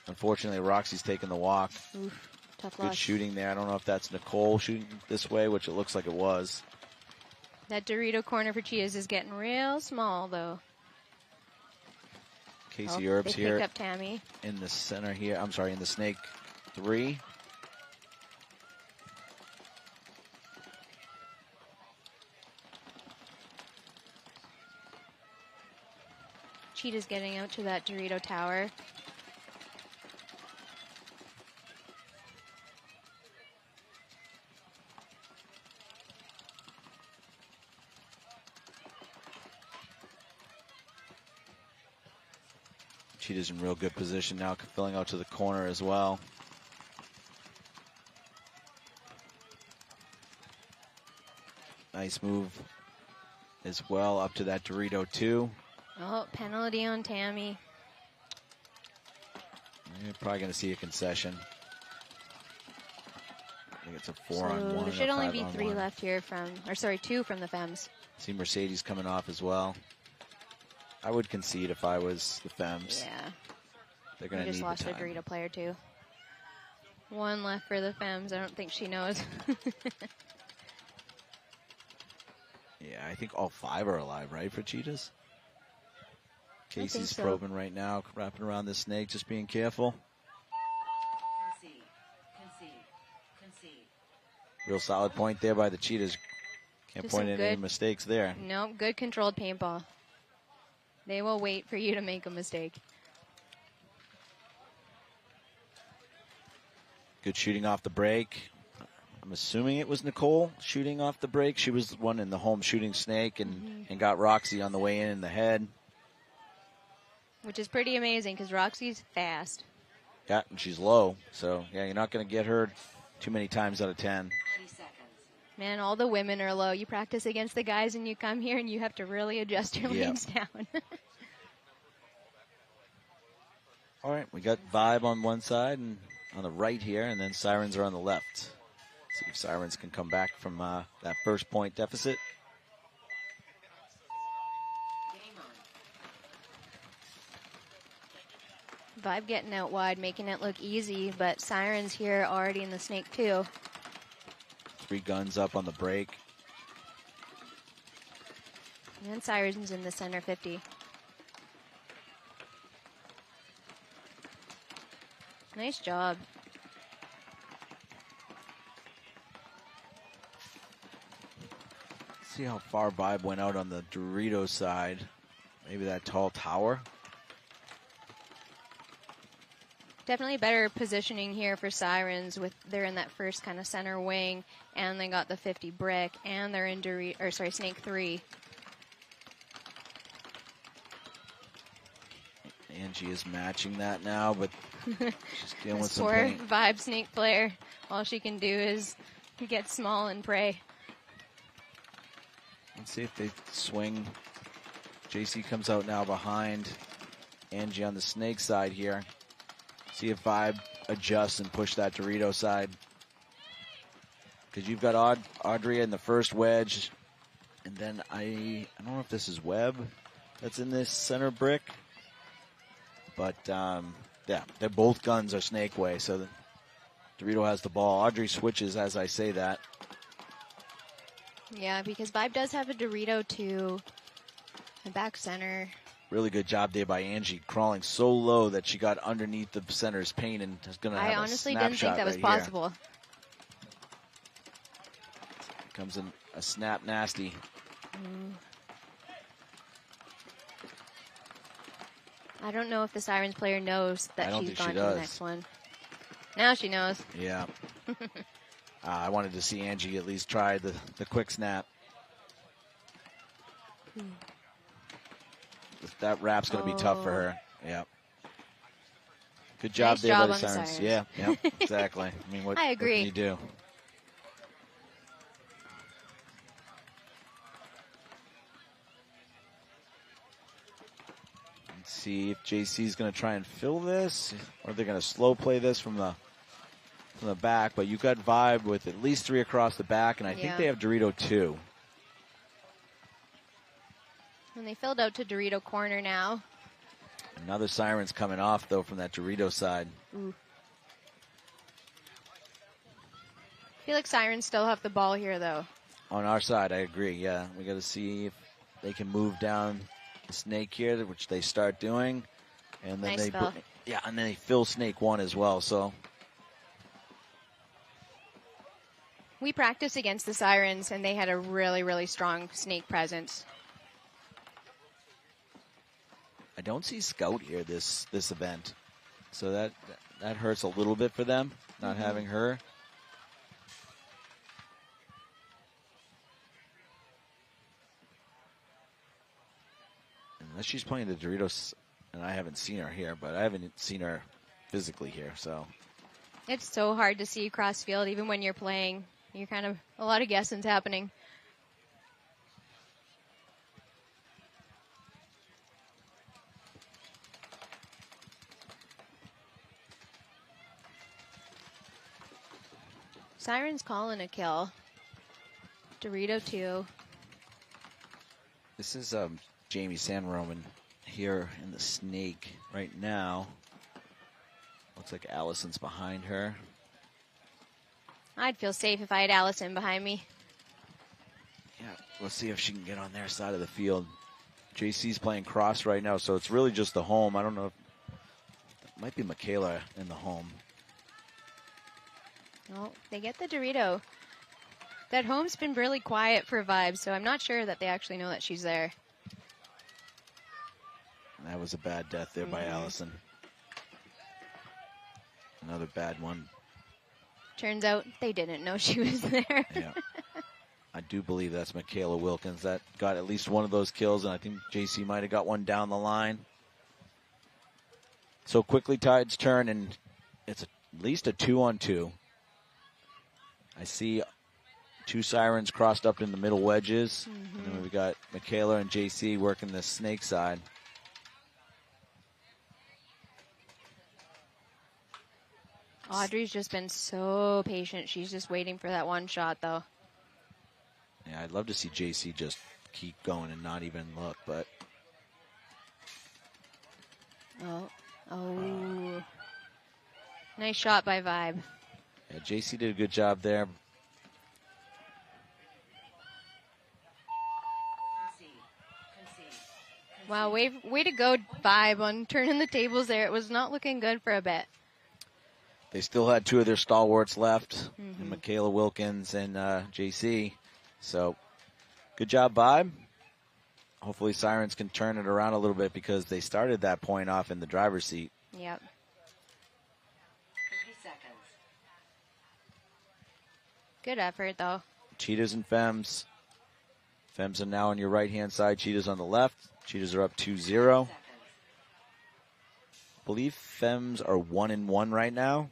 Unfortunately, Roxy's taking the walk. Oof, tough Good loss. shooting there. I don't know if that's Nicole shooting this way, which it looks like it was. That Dorito corner for Cheetahs is getting real small, though. Casey Oh, Erbs they here picked up Tammy. in the center here. I'm sorry, in the snake 3. Cheetah's getting out to that Dorito tower. Cheetah's in real good position now, filling out to the corner as well. Nice move as well up to that Dorito 2. Oh, penalty on Tammy. You're probably going to see a concession. I think it's a 4-on-1. So there should only be 3 left here from, or sorry, 2 from the Femmes. See Mercedes coming off as well. I would concede if I was the Femmes. Yeah. They're going to We need just lost the a time. Dorito player too. 1 left for the Femmes. I don't think she knows. Yeah, I think all 5 are alive, right, for Cheetahs? Casey's so. probing right now, wrapping around the snake, just being careful. Real solid point there by the Cheetahs. Can't Just point some at any good- mistakes there. Nope, good controlled paintball. They will wait for you to make a mistake. Good shooting off the break. I'm assuming it was Nicole shooting off the break. She was the one in the home shooting snake and got Roxy on the way in the head. Which is pretty amazing because Roxy's fast. Yeah, and she's low. So, yeah, you're not going to get her too many times out of 10. Man, all the women are low. You practice against the guys and you come here and you have to really adjust your Yeah. legs down. All right, we got Vibe on one side and on the right here, and then Sirens are on the left. See if Sirens can come back from that first point deficit. Vibe getting out wide, making it look easy, but Sirens here already in the snake too. 3 guns up on the break. And Sirens in the center 50. Nice job. See how far Vibe went out on the Dorito side. Maybe that tall tower. Definitely better positioning here for Sirens with they're in that first kind of center wing and they got the 50 brick and they're in snake 3. Angie is matching that now, but she's dealing with This some poor pain. Vibe snake player. All she can do is get small and pray. Let's see if they swing. JC comes out now behind Angie on the snake side here. See if Vibe adjusts and push that Dorito side. Because you've got Audrey in the first wedge And then I don't know if this is Webb that's in this center brick. But, yeah, they're both guns are snake way, so Dorito has the ball. Audrey switches as I say that. Yeah, because Vibe does have a Dorito too. The back center. Really good job there by Angie, crawling so low that she got underneath the center's paint and is going to have I a honestly didn't think that was right here. possible. Comes in a snap nasty. I don't know if the Sirens player knows I that don't she's think she gone to the does. next one. Now she knows. Yeah. I wanted to see Angie at least try the quick snap. That wrap's going to be tough for her. Yeah. Good job Nice there job by the on the Sirens. Sirens. Yeah, exactly. I mean, what, I what agree. can you do? Let's see if JC's going to try and fill this, or they're going to slow play this from the back. But you've got Vibe with at least 3 across the back, and I think Yeah. they have Dorito 2. And they filled out to Dorito corner now. Another Sirens coming off, though, from that Dorito side. Ooh. I feel like Sirens still have the ball here, though. On our side, I agree. Yeah, we got to see if they can move down the snake here, which they start doing, and then Nice fill. and then they fill snake 1 as well. So We practiced against the Sirens, and they had a really, really strong snake presence. I don't see Scout here this event, so that hurts a little bit for them not having her. Unless she's playing the Doritos, and I haven't seen her here, but I haven't seen her physically here, so. It's so hard to see cross field, even when you're playing. You're kind of, a lot of guessing's happening. Siren's calling a kill. Dorito 2. This is Jamie Sanroman here in the snake right now. Looks like Allison's behind her. I'd feel safe if I had Allison behind me. Yeah, let's see if she can get on their side of the field. JC's playing cross right now, so it's really just the home. I don't know if it might be Michaela in the home. Oh, they get the Dorito. That home's been really quiet for Vibe, so I'm not sure that they actually know that she's there. That was a bad death there by Allison. Another bad one. Turns out they didn't know she was there. Yeah. I do believe that's Michaela Wilkins that got at least one of those kills, and I think JC might have got one down the line. So quickly tides turn, and it's at least a 2-on-2. I see 2 Sirens crossed up in the middle wedges. And then we got Michaela and JC working the snake side. Audrey's just been so patient. She's just waiting for that one shot, though. Yeah, I'd love to see JC just keep going and not even look, but. Oh. Nice shot by Vibe. Yeah, JC did a good job there. Wow, way to go, Vibe, on turning the tables there. It was not looking good for a bit. They still had 2 of their stalwarts left, and Michaela Wilkins and JC. So, good job, Vibe. Hopefully Sirens can turn it around a little bit because they started that point off in the driver's seat. Yep. 30 seconds. Good effort, though. Cheetahs and Femmes. Femmes are now on your right-hand side. Cheetahs on the left. Cheetahs are up 2-0. I believe Femmes are 1-1 right now.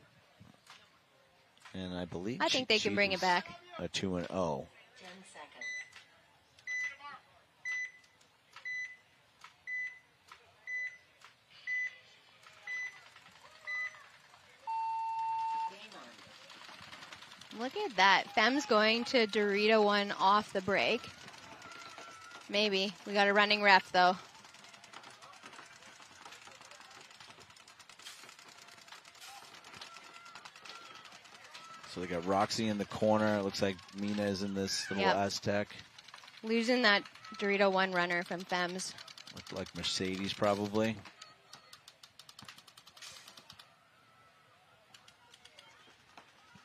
And I believe I think they can bring it back. A 2-0. 10 seconds. Look at that. Fem's going to Dorito 1 off the break. Maybe. We got a running ref, though. So they got Roxy in the corner. It looks like Mina is in this little Aztec. Losing that Dorito 1 runner from Fems. Looked like Mercedes probably.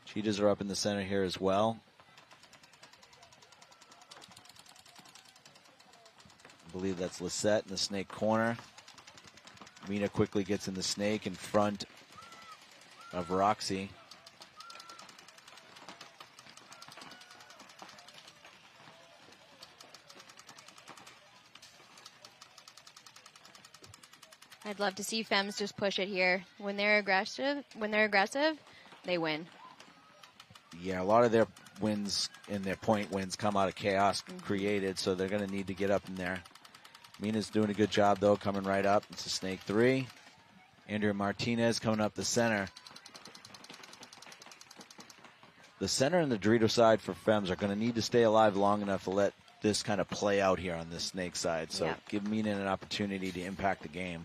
Cheetahs are up in the center here as well. I believe that's Lisette in the snake corner. Mina quickly gets in the snake in front of Roxy. I'd love to see Fems just push it here. When they're aggressive, they win. Yeah, a lot of their wins and their point wins come out of chaos created, so they're going to need to get up in there. Mina's doing a good job, though, coming right up. It's a snake 3. Andrea Martinez coming up the center. The center and the Dorito side for Fems are going to need to stay alive long enough to let this kind of play out here on this snake side. So give Mina an opportunity to impact the game.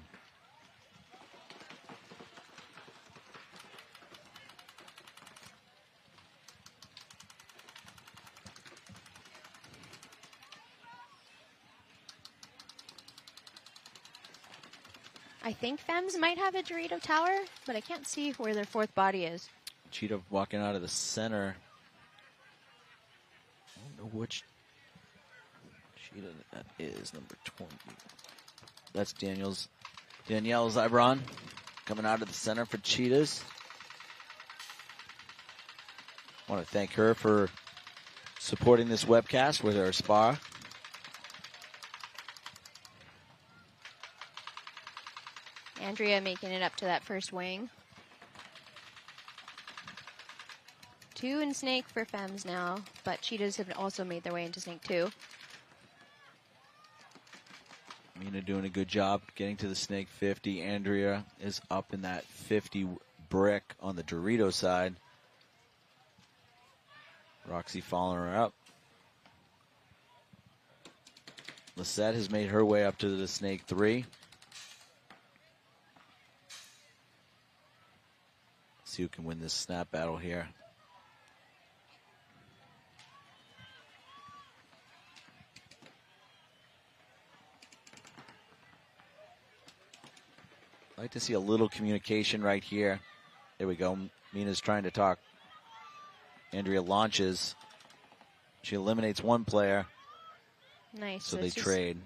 I think Fems might have a Dorito tower, but I can't see where their 4th body is. Cheetah walking out of the center. I don't know which Cheetah that is, number 20. That's Danielle Zybron coming out of the center for Cheetahs. I want to thank her for supporting this webcast with her spa. Andrea making it up to that first wing. 2 in snake for Fems now, but Cheetahs have also made their way into snake 2. Mina doing a good job getting to the snake 50. Andrea is up in that 50 brick on the Dorito side. Roxy following her up. Lisette has made her way up to the snake 3. See who can win this snap battle here. I'd like to see a little communication right here. There we go. Mina's trying to talk. Andrea launches. She eliminates one player. Nice. So they trade.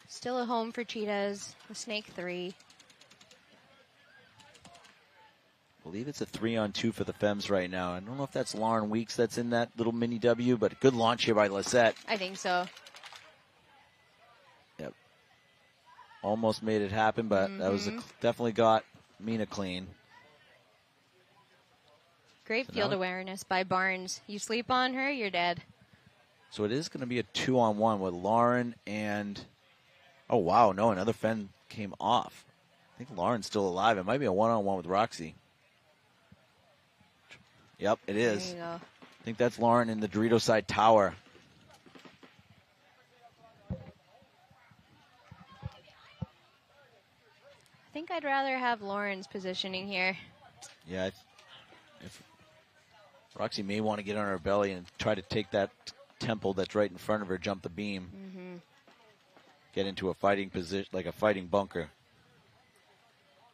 Still a home for Cheetahs. The snake 3. I believe it's a 3-on-2 for the Fems right now. I don't know if that's Lauren Weeks that's in that little mini W, but a good launch here by Lisette. I think so. Yep. Almost made it happen, but that was definitely got Mina clean. Great field awareness by Barnes. You sleep on her, you're dead. So it is going to be a 2-on-1 with Lauren and... Oh, wow. No, another Fen came off. I think Lauren's still alive. It might be a 1-on-1 with Roxy. Yep, it is. There you go. I think that's Lauren in the Dorito side tower. I think I'd rather have Lauren's positioning here. Yeah, if Roxy may want to get on her belly and try to take that temple that's right in front of her, jump the beam, get into a fighting position, like a fighting bunker.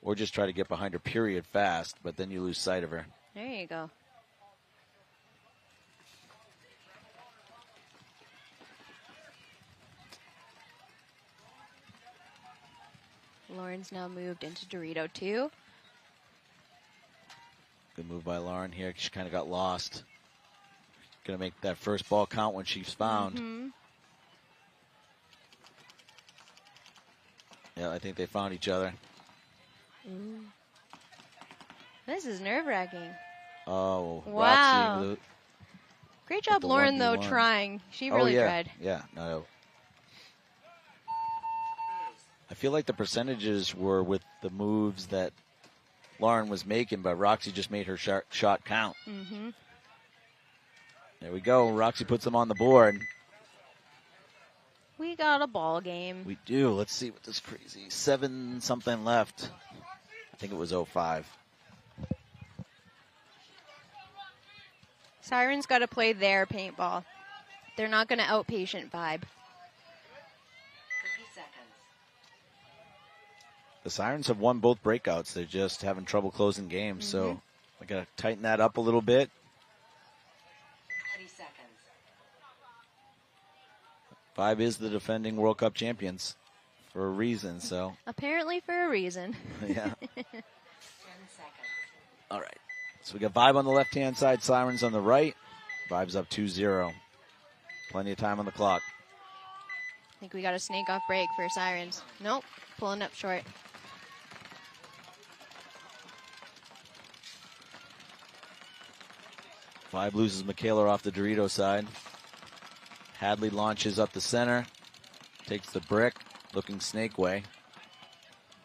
Or just try to get behind her period fast, but then you lose sight of her. There you go. Lauren's now moved into Dorito 2. Good move by Lauren here. She kind of got lost. Going to make that first ball count when she's found. Yeah, I think they found each other. Ooh. This is nerve-wracking. Oh, wow. Roxy. Great job, Lauren, though, trying. She really tried. Yeah, no. I feel like the percentages were with the moves that Lauren was making, but Roxy just made her shot count. Mm-hmm. There we go. Roxy puts them on the board. We got a ball game. We do. Let's see what this crazy 7-something left. I think it was 05. Sirens got to play their paintball. They're not going to outpatient Vibe. 30 seconds. The Sirens have won both breakouts. They're just having trouble closing games, so we got to tighten that up a little bit. 20 seconds. Vibe is the defending World Cup champions for a reason, so. Apparently for a reason. Yeah. 10 seconds. All right. So we got Vibe on the left-hand side, Sirens on the right. Vibe's up 2-0. Plenty of time on the clock. I think we got a snake off break for Sirens. Nope, pulling up short. Vibe loses Michaela off the Dorito side. Hadley launches up the center. Takes the brick, looking snake way.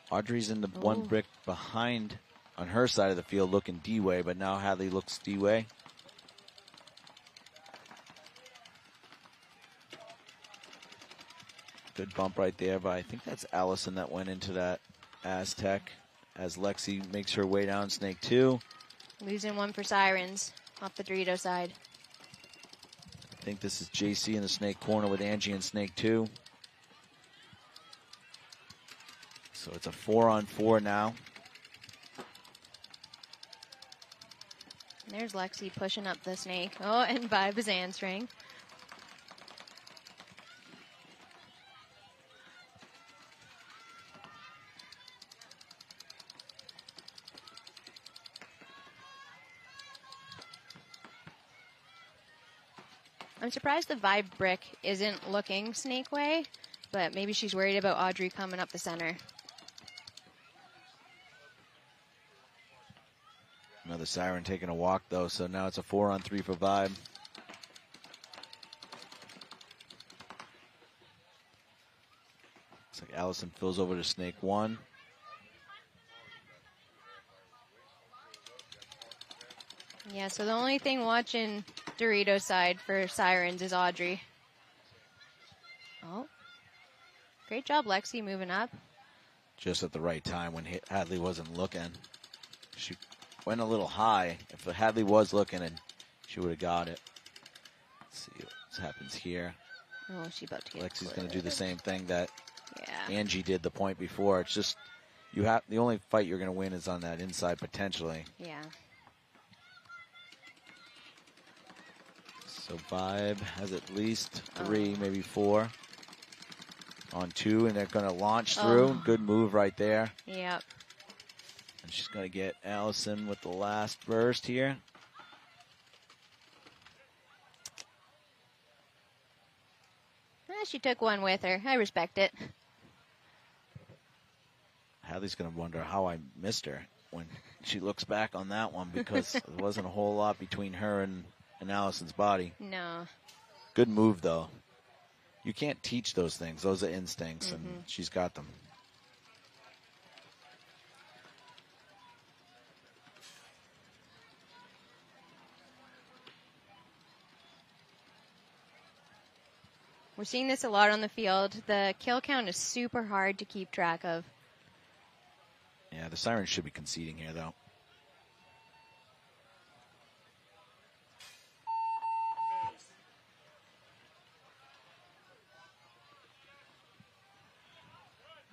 Audrey's in the one brick behind on her side of the field, looking D-way, but now Hadley looks D-way. Good bump right there, but I think that's Allison that went into that Aztec as Lexi makes her way down snake 2. Losing one for Sirens off the Dorito side. I think this is JC in the snake corner with Angie in snake 2. So it's a 4-on-4 now. There's Lexi pushing up the snake. Oh, and Vibe is answering. I'm surprised the Vibe brick isn't looking snake way, but maybe she's worried about Audrey coming up the center. Another Siren taking a walk, though, so now it's a 4-on-3 for Vibe. Looks like Allison fills over to snake 1. Yeah, so the only thing watching Dorito side for Sirens is Audrey. Oh, great job, Lexi, moving up. Just at the right time when Hadley wasn't looking. She went a little high. If Hadley was looking, and she would have got it. Let's see what happens here. Oh, she's about to get Lexi's going to do the same thing that Yeah. Angie did the point before. It's just the only fight you're going to win is on that inside potentially. Yeah. So Vibe has at least 3, maybe 4 on 2, and they're going to launch through. Oh. Good move right there. Yep. And she's going to get Allison with the last burst here. She took one with her. I respect it. Hadley's going to wonder how I missed her when she looks back on that one, because there wasn't a whole lot between her and Allison's body. No. Good move, though. You can't teach those things. Those are instincts, and she's got them. We're seeing this a lot on the field. The kill count is super hard to keep track of. Yeah, the Sirens should be conceding here, though.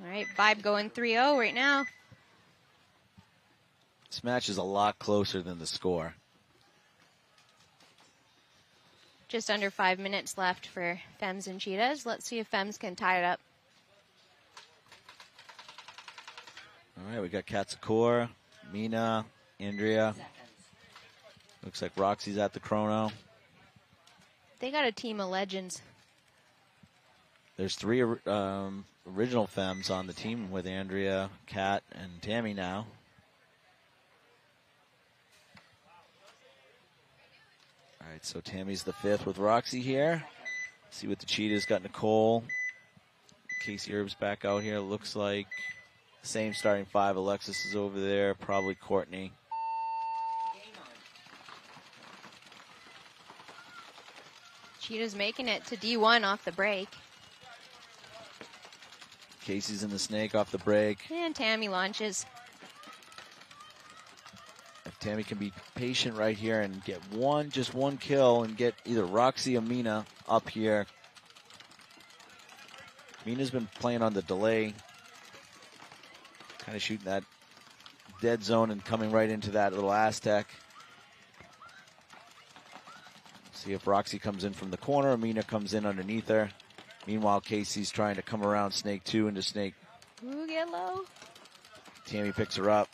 All right, Vibe going 3-0 right now. This match is a lot closer than the score. Just under 5 minutes left for Femmes and Cheetahs. Let's see if Femmes can tie it up. All right, we got Katsukor, Mina, Andrea. Looks like Roxy's at the chrono. They got a team of legends. There's 3 original Femmes on the team with Andrea, Kat, and Tammy now. All right, so Tammy's the 5th with Roxy here. See what the Cheetahs got. Nicole. Casey Herb's back out here. Looks like same starting 5. Alexis is over there. Probably Courtney. Cheetahs making it to D1 off the break. Casey's in the snake off the break. And Tammy launches. If Tammy can be patient right here and get just one kill and get either Roxy or Mina up here. Mina's been playing on the delay. Kind of shooting that dead zone and coming right into that little Aztec. See if Roxy comes in from the corner or Mina comes in underneath her. Meanwhile, Casey's trying to come around snake 2 into snake. Ooh, get low. Tammy picks her up.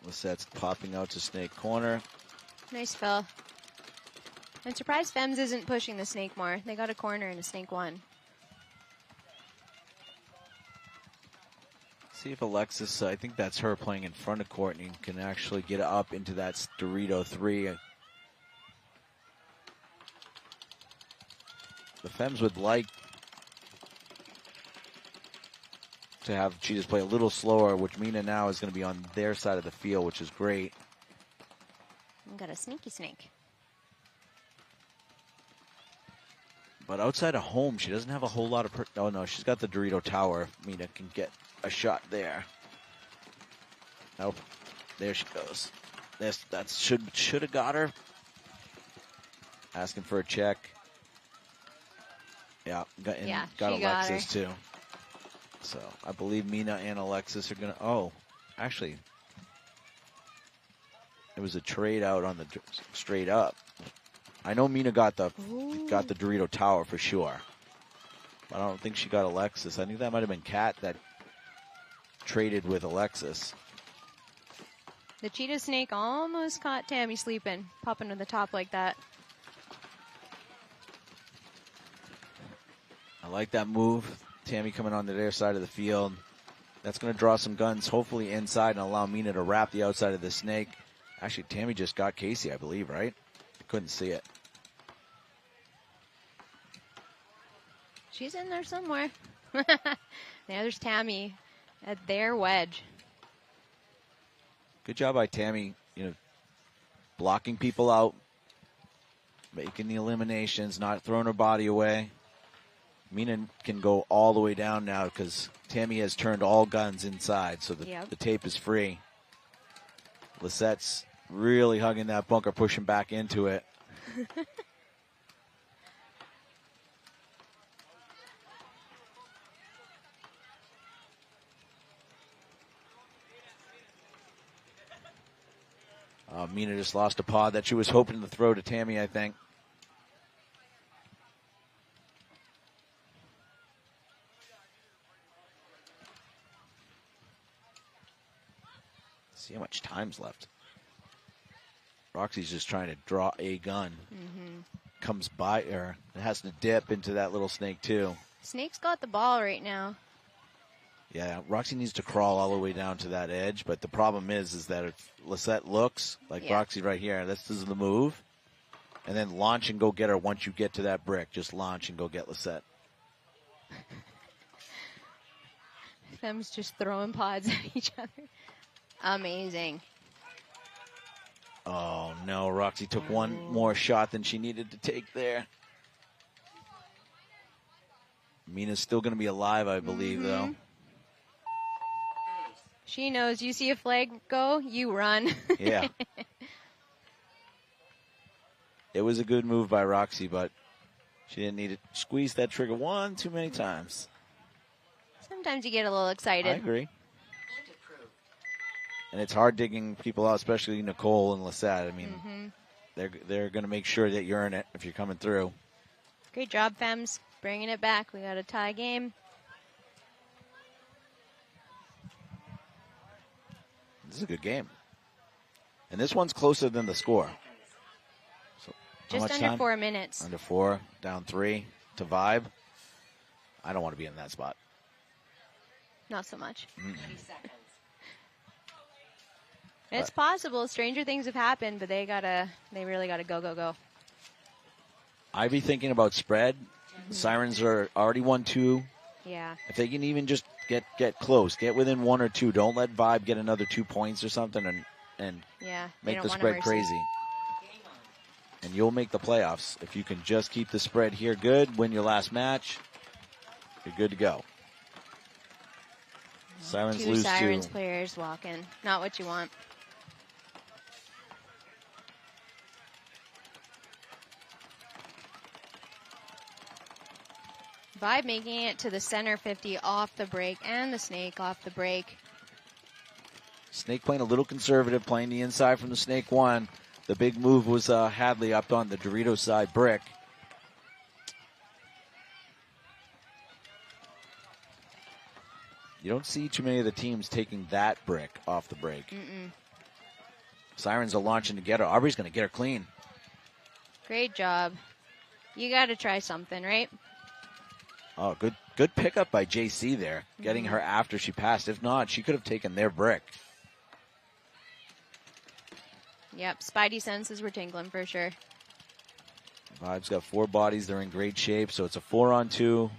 Lisette's popping out to snake corner. Nice fill. I'm surprised Fems isn't pushing the snake more. They got a corner and a snake 1. See if Alexis, I think that's her playing in front of Courtney, can actually get up into that Dorito 3. The Fems would like to have Cheetahs play a little slower, which Mina now is going to be on their side of the field, which is great. Got a sneaky snake. But outside of home, she doesn't have a whole lot of... Oh, no, she's got the Dorito Tower. If Mina can get a shot there. Nope. There she goes. That should have got her. Asking for a check. Yeah, got Alexis too. So I believe Mina and Alexis are going to... Oh, actually... It was a trade out on the straight up. I know Mina got the Dorito Tower for sure. But I don't think she got Alexis. I think that might have been Kat that traded with Alexis. The cheetah snake almost caught Tammy sleeping, popping to the top like that. I like that move. Tammy coming onto their side of the field. That's going to draw some guns, hopefully inside, and allow Mina to wrap the outside of the snake. Actually, Tammy just got Casey, I believe, right? I couldn't see it. She's in there somewhere. There's Tammy at their wedge. Good job by Tammy, blocking people out, making the eliminations, not throwing her body away. Mina can go all the way down now because Tammy has turned all guns inside, so the tape is free. Lisette's really hugging that bunker, pushing back into it. Mina just lost a pod that she was hoping to throw to Tammy, I think. See how much time's left. Roxy's just trying to draw a gun. Comes by her. It has to dip into that little snake too. Snake's got the ball right now. Yeah, Roxy needs to crawl all the way down to that edge, but the problem is that if Lisette looks like Roxy right here, this is the move, and then launch and go get her once you get to that brick. Just launch and go get Lisette. Them's just throwing pods at each other. Amazing. Oh, no. Roxy took one more shot than she needed to take there. Mina's still going to be alive, I believe, though. She knows you see a flag go, you run. Yeah. It was a good move by Roxy, but she didn't need to squeeze that trigger one too many times. Sometimes you get a little excited. I agree. And it's hard digging people out, especially Nicole and Lisette. I mean, they're going to make sure that you're in it if you're coming through. Great job, Fems. Bringing it back. We got a tie game. This is a good game. And this one's closer than the score. So just under time? 4 minutes. Under 4, down 3 to Vibe. I don't want to be in that spot. Not so much. It's possible. Stranger things have happened, but they really gotta go. I'd be thinking about spread. Sirens are already 1-2. Yeah. If they can even just get close, get within 1 or 2, don't let Vibe get another 2 points or something and Yeah, make the spread crazy. And you'll make the playoffs. If you can just keep the spread here good, win your last match, you're good to go. Sirens Two lose Sirens 2. players walking. Not what you want. Vibe making it to the center 50 off the break and the Snake off the break. Snake playing a little conservative, playing the inside from the Snake 1. The big move was Hadley up on the Dorito side brick. You don't see too many of the teams taking that brick off the break. Sirens are launching to get her. Aubrey's going to get her clean. Great job. You got to try something, right? Oh, good pickup by JC there, getting her after she passed. If not, she could have taken their brick. Yep, Spidey senses were tingling for sure. Vibe's got 4 bodies. They're in great shape, so it's a 4-on-2.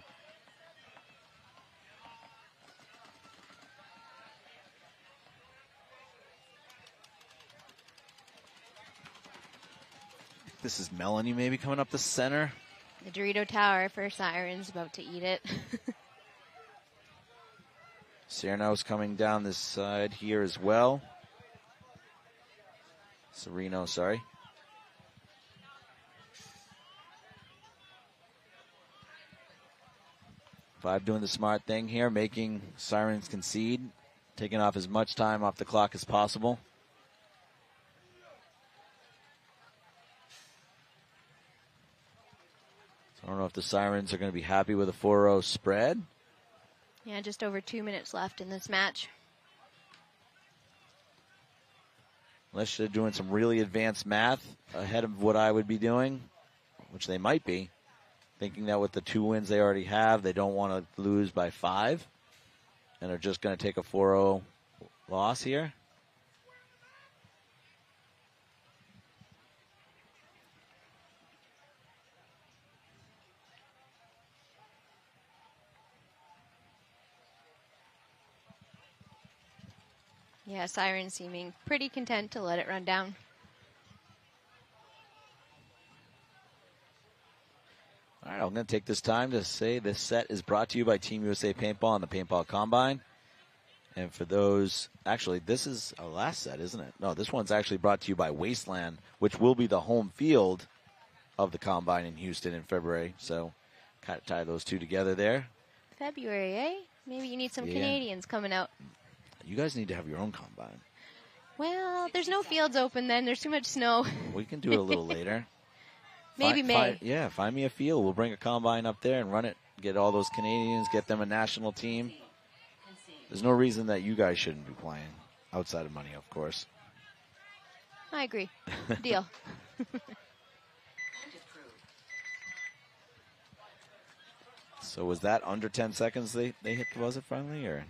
This is Melanie maybe coming up the center. The Dorito Tower for Sirens, about to eat it. Sereno's coming down this side here as well. Sereno, sorry. Vibe doing the smart thing here, making Sirens concede, taking off as much time off the clock as possible. I don't know if the Sirens are going to be happy with a 4-0 spread. Yeah, just over 2 minutes left in this match. Unless they're doing some really advanced math ahead of what I would be doing, which they might be. Thinking that with the 2 wins they already have, they don't want to lose by 5. And are just going to take a 4-0 loss here. Yeah, Sirens seeming pretty content to let it run down. All right, I'm going to take this time to say this set is brought to you by Team USA Paintball and the Paintball Combine. And for those, actually, this is our last set, isn't it? No, this one's actually brought to you by Wasteland, which will be the home field of the Combine in Houston in February. So kind of tie those two together there. February, eh? Maybe you need some Yeah. Canadians coming out. You guys need to have your own Combine. Well, there's no fields open then. There's too much snow. We can do it a little later. Maybe May. Find me a field. We'll bring a Combine up there and run it. Get all those Canadians, get them a national team. There's no reason that you guys shouldn't be playing. Outside of money, of course. I agree. Deal. So was that under 10 seconds they hit the buzzer finally? Or?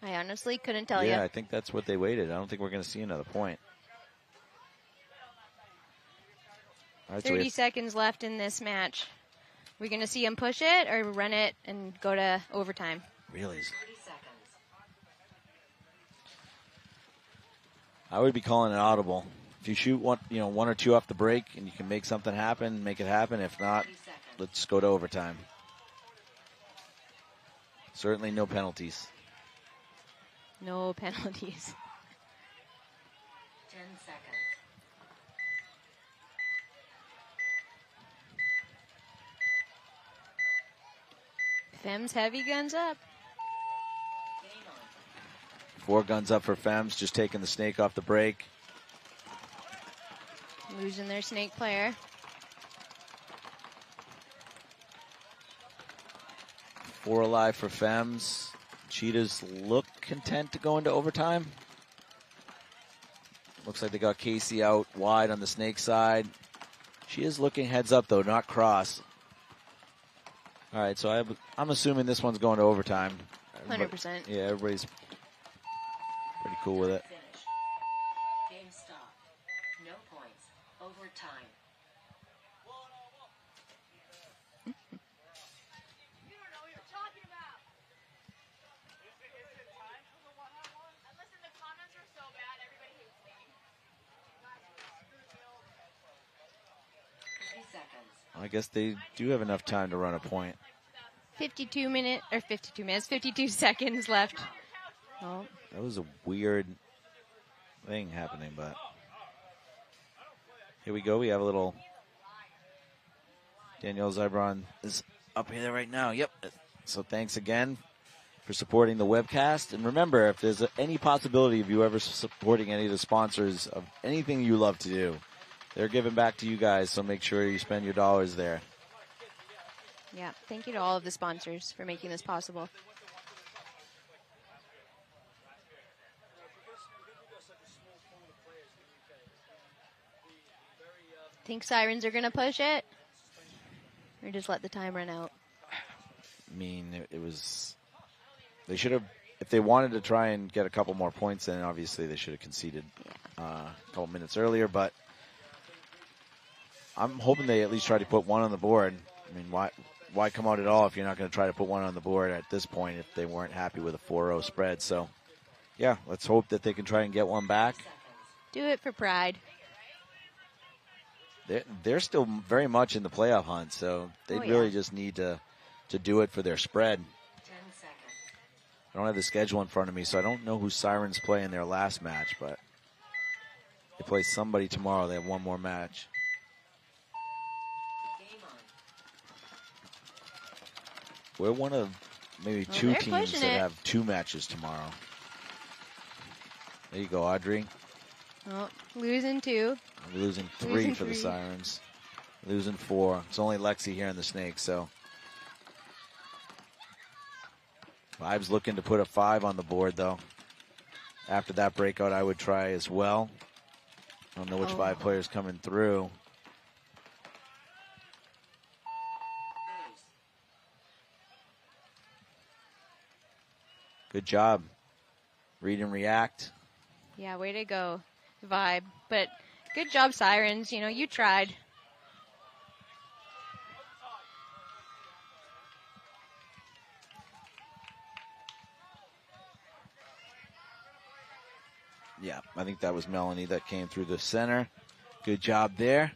I honestly couldn't tell you. Yeah, I think that's what they waited. I don't think we're going to see another point. All right, 30 seconds left in this match. We're going to see him push it or run it and go to overtime. Really? I would be calling it audible. If you shoot one or two off the break and you can make something happen, make it happen. If not, let's go to overtime. Certainly no penalties. No penalties. 10 seconds. Fem's heavy guns up. 4 guns up for Fems, just taking the snake off the break. Losing their snake player. 4 alive for Fems. Cheetahs look content to go into overtime. Looks like they got Casey out wide on the snake side. She is looking heads up, though, not cross. All right, so I'm assuming this one's going to overtime. 100%. Yeah, everybody's pretty cool with it. Game stop. No points. Overtime. I guess they do have enough time to run a point. 52 seconds left. Oh. That was a weird thing happening, but here we go. We have a little Danielle Zybron is up here right now. Yep. So thanks again for supporting the webcast. And remember, if there's any possibility of you ever supporting any of the sponsors of anything you love to do, they're giving back to you guys. So make sure you spend your dollars there. Yeah, thank you to all of the sponsors for making this possible. Think Sirens are going to push it? Or just let the time run out? I mean, it was... They should have... If they wanted to try and get a couple more points, then obviously they should have conceded a couple minutes earlier. But I'm hoping they at least try to put one on the board. I mean, why come out at all if you're not going to try to put one on the board at this point if they weren't happy with a 4-0 spread? So, yeah, let's hope that they can try and get one back. Do it for pride. They're still very much in the playoff hunt, so they really just need to do it for their spread. I don't have the schedule in front of me, so I don't know who Sirens play in their last match, but they play somebody tomorrow. They have one more match. We're one of maybe two teams that have 2 matches tomorrow. There you go, Audrey. Oh, losing 2. I'm losing 3 for the Sirens. Losing 4. It's only Lexi here in the Snakes, so. Vibe's looking to put a 5 on the board, though. After that breakout, I would try as well. I don't know which 5 players coming through. Good job. Read and react. Yeah, way to go, Vibe. But good job, Sirens. You know, you tried. Yeah, I think that was Melanie that came through the center. Good job there.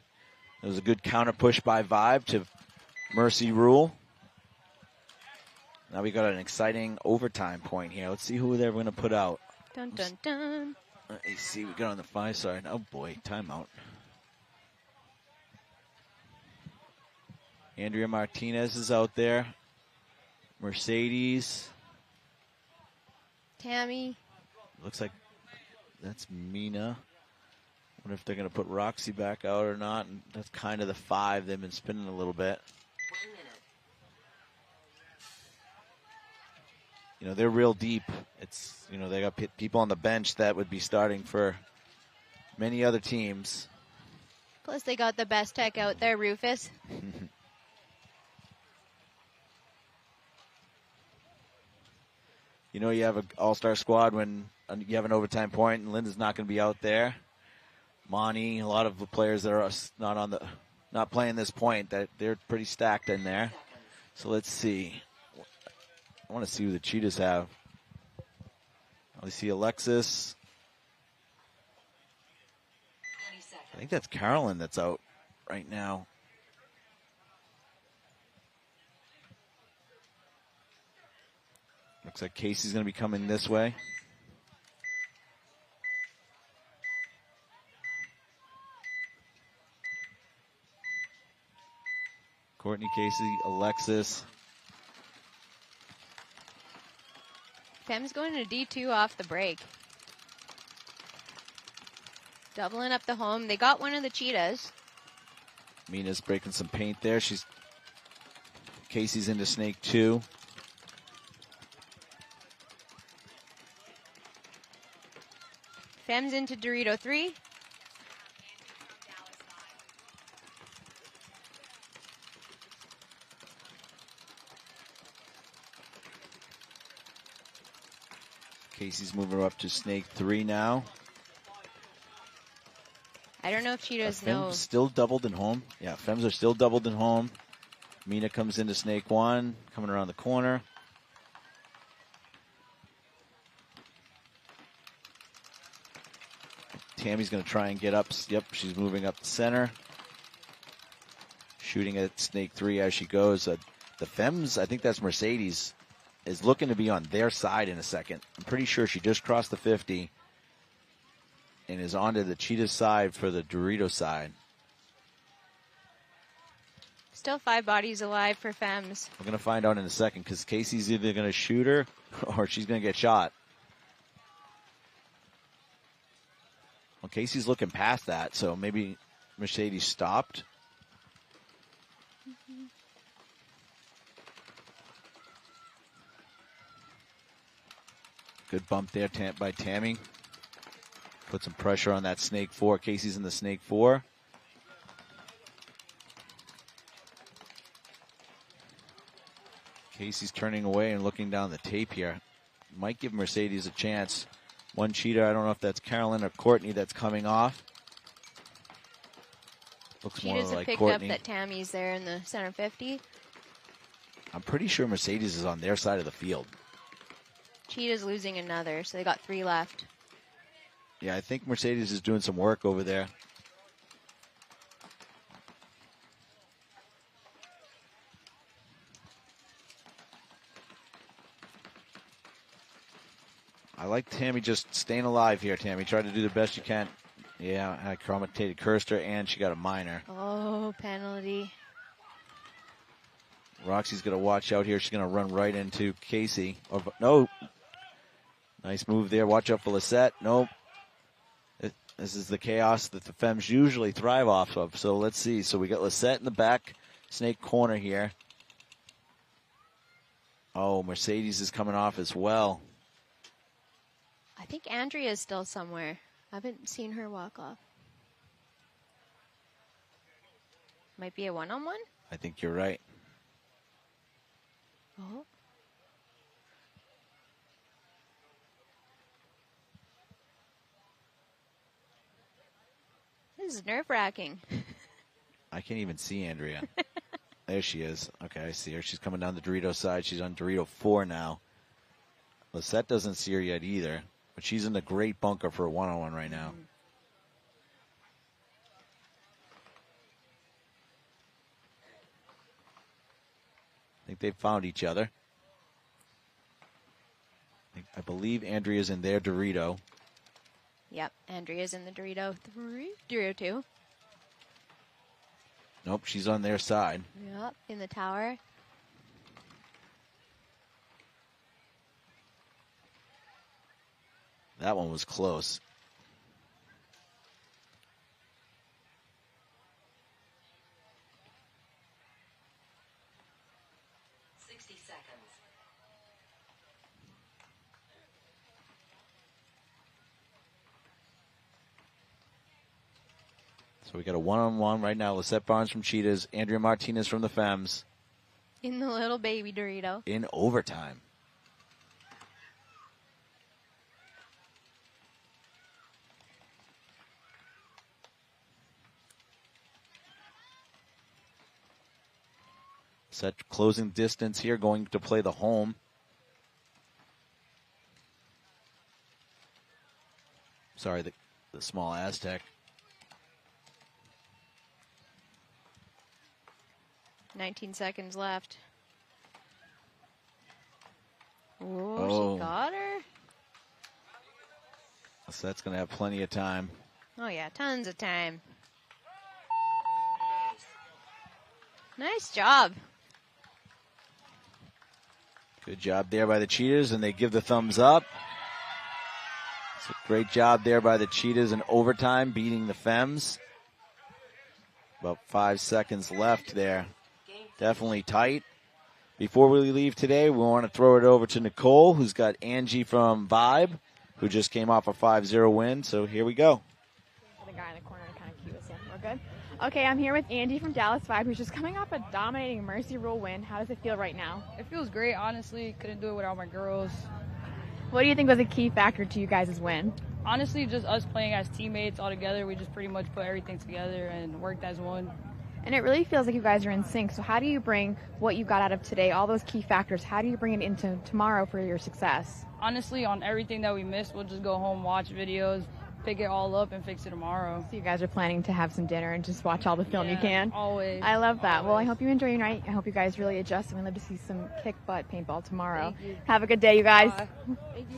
It was a good counter push by Vibe to Mercy Rule. Now we got an exciting overtime point here. Let's see who they're going to put out. Dun, dun, dun. Let's see, we got on the 5 side. Oh boy, timeout. Andrea Martinez is out there. Mercedes. Tammy. Looks like that's Mina. Wonder if they're going to put Roxy back out or not. And that's kind of the 5. They've been spinning a little bit. You know, they're real deep. It's, you know, they got people on the bench that would be starting for many other teams. Plus they got the best tech out there, Rufus. You know, you have an all-star squad when you have an overtime point and Linda's not going to be out there. Monty, a lot of the players that are not playing this point, that they're pretty stacked in there. So let's see. I want to see who the Cheetahs have. I see Alexis. I think that's Carolyn that's out right now. Looks like Casey's going to be coming this way. Courtney, Casey, Alexis. Fem's going to D2 off the break. Doubling up the home. They got one of the Cheetahs. Mina's breaking some paint there. Casey's into Snake 2. Fem's into Dorito 3. Casey's moving her up to Snake 3 now. I don't know if Cheetahs know. Fem's still doubled in home. Yeah, Fems are still doubled in home. Mina comes into Snake 1, coming around the corner. Tammy's going to try and get up. Yep, she's moving up the center. shooting at snake 3 as she goes. The Femmes, I think that's Mercedes, is looking to be on their side in a second. I'm pretty sure she just crossed the 50 and is onto the Cheetah side for the Dorito side. Still 5 bodies alive for Femmes. We're going to find out in a second because Casey's either going to shoot her or she's going to get shot. Well, Casey's looking past that, so maybe Mercedes stopped. Good bump there by Tammy. Put some pressure on that snake 4. Casey's in the snake 4. Casey's turning away and looking down the tape here. Might give Mercedes a chance. One cheater, I don't know if that's Carolyn or Courtney that's coming off. Looks more Cheetahs have like picked Courtney. up that Tammy's there in the center 50. I'm pretty sure Mercedes is on their side of the field. Cheetah's losing another, so they got 3 left. Yeah, I think Mercedes is doing some work over there. I like Tammy just staying alive here, Tammy. Try to do the best you can. Yeah, I commentated, cursed her, and she got a minor. Oh, penalty. Roxy's going to watch out here. She's going to run right into Casey. Oh, no. Nice move there. Watch out for Lisette. Nope. This is the chaos that the Femmes usually thrive off of. So let's see. So we got Lisette in the back snake corner here. Oh, Mercedes is coming off as well. I think Andrea's still somewhere. I haven't seen her walk off. Might be a one-on-one? I think you're right. Oh. This is nerve-wracking. I can't even see Andrea. There she is. Okay, I see her. She's coming down the Dorito side. She's on Dorito 4 now. Lisette doesn't see her yet either, but she's in a great bunker for a one-on-one right now. I think they've found each other. I believe Andrea's in their Dorito. Yep, Andrea's in the Dorito 3, Dorito 2. Nope, she's on their side. Yep, in the tower. That one was close. So we got a one-on-one right now. Lisette Barnes from Cheetahs, Andrea Martinez from the Femmes. In the little baby Dorito. In overtime. Set closing distance here, going to play the home. Sorry, the small Aztec. 19 seconds left. Oh. She got her. So that's going to have plenty of time. Oh, yeah, tons of time. Nice job. Good job there by the Cheetahs, and they give the thumbs up. It's a great job there by the Cheetahs in overtime, beating the Femmes. About 5 seconds left there. Definitely tight. Before we leave today, we want to throw it over to Nicole, who's got Angie from Vibe, who just came off a 5-0 win. So here we go. The guy in the corner to kind of cue us in. We're good? Okay, I'm here with Angie from Dallas Vibe, who's just coming off a dominating Mercy Rule win. How does it feel right now? It feels great, honestly. Couldn't do it without my girls. What do you think was a key factor to you guys' win? Honestly, just us playing as teammates all together. We just pretty much put everything together and worked as one. And it really feels like you guys are in sync. So how do you bring what you got out of today, all those key factors, how do you bring it into tomorrow for your success? Honestly, on everything that we missed, we'll just go home, watch videos, pick it all up and fix it tomorrow. So you guys are planning to have some dinner and just watch all the film you can? Always. I love that. Always. Well, I hope you enjoy your night. I hope you guys really adjust, and we love to see some kick butt paintball tomorrow. Thank you. Have a good day, you guys. Bye. Thank you.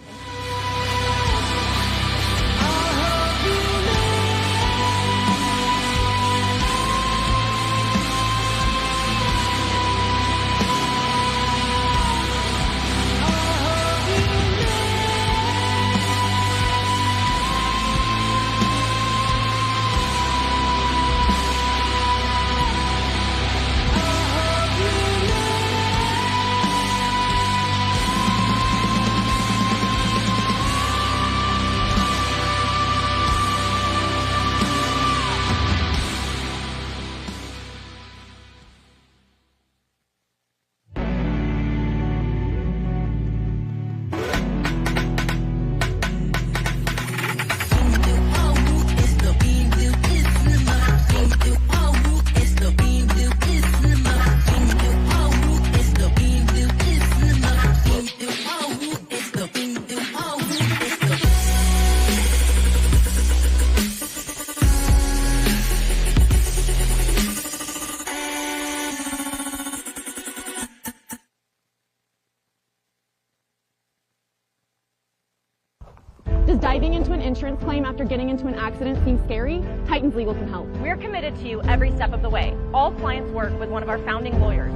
Does diving into an insurance claim after getting into an accident seem scary? Titans Legal can help. We're committed to you every step of the way. All clients work with one of our founding lawyers.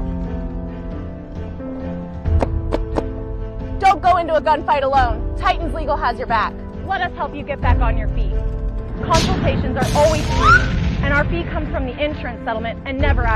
Don't go into a gunfight alone. Titans Legal has your back. Let us help you get back on your feet. Consultations are always free, and our fee comes from the insurance settlement and never out